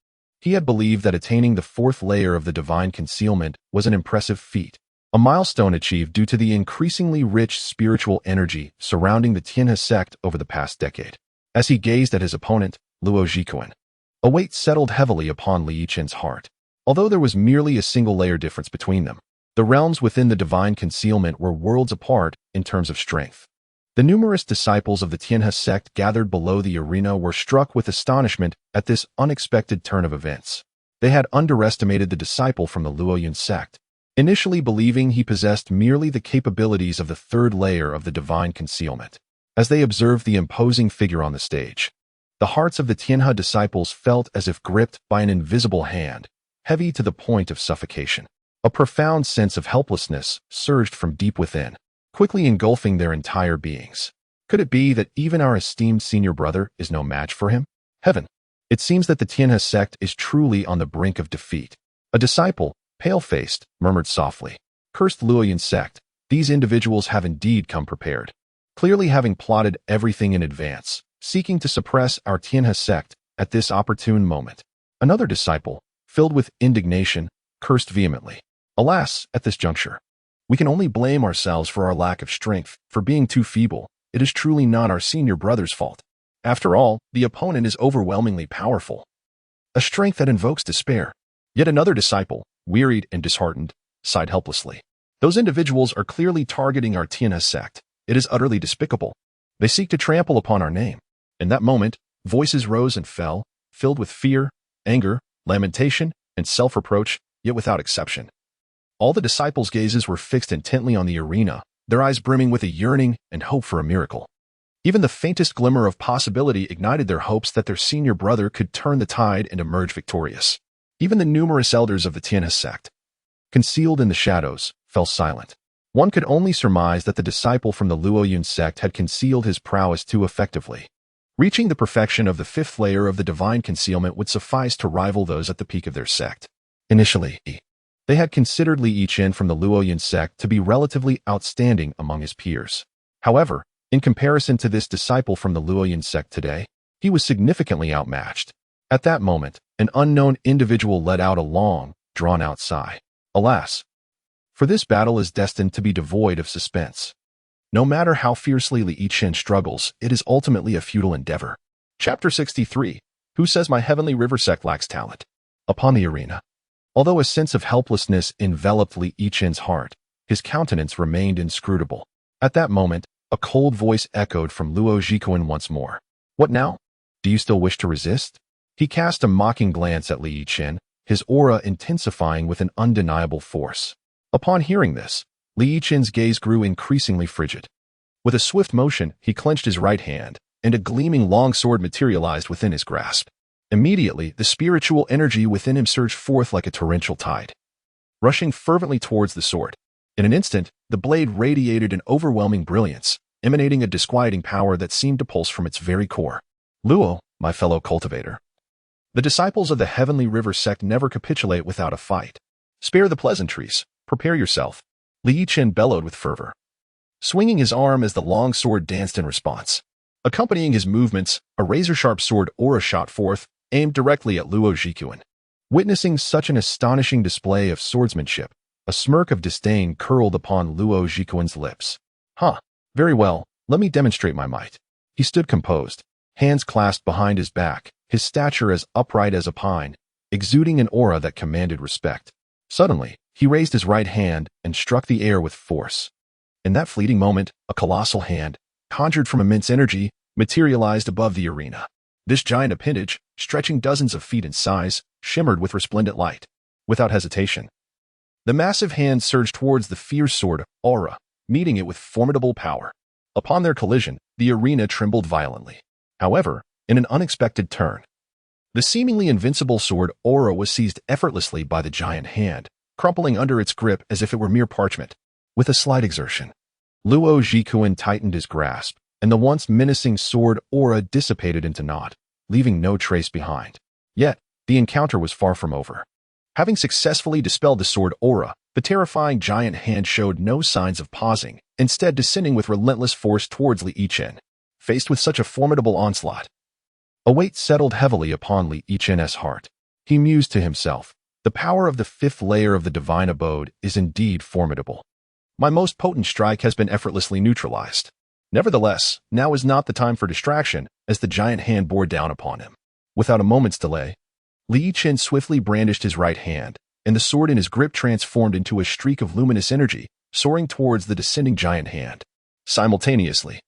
He had believed that attaining the 4th layer of the Divine Concealment was an impressive feat, a milestone achieved due to the increasingly rich spiritual energy surrounding the Tianhe sect over the past decade. As he gazed at his opponent, Luo Zhikuan, a weight settled heavily upon Li Yichen's heart. Although there was merely a single layer difference between them, the realms within the Divine Concealment were worlds apart in terms of strength. The numerous disciples of the Tianhe sect gathered below the arena were struck with astonishment at this unexpected turn of events. They had underestimated the disciple from the Luoyun sect, initially believing he possessed merely the capabilities of the third layer of the divine concealment. As they observed the imposing figure on the stage, the hearts of the Tianhe disciples felt as if gripped by an invisible hand, heavy to the point of suffocation. A profound sense of helplessness surged from deep within, quickly engulfing their entire beings. Could it be that even our esteemed senior brother is no match for him? Heaven! It seems that the Tianhe sect is truly on the brink of defeat. A disciple, pale-faced, murmured softly, "Cursed Luoyun sect, these individuals have indeed come prepared, clearly having plotted everything in advance, seeking to suppress our Tianhe sect at this opportune moment." Another disciple, filled with indignation, cursed vehemently, "Alas, at this juncture, we can only blame ourselves for our lack of strength, for being too feeble. It is truly not our senior brother's fault. After all, the opponent is overwhelmingly powerful, a strength that invokes despair." Yet another disciple, wearied and disheartened, sighed helplessly. "Those individuals are clearly targeting our Tianhe sect. It is utterly despicable. They seek to trample upon our name." In that moment, voices rose and fell, filled with fear, anger, lamentation, and self-reproach, yet without exception. All the disciples' gazes were fixed intently on the arena, their eyes brimming with a yearning and hope for a miracle. Even the faintest glimmer of possibility ignited their hopes that their senior brother could turn the tide and emerge victorious. Even the numerous elders of the Tianhe sect, concealed in the shadows, fell silent. One could only surmise that the disciple from the Luoyun sect had concealed his prowess too effectively. Reaching the perfection of the fifth layer of the divine concealment would suffice to rival those at the peak of their sect. Initially, they had considered Li Yichen from the Luoyun sect to be relatively outstanding among his peers. However, in comparison to this disciple from the Luoyun sect today, he was significantly outmatched. At that moment, an unknown individual let out a long, drawn-out sigh. Alas, for this battle is destined to be devoid of suspense. No matter how fiercely Li Yichen struggles, it is ultimately a futile endeavor. Chapter 63. Who says my heavenly river sect lacks talent? Upon the arena. Although a sense of helplessness enveloped Li Yichen's heart, his countenance remained inscrutable. At that moment, a cold voice echoed from Luo Zhikuan once more. "What now? Do you still wish to resist?" He cast a mocking glance at Li Yichen, his aura intensifying with an undeniable force. Upon hearing this, Li Yichen's gaze grew increasingly frigid. With a swift motion, he clenched his right hand, and a gleaming longsword materialized within his grasp. Immediately, the spiritual energy within him surged forth like a torrential tide, rushing fervently towards the sword. In an instant, the blade radiated an overwhelming brilliance, emanating a disquieting power that seemed to pulse from its very core. "Luo, my fellow cultivator. The disciples of the Heavenly River sect never capitulate without a fight. Spare the pleasantries. Prepare yourself," Li Yichen bellowed with fervor, swinging his arm as the long sword danced in response. Accompanying his movements, a razor-sharp sword aura shot forth, aimed directly at Luo Zhikuan. Witnessing such an astonishing display of swordsmanship, a smirk of disdain curled upon Luo Zhikuan's lips. "Huh, very well, let me demonstrate my might." He stood composed, hands clasped behind his back, his stature as upright as a pine, exuding an aura that commanded respect. Suddenly, he raised his right hand and struck the air with force. In that fleeting moment, a colossal hand, conjured from immense energy, materialized above the arena. This giant appendage, stretching dozens of feet in size, shimmered with resplendent light. Without hesitation, the massive hand surged towards the fierce sword, aura, meeting it with formidable power. Upon their collision, the arena trembled violently. However, in an unexpected turn, the seemingly invincible sword aura was seized effortlessly by the giant hand, crumpling under its grip as if it were mere parchment. With a slight exertion, Luo Zhikuan tightened his grasp, and the once menacing sword aura dissipated into naught, leaving no trace behind. Yet, the encounter was far from over. Having successfully dispelled the sword aura, the terrifying giant hand showed no signs of pausing, instead descending with relentless force towards Li Yichen. Faced with such a formidable onslaught, a weight settled heavily upon Li Yichen's heart. He mused to himself, "The power of the fifth layer of the divine abode is indeed formidable. My most potent strike has been effortlessly neutralized. Nevertheless, now is not the time for distraction," as the giant hand bore down upon him. Without a moment's delay, Li Yichen swiftly brandished his right hand, and the sword in his grip transformed into a streak of luminous energy, soaring towards the descending giant hand. Simultaneously,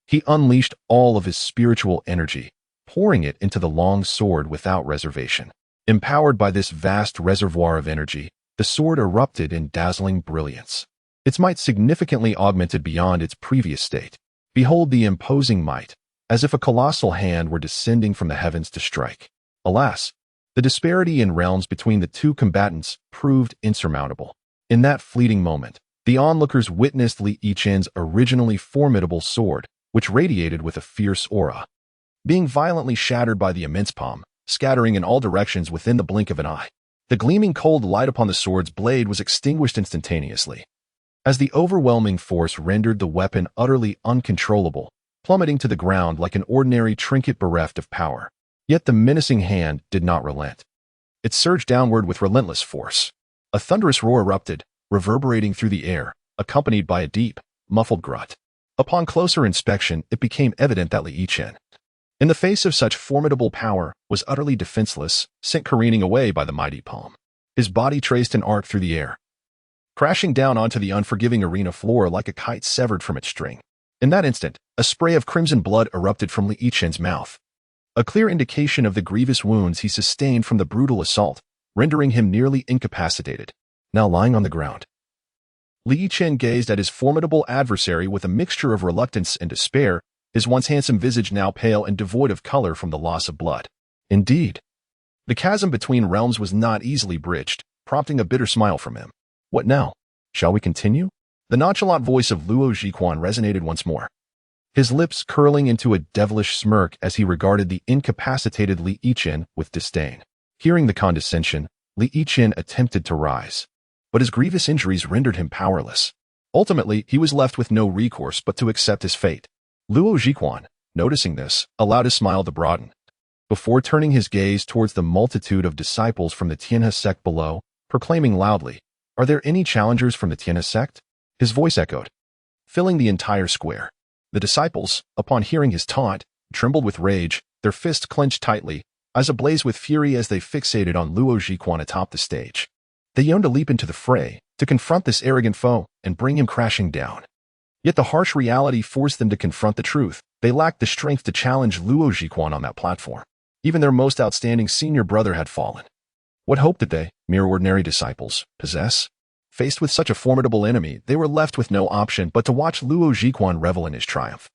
he unleashed all of his spiritual energy, pouring it into the long sword without reservation. Empowered by this vast reservoir of energy, the sword erupted in dazzling brilliance. Its might significantly augmented beyond its previous state. Behold the imposing might, as if a colossal hand were descending from the heavens to strike. Alas, the disparity in realms between the two combatants proved insurmountable. In that fleeting moment, the onlookers witnessed Li Yichen's originally formidable sword, which radiated with a fierce aura, being violently shattered by the immense palm, scattering in all directions within the blink of an eye. The gleaming cold light upon the sword's blade was extinguished instantaneously, as the overwhelming force rendered the weapon utterly uncontrollable, plummeting to the ground like an ordinary trinket bereft of power. Yet the menacing hand did not relent. It surged downward with relentless force. A thunderous roar erupted, reverberating through the air, accompanied by a deep, muffled grunt. Upon closer inspection, it became evident that Li Yichen, in the face of such formidable power, was utterly defenseless, sent careening away by the mighty palm. His body traced an arc through the air, crashing down onto the unforgiving arena floor like a kite severed from its string. In that instant, a spray of crimson blood erupted from Li Yichen's mouth, a clear indication of the grievous wounds he sustained from the brutal assault, rendering him nearly incapacitated. Now lying on the ground, Li Yichen gazed at his formidable adversary with a mixture of reluctance and despair, his once handsome visage now pale and devoid of color from the loss of blood. Indeed, the chasm between realms was not easily bridged, prompting a bitter smile from him. What now? Shall we continue? The nonchalant voice of Luo Zhiquan resonated once more, his lips curling into a devilish smirk as he regarded the incapacitated Li Yichen with disdain. Hearing the condescension, Li Yichen attempted to rise, but his grievous injuries rendered him powerless. Ultimately, he was left with no recourse but to accept his fate. Luo Zhiquan, noticing this, allowed his smile to broaden. Before turning his gaze towards the multitude of disciples from the Tianhe sect below, proclaiming loudly, "Are there any challengers from the Tianhe sect?" His voice echoed, filling the entire square. The disciples, upon hearing his taunt, trembled with rage, their fists clenched tightly, eyes ablaze with fury as they fixated on Luo Zhiquan atop the stage. They yearned to leap into the fray, to confront this arrogant foe, and bring him crashing down. Yet the harsh reality forced them to confront the truth. They lacked the strength to challenge Luo Zhiquan on that platform. Even their most outstanding senior brother had fallen. What hope did they, mere ordinary disciples, possess? Faced with such a formidable enemy, they were left with no option but to watch Luo Zhiquan revel in his triumph.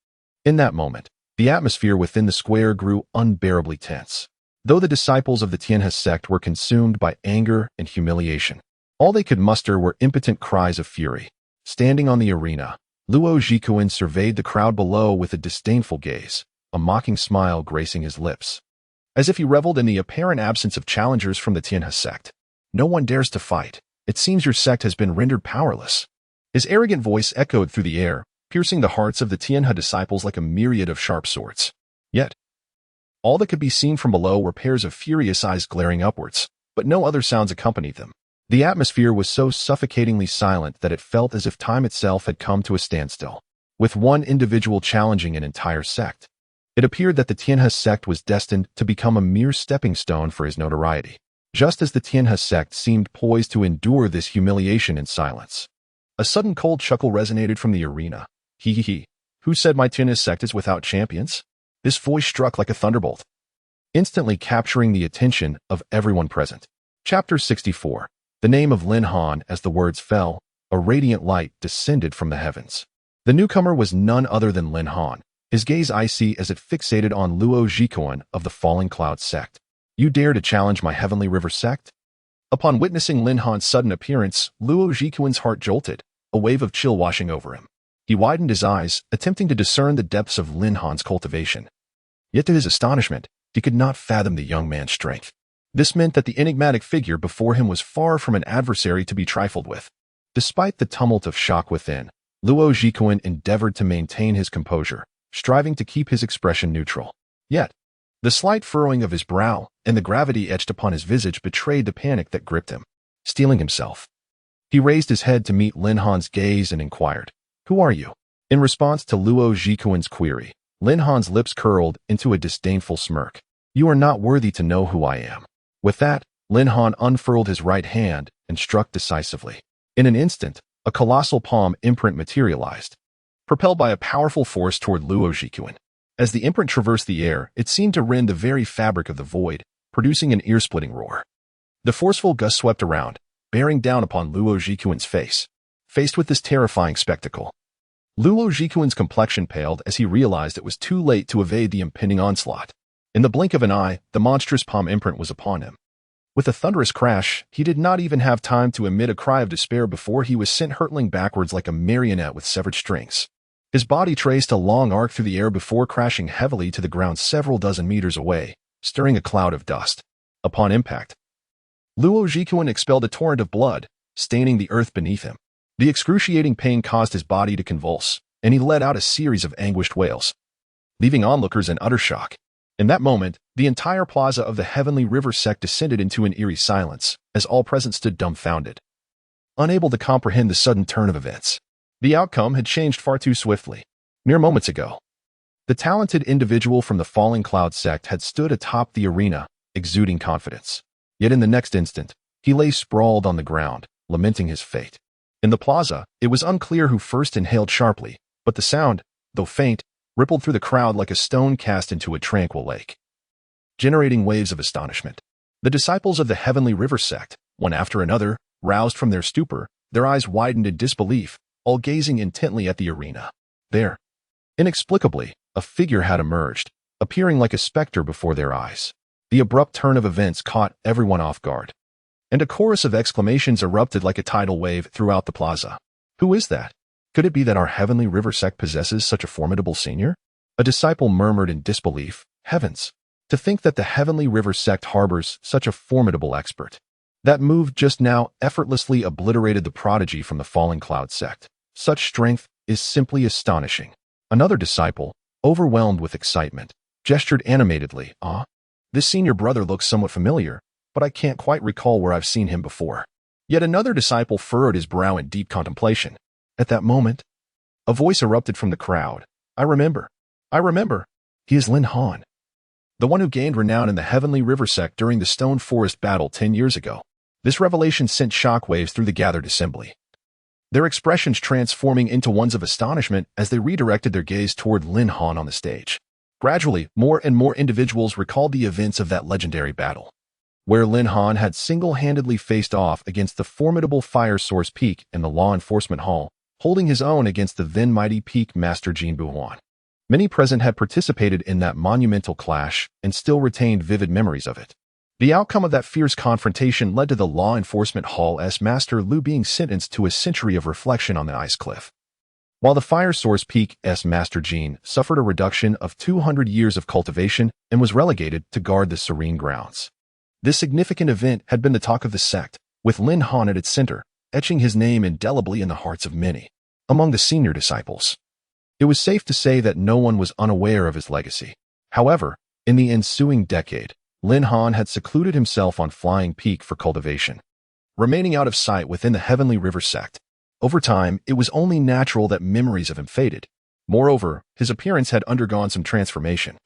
In that moment, the atmosphere within the square grew unbearably tense. Though the disciples of the Tianhe sect were consumed by anger and humiliation, all they could muster were impotent cries of fury. Standing on the arena, Luo Zhiquan surveyed the crowd below with a disdainful gaze, a mocking smile gracing his lips, as if he reveled in the apparent absence of challengers from the Tianhe sect. "No one dares to fight. It seems your sect has been rendered powerless." His arrogant voice echoed through the air, piercing the hearts of the Tianhe disciples like a myriad of sharp swords. Yet, all that could be seen from below were pairs of furious eyes glaring upwards, but no other sounds accompanied them. The atmosphere was so suffocatingly silent that it felt as if time itself had come to a standstill, with one individual challenging an entire sect. It appeared that the Tianhe sect was destined to become a mere stepping stone for his notoriety. Just as the Tianhe sect seemed poised to endure this humiliation in silence, a sudden cold chuckle resonated from the arena. He. Who said my Tianhe sect is without champions? This voice struck like a thunderbolt, instantly capturing the attention of everyone present. Chapter 64. The name of Lin Han. As the words fell, a radiant light descended from the heavens. The newcomer was none other than Lin Han, his gaze icy as it fixated on Luo Zhiquan of the Falling Cloud sect. "You dare to challenge my Heavenly River sect?" Upon witnessing Lin Han's sudden appearance, Luo Zhiquan's heart jolted, a wave of chill washing over him. He widened his eyes, attempting to discern the depths of Lin Han's cultivation. Yet to his astonishment, he could not fathom the young man's strength. This meant that the enigmatic figure before him was far from an adversary to be trifled with. Despite the tumult of shock within, Luo Zhiquan endeavored to maintain his composure, striving to keep his expression neutral. Yet, the slight furrowing of his brow and the gravity etched upon his visage betrayed the panic that gripped him. Steeling himself, he raised his head to meet Lin Han's gaze and inquired, "Who are you?" In response to Luo Zhiquan's query, Lin Han's lips curled into a disdainful smirk. "You are not worthy to know who I am." With that, Lin Han unfurled his right hand and struck decisively. In an instant, a colossal palm imprint materialized, propelled by a powerful force toward Luo Zhiquan. As the imprint traversed the air, it seemed to rend the very fabric of the void, producing an ear-splitting roar. The forceful gust swept around, bearing down upon Luo Zhikuan's face. Faced with this terrifying spectacle, Luo Zhikuan's complexion paled as he realized it was too late to evade the impending onslaught. In the blink of an eye, the monstrous palm imprint was upon him. With a thunderous crash, he did not even have time to emit a cry of despair before he was sent hurtling backwards like a marionette with severed strings. His body traced a long arc through the air before crashing heavily to the ground several dozen meters away, stirring a cloud of dust. Upon impact, Luo Zhikuan expelled a torrent of blood, staining the earth beneath him. The excruciating pain caused his body to convulse, and he let out a series of anguished wails, leaving onlookers in utter shock. In that moment, the entire plaza of the Heavenly River sect descended into an eerie silence, as all present stood dumbfounded, unable to comprehend the sudden turn of events. The outcome had changed far too swiftly. Mere moments ago, the talented individual from the Falling Cloud sect had stood atop the arena, exuding confidence. Yet in the next instant, he lay sprawled on the ground, lamenting his fate. In the plaza, it was unclear who first inhaled sharply, but the sound, though faint, rippled through the crowd like a stone cast into a tranquil lake, generating waves of astonishment. The disciples of the Heavenly River sect, one after another, roused from their stupor, their eyes widened in disbelief, all gazing intently at the arena. There, inexplicably, a figure had emerged, appearing like a specter before their eyes. The abrupt turn of events caught everyone off guard, and a chorus of exclamations erupted like a tidal wave throughout the plaza. Who is that? Could it be that our Heavenly River sect possesses such a formidable senior? A disciple murmured in disbelief. Heavens! To think that the Heavenly River sect harbors such a formidable expert. That move just now effortlessly obliterated the prodigy from the Falling Cloud sect. Such strength is simply astonishing. Another disciple, overwhelmed with excitement, gestured animatedly. This senior brother looks somewhat familiar, but I can't quite recall where I've seen him before. Yet another disciple furrowed his brow in deep contemplation. At that moment, a voice erupted from the crowd. I remember. He is Lin Han, the one who gained renown in the Heavenly River sect during the Stone Forest battle 10 years ago. This revelation sent shockwaves through the gathered assembly, their expressions transforming into ones of astonishment as they redirected their gaze toward Lin Han on the stage. Gradually, more and more individuals recalled the events of that legendary battle, where Lin Han had single-handedly faced off against the formidable Fire Source Peak in the Law Enforcement Hall, holding his own against the then mighty Peak Master Jin Buhuan. Many present had participated in that monumental clash and still retained vivid memories of it. The outcome of that fierce confrontation led to the Law Enforcement Hall's Master Lu being sentenced to a century of reflection on the ice cliff, while the Fire Source Peak's Master Jin suffered a reduction of 200 years of cultivation and was relegated to guard the serene grounds. This significant event had been the talk of the sect, with Lin Han at its center, etching his name indelibly in the hearts of many. Among the senior disciples, it was safe to say that no one was unaware of his legacy. However, in the ensuing decade, Lin Han had secluded himself on Flying Peak for cultivation, remaining out of sight within the Heavenly River sect. Over time, it was only natural that memories of him faded. Moreover, his appearance had undergone some transformation.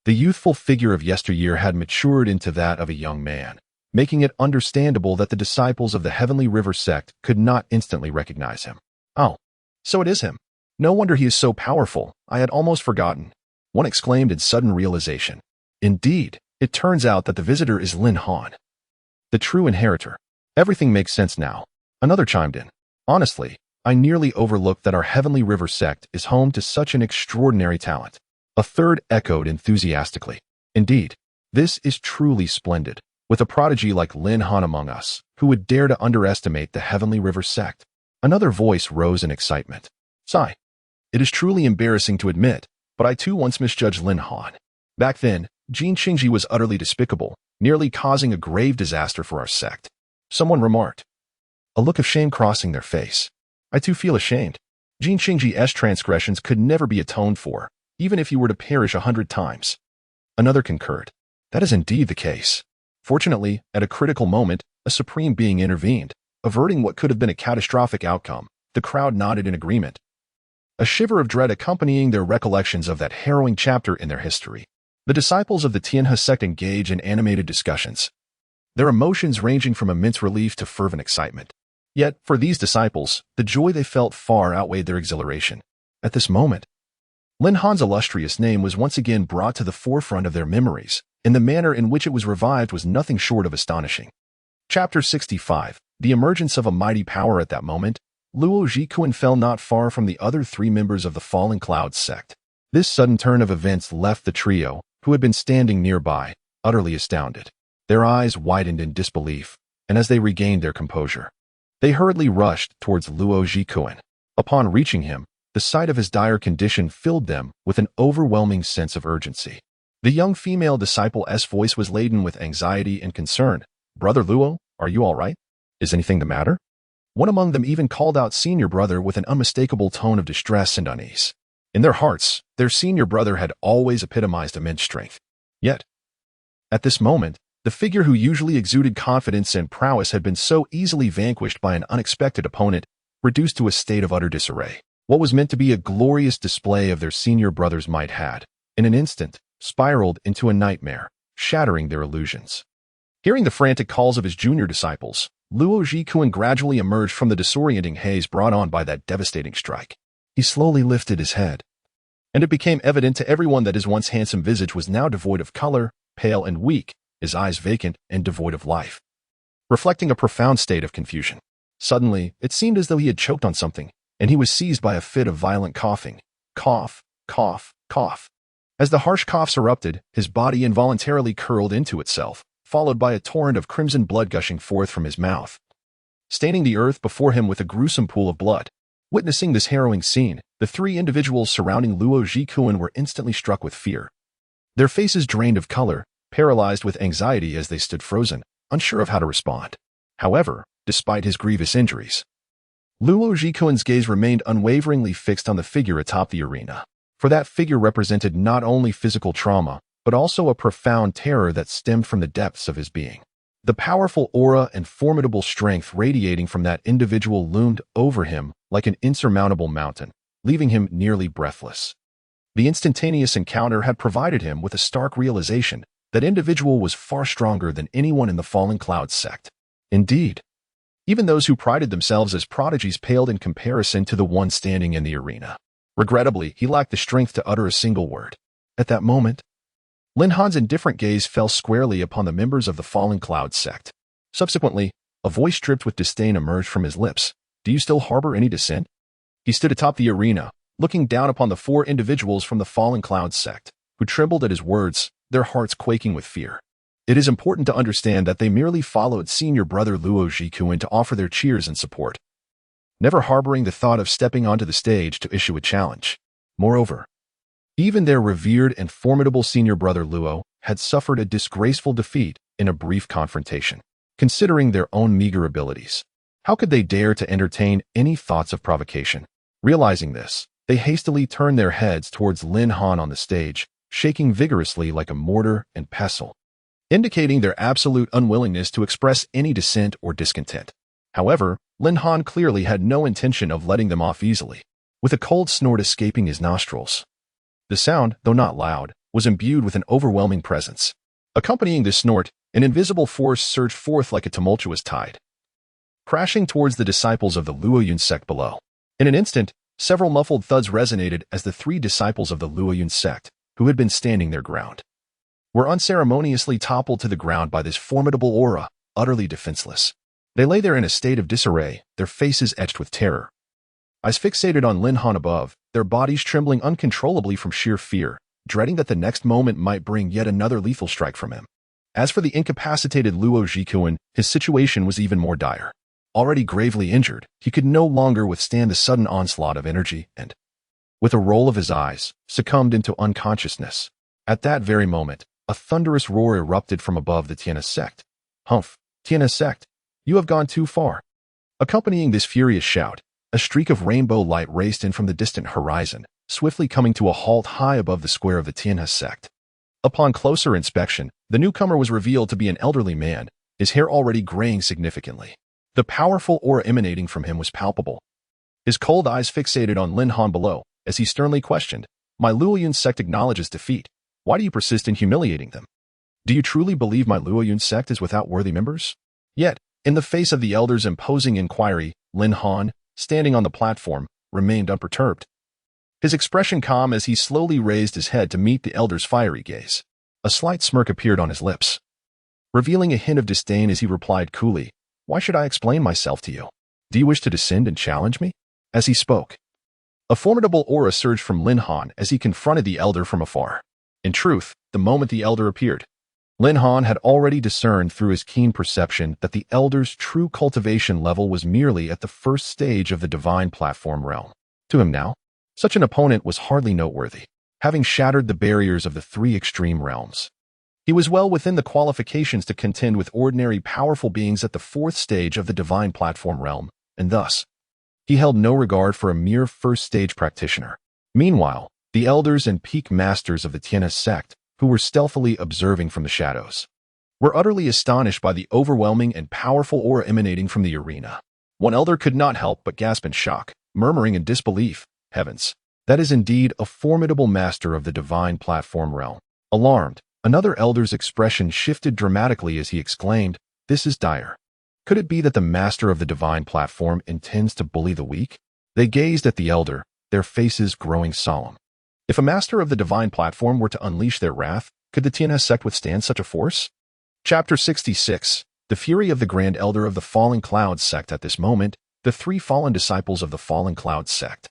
The youthful figure of yesteryear had matured into that of a young man, making it understandable that the disciples of the Heavenly River sect could not instantly recognize him. Oh, so it is him. No wonder he is so powerful. I had almost forgotten. One exclaimed in sudden realization. Indeed, it turns out that the visitor is Lin Han, the true inheritor. Everything makes sense now. Another chimed in. Honestly, I nearly overlooked that our Heavenly River sect is home to such an extraordinary talent. A third echoed enthusiastically. Indeed, this is truly splendid. With a prodigy like Lin Han among us, who would dare to underestimate the Heavenly River sect? Another voice rose in excitement. Sigh. It is truly embarrassing to admit, but I too once misjudged Lin Han. Back then, Jin Qingji was utterly despicable, nearly causing a grave disaster for our sect. Someone remarked, a look of shame crossing their face. I too feel ashamed. Jin Qingji's transgressions could never be atoned for, even if he were to perish 100 times. Another concurred. That is indeed the case. Fortunately, at a critical moment, a supreme being intervened, averting what could have been a catastrophic outcome. The crowd nodded in agreement, a shiver of dread accompanying their recollections of that harrowing chapter in their history. The disciples of the Tianhe sect engage in animated discussions, their emotions ranging from immense relief to fervent excitement. Yet, for these disciples, the joy they felt far outweighed their exhilaration. At this moment, Lin Han's illustrious name was once again brought to the forefront of their memories, and the manner in which it was revived was nothing short of astonishing. Chapter 65. The emergence of a mighty power. At that moment, Luo Jikuan fell not far from the other three members of the Fallen Clouds sect. This sudden turn of events left the trio, who had been standing nearby, utterly astounded. Their eyes widened in disbelief, and as they regained their composure, they hurriedly rushed towards Luo Jikuan. Upon reaching him, the sight of his dire condition filled them with an overwhelming sense of urgency. The young female disciple's voice was laden with anxiety and concern. "Brother Luo, are you all right? Is anything the matter?" One among them even called out senior brother with an unmistakable tone of distress and unease. In their hearts, their senior brother had always epitomized immense strength. Yet, at this moment, the figure who usually exuded confidence and prowess had been so easily vanquished by an unexpected opponent, reduced to a state of utter disarray. What was meant to be a glorious display of their senior brother's might had, in an instant, spiraled into a nightmare, shattering their illusions. Hearing the frantic calls of his junior disciples, Luo Jikuan gradually emerged from the disorienting haze brought on by that devastating strike. He slowly lifted his head, and it became evident to everyone that his once handsome visage was now devoid of color, pale and weak, his eyes vacant and devoid of life, reflecting a profound state of confusion. Suddenly, it seemed as though he had choked on something, and he was seized by a fit of violent coughing. Cough, cough, cough. As the harsh coughs erupted, his body involuntarily curled into itself, followed by a torrent of crimson blood gushing forth from his mouth, staining the earth before him with a gruesome pool of blood. Witnessing this harrowing scene, the three individuals surrounding Luo Jikuan were instantly struck with fear. Their faces drained of color, paralyzed with anxiety as they stood frozen, unsure of how to respond. However, despite his grievous injuries, Luo Jikuan's gaze remained unwaveringly fixed on the figure atop the arena. For that figure represented not only physical trauma, but also a profound terror that stemmed from the depths of his being. The powerful aura and formidable strength radiating from that individual loomed over him like an insurmountable mountain, leaving him nearly breathless. The instantaneous encounter had provided him with a stark realization that individual was far stronger than anyone in the Fallen Clouds sect. Indeed, even those who prided themselves as prodigies paled in comparison to the one standing in the arena. Regrettably, he lacked the strength to utter a single word. At that moment, Lin Han's indifferent gaze fell squarely upon the members of the Fallen Clouds sect. Subsequently, a voice dripped with disdain emerged from his lips. "Do you still harbor any dissent?" He stood atop the arena, looking down upon the four individuals from the Fallen Clouds sect, who trembled at his words, their hearts quaking with fear. It is important to understand that they merely followed senior brother Luo Jikuan to offer their cheers and support, never harboring the thought of stepping onto the stage to issue a challenge. Moreover, even their revered and formidable senior brother Luo had suffered a disgraceful defeat in a brief confrontation. Considering their own meager abilities, how could they dare to entertain any thoughts of provocation? Realizing this, they hastily turned their heads towards Lin Han on the stage, shaking vigorously like a mortar and pestle, indicating their absolute unwillingness to express any dissent or discontent. However, Lin Han clearly had no intention of letting them off easily, with a cold snort escaping his nostrils. The sound, though not loud, was imbued with an overwhelming presence. Accompanying this snort, an invisible force surged forth like a tumultuous tide, crashing towards the disciples of the Luoyun sect below. In an instant, several muffled thuds resonated as the three disciples of the Luoyun sect, who had been standing their ground, were unceremoniously toppled to the ground by this formidable aura, utterly defenseless. They lay there in a state of disarray, their faces etched with terror. Eyes fixated on Lin Han above, their bodies trembling uncontrollably from sheer fear, dreading that the next moment might bring yet another lethal strike from him. As for the incapacitated Luo Jikuan, his situation was even more dire. Already gravely injured, he could no longer withstand the sudden onslaught of energy and, with a roll of his eyes, succumbed into unconsciousness. At that very moment, a thunderous roar erupted from above the Tiana sect. "Humph, Tiana sect, you have gone too far." Accompanying this furious shout, a streak of rainbow light raced in from the distant horizon, swiftly coming to a halt high above the square of the Tianhe sect. Upon closer inspection, the newcomer was revealed to be an elderly man, his hair already graying significantly. The powerful aura emanating from him was palpable. His cold eyes fixated on Lin Han below, as he sternly questioned, "My Luoyun sect acknowledges defeat. Why do you persist in humiliating them? Do you truly believe my Luoyun sect is without worthy members?" Yet, in the face of the elder's imposing inquiry, Lin Han, standing on the platform, remained unperturbed. his expression calm as he slowly raised his head to meet the elder's fiery gaze. A slight smirk appeared on his lips, revealing a hint of disdain as he replied coolly, "Why should I explain myself to you? Do you wish to descend and challenge me?" As he spoke, a formidable aura surged from Lin Han as he confronted the elder from afar. In truth, the moment the elder appeared, Lin Han had already discerned through his keen perception that the elder's true cultivation level was merely at the first stage of the divine platform realm. To him now, such an opponent was hardly noteworthy, having shattered the barriers of the three extreme realms. He was well within the qualifications to contend with ordinary powerful beings at the fourth stage of the divine platform realm, and thus, he held no regard for a mere first-stage practitioner. Meanwhile, the elders and peak masters of the Tianhe sect, who were stealthily observing from the shadows, were utterly astonished by the overwhelming and powerful aura emanating from the arena. One elder could not help but gasp in shock, murmuring in disbelief, "Heavens, that is indeed a formidable master of the divine platform realm." Alarmed, another elder's expression shifted dramatically as he exclaimed, "This is dire. Could it be that the master of the divine platform intends to bully the weak?" They gazed at the elder, their faces growing solemn. If a master of the divine platform were to unleash their wrath, could the Tianhe sect withstand such a force? Chapter 66. The Fury of the Grand Elder of the Fallen Cloud Sect. At this moment, the three fallen disciples of the Fallen Cloud Sect,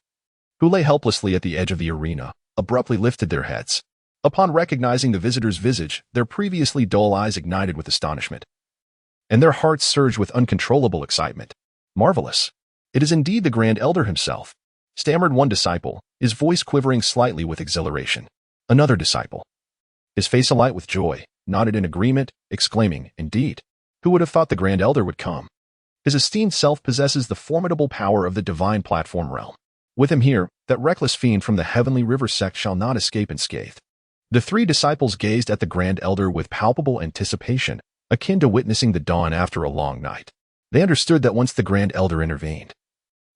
who lay helplessly at the edge of the arena, abruptly lifted their heads. Upon recognizing the visitor's visage, their previously dull eyes ignited with astonishment, and their hearts surged with uncontrollable excitement. "Marvelous! It is indeed the Grand Elder himself," stammered one disciple, his voice quivering slightly with exhilaration. Another disciple, his face alight with joy, nodded in agreement, exclaiming, "Indeed, who would have thought the Grand Elder would come? His esteemed self possesses the formidable power of the divine platform realm. With him here, that reckless fiend from the Heavenly River sect shall not escape unscathed." The three disciples gazed at the Grand Elder with palpable anticipation, akin to witnessing the dawn after a long night. They understood that once the Grand Elder intervened,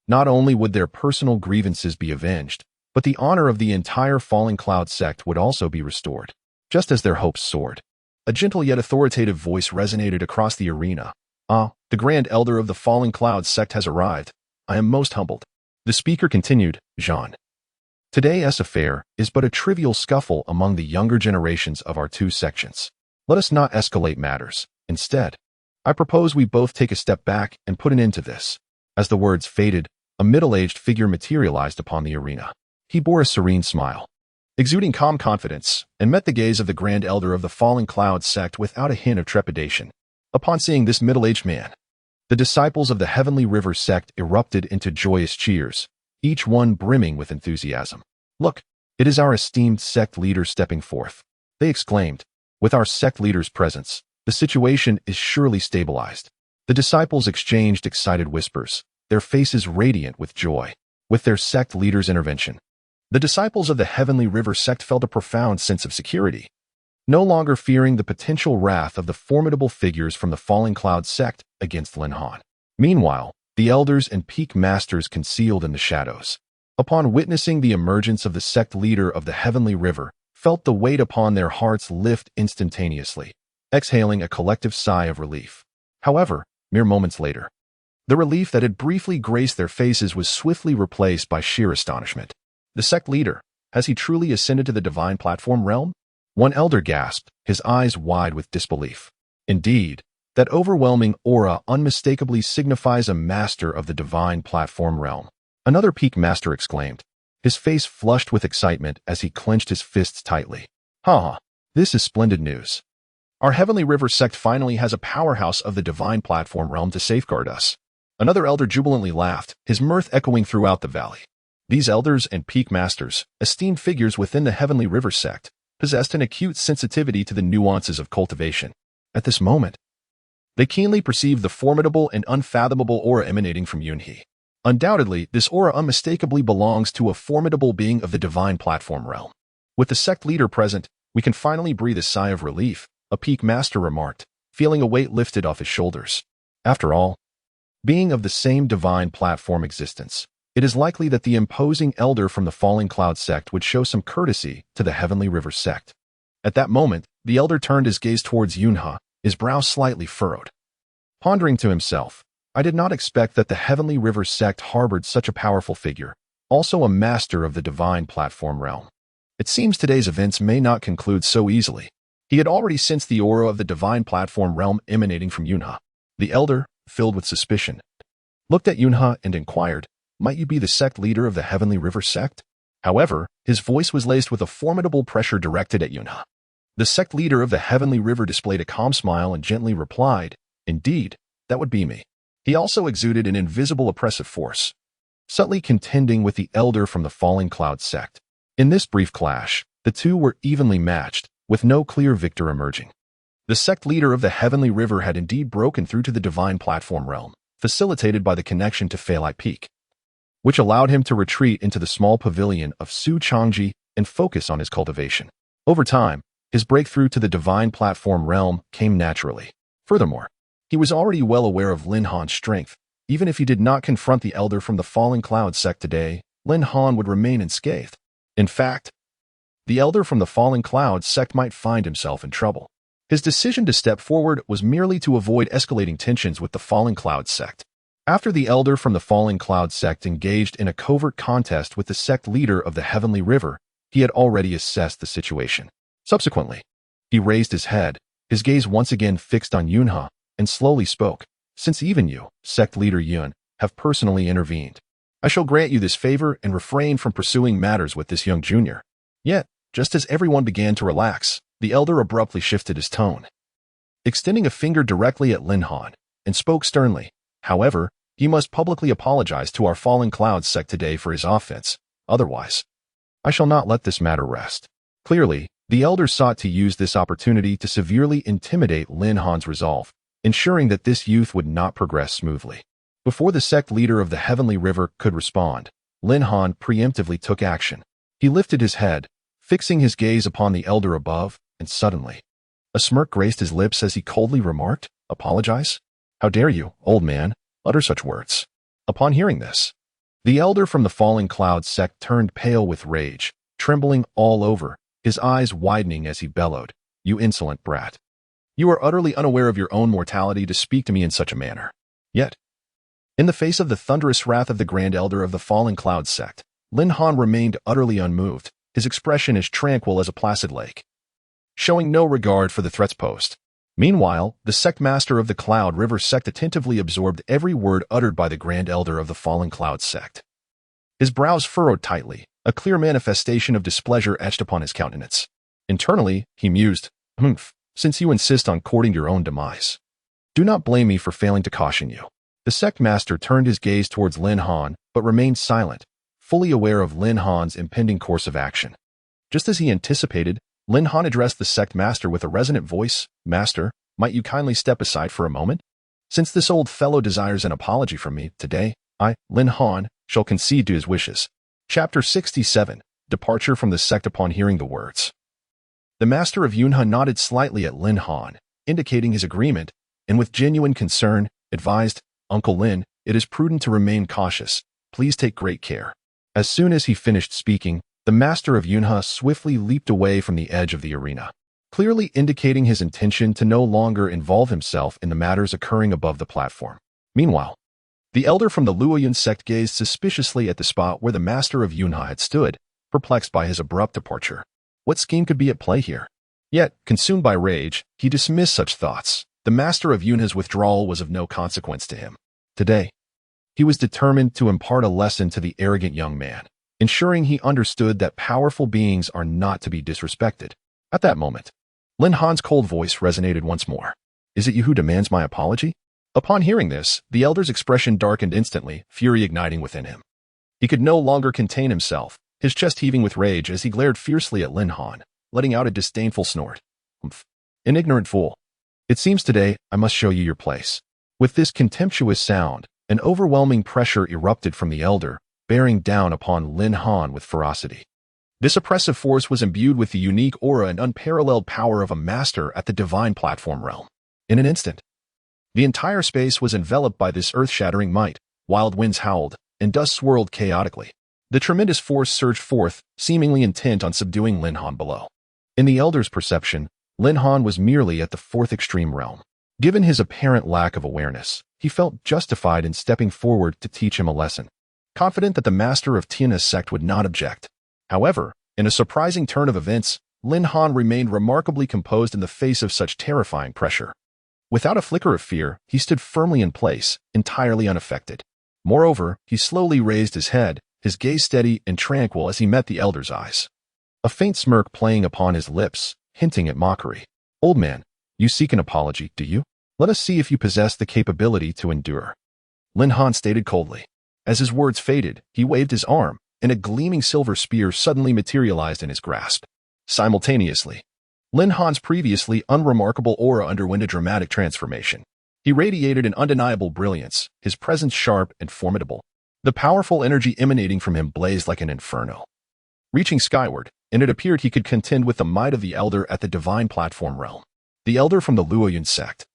not only would their personal grievances be avenged, but the honor of the entire Fallen Cloud sect would also be restored. Just as their hopes soared, a gentle yet authoritative voice resonated across the arena. "Ah, the Grand Elder of the Fallen Cloud sect has arrived. I am most humbled." The speaker continued, "Jean, today's affair is but a trivial scuffle among the younger generations of our two sections. Let us not escalate matters. Instead, I propose we both take a step back and put an end to this." As the words faded, a middle-aged figure materialized upon the arena. He bore a serene smile, exuding calm confidence, and met the gaze of the Grand Elder of the Fallen Cloud sect without a hint of trepidation. Upon seeing this middle-aged man, the disciples of the Heavenly River sect erupted into joyous cheers, each one brimming with enthusiasm. "Look, it is our esteemed sect leader stepping forth," they exclaimed. "With our sect leader's presence, the situation is surely stabilized." The disciples exchanged excited whispers, their faces radiant with joy. With their sect leader's intervention, the disciples of the Heavenly River sect felt a profound sense of security, no longer fearing the potential wrath of the formidable figures from the Fallen Cloud sect against Lin Han. Meanwhile, the elders and peak masters concealed in the shadows, upon witnessing the emergence of the sect leader of the Heavenly River, felt the weight upon their hearts lift instantaneously, exhaling a collective sigh of relief. However, mere moments later, the relief that had briefly graced their faces was swiftly replaced by sheer astonishment. The sect leader, has he truly ascended to the divine platform realm? One elder gasped, his eyes wide with disbelief. Indeed, that overwhelming aura unmistakably signifies a master of the divine platform realm. Another peak master exclaimed, his face flushed with excitement as he clenched his fists tightly. "Ha! This is splendid news. Our Heavenly River sect finally has a powerhouse of the divine platform realm to safeguard us." Another elder jubilantly laughed, his mirth echoing throughout the valley. These elders and peak masters, esteemed figures within the Heavenly River sect, possessed an acute sensitivity to the nuances of cultivation. At this moment, they keenly perceived the formidable and unfathomable aura emanating from Yunhe. Undoubtedly, this aura unmistakably belongs to a formidable being of the divine platform realm. With the sect leader present, we can finally breathe a sigh of relief, a peak master remarked, feeling a weight lifted off his shoulders. After all, being of the same divine platform existence, it is likely that the imposing elder from the Falling Cloud sect would show some courtesy to the Heavenly River sect. At that moment, the elder turned his gaze towards Yunhe, his brow slightly furrowed. Pondering to himself, I did not expect that the Heavenly River sect harbored such a powerful figure. also a master of the divine platform realm. It seems today's events may not conclude so easily. He had already sensed the aura of the divine platform realm emanating from Yunha. The elder, filled with suspicion, looked at Yunha and inquired, "Might you be the sect leader of the Heavenly River sect?" However, his voice was laced with a formidable pressure directed at Yunha. The sect leader of the Heavenly River displayed a calm smile and gently replied, "Indeed, that would be me." He also exuded an invisible oppressive force, subtly contending with the elder from the Falling Cloud sect. In this brief clash, the two were evenly matched, with no clear victor emerging. The sect leader of the Heavenly River had indeed broken through to the divine platform realm, facilitated by the connection to Phalite Peak, which allowed him to retreat into the small pavilion of Su Changji and focus on his cultivation. Over time, his breakthrough to the divine platform realm came naturally. Furthermore, he was already well aware of Lin Han's strength. Even if he did not confront the elder from the Falling Cloud sect today, Lin Han would remain unscathed. In fact, the elder from the Falling Cloud sect might find himself in trouble. His decision to step forward was merely to avoid escalating tensions with the Falling Cloud sect. After the elder from the Falling Cloud sect engaged in a covert contest with the sect leader of the Heavenly River, he had already assessed the situation. Subsequently, he raised his head, his gaze once again fixed on Yunha, and slowly spoke, "Since even you, sect leader Yun, have personally intervened, I shall grant you this favor and refrain from pursuing matters with this young junior." Yet, just as everyone began to relax, the elder abruptly shifted his tone, extending a finger directly at Lin Han, and spoke sternly, "However, he must publicly apologize to our Falling Cloud sect today for his offense. Otherwise, I shall not let this matter rest." Clearly, the elder sought to use this opportunity to severely intimidate Lin Han's resolve, ensuring that this youth would not progress smoothly. Before the sect leader of the Heavenly River could respond, Lin Han preemptively took action. He lifted his head, fixing his gaze upon the elder above, and suddenly, a smirk graced his lips as he coldly remarked, "Apologize? How dare you, old man, utter such words?" Upon hearing this, the elder from the Falling Cloud sect turned pale with rage, trembling all over, his eyes widening as he bellowed, "You insolent brat. You are utterly unaware of your own mortality to speak to me in such a manner." Yet, in the face of the thunderous wrath of the Grand Elder of the Falling Cloud sect, Lin Han remained utterly unmoved, his expression as tranquil as a placid lake, showing no regard for the threats posed. Meanwhile, the sect master of the Cloud River sect attentively absorbed every word uttered by the Grand Elder of the Falling Cloud sect. His brows furrowed tightly, a clear manifestation of displeasure etched upon his countenance. Internally, he mused, "Humph, since you insist on courting your own demise, do not blame me for failing to caution you." The sect master turned his gaze towards Lin Han, but remained silent, fully aware of Lin Han's impending course of action. Just as he anticipated, Lin Han addressed the sect master with a resonant voice, "Master, might you kindly step aside for a moment? Since this old fellow desires an apology from me, today, I, Lin Han, shall concede to his wishes." Chapter 67, Departure from the Sect. Upon hearing the words, the master of Yunha nodded slightly at Lin Han, indicating his agreement, and with genuine concern, advised, "Uncle Lin, it is prudent to remain cautious. Please take great care." As soon as he finished speaking, the master of Yunha swiftly leaped away from the edge of the arena, clearly indicating his intention to no longer involve himself in the matters occurring above the platform. Meanwhile, the elder from the Luoyun sect gazed suspiciously at the spot where the master of Yunha had stood, perplexed by his abrupt departure. What scheme could be at play here? Yet, consumed by rage, he dismissed such thoughts. The master of Yunha's withdrawal was of no consequence to him. Today, he was determined to impart a lesson to the arrogant young man, ensuring he understood that powerful beings are not to be disrespected. At that moment, Lin Han's cold voice resonated once more. "Is it you who demands my apology?" Upon hearing this, the elder's expression darkened instantly, fury igniting within him. He could no longer contain himself, his chest heaving with rage as he glared fiercely at Lin Han, letting out a disdainful snort. "Humph. An ignorant fool. It seems today I must show you your place." With this contemptuous sound, an overwhelming pressure erupted from the elder, bearing down upon Lin Han with ferocity. This oppressive force was imbued with the unique aura and unparalleled power of a master at the divine platform realm. In an instant, the entire space was enveloped by this earth-shattering might. Wild winds howled, and dust swirled chaotically. The tremendous force surged forth, seemingly intent on subduing Lin Han below. In the elder's perception, Lin Han was merely at the fourth extreme realm. Given his apparent lack of awareness, he felt justified in stepping forward to teach him a lesson. confident that the master of Tiana's sect would not object. However, in a surprising turn of events, Lin Han remained remarkably composed in the face of such terrifying pressure. Without a flicker of fear, he stood firmly in place, entirely unaffected. Moreover, he slowly raised his head, his gaze steady and tranquil as he met the elder's eyes. A faint smirk playing upon his lips, hinting at mockery. "Old man, you seek an apology, do you? Let us see if you possess the capability to endure," Lin Han stated coldly. As his words faded, he waved his arm, and a gleaming silver spear suddenly materialized in his grasp. Simultaneously, Lin Han's previously unremarkable aura underwent a dramatic transformation. He radiated an undeniable brilliance, his presence sharp and formidable. The powerful energy emanating from him blazed like an inferno, reaching skyward, and it appeared he could contend with the might of the elder at the divine platform realm. The elder from the Luoyun sect.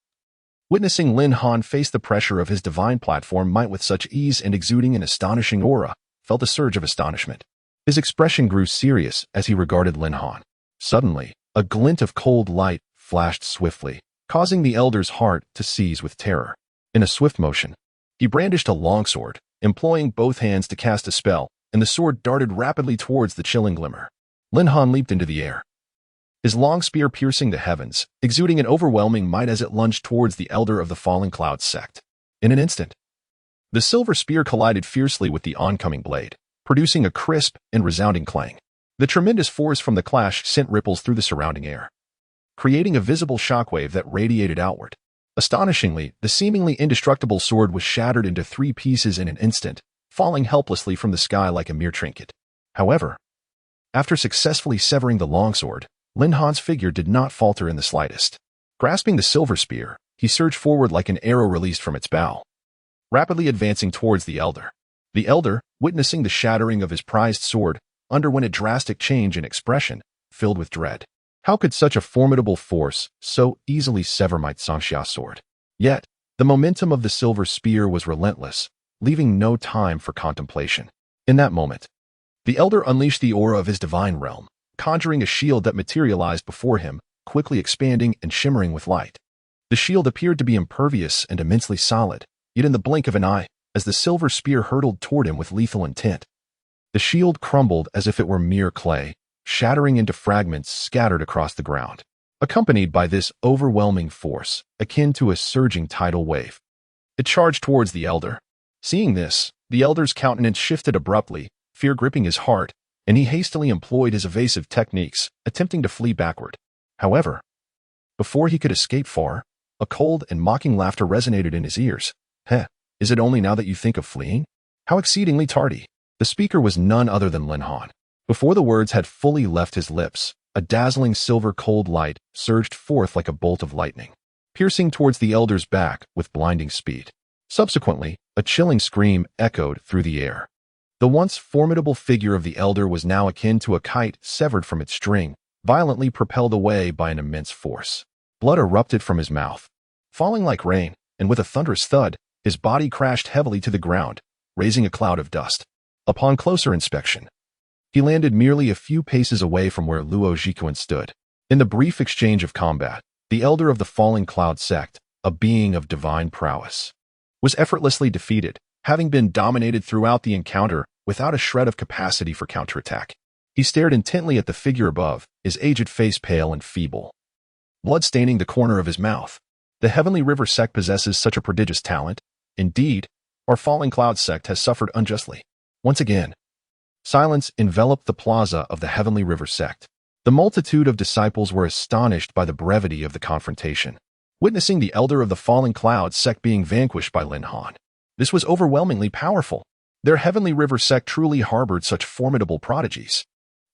Witnessing Lin Han face the pressure of his divine platform might with such ease and exuding an astonishing aura, felt a surge of astonishment. His expression grew serious as he regarded Lin Han. Suddenly, a glint of cold light flashed swiftly, causing the elder's heart to seize with terror. In a swift motion, he brandished a longsword, employing both hands to cast a spell, and the sword darted rapidly towards the chilling glimmer. Lin Han leaped into the air, his long spear piercing the heavens, exuding an overwhelming might as it lunged towards the elder of the fallen clouds sect. In an instant, the silver spear collided fiercely with the oncoming blade, producing a crisp and resounding clang. The tremendous force from the clash sent ripples through the surrounding air, creating a visible shockwave that radiated outward. Astonishingly, the seemingly indestructible sword was shattered into 3 pieces in an instant, falling helplessly from the sky like a mere trinket. However, after successfully severing the longsword, Lin Han's figure did not falter in the slightest. Grasping the silver spear, he surged forward like an arrow released from its bow, rapidly advancing towards the elder. The elder, witnessing the shattering of his prized sword, underwent a drastic change in expression, filled with dread. How could such a formidable force so easily sever my Zhangxia sword? Yet, the momentum of the silver spear was relentless, leaving no time for contemplation. In that moment, the elder unleashed the aura of his divine realm, conjuring a shield that materialized before him, quickly expanding and shimmering with light. The shield appeared to be impervious and immensely solid, yet in the blink of an eye, as the silver spear hurtled toward him with lethal intent, the shield crumbled as if it were mere clay, shattering into fragments scattered across the ground. Accompanied by this overwhelming force, akin to a surging tidal wave, it charged towards the elder. Seeing this, the elder's countenance shifted abruptly, fear gripping his heart, and he hastily employed his evasive techniques, attempting to flee backward. However, before he could escape far, a cold and mocking laughter resonated in his ears. "Heh, is it only now that you think of fleeing? How exceedingly tardy." The speaker was none other than Lin Han. Before the words had fully left his lips, a dazzling silver cold light surged forth like a bolt of lightning, piercing towards the elder's back with blinding speed. Subsequently, a chilling scream echoed through the air. The once formidable figure of the elder was now akin to a kite severed from its string, violently propelled away by an immense force. Blood erupted from his mouth, falling like rain, and with a thunderous thud, his body crashed heavily to the ground, raising a cloud of dust. Upon closer inspection, he landed merely a few paces away from where Luo Zhikuan stood. In the brief exchange of combat, the elder of the falling cloud sect, a being of divine prowess, was effortlessly defeated, having been dominated throughout the encounter without a shred of capacity for counterattack. He stared intently at the figure above, his aged face pale and feeble, blood staining the corner of his mouth. The Heavenly River sect possesses such a prodigious talent. Indeed, our falling cloud sect has suffered unjustly. Once again, silence enveloped the plaza of the Heavenly River sect. The multitude of disciples were astonished by the brevity of the confrontation, witnessing the elder of the falling cloud sect being vanquished by Lin Han. This was overwhelmingly powerful. Their Heavenly River sect truly harbored such formidable prodigies.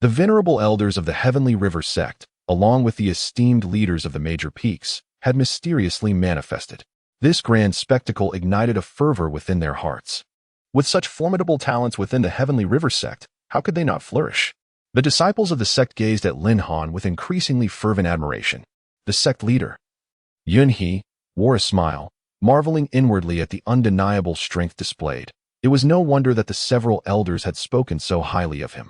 The venerable elders of the Heavenly River sect, along with the esteemed leaders of the major peaks, had mysteriously manifested. This grand spectacle ignited a fervor within their hearts. With such formidable talents within the Heavenly River sect, how could they not flourish? The disciples of the sect gazed at Lin Han with increasingly fervent admiration. The sect leader, Yun He, wore a smile, marveling inwardly at the undeniable strength displayed. It was no wonder that the several elders had spoken so highly of him.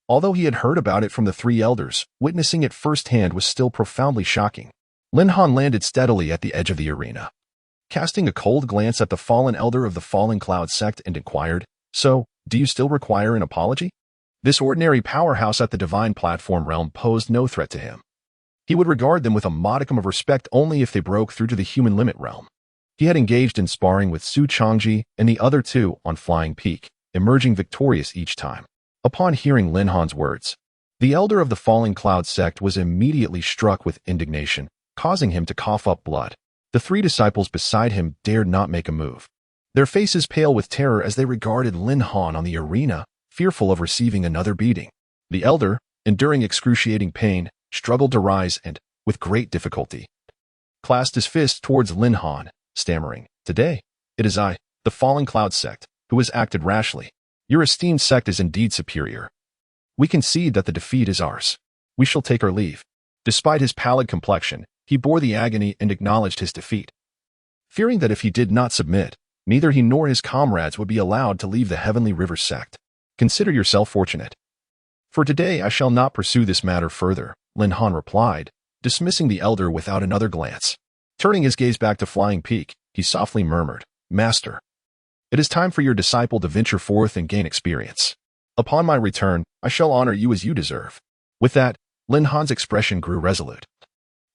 Although he had heard about it from the 3 elders, witnessing it firsthand was still profoundly shocking. Lin Han landed steadily at the edge of the arena, casting a cold glance at the fallen elder of the falling cloud sect and inquired, "So, Do you still require an apology? This ordinary powerhouse at the divine platform realm posed no threat to him. He would regard them with a modicum of respect only if they broke through to the human limit realm. He had engaged in sparring with Su Changji and the other two on Flying Peak, emerging victorious each time. Upon hearing Lin Han's words, the elder of the Falling Cloud sect was immediately struck with indignation, causing him to cough up blood. The three disciples beside him dared not make a move, their faces pale with terror as they regarded Lin Han on the arena, fearful of receiving another beating. The elder, enduring excruciating pain, struggled to rise and, with great difficulty, clasped his fist towards Lin Han, stammering, "Today, it is I, the Falling Cloud sect, who has acted rashly. Your esteemed sect is indeed superior. We concede that the defeat is ours. We shall take our leave." Despite his pallid complexion, he bore the agony and acknowledged his defeat, fearing that if he did not submit, neither he nor his comrades would be allowed to leave the Heavenly River sect. "Consider yourself fortunate. For today I shall not pursue this matter further," Lin Han replied, dismissing the elder without another glance. Turning his gaze back to Flying Peak, he softly murmured, "Master, it is time for your disciple to venture forth and gain experience. Upon my return, I shall honor you as you deserve." With that, Lin Han's expression grew resolute,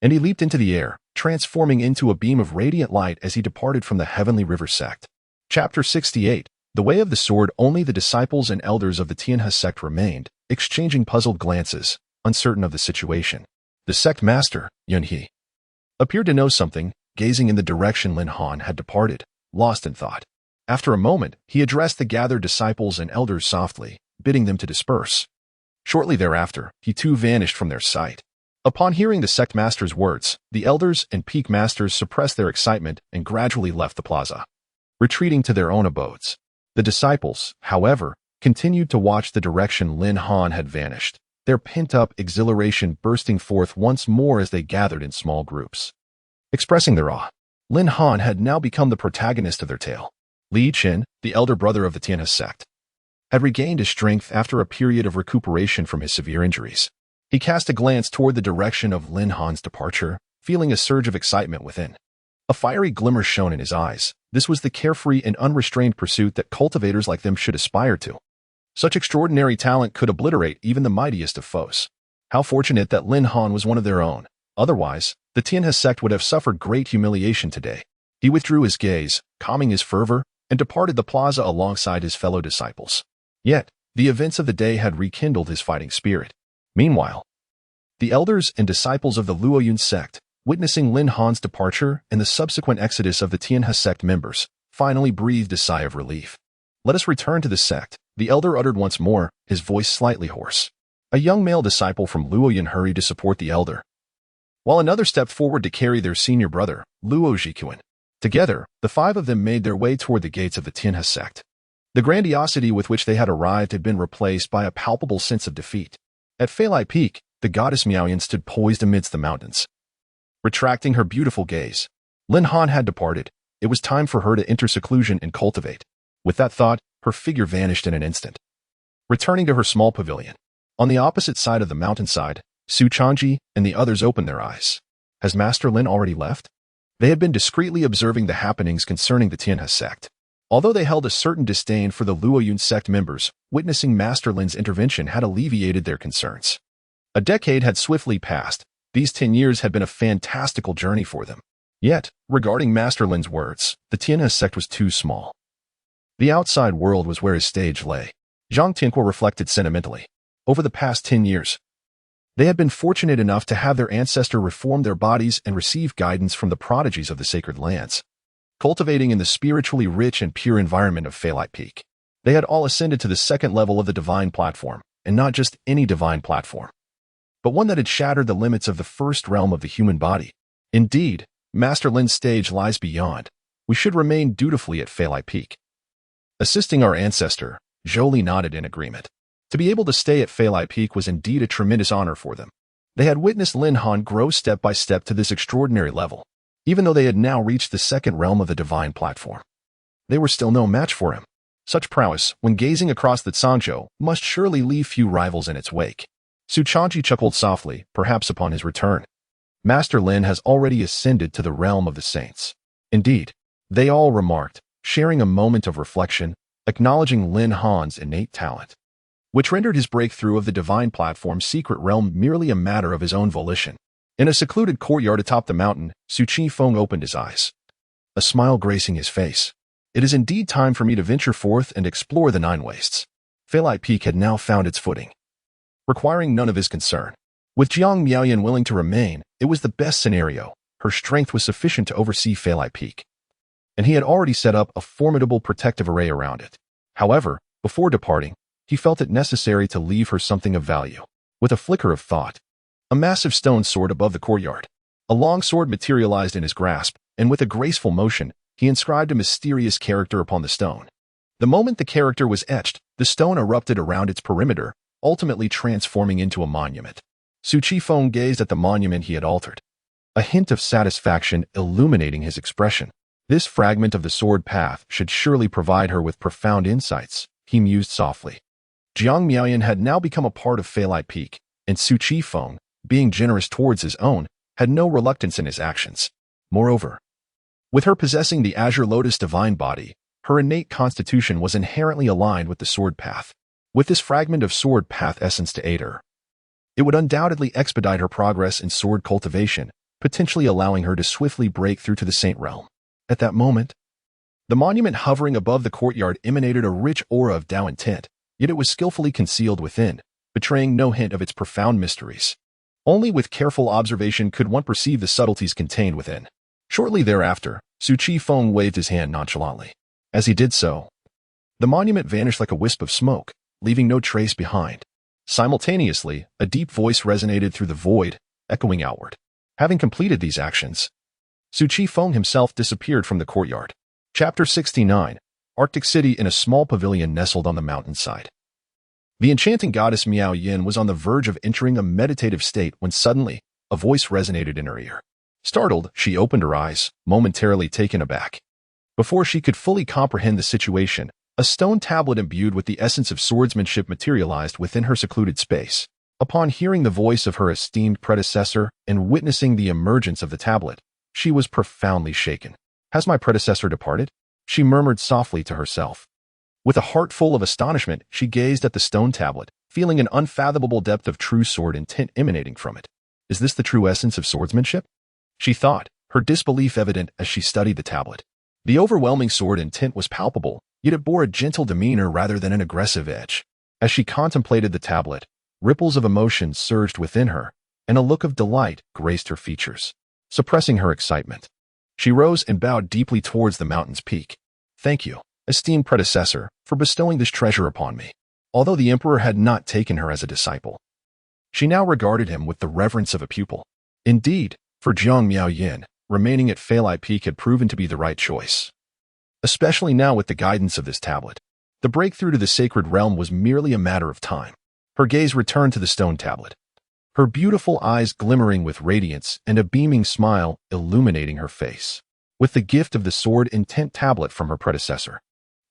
and he leaped into the air, transforming into a beam of radiant light as he departed from the Heavenly River sect. Chapter 68. The Way of the Sword. Only the disciples and elders of the Tianhe sect remained, exchanging puzzled glances, uncertain of the situation. The sect master, Yunhe, appeared to know something, gazing in the direction Lin Han had departed, lost in thought. After a moment, he addressed the gathered disciples and elders softly, bidding them to disperse. Shortly thereafter, he too vanished from their sight. Upon hearing the sect master's words, the elders and peak masters suppressed their excitement and gradually left the plaza, retreating to their own abodes. The disciples, however, continued to watch the direction Lin Han had vanished, their pent-up exhilaration bursting forth once more as they gathered in small groups. Expressing their awe, Lin Han had now become the protagonist of their tale. Li Qin, the elder brother of the Tianhe sect, had regained his strength after a period of recuperation from his severe injuries. He cast a glance toward the direction of Lin Han's departure, feeling a surge of excitement within. A fiery glimmer shone in his eyes. This was the carefree and unrestrained pursuit that cultivators like them should aspire to. Such extraordinary talent could obliterate even the mightiest of foes. How fortunate that Lin Han was one of their own. Otherwise, the Tianhe sect would have suffered great humiliation today. He withdrew his gaze, calming his fervor, and departed the plaza alongside his fellow disciples. Yet, the events of the day had rekindled his fighting spirit. Meanwhile, the elders and disciples of the Luoyun sect, witnessing Lin Han's departure and the subsequent exodus of the Tianhe sect members, finally breathed a sigh of relief. "Let us return to the sect," the elder uttered once more, his voice slightly hoarse. A young male disciple from Luoyun hurried to support the elder, while another stepped forward to carry their senior brother, Luo Zhikuan. Together, the five of them made their way toward the gates of the Tianhe sect. The grandiosity with which they had arrived had been replaced by a palpable sense of defeat. At Feilai Peak, the goddess Miaoyan stood poised amidst the mountains. Retracting her beautiful gaze, Lin Han had departed. It was time for her to enter seclusion and cultivate. With that thought, her figure vanished in an instant, returning to her small pavilion. On the opposite side of the mountainside, Su Changji and the others opened their eyes. Has Master Lin already left? They had been discreetly observing the happenings concerning the Tianhe sect. Although they held a certain disdain for the Luoyun sect members, witnessing Master Lin's intervention had alleviated their concerns. A decade had swiftly passed. These 10 years had been a fantastical journey for them. Yet, regarding Master Lin's words, the Tianhe sect was too small. The outside world was where his stage lay. Zhang Tianque reflected sentimentally. Over the past 10 years, they had been fortunate enough to have their ancestor reform their bodies and receive guidance from the prodigies of the sacred lands, cultivating in the spiritually rich and pure environment of Feilai Peak. They had all ascended to the second level of the divine platform, and not just any divine platform, but one that had shattered the limits of the first realm of the human body. Indeed, Master Lin's stage lies beyond. We should remain dutifully at Feilai Peak. Assisting our ancestor, Zhou nodded in agreement. To be able to stay at Feilai Peak was indeed a tremendous honor for them. They had witnessed Lin Han grow step by step to this extraordinary level. Even though they had now reached the second realm of the divine platform, they were still no match for him. Such prowess, when gazing across the Zhangzhou, must surely leave few rivals in its wake. Su Changji chuckled softly, perhaps upon his return. Master Lin has already ascended to the realm of the saints. Indeed, they all remarked, sharing a moment of reflection, acknowledging Lin Han's innate talent, which rendered his breakthrough of the divine platform's secret realm merely a matter of his own volition. In a secluded courtyard atop the mountain, Su Chi-Feng opened his eyes, a smile gracing his face. It is indeed time for me to venture forth and explore the Nine Wastes. Phalite Peak had now found its footing, requiring none of his concern. With Jiang Miaoyan willing to remain, it was the best scenario. Her strength was sufficient to oversee Phalite Peak, and he had already set up a formidable protective array around it. However, before departing, he felt it necessary to leave her something of value. With a flicker of thought, a massive stone sword above the courtyard. A long sword materialized in his grasp, and with a graceful motion, he inscribed a mysterious character upon the stone. The moment the character was etched, the stone erupted around its perimeter, ultimately transforming into a monument. Su Chi-Feng gazed at the monument he had altered, a hint of satisfaction illuminating his expression. This fragment of the sword path should surely provide her with profound insights, he mused softly. Jiang Miaoyan had now become a part of Phalite Peak, and Su Chi-Feng, being generous towards his own, had no reluctance in his actions. Moreover, with her possessing the Azure Lotus divine body, her innate constitution was inherently aligned with the sword path. With this fragment of sword path essence to aid her, it would undoubtedly expedite her progress in sword cultivation, potentially allowing her to swiftly break through to the Saint Realm. At that moment, the monument hovering above the courtyard emanated a rich aura of Tao intent, yet it was skillfully concealed within, betraying no hint of its profound mysteries. Only with careful observation could one perceive the subtleties contained within. Shortly thereafter, Su Chi-Feng waved his hand nonchalantly. As he did so, the monument vanished like a wisp of smoke, leaving no trace behind. Simultaneously, a deep voice resonated through the void, echoing outward. Having completed these actions, Su Chi-Feng himself disappeared from the courtyard. Chapter 69. Arctic City in a small pavilion nestled on the mountainside. The enchanting goddess Miao Yin was on the verge of entering a meditative state when suddenly, a voice resonated in her ear. Startled, she opened her eyes, momentarily taken aback. Before she could fully comprehend the situation, a stone tablet imbued with the essence of swordsmanship materialized within her secluded space. Upon hearing the voice of her esteemed predecessor and witnessing the emergence of the tablet, she was profoundly shaken. "Has my predecessor departed?" she murmured softly to herself. With a heart full of astonishment, she gazed at the stone tablet, feeling an unfathomable depth of true sword intent emanating from it. "Is this the true essence of swordsmanship?" she thought, her disbelief evident as she studied the tablet. The overwhelming sword intent was palpable, yet it bore a gentle demeanor rather than an aggressive edge. As she contemplated the tablet, ripples of emotion surged within her, and a look of delight graced her features. Suppressing her excitement, she rose and bowed deeply towards the mountain's peak. "Thank you, esteemed predecessor, for bestowing this treasure upon me." Although the emperor had not taken her as a disciple, she now regarded him with the reverence of a pupil. Indeed, for Jiang Miaoyan, remaining at Phalite Peak had proven to be the right choice. Especially now with the guidance of this tablet, the breakthrough to the sacred realm was merely a matter of time. Her gaze returned to the stone tablet, her beautiful eyes glimmering with radiance and a beaming smile illuminating her face. With the gift of the sword intent tablet from her predecessor,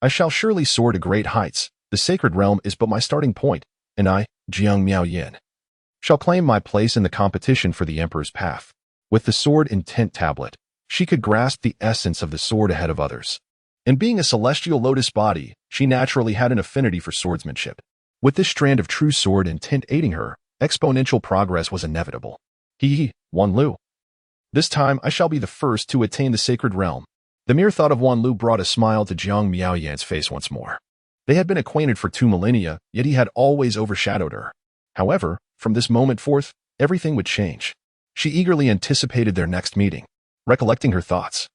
I shall surely soar to great heights. The sacred realm is but my starting point, and I, Jiang Miaoyan, shall claim my place in the competition for the emperor's path. With the sword intent tablet, she could grasp the essence of the sword ahead of others. And being a celestial lotus body, she naturally had an affinity for swordsmanship. With this strand of true sword intent aiding her, exponential progress was inevitable. Wan Lu. This time I shall be the first to attain the sacred realm. The mere thought of Wan Lu brought a smile to Jiang Miaoyan's face once more. They had been acquainted for 2 millennia, yet he had always overshadowed her. However, from this moment forth, everything would change. She eagerly anticipated their next meeting. Recollecting her thoughts,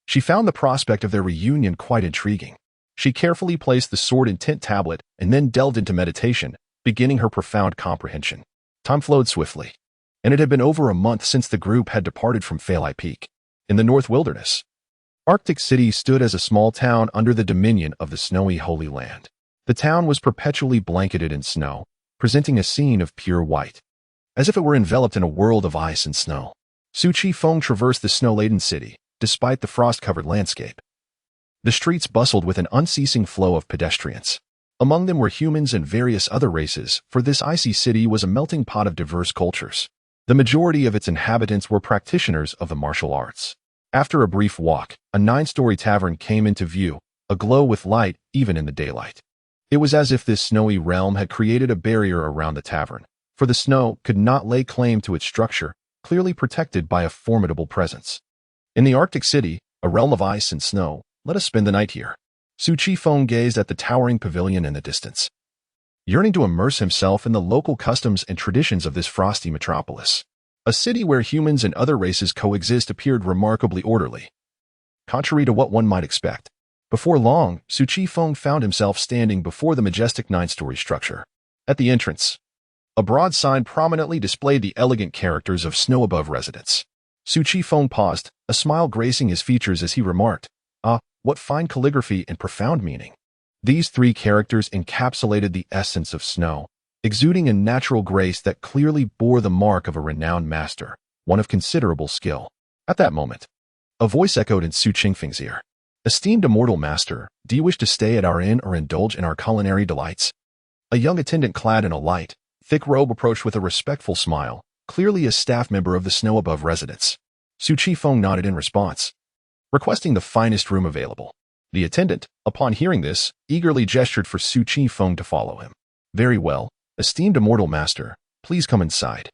she found the prospect of their reunion quite intriguing. She carefully placed the sword intent tablet and then delved into meditation, beginning her profound comprehension. Time flowed swiftly, and it had been over a month since the group had departed from Phalite Peak. In the North Wilderness, Arctic City stood as a small town under the dominion of the snowy Holy Land. The town was perpetually blanketed in snow, presenting a scene of pure white, as if it were enveloped in a world of ice and snow. Su Chi-Feng traversed the snow-laden city, despite the frost-covered landscape. The streets bustled with an unceasing flow of pedestrians. Among them were humans and various other races, for this icy city was a melting pot of diverse cultures. The majority of its inhabitants were practitioners of the martial arts. After a brief walk, a 9-story tavern came into view, aglow with light even in the daylight. It was as if this snowy realm had created a barrier around the tavern, for the snow could not lay claim to its structure, clearly protected by a formidable presence. In the Arctic city, a realm of ice and snow, let us spend the night here. Su Chi-feng gazed at the towering pavilion in the distance, yearning to immerse himself in the local customs and traditions of this frosty metropolis. A city where humans and other races coexist appeared remarkably orderly, contrary to what one might expect. Before long, Su Chi-feng found himself standing before the majestic 9-story structure. At the entrance, a broad sign prominently displayed the elegant characters of Snow Above Residence. Su Chi-feng paused, a smile gracing his features as he remarked, "Ah, what fine calligraphy and profound meaning." These 3 characters encapsulated the essence of snow, exuding a natural grace that clearly bore the mark of a renowned master, one of considerable skill. At that moment, a voice echoed in Su Qingfeng's ear. "Esteemed immortal master, do you wish to stay at our inn or indulge in our culinary delights?" A young attendant clad in a light, thick robe approached with a respectful smile, clearly a staff member of the Snow Above Residence. Su Chi-feng nodded in response, requesting the finest room available. The attendant, upon hearing this, eagerly gestured for Su Chi-feng to follow him. "Very well, esteemed immortal master, please come inside."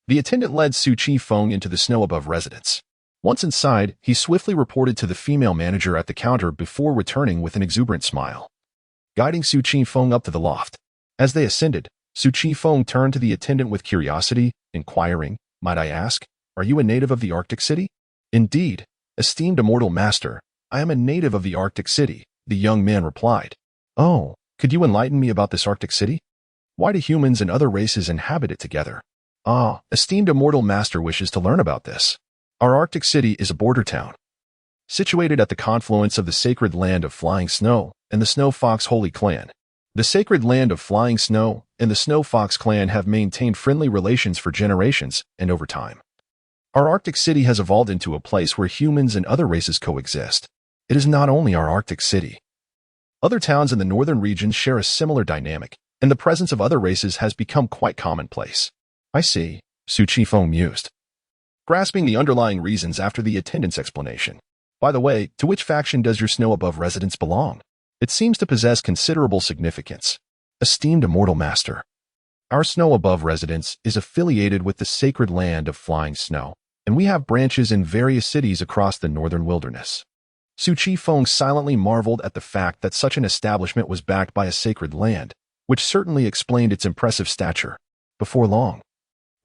The attendant led Su Chi-feng into the Snow Above Residence. Once inside, he swiftly reported to the female manager at the counter before returning with an exuberant smile, guiding Su Chi-feng up to the loft. As they ascended, Su Chi-feng turned to the attendant with curiosity, inquiring, "Might I ask, are you a native of the Arctic city?" "Indeed, esteemed immortal master, I am a native of the Arctic city," the young man replied. "Oh, could you enlighten me about this Arctic city? Why do humans and other races inhabit it together?" "Ah, esteemed immortal master wishes to learn about this. Our Arctic city is a border town, situated at the confluence of the sacred land of Flying Snow and the Snow Fox Holy Clan. The sacred land of Flying Snow and the Snow Fox Clan have maintained friendly relations for generations and over time. Our Arctic city has evolved into a place where humans and other races coexist. It is not only our Arctic city. Other towns in the northern regions share a similar dynamic, and the presence of other races has become quite commonplace." "I see," Su Chi-feng mused, grasping the underlying reasons after the attendant's explanation. "By the way, to which faction does your Snow Above Residence belong? It seems to possess considerable significance." "Esteemed immortal master, our Snow Above Residence is affiliated with the sacred land of Flying Snow, and we have branches in various cities across the northern wilderness." Su Chi-feng silently marveled at the fact that such an establishment was backed by a sacred land, which certainly explained its impressive stature. Before long,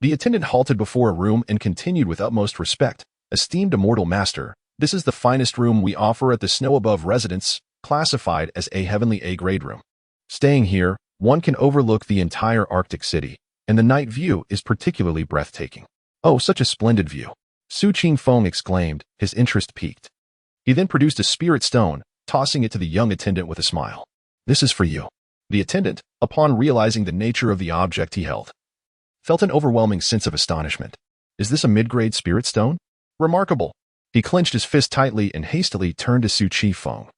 the attendant halted before a room and continued with utmost respect, "Esteemed immortal master, this is the finest room we offer at the Snow Above Residence, classified as a heavenly A-grade room. Staying here, one can overlook the entire Arctic city, and the night view is particularly breathtaking." "Oh, such a splendid view!" Su Chi-feng exclaimed, his interest piqued. He then produced a spirit stone, tossing it to the young attendant with a smile. "This is for you." The attendant, upon realizing the nature of the object he held, felt an overwhelming sense of astonishment. "Is this a mid-grade spirit stone? Remarkable." He clenched his fist tightly and hastily turned to Su Chi-feng,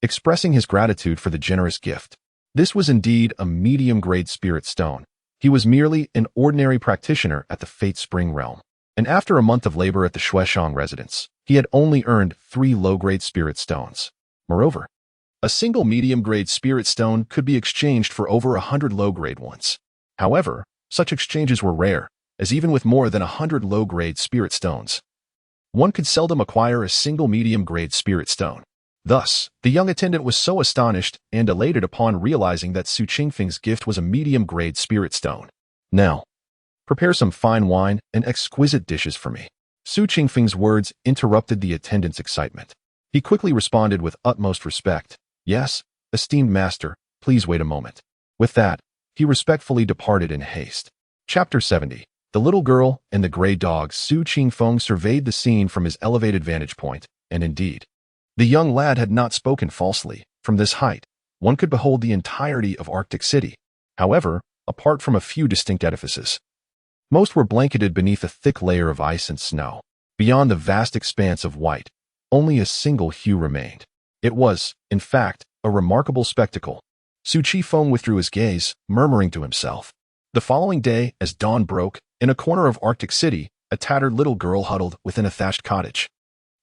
expressing his gratitude for the generous gift. This was indeed a medium-grade spirit stone. He was merely an ordinary practitioner at the Fate Spring realm, and after a month of labor at the Shueshang residence, he had only earned 3 low-grade spirit stones. Moreover, a single medium-grade spirit stone could be exchanged for over 100 low-grade ones. However, such exchanges were rare, as even with more than 100 low-grade spirit stones, one could seldom acquire a single medium-grade spirit stone. Thus, the young attendant was so astonished and elated upon realizing that Su Qingfeng's gift was a medium-grade spirit stone. "Now, prepare some fine wine and exquisite dishes for me." Su Qingfeng's words interrupted the attendant's excitement. He quickly responded with utmost respect, "Yes, esteemed master, please wait a moment." With that, he respectfully departed in haste. Chapter 70. The Little Girl and the Gray Dog. Su Qingfeng surveyed the scene from his elevated vantage point, and indeed, the young lad had not spoken falsely. From this height, one could behold the entirety of Arctic City. However, apart from a few distinct edifices, most were blanketed beneath a thick layer of ice and snow. Beyond the vast expanse of white, only a single hue remained. It was, in fact, a remarkable spectacle. Su Qingfeng withdrew his gaze, murmuring to himself. The following day, as dawn broke, in a corner of Arctic City, a tattered little girl huddled within a thatched cottage.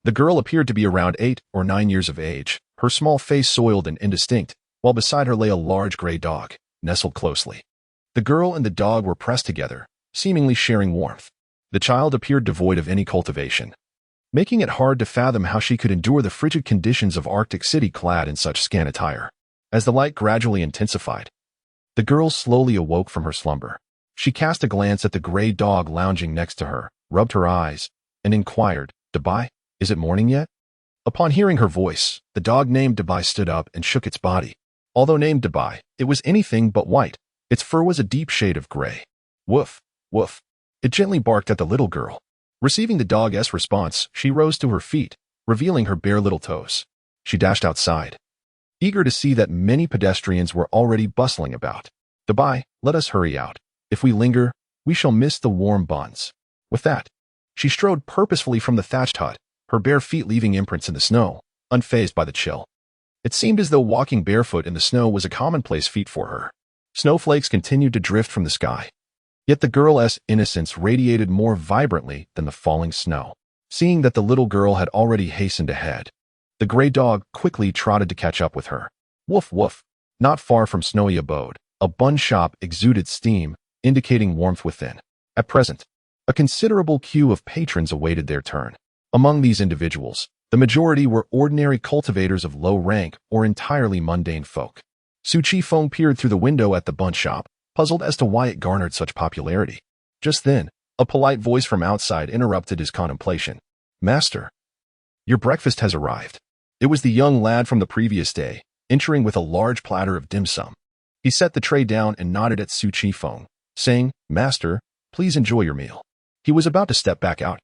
The girl appeared to be around 8 or 9 years of age. her small face soiled and indistinct, while beside her lay a large gray dog, nestled closely. The girl and the dog were pressed together, seemingly sharing warmth. The child appeared devoid of any cultivation, making it hard to fathom how she could endure the frigid conditions of Arctic City clad in such scant attire. As the light gradually intensified, the girl slowly awoke from her slumber. She cast a glance at the gray dog lounging next to her, rubbed her eyes, and inquired, "Dabai, is it morning yet?" Upon hearing her voice, the dog named Dabai stood up and shook its body. Although named Dabai, it was anything but white. Its fur was a deep shade of gray. Woof, woof. It gently barked at the little girl. Receiving the dog's response, she rose to her feet, revealing her bare little toes. She dashed outside, eager to see that many pedestrians were already bustling about. "Dabai, let us hurry out. If we linger, we shall miss the warm buns." With that, she strode purposefully from the thatched hut, her bare feet leaving imprints in the snow, unfazed by the chill. It seemed as though walking barefoot in the snow was a commonplace feat for her. Snowflakes continued to drift from the sky, yet the girl's innocence radiated more vibrantly than the falling snow. Seeing that the little girl had already hastened ahead, the gray dog quickly trotted to catch up with her. Woof woof. Not far from Snowy Abode, a bun shop exuded steam, indicating warmth within. At present, a considerable queue of patrons awaited their turn. Among these individuals, the majority were ordinary cultivators of low rank or entirely mundane folk. Su Chi Feng peered through the window at the bun shop, puzzled as to why it garnered such popularity. Just then, a polite voice from outside interrupted his contemplation. "Master, your breakfast has arrived." It was the young lad from the previous day, entering with a large platter of dim sum. He set the tray down and nodded at Su Chi Feng, saying, "Master, please enjoy your meal." He was about to step back out,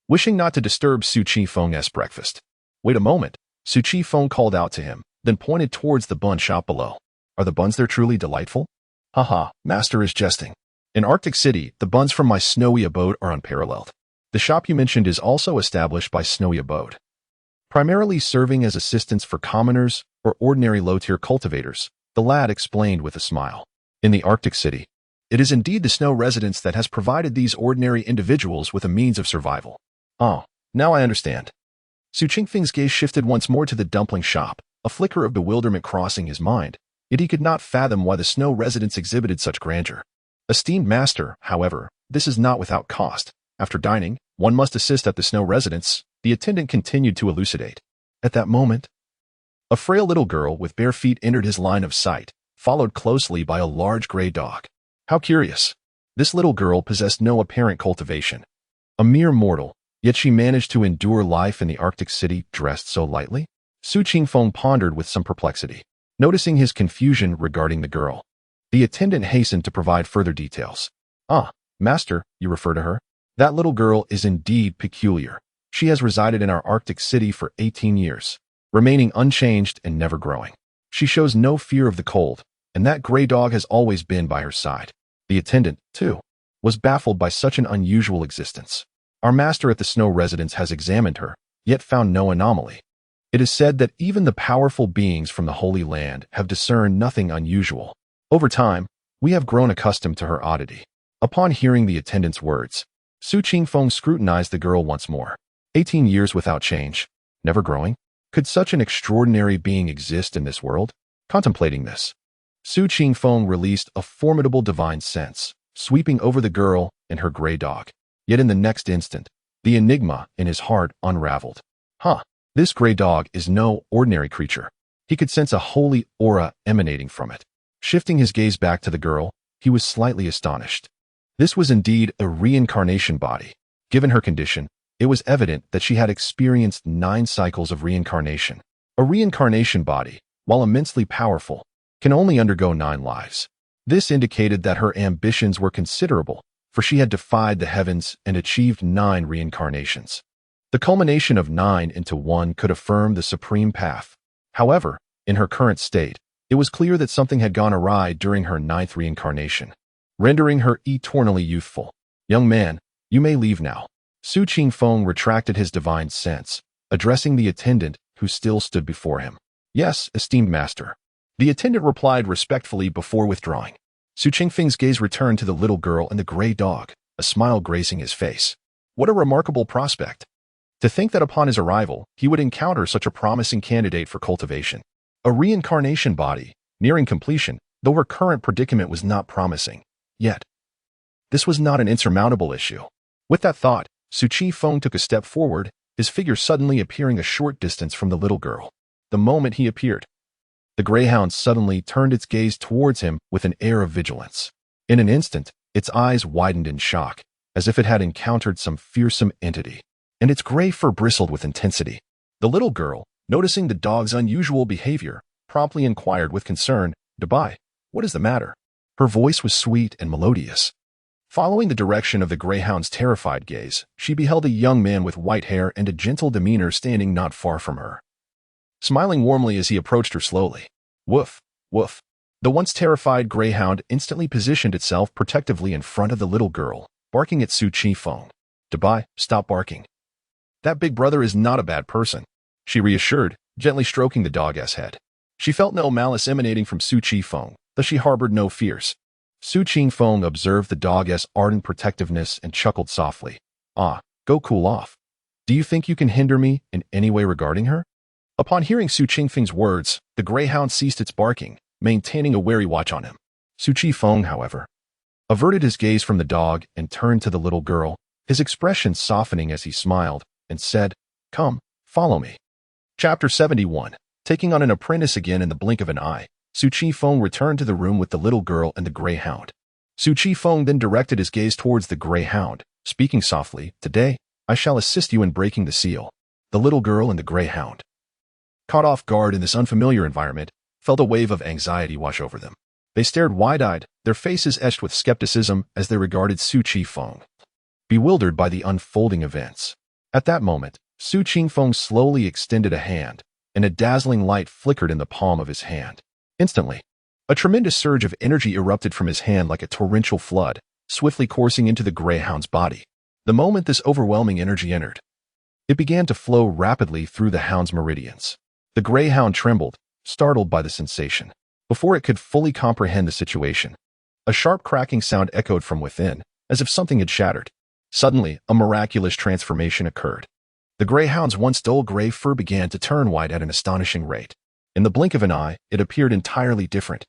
wishing not to disturb Su Chi Feng's breakfast. "Wait a moment," Su Chi Feng called out to him, then pointed towards the bun shop below. "Are the buns there truly delightful?" "Haha, master is jesting. In Arctic City, the buns from my Snowy Abode are unparalleled. The shop you mentioned is also established by Snowy Abode, primarily serving as assistants for commoners or ordinary low-tier cultivators," the lad explained with a smile. "In the Arctic City, it is indeed the snow residence that has provided these ordinary individuals with a means of survival." "Oh, now I understand." Su Qingfeng's gaze shifted once more to the dumpling shop, a flicker of bewilderment crossing his mind, yet he could not fathom why the snow residence exhibited such grandeur. "Esteemed master, however, this is not without cost. After dining, one must assist at the snow residence," the attendant continued to elucidate. At that moment, a frail little girl with bare feet entered his line of sight, followed closely by a large gray dog. How curious. This little girl possessed no apparent cultivation. A mere mortal, yet she managed to endure life in the Arctic City dressed so lightly? Su Qingfeng pondered with some perplexity. Noticing his confusion regarding the girl, the attendant hastened to provide further details. "Ah, master, you refer to her? That little girl is indeed peculiar. She has resided in our Arctic City for 18 years, remaining unchanged and never growing. She shows no fear of the cold, and that gray dog has always been by her side." The attendant, too, was baffled by such an unusual existence. "Our master at the snow residence has examined her, yet found no anomaly. It is said that even the powerful beings from the Holy Land have discerned nothing unusual. Over time, we have grown accustomed to her oddity." Upon hearing the attendant's words, Su Qingfeng scrutinized the girl once more. 18 years without change, never growing? Could such an extraordinary being exist in this world? Contemplating this, Su Qingfeng released a formidable divine sense, sweeping over the girl and her gray dog. Yet in the next instant, the enigma in his heart unraveled. This gray dog is no ordinary creature. He could sense a holy aura emanating from it. Shifting his gaze back to the girl, he was slightly astonished. This was indeed a reincarnation body. Given her condition, it was evident that she had experienced 9 cycles of reincarnation. A reincarnation body, while immensely powerful, can only undergo 9 lives. This indicated that her ambitions were considerable, for she had defied the heavens and achieved 9 reincarnations. The culmination of 9 into 1 could affirm the supreme path. However, in her current state, it was clear that something had gone awry during her 9th reincarnation, rendering her eternally youthful. "Young man, you may leave now." Su Qingfeng retracted his divine sense, addressing the attendant who still stood before him. "Yes, esteemed master." The attendant replied respectfully before withdrawing. Su Qingfeng's gaze returned to the little girl and the gray dog, a smile gracing his face. What a remarkable prospect. To think that upon his arrival, he would encounter such a promising candidate for cultivation. A reincarnation body, nearing completion, though her current predicament was not promising. Yet, this was not an insurmountable issue. With that thought, Su Chi Feng took a step forward, his figure suddenly appearing a short distance from the little girl. The moment he appeared, the greyhound suddenly turned its gaze towards him with an air of vigilance. In an instant, its eyes widened in shock, as if it had encountered some fearsome entity, and its gray fur bristled with intensity. The little girl, noticing the dog's unusual behavior, promptly inquired with concern, "Dabai, what is the matter?" Her voice was sweet and melodious. Following the direction of the greyhound's terrified gaze, she beheld a young man with white hair and a gentle demeanor standing not far from her, smiling warmly as he approached her slowly. Woof, woof. The once terrified greyhound instantly positioned itself protectively in front of the little girl, barking at Su Chi Feng. "Dabai, stop barking. That big brother is not a bad person," she reassured, gently stroking the dog's head. She felt no malice emanating from Su Chi Feng, though she harbored no fears. Su Chi Feng observed the dog's ardent protectiveness and chuckled softly. "Ah, go cool off. Do you think you can hinder me in any way regarding her?" Upon hearing Su Chi Feng's words, the greyhound ceased its barking, maintaining a wary watch on him. Su Chi Feng, however, averted his gaze from the dog and turned to the little girl, his expression softening as he smiled, and said, "Come, follow me." Chapter 71. Taking on an apprentice again in the blink of an eye, Su Chi Feng returned to the room with the little girl and the greyhound. Su Chi Feng then directed his gaze towards the greyhound, speaking softly, "Today, I shall assist you in breaking the seal." The little girl and the greyhound, caught off guard in this unfamiliar environment, felt a wave of anxiety wash over them. They stared wide-eyed, their faces etched with skepticism as they regarded Su Chi Feng, bewildered by the unfolding events. At that moment, Su Chi Feng slowly extended a hand, and a dazzling light flickered in the palm of his hand. Instantly, a tremendous surge of energy erupted from his hand like a torrential flood, swiftly coursing into the greyhound's body. The moment this overwhelming energy entered, it began to flow rapidly through the hound's meridians. The greyhound trembled, startled by the sensation. Before it could fully comprehend the situation, a sharp cracking sound echoed from within, as if something had shattered. Suddenly, a miraculous transformation occurred. The greyhound's once dull gray fur began to turn white at an astonishing rate. In the blink of an eye, it appeared entirely different,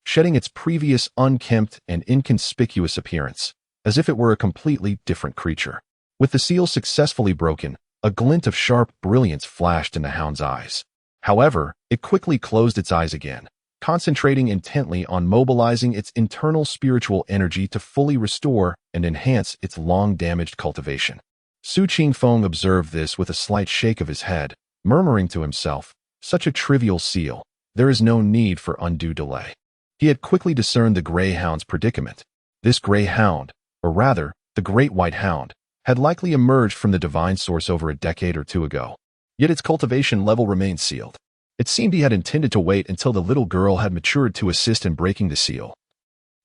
shedding its previous unkempt and inconspicuous appearance, as if it were a completely different creature. With the seal successfully broken, a glint of sharp brilliance flashed in the hound's eyes. However, it quickly closed its eyes again, concentrating intently on mobilizing its internal spiritual energy to fully restore and enhance its long-damaged cultivation. Su Chi Feng observed this with a slight shake of his head, murmuring to himself, "Such a trivial seal, there is no need for undue delay." He had quickly discerned the greyhound's predicament. This greyhound, or rather, the great white hound, had likely emerged from the divine source over a decade or two ago. Yet its cultivation level remained sealed. It seemed he had intended to wait until the little girl had matured to assist in breaking the seal.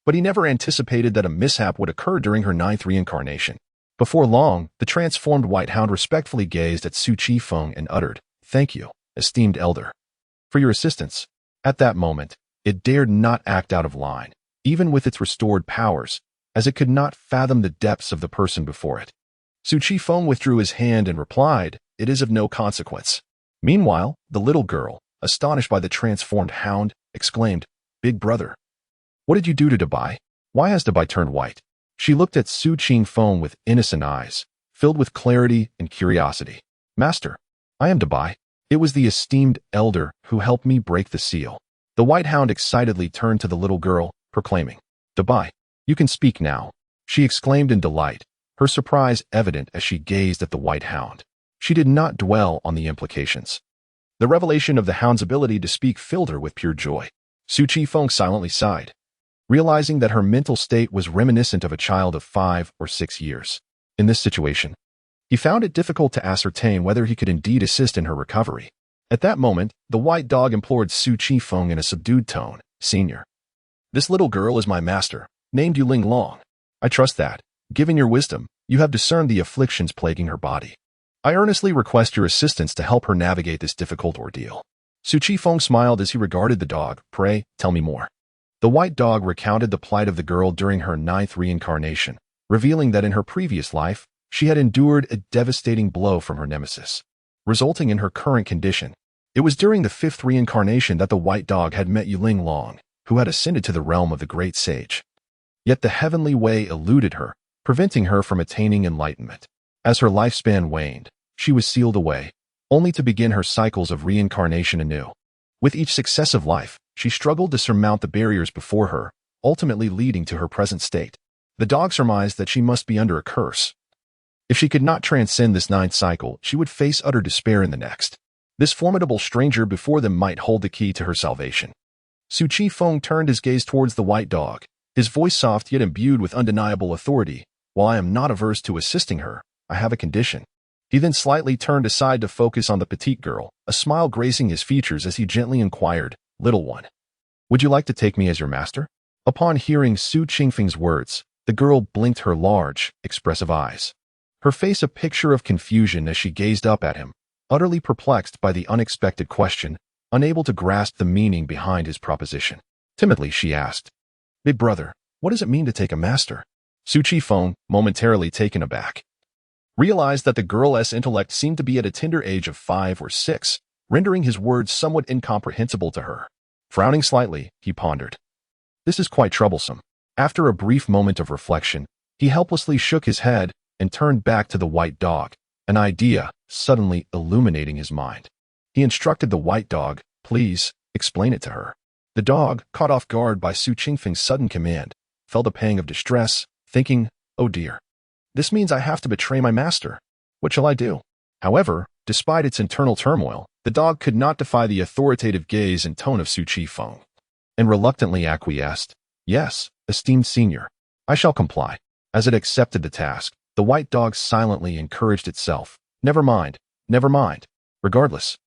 But he never anticipated that a mishap would occur during her 9th reincarnation. Before long, the transformed white hound respectfully gazed at Su Chi Feng and uttered, "Thank you, esteemed elder, for your assistance." At that moment, it dared not act out of line, even with its restored powers, as it could not fathom the depths of the person before it. Su Chi Feng withdrew his hand and replied, "It is of no consequence." Meanwhile, the little girl, astonished by the transformed hound, exclaimed, "Big brother, what did you do to Dabai? Why has Dabai turned white?" She looked at Su Chi Feng with innocent eyes, filled with clarity and curiosity. "Master, I am Dabai. It was the esteemed elder who helped me break the seal." The white hound excitedly turned to the little girl, proclaiming, "Dabai, you can speak now," she exclaimed in delight, her surprise evident as she gazed at the white hound. She did not dwell on the implications. The revelation of the hound's ability to speak filled her with pure joy. Su Chi Feng silently sighed, realizing that her mental state was reminiscent of a child of 5 or 6 years. In this situation, he found it difficult to ascertain whether he could indeed assist in her recovery. At that moment, the white dog implored Su Chi Feng in a subdued tone, "Senior, this little girl is my master, named Yuling Long. I trust that, given your wisdom, you have discerned the afflictions plaguing her body. I earnestly request your assistance to help her navigate this difficult ordeal." Su Chi Feng smiled as he regarded the dog. "Pray, tell me more." The white dog recounted the plight of the girl during her 9th reincarnation, revealing that in her previous life, She had endured a devastating blow from her nemesis, resulting in her current condition. It was during the fifth reincarnation that the white dog had met Yuling Long, who had ascended to the realm of the great sage. Yet the heavenly way eluded her, preventing her from attaining enlightenment. As her lifespan waned, she was sealed away, only to begin her cycles of reincarnation anew. With each successive life, she struggled to surmount the barriers before her, ultimately leading to her present state. The dog surmised that she must be under a curse. If she could not transcend this ninth cycle, she would face utter despair in the next. This formidable stranger before them might hold the key to her salvation. Su Chi Feng turned his gaze towards the white dog, his voice soft yet imbued with undeniable authority. While I am not averse to assisting her, I have a condition. He then slightly turned aside to focus on the petite girl, a smile gracing his features as he gently inquired, "Little one, would you like to take me as your master?" Upon hearing Su Qingfeng's words, the girl blinked her large, expressive eyes, her face a picture of confusion as she gazed up at him, utterly perplexed by the unexpected question, unable to grasp the meaning behind his proposition. Timidly, she asked, "Big brother, what does it mean to take a master?" Su Chi Feng, momentarily taken aback, realized that the girl's intellect seemed to be at a tender age of 5 or 6, rendering his words somewhat incomprehensible to her. Frowning slightly, he pondered. This is quite troublesome. After a brief moment of reflection, he helplessly shook his head and turned back to the white dog, an idea suddenly illuminating his mind. He instructed the white dog, "Please, explain it to her." The dog, caught off guard by Su Qingfeng's sudden command, felt a pang of distress, thinking, "Oh dear. This means I have to betray my master. What shall I do?" However, despite its internal turmoil, the dog could not defy the authoritative gaze and tone of Su Chi Feng, and reluctantly acquiesced. "Yes, esteemed senior, I shall comply." As it accepted the task, the white dog silently encouraged itself. Never mind. Regardless,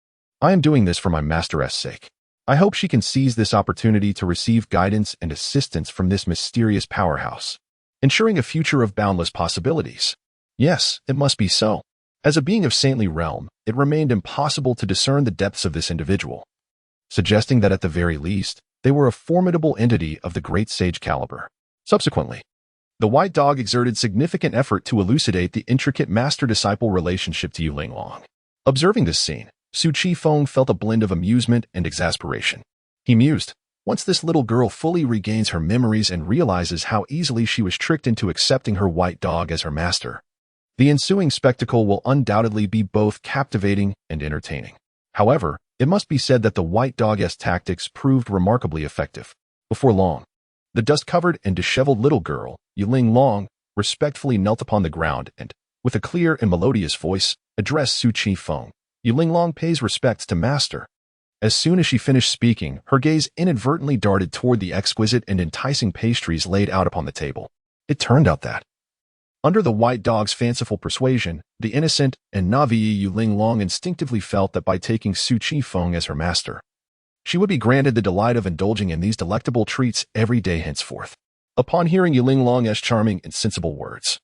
I am doing this for my master's sake. I hope she can seize this opportunity to receive guidance and assistance from this mysterious powerhouse, ensuring a future of boundless possibilities. Yes, it must be so. As a being of saintly realm, it remained impossible to discern the depths of this individual, suggesting that at the very least, they were a formidable entity of the great sage caliber. Subsequently, the white dog exerted significant effort to elucidate the intricate master-disciple relationship to Yuling Long. Observing this scene, Su Chi Feng felt a blend of amusement and exasperation. He mused, once this little girl fully regains her memories and realizes how easily she was tricked into accepting her white dog as her master, the ensuing spectacle will undoubtedly be both captivating and entertaining. However, it must be said that the white dog's tactics proved remarkably effective. Before long, the dust-covered and disheveled little girl, Yuling Long, respectfully knelt upon the ground and, with a clear and melodious voice, addressed Su Chi Feng. Yuling Long pays respects to master. As soon as she finished speaking, her gaze inadvertently darted toward the exquisite and enticing pastries laid out upon the table. It turned out that, under the white dog's fanciful persuasion, the innocent and naive Yuling Long instinctively felt that by taking Su Chi Feng as her master, she would be granted the delight of indulging in these delectable treats every day henceforth. Upon hearing Yuling Long's charming and sensible words,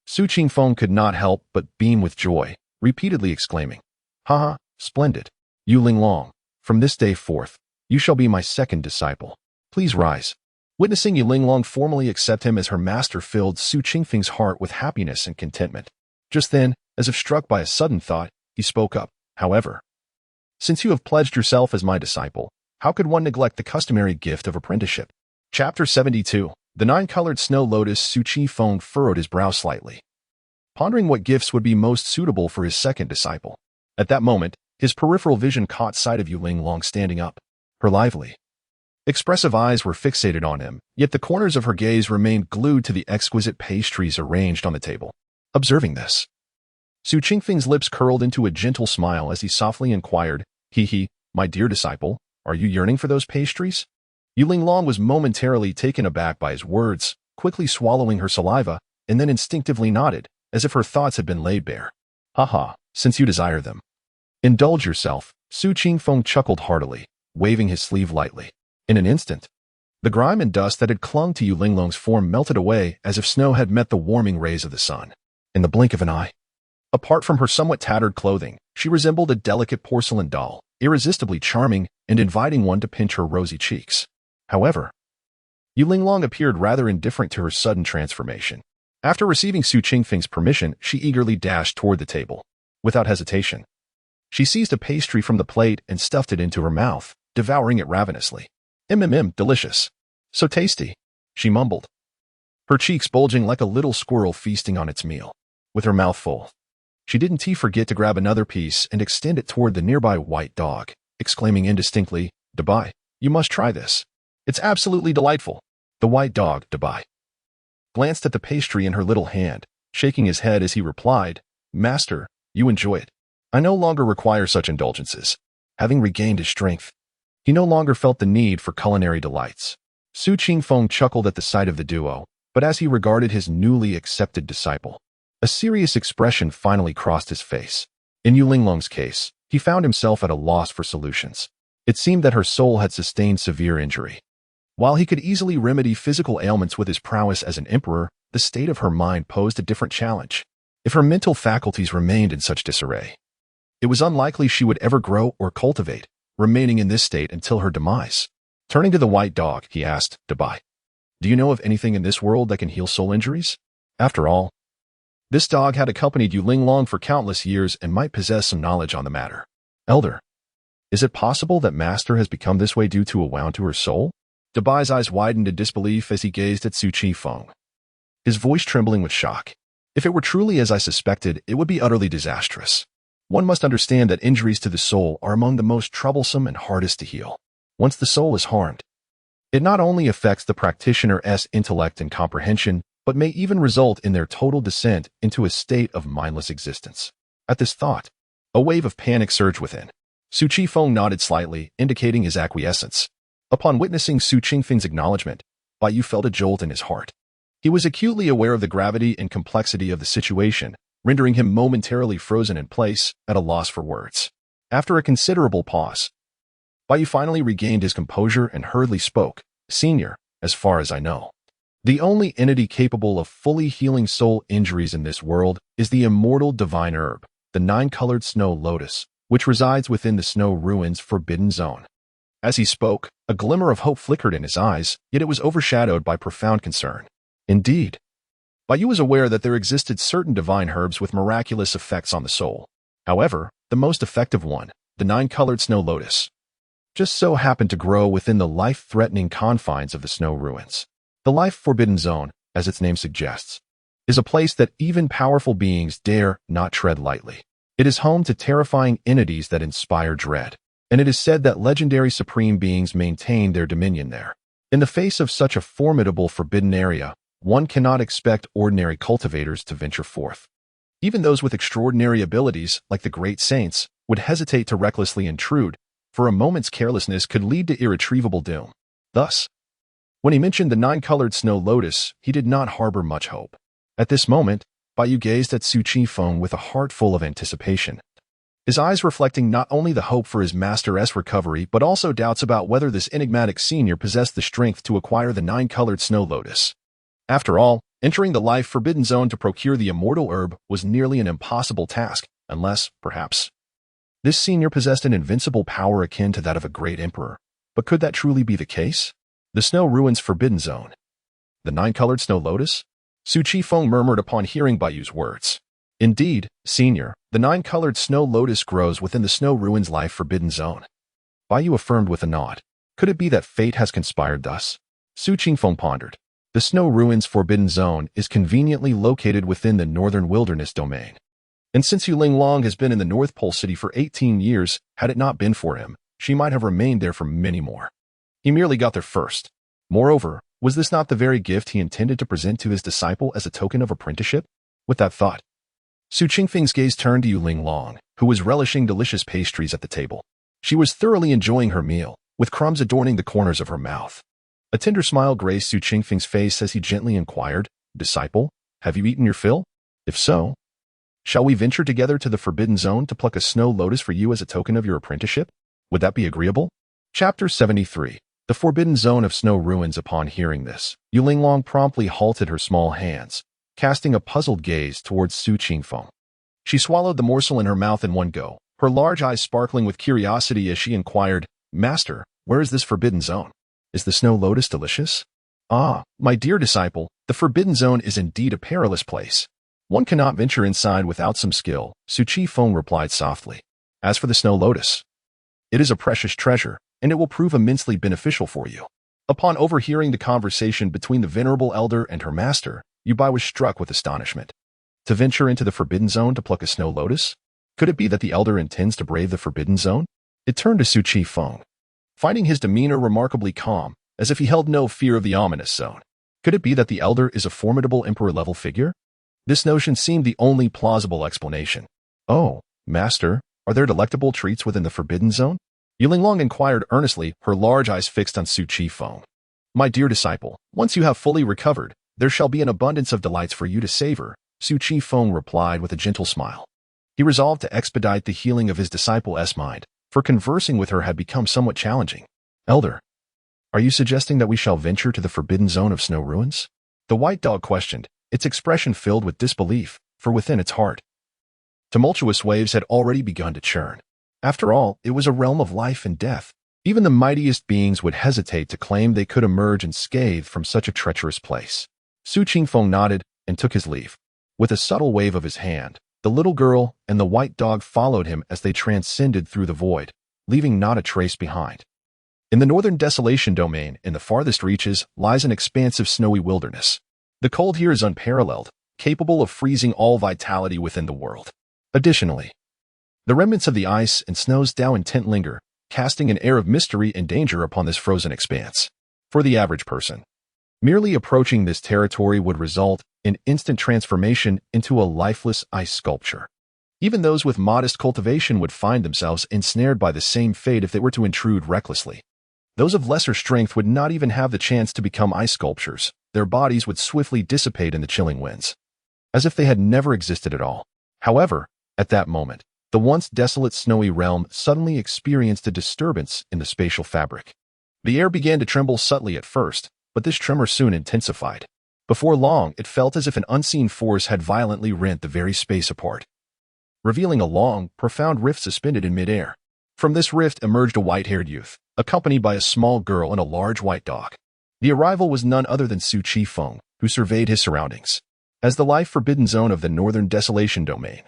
Su Chi Feng could not help but beam with joy, repeatedly exclaiming, "Haha, splendid. Yuling Long, from this day forth, you shall be my second disciple. Please rise." Witnessing Yuling Long formally accept him as her master filled Su Qingfeng's heart with happiness and contentment. Just then, as if struck by a sudden thought, he spoke up, "However, since you have pledged yourself as my disciple, how could one neglect the customary gift of apprenticeship?" Chapter 72. The Nine-Colored Snow Lotus. Su Chi Feng furrowed his brow slightly, pondering what gifts would be most suitable for his second disciple. At that moment, his peripheral vision caught sight of Yuling Long standing up. Her lively, expressive eyes were fixated on him, yet the corners of her gaze remained glued to the exquisite pastries arranged on the table. Observing this, Su Qingfeng's lips curled into a gentle smile as he softly inquired, "My dear disciple, are you yearning for those pastries?" Yuling Long was momentarily taken aback by his words, quickly swallowing her saliva, and then instinctively nodded, as if her thoughts had been laid bare. "Haha, since you desire them, indulge yourself." Su Qingfeng chuckled heartily, waving his sleeve lightly. In an instant, the grime and dust that had clung to Yuling Long's form melted away as if snow had met the warming rays of the sun. In the blink of an eye, apart from her somewhat tattered clothing, she resembled a delicate porcelain doll, irresistibly charming and inviting one to pinch her rosy cheeks. However, Yuling Long appeared rather indifferent to her sudden transformation. After receiving Su Qingfeng's permission, she eagerly dashed toward the table. Without hesitation, she seized a pastry from the plate and stuffed it into her mouth, devouring it ravenously. Delicious. So tasty, she mumbled, her cheeks bulging like a little squirrel feasting on its meal. With her mouth full, she didn't forget to grab another piece and extend it toward the nearby white dog, exclaiming indistinctly, "Dabai, you must try this. It's absolutely delightful." The white dog, Dabai, glanced at the pastry in her little hand, shaking his head as he replied, "Master, you enjoy it. I no longer require such indulgences." Having regained his strength, he no longer felt the need for culinary delights. Su Qingfeng chuckled at the sight of the duo, but as he regarded his newly accepted disciple, a serious expression finally crossed his face. In Yu Linglong's case, he found himself at a loss for solutions. It seemed that her soul had sustained severe injury. While he could easily remedy physical ailments with his prowess as an emperor, the state of her mind posed a different challenge. If her mental faculties remained in such disarray, it was unlikely she would ever grow or cultivate, remaining in this state until her demise. Turning to the white dog, he asked, "Dabai, do you know of anything in this world that can heal soul injuries?" After all, this dog had accompanied Yu Linglong for countless years and might possess some knowledge on the matter. "Elder, is it possible that Master has become this way due to a wound to her soul?" Dabai's eyes widened in disbelief as he gazed at Su Qingfeng, his voice trembling with shock. "If it were truly as I suspected, it would be utterly disastrous. One must understand that injuries to the soul are among the most troublesome and hardest to heal. Once the soul is harmed, it not only affects the practitioner's intellect and comprehension, but may even result in their total descent into a state of mindless existence." At this thought, a wave of panic surged within. Su Qingfeng nodded slightly, indicating his acquiescence. Upon witnessing Su Qingfeng's acknowledgement, Bai Yu felt a jolt in his heart. He was acutely aware of the gravity and complexity of the situation, rendering him momentarily frozen in place, at a loss for words. After a considerable pause, Bai Yu finally regained his composure and hurriedly spoke, "Senior, as far as I know, the only entity capable of fully healing soul injuries in this world is the immortal divine herb, the nine-colored snow lotus, which resides within the snow ruins forbidden zone." As he spoke, a glimmer of hope flickered in his eyes, yet it was overshadowed by profound concern. Indeed, Bai Yu was aware that there existed certain divine herbs with miraculous effects on the soul. However, the most effective one, the nine-colored snow lotus, just so happened to grow within the life-threatening confines of the snow ruins. The life-forbidden zone, as its name suggests, is a place that even powerful beings dare not tread lightly. It is home to terrifying entities that inspire dread, and it is said that legendary supreme beings maintain their dominion there. In the face of such a formidable forbidden area, one cannot expect ordinary cultivators to venture forth. Even those with extraordinary abilities, like the great saints, would hesitate to recklessly intrude, for a moment's carelessness could lead to irretrievable doom. Thus, when he mentioned the nine-colored snow lotus, he did not harbor much hope. At this moment, Bai Yu gazed at Su Qingfeng with a heart full of anticipation, his eyes reflecting not only the hope for his master's recovery but also doubts about whether this enigmatic senior possessed the strength to acquire the nine-colored snow lotus. After all, entering the life-forbidden zone to procure the immortal herb was nearly an impossible task, unless, perhaps, this senior possessed an invincible power akin to that of a great emperor. But could that truly be the case? The snow ruins forbidden zone. The nine-colored snow lotus? Su Qingfeng murmured upon hearing Bai Yu's words. "Indeed, senior, the nine-colored snow lotus grows within the snow ruins life-forbidden zone." Bai Yu affirmed with a nod. Could it be that fate has conspired thus? Su Qingfeng pondered. The snow ruins forbidden zone is conveniently located within the northern wilderness domain. And since Yu Linglong has been in the North Pole City for 18 years, had it not been for him, she might have remained there for many more. He merely got there first. Moreover, was this not the very gift he intended to present to his disciple as a token of apprenticeship? With that thought, Su Qingfeng's gaze turned to Yu Linglong, who was relishing delicious pastries at the table. She was thoroughly enjoying her meal, with crumbs adorning the corners of her mouth. A tender smile graced Su Qingfeng's face as he gently inquired, "Disciple, have you eaten your fill? If so, shall we venture together to the Forbidden Zone to pluck a snow lotus for you as a token of your apprenticeship? Would that be agreeable?" Chapter 73. The Forbidden Zone of Snow Ruins. Upon hearing this, Yu Linglong promptly halted her small hands, casting a puzzled gaze towards Su Qingfeng. She swallowed the morsel in her mouth in one go, her large eyes sparkling with curiosity as she inquired, "Master, where is this Forbidden Zone? Is the snow lotus delicious?" Ah, my dear disciple, the Forbidden Zone is indeed a perilous place. One cannot venture inside without some skill, Su Chi Feng replied softly. As for the snow lotus, it is a precious treasure, and it will prove immensely beneficial for you. Upon overhearing the conversation between the venerable elder and her master, Yubai was struck with astonishment. To venture into the Forbidden Zone to pluck a snow lotus? Could it be that the elder intends to brave the Forbidden Zone? It turned to Su Chi Feng, finding his demeanor remarkably calm, as if he held no fear of the ominous zone. Could it be that the elder is a formidable emperor-level figure? This notion seemed the only plausible explanation. Oh, master, are there delectable treats within the Forbidden Zone? Yulinglong inquired earnestly, her large eyes fixed on Su Chi Feng. My dear disciple, once you have fully recovered, there shall be an abundance of delights for you to savor, Su Chi Feng replied with a gentle smile. He resolved to expedite the healing of his disciple's mind, for conversing with her had become somewhat challenging. Elder, are you suggesting that we shall venture to the Forbidden Zone of snow ruins? The white dog questioned, its expression filled with disbelief, for within its heart, tumultuous waves had already begun to churn. After all, it was a realm of life and death. Even the mightiest beings would hesitate to claim they could emerge unscathed from such a treacherous place. Su Qingfeng nodded and took his leave. With a subtle wave of his hand, the little girl and the white dog followed him as they transcended through the void, leaving not a trace behind. In the northern desolation domain, in the farthest reaches, lies an expansive snowy wilderness. The cold here is unparalleled, capable of freezing all vitality within the world. Additionally, the remnants of the ice and snow's down intent linger, casting an air of mystery and danger upon this frozen expanse. For the average person, merely approaching this territory would result in instant transformation into a lifeless ice sculpture. Even those with modest cultivation would find themselves ensnared by the same fate if they were to intrude recklessly. Those of lesser strength would not even have the chance to become ice sculptures. Their bodies would swiftly dissipate in the chilling winds, as if they had never existed at all. However, at that moment, the once desolate snowy realm suddenly experienced a disturbance in the spatial fabric. The air began to tremble subtly at first, but this tremor soon intensified. Before long, it felt as if an unseen force had violently rent the very space apart, revealing a long, profound rift suspended in midair. From this rift emerged a white-haired youth, accompanied by a small girl and a large white dog. The arrival was none other than Su Chi Feng, who surveyed his surroundings. As the life-forbidden zone of the northern desolation domain,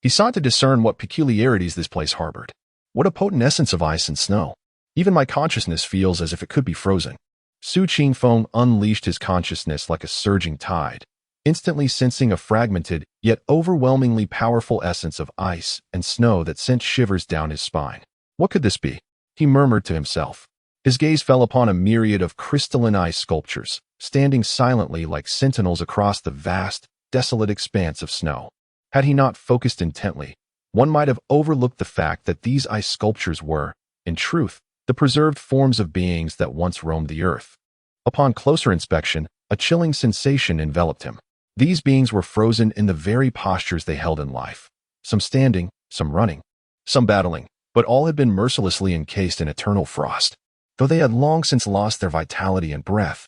he sought to discern what peculiarities this place harbored. What a potent essence of ice and snow. Even my consciousness feels as if it could be frozen. Su Qingfeng unleashed his consciousness like a surging tide, instantly sensing a fragmented, yet overwhelmingly powerful essence of ice and snow that sent shivers down his spine. What could this be? He murmured to himself. His gaze fell upon a myriad of crystalline ice sculptures, standing silently like sentinels across the vast, desolate expanse of snow. Had he not focused intently, one might have overlooked the fact that these ice sculptures were, in truth, the preserved forms of beings that once roamed the earth. Upon closer inspection, a chilling sensation enveloped him. These beings were frozen in the very postures they held in life. Some standing, some running, some battling, but all had been mercilessly encased in eternal frost, though they had long since lost their vitality and breath.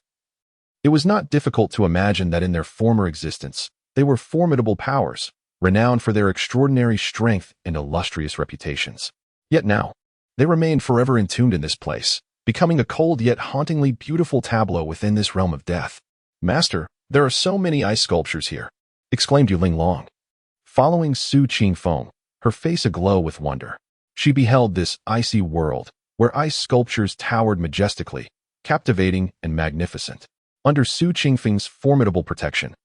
It was not difficult to imagine that in their former existence, they were formidable powers, renowned for their extraordinary strength and illustrious reputations. Yet now, they remained forever entombed in this place, becoming a cold yet hauntingly beautiful tableau within this realm of death. Master, there are so many ice sculptures here, exclaimed Yulinglong. Following Su Qingfeng, her face aglow with wonder, she beheld this icy world, where ice sculptures towered majestically, captivating and magnificent. Under Su Qingfeng's formidable protection,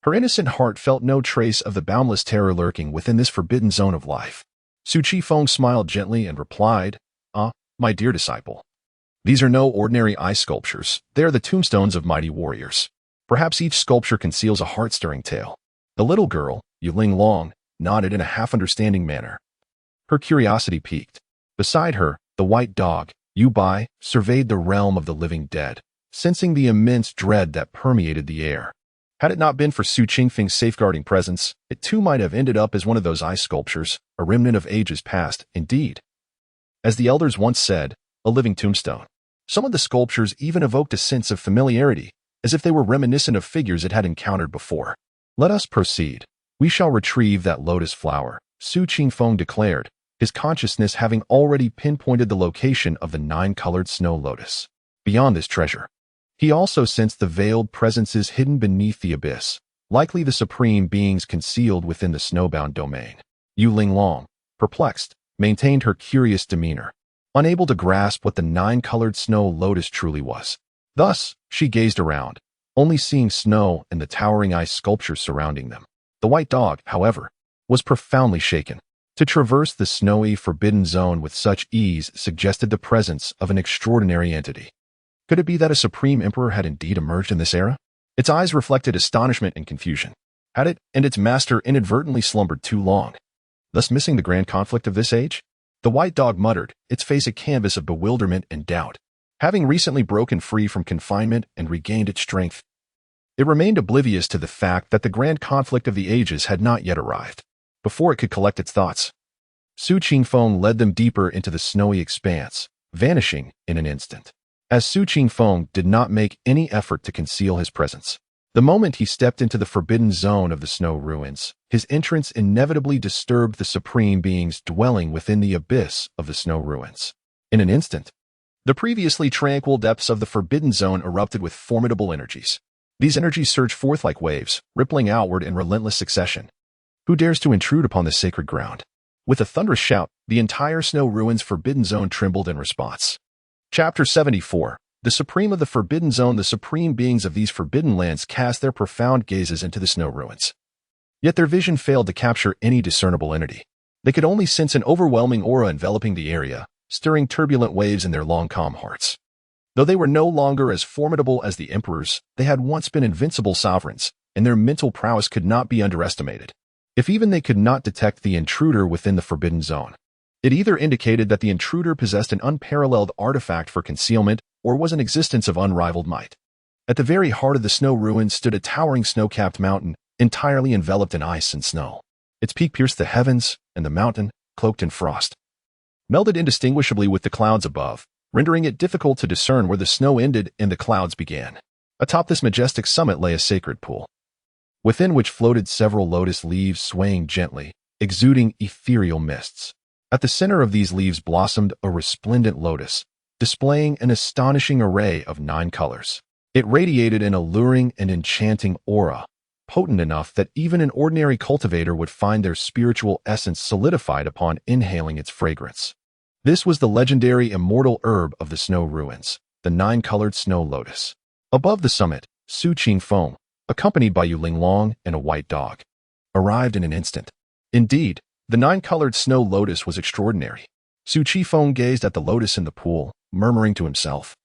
her innocent heart felt no trace of the boundless terror lurking within this forbidden zone of life. Su Qifeng smiled gently and replied, "Ah, my dear disciple, these are no ordinary ice sculptures. They are the tombstones of mighty warriors. Perhaps each sculpture conceals a heart-stirring tale." The little girl, Yulinglong, nodded in a half-understanding manner. Her curiosity piqued. Beside her, the white dog, Yubai, surveyed the realm of the living dead, sensing the immense dread that permeated the air. Had it not been for Su Qingfeng's safeguarding presence, it too might have ended up as one of those ice sculptures, a remnant of ages past, indeed. As the elders once said, a living tombstone. Some of the sculptures even evoked a sense of familiarity, as if they were reminiscent of figures it had encountered before. "Let us proceed. We shall retrieve that lotus flower," Su Qingfeng declared, his consciousness having already pinpointed the location of the 9-colored snow lotus. Beyond this treasure, He also sensed the veiled presences hidden beneath the abyss, likely the supreme beings concealed within the snowbound domain. Yu Linglong, perplexed, maintained her curious demeanor, unable to grasp what the nine-colored snow lotus truly was. Thus, she gazed around, only seeing snow and the towering ice sculptures surrounding them. The white dog, however, was profoundly shaken. To traverse the snowy, forbidden zone with such ease suggested the presence of an extraordinary entity. Could it be that a supreme emperor had indeed emerged in this era? Its eyes reflected astonishment and confusion. Had it and its master inadvertently slumbered too long, thus missing the grand conflict of this age? The white dog muttered, its face a canvas of bewilderment and doubt. Having recently broken free from confinement and regained its strength, it remained oblivious to the fact that the grand conflict of the ages had not yet arrived. Before it could collect its thoughts, Su Qingfeng led them deeper into the snowy expanse, vanishing in an instant. As Su Qingfeng did not make any effort to conceal his presence, the moment he stepped into the forbidden zone of the snow ruins, his entrance inevitably disturbed the supreme beings dwelling within the abyss of the snow ruins. In an instant, the previously tranquil depths of the forbidden zone erupted with formidable energies. These energies surged forth like waves, rippling outward in relentless succession. Who dares to intrude upon this sacred ground? With a thunderous shout, the entire snow ruins forbidden zone trembled in response. Chapter 74. The Supreme of the Forbidden Zone. The supreme beings of these forbidden lands cast their profound gazes into the snow ruins. Yet their vision failed to capture any discernible entity. They could only sense an overwhelming aura enveloping the area, stirring turbulent waves in their long calm hearts. Though they were no longer as formidable as the emperors, they had once been invincible sovereigns, and their mental prowess could not be underestimated. If even they could not detect the intruder within the forbidden zone, it either indicated that the intruder possessed an unparalleled artifact for concealment or was an existence of unrivaled might. At the very heart of the snow ruins stood a towering snow-capped mountain, entirely enveloped in ice and snow. Its peak pierced the heavens, and the mountain, cloaked in frost, melded indistinguishably with the clouds above, rendering it difficult to discern where the snow ended and the clouds began. Atop this majestic summit lay a sacred pool, within which floated several lotus leaves swaying gently, exuding ethereal mists. At the center of these leaves blossomed a resplendent lotus, displaying an astonishing array of 9 colors. It radiated an alluring and enchanting aura, potent enough that even an ordinary cultivator would find their spiritual essence solidified upon inhaling its fragrance. This was the legendary immortal herb of the snow ruins, the 9-colored snow lotus. Above the summit, Su Qingfeng, accompanied by Yu Linglong and a white dog, arrived in an instant. Indeed, the 9-colored snow lotus was extraordinary. Su Qingfeng gazed at the lotus in the pool, murmuring to himself,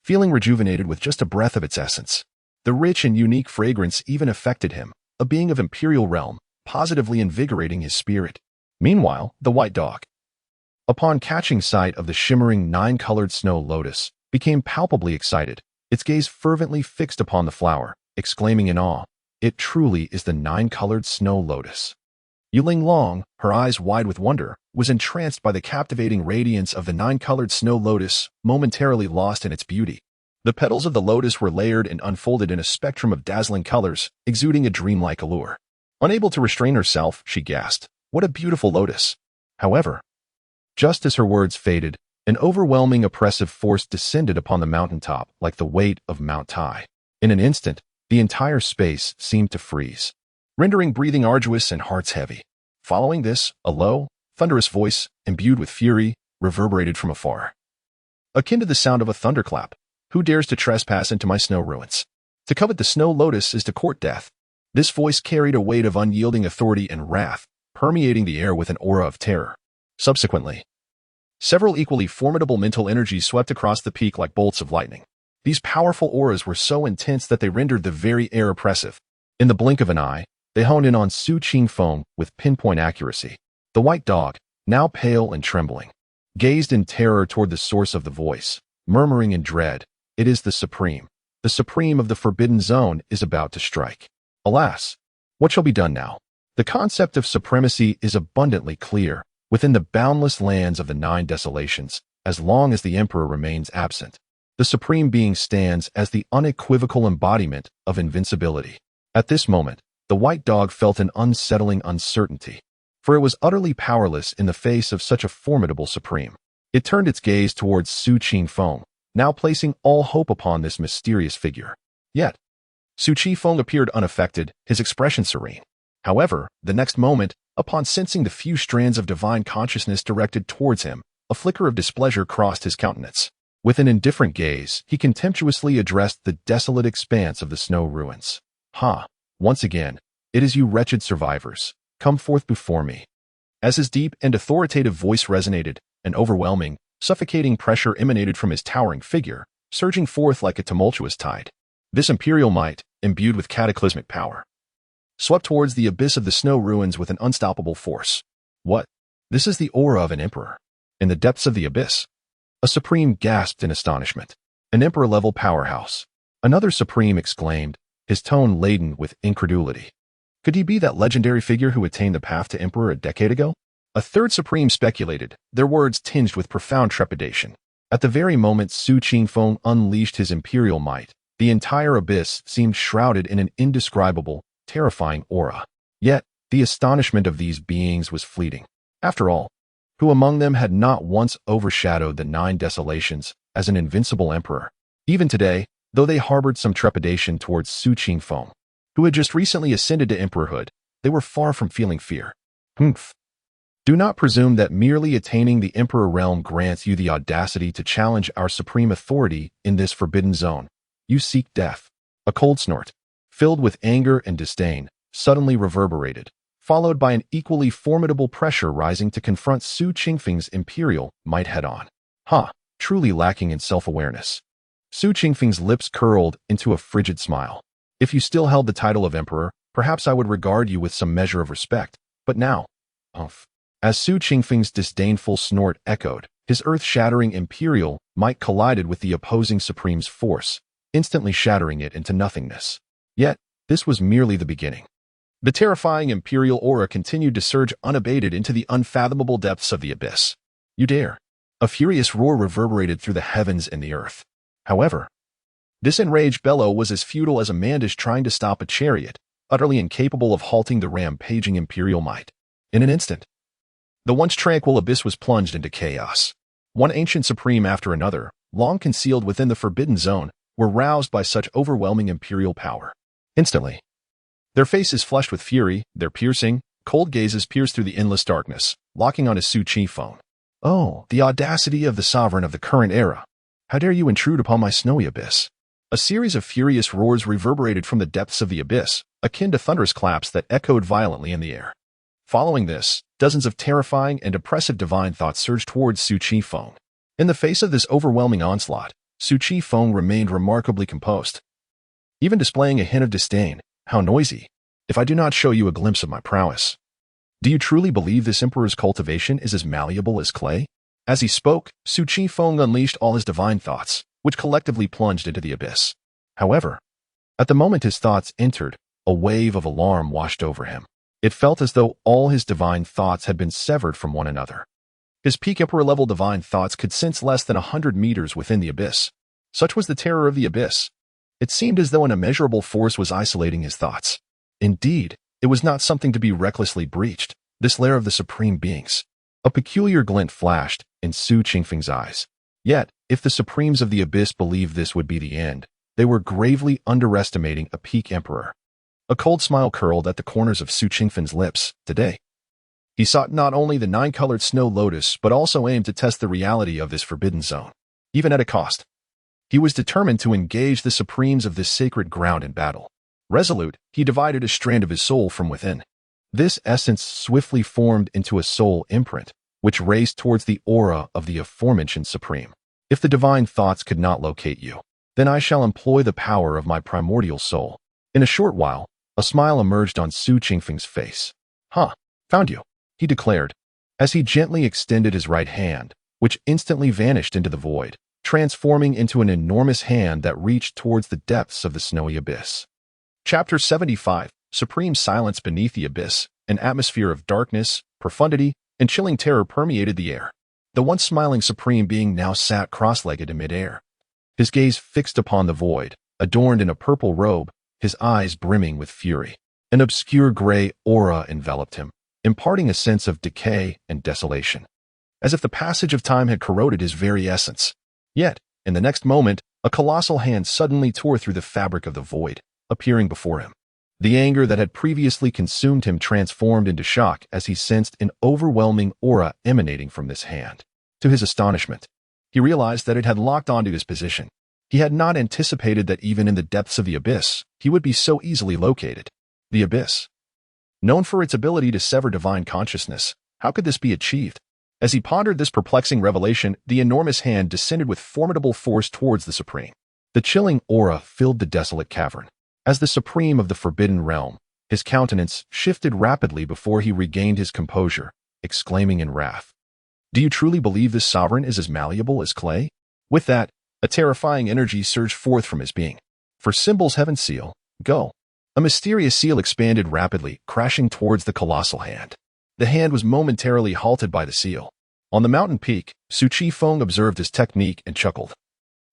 feeling rejuvenated with just a breath of its essence. The rich and unique fragrance even affected him, a being of imperial realm, positively invigorating his spirit. Meanwhile, the white dog, upon catching sight of the shimmering 9-colored snow lotus, became palpably excited, its gaze fervently fixed upon the flower, exclaiming in awe, "It truly is the 9-colored snow lotus." Yu Linglong, her eyes wide with wonder, was entranced by the captivating radiance of the 9-colored snow lotus, momentarily lost in its beauty. The petals of the lotus were layered and unfolded in a spectrum of dazzling colors, exuding a dreamlike allure. Unable to restrain herself, she gasped, "What a beautiful lotus!" However, just as her words faded, an overwhelming oppressive force descended upon the mountaintop like the weight of Mount Tai. In an instant, the entire space seemed to freeze, rendering breathing arduous and hearts heavy. Following this, a low, thunderous voice, imbued with fury, reverberated from afar, akin to the sound of a thunderclap. "Who dares to trespass into my snow ruins? To covet the snow lotus is to court death." This voice carried a weight of unyielding authority and wrath, permeating the air with an aura of terror. Subsequently, several equally formidable mental energies swept across the peak like bolts of lightning. These powerful auras were so intense that they rendered the very air oppressive. In the blink of an eye, they honed in on Su Qingfeng with pinpoint accuracy. The white dog, now pale and trembling, gazed in terror toward the source of the voice, murmuring in dread, "It is the Supreme. The Supreme of the Forbidden Zone is about to strike." Alas, what shall be done now? The concept of supremacy is abundantly clear within the boundless lands of the 9 desolations. As long as the Emperor remains absent, the Supreme Being stands as the unequivocal embodiment of invincibility. At this moment, the white dog felt an unsettling uncertainty, for it was utterly powerless in the face of such a formidable Supreme. It turned its gaze towards Su Qingfeng, now placing all hope upon this mysterious figure. Yet, Su Qifeng appeared unaffected, his expression serene. However, the next moment, upon sensing the few strands of divine consciousness directed towards him, a flicker of displeasure crossed his countenance. With an indifferent gaze, he contemptuously addressed the desolate expanse of the snow ruins. "Ha! Once again, it is you wretched survivors. Come forth before me." As his deep and authoritative voice resonated, an overwhelming, suffocating pressure emanated from his towering figure, surging forth like a tumultuous tide. This imperial might, imbued with cataclysmic power, swept towards the abyss of the snow ruins with an unstoppable force. What? This is the aura of an emperor. In the depths of the abyss, a supreme gasped in astonishment. An emperor-level powerhouse. Another supreme exclaimed, his tone laden with incredulity. Could he be that legendary figure who attained the path to emperor a decade ago? A third supreme speculated, their words tinged with profound trepidation. At the very moment Su Qifeng unleashed his imperial might, the entire abyss seemed shrouded in an indescribable, terrifying aura. Yet, the astonishment of these beings was fleeting. After all, who among them had not once overshadowed the 9 desolations as an invincible emperor? Even today, though they harbored some trepidation towards Su Qifeng, who had just recently ascended to emperorhood, they were far from feeling fear. Humph. Do not presume that merely attaining the emperor realm grants you the audacity to challenge our supreme authority in this forbidden zone. You seek death. A cold snort, filled with anger and disdain, suddenly reverberated, followed by an equally formidable pressure rising to confront Su Qifeng's imperial might head-on. Truly lacking in self-awareness. Su Qifeng's lips curled into a frigid smile. If you still held the title of emperor, perhaps I would regard you with some measure of respect, but now, As Su Qifeng's disdainful snort echoed, his earth-shattering imperial might collided with the opposing supreme's force, instantly shattering it into nothingness. Yet, this was merely the beginning. The terrifying imperial aura continued to surge unabated into the unfathomable depths of the abyss. You dare! A furious roar reverberated through the heavens and the earth. However, this enraged bellow was as futile as a mandish trying to stop a chariot, utterly incapable of halting the rampaging imperial might. In an instant, the once tranquil abyss was plunged into chaos. One ancient supreme after another, long concealed within the forbidden zone, were roused by such overwhelming imperial power. Instantly, their faces flushed with fury, their piercing, cold gazes pierced through the endless darkness, locking onto Su Qifeng. Oh, the audacity of the sovereign of the current era! How dare you intrude upon my snowy abyss? A series of furious roars reverberated from the depths of the abyss, akin to thunderous claps that echoed violently in the air. Following this, dozens of terrifying and oppressive divine thoughts surged towards Su Qifeng. In the face of this overwhelming onslaught, Su Qifeng remained remarkably composed, even displaying a hint of disdain. How noisy! If I do not show you a glimpse of my prowess. Do you truly believe this emperor's cultivation is as malleable as clay? As he spoke, Su Qifeng unleashed all his divine thoughts, which collectively plunged into the abyss. However, at the moment his thoughts entered, a wave of alarm washed over him. It felt as though all his divine thoughts had been severed from one another. His peak emperor-level divine thoughts could sense less than 100 meters within the abyss. Such was the terror of the abyss. It seemed as though an immeasurable force was isolating his thoughts. Indeed, it was not something to be recklessly breached, this lair of the supreme beings. A peculiar glint flashed in Su Qifeng's eyes. Yet, if the supremes of the abyss believed this would be the end, they were gravely underestimating a peak emperor. A cold smile curled at the corners of Su Qifeng's lips. Today, he sought not only the 9-colored snow lotus but also aimed to test the reality of this forbidden zone. Even at a cost, he was determined to engage the supremes of this sacred ground in battle. Resolute, he divided a strand of his soul from within. This essence swiftly formed into a soul imprint, which raced towards the aura of the aforementioned supreme. If the divine thoughts could not locate you, then I shall employ the power of my primordial soul. In a short while, a smile emerged on Su Qifeng's face. Found you, he declared, as he gently extended his right hand, which instantly vanished into the void, transforming into an enormous hand that reached towards the depths of the snowy abyss. Chapter 75, Supreme Silence Beneath the Abyss. An atmosphere of darkness, profundity, and chilling terror permeated the air. The once smiling supreme being now sat cross-legged in midair, his gaze fixed upon the void, adorned in a purple robe, his eyes brimming with fury. An obscure gray aura enveloped him, imparting a sense of decay and desolation, as if the passage of time had corroded his very essence. Yet, In the next moment, a colossal hand suddenly tore through the fabric of the void, appearing before him. The anger that had previously consumed him transformed into shock as he sensed an overwhelming aura emanating from this hand. To his astonishment, he realized that it had locked onto his position. He had not anticipated that even in the depths of the abyss, he would be so easily located. The abyss. Known for its ability to sever divine consciousness, how could this be achieved? As he pondered this perplexing revelation, the enormous hand descended with formidable force towards the Supreme. The chilling aura filled the desolate cavern. As the Supreme of the Forbidden Realm, his countenance shifted rapidly before he regained his composure, exclaiming in wrath, "Do you truly believe this sovereign is as malleable as clay?" With that, a terrifying energy surged forth from his being. For Symbol's heaven seal, go. A mysterious seal expanded rapidly, crashing towards the colossal hand. The hand was momentarily halted by the seal. On the mountain peak, Su Chi Feng observed his technique and chuckled.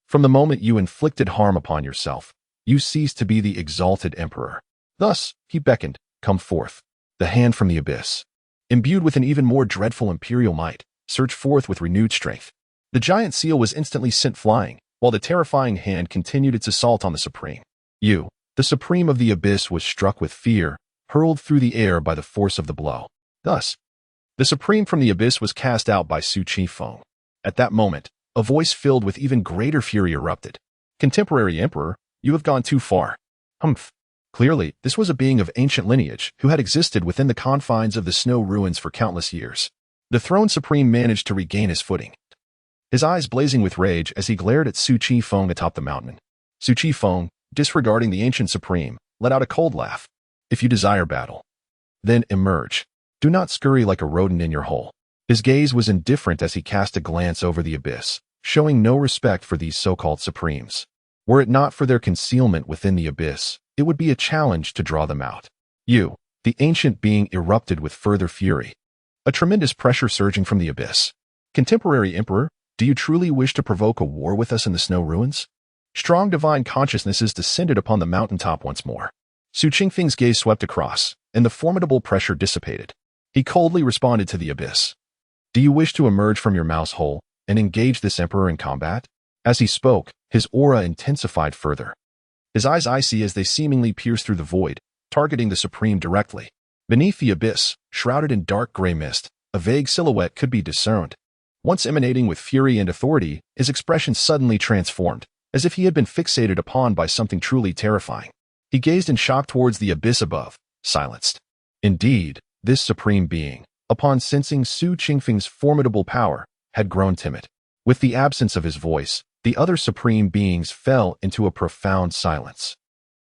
From the moment you inflicted harm upon yourself, you ceased to be the exalted emperor. Thus, he beckoned, come forth. The hand from the abyss, imbued with an even more dreadful imperial might, surged forth with renewed strength. The giant seal was instantly sent flying, while the terrifying hand continued its assault on the Supreme. You, the Supreme of the abyss, was struck with fear, hurled through the air by the force of the blow. Thus, the Supreme from the abyss was cast out by Su Chi Feng. At that moment, a voice filled with even greater fury erupted. Contemporary Emperor, you have gone too far. Humph. Clearly, this was a being of ancient lineage who had existed within the confines of the snow ruins for countless years. The Throne Supreme managed to regain his footing, his eyes blazing with rage as he glared at Su Chi Feng atop the mountain. Su Chi Feng, disregarding the ancient Supreme, let out a cold laugh. If you desire battle, then emerge. Do not scurry like a rodent in your hole. His gaze was indifferent as he cast a glance over the abyss, showing no respect for these so-called Supremes. Were it not for their concealment within the abyss, it would be a challenge to draw them out. You, the ancient being, erupted with further fury, a tremendous pressure surging from the abyss. Contemporary Emperor, do you truly wish to provoke a war with us in the snow ruins? Strong divine consciousnesses descended upon the mountaintop once more. Su Qingfeng's gaze swept across, and the formidable pressure dissipated. He coldly responded to the abyss. Do you wish to emerge from your mouse hole and engage this emperor in combat? As he spoke, his aura intensified further. His eyes icy as they seemingly pierced through the void, targeting the Supreme directly. Beneath the abyss, shrouded in dark gray mist, a vague silhouette could be discerned. Once emanating with fury and authority, his expression suddenly transformed, as if he had been fixated upon by something truly terrifying. He gazed in shock towards the abyss above, silenced. Indeed, this supreme being, upon sensing Su Qingfeng's formidable power, had grown timid. With the absence of his voice, the other supreme beings fell into a profound silence.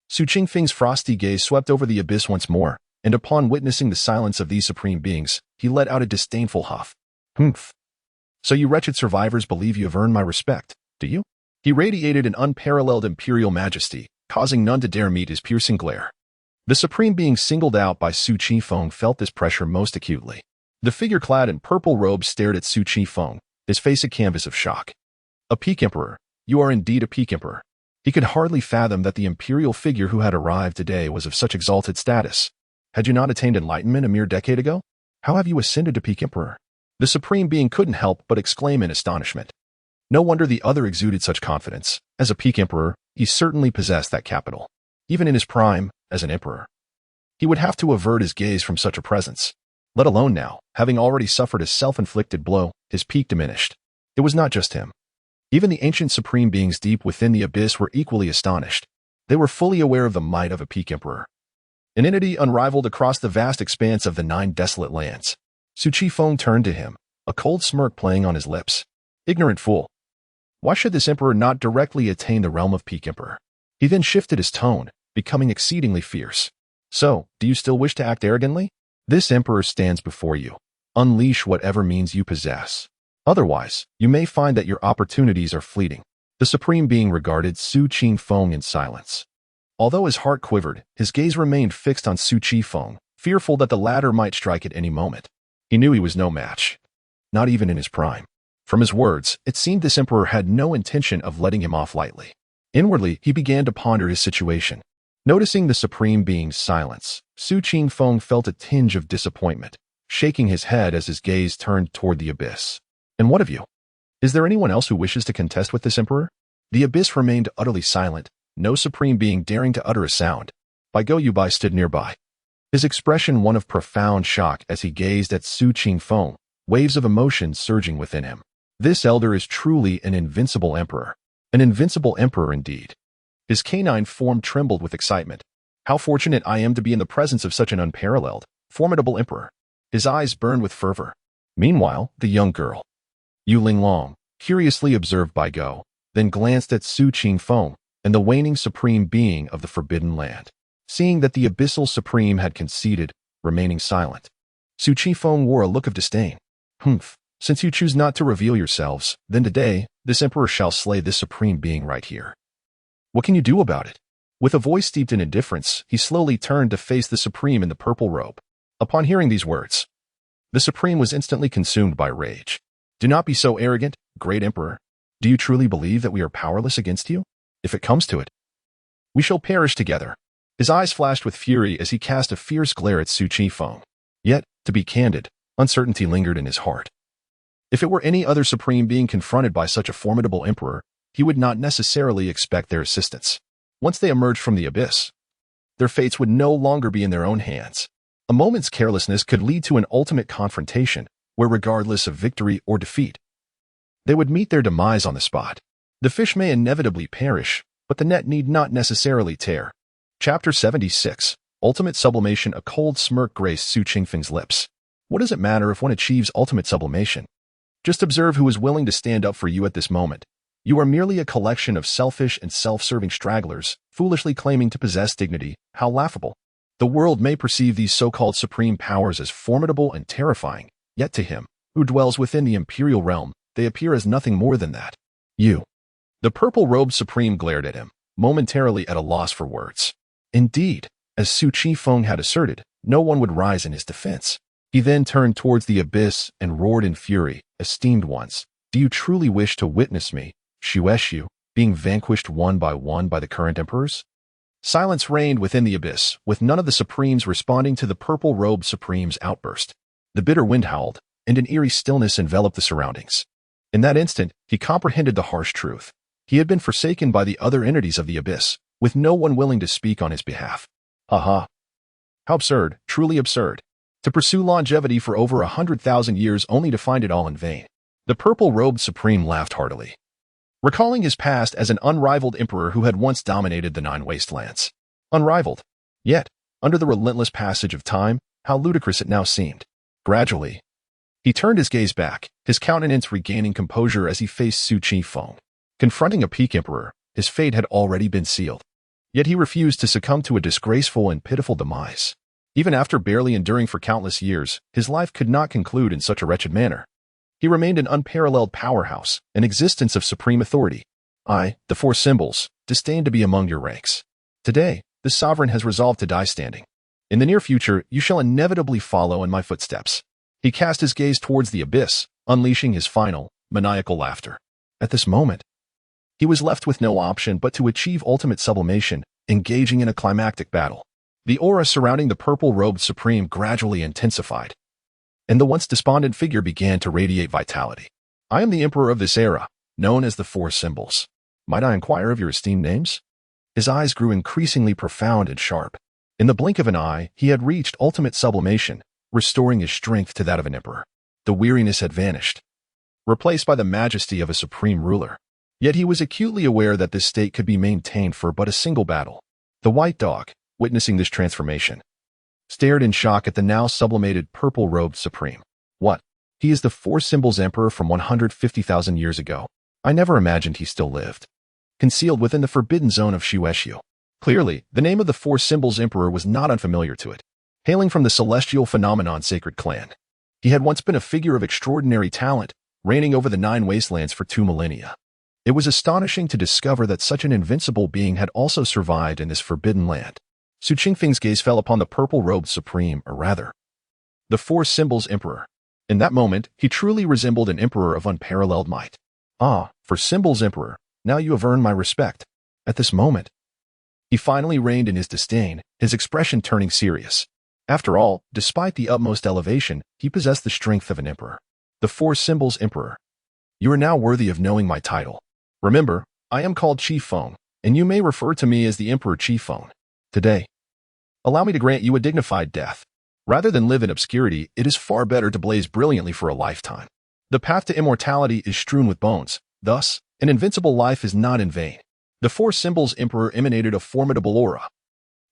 Su Qingfeng's frosty gaze swept over the abyss once more, and upon witnessing the silence of these supreme beings, he let out a disdainful huff. Humph. So you wretched survivors believe you have earned my respect, do you? He radiated an unparalleled imperial majesty, causing none to dare meet his piercing glare. The supreme being singled out by Su Chi Feng felt this pressure most acutely. The figure clad in purple robes stared at Su Chi Feng, his face a canvas of shock. A peak emperor, you are indeed a peak emperor. He could hardly fathom that the imperial figure who had arrived today was of such exalted status. Had you not attained enlightenment a mere decade ago? How have you ascended to peak emperor? The supreme being couldn't help but exclaim in astonishment. No wonder the other exuded such confidence. As a peak emperor, he certainly possessed that capital. Even in his prime, as an emperor, he would have to avert his gaze from such a presence. Let alone now, having already suffered a self-inflicted blow, his peak diminished. It was not just him. Even the ancient supreme beings deep within the abyss were equally astonished. They were fully aware of the might of a peak emperor, an entity unrivaled across the vast expanse of the 9 desolate lands. Su Chi Feng turned to him, a cold smirk playing on his lips. Ignorant fool. Why should this emperor not directly attain the realm of peak emperor? He then shifted his tone, becoming exceedingly fierce. So, do you still wish to act arrogantly? This emperor stands before you. Unleash whatever means you possess. Otherwise, you may find that your opportunities are fleeting. The supreme being regarded Su Chi Feng in silence. Although his heart quivered, his gaze remained fixed on Su Chi Feng, fearful that the latter might strike at any moment. He knew he was no match, not even in his prime. From his words, it seemed this emperor had no intention of letting him off lightly. Inwardly, he began to ponder his situation. Noticing the supreme being's silence, Su Chi Feng felt a tinge of disappointment, shaking his head as his gaze turned toward the abyss. And what of you? Is there anyone else who wishes to contest with this emperor? The abyss remained utterly silent, no supreme being daring to utter a sound. Go Yubai stood nearby, his expression one of profound shock as he gazed at Su Qingfeng, waves of emotion surging within him. This elder is truly an invincible emperor. An invincible emperor indeed. His canine form trembled with excitement. How fortunate I am to be in the presence of such an unparalleled, formidable emperor. His eyes burned with fervor. Meanwhile, the young girl, Yu Linglong, curiously observed Bai Go, then glanced at Su Qingfeng and the waning supreme being of the Forbidden Land. Seeing that the abyssal supreme had conceded, remaining silent, Su Qingfeng wore a look of disdain. Humph, since you choose not to reveal yourselves, then today, this emperor shall slay this supreme being right here. What can you do about it? With a voice steeped in indifference, he slowly turned to face the supreme in the purple robe. Upon hearing these words, the supreme was instantly consumed by rage. Do not be so arrogant, great emperor. Do you truly believe that we are powerless against you? If it comes to it, we shall perish together. His eyes flashed with fury as he cast a fierce glare at Su Qingfeng. Yet, to be candid, uncertainty lingered in his heart. If it were any other supreme being confronted by such a formidable emperor, he would not necessarily expect their assistance. Once they emerged from the abyss, their fates would no longer be in their own hands. A moment's carelessness could lead to an ultimate confrontation, where regardless of victory or defeat, they would meet their demise on the spot. The fish may inevitably perish, but the net need not necessarily tear. Chapter 76, Ultimate Sublimation. A cold smirk graced Su Qingfeng's lips. What does it matter if one achieves ultimate sublimation? Just observe who is willing to stand up for you at this moment. You are merely a collection of selfish and self-serving stragglers, foolishly claiming to possess dignity. How laughable. The world may perceive these so-called supreme powers as formidable and terrifying, yet to him, who dwells within the imperial realm, they appear as nothing more than that. You. The purple-robed supreme glared at him, momentarily at a loss for words. Indeed, as Su Qingfeng had asserted, no one would rise in his defense. He then turned towards the abyss and roared in fury, esteemed ones, do you truly wish to witness me, Shueshu, being vanquished one by the current emperors? Silence reigned within the abyss, with none of the supremes responding to the purple-robed supreme's outburst. The bitter wind howled, and an eerie stillness enveloped the surroundings. In that instant, he comprehended the harsh truth. He had been forsaken by the other entities of the abyss, with no one willing to speak on his behalf. How absurd, truly absurd. To pursue longevity for over 100,000 years only to find it all in vain. The purple-robed supreme laughed heartily, recalling his past as an unrivaled emperor who had once dominated the Nine Wastelands. Unrivaled. Yet, under the relentless passage of time, how ludicrous it now seemed. Gradually, he turned his gaze back, his countenance regaining composure as he faced Su Qingfeng. Confronting a peak emperor, his fate had already been sealed. Yet he refused to succumb to a disgraceful and pitiful demise. Even after barely enduring for countless years, his life could not conclude in such a wretched manner. He remained an unparalleled powerhouse, an existence of supreme authority. I, the Four Symbols, disdain to be among your ranks. Today, the sovereign has resolved to die standing. In the near future, you shall inevitably follow in my footsteps. He cast his gaze towards the abyss, unleashing his final, maniacal laughter. At this moment, he was left with no option but to achieve ultimate sublimation, engaging in a climactic battle. The aura surrounding the purple-robed supreme gradually intensified, and the once despondent figure began to radiate vitality. I am the emperor of this era, known as the Four Symbols. Might I inquire of your esteemed names? His eyes grew increasingly profound and sharp. In the blink of an eye, he had reached ultimate sublimation, restoring his strength to that of an emperor. The weariness had vanished, replaced by the majesty of a supreme ruler. Yet he was acutely aware that this state could be maintained for but a single battle. The white dog, witnessing this transformation, stared in shock at the now sublimated purple-robed supreme. What? He is the Four Symbols Emperor from 150,000 years ago. I never imagined he still lived, concealed within the forbidden zone of Shueshu. Clearly, the name of the Four Symbols Emperor was not unfamiliar to it. Hailing from the celestial phenomenon Sacred Clan, he had once been a figure of extraordinary talent, reigning over the Nine Wastelands for 2 millennia. It was astonishing to discover that such an invincible being had also survived in this forbidden land. Su Qingfeng's gaze fell upon the purple-robed supreme, or rather, the Four Symbols Emperor. In that moment, he truly resembled an emperor of unparalleled might. Ah, for Symbols Emperor, now you have earned my respect. At this moment, he finally reined in his disdain, his expression turning serious. After all, despite the utmost elevation, he possessed the strength of an emperor. The Four Symbols Emperor. You are now worthy of knowing my title. Remember, I am called Qi Feng, and you may refer to me as the Emperor Qi Feng. Today, allow me to grant you a dignified death. Rather than live in obscurity, it is far better to blaze brilliantly for a lifetime. The path to immortality is strewn with bones. Thus, an invincible life is not in vain. The four symbols Emperor emanated a formidable aura,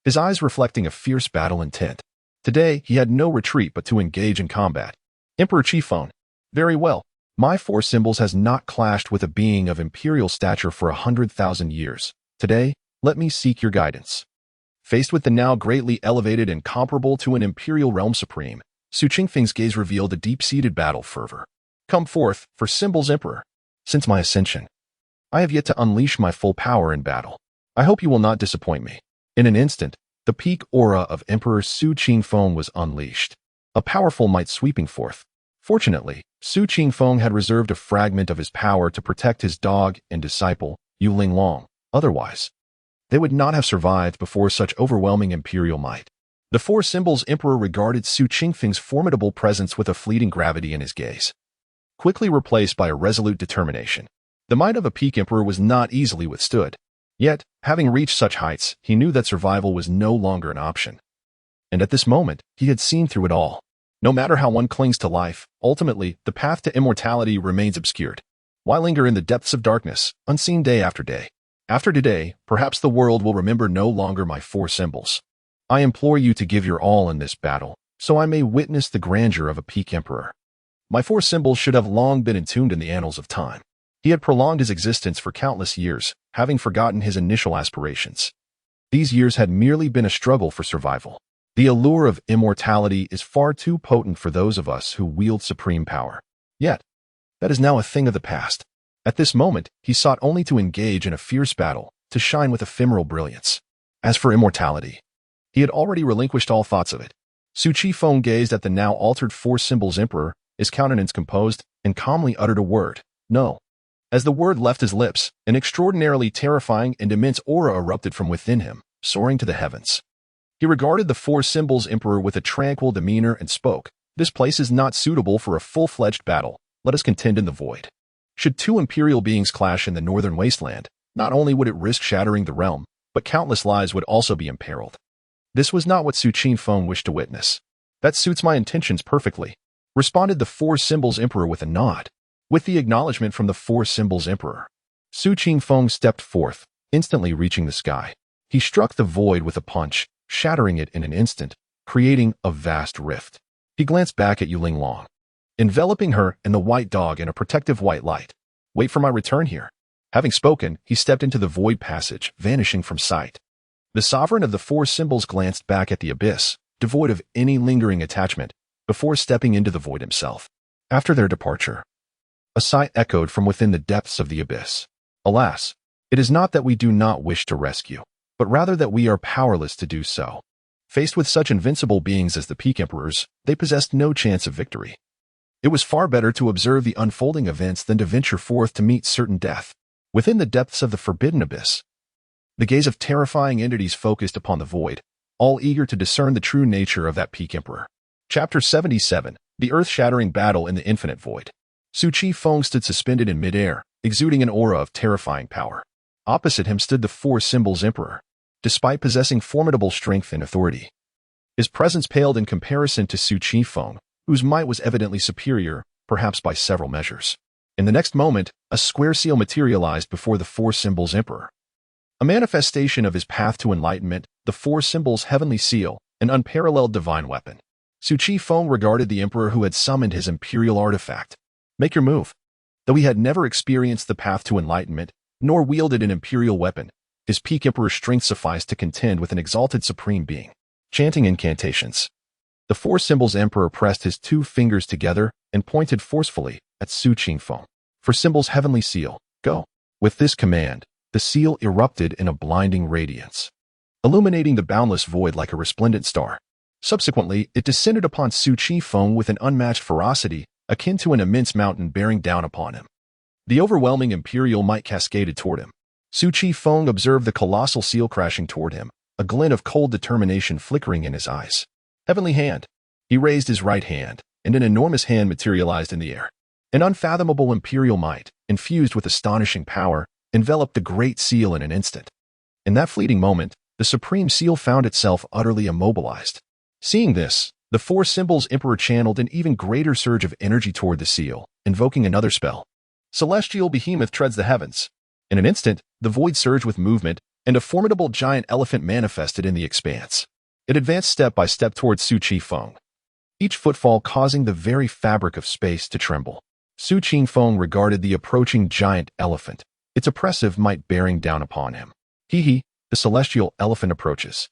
his eyes reflecting a fierce battle intent. Today, he had no retreat but to engage in combat. Emperor Qi Feng. Very well. My four symbols has not clashed with a being of imperial stature for 100,000 years. Today, let me seek your guidance. Faced with the now greatly elevated and comparable to an imperial realm supreme, Su Qingfeng's gaze revealed a deep-seated battle fervor. Come forth, for symbols Emperor. Since my ascension, I have yet to unleash my full power in battle. I hope you will not disappoint me. In an instant, the peak aura of Emperor Su Qingfeng was unleashed, a powerful might sweeping forth. Fortunately, Su Qingfeng had reserved a fragment of his power to protect his dog and disciple, Yu Linglong. Otherwise, they would not have survived before such overwhelming imperial might. The four symbols Emperor regarded Su Qingfeng's formidable presence with a fleeting gravity in his gaze, quickly replaced by a resolute determination. The might of a peak emperor was not easily withstood. Yet, having reached such heights, he knew that survival was no longer an option. And at this moment, he had seen through it all. No matter how one clings to life, ultimately, the path to immortality remains obscured. Why linger in the depths of darkness, unseen day after day? After today, perhaps the world will remember no longer my four symbols. I implore you to give your all in this battle, so I may witness the grandeur of a peak emperor. My four symbols should have long been entombed in the annals of time. He had prolonged his existence for countless years, having forgotten his initial aspirations. These years had merely been a struggle for survival. The allure of immortality is far too potent for those of us who wield supreme power. Yet, that is now a thing of the past. At this moment, he sought only to engage in a fierce battle, to shine with ephemeral brilliance. As for immortality, he had already relinquished all thoughts of it. Su Qingfeng gazed at the now altered four symbols Emperor, his countenance composed, and calmly uttered a word, "No." As the word left his lips, an extraordinarily terrifying and immense aura erupted from within him, soaring to the heavens. He regarded the four symbols Emperor with a tranquil demeanor and spoke, "This place is not suitable for a full-fledged battle. Let us contend in the void." Should two imperial beings clash in the northern wasteland, not only would it risk shattering the realm, but countless lives would also be imperiled. This was not what Su Qingfeng wished to witness. "That suits my intentions perfectly," responded the four symbols Emperor with a nod. With the acknowledgement from the four symbols Emperor, Su Qingfeng stepped forth, instantly reaching the sky. He struck the void with a punch, shattering it in an instant, creating a vast rift. He glanced back at Yu Linglong, enveloping her and the white dog in a protective white light. "Wait for my return here." Having spoken, he stepped into the void passage, vanishing from sight. The sovereign of the four symbols glanced back at the abyss, devoid of any lingering attachment, before stepping into the void himself. After their departure, a sigh echoed from within the depths of the abyss. Alas, it is not that we do not wish to rescue, but rather that we are powerless to do so. Faced with such invincible beings as the Peak Emperors, they possessed no chance of victory. It was far better to observe the unfolding events than to venture forth to meet certain death. Within the depths of the forbidden abyss, the gaze of terrifying entities focused upon the void, all eager to discern the true nature of that Peak Emperor. Chapter 77, The Earth-Shattering Battle in the Infinite Void. Su Qingfeng stood suspended in midair, exuding an aura of terrifying power. Opposite him stood the four symbols Emperor. Despite possessing formidable strength and authority, his presence paled in comparison to Su Qingfeng, whose might was evidently superior, perhaps by several measures. In the next moment, a square seal materialized before the four symbols Emperor. A manifestation of his path to enlightenment, the four symbols heavenly seal, an unparalleled divine weapon. Su Qingfeng regarded the Emperor who had summoned his imperial artifact. "Make your move." Though he had never experienced the path to enlightenment, nor wielded an imperial weapon, his Peak Emperor's strength sufficed to contend with an exalted supreme being. Chanting incantations, the four symbols Emperor pressed his two fingers together and pointed forcefully at Su Qingfeng. "For symbols heavenly seal, go." With this command, the seal erupted in a blinding radiance, illuminating the boundless void like a resplendent star. Subsequently, it descended upon Su Qingfeng with an unmatched ferocity, akin to an immense mountain bearing down upon him. The overwhelming imperial might cascaded toward him. Su Qingfeng observed the colossal seal crashing toward him, a glint of cold determination flickering in his eyes. "Heavenly hand." He raised his right hand, and an enormous hand materialized in the air. An unfathomable imperial might, infused with astonishing power, enveloped the Great Seal in an instant. In that fleeting moment, the Supreme Seal found itself utterly immobilized. Seeing this, the four symbols Emperor channeled an even greater surge of energy toward the seal, invoking another spell. Celestial Behemoth treads the heavens. In an instant, the void surged with movement, and a formidable giant elephant manifested in the expanse. It advanced step by step towards Su Chi Feng, each footfall causing the very fabric of space to tremble. Su Chi Feng regarded the approaching giant elephant, its oppressive might bearing down upon him. The celestial elephant approaches.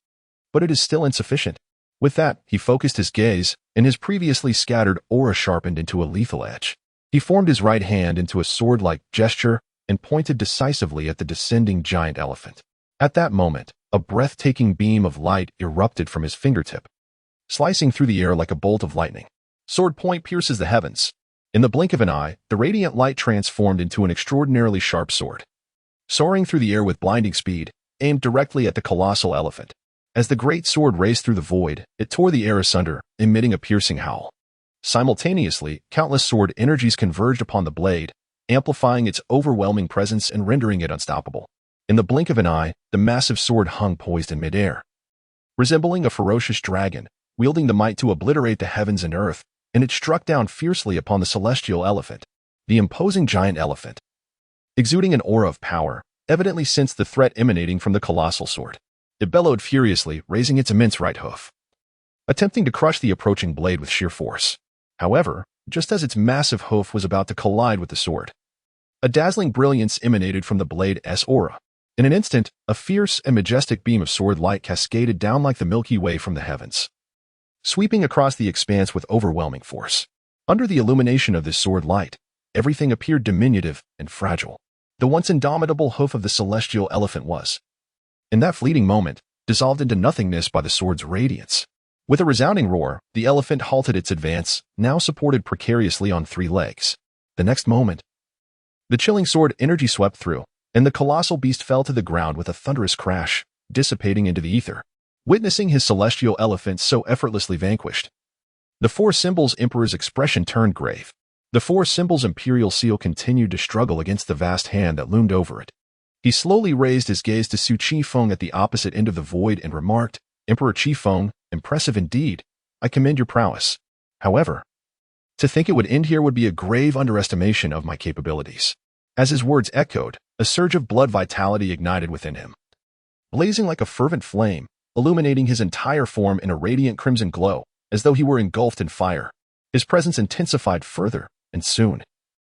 But it is still insufficient. With that, he focused his gaze, and his previously scattered aura sharpened into a lethal edge. He formed his right hand into a sword-like gesture and pointed decisively at the descending giant elephant. At that moment, a breathtaking beam of light erupted from his fingertip, slicing through the air like a bolt of lightning. Sword point pierces the heavens. In the blink of an eye, the radiant light transformed into an extraordinarily sharp sword. Soaring through the air with blinding speed, aimed directly at the colossal elephant. As the great sword raced through the void, it tore the air asunder, emitting a piercing howl. Simultaneously, countless sword energies converged upon the blade, amplifying its overwhelming presence and rendering it unstoppable. In the blink of an eye, the massive sword hung poised in midair. Resembling a ferocious dragon, wielding the might to obliterate the heavens and earth, and it struck down fiercely upon the celestial elephant, the imposing giant elephant. Exuding an aura of power, evidently sensed the threat emanating from the colossal sword. It bellowed furiously, raising its immense right hoof, attempting to crush the approaching blade with sheer force. However, just as its massive hoof was about to collide with the sword, a dazzling brilliance emanated from the blade's aura. In an instant, a fierce and majestic beam of sword light cascaded down like the Milky Way from the heavens, sweeping across the expanse with overwhelming force. Under the illumination of this sword light, everything appeared diminutive and fragile. The once indomitable hoof of the celestial elephant was, in that fleeting moment, dissolved into nothingness by the sword's radiance. With a resounding roar, the elephant halted its advance, now supported precariously on three legs. The next moment, the chilling sword energy swept through, and the colossal beast fell to the ground with a thunderous crash, dissipating into the ether. Witnessing his celestial elephant so effortlessly vanquished, the four symbols Emperor's expression turned grave. The four symbols Imperial Seal continued to struggle against the vast hand that loomed over it. He slowly raised his gaze to Su Chi Feng at the opposite end of the void and remarked, "Emperor Chi Feng, impressive indeed. I commend your prowess. However, to think it would end here would be a grave underestimation of my capabilities." As his words echoed, a surge of blood vitality ignited within him, blazing like a fervent flame, illuminating his entire form in a radiant crimson glow, as though he were engulfed in fire. His presence intensified further, and soon,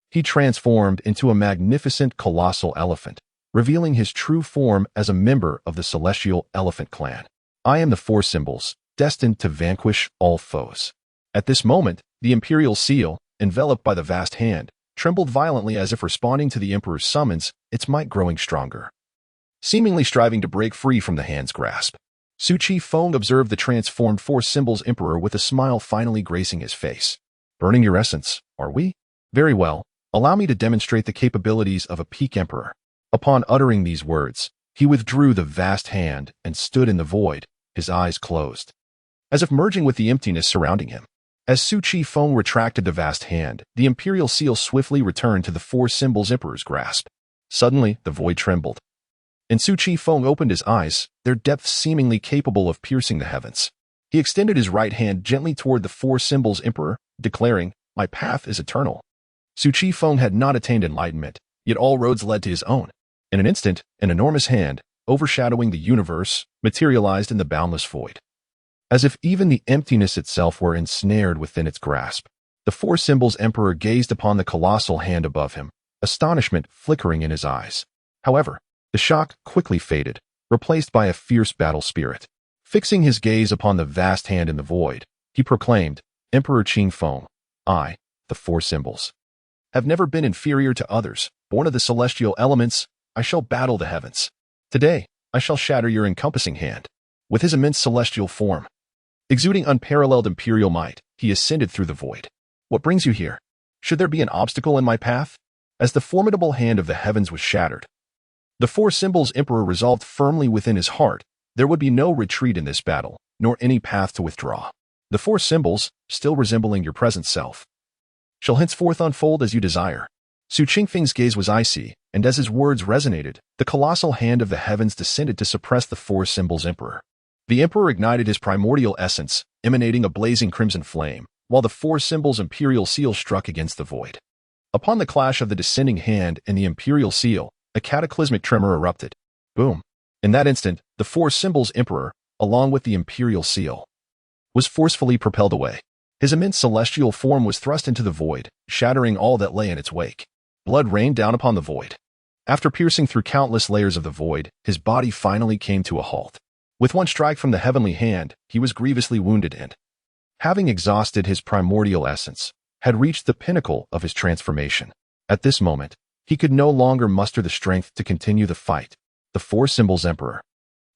he transformed into a magnificent colossal elephant, revealing his true form as a member of the celestial elephant clan. I am the four symbols, destined to vanquish all foes. At this moment, the Imperial Seal, enveloped by the vast hand, trembled violently as if responding to the Emperor's summons, its might growing stronger, seemingly striving to break free from the hand's grasp. Su Chi Feng observed the transformed four symbols Emperor with a smile finally gracing his face. "Burning your essence, are we? Very well, allow me to demonstrate the capabilities of a peak Emperor." Upon uttering these words, he withdrew the vast hand and stood in the void, his eyes closed, as if merging with the emptiness surrounding him. As Su Chi Feng retracted the vast hand, the Imperial Seal swiftly returned to the four symbols Emperor's grasp. Suddenly, the void trembled, and Su Chi Feng opened his eyes, their depths seemingly capable of piercing the heavens. He extended his right hand gently toward the four symbols Emperor, declaring, "My path is eternal." Su Chi Feng had not attained enlightenment, yet all roads led to his own. In an instant, an enormous hand, overshadowing the universe, materialized in the boundless void. As if even the emptiness itself were ensnared within its grasp, the four symbols Emperor gazed upon the colossal hand above him, astonishment flickering in his eyes. However, the shock quickly faded, replaced by a fierce battle spirit. Fixing his gaze upon the vast hand in the void, he proclaimed, "Emperor Qing Feng, I, the four symbols, have never been inferior to others. Born of the celestial elements, I shall battle the heavens. Today, I shall shatter your encompassing hand." With his immense celestial form, exuding unparalleled imperial might, he ascended through the void. "What brings you here? Should there be an obstacle in my path?" As the formidable hand of the heavens was shattered, the four symbols Emperor resolved firmly within his heart, there would be no retreat in this battle, nor any path to withdraw. "The four symbols, still resembling your present self, shall henceforth unfold as you desire. Su Qingfeng's gaze was icy, and as his words resonated, the colossal hand of the heavens descended to suppress the four symbols emperor. The emperor ignited his primordial essence, emanating a blazing crimson flame, while the four symbols imperial seal struck against the void. Upon the clash of the descending hand and the imperial seal, a cataclysmic tremor erupted. Boom! In that instant, the four symbols emperor, along with the imperial seal, was forcefully propelled away. His immense celestial form was thrust into the void, shattering all that lay in its wake. Blood rained down upon the void. After piercing through countless layers of the void, his body finally came to a halt. With one strike from the heavenly hand, he was grievously wounded and, having exhausted his primordial essence, had reached the pinnacle of his transformation. At this moment, he could no longer muster the strength to continue the fight. The four symbols emperor,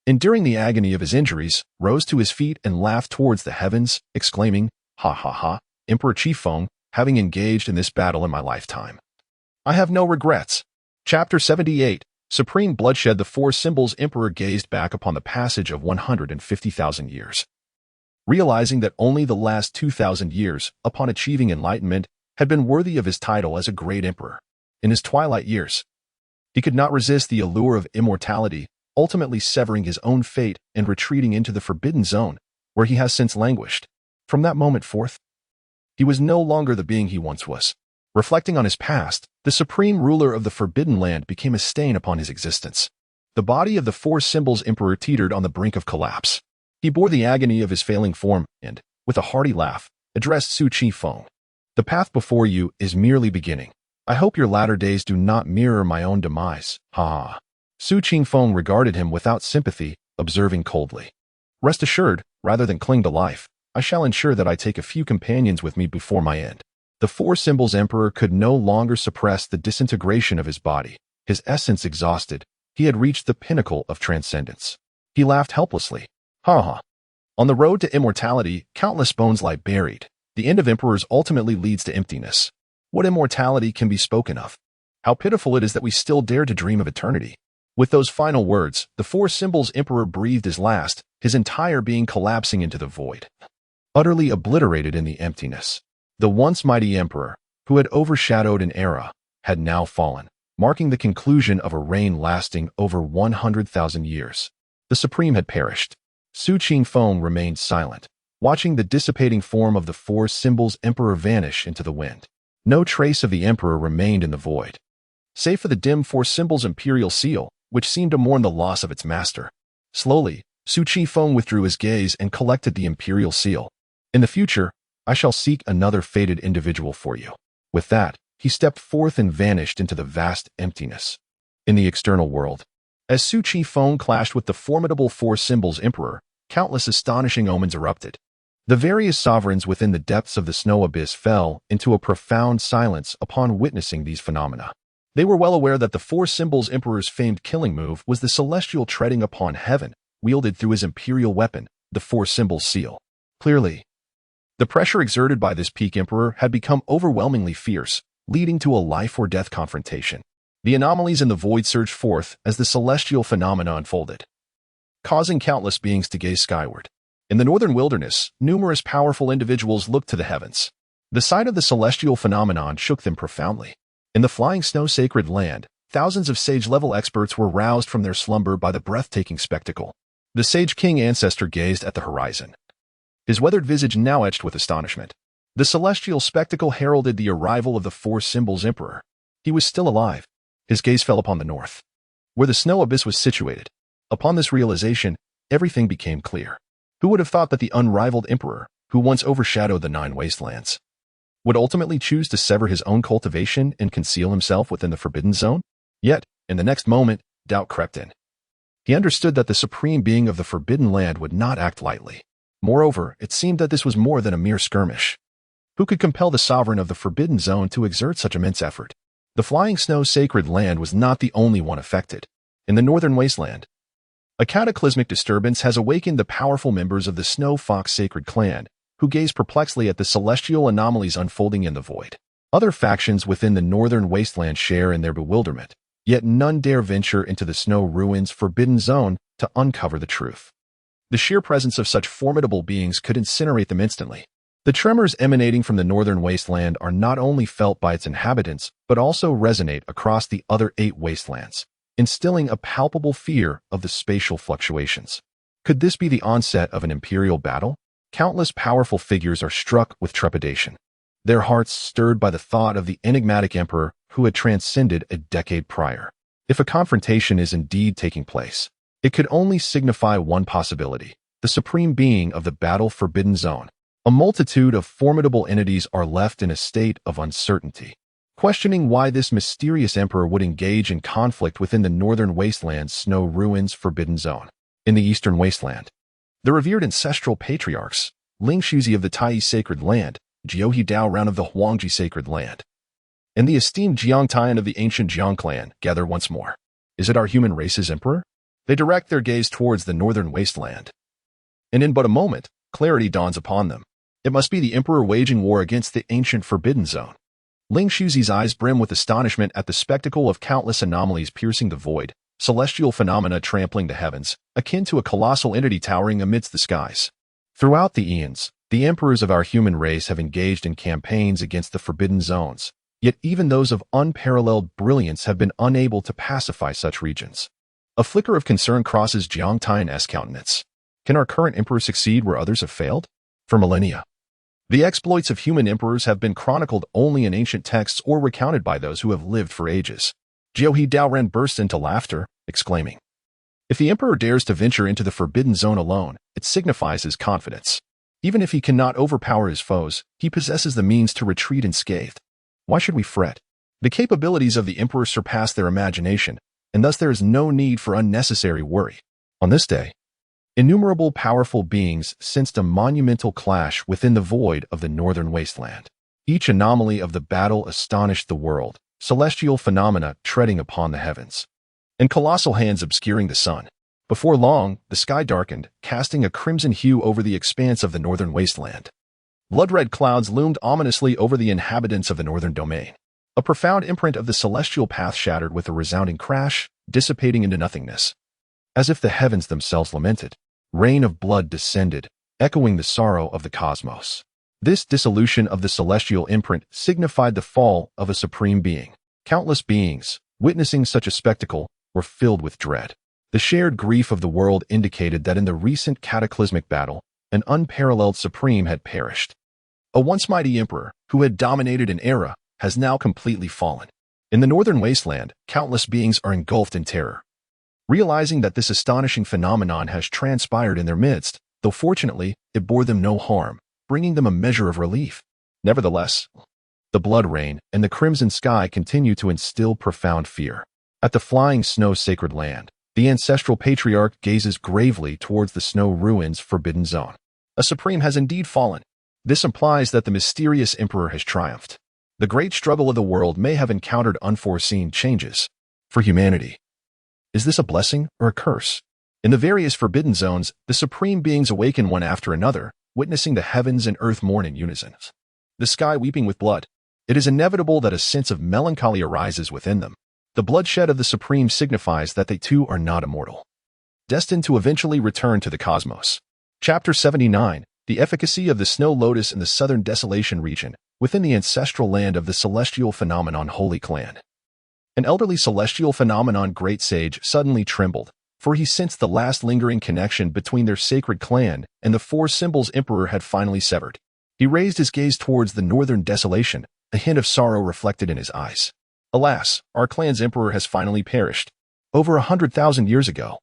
enduring the agony of his injuries, rose to his feet and laughed towards the heavens, exclaiming, "Ha ha ha, Emperor Qifeng, having engaged in this battle in my lifetime, I have no regrets." Chapter 78, Supreme Bloodshed. The four symbols emperor gazed back upon the passage of 150,000 years. Realizing that only the last 2,000 years, upon achieving enlightenment, had been worthy of his title as a great emperor. In his twilight years, he could not resist the allure of immortality, ultimately severing his own fate and retreating into the forbidden zone, where he has since languished. From that moment forth, he was no longer the being he once was. Reflecting on his past, the supreme ruler of the Forbidden Land became a stain upon his existence. The body of the four symbols emperor teetered on the brink of collapse. He bore the agony of his failing form and, with a hearty laugh, addressed Su Qifeng. "The path before you is merely beginning. I hope your latter days do not mirror my own demise." Ha! Su Qifeng regarded him without sympathy, observing coldly, "Rest assured, rather than cling to life, I shall ensure that I take a few companions with me before my end." The four symbols emperor could no longer suppress the disintegration of his body. His essence exhausted, he had reached the pinnacle of transcendence. He laughed helplessly. Ha ha! On the road to immortality, countless bones lie buried. The end of emperors ultimately leads to emptiness. What immortality can be spoken of? How pitiful it is that we still dare to dream of eternity. With those final words, the four symbols emperor breathed his last, his entire being collapsing into the void, utterly obliterated in the emptiness. The once mighty emperor, who had overshadowed an era, had now fallen, marking the conclusion of a reign lasting over 100,000 years. The supreme had perished. Su Qifeng remained silent, watching the dissipating form of the four symbols emperor vanish into the wind. No trace of the emperor remained in the void, save for the dim four symbols imperial seal, which seemed to mourn the loss of its master. Slowly, Su Qifeng withdrew his gaze and collected the imperial seal. "In the future, I shall seek another fated individual for you." With that, he stepped forth and vanished into the vast emptiness. In the external world, as Su Qifeng clashed with the formidable four symbols emperor, countless astonishing omens erupted. The various sovereigns within the depths of the snow abyss fell into a profound silence upon witnessing these phenomena. They were well aware that the four symbols emperor's famed killing move was the celestial treading upon heaven, wielded through his imperial weapon, the four symbols seal. Clearly, the pressure exerted by this peak emperor had become overwhelmingly fierce, leading to a life-or-death confrontation. The anomalies in the void surged forth as the celestial phenomena unfolded, causing countless beings to gaze skyward. In the northern wilderness, numerous powerful individuals looked to the heavens. The sight of the celestial phenomenon shook them profoundly. In the flying snow sacred land, thousands of sage-level experts were roused from their slumber by the breathtaking spectacle. The sage king ancestor gazed at the horizon, his weathered visage now etched with astonishment. The celestial spectacle heralded the arrival of the four symbols emperor. He was still alive. His gaze fell upon the north, where the snow abyss was situated. Upon this realization, everything became clear. Who would have thought that the unrivaled emperor, who once overshadowed the 9 wastelands, would ultimately choose to sever his own cultivation and conceal himself within the forbidden zone? Yet, in the next moment, doubt crept in. He understood that the supreme being of the forbidden land would not act lightly. Moreover, it seemed that this was more than a mere skirmish. Who could compel the sovereign of the forbidden zone to exert such immense effort? The flying snow sacred land was not the only one affected. In the northern wasteland, a cataclysmic disturbance has awakened the powerful members of the Snow Fox sacred clan, who gaze perplexedly at the celestial anomalies unfolding in the void. Other factions within the northern wasteland share in their bewilderment, yet none dare venture into the snow ruins forbidden zone to uncover the truth. The sheer presence of such formidable beings could incinerate them instantly. The tremors emanating from the northern wasteland are not only felt by its inhabitants, but also resonate across the other 8 wastelands, instilling a palpable fear of the spatial fluctuations. Could this be the onset of an imperial battle? Countless powerful figures are struck with trepidation, their hearts stirred by the thought of the enigmatic emperor who had transcended a decade prior. If a confrontation is indeed taking place, it could only signify one possibility: the supreme being of the battle-forbidden zone. A multitude of formidable entities are left in a state of uncertainty, questioning why this mysterious emperor would engage in conflict within the northern wasteland's snow ruins forbidden zone. In the eastern wasteland, the revered ancestral patriarchs, Ling Shuzi of the Tai sacred land, Jiuhe Dao Ran of the Huangji sacred land, and the esteemed Jiang Tian of the ancient Jiang clan gather once more. Is it our human race's emperor? They direct their gaze towards the northern wasteland, and in but a moment, clarity dawns upon them. It must be the emperor waging war against the ancient forbidden zone. Ling Shuzi's eyes brim with astonishment at the spectacle of countless anomalies piercing the void, celestial phenomena trampling the heavens, akin to a colossal entity towering amidst the skies. Throughout the eons, the emperors of our human race have engaged in campaigns against the forbidden zones, yet even those of unparalleled brilliance have been unable to pacify such regions. A flicker of concern crosses Jiang Tian's countenance. Can our current emperor succeed where others have failed? For millennia, the exploits of human emperors have been chronicled only in ancient texts or recounted by those who have lived for ages. Jiuhe Daoren burst into laughter, exclaiming, "If the emperor dares to venture into the forbidden zone alone, it signifies his confidence. Even if he cannot overpower his foes, he possesses the means to retreat unscathed. Why should we fret? The capabilities of the emperor surpass their imagination, and thus there is no need for unnecessary worry." On this day, innumerable powerful beings sensed a monumental clash within the void of the northern wasteland. Each anomaly of the battle astonished the world, celestial phenomena treading upon the heavens, and colossal hands obscuring the sun. Before long, the sky darkened, casting a crimson hue over the expanse of the northern wasteland. Blood-red clouds loomed ominously over the inhabitants of the northern domain. A profound imprint of the celestial path shattered with a resounding crash, dissipating into nothingness. As if the heavens themselves lamented, rain of blood descended, echoing the sorrow of the cosmos. This dissolution of the celestial imprint signified the fall of a supreme being. Countless beings, witnessing such a spectacle, were filled with dread. The shared grief of the world indicated that in the recent cataclysmic battle, an unparalleled supreme had perished. A once mighty emperor, who had dominated an era, has now completely fallen. In the northern wasteland, countless beings are engulfed in terror, realizing that this astonishing phenomenon has transpired in their midst, though fortunately, it bore them no harm, bringing them a measure of relief. Nevertheless, the blood rain and the crimson sky continue to instill profound fear. At the flying snow sacred land, the ancestral patriarch gazes gravely towards the snow ruins forbidden zone. A supreme has indeed fallen. This implies that the mysterious emperor has triumphed. The great struggle of the world may have encountered unforeseen changes. For humanity, is this a blessing or a curse? In the various forbidden zones, the supreme beings awaken one after another, witnessing the heavens and earth mourn in unison, the sky weeping with blood. It is inevitable that a sense of melancholy arises within them. The bloodshed of the supreme signifies that they too are not immortal, destined to eventually return to the cosmos. Chapter 79, The Efficacy of the Snow Lotus in the Southern Desolation Region, within the ancestral land of the celestial phenomenon Holy Clan. An elderly celestial phenomenon great sage suddenly trembled, for he sensed the last lingering connection between their sacred clan and the 4 symbols emperor had finally severed. He raised his gaze towards the northern desolation, a hint of sorrow reflected in his eyes. Alas, our clan's emperor has finally perished, over 100,000 years ago.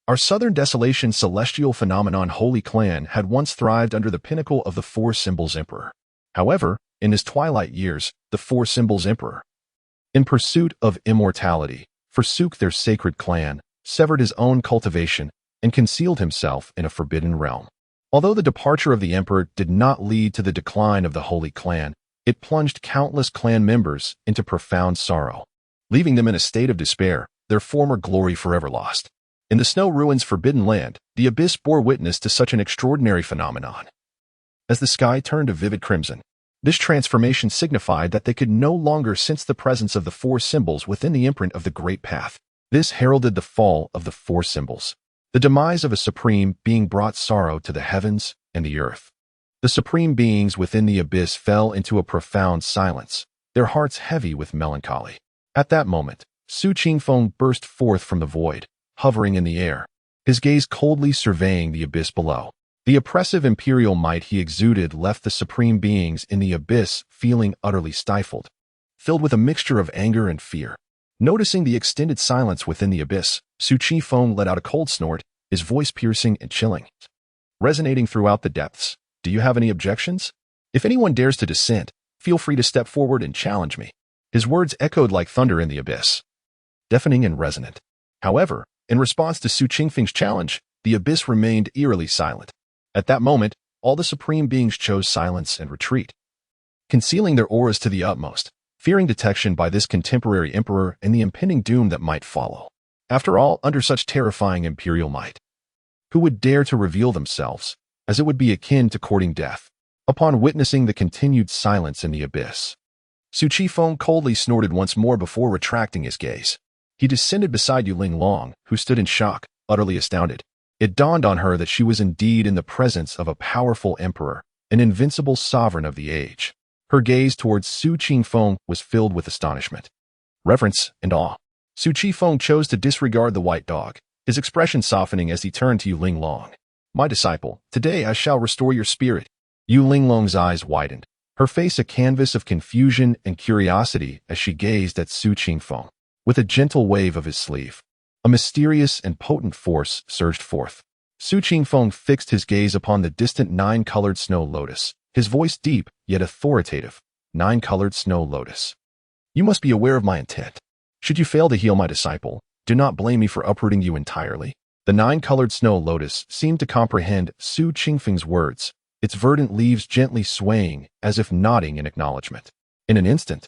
Our southern desolation celestial phenomenon Holy Clan had once thrived under the pinnacle of the 4 symbols emperor. However, in his twilight years, the 4 symbols emperor, in pursuit of immortality, forsook their sacred clan, severed his own cultivation, and concealed himself in a forbidden realm. Although the departure of the emperor did not lead to the decline of the Holy Clan, it plunged countless clan members into profound sorrow, leaving them in a state of despair, their former glory forever lost. In the snow ruins forbidden land, the abyss bore witness to such an extraordinary phenomenon. As the sky turned a vivid crimson, this transformation signified that they could no longer sense the presence of the 4 symbols within the imprint of the Great Path. This heralded the fall of the 4 symbols, the demise of a supreme being brought sorrow to the heavens and the earth. The supreme beings within the abyss fell into a profound silence, their hearts heavy with melancholy. At that moment, Su Qingfeng burst forth from the void, hovering in the air, his gaze coldly surveying the abyss below. The oppressive imperial might he exuded left the supreme beings in the abyss feeling utterly stifled, filled with a mixture of anger and fear. Noticing the extended silence within the abyss, Su Qingfeng let out a cold snort, his voice piercing and chilling, resonating throughout the depths. Do you have any objections? If anyone dares to dissent, feel free to step forward and challenge me. His words echoed like thunder in the abyss, deafening and resonant. However, in response to Su Qingfeng's challenge, the abyss remained eerily silent. At that moment, all the supreme beings chose silence and retreat, concealing their auras to the utmost, fearing detection by this contemporary emperor and the impending doom that might follow. After all, under such terrifying imperial might, who would dare to reveal themselves, as it would be akin to courting death? Upon witnessing the continued silence in the abyss, Su Qingfeng coldly snorted once more before retracting his gaze. He descended beside Yuling Long, who stood in shock, utterly astounded. It dawned on her that she was indeed in the presence of a powerful emperor, an invincible sovereign of the age. Her gaze towards Su Qingfeng was filled with astonishment, reverence, and awe. Su Qingfeng chose to disregard the white dog, his expression softening as he turned to Yuling Long. My disciple, today I shall restore your spirit. Yuling Long's eyes widened, her face a canvas of confusion and curiosity as she gazed at Su Qingfeng. With a gentle wave of his sleeve, a mysterious and potent force surged forth. Su Qingfeng fixed his gaze upon the distant nine-colored snow lotus, his voice deep yet authoritative. Nine-colored snow lotus. You must be aware of my intent. Should you fail to heal my disciple, do not blame me for uprooting you entirely. The nine-colored snow lotus seemed to comprehend Su Qingfeng's words, its verdant leaves gently swaying as if nodding in acknowledgement. In an instant,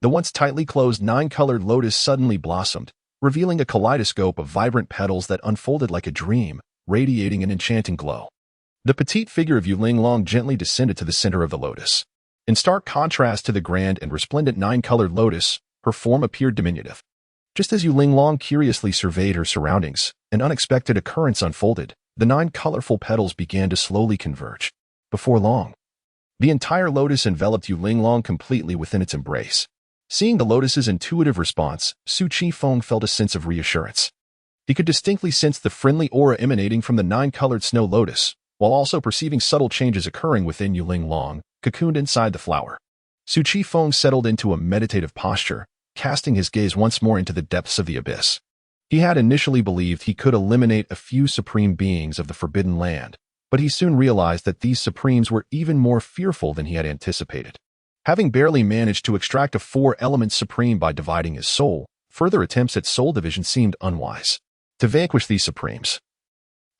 the once tightly closed nine-colored lotus suddenly blossomed, revealing a kaleidoscope of vibrant petals that unfolded like a dream, radiating an enchanting glow. The petite figure of Yuling Long gently descended to the center of the lotus. In stark contrast to the grand and resplendent nine-colored lotus, her form appeared diminutive. Just as Yuling Long curiously surveyed her surroundings, an unexpected occurrence unfolded. The nine colorful petals began to slowly converge. Before long, the entire lotus enveloped Yuling Long completely within its embrace. Seeing the lotus's intuitive response, Su Qingfeng felt a sense of reassurance. He could distinctly sense the friendly aura emanating from the nine-colored snow lotus, while also perceiving subtle changes occurring within Yuling Long, cocooned inside the flower. Su Qingfeng settled into a meditative posture, casting his gaze once more into the depths of the abyss. He had initially believed he could eliminate a few supreme beings of the Forbidden Land, but he soon realized that these supremes were even more fearful than he had anticipated. Having barely managed to extract a four-element supreme by dividing his soul, further attempts at soul division seemed unwise. To vanquish these supremes,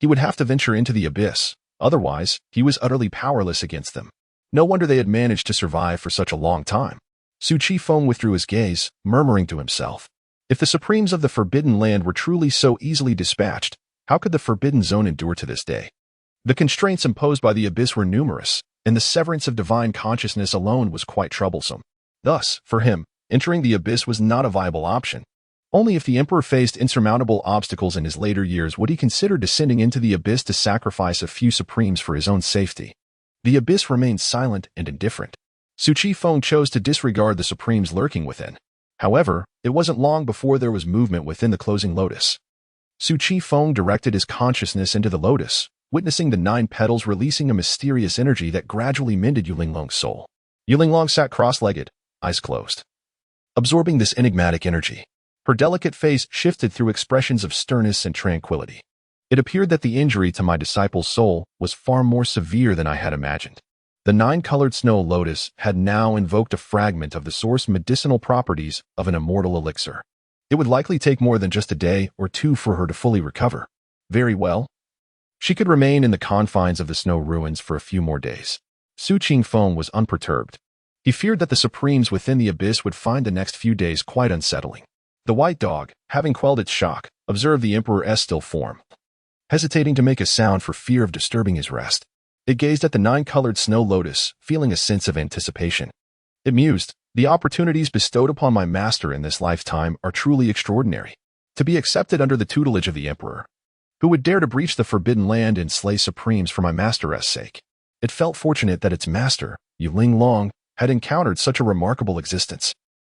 he would have to venture into the abyss, otherwise, he was utterly powerless against them. No wonder they had managed to survive for such a long time. Su Qingfeng withdrew his gaze, murmuring to himself, if the supremes of the Forbidden Land were truly so easily dispatched, how could the Forbidden Zone endure to this day? The constraints imposed by the abyss were numerous, and the severance of divine consciousness alone was quite troublesome. Thus, for him, entering the abyss was not a viable option. Only if the emperor faced insurmountable obstacles in his later years would he consider descending into the abyss to sacrifice a few supremes for his own safety. The abyss remained silent and indifferent. Su Qingfeng chose to disregard the supremes lurking within. However, it wasn't long before there was movement within the closing lotus. Su Qingfeng directed his consciousness into the lotus, witnessing the nine petals releasing a mysterious energy that gradually mended Yuling Long's soul. Yuling Long sat cross-legged, eyes closed, absorbing this enigmatic energy. Her delicate face shifted through expressions of sternness and tranquility. It appeared that the injury to my disciple's soul was far more severe than I had imagined. The nine-colored snow lotus had now invoked a fragment of the source medicinal properties of an immortal elixir. It would likely take more than just a day or two for her to fully recover. Very well. She could remain in the confines of the snow ruins for a few more days. Su Qingfeng was unperturbed. He feared that the supremes within the abyss would find the next few days quite unsettling. The white dog, having quelled its shock, observed the emperor's still form, hesitating to make a sound for fear of disturbing his rest. It gazed at the nine-colored snow lotus, feeling a sense of anticipation. It mused, the opportunities bestowed upon my master in this lifetime are truly extraordinary. To be accepted under the tutelage of the emperor, who would dare to breach the Forbidden Land and slay supremes for my master's sake. It felt fortunate that its master, Yuling Long, had encountered such a remarkable existence.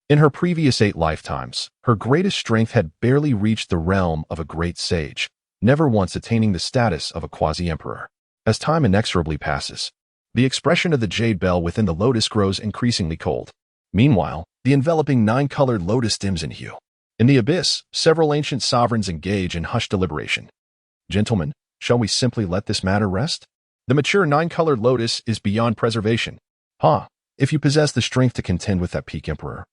In her previous 8 lifetimes, her greatest strength had barely reached the realm of a great sage, never once attaining the status of a quasi-emperor. As time inexorably passes, the expression of the jade bell within the lotus grows increasingly cold. Meanwhile, the enveloping 9-colored lotus dims in hue. In the abyss, several ancient sovereigns engage in hushed deliberation. Gentlemen, shall we simply let this matter rest? The mature 9-colored lotus is beyond preservation. If you possess the strength to contend with that peak emperor,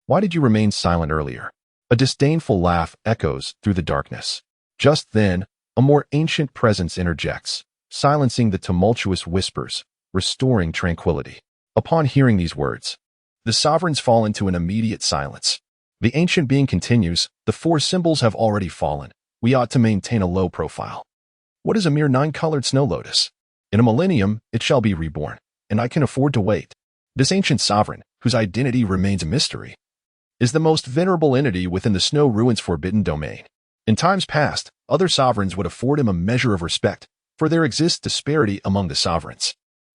why did you remain silent earlier? A disdainful laugh echoes through the darkness. Just then, a more ancient presence interjects, silencing the tumultuous whispers, restoring tranquility. Upon hearing these words, the sovereigns fall into an immediate silence. The ancient being continues, the 4 symbols have already fallen. We ought to maintain a low profile. What is a mere 9-colored snow lotus? In a millennium, it shall be reborn, and I can afford to wait. This ancient sovereign, whose identity remains a mystery, is the most venerable entity within the snow ruins' forbidden domain. In times past, other sovereigns would afford him a measure of respect, for there exists disparity among the sovereigns.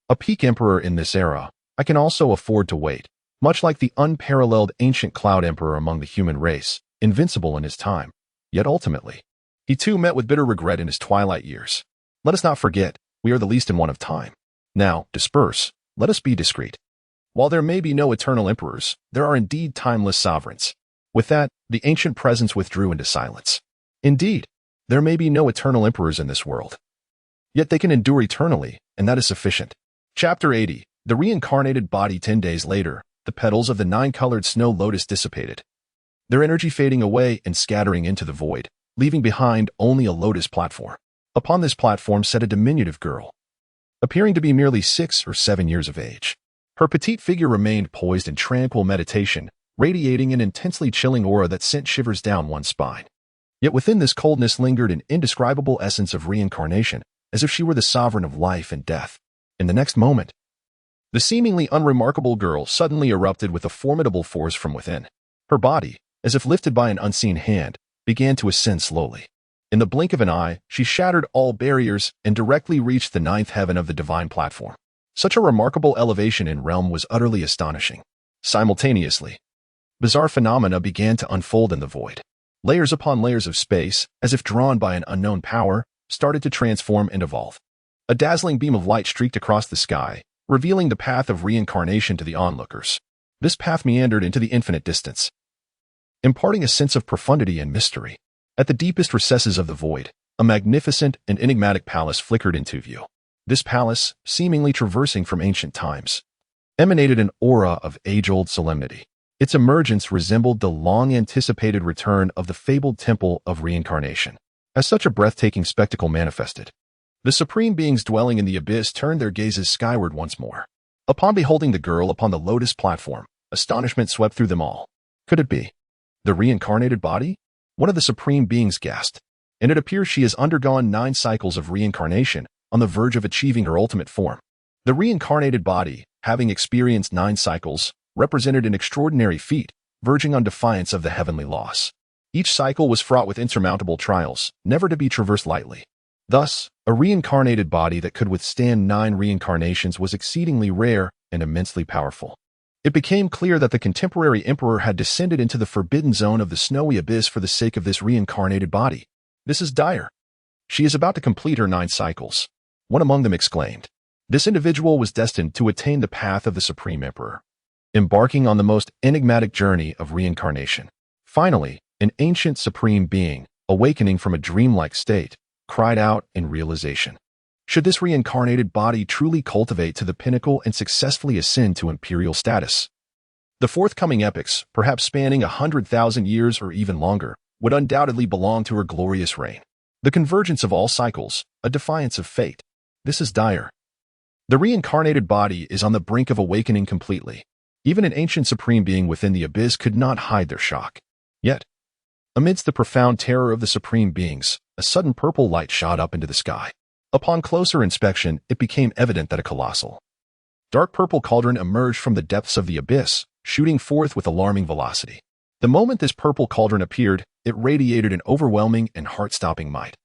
A peak emperor in this era, I can also afford to wait, much like the unparalleled ancient cloud emperor among the human race, invincible in his time. Yet ultimately, he too met with bitter regret in his twilight years. Let us not forget, we are the least in one of time. Now, disperse, let us be discreet. While there may be no eternal emperors, there are indeed timeless sovereigns. With that, the ancient presence withdrew into silence. Indeed, there may be no eternal emperors in this world. Yet they can endure eternally, and that is sufficient. Chapter 80. The reincarnated body. 10 days later, the petals of the 9-colored snow lotus dissipated, their energy fading away and scattering into the void, leaving behind only a lotus platform. Upon this platform sat a diminutive girl, appearing to be merely 6 or 7 years of age. Her petite figure remained poised in tranquil meditation, radiating an intensely chilling aura that sent shivers down one's spine. Yet within this coldness lingered an indescribable essence of reincarnation, as if she were the sovereign of life and death. In the next moment, the seemingly unremarkable girl suddenly erupted with a formidable force from within. Her body, as if lifted by an unseen hand, began to ascend slowly. In the blink of an eye, she shattered all barriers and directly reached the 9th heaven of the divine platform. Such a remarkable elevation in realm was utterly astonishing. Simultaneously, bizarre phenomena began to unfold in the void. Layers upon layers of space, as if drawn by an unknown power, started to transform and evolve. A dazzling beam of light streaked across the sky, revealing the path of reincarnation to the onlookers. This path meandered into the infinite distance, imparting a sense of profundity and mystery. At the deepest recesses of the void, a magnificent and enigmatic palace flickered into view. This palace, seemingly traversing from ancient times, emanated an aura of age-old solemnity. Its emergence resembled the long-anticipated return of the fabled temple of reincarnation. As such a breathtaking spectacle manifested, the supreme beings dwelling in the abyss turned their gazes skyward once more. Upon beholding the girl upon the lotus platform, astonishment swept through them all. Could it be the reincarnated body? One of the supreme beings gasped, and it appears she has undergone 9 cycles of reincarnation, on the verge of achieving her ultimate form. The reincarnated body, having experienced 9 cycles, represented an extraordinary feat, verging on defiance of the heavenly laws. Each cycle was fraught with insurmountable trials, never to be traversed lightly. Thus, a reincarnated body that could withstand 9 reincarnations was exceedingly rare and immensely powerful. It became clear that the contemporary emperor had descended into the forbidden zone of the snowy abyss for the sake of this reincarnated body. This is dire. She is about to complete her 9 cycles. One among them exclaimed. This individual was destined to attain the path of the Supreme Emperor, embarking on the most enigmatic journey of reincarnation. Finally, an ancient supreme being, awakening from a dreamlike state, cried out in realization. Should this reincarnated body truly cultivate to the pinnacle and successfully ascend to imperial status, the forthcoming epochs, perhaps spanning 100,000 years or even longer, would undoubtedly belong to her glorious reign. The convergence of all cycles, a defiance of fate. This is dire. The reincarnated body is on the brink of awakening completely. Even an ancient supreme being within the abyss could not hide their shock. Yet, amidst the profound terror of the supreme beings, a sudden purple light shot up into the sky. Upon closer inspection, it became evident that a colossal, dark purple cauldron emerged from the depths of the abyss, shooting forth with alarming velocity. The moment this purple cauldron appeared, it radiated an overwhelming and heart-stopping might.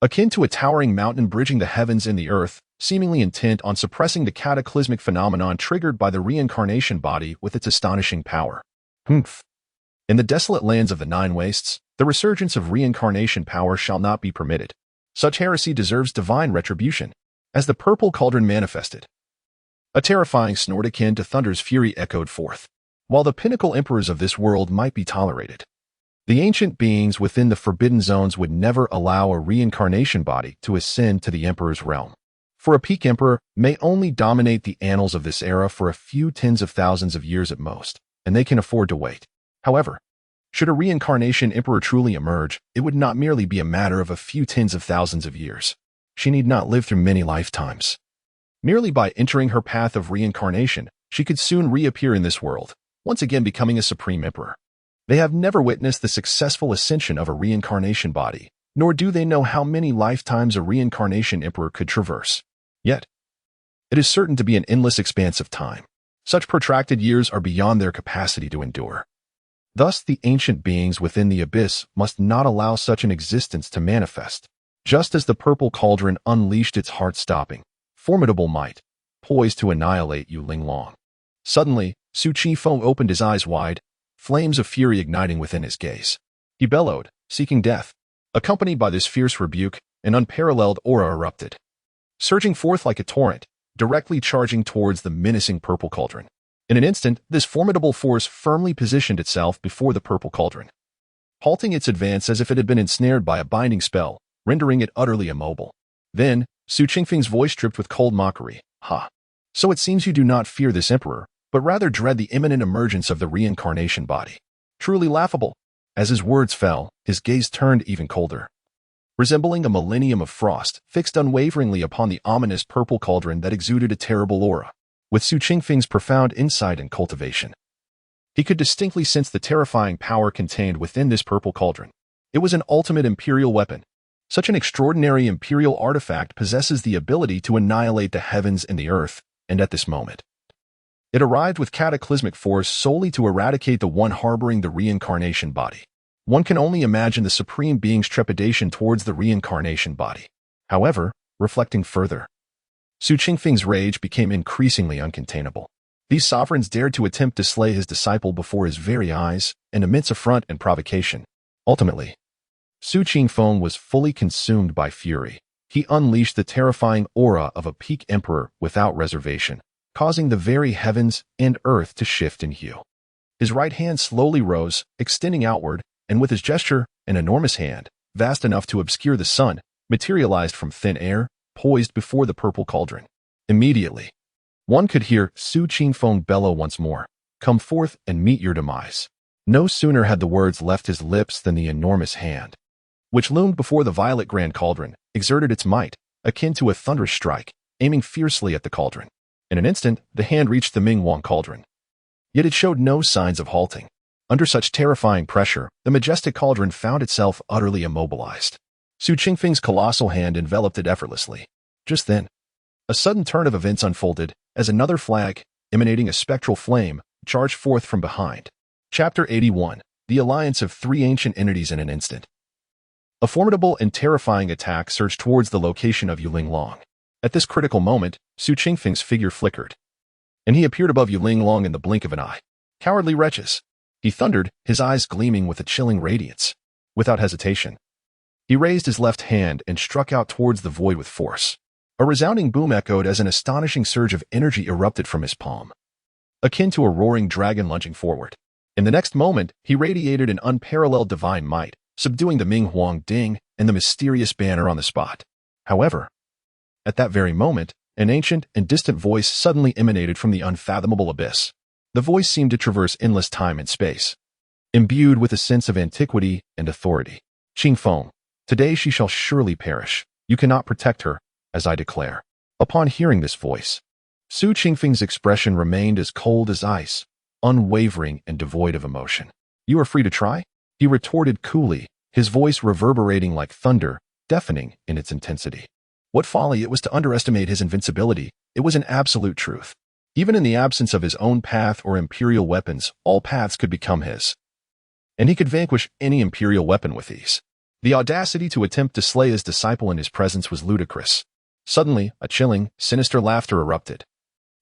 Akin to a towering mountain bridging the heavens and the earth, seemingly intent on suppressing the cataclysmic phenomenon triggered by the reincarnation body with its astonishing power. Humph. In the desolate lands of the Nine Wastes, the resurgence of reincarnation power shall not be permitted. Such heresy deserves divine retribution, as the purple cauldron manifested. A terrifying snort akin to thunder's fury echoed forth. While the pinnacle emperors of this world might be tolerated, the ancient beings within the forbidden zones would never allow a reincarnation body to ascend to the emperor's realm. For a peak emperor may only dominate the annals of this era for a few tens of thousands of years at most, and they can afford to wait. However, should a reincarnation emperor truly emerge, it would not merely be a matter of a few tens of thousands of years. She need not live through many lifetimes. Merely by entering her path of reincarnation, she could soon reappear in this world, once again becoming a supreme emperor. They have never witnessed the successful ascension of a reincarnation body, nor do they know how many lifetimes a reincarnation emperor could traverse. Yet, it is certain to be an endless expanse of time. Such protracted years are beyond their capacity to endure. Thus, the ancient beings within the abyss must not allow such an existence to manifest. Just as the purple cauldron unleashed its heart-stopping, formidable might, poised to annihilate Yuling Long. Suddenly, Su Qifeng opened his eyes wide, flames of fury igniting within his gaze. He bellowed, seeking death. Accompanied by this fierce rebuke, an unparalleled aura erupted, surging forth like a torrent, directly charging towards the menacing purple cauldron. In an instant, this formidable force firmly positioned itself before the purple cauldron, halting its advance as if it had been ensnared by a binding spell, rendering it utterly immobile. Then, Su Qingfeng's voice dripped with cold mockery. Ha! So it seems you do not fear this emperor, but rather dread the imminent emergence of the reincarnation body. Truly laughable. As his words fell, his gaze turned even colder, resembling a millennium of frost, fixed unwaveringly upon the ominous purple cauldron that exuded a terrible aura. With Su Qingfeng's profound insight and cultivation, he could distinctly sense the terrifying power contained within this purple cauldron. It was an ultimate imperial weapon. Such an extraordinary imperial artifact possesses the ability to annihilate the heavens and the earth, and at this moment, it arrived with cataclysmic force solely to eradicate the one harboring the reincarnation body. One can only imagine the supreme being's trepidation towards the reincarnation body. However, reflecting further, Su Qingfeng's rage became increasingly uncontainable. These sovereigns dared to attempt to slay his disciple before his very eyes, an immense affront and provocation. Ultimately, Su Qingfeng was fully consumed by fury. He unleashed the terrifying aura of a peak emperor without reservation, causing the very heavens and earth to shift in hue. His right hand slowly rose, extending outward, and with his gesture, an enormous hand, vast enough to obscure the sun, materialized from thin air, poised before the purple cauldron. Immediately, one could hear Su Qingfeng bellow once more, "Come forth and meet your demise." No sooner had the words left his lips than the enormous hand, which loomed before the violet grand cauldron, exerted its might, akin to a thunderous strike, aiming fiercely at the cauldron. In an instant, the hand reached the Minghuang cauldron. Yet it showed no signs of halting. Under such terrifying pressure, the majestic cauldron found itself utterly immobilized. Su Qingfeng's colossal hand enveloped it effortlessly. Just then, a sudden turn of events unfolded as another flag, emanating a spectral flame, charged forth from behind. Chapter 81. The Alliance of Three Ancient Entities in an Instant. A formidable and terrifying attack surged towards the location of Yuling Long. At this critical moment, Su Qingfeng's figure flickered, and he appeared above Yuling Long in the blink of an eye. "Cowardly wretches!" he thundered, his eyes gleaming with a chilling radiance. Without hesitation, he raised his left hand and struck out towards the void with force. A resounding boom echoed as an astonishing surge of energy erupted from his palm, akin to a roaring dragon lunging forward. In the next moment, he radiated an unparalleled divine might, subduing the Ming Huang Ding and the mysterious banner on the spot. However, at that very moment, an ancient and distant voice suddenly emanated from the unfathomable abyss. The voice seemed to traverse endless time and space, imbued with a sense of antiquity and authority. "Qingfeng, today she shall surely perish. You cannot protect her, as I declare." Upon hearing this voice, Su Qingfeng's expression remained as cold as ice, unwavering and devoid of emotion. "You are free to try?" he retorted coolly, his voice reverberating like thunder, deafening in its intensity. What folly it was to underestimate his invincibility. It was an absolute truth. Even in the absence of his own path or imperial weapons, all paths could become his, and he could vanquish any imperial weapon with ease. The audacity to attempt to slay his disciple in his presence was ludicrous. Suddenly, a chilling, sinister laughter erupted,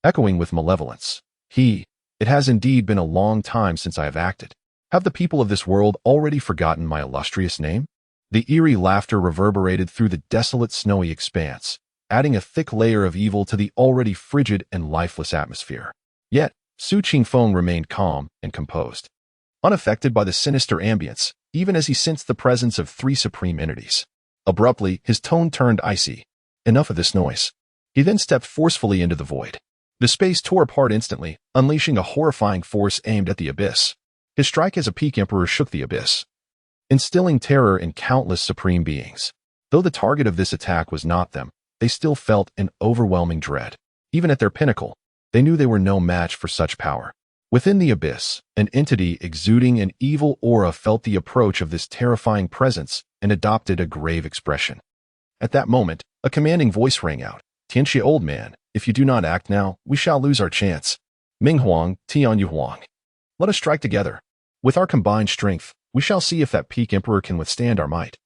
echoing with malevolence. It has indeed been a long time since I have acted. Have the people of this world already forgotten my illustrious name? The eerie laughter reverberated through the desolate snowy expanse, adding a thick layer of evil to the already frigid and lifeless atmosphere. Yet, Su Qingfeng remained calm and composed, unaffected by the sinister ambience, even as he sensed the presence of three supreme entities. Abruptly, his tone turned icy. Enough of this noise. He then stepped forcefully into the void. The space tore apart instantly, unleashing a horrifying force aimed at the abyss. His strike as a peak emperor shook the abyss, instilling terror in countless supreme beings. Though the target of this attack was not them, they still felt an overwhelming dread. Even at their pinnacle, they knew they were no match for such power. Within the abyss, an entity exuding an evil aura felt the approach of this terrifying presence and adopted a grave expression. At that moment, a commanding voice rang out. "Tianxie, old man, if you do not act now, we shall lose our chance. Ming Huang, Tianyu Huang. Let us strike together. With our combined strength, we shall see if that peak emperor can withstand our might."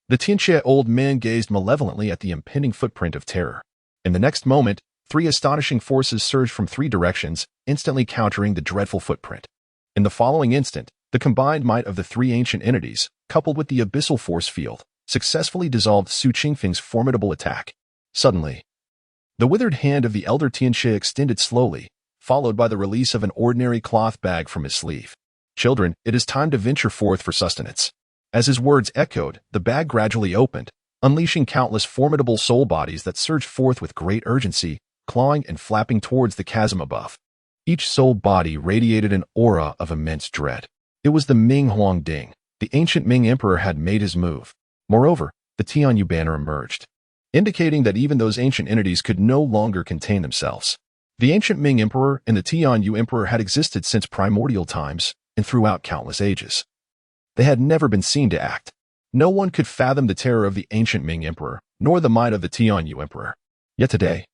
The Tianxie old man gazed malevolently at the impending footprint of terror. In the next moment, three astonishing forces surged from three directions, instantly countering the dreadful footprint. In the following instant, the combined might of the three ancient entities, coupled with the abyssal force field, successfully dissolved Su Qingfeng's formidable attack. Suddenly, the withered hand of the elder Tianxie extended slowly, followed by the release of an ordinary cloth bag from his sleeve. "Children, it is time to venture forth for sustenance." As his words echoed, the bag gradually opened, unleashing countless formidable soul bodies that surged forth with great urgency, clawing and flapping towards the chasm above. Each soul body radiated an aura of immense dread. It was the Ming Huang Ding. The ancient Ming emperor had made his move. Moreover, the Tianyu banner emerged, indicating that even those ancient entities could no longer contain themselves. The ancient Ming emperor and the Tianyu emperor had existed since primordial times and throughout countless ages. They had never been seen to act. No one could fathom the terror of the ancient Ming emperor, nor the might of the Tianyu emperor. Yet today,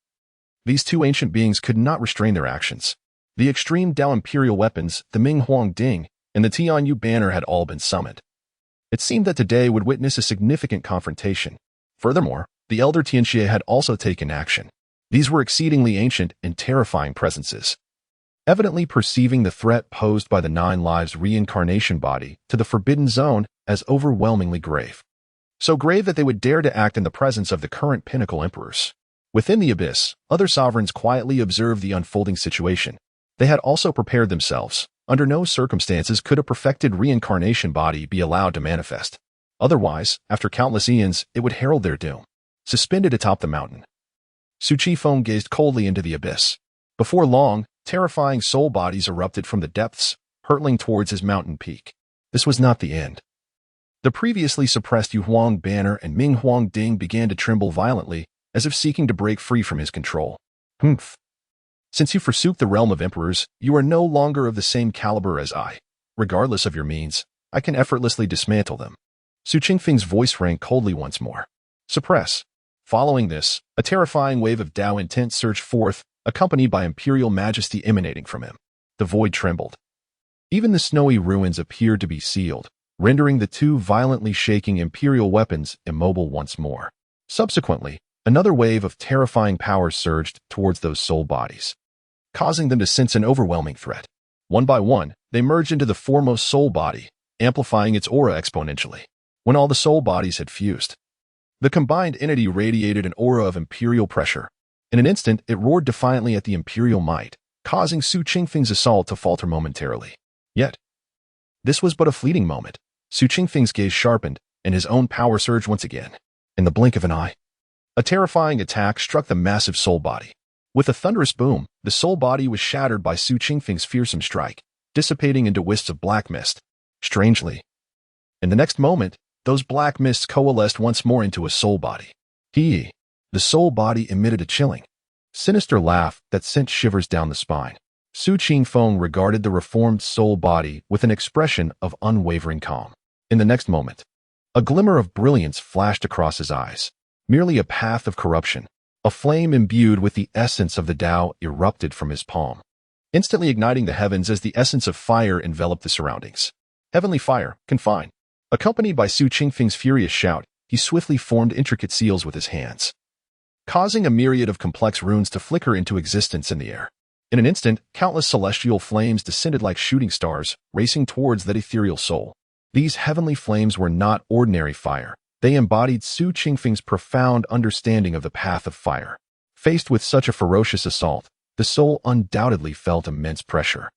these two ancient beings could not restrain their actions. The extreme Dao imperial weapons, the Ming Huang Ding, and the Tianyu banner had all been summoned. It seemed that today would witness a significant confrontation. Furthermore, the elder Tianxie had also taken action. These were exceedingly ancient and terrifying presences, evidently perceiving the threat posed by the Nine Lives reincarnation body to the Forbidden Zone as overwhelmingly grave. So grave that they would dare to act in the presence of the current pinnacle emperors. Within the abyss, other sovereigns quietly observed the unfolding situation. They had also prepared themselves. Under no circumstances could a perfected reincarnation body be allowed to manifest. Otherwise, after countless eons, it would herald their doom. Suspended atop the mountain, Su Qingfeng gazed coldly into the abyss. Before long, terrifying soul bodies erupted from the depths, hurtling towards his mountain peak. This was not the end. The previously suppressed Yu Huang banner and Ming Huang Ding began to tremble violently, as if seeking to break free from his control. "Humph. Since you forsook the realm of emperors, you are no longer of the same caliber as I. Regardless of your means, I can effortlessly dismantle them." Su Qingfeng's voice rang coldly once more. "Suppress." Following this, a terrifying wave of Dao intent surged forth, accompanied by imperial majesty emanating from him. The void trembled. Even the snowy ruins appeared to be sealed, rendering the two violently shaking imperial weapons immobile once more. Subsequently, another wave of terrifying power surged towards those soul bodies, causing them to sense an overwhelming threat. One by one, they merged into the foremost soul body, amplifying its aura exponentially. When all the soul bodies had fused, the combined entity radiated an aura of imperial pressure. In an instant, it roared defiantly at the imperial might, causing Su Qingfeng's assault to falter momentarily. Yet, this was but a fleeting moment. Su Qingfeng's gaze sharpened, and his own power surged once again. In the blink of an eye, a terrifying attack struck the massive soul body. With a thunderous boom, the soul body was shattered by Su Qingfeng's fearsome strike, dissipating into wisps of black mist. Strangely, in the next moment, those black mists coalesced once more into a soul body. The soul body emitted a chilling, sinister laugh that sent shivers down the spine. Su Qingfeng regarded the reformed soul body with an expression of unwavering calm. In the next moment, a glimmer of brilliance flashed across his eyes. Merely a path of corruption. A flame imbued with the essence of the Tao erupted from his palm, instantly igniting the heavens as the essence of fire enveloped the surroundings. Heavenly fire, confine. Accompanied by Su Qingfeng's furious shout, he swiftly formed intricate seals with his hands. causing a myriad of complex runes to flicker into existence in the air. In an instant, countless celestial flames descended like shooting stars, racing towards that ethereal soul. These heavenly flames were not ordinary fire. They embodied Su Qingfeng's profound understanding of the path of fire. Faced with such a ferocious assault, the soul undoubtedly felt immense pressure.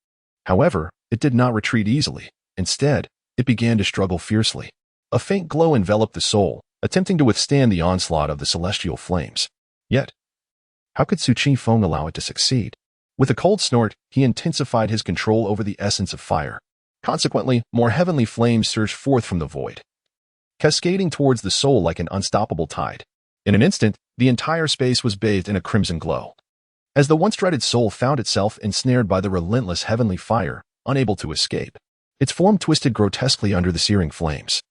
However, it did not retreat easily. Instead, it began to struggle fiercely. A faint glow enveloped the soul, attempting to withstand the onslaught of the celestial flames. Yet, how could Su Qingfeng allow it to succeed? With a cold snort, he intensified his control over the essence of fire. Consequently, more heavenly flames surged forth from the void, cascading towards the soul like an unstoppable tide. In an instant, the entire space was bathed in a crimson glow. As the once-dreaded soul found itself ensnared by the relentless heavenly fire, unable to escape, its form twisted grotesquely under the searing flames,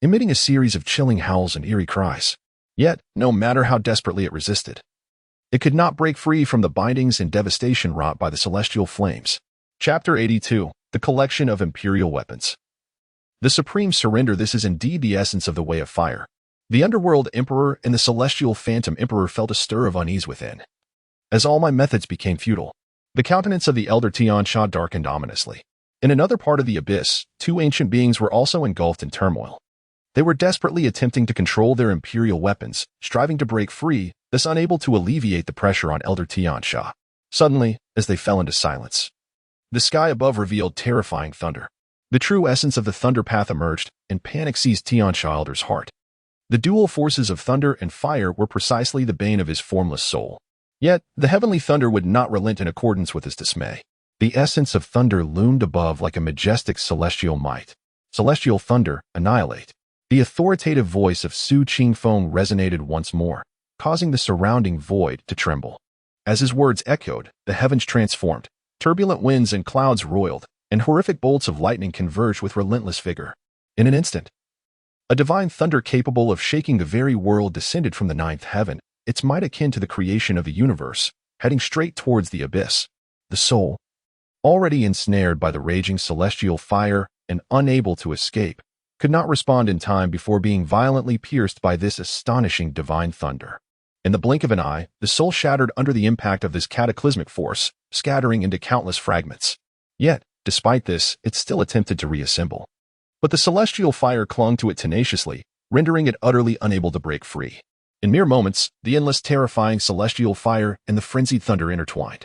emitting a series of chilling howls and eerie cries. Yet, no matter how desperately it resisted, it could not break free from the bindings and devastation wrought by the celestial flames. Chapter 82. The Collection of Imperial Weapons. The supreme surrender. This is indeed the essence of the way of fire. The Underworld Emperor and the Celestial Phantom Emperor felt a stir of unease within. As all my methods became futile, the countenance of the Elder Tiansha darkened ominously. In another part of the abyss, two ancient beings were also engulfed in turmoil. They were desperately attempting to control their imperial weapons, striving to break free, thus unable to alleviate the pressure on Elder Tiansha. Suddenly, as they fell into silence, the sky above revealed terrifying thunder. The true essence of the thunder path emerged, and panic seized Tiansha Elder's heart. The dual forces of thunder and fire were precisely the bane of his formless soul. Yet, the heavenly thunder would not relent in accordance with his dismay. The essence of thunder loomed above like a majestic celestial might. Celestial thunder, annihilate. The authoritative voice of Su Qingfeng resonated once more, causing the surrounding void to tremble. As his words echoed, the heavens transformed. Turbulent winds and clouds roiled, and horrific bolts of lightning converged with relentless vigor. In an instant, a divine thunder capable of shaking the very world descended from the ninth heaven, its might akin to the creation of the universe, heading straight towards the abyss. The soul, already ensnared by the raging celestial fire and unable to escape, could not respond in time before being violently pierced by this astonishing divine thunder. In the blink of an eye, the soul shattered under the impact of this cataclysmic force, scattering into countless fragments. Yet, despite this, it still attempted to reassemble. But the celestial fire clung to it tenaciously, rendering it utterly unable to break free. In mere moments, the endless terrifying celestial fire and the frenzied thunder intertwined,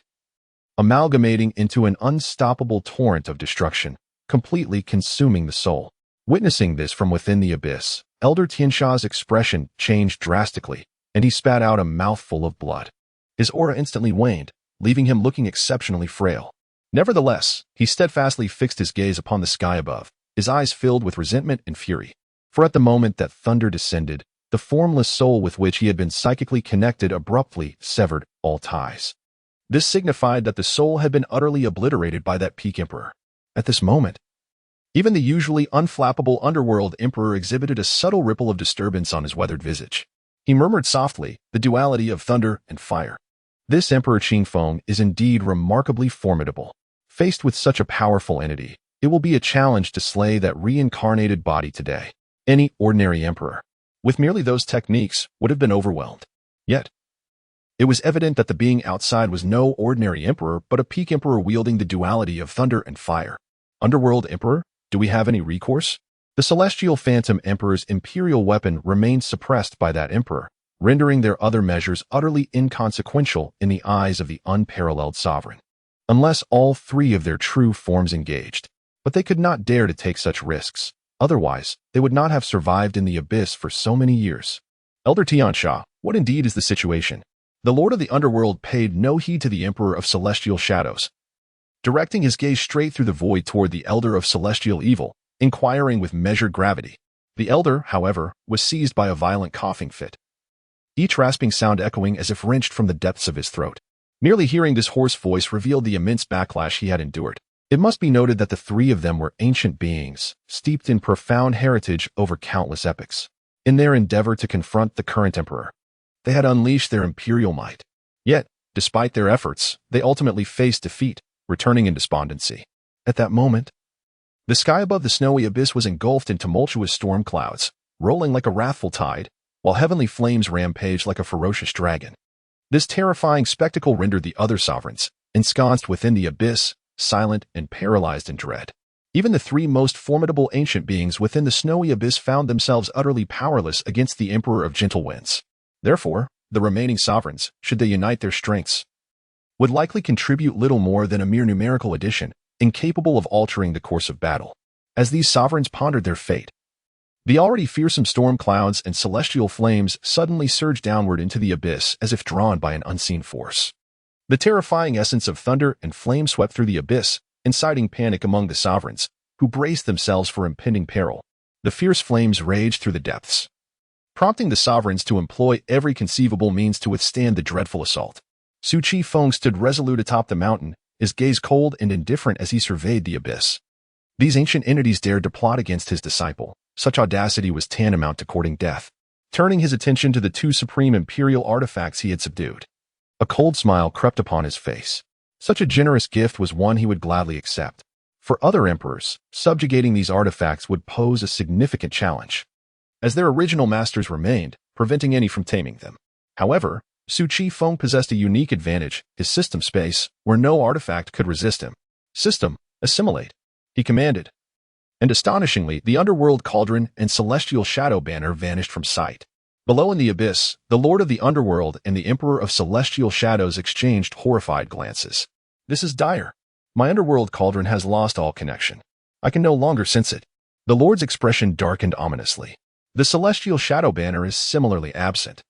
amalgamating into an unstoppable torrent of destruction, completely consuming the soul. Witnessing this from within the abyss, Elder Tiansha's expression changed drastically, and he spat out a mouthful of blood. His aura instantly waned, leaving him looking exceptionally frail. Nevertheless, he steadfastly fixed his gaze upon the sky above, his eyes filled with resentment and fury. For at the moment that thunder descended, the formless soul with which he had been psychically connected abruptly severed all ties. This signified that the soul had been utterly obliterated by that peak emperor. At this moment, even the usually unflappable underworld emperor exhibited a subtle ripple of disturbance on his weathered visage. He murmured softly, the duality of thunder and fire. This Emperor Qingfeng is indeed remarkably formidable. Faced with such a powerful entity, it will be a challenge to slay that reincarnated body today. Any ordinary emperor, with merely those techniques, would have been overwhelmed. Yet, it was evident that the being outside was no ordinary emperor, but a peak emperor wielding the duality of thunder and fire. Underworld emperor, do we have any recourse? The Celestial Phantom Emperor's imperial weapon remained suppressed by that emperor, rendering their other measures utterly inconsequential in the eyes of the unparalleled sovereign. Unless all three of their true forms engaged. But they could not dare to take such risks. Otherwise, they would not have survived in the abyss for so many years. Elder Tiansha, what indeed is the situation? The Lord of the Underworld paid no heed to the Emperor of Celestial Shadows, directing his gaze straight through the void toward the Elder of Celestial Evil, inquiring with measured gravity. The Elder, however, was seized by a violent coughing fit, each rasping sound echoing as if wrenched from the depths of his throat. Merely hearing this hoarse voice revealed the immense backlash he had endured. It must be noted that the three of them were ancient beings, steeped in profound heritage over countless epochs. In their endeavor to confront the current emperor, they had unleashed their imperial might. Yet, despite their efforts, they ultimately faced defeat, returning in despondency. At that moment, the sky above the snowy abyss was engulfed in tumultuous storm clouds, rolling like a wrathful tide, while heavenly flames rampaged like a ferocious dragon. This terrifying spectacle rendered the other sovereigns, ensconced within the abyss, silent and paralyzed in dread. Even the three most formidable ancient beings within the snowy abyss found themselves utterly powerless against the Emperor of Gentle Winds. Therefore, the remaining sovereigns, should they unite their strengths, would likely contribute little more than a mere numerical addition, incapable of altering the course of battle. As these sovereigns pondered their fate, the already fearsome storm clouds and celestial flames suddenly surged downward into the abyss as if drawn by an unseen force. The terrifying essence of thunder and flame swept through the abyss, inciting panic among the sovereigns, who braced themselves for impending peril. The fierce flames raged through the depths, prompting the sovereigns to employ every conceivable means to withstand the dreadful assault. Su Chi Feng stood resolute atop the mountain, his gaze cold and indifferent as he surveyed the abyss. These ancient entities dared to plot against his disciple. Such audacity was tantamount to courting death. Turning his attention to the two supreme imperial artifacts he had subdued, a cold smile crept upon his face. Such a generous gift was one he would gladly accept. For other emperors, subjugating these artifacts would pose a significant challenge, as their original masters remained, preventing any from taming them. However, Su Chi Feng possessed a unique advantage, his system space, where no artifact could resist him. System, assimilate, he commanded. And astonishingly, the underworld cauldron and celestial shadow banner vanished from sight. Below in the abyss, the Lord of the Underworld and the Emperor of Celestial Shadows exchanged horrified glances. This is dire. My underworld cauldron has lost all connection. I can no longer sense it. The Lord's expression darkened ominously. The celestial shadow banner is similarly absent,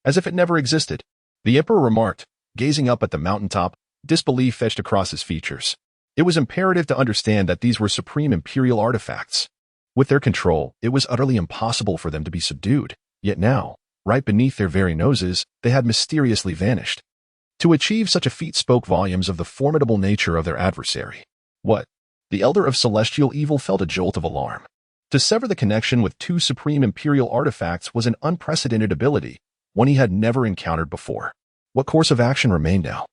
as if it never existed. The Emperor remarked, gazing up at the mountaintop, disbelief etched across his features. It was imperative to understand that these were supreme imperial artifacts. With their control, it was utterly impossible for them to be subdued. Yet now, right beneath their very noses, they had mysteriously vanished. To achieve such a feat spoke volumes of the formidable nature of their adversary. What? The Elder of Celestial Evil felt a jolt of alarm. To sever the connection with two supreme imperial artifacts was an unprecedented ability, one he had never encountered before. What course of action remained now?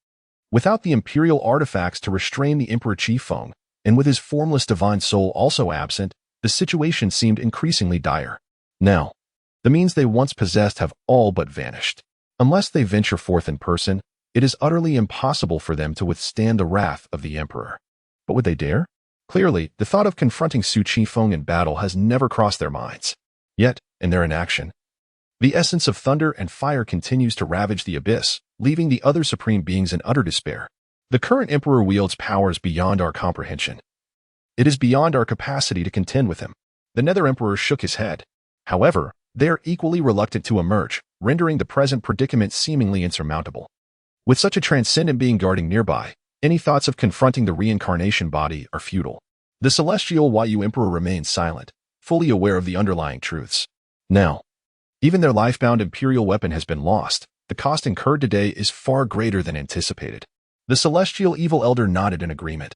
Without the imperial artifacts to restrain the Emperor Chi Feng, and with his formless divine soul also absent, the situation seemed increasingly dire. Now, the means they once possessed have all but vanished. Unless they venture forth in person, it is utterly impossible for them to withstand the wrath of the Emperor. But would they dare? Clearly, the thought of confronting Su Chi Feng in battle has never crossed their minds. Yet, in their inaction, the essence of thunder and fire continues to ravage the abyss, leaving the other supreme beings in utter despair. The current Emperor wields powers beyond our comprehension. It is beyond our capacity to contend with him. The Nether Emperor shook his head. However, they are equally reluctant to emerge, rendering the present predicament seemingly insurmountable. With such a transcendent being guarding nearby, any thoughts of confronting the reincarnation body are futile. The celestial Yu Emperor remains silent, fully aware of the underlying truths. Now, even their life-bound imperial weapon has been lost. The cost incurred today is far greater than anticipated. The celestial evil elder nodded in agreement,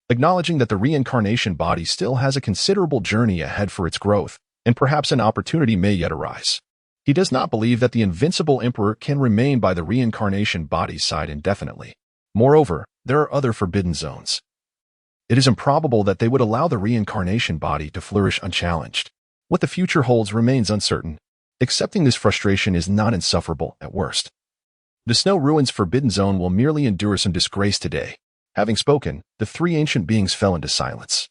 acknowledging that the reincarnation body still has a considerable journey ahead for its growth, and perhaps an opportunity may yet arise. He does not believe that the invincible emperor can remain by the reincarnation body's side indefinitely. Moreover, there are other forbidden zones. It is improbable that they would allow the reincarnation body to flourish unchallenged. What the future holds remains uncertain. Accepting this frustration is not insufferable at worst. The Snow Ruins Forbidden Zone will merely endure some disgrace today. Having spoken, the three ancient beings fell into silence,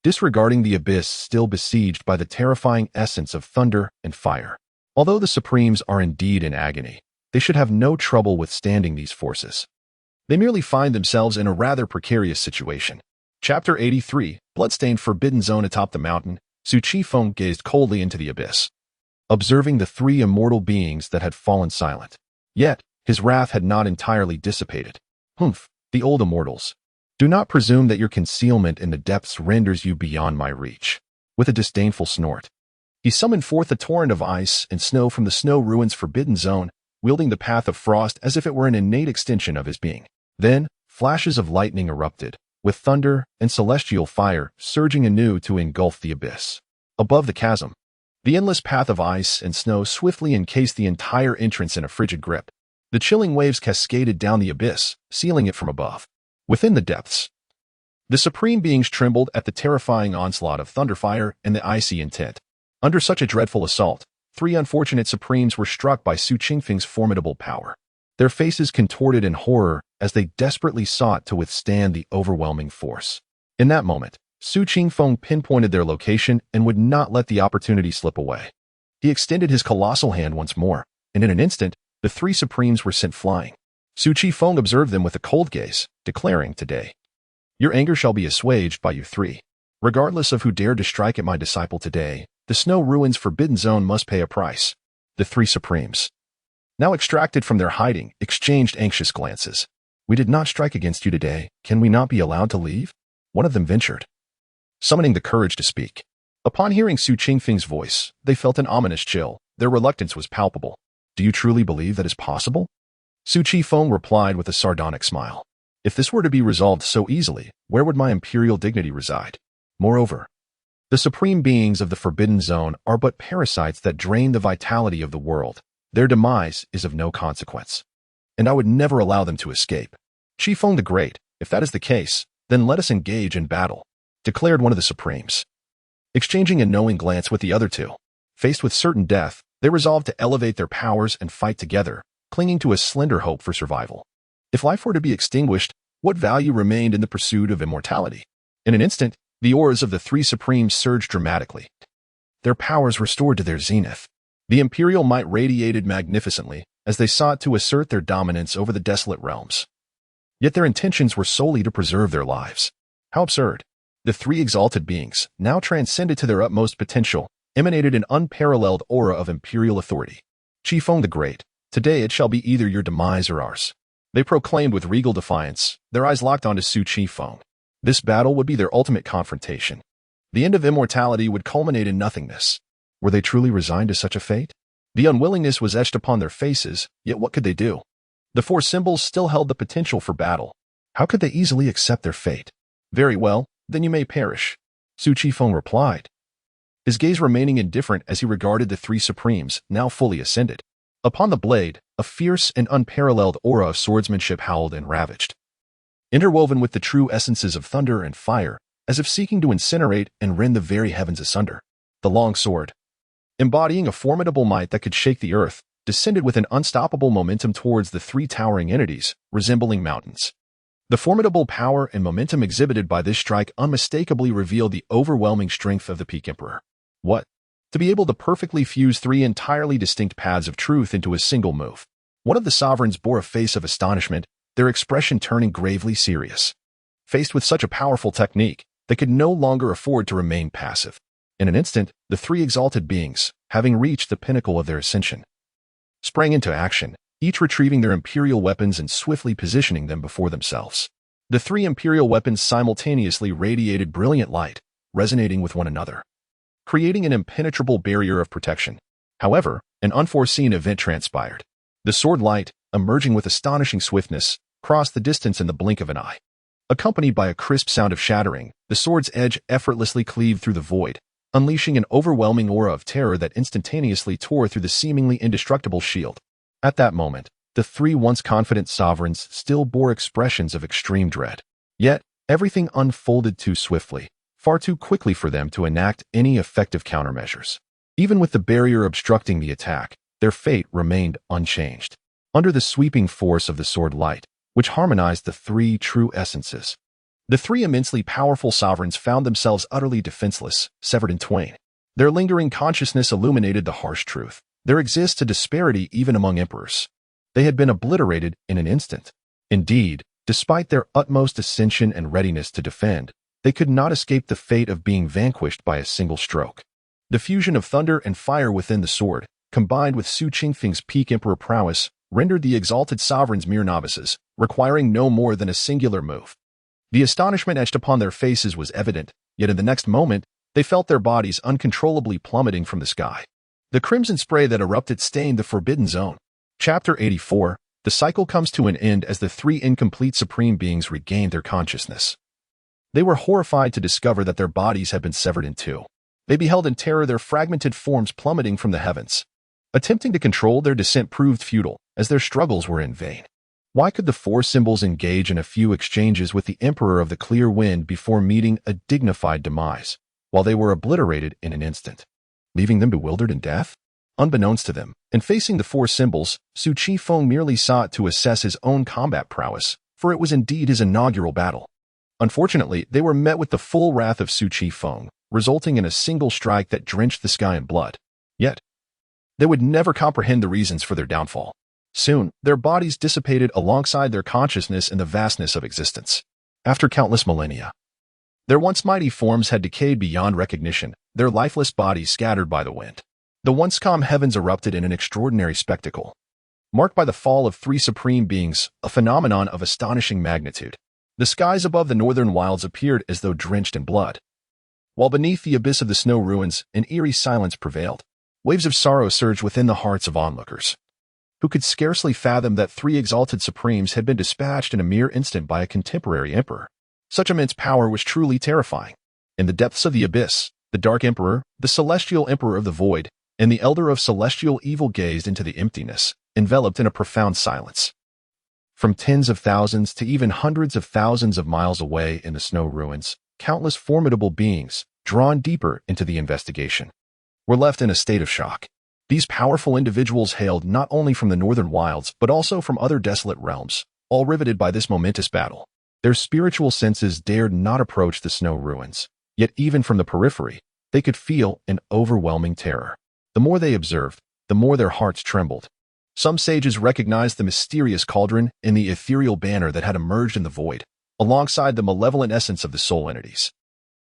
disregarding the abyss still besieged by the terrifying essence of thunder and fire. Although the Supremes are indeed in agony, they should have no trouble withstanding these forces. They merely find themselves in a rather precarious situation. Chapter 83, Bloodstained Forbidden Zone. Atop the mountain, Su Chi Feng gazed coldly into the abyss, observing the three immortal beings that had fallen silent. Yet, his wrath had not entirely dissipated. Humph, the old immortals. Do not presume that your concealment in the depths renders you beyond my reach. With a disdainful snort, he summoned forth a torrent of ice and snow from the Snow Ruins Forbidden Zone, wielding the path of frost as if it were an innate extension of his being. Then, flashes of lightning erupted, with thunder and celestial fire surging anew to engulf the abyss. Above the chasm, the endless path of ice and snow swiftly encased the entire entrance in a frigid grip. The chilling waves cascaded down the abyss, sealing it from above. Within the depths, the supreme beings trembled at the terrifying onslaught of thunderfire and the icy intent. Under such a dreadful assault, three unfortunate supremes were struck by Su Qingfeng's formidable power. Their faces contorted in horror as they desperately sought to withstand the overwhelming force. In that moment, Su Qingfeng pinpointed their location and would not let the opportunity slip away. He extended his colossal hand once more, and in an instant, the three supremes were sent flying. Su Qingfeng observed them with a cold gaze, declaring, "Today, your anger shall be assuaged by you three. Regardless of who dared to strike at my disciple today, the Snow Ruins Forbidden Zone must pay a price." The three supremes, now extracted from their hiding, exchanged anxious glances. "We did not strike against you today. Can we not be allowed to leave?" One of them ventured, summoning the courage to speak. Upon hearing Su Qingfeng's voice, they felt an ominous chill. Their reluctance was palpable. "Do you truly believe that is possible?" Su Qingfeng replied with a sardonic smile. "If this were to be resolved so easily, where would my imperial dignity reside? Moreover, the supreme beings of the Forbidden Zone are but parasites that drain the vitality of the world. Their demise is of no consequence, and I would never allow them to escape." "Qifeng the Great, if that is the case, then let us engage in battle," declared one of the supremes. Exchanging a knowing glance with the other two, faced with certain death, they resolved to elevate their powers and fight together, clinging to a slender hope for survival. If life were to be extinguished, what value remained in the pursuit of immortality? In an instant, the auras of the three supremes surged dramatically, their powers restored to their zenith. The imperial might radiated magnificently as they sought to assert their dominance over the desolate realms. Yet their intentions were solely to preserve their lives. How absurd! The three exalted beings, now transcended to their utmost potential, emanated an unparalleled aura of imperial authority. "Qifeng the Great, today it shall be either your demise or ours," they proclaimed with regal defiance, their eyes locked onto Su Qifeng. This battle would be their ultimate confrontation. The end of immortality would culminate in nothingness. Were they truly resigned to such a fate? The unwillingness was etched upon their faces, yet what could they do? The four symbols still held the potential for battle. How could they easily accept their fate? "Very well, then you may perish," Su Qifeng replied, his gaze remaining indifferent as he regarded the three supremes, now fully ascended. Upon the blade, a fierce and unparalleled aura of swordsmanship howled and ravaged, interwoven with the true essences of thunder and fire, as if seeking to incinerate and rend the very heavens asunder. The long sword, embodying a formidable might that could shake the earth, descended with an unstoppable momentum towards the three towering entities, resembling mountains. The formidable power and momentum exhibited by this strike unmistakably revealed the overwhelming strength of the Peak Emperor. What? To be able to perfectly fuse three entirely distinct paths of truth into a single move. One of the sovereigns bore a face of astonishment, their expression turning gravely serious. Faced with such a powerful technique, they could no longer afford to remain passive. In an instant, the three exalted beings, having reached the pinnacle of their ascension, sprang into action, each retrieving their imperial weapons and swiftly positioning them before themselves. The three imperial weapons simultaneously radiated brilliant light, resonating with one another, creating an impenetrable barrier of protection. However, an unforeseen event transpired. The sword light, emerging with astonishing swiftness, crossed the distance in the blink of an eye. Accompanied by a crisp sound of shattering, the sword's edge effortlessly cleaved through the void, unleashing an overwhelming aura of terror that instantaneously tore through the seemingly indestructible shield. At that moment, the three once confident sovereigns still bore expressions of extreme dread. Yet, everything unfolded too swiftly, far too quickly for them to enact any effective countermeasures. Even with the barrier obstructing the attack, their fate remained unchanged. Under the sweeping force of the sword light, which harmonized the three true essences, the three immensely powerful sovereigns found themselves utterly defenseless, severed in twain. Their lingering consciousness illuminated the harsh truth. There exists a disparity even among emperors. They had been obliterated in an instant. Indeed, despite their utmost ascension and readiness to defend, they could not escape the fate of being vanquished by a single stroke. The fusion of thunder and fire within the sword, combined with Su Qingfeng's peak emperor prowess, rendered the exalted sovereigns mere novices, requiring no more than a singular move. The astonishment etched upon their faces was evident, yet in the next moment, they felt their bodies uncontrollably plummeting from the sky. The crimson spray that erupted stained the Forbidden Zone. Chapter 84. The cycle comes to an end as the three incomplete supreme beings regained their consciousness. They were horrified to discover that their bodies had been severed in two. They beheld in terror their fragmented forms plummeting from the heavens. Attempting to control their descent proved futile, as their struggles were in vain. Why could the four symbols engage in a few exchanges with the Emperor of the Clear Wind before meeting a dignified demise, while they were obliterated in an instant, leaving them bewildered in death? Unbeknownst to them, and facing the four symbols, Su Chi Feng merely sought to assess his own combat prowess, for it was indeed his inaugural battle. Unfortunately, they were met with the full wrath of Su Chi Feng, resulting in a single strike that drenched the sky in blood. Yet, they would never comprehend the reasons for their downfall. Soon, their bodies dissipated alongside their consciousness in the vastness of existence. After countless millennia, their once mighty forms had decayed beyond recognition, their lifeless bodies scattered by the wind. The once calm heavens erupted in an extraordinary spectacle, marked by the fall of three supreme beings, a phenomenon of astonishing magnitude. The skies above the northern wilds appeared as though drenched in blood, while beneath the abyss of the snow ruins, an eerie silence prevailed. Waves of sorrow surged within the hearts of onlookers, who could scarcely fathom that three exalted supremes had been dispatched in a mere instant by a contemporary emperor. Such immense power was truly terrifying. In the depths of the abyss, the Dark Emperor, the Celestial Emperor of the Void, and the Elder of Celestial Evil gazed into the emptiness, enveloped in a profound silence. From tens of thousands to even hundreds of thousands of miles away in the snow ruins, countless formidable beings, drawn deeper into the investigation, were left in a state of shock. These powerful individuals hailed not only from the northern wilds but also from other desolate realms, all riveted by this momentous battle. Their spiritual senses dared not approach the snow ruins, yet even from the periphery, they could feel an overwhelming terror. The more they observed, the more their hearts trembled. Some sages recognized the mysterious cauldron and the ethereal banner that had emerged in the void, alongside the malevolent essence of the soul entities.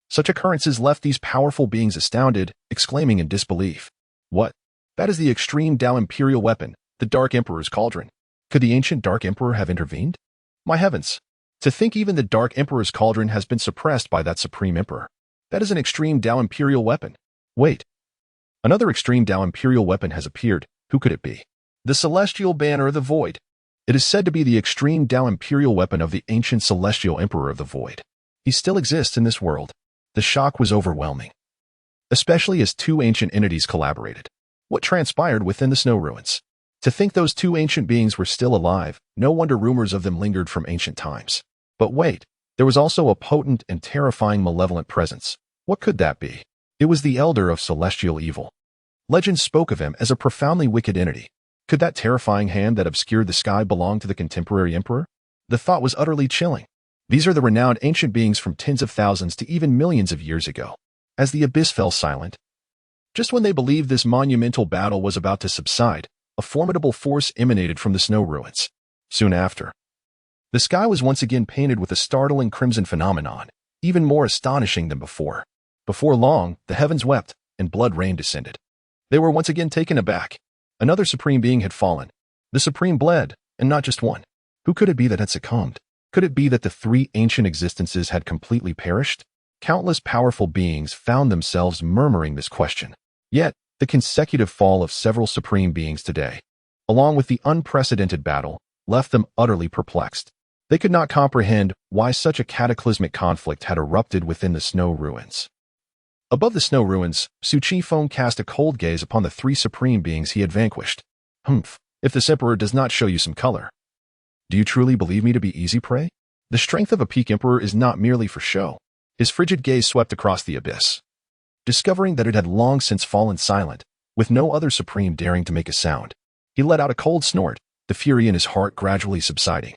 Such occurrences left these powerful beings astounded, exclaiming in disbelief, "What? That is the extreme Tao imperial weapon, the Dark Emperor's cauldron. Could the ancient Dark Emperor have intervened? My heavens! To think even the Dark Emperor's cauldron has been suppressed by that Supreme Emperor. That is an extreme Tao imperial weapon. Wait. Another extreme Tao imperial weapon has appeared. Who could it be? The Celestial Banner of the Void. It is said to be the extreme Tao imperial weapon of the ancient Celestial Emperor of the Void. He still exists in this world." The shock was overwhelming, especially as two ancient entities collaborated. What transpired within the snow ruins? To think those two ancient beings were still alive, no wonder rumors of them lingered from ancient times. But wait, there was also a potent and terrifying malevolent presence. What could that be? It was the Elder of Celestial Evil. Legends spoke of him as a profoundly wicked entity. Could that terrifying hand that obscured the sky belong to the contemporary emperor? The thought was utterly chilling. These are the renowned ancient beings from tens of thousands to even millions of years ago. As the abyss fell silent, just when they believed this monumental battle was about to subside, a formidable force emanated from the snow ruins. Soon after, the sky was once again painted with a startling crimson phenomenon, even more astonishing than before. Before long, the heavens wept, and blood rain descended. They were once again taken aback. Another supreme being had fallen. The supreme bled, and not just one. Who could it be that had succumbed? Could it be that the three ancient existences had completely perished? Countless powerful beings found themselves murmuring this question. Yet, the consecutive fall of several supreme beings today, along with the unprecedented battle, left them utterly perplexed. They could not comprehend why such a cataclysmic conflict had erupted within the snow ruins. Above the snow ruins, Su Chi Feng cast a cold gaze upon the three supreme beings he had vanquished. Humph, if this emperor does not show you some color. Do you truly believe me to be easy prey? The strength of a peak emperor is not merely for show. His frigid gaze swept across the abyss, discovering that it had long since fallen silent, with no other supreme daring to make a sound. He let out a cold snort, the fury in his heart gradually subsiding.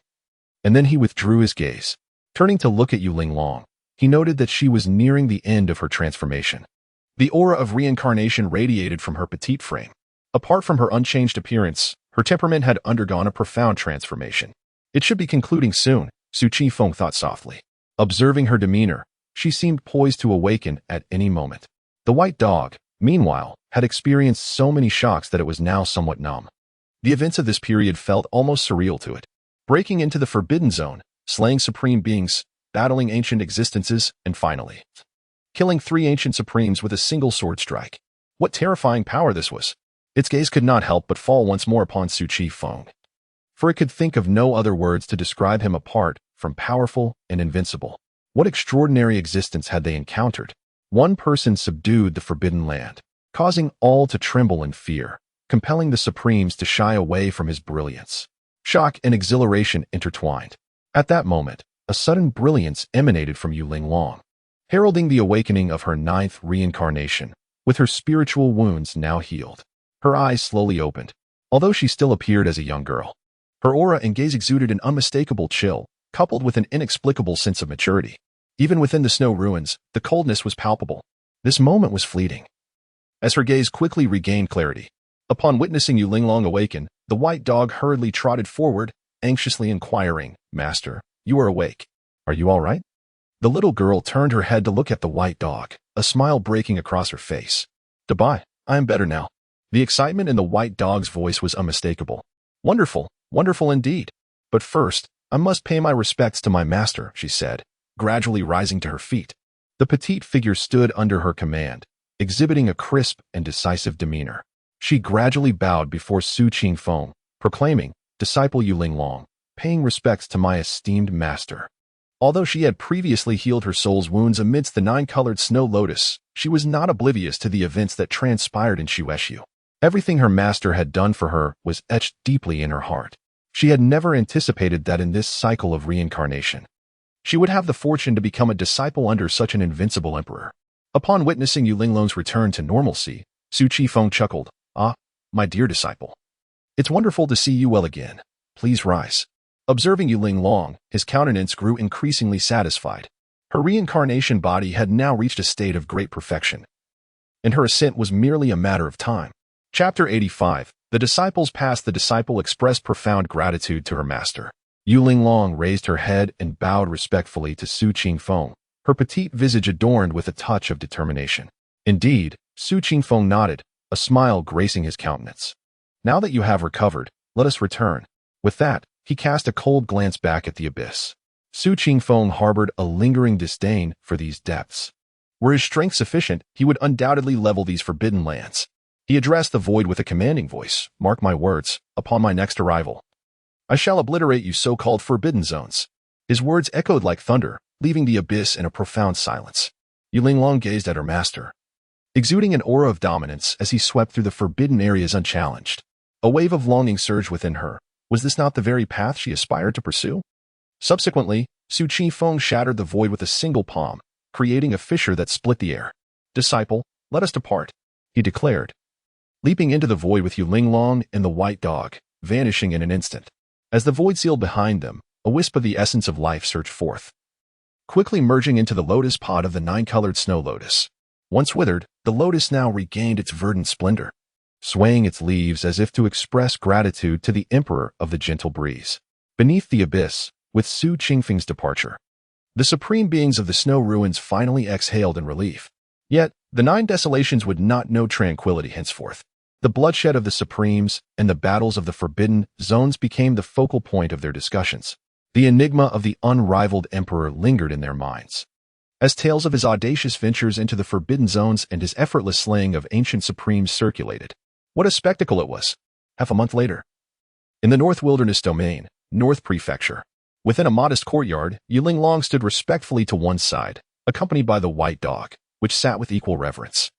And then he withdrew his gaze. Turning to look at Yu Linglong, he noted that she was nearing the end of her transformation. The aura of reincarnation radiated from her petite frame. Apart from her unchanged appearance, her temperament had undergone a profound transformation. It should be concluding soon, Su Chi Feng thought softly. Observing her demeanor, she seemed poised to awaken at any moment. The white dog, meanwhile, had experienced so many shocks that it was now somewhat numb. The events of this period felt almost surreal to it. Breaking into the forbidden zone, slaying supreme beings, battling ancient existences, and finally, killing three ancient supremes with a single sword strike. What terrifying power this was! Its gaze could not help but fall once more upon Su Chi Feng, for it could think of no other words to describe him apart from powerful and invincible. What extraordinary existence had they encountered? One person subdued the forbidden land, causing all to tremble in fear, compelling the supremes to shy away from his brilliance. Shock and exhilaration intertwined. At that moment, a sudden brilliance emanated from Yu Linglong, heralding the awakening of her ninth reincarnation, with her spiritual wounds now healed. Her eyes slowly opened, although she still appeared as a young girl. Her aura and gaze exuded an unmistakable chill, coupled with an inexplicable sense of maturity. Even within the snow ruins, the coldness was palpable. This moment was fleeting. As her gaze quickly regained clarity, upon witnessing Yulinglong awaken, the white dog hurriedly trotted forward, anxiously inquiring, "Master, you are awake. Are you all right?" The little girl turned her head to look at the white dog, a smile breaking across her face. "Goodbye, I am better now." The excitement in the white dog's voice was unmistakable. "Wonderful, wonderful indeed. But first, I must pay my respects to my master," she said, gradually rising to her feet. The petite figure stood under her command, exhibiting a crisp and decisive demeanor. She gradually bowed before Su Qingfeng, proclaiming, "Disciple Yulinglong, paying respects to my esteemed master." Although she had previously healed her soul's wounds amidst the nine-colored snow lotus, she was not oblivious to the events that transpired in Shueshu. Everything her master had done for her was etched deeply in her heart. She had never anticipated that in this cycle of reincarnation, she would have the fortune to become a disciple under such an invincible emperor. Upon witnessing Yulinglong's return to normalcy, Su Qifeng chuckled, "Ah, my dear disciple. It's wonderful to see you well again. Please rise." Observing Yulinglong, his countenance grew increasingly satisfied. Her reincarnation body had now reached a state of great perfection, and her ascent was merely a matter of time. Chapter 85. The disciples passed. The disciple expressed profound gratitude to her master. Yulinglong raised her head and bowed respectfully to Su Qingfeng, her petite visage adorned with a touch of determination. Indeed, Su Qingfeng nodded, a smile gracing his countenance. "Now that you have recovered, let us return." With that, he cast a cold glance back at the abyss. Su Qingfeng harbored a lingering disdain for these depths. Were his strength sufficient, he would undoubtedly level these forbidden lands. He addressed the void with a commanding voice, "Mark my words, upon my next arrival, I shall obliterate you so-called forbidden zones." His words echoed like thunder, leaving the abyss in a profound silence. Yulinglong gazed at her master, exuding an aura of dominance as he swept through the forbidden areas unchallenged. A wave of longing surged within her. Was this not the very path she aspired to pursue? Subsequently, Su Qifeng shattered the void with a single palm, creating a fissure that split the air. "Disciple, let us depart," he declared, leaping into the void with Yulinglong and the white dog, vanishing in an instant. As the void sealed behind them, a wisp of the essence of life surged forth, quickly merging into the lotus pod of the nine-colored snow lotus. Once withered, the lotus now regained its verdant splendor, swaying its leaves as if to express gratitude to the emperor of the gentle breeze. Beneath the abyss, with Su Qingfeng's departure, the supreme beings of the snow ruins finally exhaled in relief. Yet, the nine desolations would not know tranquility henceforth. The bloodshed of the Supremes and the battles of the Forbidden Zones became the focal point of their discussions. The enigma of the unrivaled emperor lingered in their minds, as tales of his audacious ventures into the Forbidden Zones and his effortless slaying of ancient Supremes circulated. What a spectacle it was! Half a month later, in the North Wilderness Domain, North Prefecture, within a modest courtyard, Yulinglong stood respectfully to one side, accompanied by the white dog, which sat with equal reverence.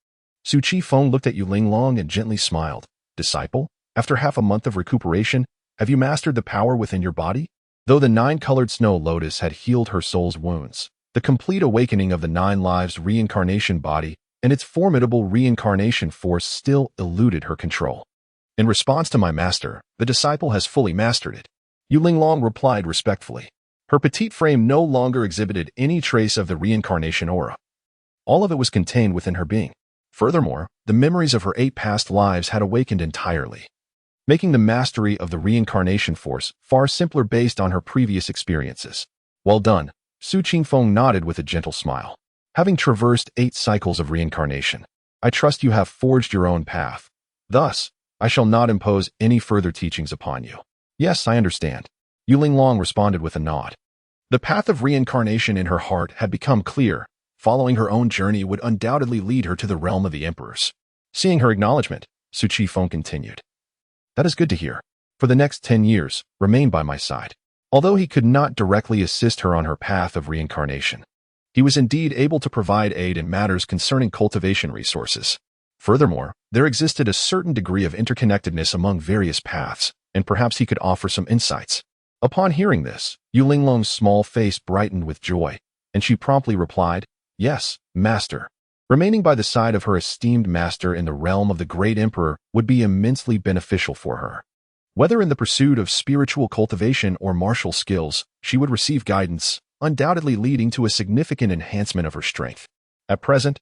Su Qifeng looked at Yulinglong and gently smiled. "Disciple, after half a month of recuperation, have you mastered the power within your body?" Though the nine-colored snow lotus had healed her soul's wounds, the complete awakening of the nine lives reincarnation body and its formidable reincarnation force still eluded her control. "In response to my master, the disciple has fully mastered it," Yulinglong replied respectfully. Her petite frame no longer exhibited any trace of the reincarnation aura. All of it was contained within her being. Furthermore, the memories of her 8 past lives had awakened entirely, making the mastery of the reincarnation force far simpler based on her previous experiences. "Well done," Su Qingfeng nodded with a gentle smile. "Having traversed 8 cycles of reincarnation, I trust you have forged your own path. Thus, I shall not impose any further teachings upon you." "Yes, I understand," Yulinglong responded with a nod. The path of reincarnation in her heart had become clear. Following her own journey would undoubtedly lead her to the realm of the emperors. Seeing her acknowledgement, Su Qifeng continued, "That is good to hear. For the next 10 years, remain by my side." Although he could not directly assist her on her path of reincarnation, he was indeed able to provide aid in matters concerning cultivation resources. Furthermore, there existed a certain degree of interconnectedness among various paths, and perhaps he could offer some insights. Upon hearing this, Yulinglong's small face brightened with joy, and she promptly replied, "Yes, master. Remaining by the side of her esteemed master in the realm of the great emperor would be immensely beneficial for her. Whether in the pursuit of spiritual cultivation or martial skills, she would receive guidance, undoubtedly leading to a significant enhancement of her strength. At present,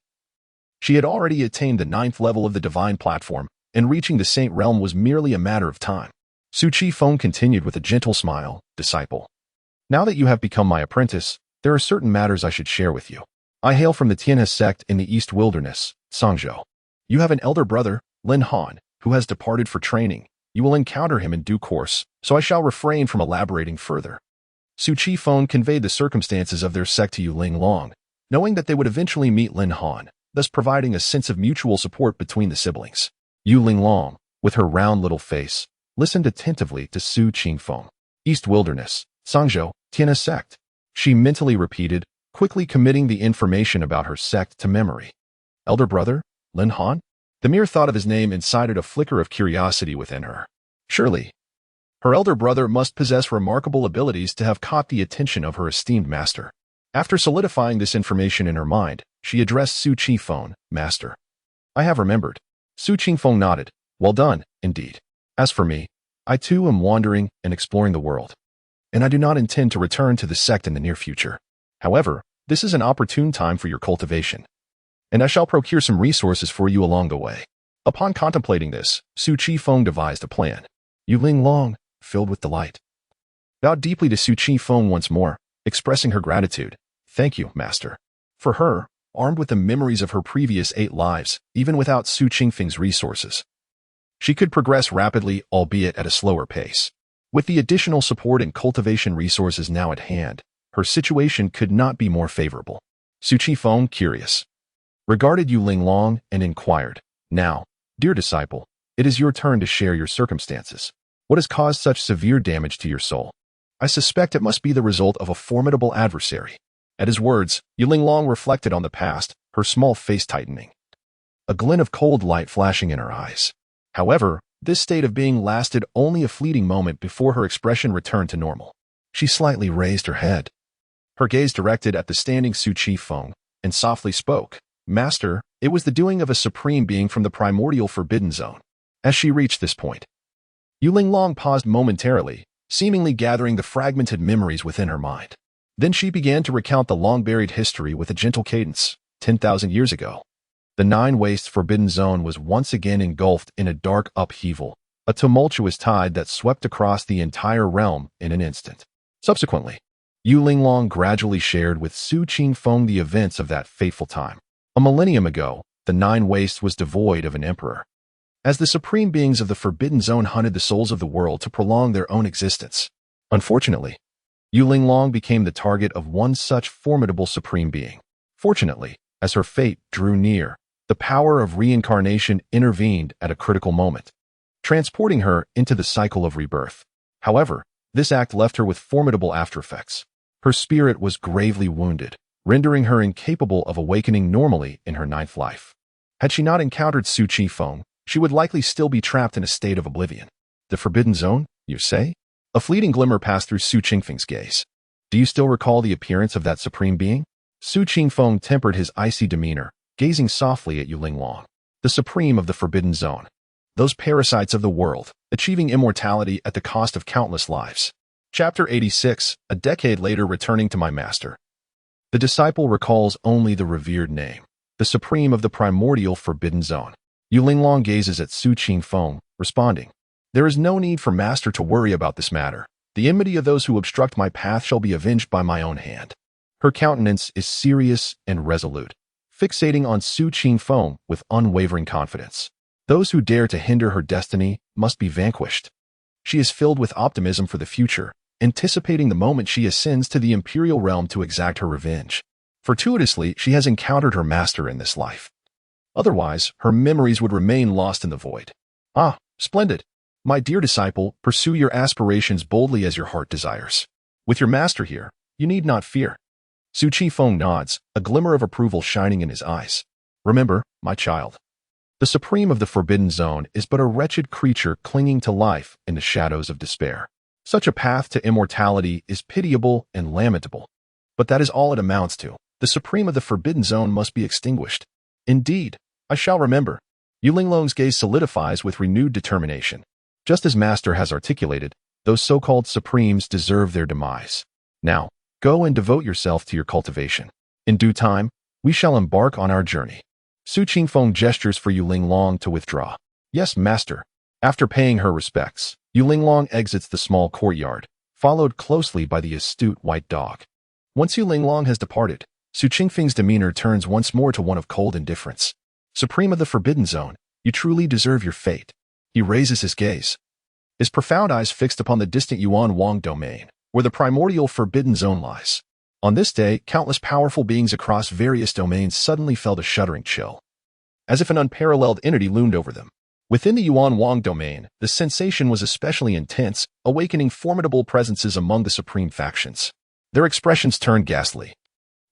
she had already attained the 9th level of the divine platform, and reaching the saint realm was merely a matter of time. Su Chi Feng continued with a gentle smile, "Disciple, now that you have become my apprentice, there are certain matters I should share with you. I hail from the Tianhe sect in the East Wilderness, Sangzhou. You have an elder brother, Lin Han, who has departed for training. You will encounter him in due course, so I shall refrain from elaborating further." Su Chi Feng conveyed the circumstances of their sect to Yu Linglong, knowing that they would eventually meet Lin Han, thus providing a sense of mutual support between the siblings. Yu Linglong, with her round little face, listened attentively to Su Chi Feng. East Wilderness, Sangzhou, Tianhe sect. She mentally repeated, quickly committing the information about her sect to memory. Elder brother, Lin Han? The mere thought of his name incited a flicker of curiosity within her. Surely, her elder brother must possess remarkable abilities to have caught the attention of her esteemed master. After solidifying this information in her mind, she addressed Su Chi Feng, "Master, I have remembered." Su Chi Feng nodded. "Well done, indeed. As for me, I too am wandering and exploring the world, and I do not intend to return to the sect in the near future. However, this is an opportune time for your cultivation, and I shall procure some resources for you along the way." Upon contemplating this, Su Chi Feng devised a plan. Yu Linglong, filled with delight, bowed deeply to Su Chi Feng once more, expressing her gratitude. "Thank you, master." For her, armed with the memories of her previous 8 lives, even without Su Qingfeng's resources, she could progress rapidly, albeit at a slower pace. With the additional support and cultivation resources now at hand, her situation could not be more favorable. Su Chi Feng, curious, regarded Yu Linglong and inquired, "Now, dear disciple, it is your turn to share your circumstances. What has caused such severe damage to your soul? I suspect it must be the result of a formidable adversary." At his words, Yu Linglong reflected on the past, her small face tightening, a glint of cold light flashing in her eyes. However, this state of being lasted only a fleeting moment before her expression returned to normal. She slightly raised her head, her gaze directed at the standing Su Chi Feng, and softly spoke, "Master, it was the doing of a supreme being from the primordial forbidden zone." As she reached this point, Yu Linglong paused momentarily, seemingly gathering the fragmented memories within her mind. Then she began to recount the long-buried history with a gentle cadence. 10,000 years ago, the 9 Wastes forbidden zone was once again engulfed in a dark upheaval, a tumultuous tide that swept across the entire realm in an instant. Subsequently, Yu Linglong gradually shared with Su Chi Feng the events of that fateful time. A millennium ago, the 9 Wastes was devoid of an emperor, as the supreme beings of the forbidden zone hunted the souls of the world to prolong their own existence. Unfortunately, Yu Linglong became the target of one such formidable supreme being. Fortunately, as her fate drew near, the power of reincarnation intervened at a critical moment, transporting her into the cycle of rebirth. However, this act left her with formidable aftereffects. Her spirit was gravely wounded, rendering her incapable of awakening normally in her 9th life. Had she not encountered Su Chi Feng, she would likely still be trapped in a state of oblivion. The Forbidden Zone, you say? A fleeting glimmer passed through Su Qingfeng's gaze. Do you still recall the appearance of that supreme being? Su Qingfeng tempered his icy demeanor, gazing softly at Yu Linglong. The supreme of the Forbidden Zone. Those parasites of the world, achieving immortality at the cost of countless lives. Chapter 86, a decade later returning to my master. The disciple recalls only the revered name, the supreme of the primordial Forbidden Zone. Yu Linglong gazes at Su Qingfeng, responding, "There is no need for master to worry about this matter. The enmity of those who obstruct my path shall be avenged by my own hand." Her countenance is serious and resolute, fixating on Su Qingfeng with unwavering confidence. Those who dare to hinder her destiny must be vanquished. She is filled with optimism for the future, anticipating the moment she ascends to the imperial realm to exact her revenge. Fortuitously, she has encountered her master in this life. Otherwise, her memories would remain lost in the void. Ah, splendid. My dear disciple, pursue your aspirations boldly as your heart desires. With your master here, you need not fear. Su Qingfeng nods, a glimmer of approval shining in his eyes. Remember, my child, the supreme of the Forbidden Zone is but a wretched creature clinging to life in the shadows of despair. Such a path to immortality is pitiable and lamentable. But that is all it amounts to. The supreme of the Forbidden Zone must be extinguished. Indeed, I shall remember. Yu Linglong's gaze solidifies with renewed determination. Just as Master has articulated, those so-called supremes deserve their demise. Now, go and devote yourself to your cultivation. In due time, we shall embark on our journey. Su Qingfeng gestures for Yu Linglong to withdraw. Yes, Master. After paying her respects, Yu Linglong exits the small courtyard, followed closely by the astute white dog. Once Yu Linglong has departed, Su Qingfeng's demeanor turns once more to one of cold indifference. Supreme of the Forbidden Zone, you truly deserve your fate. He raises his gaze, his profound eyes fixed upon the distant Yuan Wang domain, where the primordial Forbidden Zone lies. On this day, countless powerful beings across various domains suddenly felt a shuddering chill, as if an unparalleled entity loomed over them. Within the Yuan Wang domain, the sensation was especially intense, awakening formidable presences among the supreme factions. Their expressions turned ghastly,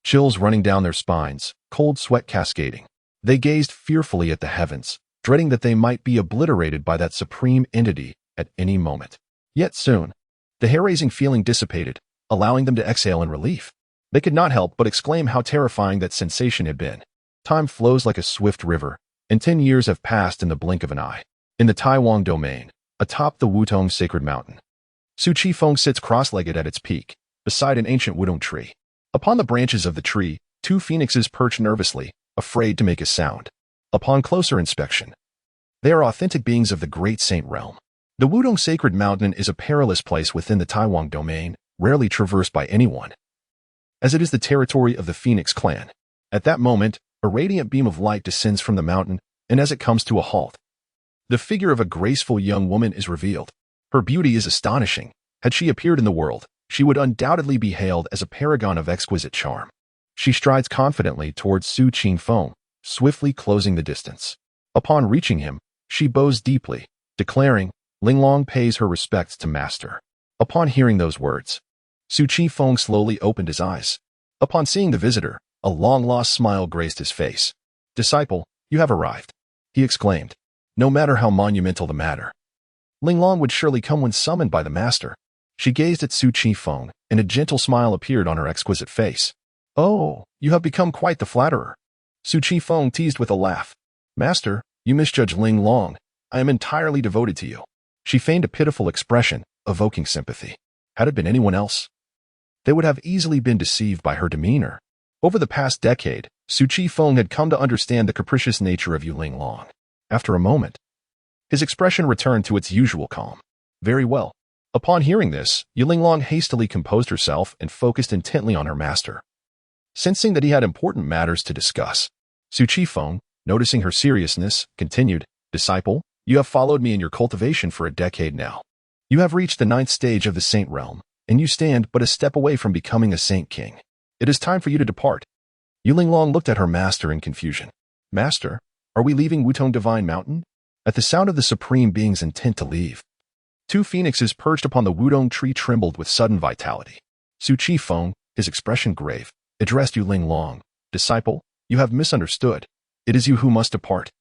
chills running down their spines, cold sweat cascading. They gazed fearfully at the heavens, dreading that they might be obliterated by that supreme entity at any moment. Yet soon, the hair-raising feeling dissipated, allowing them to exhale in relief. They could not help but exclaim how terrifying that sensation had been. Time flows like a swift river, and 10 years have passed in the blink of an eye. In the Taiwang domain, atop the Wutong Sacred Mountain, Su Qifeng sits cross-legged at its peak, beside an ancient Wudong tree. Upon the branches of the tree, 2 phoenixes perch nervously, afraid to make a sound. Upon closer inspection, they are authentic beings of the Great Saint Realm. The Wudong Sacred Mountain is a perilous place within the Taiwang domain, rarely traversed by anyone, as it is the territory of the Phoenix clan. At that moment, a radiant beam of light descends from the mountain, and as it comes to a halt, the figure of a graceful young woman is revealed. Her beauty is astonishing. Had she appeared in the world, she would undoubtedly be hailed as a paragon of exquisite charm. She strides confidently towards Su Qingfeng, swiftly closing the distance. Upon reaching him, she bows deeply, declaring, "Linglong pays her respects to Master." Upon hearing those words, Su Qifeng slowly opened his eyes. Upon seeing the visitor, a long-lost smile graced his face. "Disciple, you have arrived," he exclaimed. No matter how monumental the matter, Linglong would surely come when summoned by the Master. She gazed at Su Qifeng, and a gentle smile appeared on her exquisite face. "Oh, you have become quite the flatterer." Su Qifeng teased with a laugh. "Master, you misjudge Linglong. I am entirely devoted to you." She feigned a pitiful expression, evoking sympathy. Had it been anyone else, they would have easily been deceived by her demeanor. Over the past decade, Su Qifeng had come to understand the capricious nature of Yu Linglong. After a moment, his expression returned to its usual calm. Very well. Upon hearing this, Yu Linglong hastily composed herself and focused intently on her master. Sensing that he had important matters to discuss, Su Qifeng, noticing her seriousness, continued, "Disciple, you have followed me in your cultivation for a decade now. You have reached the 9th stage of the Saint Realm, and you stand but a step away from becoming a Saint King. It is time for you to depart." Yu Linglong looked at her master in confusion. "Master, are we leaving Wutong Divine Mountain?" At the sound of the Supreme Being's intent to leave, 2 phoenixes perched upon the Wudong tree trembled with sudden vitality. Su Qifeng, his expression grave, addressed Yu Linglong. "Disciple, you have misunderstood. It is you who must depart.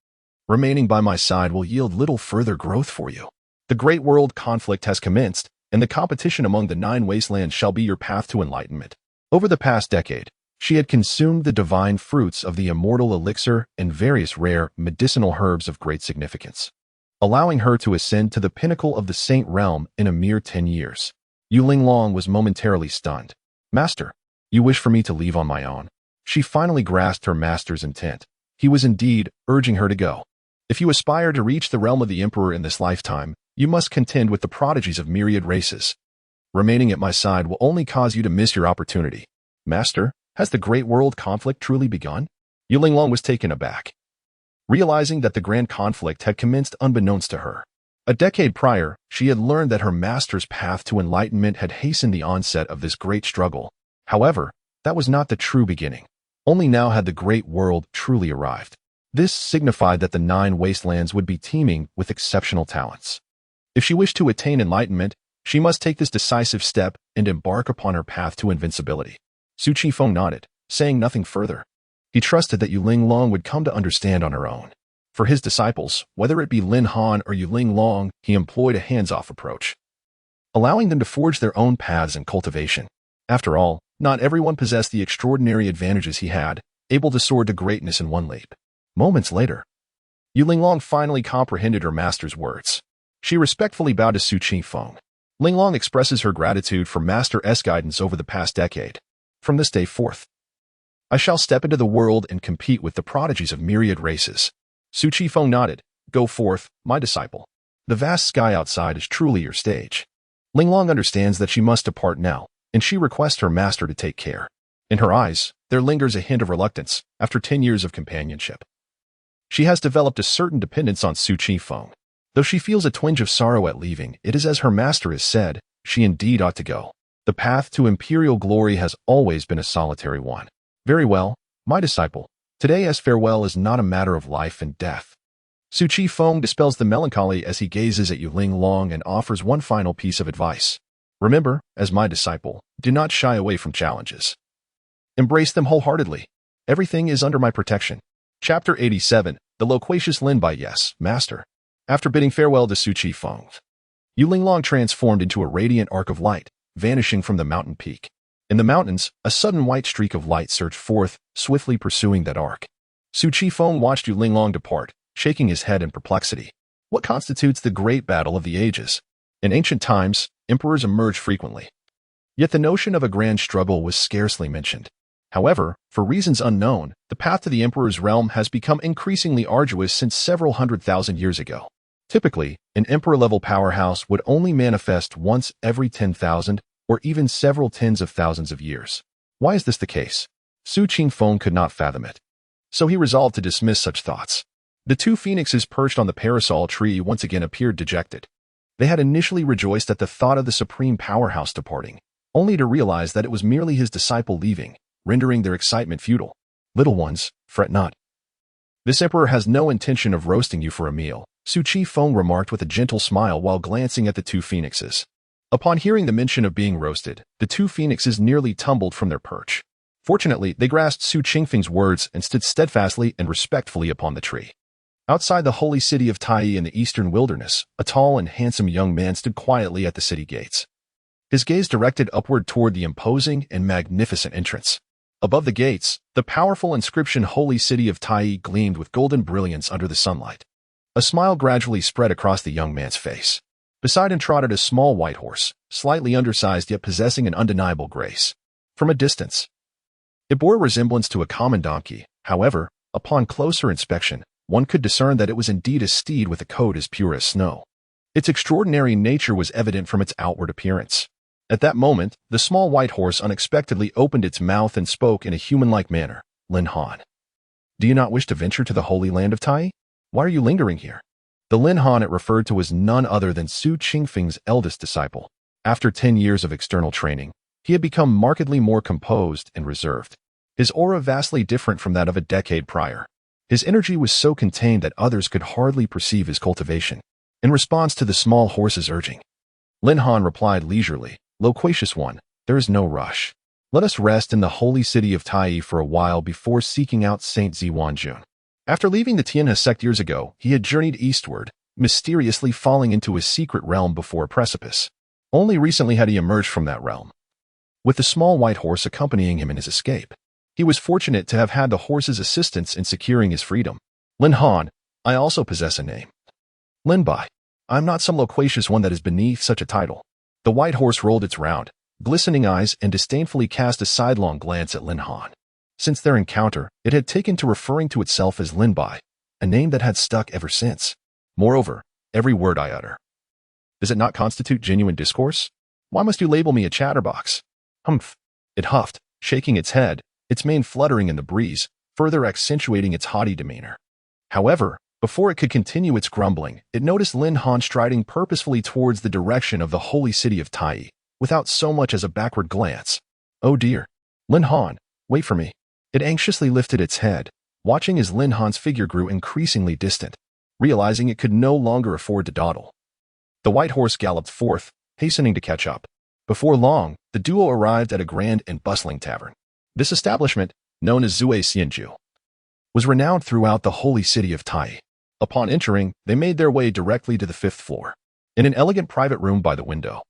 Remaining by my side will yield little further growth for you. The great world conflict has commenced, and the competition among the 9 wastelands shall be your path to enlightenment." Over the past decade, she had consumed the divine fruits of the immortal elixir and various rare medicinal herbs of great significance, allowing her to ascend to the pinnacle of the Saint Realm in a mere 10 years. Yu Linglong was momentarily stunned. "Master, you wish for me to leave on my own?" She finally grasped her master's intent. He was indeed urging her to go. "If you aspire to reach the realm of the Emperor in this lifetime, you must contend with the prodigies of myriad races. Remaining at my side will only cause you to miss your opportunity." "Master, has the great world conflict truly begun?" Yu Linglong was taken aback, realizing that the grand conflict had commenced unbeknownst to her. A decade prior, she had learned that her master's path to enlightenment had hastened the onset of this great struggle. However, that was not the true beginning. Only now had the great world truly arrived. This signified that the 9 wastelands would be teeming with exceptional talents. If she wished to attain enlightenment, she must take this decisive step and embark upon her path to invincibility. Su Qifeng nodded, saying nothing further. He trusted that Yu Linglong would come to understand on her own. For his disciples, whether it be Lin Han or Yu Linglong, he employed a hands-off approach, allowing them to forge their own paths in cultivation. After all, not everyone possessed the extraordinary advantages he had, able to soar to greatness in one leap. Moments later, Yu Linglong finally comprehended her master's words. She respectfully bowed to Su Qifeng. Linglong expresses her gratitude for Master S guidance over the past decade. From this day forth, I shall step into the world and compete with the prodigies of myriad races. Su Qifeng nodded. Go forth, my disciple. The vast sky outside is truly your stage. Linglong understands that she must depart now, and she requests her master to take care. In her eyes, there lingers a hint of reluctance after 10 years of companionship. She has developed a certain dependence on Su Qifeng. Though she feels a twinge of sorrow at leaving, it is as her master has said, she indeed ought to go. The path to imperial glory has always been a solitary one. Very well, my disciple. Today's farewell is not a matter of life and death. Su Qifeng dispels the melancholy as he gazes at Yu Linglong and offers one final piece of advice. Remember, as my disciple, do not shy away from challenges. Embrace them wholeheartedly. Everything is under my protection. Chapter 87, The Loquacious Lin Bai. Yes, Master. After bidding farewell to Su Qifeng, Yu Linglong transformed into a radiant arc of light, vanishing from the mountain peak. In the mountains, a sudden white streak of light surged forth, swiftly pursuing that arc. Su Qifeng watched Yu Linglong depart, shaking his head in perplexity. What constitutes the great battle of the ages? In ancient times, emperors emerged frequently. Yet the notion of a grand struggle was scarcely mentioned. However, for reasons unknown, the path to the emperor's realm has become increasingly arduous since several 100,000 years ago. Typically, an emperor-level powerhouse would only manifest once every 10,000 or even several tens of thousands of years. Why is this the case? Su Qifeng could not fathom it. So he resolved to dismiss such thoughts. The two phoenixes perched on the parasol tree once again appeared dejected. They had initially rejoiced at the thought of the supreme powerhouse departing, only to realize that it was merely his disciple leaving, rendering their excitement futile. Little ones, fret not. This emperor has no intention of roasting you for a meal, Su Qifeng remarked with a gentle smile while glancing at the two phoenixes. Upon hearing the mention of being roasted, the two phoenixes nearly tumbled from their perch. Fortunately, they grasped Su Qifeng's words and stood steadfastly and respectfully upon the tree. Outside the holy city of Tai in the eastern wilderness, a tall and handsome young man stood quietly at the city gates. His gaze directed upward toward the imposing and magnificent entrance. Above the gates, the powerful inscription Holy City of Tai gleamed with golden brilliance under the sunlight. A smile gradually spread across the young man's face. Beside him trotted a small white horse, slightly undersized yet possessing an undeniable grace. From a distance, it bore a resemblance to a common donkey. However, upon closer inspection, one could discern that it was indeed a steed with a coat as pure as snow. Its extraordinary nature was evident from its outward appearance. At that moment, the small white horse unexpectedly opened its mouth and spoke in a human-like manner. Lin Han. Do you not wish to venture to the holy land of Tai? Why are you lingering here? The Lin Han it referred to was none other than Su Qifeng's eldest disciple. After 10 years of external training, he had become markedly more composed and reserved. His aura vastly different from that of a decade prior. His energy was so contained that others could hardly perceive his cultivation. In response to the small horse's urging, Lin Han replied leisurely, Loquacious one, there is no rush. Let us rest in the holy city of Tai for a while before seeking out Saint Ziwanjun. After leaving the Tianhe sect years ago, he had journeyed eastward, mysteriously falling into a secret realm before a precipice. Only recently had he emerged from that realm, with the small white horse accompanying him in his escape. He was fortunate to have had the horse's assistance in securing his freedom. Lin Han, I also possess a name. Lin Bai. I am not some loquacious one that is beneath such a title. The white horse rolled its round, glistening eyes and disdainfully cast a sidelong glance at Lin Han. Since their encounter, it had taken to referring to itself as Lin Bai, a name that had stuck ever since. Moreover, every word I utter. Does it not constitute genuine discourse? Why must you label me a chatterbox? Humph. It huffed, shaking its head, its mane fluttering in the breeze, further accentuating its haughty demeanor. However, before it could continue its grumbling, it noticed Lin Han striding purposefully towards the direction of the holy city of Tai, without so much as a backward glance. Oh dear. Lin Han, wait for me. It anxiously lifted its head, watching as Lin Han's figure grew increasingly distant, realizing it could no longer afford to dawdle. The white horse galloped forth, hastening to catch up. Before long, the duo arrived at a grand and bustling tavern. This establishment, known as Zui Xianju, was renowned throughout the holy city of Tai. Upon entering, they made their way directly to the 5th floor. In an elegant private room by the window,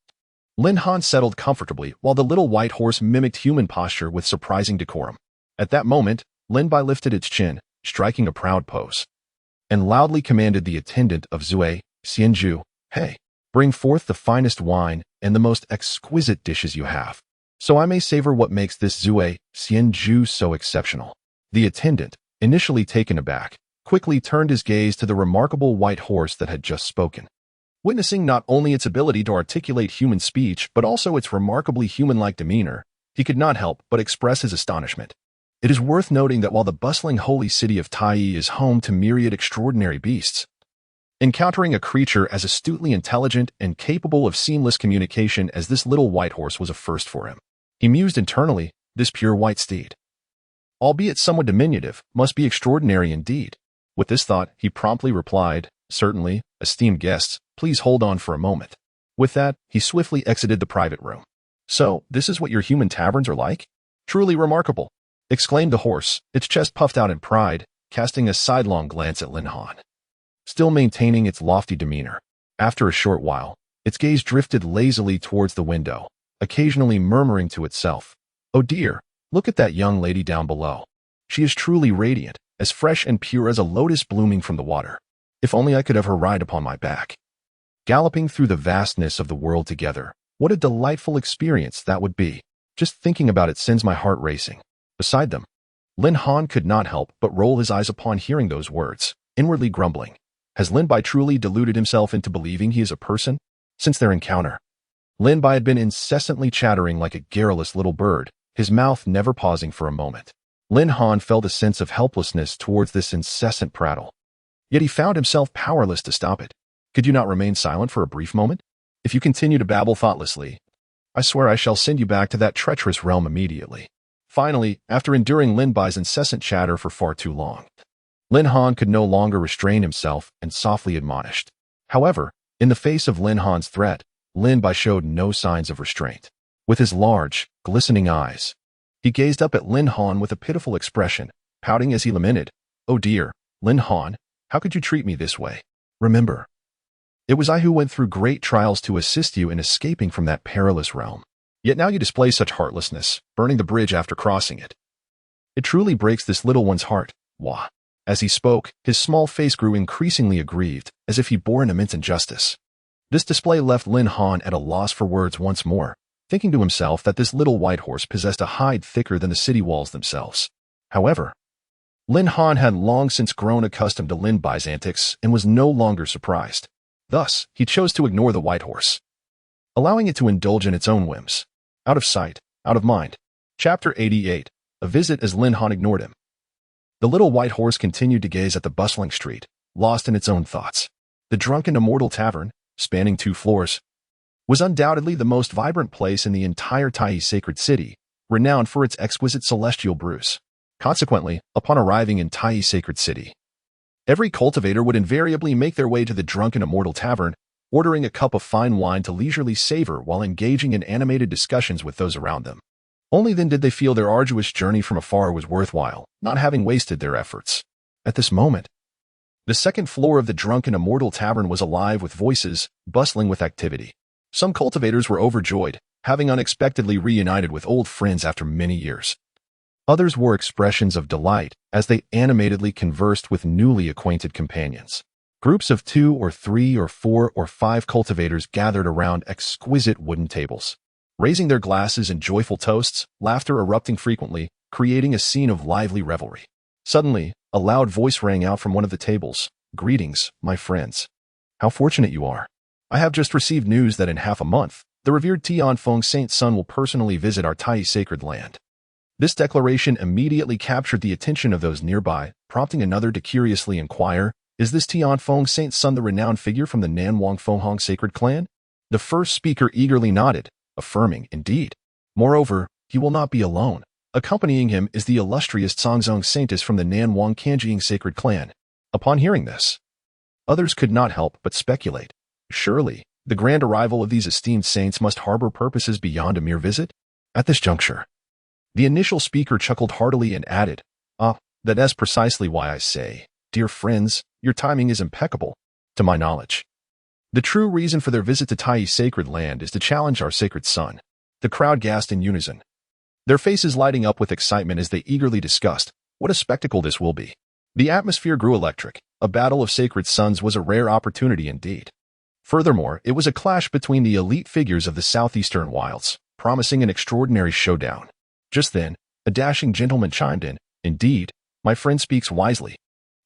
Lin Han settled comfortably while the little white horse mimicked human posture with surprising decorum. At that moment, Lin Bai lifted its chin, striking a proud pose, and loudly commanded the attendant of Zue, Xianju, "Hey, bring forth the finest wine and the most exquisite dishes you have, so I may savor what makes this Zue, Xianju so exceptional." The attendant, initially taken aback, quickly turned his gaze to the remarkable white horse that had just spoken. Witnessing not only its ability to articulate human speech, but also its remarkably human-like demeanor, he could not help but express his astonishment. It is worth noting that while the bustling holy city of Taiyi is home to myriad extraordinary beasts, encountering a creature as astutely intelligent and capable of seamless communication as this little white horse was a first for him. He mused internally, this pure white steed, albeit somewhat diminutive, must be extraordinary indeed. With this thought, he promptly replied, "Certainly, esteemed guests, please hold on for a moment." With that, he swiftly exited the private room. "So, this is what your human taverns are like? Truly remarkable," exclaimed the horse, its chest puffed out in pride, casting a sidelong glance at Lin Han. Still maintaining its lofty demeanor, after a short while, its gaze drifted lazily towards the window, occasionally murmuring to itself, "Oh dear, look at that young lady down below. She is truly radiant, as fresh and pure as a lotus blooming from the water. If only I could have her ride upon my back." Galloping through the vastness of the world together, what a delightful experience that would be. Just thinking about it sends my heart racing. Beside them, Lin Han could not help but roll his eyes upon hearing those words, inwardly grumbling. Has Lin Bai truly deluded himself into believing he is a person? Since their encounter, Lin Bai had been incessantly chattering like a garrulous little bird, his mouth never pausing for a moment. Lin Han felt a sense of helplessness towards this incessant prattle. Yet he found himself powerless to stop it. Could you not remain silent for a brief moment? If you continue to babble thoughtlessly, I swear I shall send you back to that treacherous realm immediately. Finally, after enduring Lin Bai's incessant chatter for far too long, Lin Han could no longer restrain himself and softly admonished. However, in the face of Lin Han's threat, Lin Bai showed no signs of restraint. With his large, glistening eyes, he gazed up at Lin Han with a pitiful expression, pouting as he lamented, "Oh dear, Lin Han, how could you treat me this way? Remember, it was I who went through great trials to assist you in escaping from that perilous realm. Yet now you display such heartlessness, burning the bridge after crossing it. It truly breaks this little one's heart." Wah. As he spoke, his small face grew increasingly aggrieved, as if he bore an immense injustice. This display left Lin Han at a loss for words once more, thinking to himself that this little white horse possessed a hide thicker than the city walls themselves. However, Lin Han had long since grown accustomed to Lin Bai's antics and was no longer surprised. Thus, he chose to ignore the white horse, allowing it to indulge in its own whims. Out of sight, out of mind. Chapter 88. A visit as Lin Han ignored him. The little white horse continued to gaze at the bustling street, lost in its own thoughts. The Drunken Immortal Tavern, spanning 2 floors, was undoubtedly the most vibrant place in the entire Taiyi sacred city, renowned for its exquisite celestial brews. Consequently, upon arriving in Taiyi sacred city, every cultivator would invariably make their way to the Drunken Immortal Tavern, ordering a cup of fine wine to leisurely savor while engaging in animated discussions with those around them. Only then did they feel their arduous journey from afar was worthwhile, not having wasted their efforts. At this moment, the second floor of the Drunken Immortal Tavern was alive with voices, bustling with activity. Some cultivators were overjoyed, having unexpectedly reunited with old friends after many years. Others wore expressions of delight as they animatedly conversed with newly acquainted companions. Groups of 2 or 3 or 4 or 5 cultivators gathered around exquisite wooden tables, raising their glasses in joyful toasts, laughter erupting frequently, creating a scene of lively revelry. Suddenly, a loud voice rang out from one of the tables. "Greetings, my friends. How fortunate you are. I have just received news that in half a month, the revered Tianfeng Saint's son will personally visit our Taiyi sacred land." This declaration immediately captured the attention of those nearby, prompting another to curiously inquire, "Is this Tianfeng Saint's son the renowned figure from the Nanwang Fenghong sacred clan?" The first speaker eagerly nodded, affirming, "Indeed. Moreover, he will not be alone. Accompanying him is the illustrious Cangzong Saintess from the Nanwang Kanjiang sacred clan." Upon hearing this, others could not help but speculate. Surely, the grand arrival of these esteemed saints must harbor purposes beyond a mere visit? At this juncture, the initial speaker chuckled heartily and added, that is precisely why I say, dear friends, your timing is impeccable, to my knowledge. The true reason for their visit to Taiyi sacred land is to challenge our sacred son." The crowd gasped in unison, their faces lighting up with excitement as they eagerly discussed what a spectacle this will be. The atmosphere grew electric. A battle of sacred suns was a rare opportunity indeed. Furthermore, it was a clash between the elite figures of the southeastern wilds, promising an extraordinary showdown. Just then, a dashing gentleman chimed in. Indeed, my friend speaks wisely.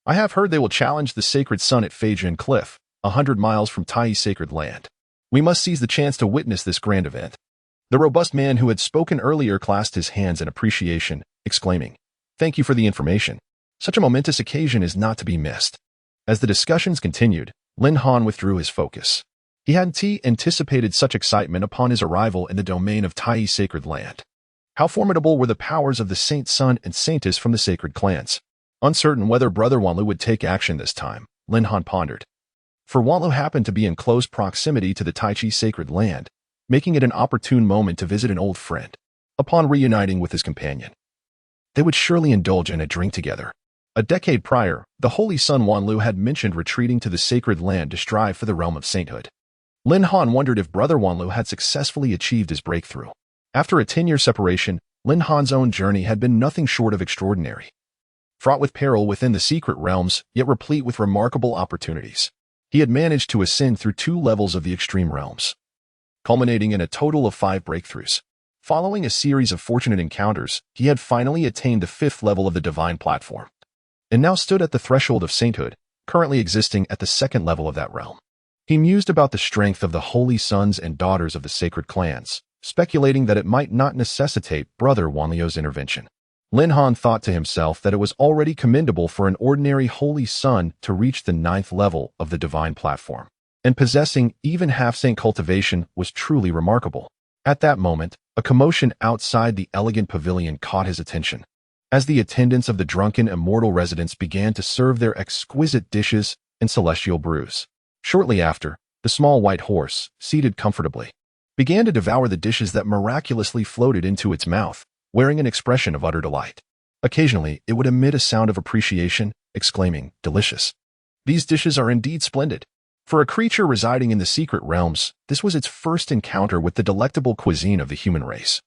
I have heard they will challenge the sacred sun at Phajin Cliff, 100 miles from Tai's sacred land. We must seize the chance to witness this grand event. The robust man who had spoken earlier clasped his hands in appreciation, exclaiming, "Thank you for the information. Such a momentous occasion is not to be missed." As the discussions continued, Lin Han withdrew his focus. He hadn't anticipated such excitement upon his arrival in the domain of Tai's sacred land. How formidable were the powers of the Saint Sun and Saintess from the sacred clans. Uncertain whether Brother Wanlu would take action this time, Lin Han pondered. For Wanlu happened to be in close proximity to the Taichi sacred land, making it an opportune moment to visit an old friend. Upon reuniting with his companion, they would surely indulge in a drink together. A decade prior, the Holy Sun Wanlu had mentioned retreating to the sacred land to strive for the realm of sainthood. Lin Han wondered if Brother Wanlu had successfully achieved his breakthrough. After a 10-year separation, Lin Han's own journey had been nothing short of extraordinary. Fraught with peril within the secret realms, yet replete with remarkable opportunities. He had managed to ascend through 2 levels of the extreme realms, culminating in a total of 5 breakthroughs. Following a series of fortunate encounters, he had finally attained the 5th level of the divine platform, and now stood at the threshold of sainthood, currently existing at the 2nd level of that realm. He mused about the strength of the holy sons and daughters of the sacred clans, speculating that it might not necessitate Brother Wanlu's intervention. Lin Han thought to himself that it was already commendable for an ordinary holy son to reach the 9th level of the divine platform, and possessing even half-saint cultivation was truly remarkable. At that moment, a commotion outside the elegant pavilion caught his attention. As the attendants of the drunken immortal residence began to serve their exquisite dishes and celestial brews. Shortly after, the small white horse, seated comfortably, began to devour the dishes that miraculously floated into its mouth, wearing an expression of utter delight. Occasionally, it would emit a sound of appreciation, exclaiming, "Delicious. These dishes are indeed splendid." For a creature residing in the secret realms, this was its first encounter with the delectable cuisine of the human race,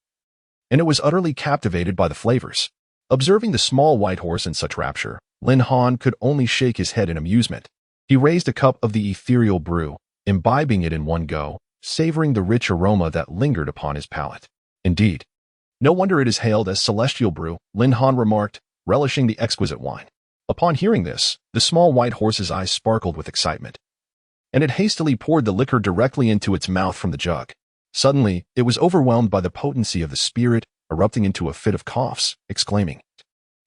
and it was utterly captivated by the flavors. Observing the small white horse in such rapture, Lin Han could only shake his head in amusement. He raised a cup of the ethereal brew, imbibing it in one go, savoring the rich aroma that lingered upon his palate. Indeed, no wonder it is hailed as celestial brew, Lin Han remarked, relishing the exquisite wine. Upon hearing this, the small white horse's eyes sparkled with excitement, and it hastily poured the liquor directly into its mouth from the jug. Suddenly, it was overwhelmed by the potency of the spirit, erupting into a fit of coughs, exclaiming,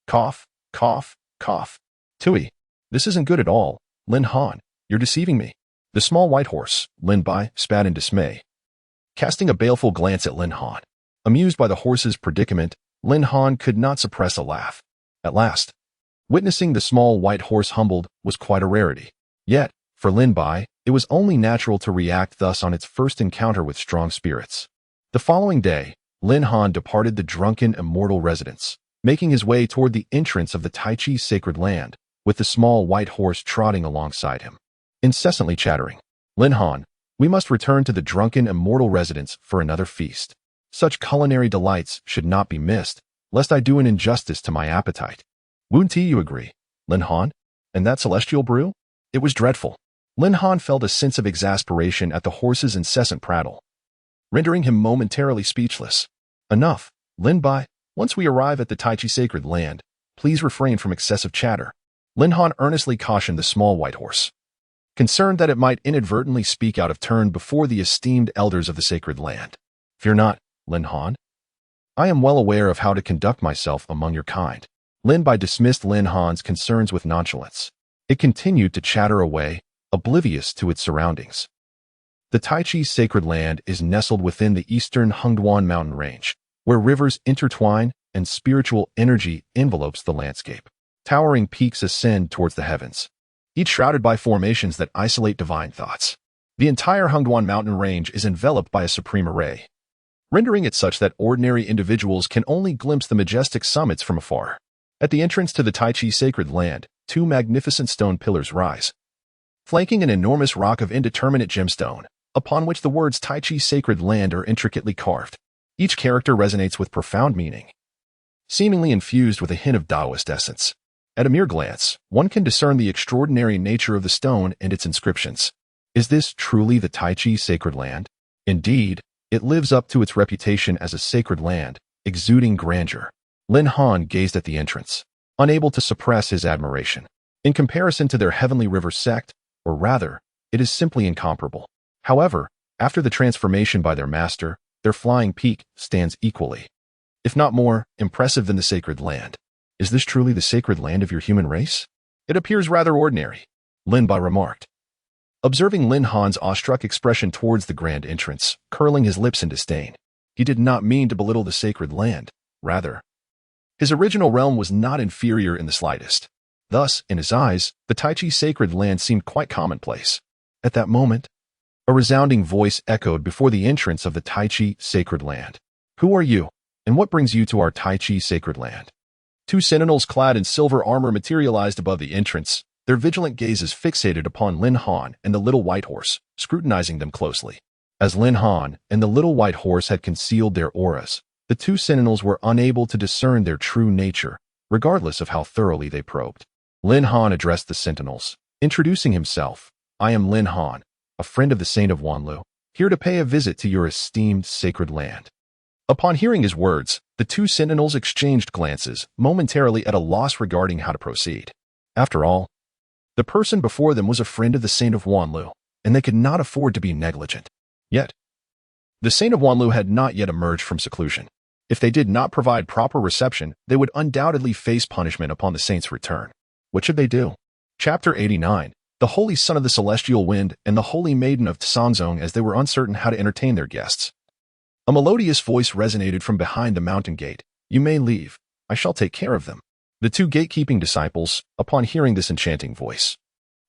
"Cough, cough, cough. Tui, this isn't good at all. Lin Han, you're deceiving me." The small white horse, Lin Bai, spat in dismay, casting a baleful glance at Lin Han. Amused by the horse's predicament, Lin Han could not suppress a laugh. At last, witnessing the small white horse humbled was quite a rarity. Yet, for Lin Bai, it was only natural to react thus on its first encounter with strong spirits. The following day, Lin Han departed the drunken immortal residence, making his way toward the entrance of the Taichi sacred land, with the small white horse trotting alongside him, incessantly chattering, "Lin Han, we must return to the drunken immortal residence for another feast. Such culinary delights should not be missed, lest I do an injustice to my appetite. Wouldn't you agree, Lin Han? And that celestial brew? It was dreadful." Lin Han felt a sense of exasperation at the horse's incessant prattle, rendering him momentarily speechless. "Enough, Lin Bai. Once we arrive at the Taichi sacred land, please refrain from excessive chatter." Lin Han earnestly cautioned the small white horse, concerned that it might inadvertently speak out of turn before the esteemed elders of the sacred land. "Fear not, Lin Han. I am well aware of how to conduct myself among your kind." Lin Bai dismissed Lin Han's concerns with nonchalance. It continued to chatter away, oblivious to its surroundings. The Taichi sacred land is nestled within the eastern Hengduan mountain range, where rivers intertwine and spiritual energy envelopes the landscape. Towering peaks ascend towards the heavens, each shrouded by formations that isolate divine thoughts. The entire Hengduan mountain range is enveloped by a supreme array, rendering it such that ordinary individuals can only glimpse the majestic summits from afar. At the entrance to the Taichi sacred land, 2 magnificent stone pillars rise, flanking an enormous rock of indeterminate gemstone, upon which the words Taichi sacred land are intricately carved. Each character resonates with profound meaning, seemingly infused with a hint of Taoist essence. At a mere glance, one can discern the extraordinary nature of the stone and its inscriptions. Is this truly the Tai Chi sacred land? Indeed, it lives up to its reputation as a sacred land, exuding grandeur. Lin Han gazed at the entrance, unable to suppress his admiration. In comparison to their Heavenly River sect, or rather, it is simply incomparable. However, after the transformation by their master, their flying peak stands equally, if not more, impressive than the sacred land. Is this truly the sacred land of your human race? It appears rather ordinary, Lin Bai remarked, observing Lin Han's awestruck expression towards the grand entrance, curling his lips in disdain. He did not mean to belittle the sacred land. Rather, his original realm was not inferior in the slightest. Thus, in his eyes, the Tai Chi sacred land seemed quite commonplace. At that moment, a resounding voice echoed before the entrance of the Tai Chi sacred land. Who are you, and what brings you to our Tai Chi sacred land? Two sentinels clad in silver armor materialized above the entrance, their vigilant gazes fixated upon Lin Han and the little white horse, scrutinizing them closely. As Lin Han and the little white horse had concealed their auras, the two sentinels were unable to discern their true nature, regardless of how thoroughly they probed. Lin Han addressed the sentinels, introducing himself. I am Lin Han, a friend of the Saint of Wanlu, here to pay a visit to your esteemed sacred land. Upon hearing his words, the two sentinels exchanged glances, momentarily at a loss regarding how to proceed. After all, the person before them was a friend of the Saint of Wanlu, and they could not afford to be negligent. Yet, the Saint of Wanlu had not yet emerged from seclusion. If they did not provide proper reception, they would undoubtedly face punishment upon the Saint's return. What should they do? Chapter 89. The Holy Son of the Celestial Wind and the Holy Maiden of Tsangzong as they were uncertain how to entertain their guests. A melodious voice resonated from behind the mountain gate. You may leave. I shall take care of them. The two gatekeeping disciples, upon hearing this enchanting voice,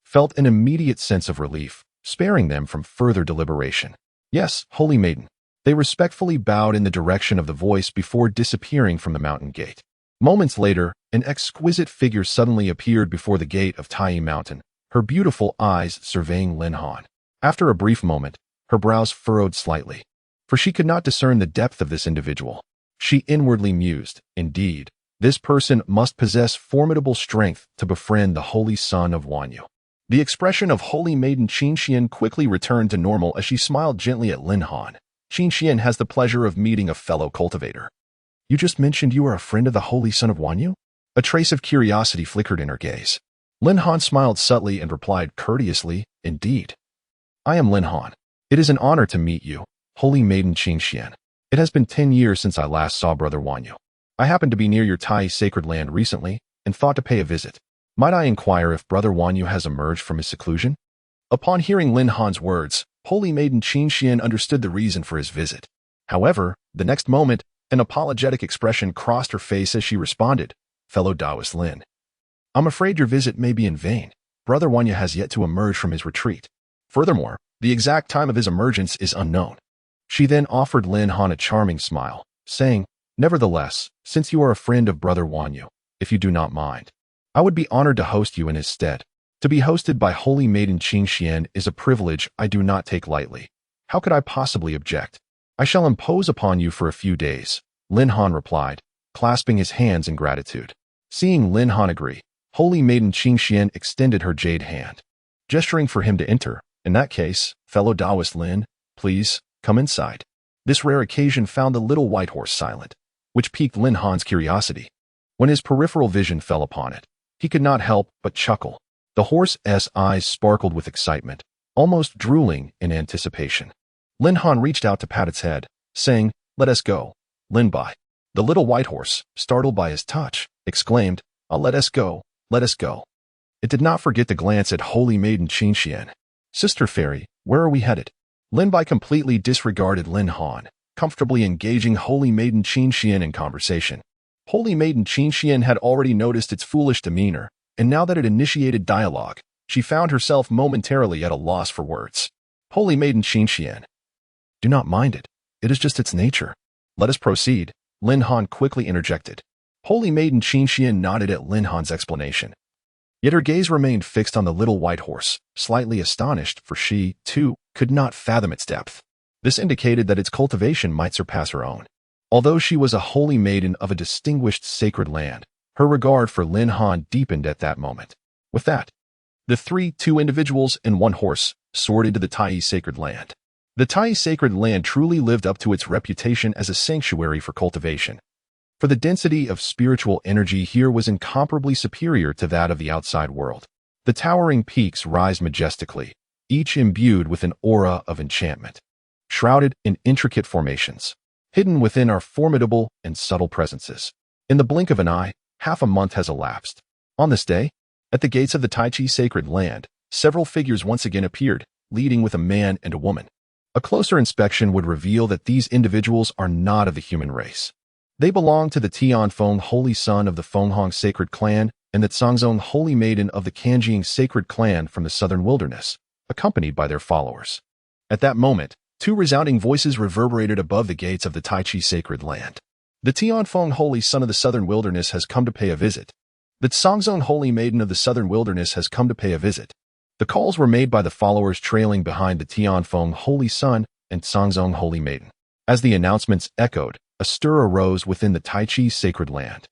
felt an immediate sense of relief, sparing them from further deliberation. Yes, Holy Maiden. They respectfully bowed in the direction of the voice before disappearing from the mountain gate. Moments later, an exquisite figure suddenly appeared before the gate of Tai Mountain, her beautiful eyes surveying Lin Han. After a brief moment, her brows furrowed slightly, for she could not discern the depth of this individual. She inwardly mused, indeed, this person must possess formidable strength to befriend the Holy Son of Wanyu. The expression of Holy Maiden Qin Xian quickly returned to normal as she smiled gently at Lin Han. Qin Xian has the pleasure of meeting a fellow cultivator. You just mentioned you are a friend of the Holy Son of Wanyu? A trace of curiosity flickered in her gaze. Lin Han smiled subtly and replied courteously, indeed. I am Lin Han. It is an honor to meet you, Holy Maiden Qin Xian. It has been 10 years since I last saw Brother Wanyu. I happened to be near your Tai sacred land recently and thought to pay a visit. Might I inquire if Brother Wanyu has emerged from his seclusion? Upon hearing Lin Han's words, Holy Maiden Qin Xian understood the reason for his visit. However, the next moment, an apologetic expression crossed her face as she responded, Fellow Taoist Lin, I'm afraid your visit may be in vain. Brother Wanyu has yet to emerge from his retreat. Furthermore, the exact time of his emergence is unknown. She then offered Lin Han a charming smile, saying, Nevertheless, since you are a friend of Brother Wanyu, if you do not mind, I would be honored to host you in his stead. To be hosted by Holy Maiden Qin Xian is a privilege I do not take lightly. How could I possibly object? I shall impose upon you for a few days, Lin Han replied, clasping his hands in gratitude. Seeing Lin Han agree, Holy Maiden Qin Xian extended her jade hand, gesturing for him to enter. In that case, fellow Taoist Lin, please, come inside. This rare occasion found the little white horse silent, which piqued Lin Han's curiosity. When his peripheral vision fell upon it, he could not help but chuckle. The horse's eyes sparkled with excitement, almost drooling in anticipation. Lin Han reached out to pat its head, saying, Let us go, Lin Bai. The little white horse, startled by his touch, exclaimed, Let us go, let us go. It did not forget to glance at Holy Maiden Qin Xian. Sister Fairy, where are we headed? Lin Bai completely disregarded Lin Han, comfortably engaging Holy Maiden Qin Xian in conversation. Holy Maiden Qin Xian had already noticed its foolish demeanor, and now that it initiated dialogue, she found herself momentarily at a loss for words. Holy Maiden Qin Xian. Do not mind it. It is just its nature. Let us proceed, Lin Han quickly interjected. Holy Maiden Qin Xian nodded at Lin Han's explanation. Yet her gaze remained fixed on the little white horse, slightly astonished, for she, too, could not fathom its depth. This indicated that its cultivation might surpass her own. Although she was a holy maiden of a distinguished sacred land, Her regard for Lin Han deepened at that moment. With that, the two individuals and one horse, soared into the Tai sacred land. The Tai sacred land truly lived up to its reputation as a sanctuary for cultivation. For the density of spiritual energy here was incomparably superior to that of the outside world. The towering peaks rise majestically, each imbued with an aura of enchantment. Shrouded in intricate formations, hidden within are formidable and subtle presences. In the blink of an eye, half a month has elapsed. On this day, at the gates of the Tai Chi sacred land, several figures once again appeared, leading with a man and a woman. A closer inspection would reveal that these individuals are not of the human race. They belong to the Tianfeng Holy Son of the Fenghong sacred clan and the Cangzong Holy Maiden of the Kanjiang sacred clan from the southern wilderness, accompanied by their followers. At that moment, two resounding voices reverberated above the gates of the Tai Chi sacred land. The Tianfeng Holy Son of the southern wilderness has come to pay a visit. The Cangzong Holy Maiden of the southern wilderness has come to pay a visit. The calls were made by the followers trailing behind the Tianfeng Holy Son and Cangzong Holy Maiden. As the announcements echoed, a stir arose within the Tai Chi sacred land.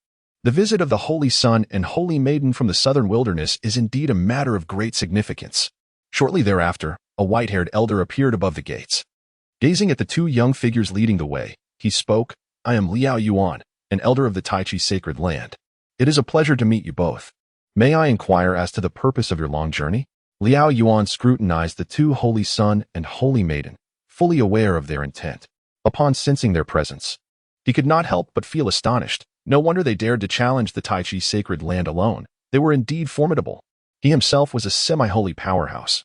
The visit of the Holy Son and Holy Maiden from the southern wilderness is indeed a matter of great significance. Shortly thereafter, a white-haired elder appeared above the gates. Gazing at the two young figures leading the way, he spoke, "I am Liao Yuan, an elder of the Tai Chi sacred land. It is a pleasure to meet you both. May I inquire as to the purpose of your long journey?" Liao Yuan scrutinized the two Holy Son and Holy Maiden, fully aware of their intent. Upon sensing their presence, he could not help but feel astonished. No wonder they dared to challenge the Tai Chi sacred land alone. They were indeed formidable. He himself was a semi-holy powerhouse.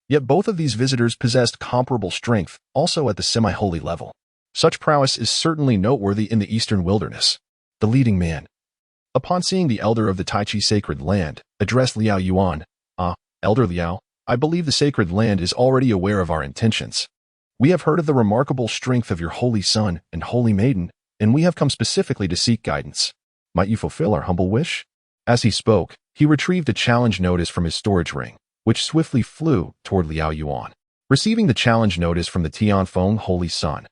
Yet both of these visitors possessed comparable strength, also at the semi-holy level. Such prowess is certainly noteworthy in the eastern wilderness. The leading man, upon seeing the elder of the Tai Chi sacred land, addressed Liao Yuan. Elder Liao, I believe the sacred land is already aware of our intentions. We have heard of the remarkable strength of your Holy Son and Holy Maiden, and we have come specifically to seek guidance. Might you fulfill our humble wish?" As he spoke, he retrieved a challenge notice from his storage ring, which swiftly flew toward Liao Yuan. Receiving the challenge notice from the Tianfeng Holy Son,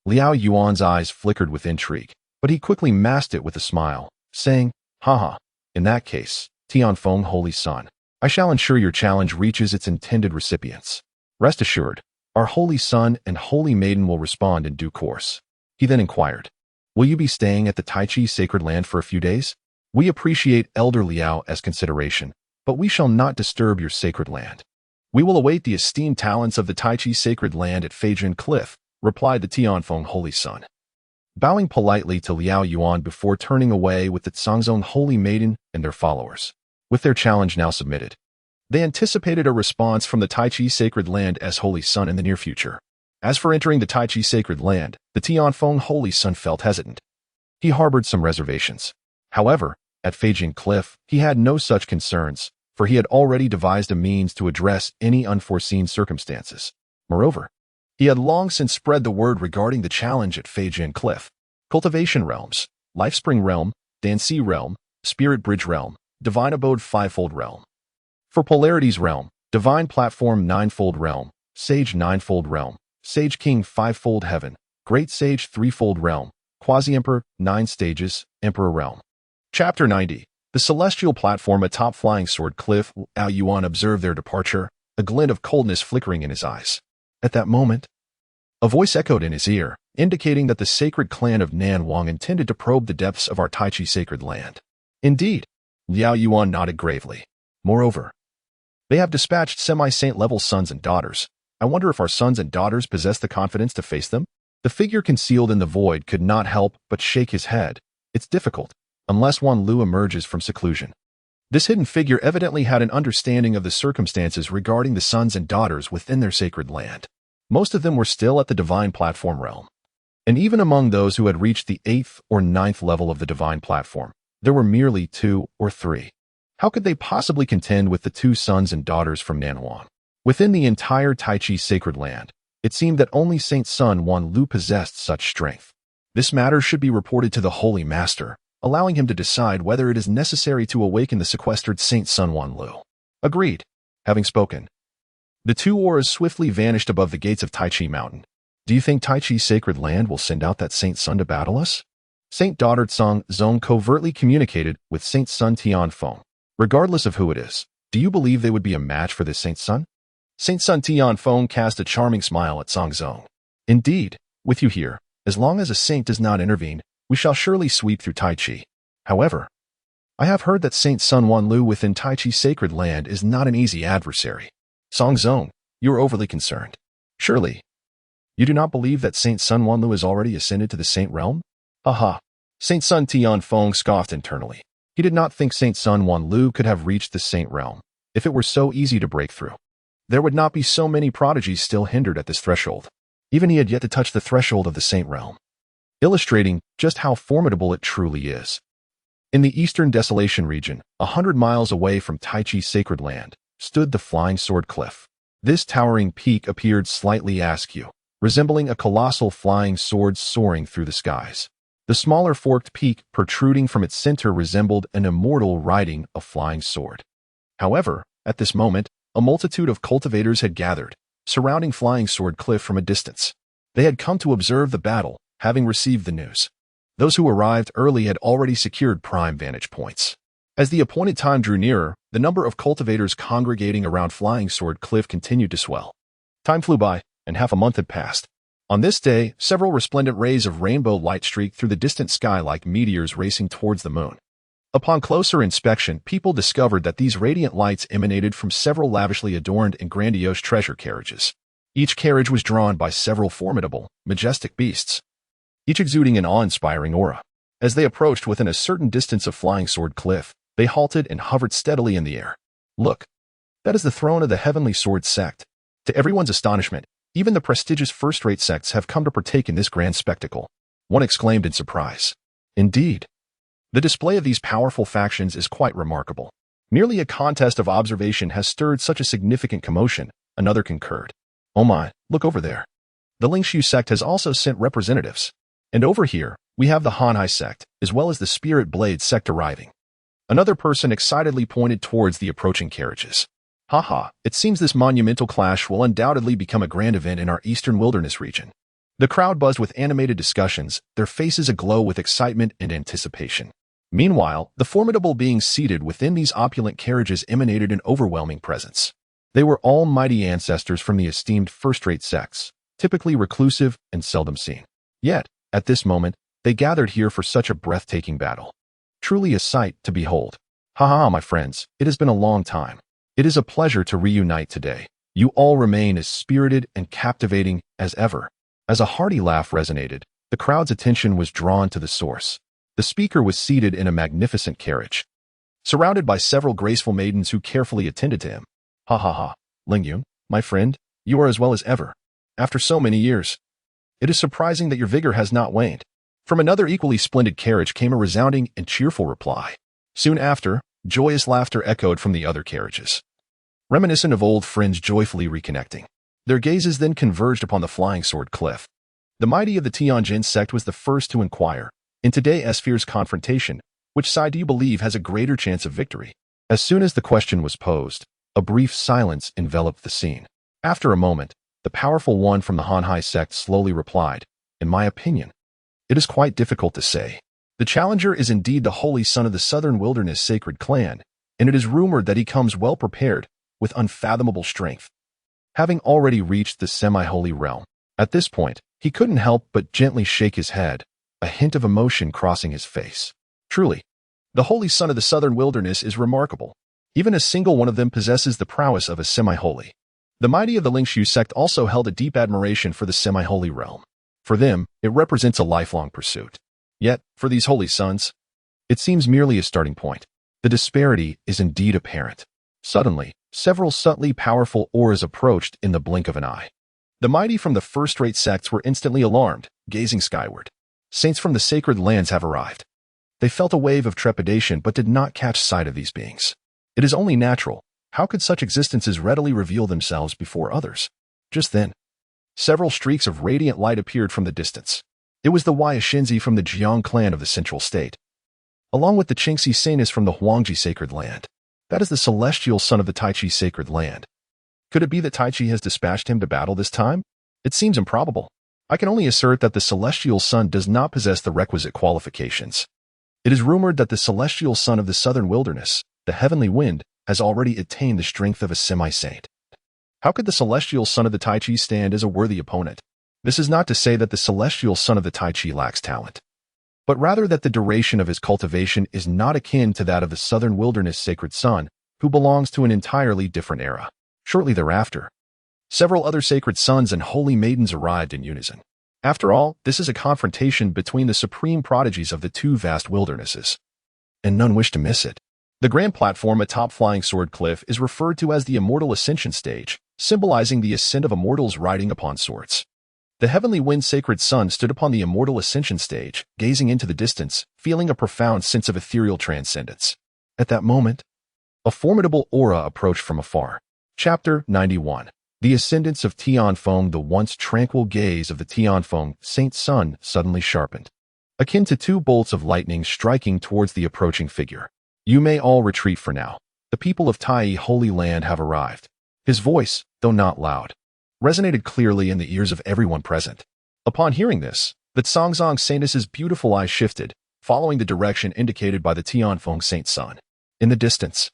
Liao Yuan's eyes flickered with intrigue, but he quickly masked it with a smile, saying, "Haha, in that case, Tianfeng Holy Son, I shall ensure your challenge reaches its intended recipients. Rest assured, our Holy Son and Holy Maiden will respond in due course." He then inquired, "Will you be staying at the Tai Chi sacred land for a few days? We appreciate Elder Liao as consideration, but we shall not disturb your sacred land. We will await the esteemed talents of the Tai Chi sacred land at Feijian Cliff," replied the Tianfeng Holy Son. Bowing politely to Liao Yuan before turning away with the Cangzong Holy Maiden and their followers. With their challenge now submitted, they anticipated a response from the Tai Chi sacred land as Holy Son in the near future. As for entering the Tai Chi sacred land, the Tianfeng Holy Son felt hesitant. He harbored some reservations. However, at Feijian Cliff, he had no such concerns, for he had already devised a means to address any unforeseen circumstances. Moreover, he had long since spread the word regarding the challenge at Feijian Cliff. Cultivation Realms, Lifespring Realm, Danxi Realm, Spirit Bridge Realm, Divine Abode Fivefold Realm. For Polarity's Realm, Divine Platform Ninefold Realm, Sage Ninefold Realm, Sage King Fivefold Heaven, Great Sage Threefold Realm, Quasi-Emperor 9 Stages, Emperor Realm. Chapter 90. The Celestial Platform atop Flying Sword Cliff. Liao Yuan observed their departure, a glint of coldness flickering in his eyes. At that moment, a voice echoed in his ear, indicating that the sacred clan of Nan Wang intended to probe the depths of our Tai Chi sacred land. Indeed, Liao Yuan nodded gravely. Moreover, they have dispatched semi-saint level sons and daughters. I wonder if our sons and daughters possess the confidence to face them? The figure concealed in the void could not help but shake his head. It's difficult, unless one Lu emerges from seclusion. This hidden figure evidently had an understanding of the circumstances regarding the sons and daughters within their sacred land. Most of them were still at the divine platform realm. And even among those who had reached the 8th or 9th level of the divine platform, there were merely 2 or 3. How could they possibly contend with the 2 sons and daughters from Nanhuan? Within the entire Tai Chi sacred land, it seemed that only Saint Sun Wan Lu possessed such strength. This matter should be reported to the Holy Master, allowing him to decide whether it is necessary to awaken the sequestered Saint Sun Wan Lu. Agreed. Having spoken, the 2 auras swiftly vanished above the gates of Tai Chi Mountain. Do you think Tai Chi sacred land will send out that Saint Sun to battle us? Saint Daughter Tsang Zong covertly communicated with Saint Sun Tianfeng. Regardless of who it is, do you believe they would be a match for this Saint Sun? Saint Sun Tianfeng cast a charming smile at Tsang Zong. Indeed, with you here, as long as a saint does not intervene, we shall surely sweep through Tai Chi. However, I have heard that Saint Sun Wanlu within Tai Chi's sacred land is not an easy adversary. Tsang Zong, you are overly concerned. Surely, you do not believe that Saint Sun Wanlu has already ascended to the saint realm? Haha. Saint Sun Tianfeng scoffed internally. He did not think Saint Sun Wanlu could have reached the saint realm. If it were so easy to break through, there would not be so many prodigies still hindered at this threshold. Even he had yet to touch the threshold of the saint realm, illustrating just how formidable it truly is. In the eastern desolation region, 100 miles away from Tai Chi's sacred land, stood the Flying Sword Cliff. This towering peak appeared slightly askew, resembling a colossal flying sword soaring through the skies. The smaller forked peak protruding from its center resembled an immortal riding a flying sword. However, at this moment, a multitude of cultivators had gathered, surrounding Flying Sword Cliff from a distance. They had come to observe the battle, having received the news. Those who arrived early had already secured prime vantage points. As the appointed time drew nearer, the number of cultivators congregating around Flying Sword Cliff continued to swell. Time flew by, and half a month had passed. On this day, several resplendent rays of rainbow light streaked through the distant sky like meteors racing towards the moon. Upon closer inspection, people discovered that these radiant lights emanated from several lavishly adorned and grandiose treasure carriages. Each carriage was drawn by several formidable, majestic beasts, each exuding an awe-inspiring aura. As they approached within a certain distance of Flying Sword Cliff, they halted and hovered steadily in the air. Look, that is the throne of the Heavenly Sword sect. To everyone's astonishment, even the prestigious first-rate sects have come to partake in this grand spectacle. One exclaimed in surprise. Indeed, the display of these powerful factions is quite remarkable. Merely a contest of observation has stirred such a significant commotion, another concurred. Oh my, look over there. The Lingshu sect has also sent representatives. And over here, we have the Hanhai sect, as well as the Spirit Blade sect arriving. Another person excitedly pointed towards the approaching carriages. Haha, it seems this monumental clash will undoubtedly become a grand event in our eastern wilderness region. The crowd buzzed with animated discussions, their faces aglow with excitement and anticipation. Meanwhile, the formidable beings seated within these opulent carriages emanated an overwhelming presence. They were all mighty ancestors from the esteemed first-rate sects, typically reclusive and seldom seen. Yet, at this moment, they gathered here for such a breathtaking battle. Truly a sight to behold. Haha, my friends, it has been a long time. It is a pleasure to reunite today. You all remain as spirited and captivating as ever. As a hearty laugh resonated, the crowd's attention was drawn to the source. The speaker was seated in a magnificent carriage, surrounded by several graceful maidens who carefully attended to him. Ha ha ha, Lingyun, my friend, you are as well as ever. After so many years, it is surprising that your vigor has not waned. From another equally splendid carriage came a resounding and cheerful reply. Soon after, joyous laughter echoed from the other carriages, reminiscent of old friends joyfully reconnecting. Their gazes then converged upon the Flying Sword Cliff. The mighty of the Tianjin sect was the first to inquire. In today's fierce confrontation, which side do you believe has a greater chance of victory? As soon as the question was posed, a brief silence enveloped the scene. After a moment, the powerful one from the Hanhai sect slowly replied, in my opinion, it is quite difficult to say. The challenger is indeed the holy son of the Southern Wilderness Sacred Clan, and it is rumored that he comes well prepared, with unfathomable strength, having already reached the semi-holy realm. At this point, he couldn't help but gently shake his head, a hint of emotion crossing his face. Truly, the holy son of the Southern Wilderness is remarkable. Even a single one of them possesses the prowess of a semi-holy. The mighty of the Lingshu sect also held a deep admiration for the semi-holy realm. For them, it represents a lifelong pursuit. Yet, for these holy sons, it seems merely a starting point. The disparity is indeed apparent. Suddenly, several subtly powerful auras approached in the blink of an eye. The mighty from the first-rate sects were instantly alarmed, gazing skyward. Saints from the sacred lands have arrived. They felt a wave of trepidation but did not catch sight of these beings. It is only natural. How could such existences readily reveal themselves before others? Just then, several streaks of radiant light appeared from the distance. It was the Wai-Shinzi from the Jiang clan of the Central State, along with the Qingxi Sanus from the Huangji Sacred Land. That is the celestial son of the Tai Chi Sacred Land. Could it be that Tai Chi has dispatched him to battle this time? It seems improbable. I can only assert that the celestial sun does not possess the requisite qualifications. It is rumored that the celestial sun of the southern wilderness, the heavenly wind, has already attained the strength of a semi-saint. How could the celestial son of the Tai Chi stand as a worthy opponent? This is not to say that the celestial son of the Tai Chi lacks talent, but rather that the duration of his cultivation is not akin to that of the southern wilderness sacred son, who belongs to an entirely different era. Shortly thereafter, several other sacred sons and holy maidens arrived in unison. After all, this is a confrontation between the supreme prodigies of the two vast wildernesses, and none wish to miss it. The grand platform atop Flying Sword Cliff is referred to as the Immortal Ascension Stage, symbolizing the ascent of immortals riding upon swords. The heavenly wind sacred sun stood upon the Immortal Ascension Stage, gazing into the distance, feeling a profound sense of ethereal transcendence. At that moment, a formidable aura approached from afar. Chapter 91. The Ascendance of Tianfeng. The once tranquil gaze of the Tianfeng Saint Sun suddenly sharpened, akin to two bolts of lightning striking towards the approaching figure. You may all retreat for now. The people of Tai Holy Land have arrived. His voice, though not loud, resonated clearly in the ears of everyone present. Upon hearing this, the Cangzong Saintess's beautiful eyes shifted, following the direction indicated by the Tianfeng Saint Sun. In the distance,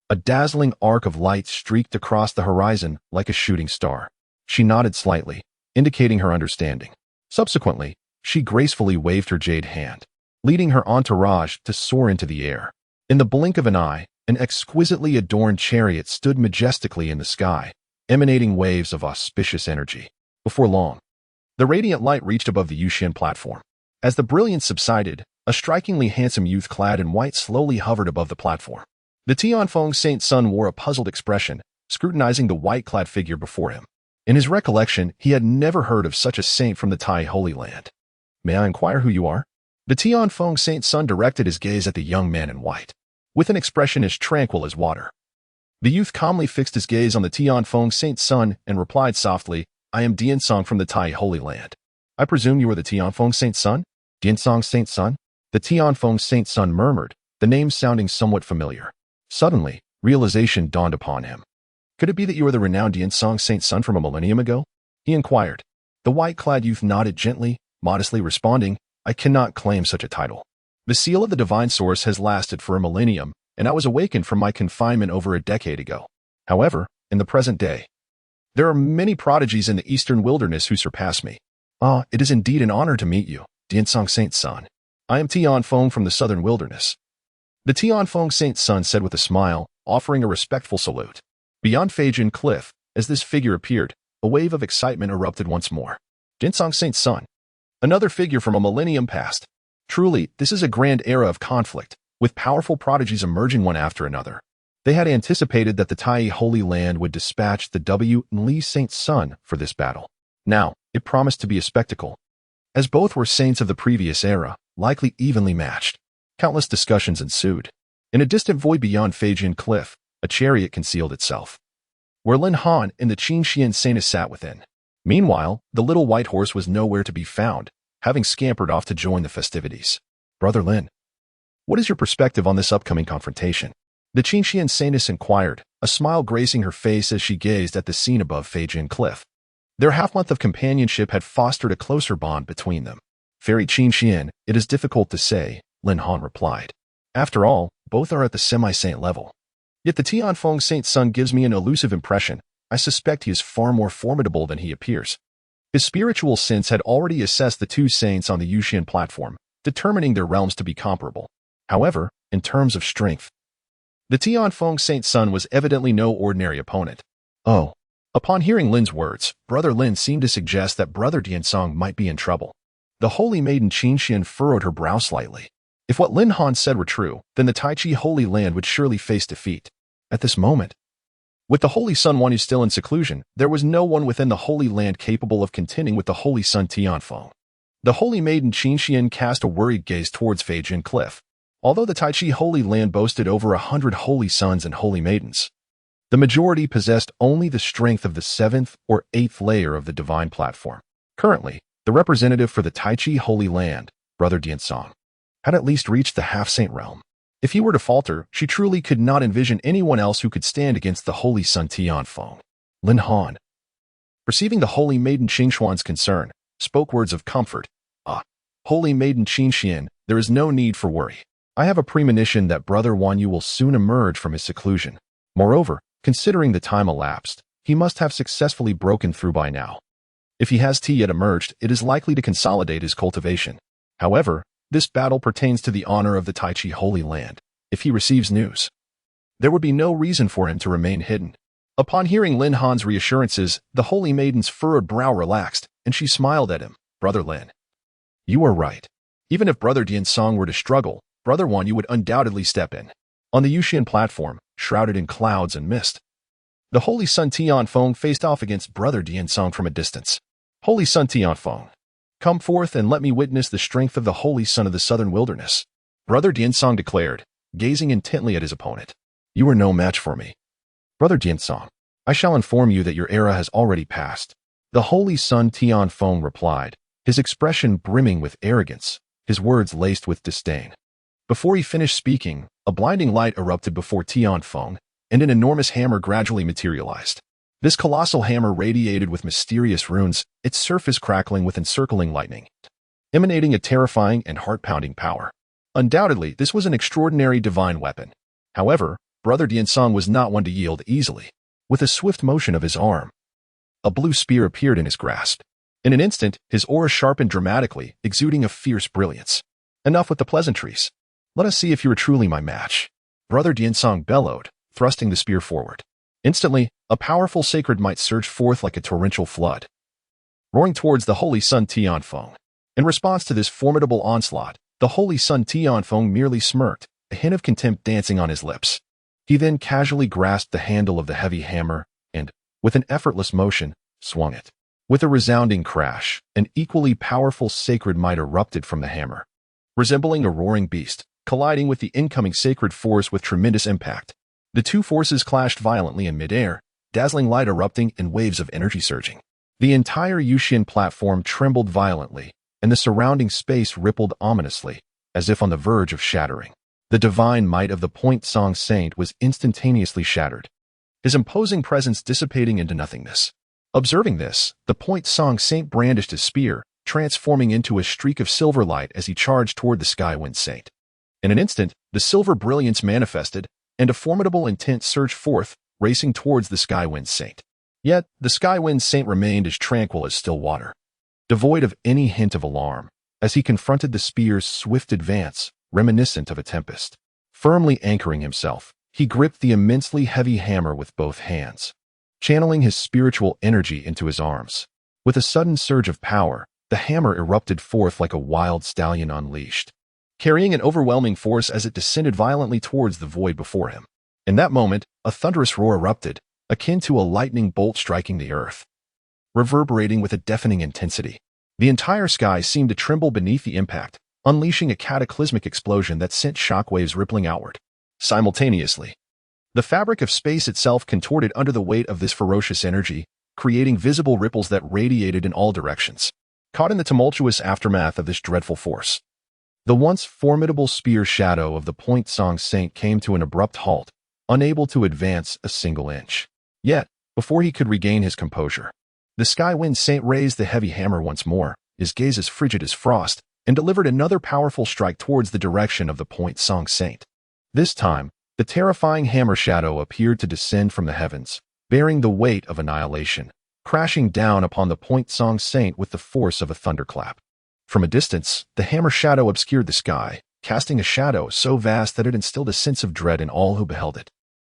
a dazzling arc of light streaked across the horizon like a shooting star. She nodded slightly, indicating her understanding. Subsequently, she gracefully waved her jade hand, leading her entourage to soar into the air. In the blink of an eye, an exquisitely adorned chariot stood majestically in the sky, emanating waves of auspicious energy. Before long, the radiant light reached above the Yushan platform. As the brilliance subsided, a strikingly handsome youth clad in white slowly hovered above the platform. The Tianfeng Saint Sun wore a puzzled expression, scrutinizing the white-clad figure before him. In his recollection, he had never heard of such a saint from the Tai Holy Land. May I inquire who you are? The Tianfeng Saint Sun directed his gaze at the young man in white, with an expression as tranquil as water. The youth calmly fixed his gaze on the Tianfeng Saint Sun and replied softly, I am Diansong from the Tai Holy Land. I presume you are the Tianfeng Saint Sun? Diansong Saint Sun? The Tianfeng Saint Sun murmured, the name sounding somewhat familiar. Suddenly, realization dawned upon him. Could it be that you are the renowned Diansong Saint Sun from a millennium ago? He inquired. The white-clad youth nodded gently, modestly responding, I cannot claim such a title. The seal of the divine source has lasted for a millennium, and I was awakened from my confinement over a decade ago. However, in the present day, there are many prodigies in the eastern wilderness who surpass me. Ah, it is indeed an honor to meet you, Diansong Saint Sun. I am Tianfeng from the southern wilderness. The Tianfeng Saint Sun said with a smile, offering a respectful salute. Beyond Feijin Cliff, as this figure appeared, a wave of excitement erupted once more. Diansong Saint Sun. Another figure from a millennium past. Truly, this is a grand era of conflict, with powerful prodigies emerging one after another. They had anticipated that the Tai Holy Land would dispatch the W. Li Saint Sun for this battle. Now, it promised to be a spectacle. As both were saints of the previous era, likely evenly matched, countless discussions ensued. In a distant void beyond Feijin Cliff, a chariot concealed itself, where Lin Han and the Qin Xian Saintess sat within. Meanwhile, the little white horse was nowhere to be found, having scampered off to join the festivities. Brother Lin, what is your perspective on this upcoming confrontation? The Qin Xian Saintess inquired, a smile gracing her face as she gazed at the scene above Feijin Cliff. Their half-month of companionship had fostered a closer bond between them. Fairy Qin Xian, it is difficult to say, Lin Han replied. After all, both are at the semi-saint level. Yet the Tianfeng Saint Sun gives me an elusive impression. I suspect he is far more formidable than he appears. His spiritual sense had already assessed the two saints on the Yushan platform, determining their realms to be comparable. However, in terms of strength, the Tianfeng Saint Sun was evidently no ordinary opponent. Oh. Upon hearing Lin's words, Brother Lin seemed to suggest that Brother Diansong might be in trouble. The holy maiden Qin Xian furrowed her brow slightly. If what Lin Han said were true, then the Tai Chi Holy Land would surely face defeat. At this moment, with the Holy Sun Wan Yu still in seclusion, there was no one within the Holy Land capable of contending with the Holy Sun Tianfeng. The holy maiden Qin Xian cast a worried gaze towards Feijin Cliff. Although the Tai Chi Holy Land boasted over 100 holy sons and holy maidens, the majority possessed only the strength of the 7th or 8th layer of the divine platform. Currently, the representative for the Tai Chi Holy Land, Brother Diansong, had at least reached the half-saint realm. If he were to falter, she truly could not envision anyone else who could stand against the Holy Sun Tianfeng. Lin Han. Perceiving the holy maiden Qing Xuan's concern, spoke words of comfort. Ah, holy maiden Qin, there is no need for worry. I have a premonition that Brother Wanyu will soon emerge from his seclusion. Moreover, considering the time elapsed, he must have successfully broken through by now. If he has yet emerged, it is likely to consolidate his cultivation. However, this battle pertains to the honor of the Taichi Holy Land. If he receives news, there would be no reason for him to remain hidden. Upon hearing Lin Han's reassurances, the holy maiden's furrowed brow relaxed, and she smiled at him. Brother Lin, you are right. Even if Brother Diansong were to struggle, Brother Wanyu would undoubtedly step in. On the Yuxian platform, shrouded in clouds and mist, the Holy Sun Tianfeng faced off against Brother Diansong from a distance. Holy Sun Tianfeng, come forth and let me witness the strength of the Holy Sun of the Southern Wilderness, Brother Diansong declared, gazing intently at his opponent. You are no match for me. Brother Diansong, I shall inform you that your era has already passed. The Holy Sun Tianfeng replied, his expression brimming with arrogance, his words laced with disdain. Before he finished speaking, a blinding light erupted before Tianfeng, and an enormous hammer gradually materialized. This colossal hammer radiated with mysterious runes, its surface crackling with encircling lightning, emanating a terrifying and heart-pounding power. Undoubtedly, this was an extraordinary divine weapon. However, Brother Diansong was not one to yield easily. With a swift motion of his arm, a blue spear appeared in his grasp. In an instant, his aura sharpened dramatically, exuding a fierce brilliance. Enough with the pleasantries. Let us see if you are truly my match. Brother Diansong bellowed, thrusting the spear forward. Instantly, a powerful sacred might surged forth like a torrential flood, roaring towards the Holy Sun Tianfeng. In response to this formidable onslaught, the Holy Sun Tianfeng merely smirked, a hint of contempt dancing on his lips. He then casually grasped the handle of the heavy hammer and, with an effortless motion, swung it. With a resounding crash, an equally powerful sacred might erupted from the hammer, resembling a roaring beast, colliding with the incoming sacred force with tremendous impact. The two forces clashed violently in midair, dazzling light erupting and waves of energy surging. The entire Yuxian platform trembled violently, and the surrounding space rippled ominously, as if on the verge of shattering. The divine might of the Point Song Saint was instantaneously shattered, his imposing presence dissipating into nothingness. Observing this, the Point Song Saint brandished his spear, transforming into a streak of silver light as he charged toward the Skywind Saint. In an instant, the silver brilliance manifested, and a formidable intent surged forth, racing towards the Skywind Saint. Yet, the Skywind Saint remained as tranquil as still water, devoid of any hint of alarm, as he confronted the spear's swift advance, reminiscent of a tempest. Firmly anchoring himself, he gripped the immensely heavy hammer with both hands, channeling his spiritual energy into his arms. With a sudden surge of power, the hammer erupted forth like a wild stallion unleashed, carrying an overwhelming force as it descended violently towards the void before him. In that moment, a thunderous roar erupted, akin to a lightning bolt striking the earth, reverberating with a deafening intensity. The entire sky seemed to tremble beneath the impact, unleashing a cataclysmic explosion that sent shockwaves rippling outward. Simultaneously, the fabric of space itself contorted under the weight of this ferocious energy, creating visible ripples that radiated in all directions. Caught in the tumultuous aftermath of this dreadful force, the once formidable spear shadow of the Point Song Saint came to an abrupt halt, unable to advance a single inch. Yet, before he could regain his composure, the Skywind Saint raised the heavy hammer once more, his gaze as frigid as frost, and delivered another powerful strike towards the direction of the Point Song Saint. This time, the terrifying hammer shadow appeared to descend from the heavens, bearing the weight of annihilation, crashing down upon the Point Song Saint with the force of a thunderclap. From a distance, the hammer shadow obscured the sky, casting a shadow so vast that it instilled a sense of dread in all who beheld it.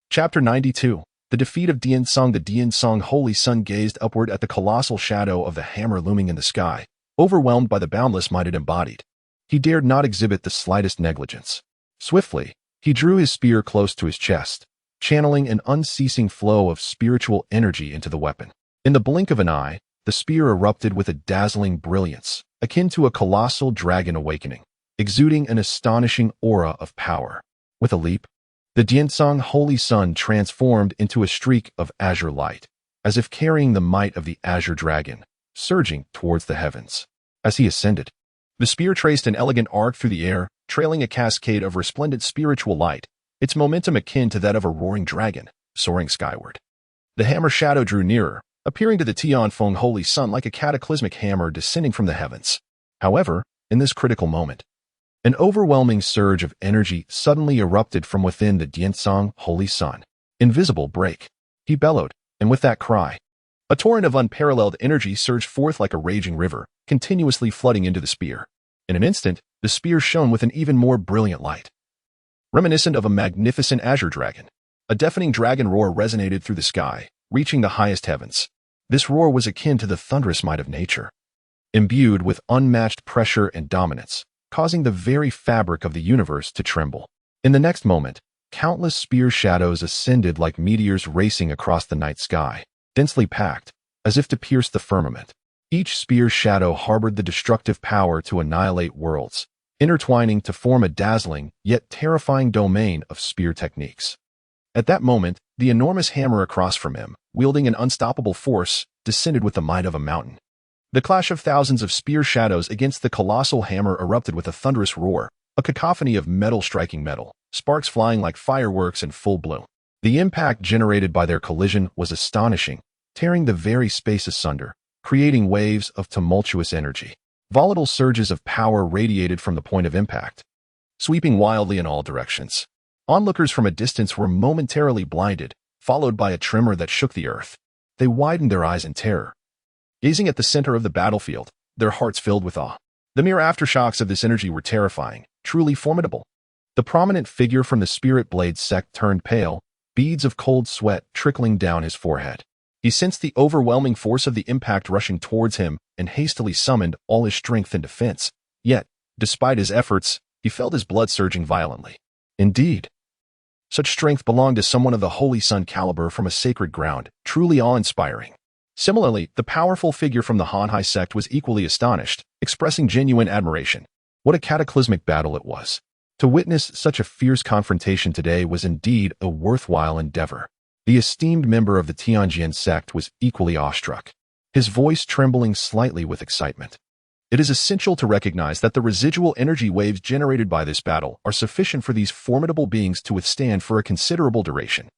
Chapter 92. The defeat of Diansong. The Diansong Holy Sun gazed upward at the colossal shadow of the hammer looming in the sky, overwhelmed by the boundless might it embodied. He dared not exhibit the slightest negligence. Swiftly, he drew his spear close to his chest, channeling an unceasing flow of spiritual energy into the weapon. In the blink of an eye, the spear erupted with a dazzling brilliance, akin to a colossal dragon awakening, exuding an astonishing aura of power. With a leap, the Diansong Holy Sun transformed into a streak of azure light, as if carrying the might of the azure dragon, surging towards the heavens. As he ascended, the spear traced an elegant arc through the air, trailing a cascade of resplendent spiritual light, its momentum akin to that of a roaring dragon, soaring skyward. The hammer shadow drew nearer, appearing to the Tianfeng Holy Sun like a cataclysmic hammer descending from the heavens. However, in this critical moment, an overwhelming surge of energy suddenly erupted from within the Diansong Holy Sun. Invisible break, he bellowed, and with that cry, a torrent of unparalleled energy surged forth like a raging river, continuously flooding into the spear. In an instant, the spear shone with an even more brilliant light, reminiscent of a magnificent azure dragon. A deafening dragon roar resonated through the sky, reaching the highest heavens. This roar was akin to the thunderous might of nature, imbued with unmatched pressure and dominance, causing the very fabric of the universe to tremble. In the next moment, countless spear shadows ascended like meteors racing across the night sky, densely packed, as if to pierce the firmament. Each spear shadow harbored the destructive power to annihilate worlds, intertwining to form a dazzling yet terrifying domain of spear techniques. At that moment, the enormous hammer across from him, wielding an unstoppable force, descended with the might of a mountain. The clash of thousands of spear shadows against the colossal hammer erupted with a thunderous roar, a cacophony of metal striking metal, sparks flying like fireworks in full bloom. The impact generated by their collision was astonishing, tearing the very space asunder, creating waves of tumultuous energy. Volatile surges of power radiated from the point of impact, sweeping wildly in all directions. Onlookers from a distance were momentarily blinded, followed by a tremor that shook the earth. They widened their eyes in terror, gazing at the center of the battlefield, their hearts filled with awe. The mere aftershocks of this energy were terrifying, truly formidable. The prominent figure from the Spirit Blade sect turned pale, beads of cold sweat trickling down his forehead. He sensed the overwhelming force of the impact rushing towards him and hastily summoned all his strength in defense. Yet, despite his efforts, he felt his blood surging violently. Indeed, such strength belonged to someone of the Holy Sun caliber from a sacred ground, truly awe-inspiring. Similarly, the powerful figure from the Hanhai sect was equally astonished, expressing genuine admiration. What a cataclysmic battle it was. To witness such a fierce confrontation today was indeed a worthwhile endeavor. The esteemed member of the Tianjin sect was equally awestruck, his voice trembling slightly with excitement. It is essential to recognize that the residual energy waves generated by this battle are sufficient for these formidable beings to withstand for a considerable duration.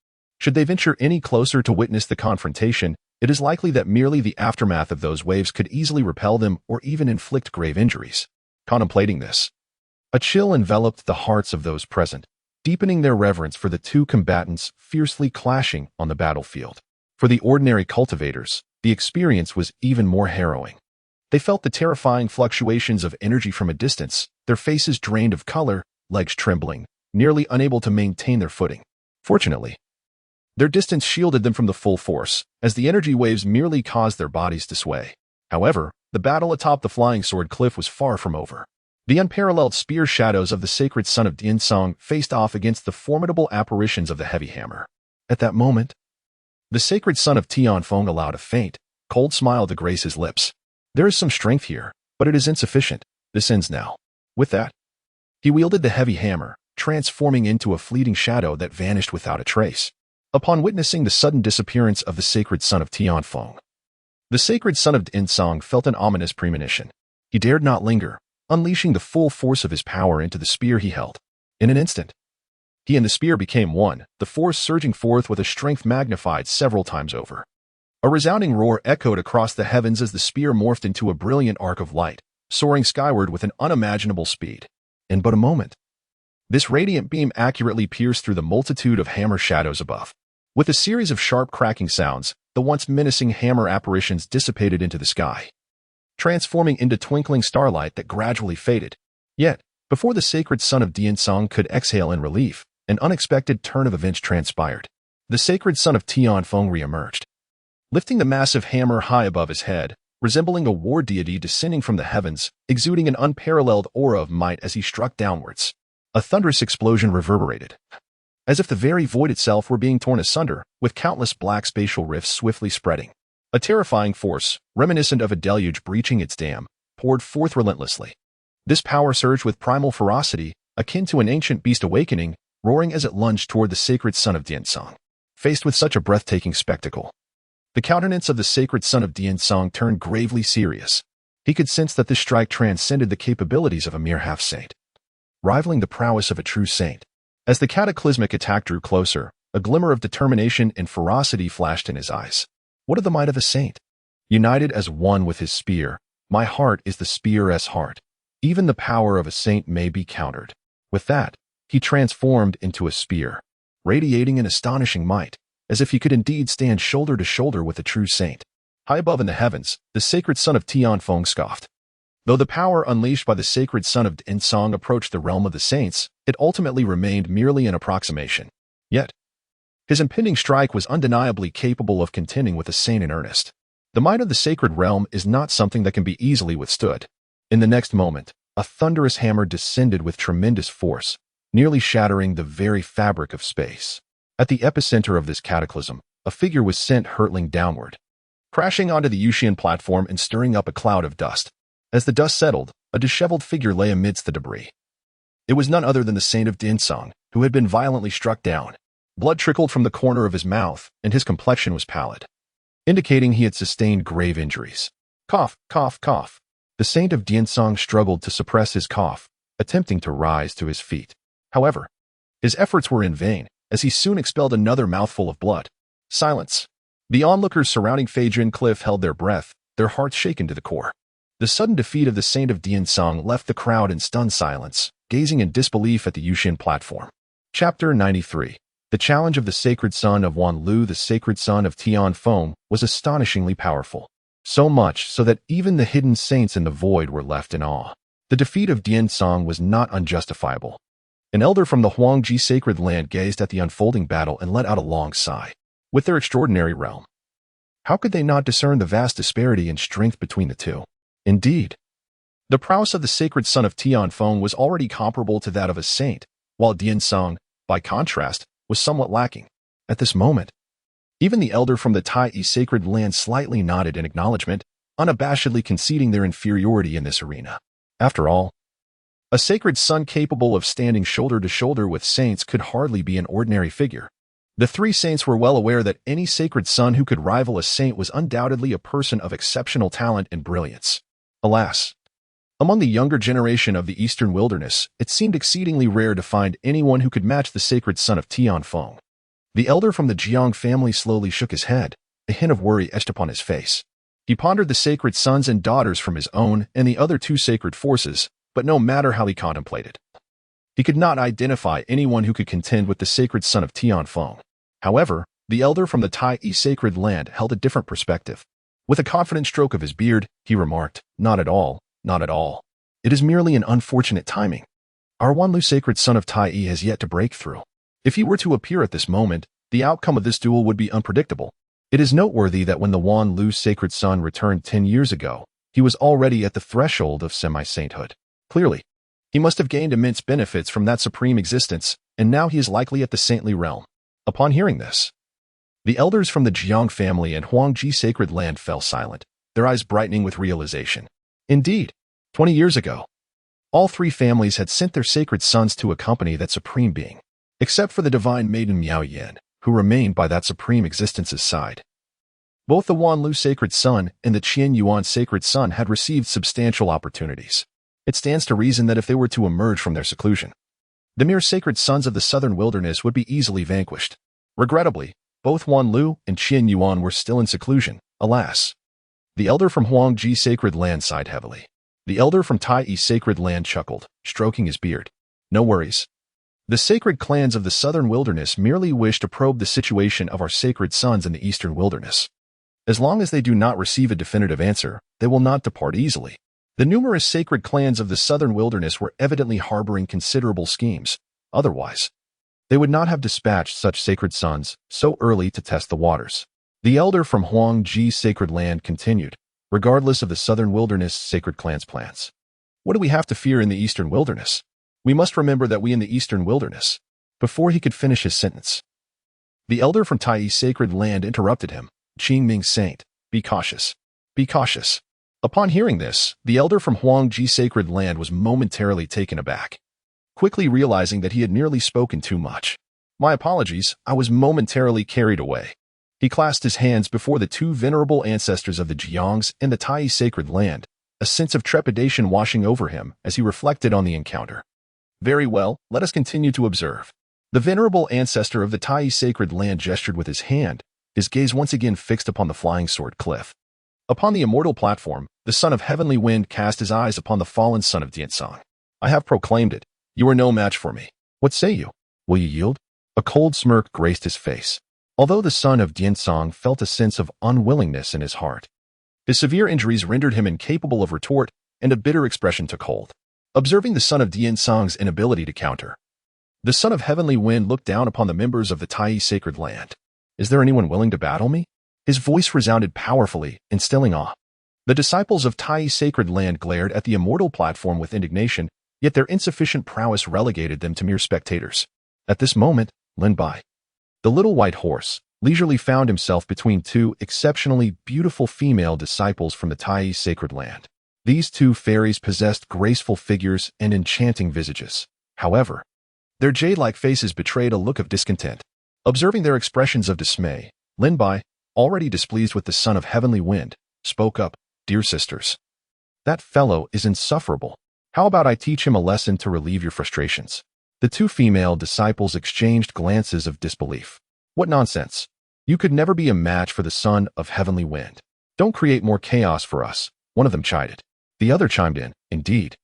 Should they venture any closer to witness the confrontation, it is likely that merely the aftermath of those waves could easily repel them or even inflict grave injuries. Contemplating this, a chill enveloped the hearts of those present, deepening their reverence for the two combatants fiercely clashing on the battlefield. For the ordinary cultivators, the experience was even more harrowing. They felt the terrifying fluctuations of energy from a distance, their faces drained of color, legs trembling, nearly unable to maintain their footing. Fortunately, their distance shielded them from the full force, as the energy waves merely caused their bodies to sway. However, the battle atop the Flying Sword Cliff was far from over. The unparalleled spear shadows of the sacred son of Diansong faced off against the formidable apparitions of the heavy hammer. At that moment, the sacred son of Tianfeng allowed a faint, cold smile to grace his lips. There is some strength here, but it is insufficient. This ends now. With that, he wielded the heavy hammer, transforming into a fleeting shadow that vanished without a trace. Upon witnessing the sudden disappearance of the sacred son of Tianfeng, the sacred son of Diansong felt an ominous premonition. He dared not linger, unleashing the full force of his power into the spear he held. In an instant, he and the spear became one, the force surging forth with a strength magnified several times over. A resounding roar echoed across the heavens as the spear morphed into a brilliant arc of light, soaring skyward with an unimaginable speed. In but a moment, this radiant beam accurately pierced through the multitude of hammer shadows above. With a series of sharp cracking sounds, the once menacing hammer apparitions dissipated into the sky, transforming into twinkling starlight that gradually faded. Yet, before the sacred son of Diansong could exhale in relief, an unexpected turn of events transpired. The sacred son of Tianfeng re-emerged, lifting the massive hammer high above his head, resembling a war deity descending from the heavens, exuding an unparalleled aura of might as he struck downwards. A thunderous explosion reverberated, as if the very void itself were being torn asunder, with countless black spatial rifts swiftly spreading. A terrifying force, reminiscent of a deluge breaching its dam, poured forth relentlessly. This power surged with primal ferocity, akin to an ancient beast awakening, roaring as it lunged toward the sacred son of Diansong. Faced with such a breathtaking spectacle, the countenance of the sacred son of Diansong turned gravely serious. He could sense that this strike transcended the capabilities of a mere half-saint, rivaling the prowess of a true saint. As the cataclysmic attack drew closer, a glimmer of determination and ferocity flashed in his eyes. What of the might of a saint? United as one with his spear, my heart is the spear's heart. Even the power of a saint may be countered. With that, he transformed into a spear, radiating an astonishing might, as if he could indeed stand shoulder to shoulder with a true saint. High above in the heavens, the sacred son of Tianfeng scoffed. Though the power unleashed by the sacred son of Dinsong approached the realm of the saints, it ultimately remained merely an approximation. Yet, his impending strike was undeniably capable of contending with a saint in earnest. The might of the sacred realm is not something that can be easily withstood. In the next moment, a thunderous hammer descended with tremendous force, nearly shattering the very fabric of space. At the epicenter of this cataclysm, a figure was sent hurtling downward, crashing onto the Yuxian platform and stirring up a cloud of dust. As the dust settled, a disheveled figure lay amidst the debris. It was none other than the saint of Dinsong, who had been violently struck down. Blood trickled from the corner of his mouth, and his complexion was pallid, indicating he had sustained grave injuries. Cough, cough, cough. The saint of Dinsong struggled to suppress his cough, attempting to rise to his feet. However, his efforts were in vain, as he soon expelled another mouthful of blood. Silence. The onlookers surrounding Feijin Cliff held their breath, their hearts shaken to the core. The sudden defeat of the saint of Dinsong left the crowd in stunned silence, gazing in disbelief at the Yuxian platform. Chapter 93. The challenge of the sacred son of Wanlu, the sacred son of Tianfeng, was astonishingly powerful. So much so that even the hidden saints in the void were left in awe. The defeat of Dinsong was not unjustifiable. An elder from the Huangji sacred land gazed at the unfolding battle and let out a long sigh. With their extraordinary realm, how could they not discern the vast disparity in strength between the two? Indeed, the prowess of the sacred son of Tianfeng was already comparable to that of a saint, while Dinsong, by contrast, was somewhat lacking. At this moment, even the elder from the Tai sacred land slightly nodded in acknowledgement, unabashedly conceding their inferiority in this arena. After all, a sacred son capable of standing shoulder to shoulder with saints could hardly be an ordinary figure. The three saints were well aware that any sacred son who could rival a saint was undoubtedly a person of exceptional talent and brilliance. Alas, among the younger generation of the eastern wilderness, it seemed exceedingly rare to find anyone who could match the sacred son of Tianfeng. The elder from the Jiang family slowly shook his head, a hint of worry etched upon his face. He pondered the sacred sons and daughters from his own and the other two sacred forces, but no matter how he contemplated, he could not identify anyone who could contend with the sacred son of Tianfeng. However, the elder from the Tai sacred land held a different perspective. With a confident stroke of his beard, he remarked, "Not at all, not at all. It is merely an unfortunate timing. Our Wanlu sacred son of Tai has yet to break through. If he were to appear at this moment, the outcome of this duel would be unpredictable. It is noteworthy that when the Wanlu sacred son returned 10 years ago, he was already at the threshold of semi-sainthood. Clearly, he must have gained immense benefits from that supreme existence, and now he is likely at the saintly realm." Upon hearing this, the elders from the Jiang family and Huangji sacred land fell silent, their eyes brightening with realization. Indeed, 20 years ago, all three families had sent their sacred sons to accompany that supreme being, except for the divine maiden Miao Yan, who remained by that supreme existence's side. Both the Wanlu sacred son and the Qian Yuan sacred son had received substantial opportunities. It stands to reason that if they were to emerge from their seclusion, the mere sacred sons of the southern wilderness would be easily vanquished. Regrettably, both Wanlu and Qian Yuan were still in seclusion, alas. The elder from Huangji sacred land sighed heavily. The elder from Tai sacred land chuckled, stroking his beard. No worries. The sacred clans of the southern wilderness merely wish to probe the situation of our sacred sons in the eastern wilderness. As long as they do not receive a definitive answer, they will not depart easily. The numerous sacred clans of the southern wilderness were evidently harboring considerable schemes. Otherwise, they would not have dispatched such sacred sons so early to test the waters. The elder from Huangji sacred land continued, regardless of the southern wilderness sacred clan's plans. What do we have to fear in the eastern wilderness? We must remember that we in the eastern wilderness. Before he could finish his sentence, the elder from Tai sacred land interrupted him. Qingming Saint, be cautious. Be cautious. Upon hearing this, the elder from Huangji sacred land was momentarily taken aback, quickly realizing that he had nearly spoken too much. My apologies, I was momentarily carried away. He clasped his hands before the two venerable ancestors of the Jiangs and the Tai sacred land, a sense of trepidation washing over him as he reflected on the encounter. Very well, let us continue to observe. The venerable ancestor of the Tai sacred land gestured with his hand, his gaze once again fixed upon the flying sword cliff. Upon the immortal platform, the son of heavenly wind cast his eyes upon the fallen son of Diansong. I have proclaimed it. You are no match for me. What say you? Will you yield? A cold smirk graced his face. Although the son of Diansong felt a sense of unwillingness in his heart, his severe injuries rendered him incapable of retort, and a bitter expression took hold. Observing the son of Diansong's inability to counter, the son of heavenly wind looked down upon the members of the Tai sacred land. Is there anyone willing to battle me? His voice resounded powerfully, instilling awe. The disciples of Tai sacred land glared at the immortal platform with indignation, yet their insufficient prowess relegated them to mere spectators. At this moment, Lin Bai, the little white horse, leisurely found himself between two exceptionally beautiful female disciples from the Tai sacred land. These two fairies possessed graceful figures and enchanting visages. However, their jade-like faces betrayed a look of discontent. Observing their expressions of dismay, Lin Bai, already displeased with the son of heavenly wind, spoke up, "Dear sisters, that fellow is insufferable. How about I teach him a lesson to relieve your frustrations?" The two female disciples exchanged glances of disbelief. What nonsense! You could never be a match for the son of heavenly wind. Don't create more chaos for us, one of them chided. The other chimed in, "Indeed.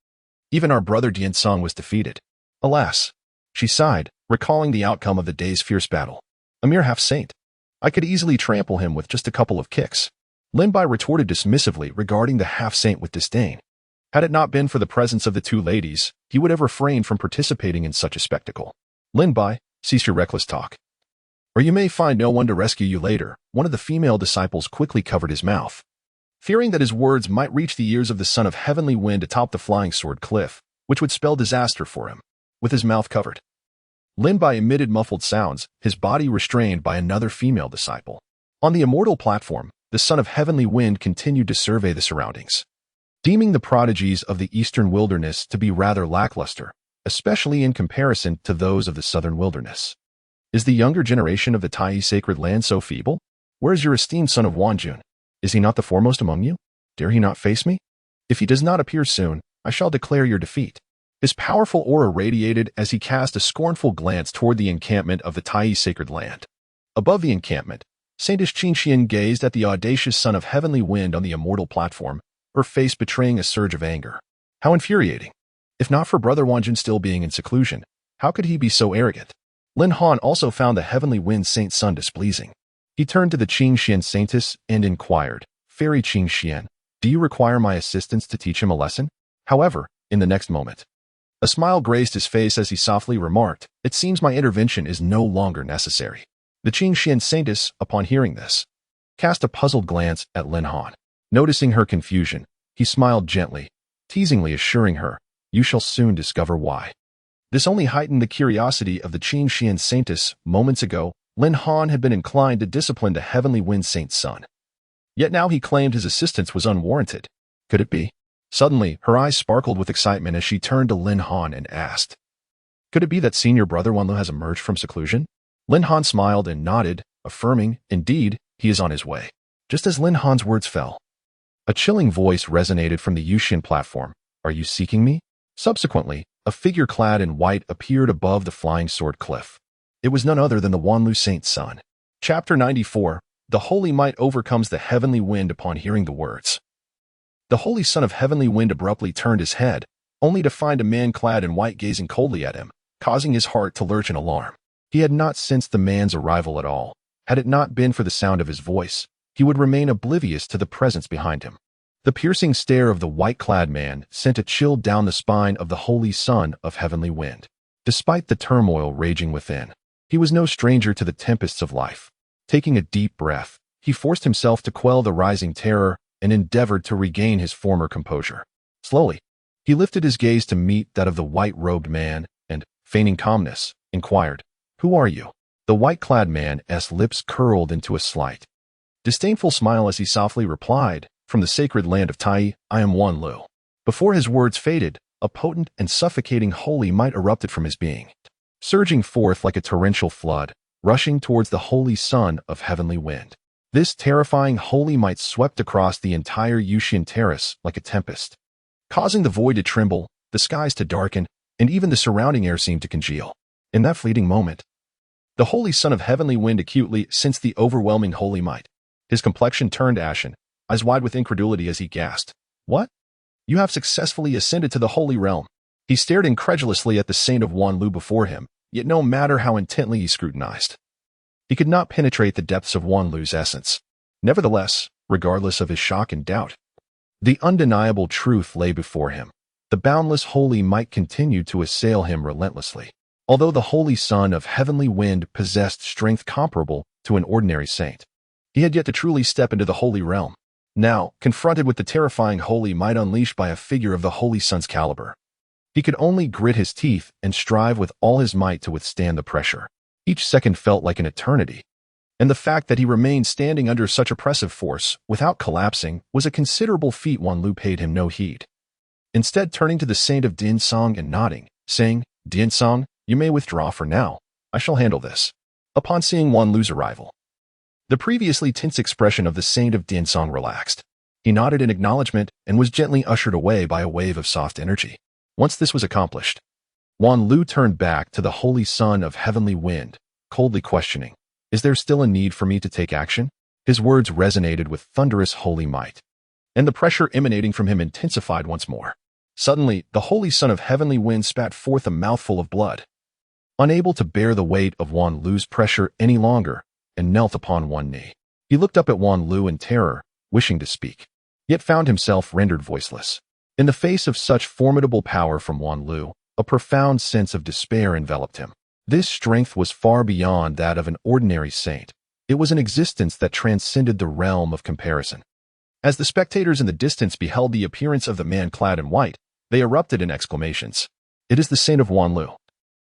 Even our brother Diansong was defeated. Alas," she sighed, recalling the outcome of the day's fierce battle. "A mere half-saint. I could easily trample him with just a couple of kicks." Lin Bai retorted dismissively regarding the half-saint with disdain. Had it not been for the presence of the two ladies, he would have refrained from participating in such a spectacle. "Lin Bai, cease your reckless talk, or you may find no one to rescue you later." One of the female disciples quickly covered his mouth, fearing that his words might reach the ears of the son of heavenly wind atop the flying sword cliff, which would spell disaster for him. With his mouth covered, Lin Bai emitted muffled sounds, his body restrained by another female disciple. On the immortal platform, the son of heavenly wind continued to survey the surroundings, deeming the prodigies of the eastern wilderness to be rather lackluster, especially in comparison to those of the southern wilderness. Is the younger generation of the Tai sacred land so feeble? Where is your esteemed son of Wanjun? Is he not the foremost among you? Dare he not face me? If he does not appear soon, I shall declare your defeat. His powerful aura radiated as he cast a scornful glance toward the encampment of the Tai sacred land. Above the encampment, Saintish Qingxian gazed at the audacious son of heavenly wind on the immortal platform, her face betraying a surge of anger. How infuriating! If not for Brother Wanjun still being in seclusion, how could he be so arrogant? Lin Han also found the heavenly wind saint's son displeasing. He turned to the Qingxian saintess and inquired, "Fairy Qingxian, do you require my assistance to teach him a lesson?" However, in the next moment, a smile graced his face as he softly remarked, "It seems my intervention is no longer necessary." The Qingxian saintess, upon hearing this, cast a puzzled glance at Lin Han. Noticing her confusion, he smiled gently, teasingly assuring her, "You shall soon discover why." This only heightened the curiosity of the Qingxian saintess. Moments ago, Lin Han had been inclined to discipline the heavenly wind saint's son. Yet now he claimed his assistance was unwarranted. Could it be? Suddenly, her eyes sparkled with excitement as she turned to Lin Han and asked, "Could it be that senior brother Wanlu has emerged from seclusion?" Lin Han smiled and nodded, affirming, "Indeed, he is on his way." Just as Lin Han's words fell, a chilling voice resonated from the Yuxian platform, "Are you seeking me?" Subsequently, a figure clad in white appeared above the flying sword cliff. It was none other than the Wanlu saint's son. Chapter 94, The Holy Might Overcomes the Heavenly Wind. Upon hearing the words, the holy son of heavenly wind abruptly turned his head, only to find a man clad in white gazing coldly at him, causing his heart to lurch in alarm. He had not sensed the man's arrival at all. Had it not been for the sound of his voice, he would remain oblivious to the presence behind him. The piercing stare of the white-clad man sent a chill down the spine of the holy son of heavenly wind. Despite the turmoil raging within, he was no stranger to the tempests of life. Taking a deep breath, he forced himself to quell the rising terror and endeavored to regain his former composure. Slowly, he lifted his gaze to meet that of the white-robed man and, feigning calmness, inquired, "Who are you?" The white-clad man's lips curled into a slight, disdainful smile as he softly replied, "From the sacred land of Tai, I am Wanlu." Before his words faded, a potent and suffocating holy might erupted from his being, surging forth like a torrential flood, rushing towards the holy son of heavenly wind. This terrifying holy might swept across the entire Yuxian terrace like a tempest, causing the void to tremble, the skies to darken, and even the surrounding air seemed to congeal. In that fleeting moment, The holy son of heavenly wind acutely sensed the overwhelming holy might. His complexion turned ashen, eyes wide with incredulity as he gasped. What? You have successfully ascended to the holy realm. He stared incredulously at the saint of Wanlu before him, yet no matter how intently he scrutinized, he could not penetrate the depths of Wanlu's essence. Nevertheless, regardless of his shock and doubt, the undeniable truth lay before him. The boundless holy might continued to assail him relentlessly. Although the holy son of heavenly wind possessed strength comparable to an ordinary saint, he had yet to truly step into the holy realm. Now, confronted with the terrifying holy might unleashed by a figure of the holy son's caliber, he could only grit his teeth and strive with all his might to withstand the pressure. Each second felt like an eternity, and the fact that he remained standing under such oppressive force without collapsing was a considerable feat. Wanlu paid him no heed. Instead, turning to the saint of Dinsong and nodding, saying, Dinsong, you may withdraw for now. I shall handle this. Upon seeing Wanlu's arrival, the previously tense expression of the saint of Dinsong relaxed. He nodded in acknowledgement and was gently ushered away by a wave of soft energy. Once this was accomplished, Wanlu turned back to the holy son of heavenly wind, coldly questioning, Is there still a need for me to take action? His words resonated with thunderous holy might, and the pressure emanating from him intensified once more. Suddenly, the holy son of heavenly wind spat forth a mouthful of blood, unable to bear the weight of Wanlu's pressure any longer, and knelt upon one knee. He looked up at Wanlu in terror, wishing to speak, yet found himself rendered voiceless. In the face of such formidable power from Wanlu, a profound sense of despair enveloped him. This strength was far beyond that of an ordinary saint. It was an existence that transcended the realm of comparison. As the spectators in the distance beheld the appearance of the man clad in white, they erupted in exclamations. It is the saint of Wanlu.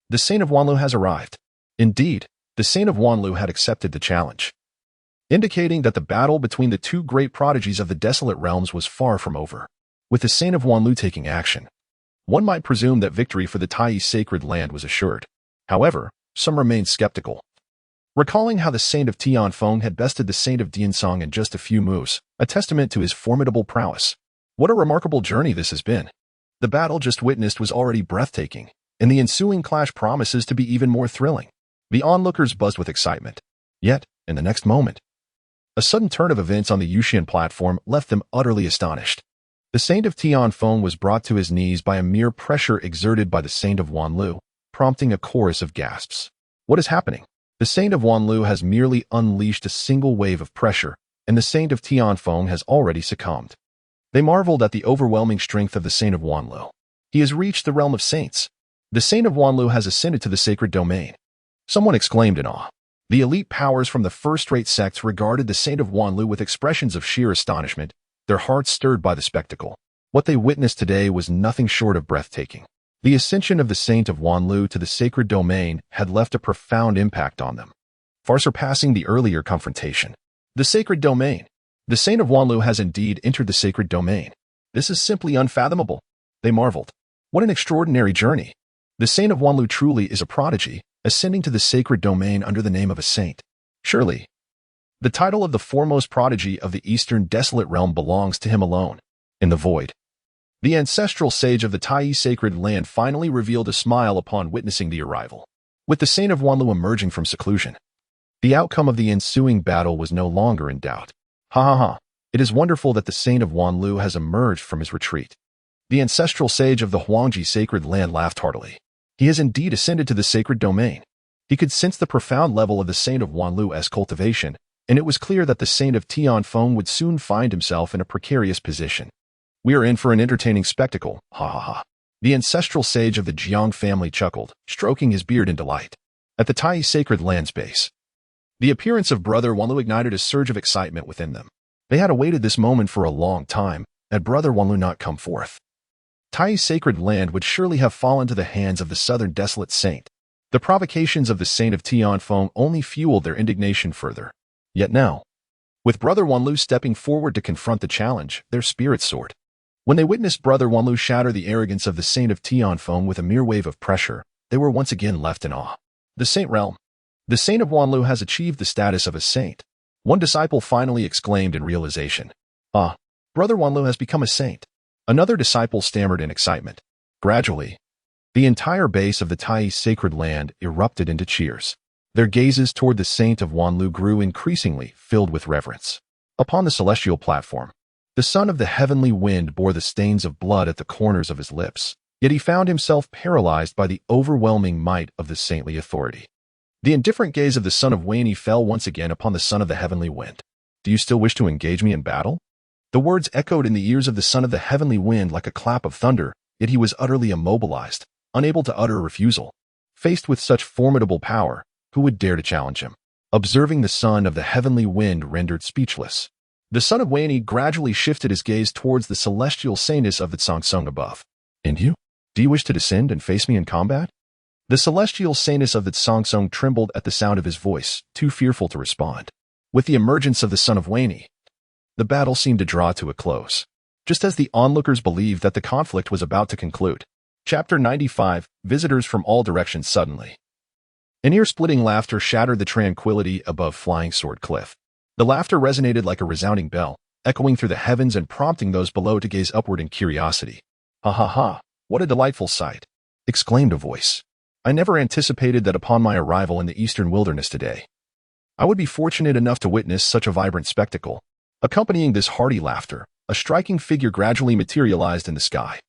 The saint of Wanlu has arrived. Indeed, the saint of Wanlu had accepted the challenge, indicating that the battle between the two great prodigies of the desolate realms was far from over. With the saint of Wanlu taking action, one might presume that victory for the Tai sacred land was assured. However, some remained skeptical, recalling how the saint of Tianfeng had bested the saint of Dinsong in just a few moves, a testament to his formidable prowess. What a remarkable journey this has been. The battle just witnessed was already breathtaking, and the ensuing clash promises to be even more thrilling. The onlookers buzzed with excitement. Yet, in the next moment, a sudden turn of events on the Yuxian platform left them utterly astonished. The saint of Tianfeng was brought to his knees by a mere pressure exerted by the saint of Wanlu, prompting a chorus of gasps. What is happening? The saint of Wanlu has merely unleashed a single wave of pressure, and the saint of Tianfeng has already succumbed. They marveled at the overwhelming strength of the saint of Wanlu. He has reached the realm of saints. The saint of Wanlu has ascended to the sacred domain. Someone exclaimed in awe. The elite powers from the first-rate sects regarded the saint of Wanlu with expressions of sheer astonishment, their hearts stirred by the spectacle. What they witnessed today was nothing short of breathtaking. The ascension of the saint of Wanlu to the sacred domain had left a profound impact on them, far surpassing the earlier confrontation. The sacred domain. The saint of Wanlu has indeed entered the sacred domain. This is simply unfathomable. They marveled. What an extraordinary journey. The saint of Wanlu truly is a prodigy, ascending to the sacred domain under the name of a saint. Surely, the title of the foremost prodigy of the eastern desolate realm belongs to him alone. In the void, the ancestral sage of the Tai sacred land finally revealed a smile upon witnessing the arrival. With the saint of Wanlu emerging from seclusion, the outcome of the ensuing battle was no longer in doubt. Ha ha ha. It is wonderful that the saint of Wanlu has emerged from his retreat. The ancestral sage of the Huangji sacred land laughed heartily. He has indeed ascended to the sacred domain. He could sense the profound level of the saint of Wanlu's cultivation, and it was clear that the saint of Tianfeng would soon find himself in a precarious position. We are in for an entertaining spectacle, ha ha ha. The ancestral sage of the Jiang family chuckled, stroking his beard in delight. At the Tai sacred land's base, the appearance of Brother Wanlu ignited a surge of excitement within them. They had awaited this moment for a long time, had Brother Wanlu not come forth. Tai's sacred land would surely have fallen to the hands of the southern desolate saint. The provocations of the saint of Tianfeng only fueled their indignation further. Yet now, with Brother Wanlu stepping forward to confront the challenge, their spirits soared. When they witnessed Brother Wanlu shatter the arrogance of the saint of Tianfeng with a mere wave of pressure, they were once again left in awe. The saint realm. The saint of Wanlu has achieved the status of a saint. One disciple finally exclaimed in realization. Ah, Brother Wanlu has become a saint. Another disciple stammered in excitement. Gradually, the entire base of the Tai sacred land erupted into cheers. Their gazes toward the saint of Wanlu grew increasingly filled with reverence. Upon the celestial platform, the son of the heavenly wind bore the stains of blood at the corners of his lips, yet he found himself paralyzed by the overwhelming might of the saintly authority. The indifferent gaze of the son of Waney fell once again upon the son of the heavenly wind. "Do you still wish to engage me in battle?" The words echoed in the ears of the son of the heavenly wind like a clap of thunder, yet he was utterly immobilized, unable to utter a refusal. Faced with such formidable power, who would dare to challenge him? Observing the son of the heavenly wind rendered speechless, the son of Waney gradually shifted his gaze towards the celestial saintess of the Tsongsung above. "And you? Do you wish to descend and face me in combat?" The celestial saintess of the Tsongsung trembled at the sound of his voice, too fearful to respond. With the emergence of the son of Waney, the battle seemed to draw to a close, just as the onlookers believed that the conflict was about to conclude. Chapter 95, Visitors from All Directions Suddenly. An ear-splitting laughter shattered the tranquility above Flying Sword Cliff. The laughter resonated like a resounding bell, echoing through the heavens and prompting those below to gaze upward in curiosity. "Ha ha ha, what a delightful sight!" exclaimed a voice. "I never anticipated that upon my arrival in the eastern wilderness today, I would be fortunate enough to witness such a vibrant spectacle." Accompanying this hearty laughter, a striking figure gradually materialized in the sky.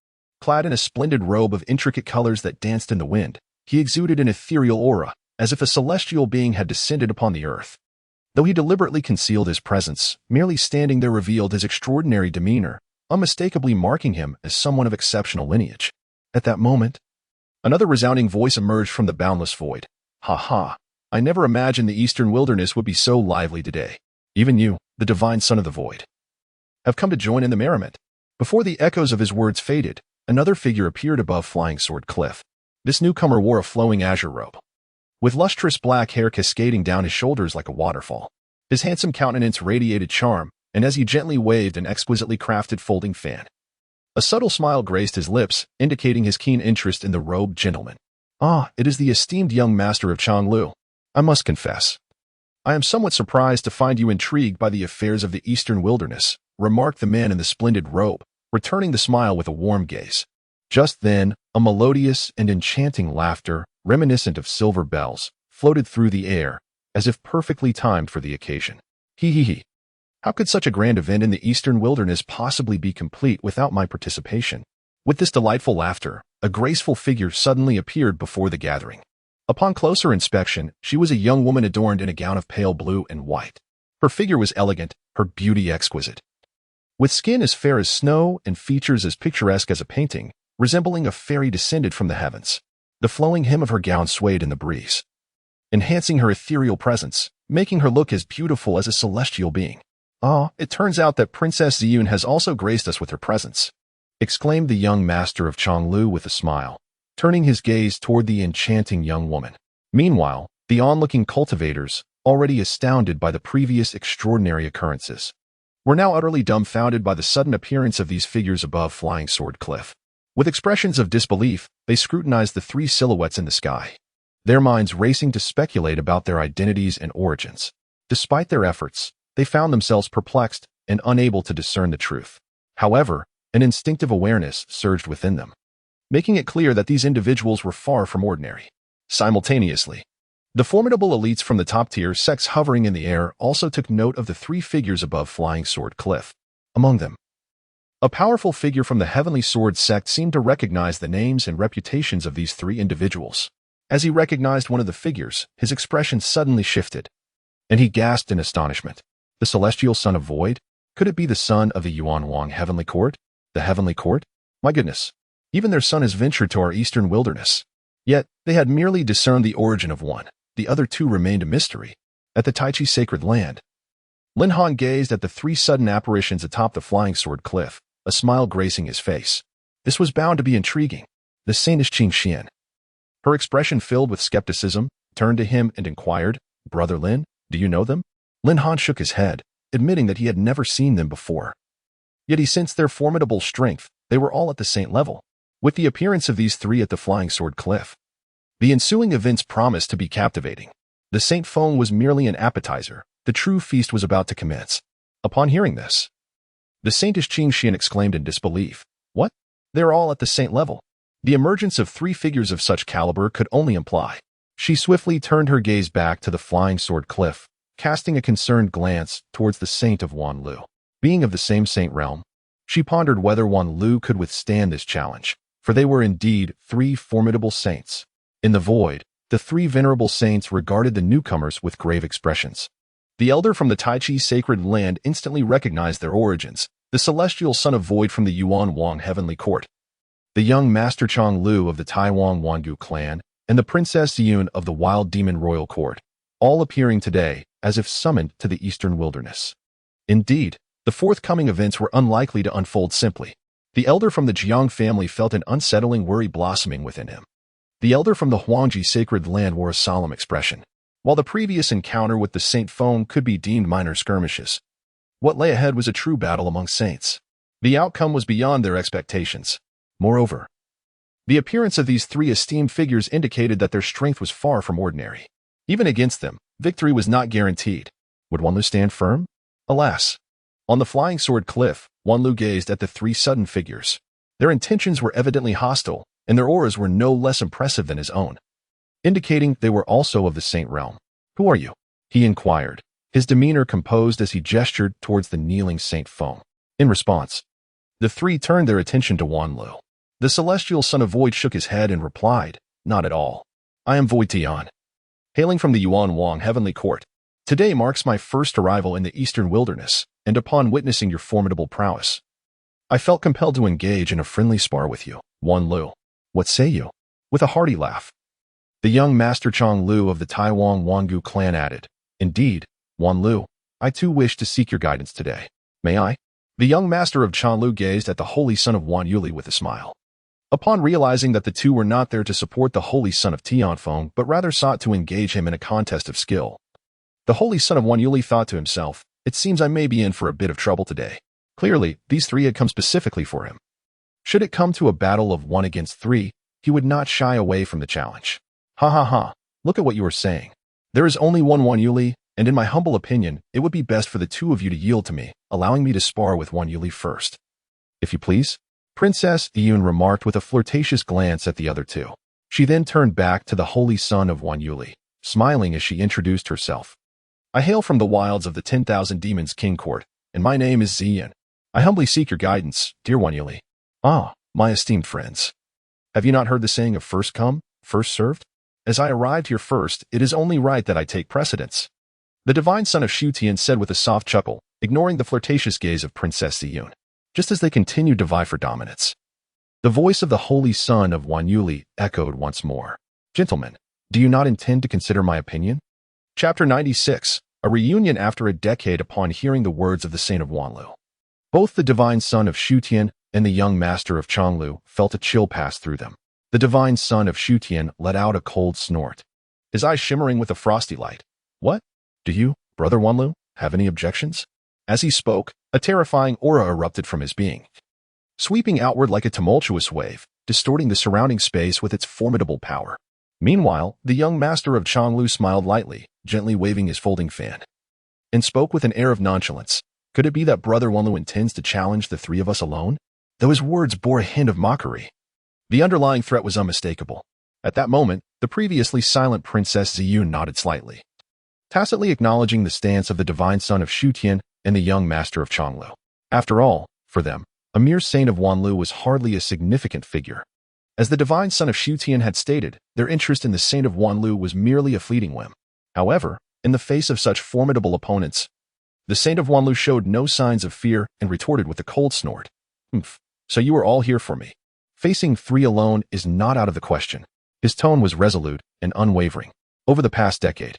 Clad in a splendid robe of intricate colors that danced in the wind, he exuded an ethereal aura, as if a celestial being had descended upon the earth. Though he deliberately concealed his presence, merely standing there revealed his extraordinary demeanor, unmistakably marking him as someone of exceptional lineage. At that moment, another resounding voice emerged from the boundless void. "Ha ha, I never imagined the eastern wilderness would be so lively today. Even you, the divine son of the void, have come to join in the merriment." Before the echoes of his words faded, another figure appeared above Flying Sword Cliff. This newcomer wore a flowing azure robe, with lustrous black hair cascading down his shoulders like a waterfall. His handsome countenance radiated charm, and as he gently waved an exquisitely crafted folding fan, a subtle smile graced his lips, indicating his keen interest in the robed gentleman. "Ah, it is the esteemed young master of Changlu. I must confess, I am somewhat surprised to find you intrigued by the affairs of the eastern wilderness," remarked the man in the splendid robe, returning the smile with a warm gaze. Just then, a melodious and enchanting laughter, reminiscent of silver bells, floated through the air, as if perfectly timed for the occasion. "Hee hee hee. How could such a grand event in the eastern wilderness possibly be complete without my participation?" With this delightful laughter, a graceful figure suddenly appeared before the gathering. Upon closer inspection, she was a young woman adorned in a gown of pale blue and white. Her figure was elegant, her beauty exquisite. With skin as fair as snow and features as picturesque as a painting, resembling a fairy descended from the heavens, the flowing hem of her gown swayed in the breeze, enhancing her ethereal presence, making her look as beautiful as a celestial being. "Ah, it turns out that Princess Ziyun has also graced us with her presence," exclaimed the young master of Changlu with a smile, turning his gaze toward the enchanting young woman. Meanwhile, the onlooking cultivators, already astounded by the previous extraordinary occurrences, were now utterly dumbfounded by the sudden appearance of these figures above Flying Sword Cliff. With expressions of disbelief, they scrutinized the three silhouettes in the sky, their minds racing to speculate about their identities and origins. Despite their efforts, they found themselves perplexed and unable to discern the truth. However, an instinctive awareness surged within them, making it clear that these individuals were far from ordinary. Simultaneously, the formidable elites from the top-tier sects hovering in the air also took note of the three figures above Flying Sword Cliff. Among them, a powerful figure from the Heavenly Sword sect seemed to recognize the names and reputations of these three individuals. As he recognized one of the figures, his expression suddenly shifted, and he gasped in astonishment. The celestial son of Void? Could it be the son of the Yuan Wang Heavenly Court? The Heavenly Court? My goodness, even their son has ventured to our eastern wilderness. Yet, they had merely discerned the origin of one. The other two remained a mystery. At the Taichi sacred land, Lin Han gazed at the three sudden apparitions atop the Flying Sword Cliff, a smile gracing his face. This was bound to be intriguing. The saintess Qing Xian, her expression filled with skepticism, turned to him and inquired, "Brother Lin, do you know them?" Lin Han shook his head, admitting that he had never seen them before. Yet he sensed their formidable strength. They were all at the saint level. With the appearance of these three at the Flying Sword Cliff, the ensuing events promised to be captivating. The Saint Feng was merely an appetizer. The true feast was about to commence. Upon hearing this, the saintess Qing Xian exclaimed in disbelief. "What? They are all at the saint level?" The emergence of three figures of such caliber could only imply. She swiftly turned her gaze back to the flying sword cliff, casting a concerned glance towards the saint of Wanlu. Being of the same saint realm, she pondered whether Wanlu could withstand this challenge, for they were indeed three formidable saints. In the void, the three venerable saints regarded the newcomers with grave expressions. The elder from the Taichi sacred land instantly recognized their origins, the celestial son of void from the Yuan Wang heavenly court, the young Master Chong Lu of the Taiwan Wangu clan, and the Princess Yun of the Wild Demon Royal Court, all appearing today as if summoned to the eastern wilderness. Indeed, the forthcoming events were unlikely to unfold simply. The elder from the Jiang family felt an unsettling worry blossoming within him. The elder from the Huangji sacred land wore a solemn expression. While the previous encounter with the Saint Feng could be deemed minor skirmishes, what lay ahead was a true battle among saints. The outcome was beyond their expectations. Moreover, the appearance of these three esteemed figures indicated that their strength was far from ordinary. Even against them, victory was not guaranteed. Would Wanlu stand firm? Alas! On the flying sword cliff, Wanlu gazed at the three sudden figures. Their intentions were evidently hostile, and their auras were no less impressive than his own, indicating they were also of the saint realm. "Who are you?" he inquired, his demeanor composed as he gestured towards the kneeling Saint Feng. In response, the three turned their attention to Wanlu. The celestial son of void shook his head and replied, "Not at all. I am Void Tian, hailing from the Yuan Wang heavenly court. Today marks my first arrival in the eastern wilderness, and upon witnessing your formidable prowess, I felt compelled to engage in a friendly spar with you, Wanlu. What say you?" With a hearty laugh, the young Master Chong Lu of the Taiwan Wangu clan added, "Indeed, Wanlu, I too wish to seek your guidance today. May I?" The young master of Chanlu gazed at the holy son of Wan Yuli with a smile. Upon realizing that the two were not there to support the holy son of Tianfeng, but rather sought to engage him in a contest of skill, the holy son of Wan Yuli thought to himself, "It seems I may be in for a bit of trouble today." Clearly, these three had come specifically for him. Should it come to a battle of 1 against 3, he would not shy away from the challenge. "Ha ha ha, look at what you are saying. There is only one Wan Yuli, and in my humble opinion, it would be best for the two of you to yield to me, allowing me to spar with Wan Yuli first." "If you please," Princess Yun remarked with a flirtatious glance at the other two. She then turned back to the holy son of Wan Yuli, smiling as she introduced herself. "I hail from the wilds of the 10,000 Demons King Court, and my name is Ziyan. I humbly seek your guidance, dear Wan Yuli." "Ah, my esteemed friends. Have you not heard the saying of first come, first served? As I arrived here first, it is only right that I take precedence," the divine son of Shu Tian said with a soft chuckle, ignoring the flirtatious gaze of Princess Ziyun. Just as they continued to vie for dominance, the voice of the holy son of Wan Yuli echoed once more. "Gentlemen, do you not intend to consider my opinion?" Chapter 96, a reunion after a decade. Upon hearing the words of the saint of Wanlu, both the divine son of Shu Tian and the young master of Chonglu felt a chill pass through them. The divine son of Shu Tian let out a cold snort, his eyes shimmering with a frosty light. "What? Do you, brother Wanlu, have any objections?" As he spoke, a terrifying aura erupted from his being, sweeping outward like a tumultuous wave, distorting the surrounding space with its formidable power. Meanwhile, the young master of Chonglu smiled lightly, gently waving his folding fan, and spoke with an air of nonchalance. "Could it be that brother Wanlu intends to challenge the three of us alone?" Though his words bore a hint of mockery, the underlying threat was unmistakable. At that moment, the previously silent Princess Ziyun nodded slightly, tacitly acknowledging the stance of the divine son of Shu Tian and the young master of Chonglu. After all, for them, a mere saint of Wanlu was hardly a significant figure. As the divine son of Shu Tian had stated, their interest in the saint of Wanlu was merely a fleeting whim. However, in the face of such formidable opponents, the saint of Wanlu showed no signs of fear and retorted with a cold snort. "Humph, so you are all here for me. Facing 3 alone is not out of the question." His tone was resolute and unwavering. Over the past decade,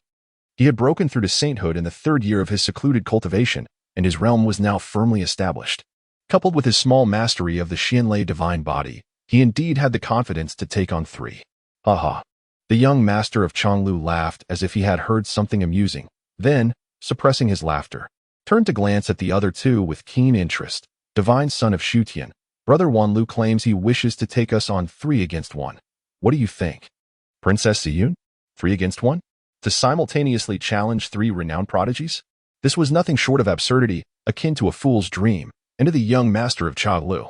he had broken through to sainthood in the 3rd year of his secluded cultivation, and his realm was now firmly established. Coupled with his small mastery of the Xianlei divine body, he indeed had the confidence to take on 3. "Ha ha." The young master of Chonglu laughed as if he had heard something amusing, then, suppressing his laughter, turned to glance at the other two with keen interest. "Divine son of Shu Tian, brother Wanlu claims he wishes to take us on 3 against 1. What do you think?" "Princess Ziyun? 3 against 1? To simultaneously challenge 3 renowned prodigies?" This was nothing short of absurdity, akin to a fool's dream, and to the young master of Chonglu,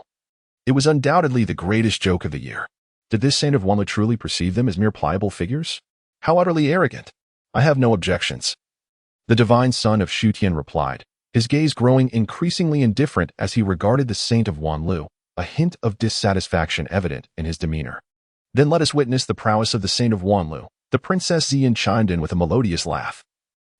it was undoubtedly the greatest joke of the year. Did this saint of Wanlu truly perceive them as mere pliable figures? How utterly arrogant! I have no objections. The divine son of Shutian replied, his gaze growing increasingly indifferent as he regarded the saint of Wanlu, a hint of dissatisfaction evident in his demeanor. Then let us witness the prowess of the saint of Wanlu. The Princess Xian chimed in with a melodious laugh,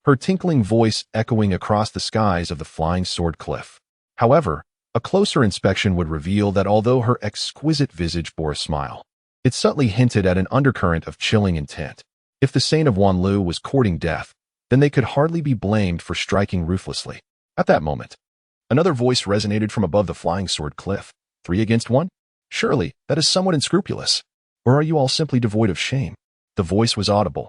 her tinkling voice echoing across the skies of the flying sword cliff. However, a closer inspection would reveal that although her exquisite visage bore a smile, it subtly hinted at an undercurrent of chilling intent. If the saint of Wanlu was courting death, then they could hardly be blamed for striking ruthlessly. At that moment, another voice resonated from above the flying sword cliff. 3 against 1? Surely, that is somewhat unscrupulous. Or are you all simply devoid of shame? The voice was audible,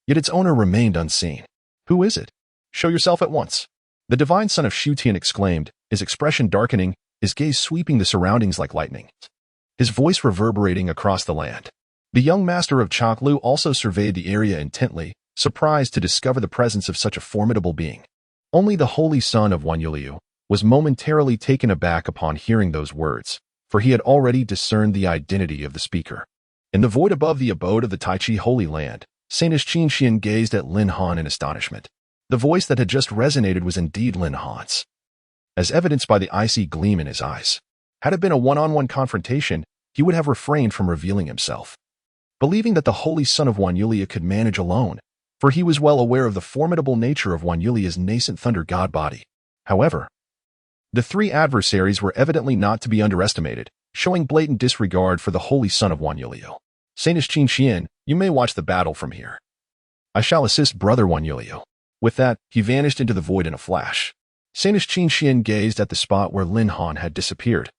yet its owner remained unseen. Who is it? Show yourself at once. The divine son of Shutian exclaimed, his expression darkening, his gaze sweeping the surroundings like lightning, his voice reverberating across the land. The young master of Chaklu also surveyed the area intently, surprised to discover the presence of such a formidable being. Only the holy son of Wanyuliu was momentarily taken aback upon hearing those words, for he had already discerned the identity of the speaker. In the void above the abode of the Taichi Holy Land, Saintess Qinxian gazed at Lin Han in astonishment. The voice that had just resonated was indeed Lin Han's, as evidenced by the icy gleam in his eyes. Had it been a one-on-one confrontation, he would have refrained from revealing himself, believing that the holy son of Wanyulia could manage alone, for he was well aware of the formidable nature of Wanyulia's nascent thunder god body. However, the 3 adversaries were evidently not to be underestimated, showing blatant disregard for the holy son of Wanyuliu. Saintess Qinxian, you may watch the battle from here. I shall assist brother Wanyuliu. With that, he vanished into the void in a flash. Saintess Qinxian gazed at the spot where Lin Han had disappeared.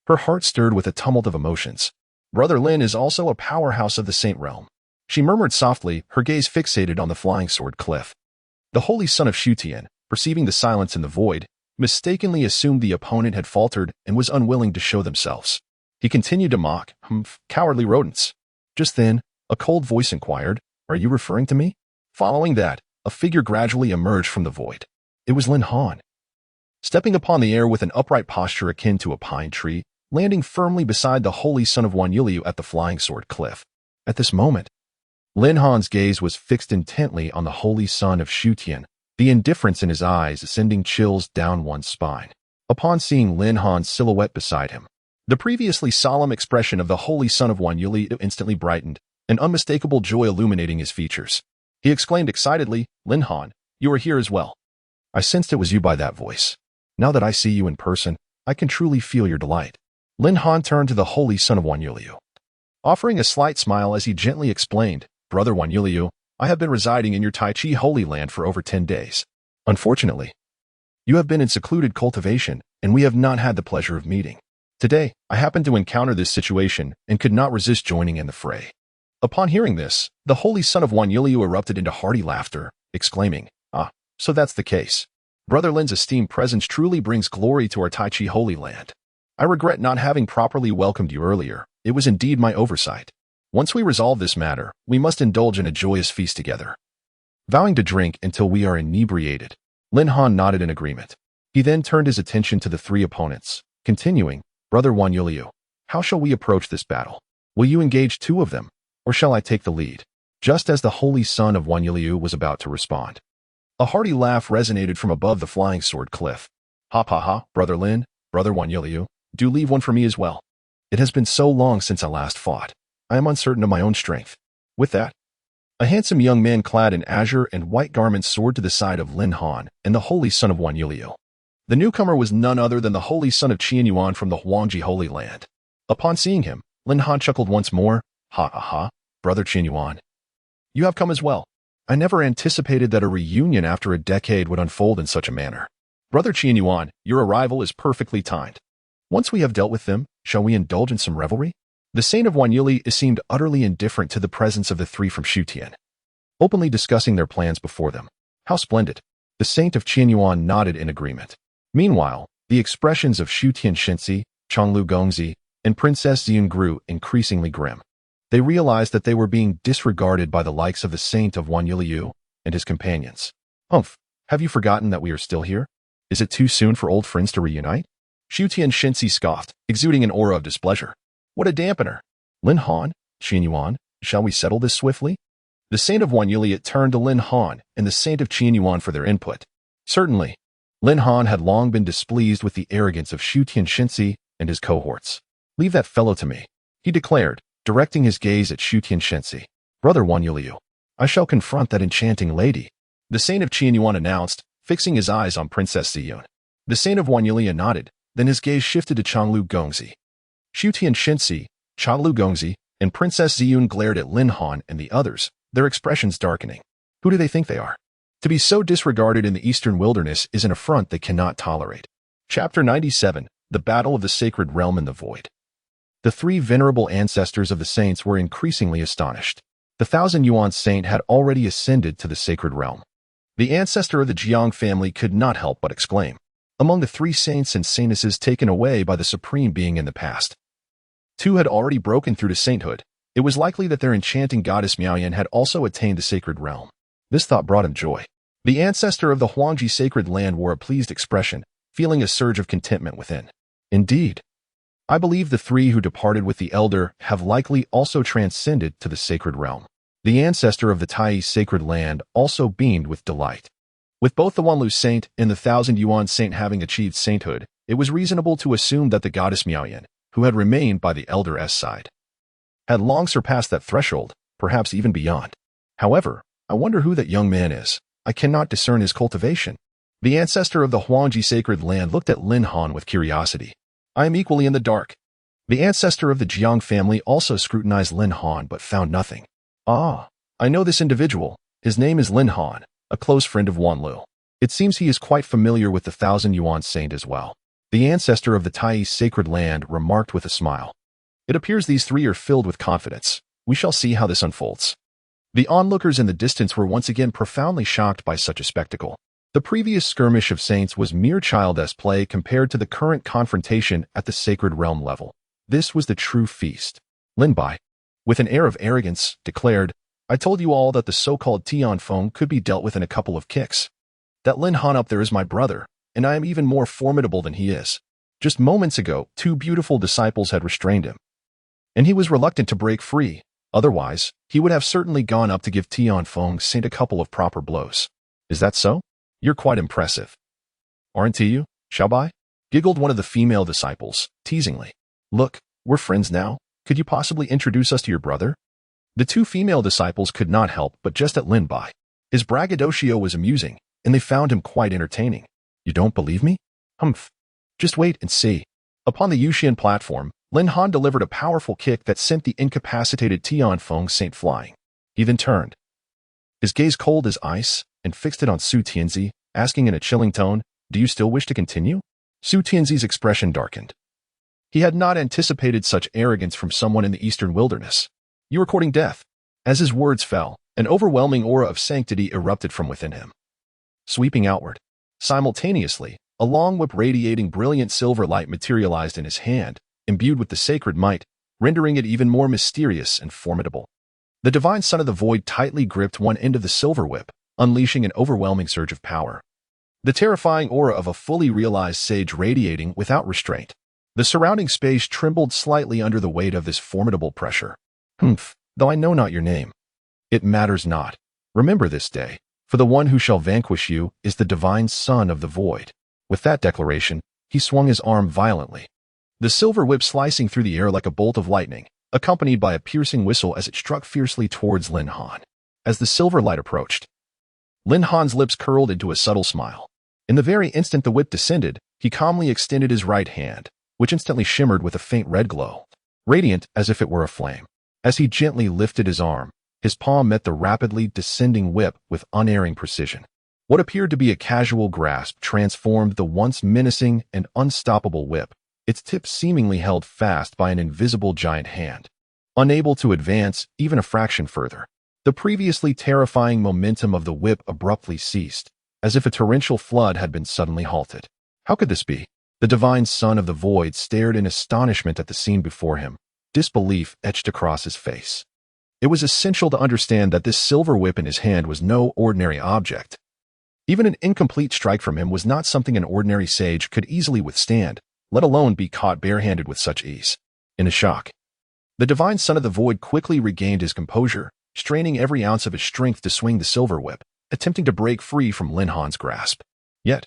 Her heart stirred with a tumult of emotions. Brother Lin is also a powerhouse of the saint realm. She murmured softly, her gaze fixated on the flying sword cliff. The holy son of Shutian, perceiving the silence in the void, mistakenly assumed the opponent had faltered and was unwilling to show themselves. He continued to mock, cowardly rodents. Just then, a cold voice inquired, are you referring to me? Following that, a figure gradually emerged from the void. It was Lin Han, stepping upon the air with an upright posture akin to a pine tree, landing firmly beside the holy son of Wanyuliu at the flying sword cliff. At this moment, Lin Han's gaze was fixed intently on the holy son of Shutian, the indifference in his eyes sending chills down one's spine. Upon seeing Lin Han's silhouette beside him, the previously solemn expression of the holy son of Wanyuliu instantly brightened, an unmistakable joy illuminating his features. He exclaimed excitedly, Lin Han, you are here as well. I sensed it was you by that voice. Now that I see you in person, I can truly feel your delight. Lin Han turned to the holy son of Wanyuliu, offering a slight smile as he gently explained, Brother Wanyuliu, I have been residing in your Taichi Holy Land for over 10 days. Unfortunately, you have been in secluded cultivation, and we have not had the pleasure of meeting. Today, I happened to encounter this situation and could not resist joining in the fray. Upon hearing this, the holy son of Wanyuliu erupted into hearty laughter, exclaiming, so that's the case. Brother Lin's esteemed presence truly brings glory to our Taichi Holy Land. I regret not having properly welcomed you earlier. It was indeed my oversight. Once we resolve this matter, we must indulge in a joyous feast together. Vowing to drink until we are inebriated, Lin Han nodded in agreement. He then turned his attention to the 3 opponents, continuing, Brother Wanyuliu, how shall we approach this battle? Will you engage 2 of them, or shall I take the lead? Just as the holy son of Wanyuliu was about to respond, a hearty laugh resonated from above the flying sword cliff. Ha ha ha, Brother Lin, Brother Wanyuliu, do leave one for me as well. It has been so long since I last fought. I am uncertain of my own strength. With that, a handsome young man clad in azure and white garments soared to the side of Lin Han and the holy son of Wanyuliu. The newcomer was none other than the holy son of Qianyuan from the Huangji Holy Land. Upon seeing him, Lin Han chuckled once more. Ha ha ha, Brother Qianyuan. You have come as well. I never anticipated that a reunion after a decade would unfold in such a manner. Brother Qianyuan, your arrival is perfectly timed. Once we have dealt with them, shall we indulge in some revelry? The saint of Wanyuli seemed utterly indifferent to the presence of the 3 from Shutian, openly discussing their plans before them. How splendid! The saint of Qianyuan nodded in agreement. Meanwhile, the expressions of Shutian Shenzi, Chonglu Gongzi, and Princess Xian grew increasingly grim. They realized that they were being disregarded by the likes of the saint of Wanyuliu and his companions. Have you forgotten that we are still here? Is it too soon for old friends to reunite? Shutian Shenzi scoffed, exuding an aura of displeasure. What a dampener! Lin Han, Qianyuan, shall we settle this swiftly? The Saint of Wanyuliat turned to Lin Han and the Saint of Qianyuan for their input. Certainly, Lin Han had long been displeased with the arrogance of Shu Tianxinzi and his cohorts. "Leave that fellow to me," he declared, directing his gaze at Shu Tianxinzi. "Brother Wanyuliu, I shall confront that enchanting lady," the Saint of Qianyuan announced, fixing his eyes on Princess Ziyun. The Saint of Wanyulia nodded, then his gaze shifted to Changlu Gongzi. Shu Tianxinzi, Changlu Gongzi, and Princess Ziyun glared at Lin Han and the others, their expressions darkening. Who do they think they are? To be so disregarded in the Eastern Wilderness is an affront they cannot tolerate. Chapter 97, The Battle of the Sacred Realm in the Void. The three venerable ancestors of the saints were increasingly astonished. The 1,000-yuan saint had already ascended to the sacred realm. The ancestor of the Jiang family could not help but exclaim. Among the three saints and saintesses taken away by the Supreme Being in the past, 2 had already broken through to sainthood. It was likely that their enchanting goddess Miaoyan had also attained the sacred realm. This thought brought him joy. The ancestor of the Huangji sacred land wore a pleased expression, feeling a surge of contentment within. Indeed, I believe the 3 who departed with the elder have likely also transcended to the sacred realm. The ancestor of the Tai sacred land also beamed with delight. With both the Wanlu saint and the 1,000-yuan saint having achieved sainthood, it was reasonable to assume that the goddess Miaoyan, who had remained by the elder's side, had long surpassed that threshold, perhaps even beyond. However, I wonder who that young man is. I cannot discern his cultivation. The ancestor of the Huangji sacred land looked at Lin Han with curiosity. I am equally in the dark. The ancestor of the Jiang family also scrutinized Lin Han but found nothing. Ah, I know this individual. His name is Lin Han, a close friend of Wanlu. It seems he is quite familiar with the 1,000-yuan saint as well. The ancestor of the Tai sacred land remarked with a smile. It appears these 3 are filled with confidence. We shall see how this unfolds. The onlookers in the distance were once again profoundly shocked by such a spectacle. The previous skirmish of saints was mere childish play compared to the current confrontation at the sacred realm level. This was the true feast. Lin Bai, with an air of arrogance, declared, "I told you all that the so-called Tianfeng could be dealt with in a couple of kicks. That Lin Han up there is my brother, and I am even more formidable than he is. Just moments ago, 2 beautiful disciples had restrained him, and he was reluctant to break free. Otherwise, he would have certainly gone up to give Tianfeng Saint a couple of proper blows. Is that so? You're quite impressive. Aren't you, Xiaobai?" giggled one of the female disciples, teasingly. "Look, we're friends now. Could you possibly introduce us to your brother?" The 2 female disciples could not help but just at Lin Bai. His braggadocio was amusing, and they found him quite entertaining. "You don't believe me? Humph. Just wait and see." Upon the Yuxian platform, Lin Han delivered a powerful kick that sent the incapacitated Tianfeng Saint flying. He then turned, his gaze cold as ice, and fixed it on Su Tianzi, asking in a chilling tone, "Do you still wish to continue?" Su Tianzi's expression darkened. He had not anticipated such arrogance from someone in the Eastern Wilderness. "You are courting death." As his words fell, an overwhelming aura of sanctity erupted from within him, sweeping outward. Simultaneously, a long whip radiating brilliant silver light materialized in his hand, imbued with the sacred might, rendering it even more mysterious and formidable. The divine son of the void tightly gripped one end of the silver whip, unleashing an overwhelming surge of power. The terrifying aura of a fully realized sage radiating without restraint. The surrounding space trembled slightly under the weight of this formidable pressure. "Humph, though I know not your name. It matters not. Remember this day, for the one who shall vanquish you is the divine son of the void." With that declaration, he swung his arm violently, the silver whip slicing through the air like a bolt of lightning, accompanied by a piercing whistle as it struck fiercely towards Lin Han. As the silver light approached, Lin Han's lips curled into a subtle smile. In the very instant the whip descended, he calmly extended his right hand, which instantly shimmered with a faint red glow, radiant as if it were a flame. As he gently lifted his arm, his palm met the rapidly descending whip with unerring precision. What appeared to be a casual grasp transformed the once menacing and unstoppable whip, its tip seemingly held fast by an invisible giant hand, unable to advance even a fraction further. The previously terrifying momentum of the whip abruptly ceased, as if a torrential flood had been suddenly halted. How could this be? The divine son of the void stared in astonishment at the scene before him, disbelief etched across his face. It was essential to understand that this silver whip in his hand was no ordinary object. Even an incomplete strike from him was not something an ordinary sage could easily withstand, let alone be caught barehanded with such ease. In a shock, the divine son of the void quickly regained his composure, straining every ounce of his strength to swing the silver whip, attempting to break free from Lin Han's grasp. Yet,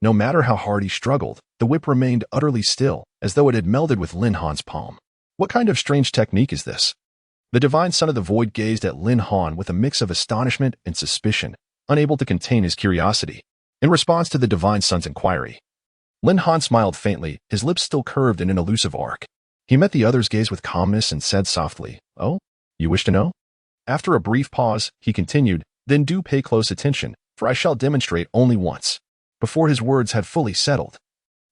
no matter how hard he struggled, the whip remained utterly still, as though it had melded with Lin Han's palm. What kind of strange technique is this? The divine son of the void gazed at Lin Han with a mix of astonishment and suspicion, unable to contain his curiosity. In response to the divine son's inquiry, Lin Han smiled faintly, his lips still curved in an elusive arc. He met the other's gaze with calmness and said softly, "Oh, you wish to know?" After a brief pause, he continued, "Then do pay close attention, for I shall demonstrate only once." Before his words had fully settled,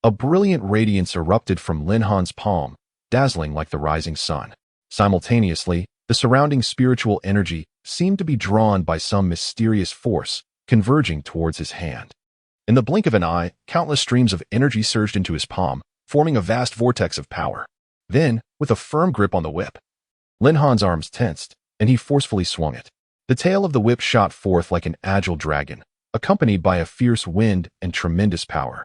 a brilliant radiance erupted from Lin Han's palm, dazzling like the rising sun. Simultaneously, the surrounding spiritual energy seemed to be drawn by some mysterious force, converging towards his hand. In the blink of an eye, countless streams of energy surged into his palm, forming a vast vortex of power. Then, with a firm grip on the whip, Lin Han's arms tensed, and he forcefully swung it. The tail of the whip shot forth like an agile dragon, accompanied by a fierce wind and tremendous power.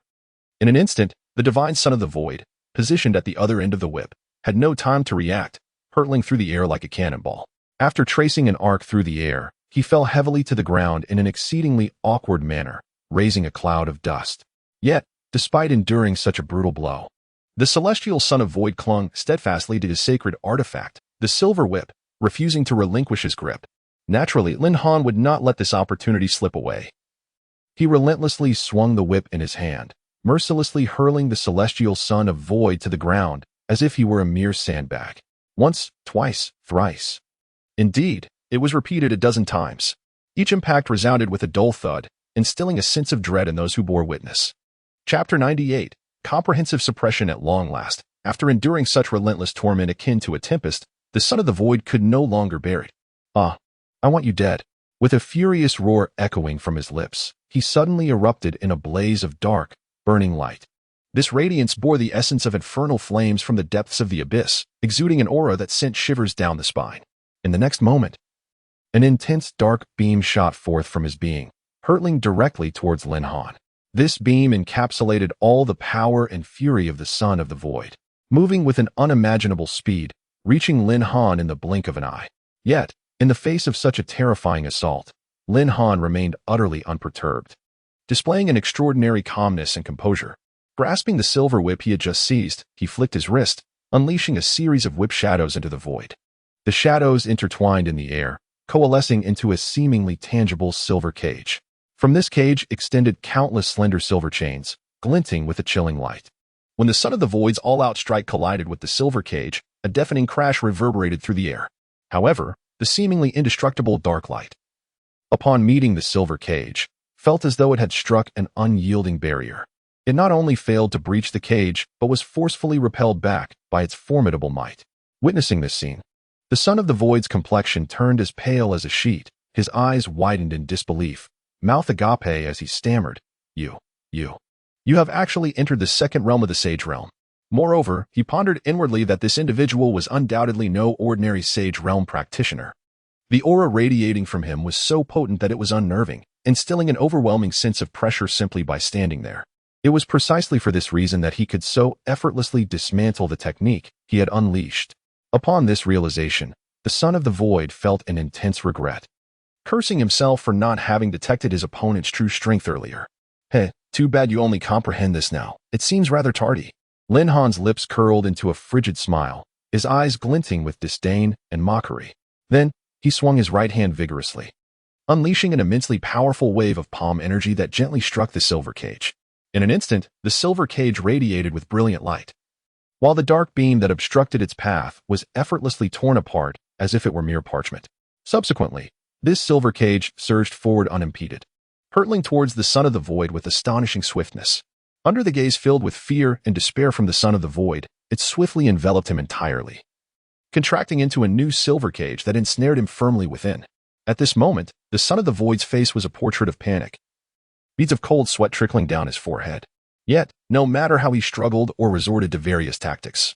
In an instant, the divine son of the void, positioned at the other end of the whip, had no time to react, hurtling through the air like a cannonball. After tracing an arc through the air, he fell heavily to the ground in an exceedingly awkward manner, raising a cloud of dust. Yet, despite enduring such a brutal blow, the celestial son of void clung steadfastly to his sacred artifact, the silver whip, refusing to relinquish his grip. Naturally, Lin Han would not let this opportunity slip away. He relentlessly swung the whip in his hand, mercilessly hurling the celestial son of void to the ground as if he were a mere sandbag. Once, twice, thrice. Indeed, it was repeated a dozen times. Each impact resounded with a dull thud, instilling a sense of dread in those who bore witness. Chapter 98. Comprehensive suppression at long last. After enduring such relentless torment akin to a tempest, the son of the void could no longer bear it. "Ah, I want you dead." With a furious roar echoing from his lips, he suddenly erupted in a blaze of dark, burning light. This radiance bore the essence of infernal flames from the depths of the abyss, exuding an aura that sent shivers down the spine. In the next moment, an intense dark beam shot forth from his being, hurtling directly towards Lin Han. This beam encapsulated all the power and fury of the son of the void, moving with an unimaginable speed, reaching Lin Han in the blink of an eye. Yet, in the face of such a terrifying assault, Lin Han remained utterly unperturbed, displaying an extraordinary calmness and composure. Grasping the silver whip he had just seized, he flicked his wrist, unleashing a series of whip shadows into the void. The shadows intertwined in the air, coalescing into a seemingly tangible silver cage. From this cage extended countless slender silver chains, glinting with a chilling light. When the son of the void's all-out strike collided with the silver cage, a deafening crash reverberated through the air. However, the seemingly indestructible dark light, upon meeting the silver cage, felt as though it had struck an unyielding barrier. It not only failed to breach the cage, but was forcefully repelled back by its formidable might. Witnessing this scene, the son of the void's complexion turned as pale as a sheet, his eyes widened in disbelief, mouth agape as he stammered, You have actually entered the second realm of the sage realm." Moreover, he pondered inwardly that this individual was undoubtedly no ordinary sage realm practitioner. The aura radiating from him was so potent that it was unnerving, instilling an overwhelming sense of pressure simply by standing there. It was precisely for this reason that he could so effortlessly dismantle the technique he had unleashed. Upon this realization, the son of the void felt an intense regret, cursing himself for not having detected his opponent's true strength earlier. Too bad you only comprehend this now. It seems rather tardy." Lin Han's lips curled into a frigid smile, his eyes glinting with disdain and mockery. Then, he swung his right hand vigorously, unleashing an immensely powerful wave of palm energy that gently struck the silver cage. In an instant, the silver cage radiated with brilliant light, while the dark beam that obstructed its path was effortlessly torn apart as if it were mere parchment. Subsequently, this silver cage surged forward unimpeded, hurtling towards the son of the void with astonishing swiftness. Under the gaze filled with fear and despair from the son of the void, it swiftly enveloped him entirely, contracting into a new silver cage that ensnared him firmly within. At this moment, the son of the void's face was a portrait of panic, beads of cold sweat trickling down his forehead. Yet, no matter how he struggled or resorted to various tactics,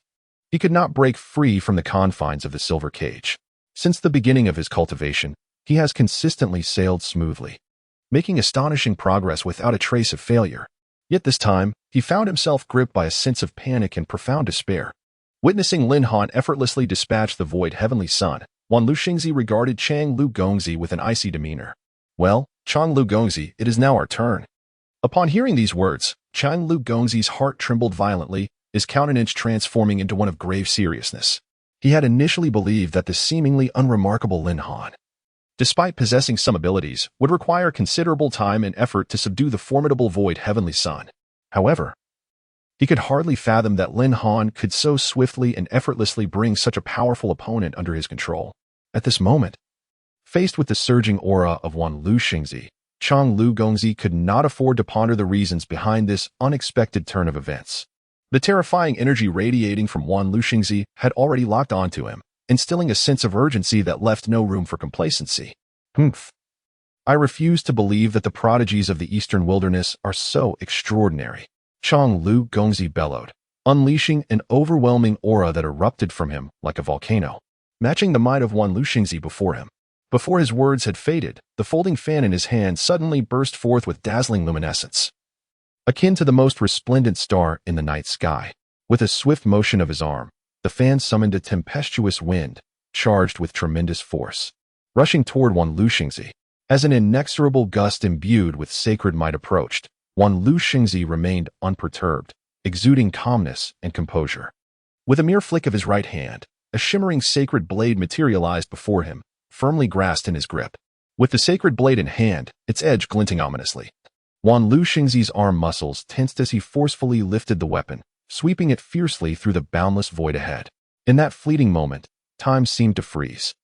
he could not break free from the confines of the silver cage. Since the beginning of his cultivation, he has consistently sailed smoothly, making astonishing progress without a trace of failure. Yet this time, he found himself gripped by a sense of panic and profound despair. Witnessing Lin Han effortlessly dispatch the void heavenly son, Wan Luxingzi regarded Chang Lu Gongzi with an icy demeanor. Well, Chang Lu Gongzi, it is now our turn. Upon hearing these words, Chang Lu Gongzi's heart trembled violently, his countenance transforming into one of grave seriousness. He had initially believed that the seemingly unremarkable Lin Han, despite possessing some abilities, would require considerable time and effort to subdue the formidable Void Heavenly Son. However, he could hardly fathom that Lin Han could so swiftly and effortlessly bring such a powerful opponent under his control. At this moment, faced with the surging aura of Wan Luxingzi, Chang Lu Gongzi could not afford to ponder the reasons behind this unexpected turn of events. The terrifying energy radiating from Wan Luxingzi had already locked onto him, instilling a sense of urgency that left no room for complacency. Humph. I refuse to believe that the prodigies of the Eastern Wilderness are so extraordinary. Chang Lu Gongzi bellowed, unleashing an overwhelming aura that erupted from him like a volcano, matching the might of Wan Luxingzi before him. Before his words had faded, the folding fan in his hand suddenly burst forth with dazzling luminescence, akin to the most resplendent star in the night sky. With a swift motion of his arm, the fan summoned a tempestuous wind, charged with tremendous force, rushing toward Wan Luxingzi. As an inexorable gust imbued with sacred might approached, Wan Luxingzi remained unperturbed, exuding calmness and composure. With a mere flick of his right hand, a shimmering sacred blade materialized before him, firmly grasped in his grip. With the sacred blade in hand, its edge glinting ominously, Wan Luxingzi's arm muscles tensed as he forcefully lifted the weapon, sweeping it fiercely through the boundless void ahead. In that fleeting moment, time seemed to freeze,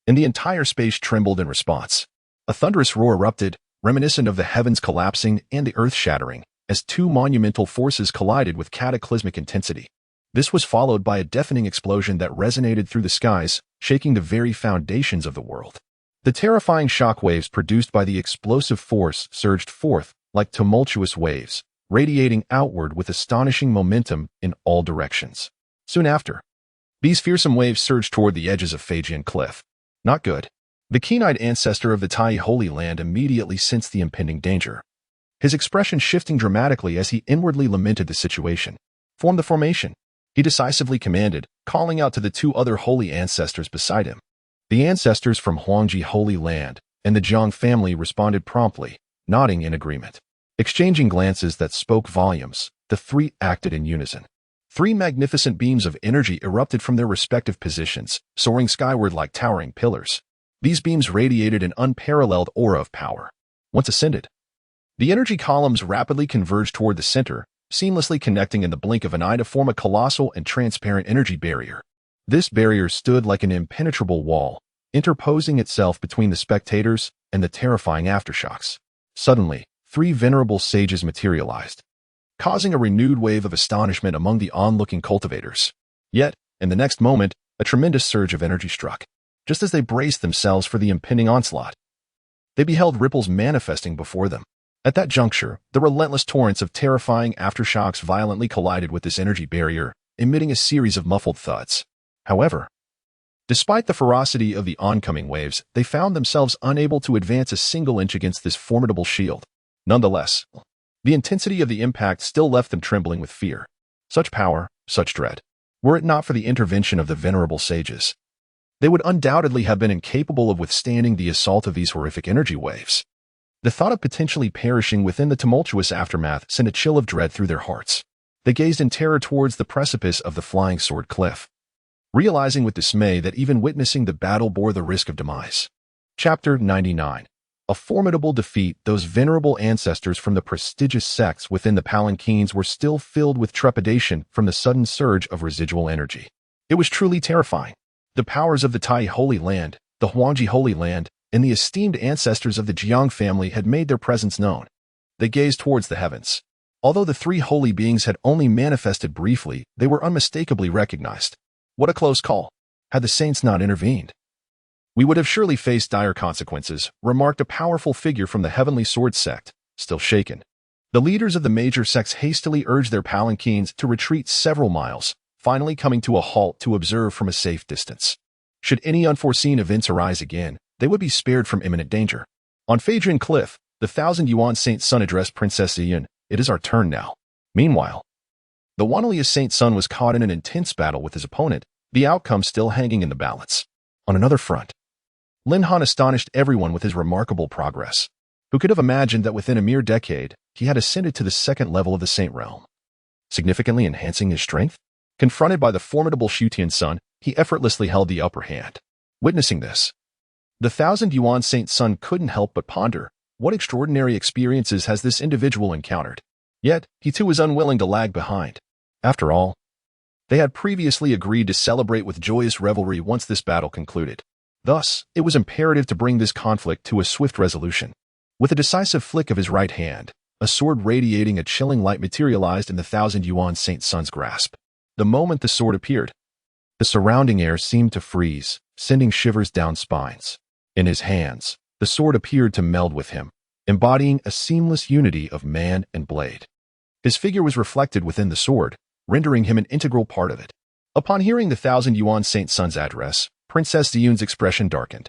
and the entire space trembled in response. A thunderous roar erupted, reminiscent of the heavens collapsing and the earth shattering, as two monumental forces collided with cataclysmic intensity. This was followed by a deafening explosion that resonated through the skies, shaking the very foundations of the world. The terrifying shockwaves produced by the explosive force surged forth like tumultuous waves, radiating outward with astonishing momentum in all directions. Soon after, these fearsome waves surged toward the edges of Feijian Cliff. Not good. The keen-eyed ancestor of the Tai Holy Land immediately sensed the impending danger, his expression shifting dramatically as he inwardly lamented the situation. Form the formation, he decisively commanded, calling out to the two other holy ancestors beside him. The ancestors from Huangji Holy Land and the Jiang family responded promptly, nodding in agreement. Exchanging glances that spoke volumes, the three acted in unison. Three magnificent beams of energy erupted from their respective positions, soaring skyward like towering pillars. These beams radiated an unparalleled aura of power. Once ascended, the energy columns rapidly converged toward the center, seamlessly connecting in the blink of an eye to form a colossal and transparent energy barrier. This barrier stood like an impenetrable wall, interposing itself between the spectators and the terrifying aftershocks. Suddenly, three venerable sages materialized, causing a renewed wave of astonishment among the onlooking cultivators. Yet, in the next moment, a tremendous surge of energy struck. Just as they braced themselves for the impending onslaught, they beheld ripples manifesting before them. At that juncture, the relentless torrents of terrifying aftershocks violently collided with this energy barrier, emitting a series of muffled thuds. However, despite the ferocity of the oncoming waves, they found themselves unable to advance a single inch against this formidable shield. Nonetheless, the intensity of the impact still left them trembling with fear. Such power, such dread. Were it not for the intervention of the venerable sages, they would undoubtedly have been incapable of withstanding the assault of these horrific energy waves. The thought of potentially perishing within the tumultuous aftermath sent a chill of dread through their hearts. They gazed in terror towards the precipice of the Flying Sword Cliff, realizing with dismay that even witnessing the battle bore the risk of demise. Chapter 99. A formidable defeat. Those venerable ancestors from the prestigious sects within the palanquins were still filled with trepidation from the sudden surge of residual energy. It was truly terrifying. The powers of the Tai Holy Land, the Huangji Holy Land, and the esteemed ancestors of the Jiang family had made their presence known. They gazed towards the heavens. Although the three holy beings had only manifested briefly, they were unmistakably recognized. What a close call. Had the saints not intervened, we would have surely faced dire consequences, remarked a powerful figure from the Heavenly Sword sect, still shaken. The leaders of the major sects hastily urged their palanquins to retreat several miles, finally coming to a halt to observe from a safe distance. Should any unforeseen events arise again, they would be spared from imminent danger. On Feijian Cliff, the 1,000-yuan Saint Sun addressed Princess Yin, "It is our turn now." Meanwhile, the Wanlius Saint Sun was caught in an intense battle with his opponent, the outcome still hanging in the balance. On another front, Lin Han astonished everyone with his remarkable progress. Who could have imagined that within a mere decade, he had ascended to the second level of the Saint Realm, significantly enhancing his strength? Confronted by the formidable Shutian Sun, he effortlessly held the upper hand. Witnessing this, the 1,000 Yuan Saint Sun couldn't help but ponder, what extraordinary experiences has this individual encountered? Yet, he too was unwilling to lag behind. After all, they had previously agreed to celebrate with joyous revelry once this battle concluded. Thus, it was imperative to bring this conflict to a swift resolution. With a decisive flick of his right hand, a sword radiating a chilling light materialized in the 1,000 Yuan Saint Sun's grasp. The moment the sword appeared, the surrounding air seemed to freeze, sending shivers down spines. In his hands, the sword appeared to meld with him, embodying a seamless unity of man and blade. His figure was reflected within the sword, rendering him an integral part of it. Upon hearing the 1,000 Yuan Saint Sun's address, Princess Ziyun's expression darkened,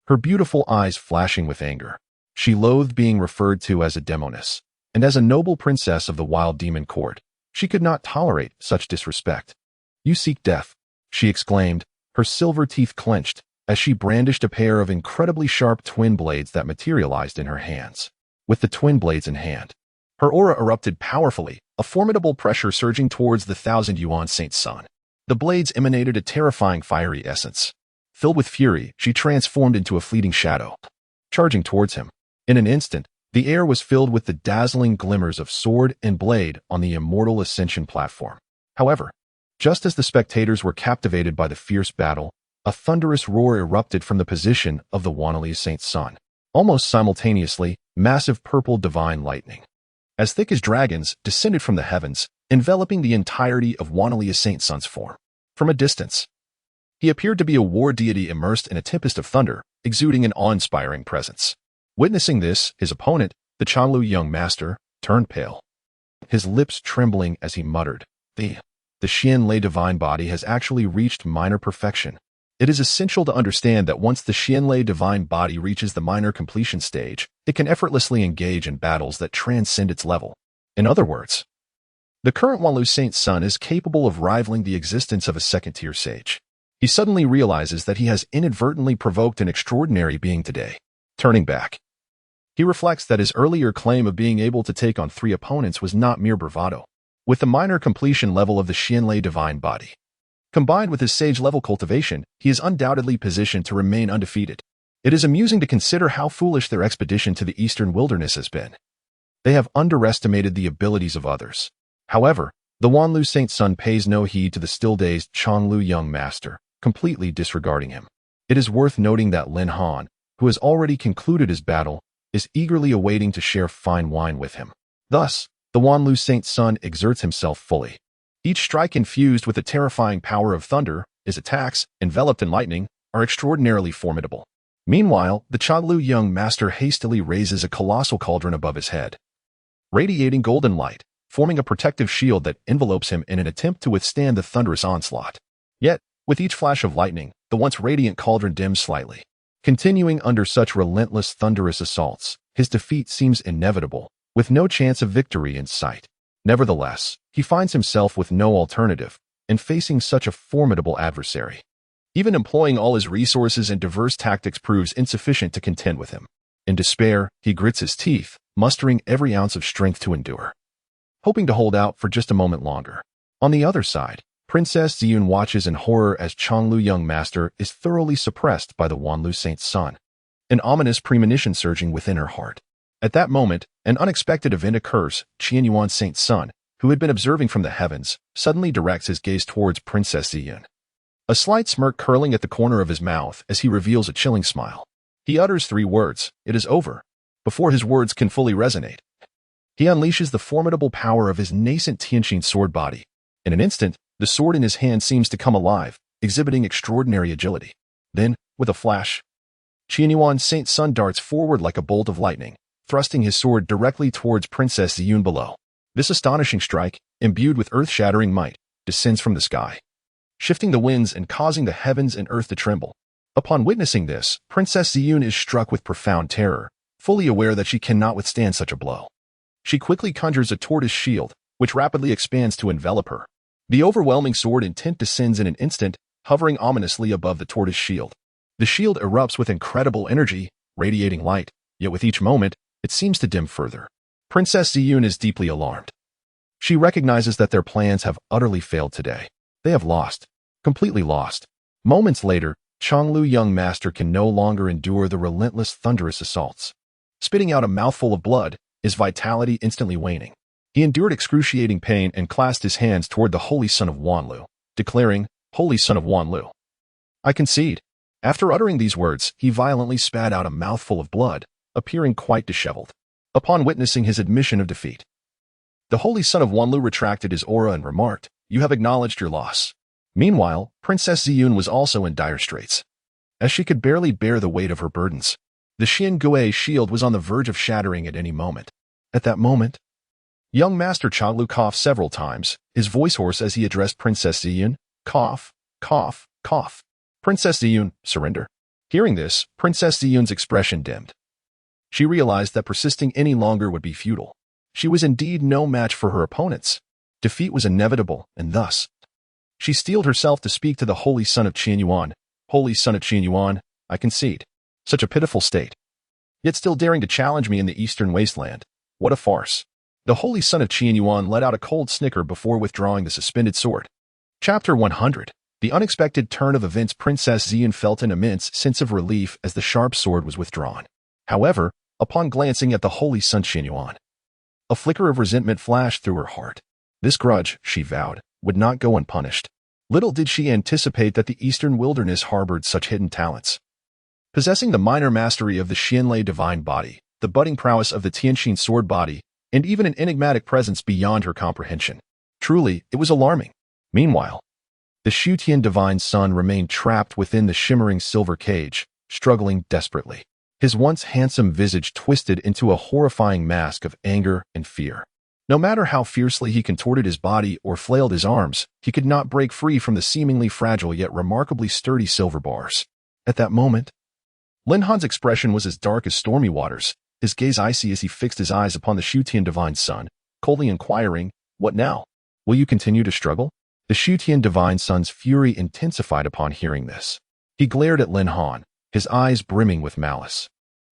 her beautiful eyes flashing with anger. She loathed being referred to as a demoness, and as a noble princess of the wild demon court, she could not tolerate such disrespect. "You seek death," she exclaimed, her silver teeth clenched, as she brandished a pair of incredibly sharp twin blades that materialized in her hands. With the twin blades in hand, her aura erupted powerfully, a formidable pressure surging towards the 1,000 Yuan Saint Sun. The blades emanated a terrifying fiery essence. Filled with fury, she transformed into a fleeting shadow, charging towards him. In an instant, the air was filled with the dazzling glimmers of sword and blade on the immortal ascension platform. However, just as the spectators were captivated by the fierce battle, a thunderous roar erupted from the position of the Wanli Saint Sun. Almost simultaneously, massive purple divine lightning, as thick as dragons, descended from the heavens, enveloping the entirety of Wanli Saint Sun's form. From a distance, he appeared to be a war deity immersed in a tempest of thunder, exuding an awe-inspiring presence. Witnessing this, his opponent, the Changlu young master, turned pale, his lips trembling as he muttered, The Xianlei divine body has actually reached minor perfection. It is essential to understand that once the Xianlei divine body reaches the minor completion stage, it can effortlessly engage in battles that transcend its level. In other words, the current Wanlu Saint Sun is capable of rivaling the existence of a second-tier sage. He suddenly realizes that he has inadvertently provoked an extraordinary being today. Turning back, he reflects that his earlier claim of being able to take on 3 opponents was not mere bravado. With the minor completion level of the Xianlei divine body, combined with his sage-level cultivation, he is undoubtedly positioned to remain undefeated. It is amusing to consider how foolish their expedition to the eastern wilderness has been. They have underestimated the abilities of others. However, the Wanlu Saint Sun pays no heed to the still-dazed Changlu young master, completely disregarding him. It is worth noting that Lin Han, who has already concluded his battle, is eagerly awaiting to share fine wine with him. Thus, the Wanlu Saint Sun exerts himself fully. Each strike infused with the terrifying power of thunder, his attacks, enveloped in lightning, are extraordinarily formidable. Meanwhile, the Changlu young master hastily raises a colossal cauldron above his head, radiating golden light, forming a protective shield that envelopes him in an attempt to withstand the thunderous onslaught. Yet, with each flash of lightning, the once radiant cauldron dims slightly. Continuing under such relentless thunderous assaults, his defeat seems inevitable, with no chance of victory in sight. Nevertheless, he finds himself with no alternative, and facing such a formidable adversary. Even employing all his resources and diverse tactics proves insufficient to contend with him. In despair, he grits his teeth, mustering every ounce of strength to endure, hoping to hold out for just a moment longer. On the other side, Princess Ziyun watches in horror as Changlu young master is thoroughly suppressed by the Wanlu Saint Sun, an ominous premonition surging within her heart. At that moment, an unexpected event occurs. Qianyuan Saint Sun, who had been observing from the heavens, suddenly directs his gaze towards Princess Ziyun, a slight smirk curling at the corner of his mouth as he reveals a chilling smile. He utters 3 words, "It is over." Before his words can fully resonate, he unleashes the formidable power of his nascent Tianqin sword body. In an instant, the sword in his hand seems to come alive, exhibiting extraordinary agility. Then, with a flash, Qianyuan Saint Sun darts forward like a bolt of lightning, thrusting his sword directly towards Princess Ziyun below. This astonishing strike, imbued with earth-shattering might, descends from the sky, shifting the winds and causing the heavens and earth to tremble. Upon witnessing this, Princess Ziyun is struck with profound terror, fully aware that she cannot withstand such a blow. She quickly conjures a tortoise shield, which rapidly expands to envelop her. The overwhelming sword intent descends in an instant, hovering ominously above the tortoise shield. The shield erupts with incredible energy, radiating light, yet with each moment, it seems to dim further. Princess Ziyun is deeply alarmed. She recognizes that their plans have utterly failed today. They have lost. Completely lost. Moments later, Chonglu young master can no longer endure the relentless thunderous assaults. Spitting out a mouthful of blood, his vitality instantly waning. He endured excruciating pain and clasped his hands toward the Holy Son of Wanlu, declaring, "Holy Son of Wanlu, I concede." After uttering these words, he violently spat out a mouthful of blood, appearing quite disheveled. Upon witnessing his admission of defeat, the Holy Son of Wanlu retracted his aura and remarked, "You have acknowledged your loss." Meanwhile, Princess Ziyun was also in dire straits, as she could barely bear the weight of her burdens. The Xin Gui shield was on the verge of shattering at any moment. At that moment, young Master Chonglu coughed several times, his voice hoarse as he addressed Princess Ziyun. Cough, cough, cough. Princess Ziyun, surrender. Hearing this, Princess Ziyun's expression dimmed. She realized that persisting any longer would be futile. She was indeed no match for her opponents. Defeat was inevitable, and thus, she steeled herself to speak to the Holy Son of Qianyuan. "Holy Son of Qianyuan, I concede." Such a pitiful state. Yet still daring to challenge me in the eastern wasteland. What a farce. The Holy Son of Qianyuan let out a cold snicker before withdrawing the suspended sword. Chapter 100. The unexpected turn of events. Princess Ziyun felt an immense sense of relief as the sharp sword was withdrawn. However, upon glancing at the Holy Son Qianyuan, a flicker of resentment flashed through her heart. This grudge, she vowed, would not go unpunished. Little did she anticipate that the eastern wilderness harbored such hidden talents. Possessing the minor mastery of the Xianlei divine body, the budding prowess of the Tianxin sword body, and even an enigmatic presence beyond her comprehension. Truly, it was alarming. Meanwhile, the Shutian divine son remained trapped within the shimmering silver cage, struggling desperately. His once handsome visage twisted into a horrifying mask of anger and fear. No matter how fiercely he contorted his body or flailed his arms, he could not break free from the seemingly fragile yet remarkably sturdy silver bars. At that moment, Lin Han's expression was as dark as stormy waters, his gaze icy as he fixed his eyes upon the Shutian divine son, coldly inquiring, "What now? Will you continue to struggle?" The Shutian divine son's fury intensified upon hearing this. He glared at Lin Han, his eyes brimming with malice,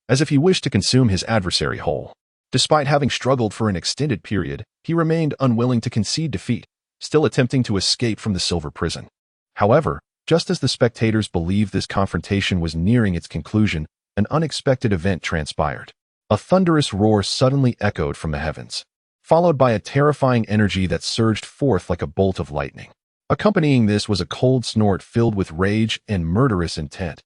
as if he wished to consume his adversary whole. Despite having struggled for an extended period, he remained unwilling to concede defeat, still attempting to escape from the silver prison. However, just as the spectators believed this confrontation was nearing its conclusion, an unexpected event transpired. A thunderous roar suddenly echoed from the heavens, followed by a terrifying energy that surged forth like a bolt of lightning. Accompanying this was a cold snort filled with rage and murderous intent.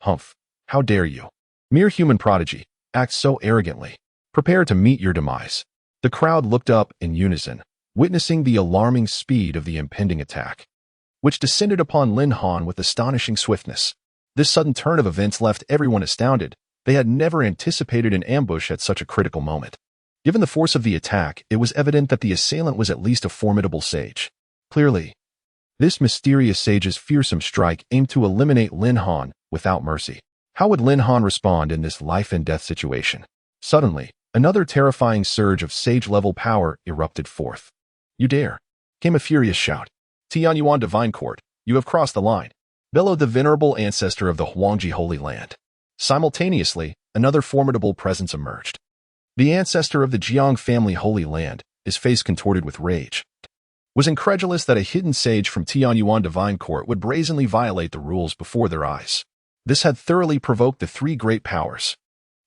"Humph! How dare you, mere human prodigy, act so arrogantly? Prepare to meet your demise." The crowd looked up in unison, witnessing the alarming speed of the impending attack, which descended upon Lin Han with astonishing swiftness. This sudden turn of events left everyone astounded. They had never anticipated an ambush at such a critical moment. Given the force of the attack, it was evident that the assailant was at least a formidable sage. Clearly, this mysterious sage's fearsome strike aimed to eliminate Lin Han without mercy. How would Lin Han respond in this life-and-death situation? Suddenly, another terrifying surge of sage-level power erupted forth. "You dare!" came a furious shout. "Tianyuan Divine Court, you have crossed the line," bellowed the venerable ancestor of the Huangji Holy Land. Simultaneously, another formidable presence emerged. The ancestor of the Jiang family Holy Land, his face contorted with rage, was incredulous that a hidden sage from Tianyuan Divine Court would brazenly violate the rules before their eyes. This had thoroughly provoked the three great powers.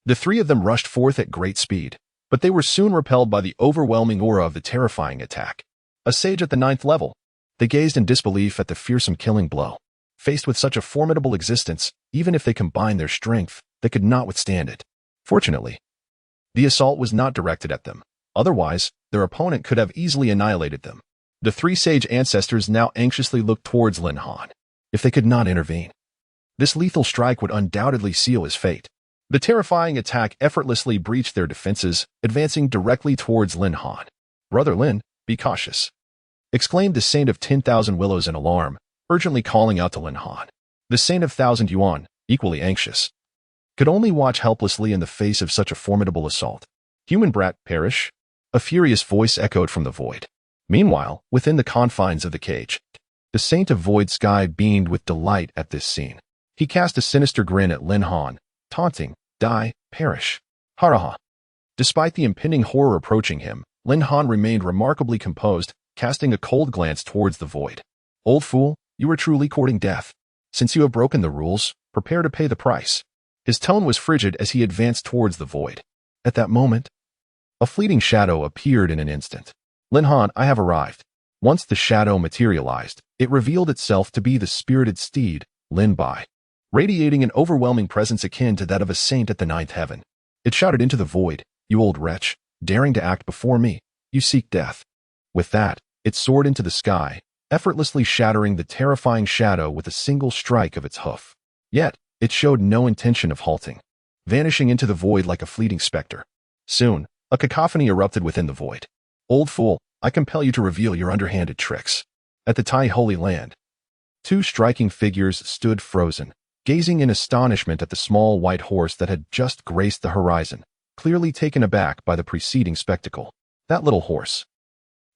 The three of them rushed forth at great speed, but they were soon repelled by the overwhelming aura of the terrifying attack. A sage at the 9th level. They gazed in disbelief at the fearsome killing blow. Faced with such a formidable existence, even if they combined their strength, they could not withstand it. Fortunately, the assault was not directed at them. Otherwise, their opponent could have easily annihilated them. The three sage ancestors now anxiously looked towards Lin Han. If they could not intervene, this lethal strike would undoubtedly seal his fate. The terrifying attack effortlessly breached their defenses, advancing directly towards Lin Han. "Brother Lin, be cautious," exclaimed the Saint of 10,000 Willows in alarm, urgently calling out to Lin Han. The Saint of 1,000 Yuan, equally anxious, could only watch helplessly in the face of such a formidable assault. "Human brat, perish!" a furious voice echoed from the void. Meanwhile, within the confines of the cage, the Saint of Void Sky beamed with delight at this scene. He cast a sinister grin at Lin Han, taunting, "Die, perish." Haraha. Despite the impending horror approaching him, Lin Han remained remarkably composed, casting a cold glance towards the void. "Old fool, you are truly courting death. Since you have broken the rules, prepare to pay the price." His tone was frigid as he advanced towards the void. At that moment, a fleeting shadow appeared in an instant. "Lin Han, I have arrived." Once the shadow materialized, it revealed itself to be the spirited steed, Lin Bai, radiating an overwhelming presence akin to that of a saint at the ninth heaven. It shouted into the void, "You old wretch, daring to act before me, you seek death." With that, it soared into the sky, effortlessly shattering the terrifying shadow with a single strike of its hoof. Yet, it showed no intention of halting, vanishing into the void like a fleeting specter. Soon, a cacophony erupted within the void. "Old fool, I compel you to reveal your underhanded tricks." At the Tai Holy Land, two striking figures stood frozen, gazing in astonishment at the small white horse that had just graced the horizon, clearly taken aback by the preceding spectacle. That little horse.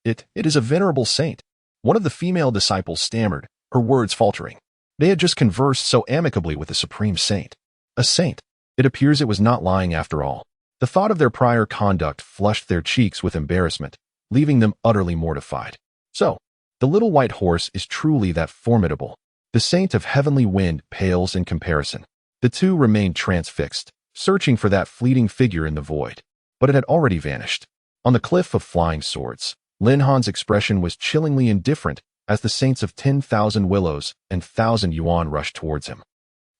It is a venerable saint. One of the female disciples stammered, her words faltering. They had just conversed so amicably with the supreme saint. A saint. It appears it was not lying after all. The thought of their prior conduct flushed their cheeks with embarrassment, leaving them utterly mortified. So, the little white horse is truly that formidable. The saint of heavenly wind pales in comparison. The two remained transfixed, searching for that fleeting figure in the void. But it had already vanished. On the cliff of flying swords, Lin Han's expression was chillingly indifferent as the saints of 10,000 willows and 1,000 yuan rushed towards him.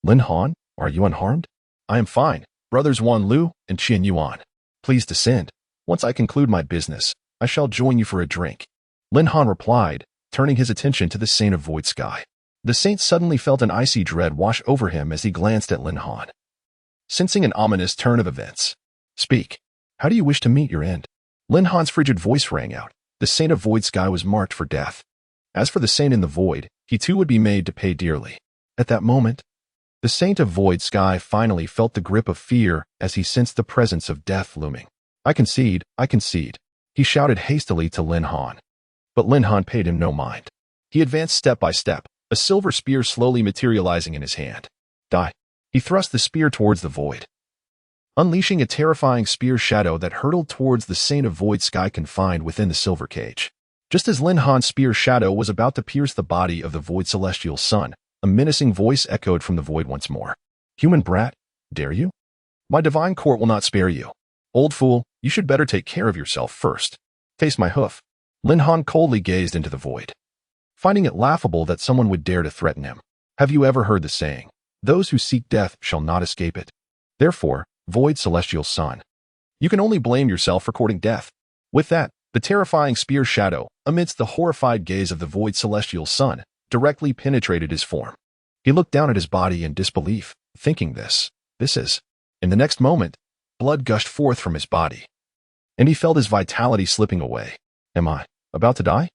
"Lin Han, are you unharmed?" "I am fine, brothers Wan Lu and Qian Yuan. Please descend. Once I conclude my business, I shall join you for a drink." Lin Han replied, turning his attention to the saint of void sky. The saint suddenly felt an icy dread wash over him as he glanced at Lin Han. Sensing an ominous turn of events, "Speak. How do you wish to meet your end?" Lin Han's frigid voice rang out. The saint of void sky was marked for death. As for the saint in the void, he too would be made to pay dearly. At that moment, the saint of void sky finally felt the grip of fear as he sensed the presence of death looming. I concede, he shouted hastily to Lin Han. But Lin Han paid him no mind. He advanced step by step, a silver spear slowly materializing in his hand. "Die." He thrust the spear towards the void, unleashing a terrifying spear shadow that hurtled towards the saint of void sky confined within the silver cage. Just as Lin Han's spear shadow was about to pierce the body of the void celestial sun, a menacing voice echoed from the void once more. "Human brat, dare you? My divine court will not spare you. Old fool, you should better take care of yourself first. Taste my hoof." Lin Han coldly gazed into the void, finding it laughable that someone would dare to threaten him. Have you ever heard the saying, "Those who seek death shall not escape it"? Therefore, void celestial sun, you can only blame yourself for courting death. With that, the terrifying spear shadow, amidst the horrified gaze of the void celestial sun, directly penetrated his form. He looked down at his body in disbelief, thinking this is. In the next moment, blood gushed forth from his body, and he felt his vitality slipping away. Am I about to die?